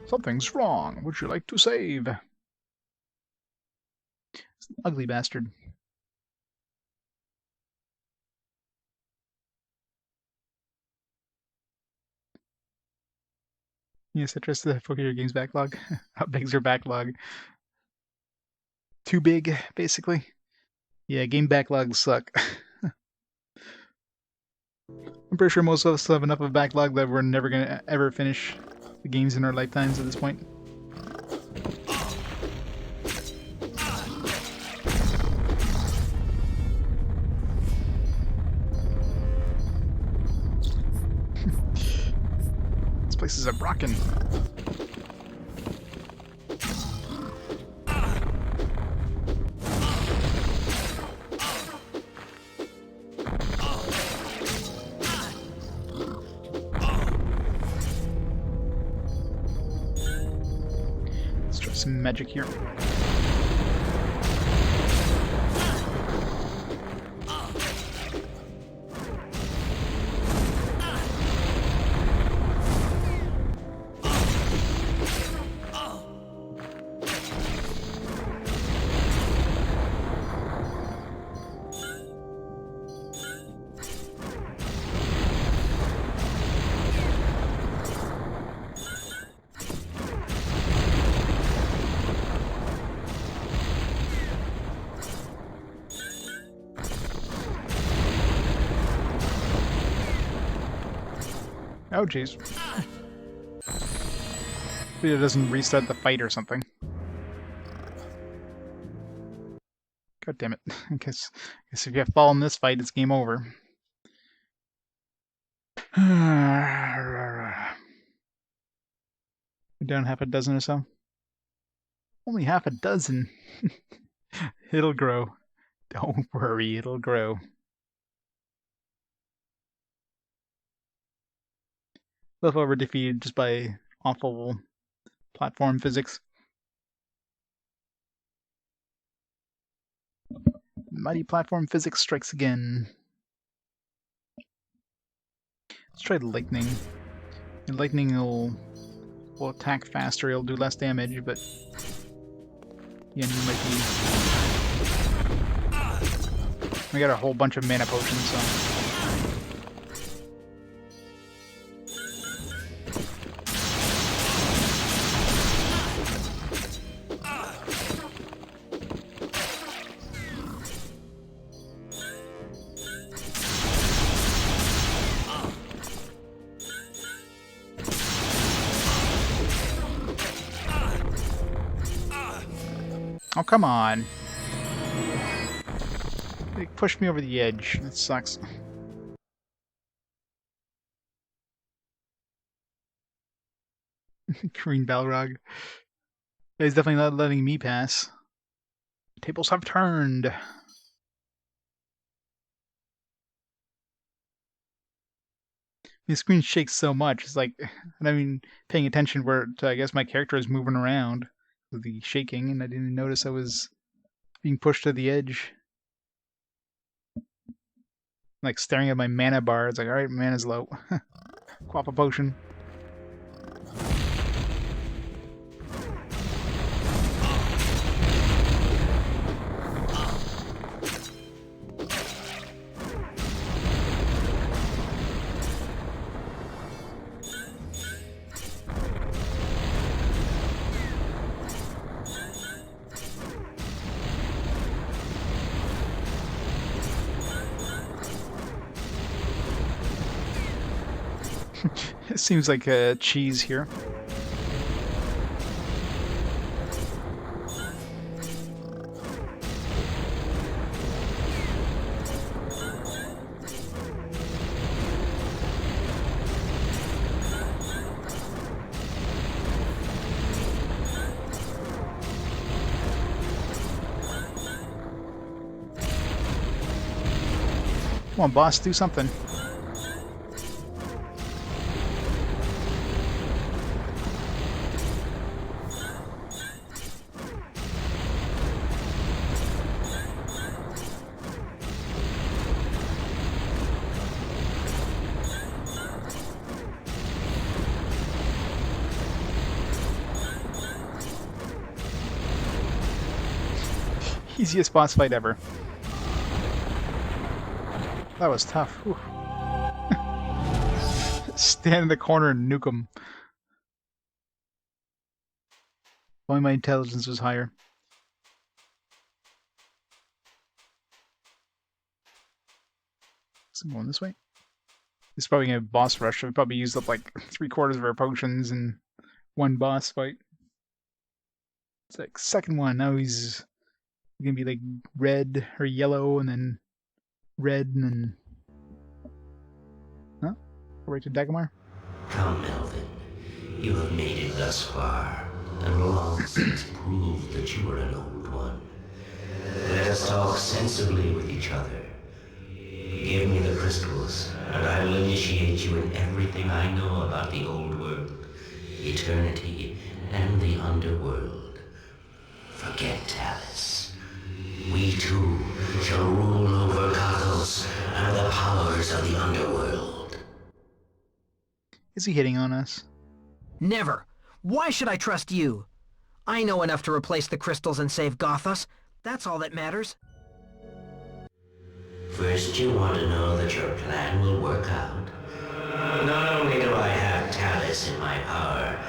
Something's wrong. Would you like to save? It's an ugly bastard. Yes, address the focus your game's backlog. How big's your backlog? Too big, basically. Yeah, game backlogs suck. I'm pretty sure most of us have enough of a backlog that we're never gonna ever finish the games in our lifetimes at this point. This place is a rockin'. Let's try some magic here. Oh, jeez. Hopefully it doesn't restart the fight or something. God damn it. I guess if you have fall in this fight, it's game over. We're down half a dozen or so. Only half a dozen. It'll grow. Don't worry, it'll grow. Leftover defeated just by awful platform physics. Mighty platform physics strikes again. Let's try lightning. And lightning will attack faster, it'll do less damage, but the enemy might be... We got a whole bunch of mana potions, so... Oh, come on. They pushed me over the edge. That sucks. Green Balrog. He's definitely not letting me pass. Tables have turned. The screen shakes so much. It's like, and I mean, paying attention where to, I guess my character is moving around with the shaking, and I didn't even notice I was being pushed to the edge. Like staring at my mana bar. It's like, all right, mana's low. Quap a potion. It seems like a cheese here. Come on, boss, do something. Easiest boss fight ever. That was tough. Stand in the corner and nuke him. If only my intelligence was higher. So I'm going this way. This is probably gonna boss rush. I've probably used up like 3/4 of our potions in one boss fight. It's like second one. Now he's gonna be like red or yellow, and then red, and then huh? Go right to Dagomar. Come, Melvin. You have made it thus far, and long since proved that you are an old one. Let us talk sensibly with each other. Give me the crystals, and I will initiate you in everything I know about the old world, eternity, and the underworld. Forget Talus. We too shall rule over Kathos and the powers of the underworld. Is he hitting on us? Never. Why should I trust you? I know enough to replace the crystals and save Gothos. That's all that matters. First, you want to know that your plan will work out. Not only do I have Talus in my power,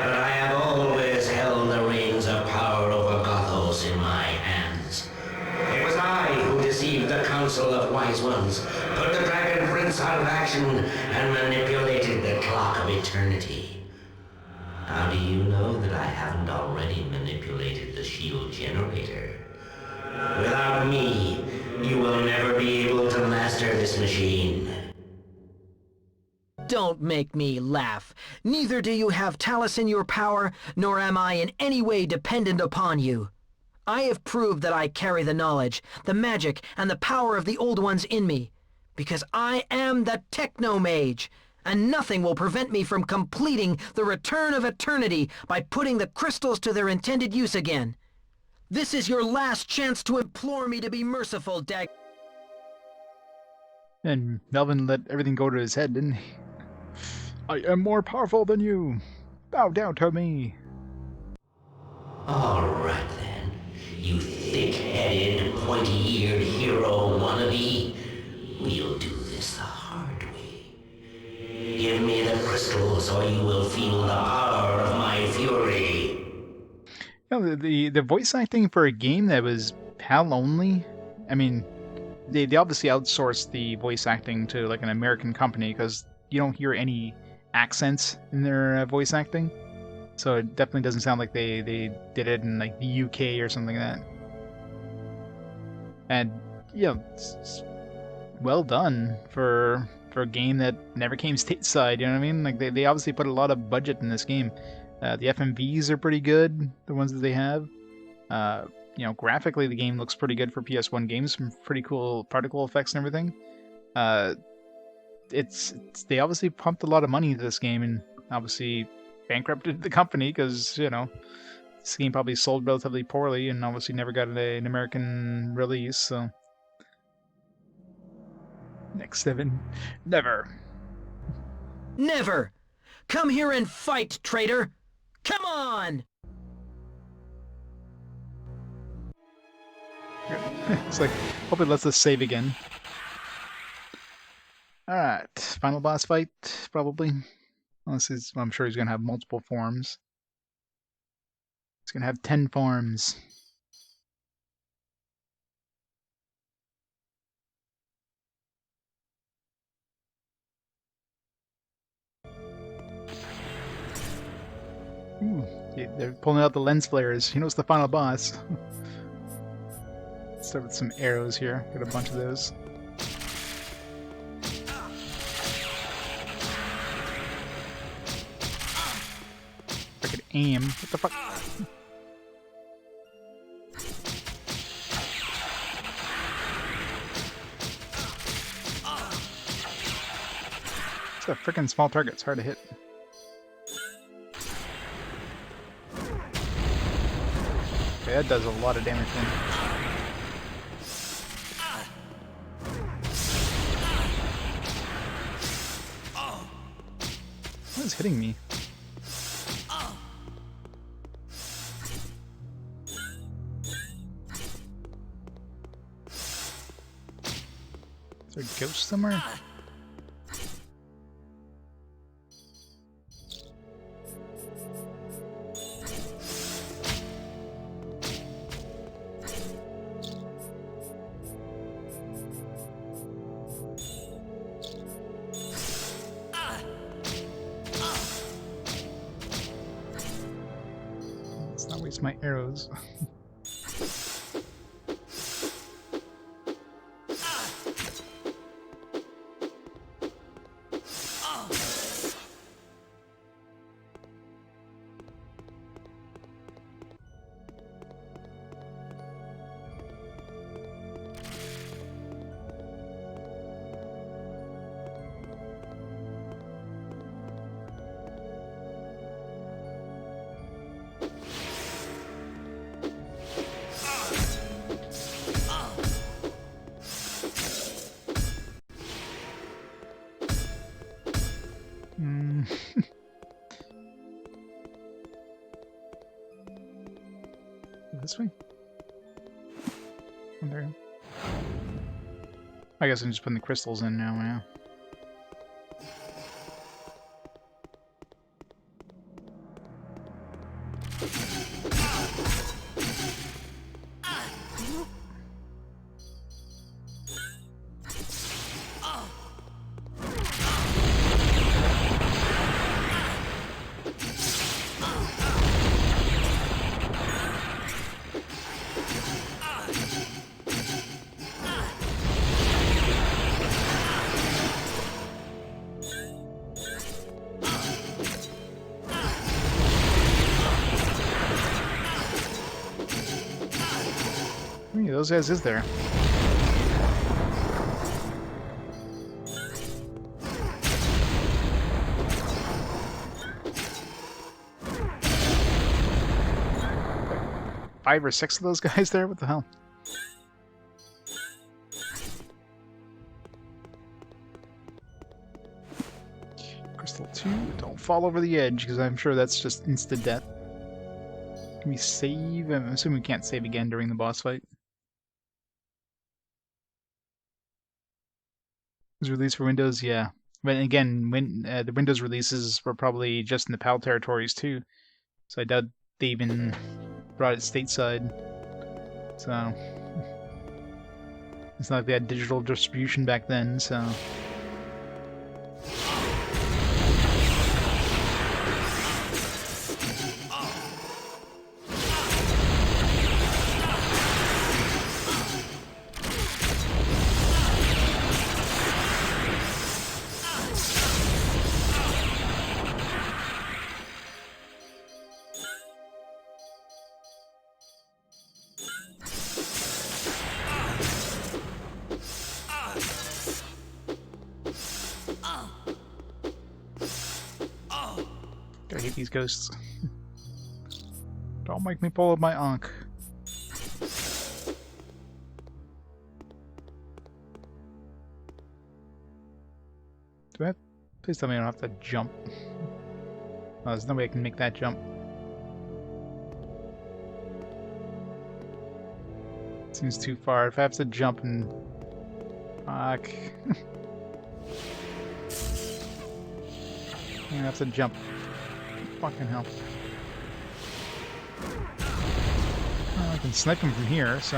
but I have always held the reins of power over Gothos in my hands. It was I who deceived the Council of Wise Ones, put the Dragon Prince out of action, and manipulated the clock of eternity. How do you know that I haven't already manipulated the shield generator? Without me, you will never be able to master this machine. Don't make me laugh. Neither do you have Talus in your power, nor am I in any way dependent upon you. I have proved that I carry the knowledge, the magic, and the power of the Old Ones in me, because I am the TechnoMage, and nothing will prevent me from completing the return of eternity by putting the crystals to their intended use again. This is your last chance to implore me to be merciful, Dag. And Melvin let everything go to his head, didn't he? I am more powerful than you. Bow down to me. All right then, you thick-headed, pointy-eared hero wannabe. We'll do this the hard way. Give me the crystals, or you will feel the power of my fury. No, the voice acting for a game that was PAL only. I mean, they obviously outsourced the voice acting to like an American company because you don't hear any accents in their voice acting. So it definitely doesn't sound like they did it in like the UK or something like that. And yeah, it's well done for a game that never came stateside. You know what I mean? Like they obviously put a lot of budget in this game. The FMVs are pretty good, the ones that they have. You know, graphically the game looks pretty good for PS1 games. Some pretty cool particle effects and everything. they obviously pumped a lot of money into this game and obviously bankrupted the company because, you know, this game probably sold relatively poorly and obviously never got an American release, so... Next 7. Never. Never! Come here and fight, traitor! Come on! It's like, hope it lets us save again. Alright, final boss fight, probably. Unless I'm sure he's gonna have multiple forms. He's gonna have 10 forms. Ooh, yeah, they're pulling out the lens flares. You know it's the final boss. Let's start with some arrows here. Got a bunch of those. If I could aim. What the fuck? It's a freaking small target. It's hard to hit. Okay, that does a lot of damage then. What is hitting me? Is there a ghost somewhere? Let's not waste my arrows. This way? Oh, there. I guess I'm just putting the crystals in now, yeah. How many of those guys is there? Like 5 or 6 of those guys there? What the hell? Crystal 2, don't fall over the edge, because I'm sure that's just insta-death. Can we save? I'm assuming we can't save again during the boss fight. It was released for Windows, yeah. But again, when the Windows releases were probably just in the PAL territories too. So I doubt they even brought it stateside. So it's not like they had digital distribution back then, so... I hate these ghosts. Don't make me pull up my Ankh. Do I have... Please tell me I don't have to jump. Oh, there's no way I can make that jump. Seems too far. If I have to jump and... Fuck. I have to jump. Fucking hell. Well, I can snipe him from here, so...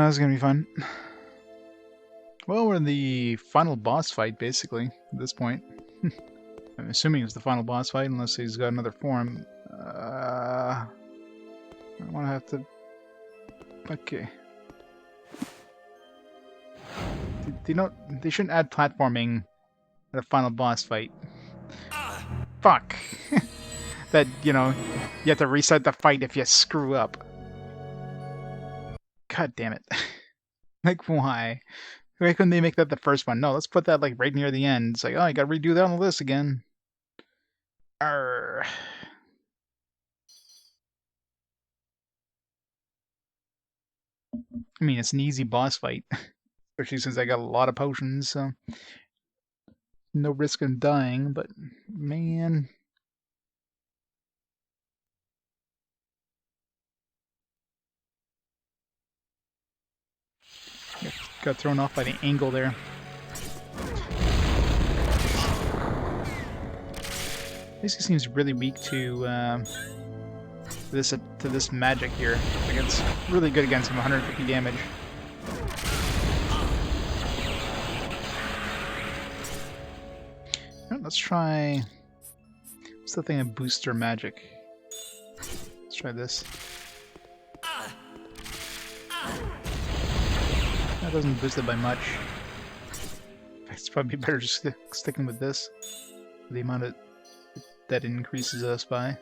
This is gonna be fun. Well, we're in the final boss fight, basically, at this point. I'm assuming it's the final boss fight, unless he's got another form. I want to have to... Okay. They don't... They shouldn't add platforming at a final boss fight. Fuck! That, you know, you have to reset the fight if you screw up. God damn it. Like, why? Why couldn't they make that the first one? No, let's put that, like, right near the end. It's like, oh, you gotta redo that on the list again. Arrgh. I mean, it's an easy boss fight. Especially since I got a lot of potions, so... No risk of dying, but... Man... Got thrown off by the angle there. Basically seems really weak to this magic here. Like, it's really good against him, 150 damage. Alright, let's try... What's the thing that boosts our magic? Let's try this. That doesn't boost it by much. It's probably better just sticking with this. The amount of that it increases us by.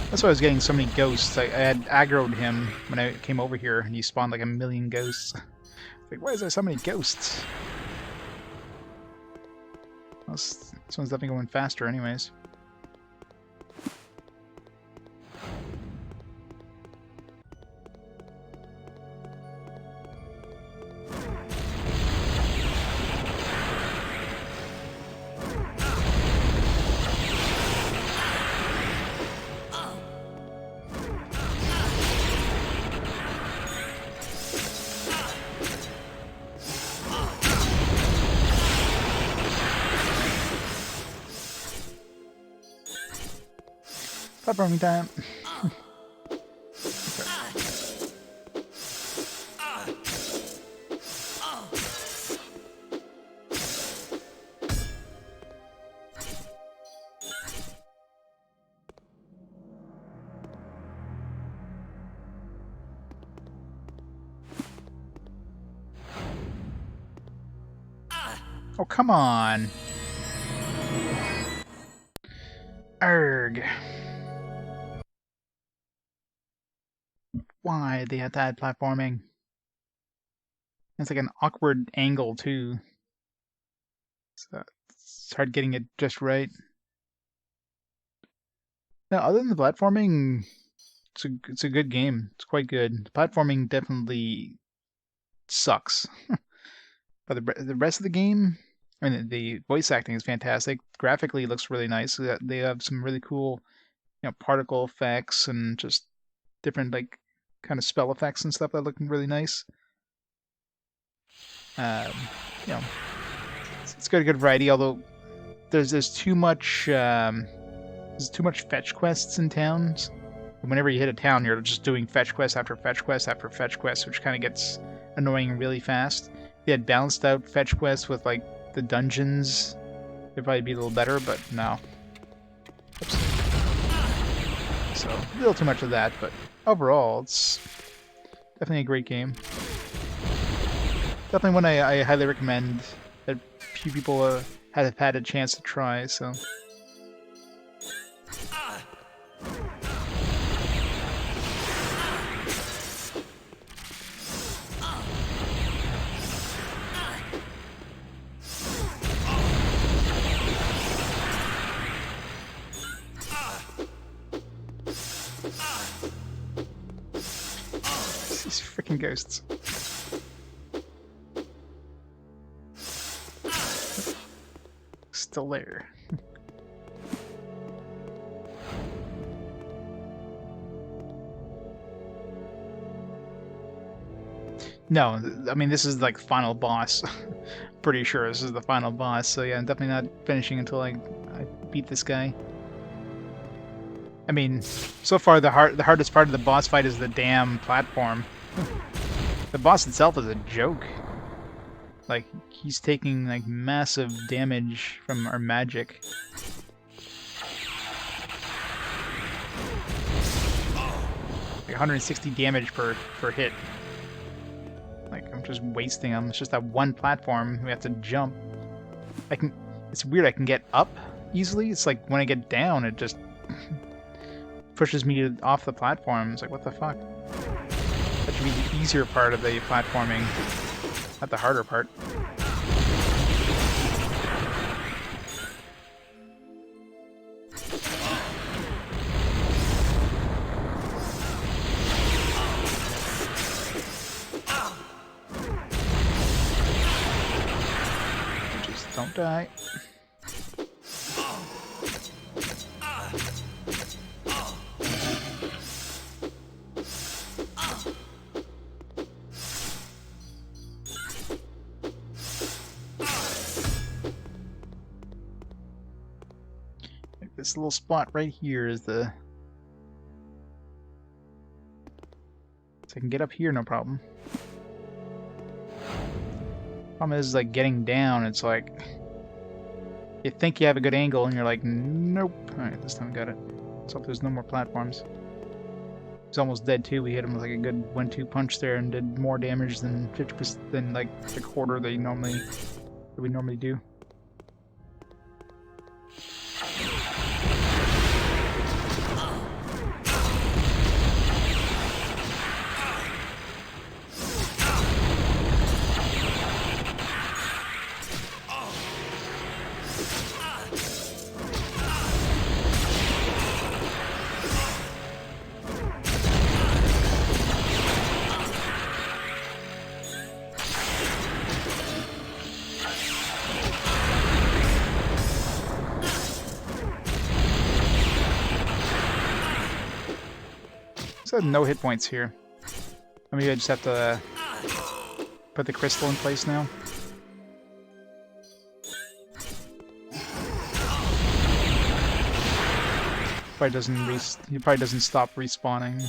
That's why I was getting so many ghosts. I had aggroed him when I came over here, and he spawned like a million ghosts. Like, why is there so many ghosts? Well, this one's definitely going faster anyways. Platforming time. Oh, come on. Arrgh. Why they had to add platforming? It's like an awkward angle too. So it's hard getting it just right. Now, other than the platforming, it's a good game. It's quite good. The platforming definitely sucks, but the rest of the game, I mean, the voice acting is fantastic. Graphically, it looks really nice. They have some really cool, particle effects and just different like kind of spell effects and stuff that look really nice. Um, you know, it's got a good variety. Although there's too much fetch quests in towns. And whenever you hit a town, you're just doing fetch quest after fetch quest after fetch quest, which kind of gets annoying really fast. If they had balanced out fetch quests with like the dungeons, it'd probably be a little better. But no. Oops. So a little too much of that, but overall, it's definitely a great game. Definitely one I highly recommend that few people have had a chance to try. So. These freaking ghosts. Still there. No, I mean this is like final boss. Pretty sure this is the final boss. So yeah, I'm definitely not finishing until I beat this guy. I mean, so far the hardest part of the boss fight is the damn platform. The boss itself is a joke. Like, he's taking like massive damage from our magic. Like 160 damage per hit. Like, I'm just wasting them. It's just that one platform we have to jump. It's weird, I can get up easily. It's like when I get down, it just pushes me off the platform. It's like, what the fuck? That should be the easier part of the platforming, not the harder part. Just don't die. This little spot right here is the... So I can get up here, no problem. Problem is, like, getting down, it's like... You think you have a good angle, and you're like, nope. Alright, this time I got it. So there's no more platforms. He's almost dead, too. We hit him with, like, a good 1-2 punch there and did more damage than 50%, than, like, the quarter that we normally do. So no hit points here. Maybe I just have to put the crystal in place now. He probably doesn't stop respawning.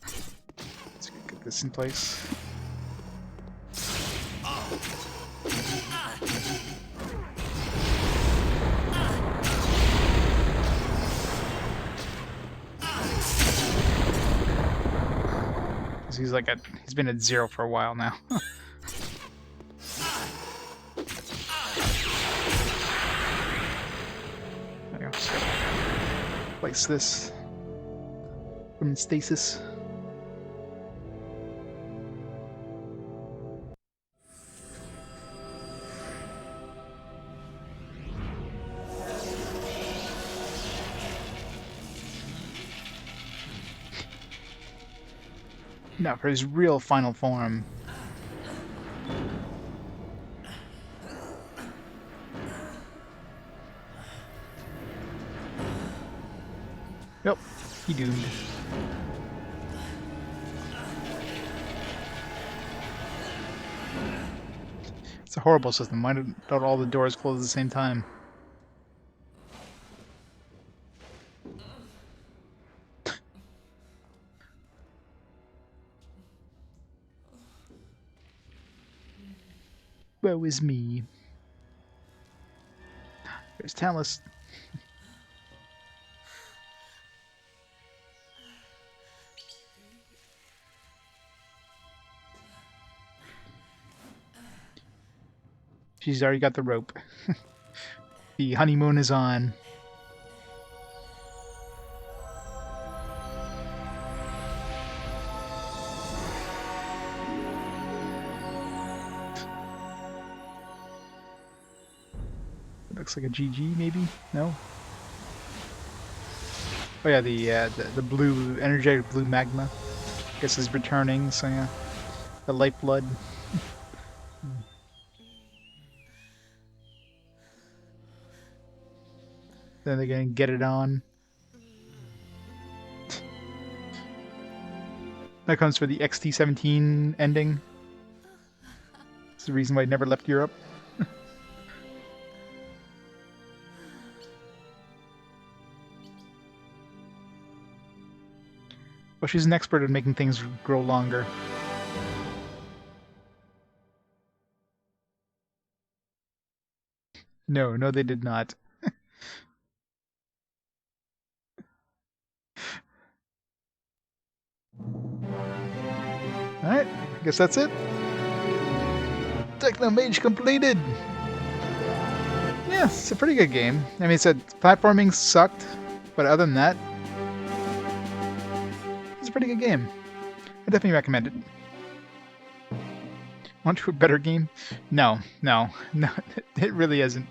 Let's get this in place. He's been at 0 for a while now. There you go. So, place this. Put him in stasis. Now for his real final form. Yep, he doomed. It's a horrible system. Why don't all the doors close at the same time? Woe is me. There's Talus. She's already got the rope. The honeymoon is on. Looks like a GG, maybe? No? Oh yeah, the blue, energetic blue magma. Guess is returning, so yeah. The lifeblood. Then they're gonna get it on. That comes for the XT17 ending. It's the reason why I never left Europe. Well, she's an expert at making things grow longer. No, no, they did not. Alright, I guess that's it. TechnoMage completed! Yeah, it's a pretty good game. I mean, it said platforming sucked, but other than that, it's a pretty good game. I definitely recommend it. Want to a better game? No, it really isn't.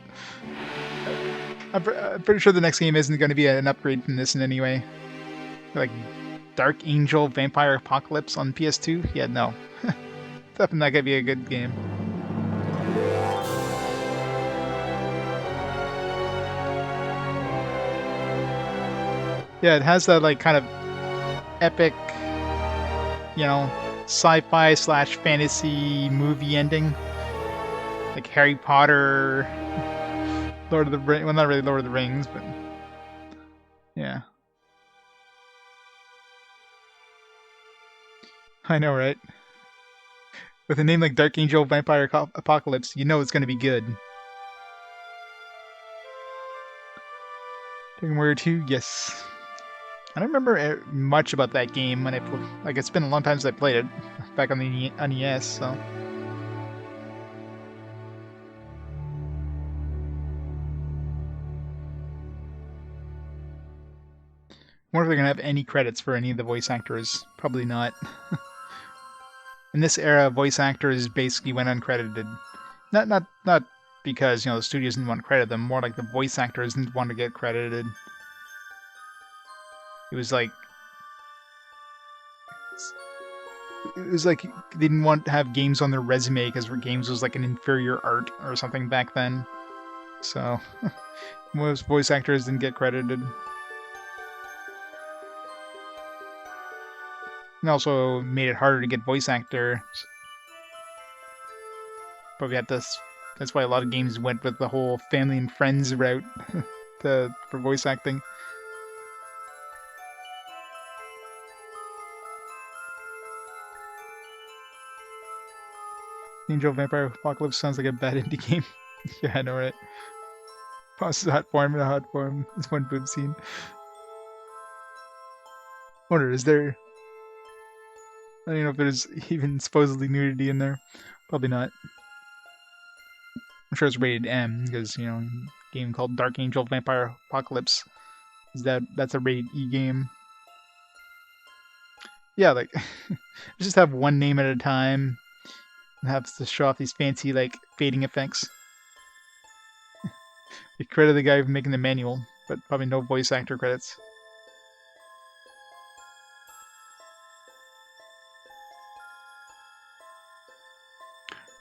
I'm pretty sure the next game isn't going to be an upgrade from this in any way. Like Dark Angel Vampire Apocalypse on PS2? Yeah, no. Definitely not going to be a good game. Yeah, it has that like kind of epic, you know, sci-fi slash fantasy movie ending. Like Harry Potter, Lord of the Rings. Well, not really Lord of the Rings, but yeah. I know, right? With a name like Dark Angel Vampire Apocalypse, you know it's going to be good. Dragon Warrior 2, yes. I don't remember much about that game when like it's been a long time since I played it, back on the NES. So. I wonder if they're gonna have any credits for any of the voice actors. Probably not. In this era, voice actors basically went uncredited. Not because the studios didn't want to credit them. More like the voice actors didn't want to get credited. It was like they didn't want to have games on their resume because games was like an inferior art or something back then. So most voice actors didn't get credited. And also made it harder to get voice actors. But we had this. That's why a lot of games went with the whole family and friends route for voice acting. Angel Vampire Apocalypse sounds like a bad indie game. Yeah, I know, right? Boss is hot form in a hot form. It's one boob scene. Wonder, is there... I don't know if there's even supposedly nudity in there. Probably not. I'm sure it's rated M, because, a game called Dark Angel Vampire Apocalypse. That's a rated E game. Yeah, like, just have one name at a time. And have to show off these fancy, like, fading effects. They credit the guy for making the manual, but probably no voice actor credits.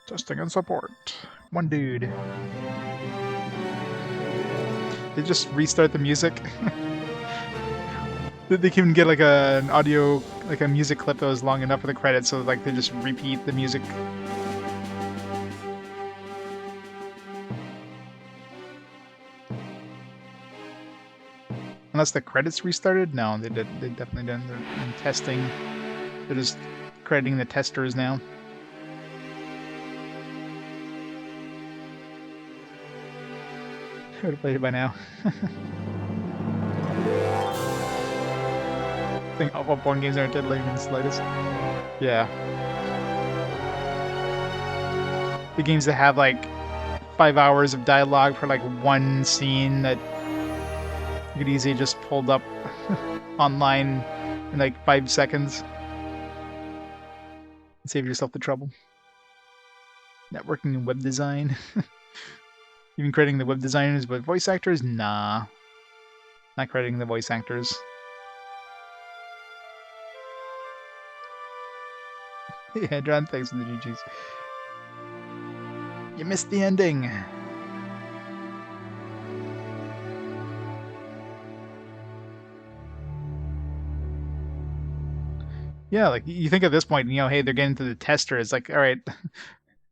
Testing and support. One dude. They just restart the music. They can get like an audio, like a music clip that was long enough for the credits, so like they just repeat the music. Unless the credits restarted? No, they definitely didn't. They're in testing. They're just crediting the testers now. I would have played it by now. I think all porn games aren't diddling in the slightest. Yeah. The games that have like 5 hours of dialogue for like one scene that you could easily just pulled up online in like 5 seconds. Save yourself the trouble. Networking and web design. Even crediting the web designers, but voice actors? Nah. Not crediting the voice actors. Yeah, John, thanks for the GGs. You missed the ending. Yeah, like, you think at this point, hey, they're getting to the tester. It's like, all right,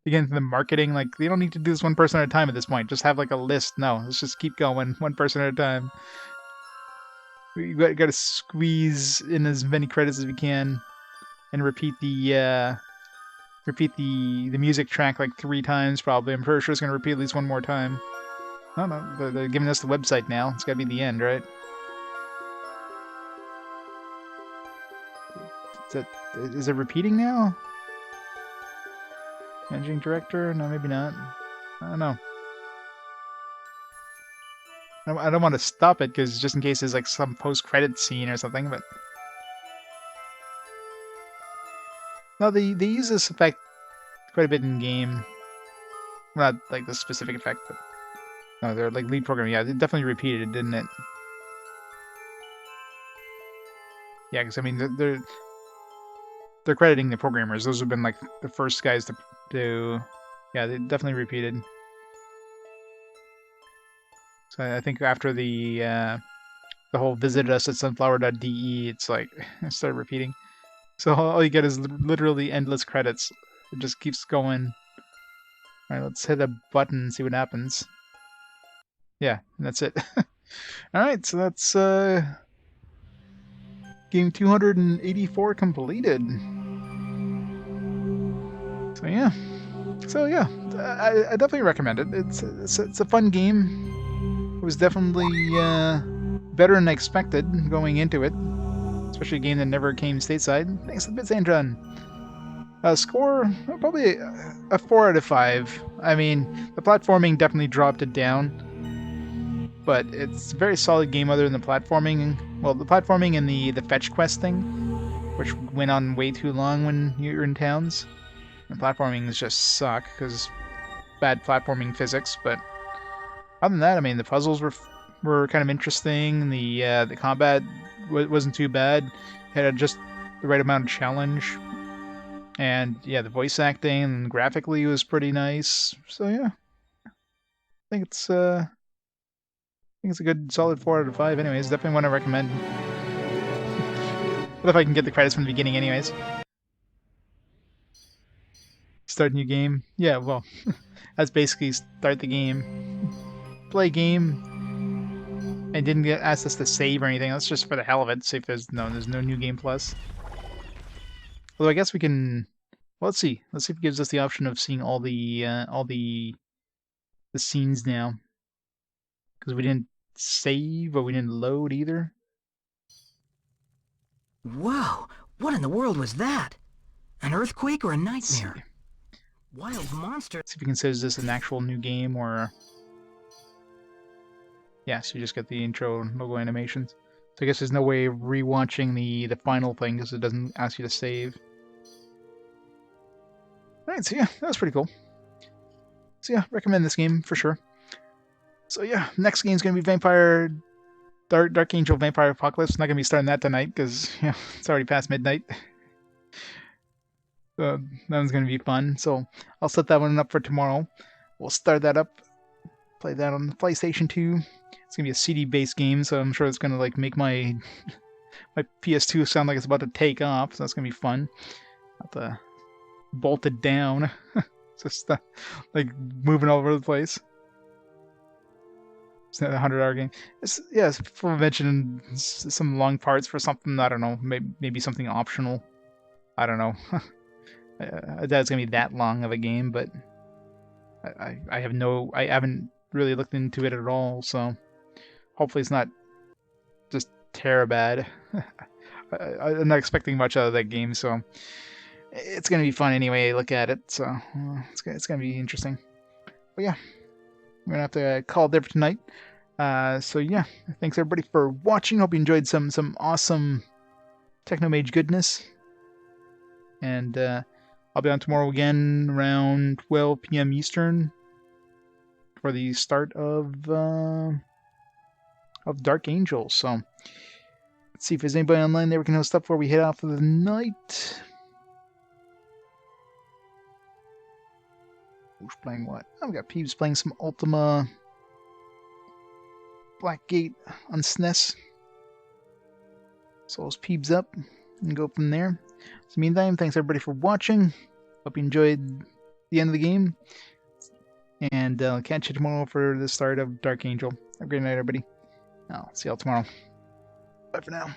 they get into the marketing. Like, they don't need to do this one person at a time at this point. Just have, like, a list. No, let's just keep going, one person at a time. We got to squeeze in as many credits as we can and repeat the music track like 3 times, probably. I'm pretty sure it's going to repeat at least one more time. No, they're giving us the website now. It's got to be the end, right? Is it repeating now? Managing director? No, maybe not. I don't know. I don't want to stop it, because just in case there's like some post-credit scene or something, but... No, they use this effect quite a bit in game. Not like the specific effect, but... No, they're like lead programming. Yeah, they definitely repeated it, didn't it? Yeah, because I mean, they're crediting the programmers. Those have been like the first guys to do. Yeah, they definitely repeated. So I think after the whole visit us at sunflower.de, it's like I started repeating. So all you get is literally endless credits. It just keeps going. All right, let's hit a button and see what happens. Yeah, and that's it. All right, so that's game 284 completed. So yeah, I definitely recommend it. It's a fun game. It was definitely better than I expected going into it, especially a game that never came stateside. Thanks to the bits, Andron. Score probably a 4 out of 5. I mean, the platforming definitely dropped it down, but it's a very solid game other than the platforming. Well, the platforming and the fetch quest thing, which went on way too long when you're in towns. The platforming just suck because bad platforming physics, but other than that, I mean, the puzzles were kind of interesting. The combat wasn't too bad. It had just the right amount of challenge, and yeah, the voice acting and graphically was pretty nice. So yeah, I think it's a good solid 4 out of 5. Anyways, definitely one I recommend. What if I can get the credits from the beginning, anyways? Start new game. Yeah, well, that's basically start the game, play game, and didn't ask us to save or anything. That's just for the hell of it. See if there's no new game plus. Although I guess we can. Well, let's see. Let's see if it gives us the option of seeing all the scenes now, because we didn't save or we didn't load either. Whoa! What in the world was that? An earthquake or a nightmare? Wild monster. Let's see if it considers this an actual new game or... Yeah, so you just get the intro and logo animations. So I guess there's no way of rewatching the final thing because it doesn't ask you to save. Alright, so yeah, that was pretty cool. So yeah, recommend this game for sure. So yeah, next game's gonna be Dark Angel Vampire Apocalypse. Not gonna be starting that tonight because it's already past midnight. That one's going to be fun. So I'll set that one up for tomorrow. We'll start that up, play that on the PlayStation 2. It's going to be a CD-based game, so I'm sure it's going to like make my PS2 sound like it's about to take off. So that's going to be fun. Have to bolt it down. Just like moving all over the place. It's not a 100-hour game. It's for mentioning some long parts for something, I don't know, maybe something optional. I don't know. I doubt it's gonna be that long of a game, but I haven't really looked into it at all, so hopefully it's not just bad. I'm not expecting much out of that game, so it's gonna be fun anyway. Look at it, so it's gonna be interesting. But yeah, we're gonna have to call it there for tonight. So yeah, thanks everybody for watching. Hope you enjoyed some awesome TechnoMage goodness. And I'll be on tomorrow again around 12 p.m. Eastern for the start of Dark Angel. So let's see if there's anybody online there we can host up before we head off for the night. Who's playing what? I've got Peeves playing some Ultima Blackgate on SNES. So let's Peeves up and go from there. So meantime, thanks everybody for watching. Hope you enjoyed the end of the game. And I'll catch you tomorrow for the start of Dark Angel. Have a great night, everybody. I'll see y'all tomorrow. Bye for now.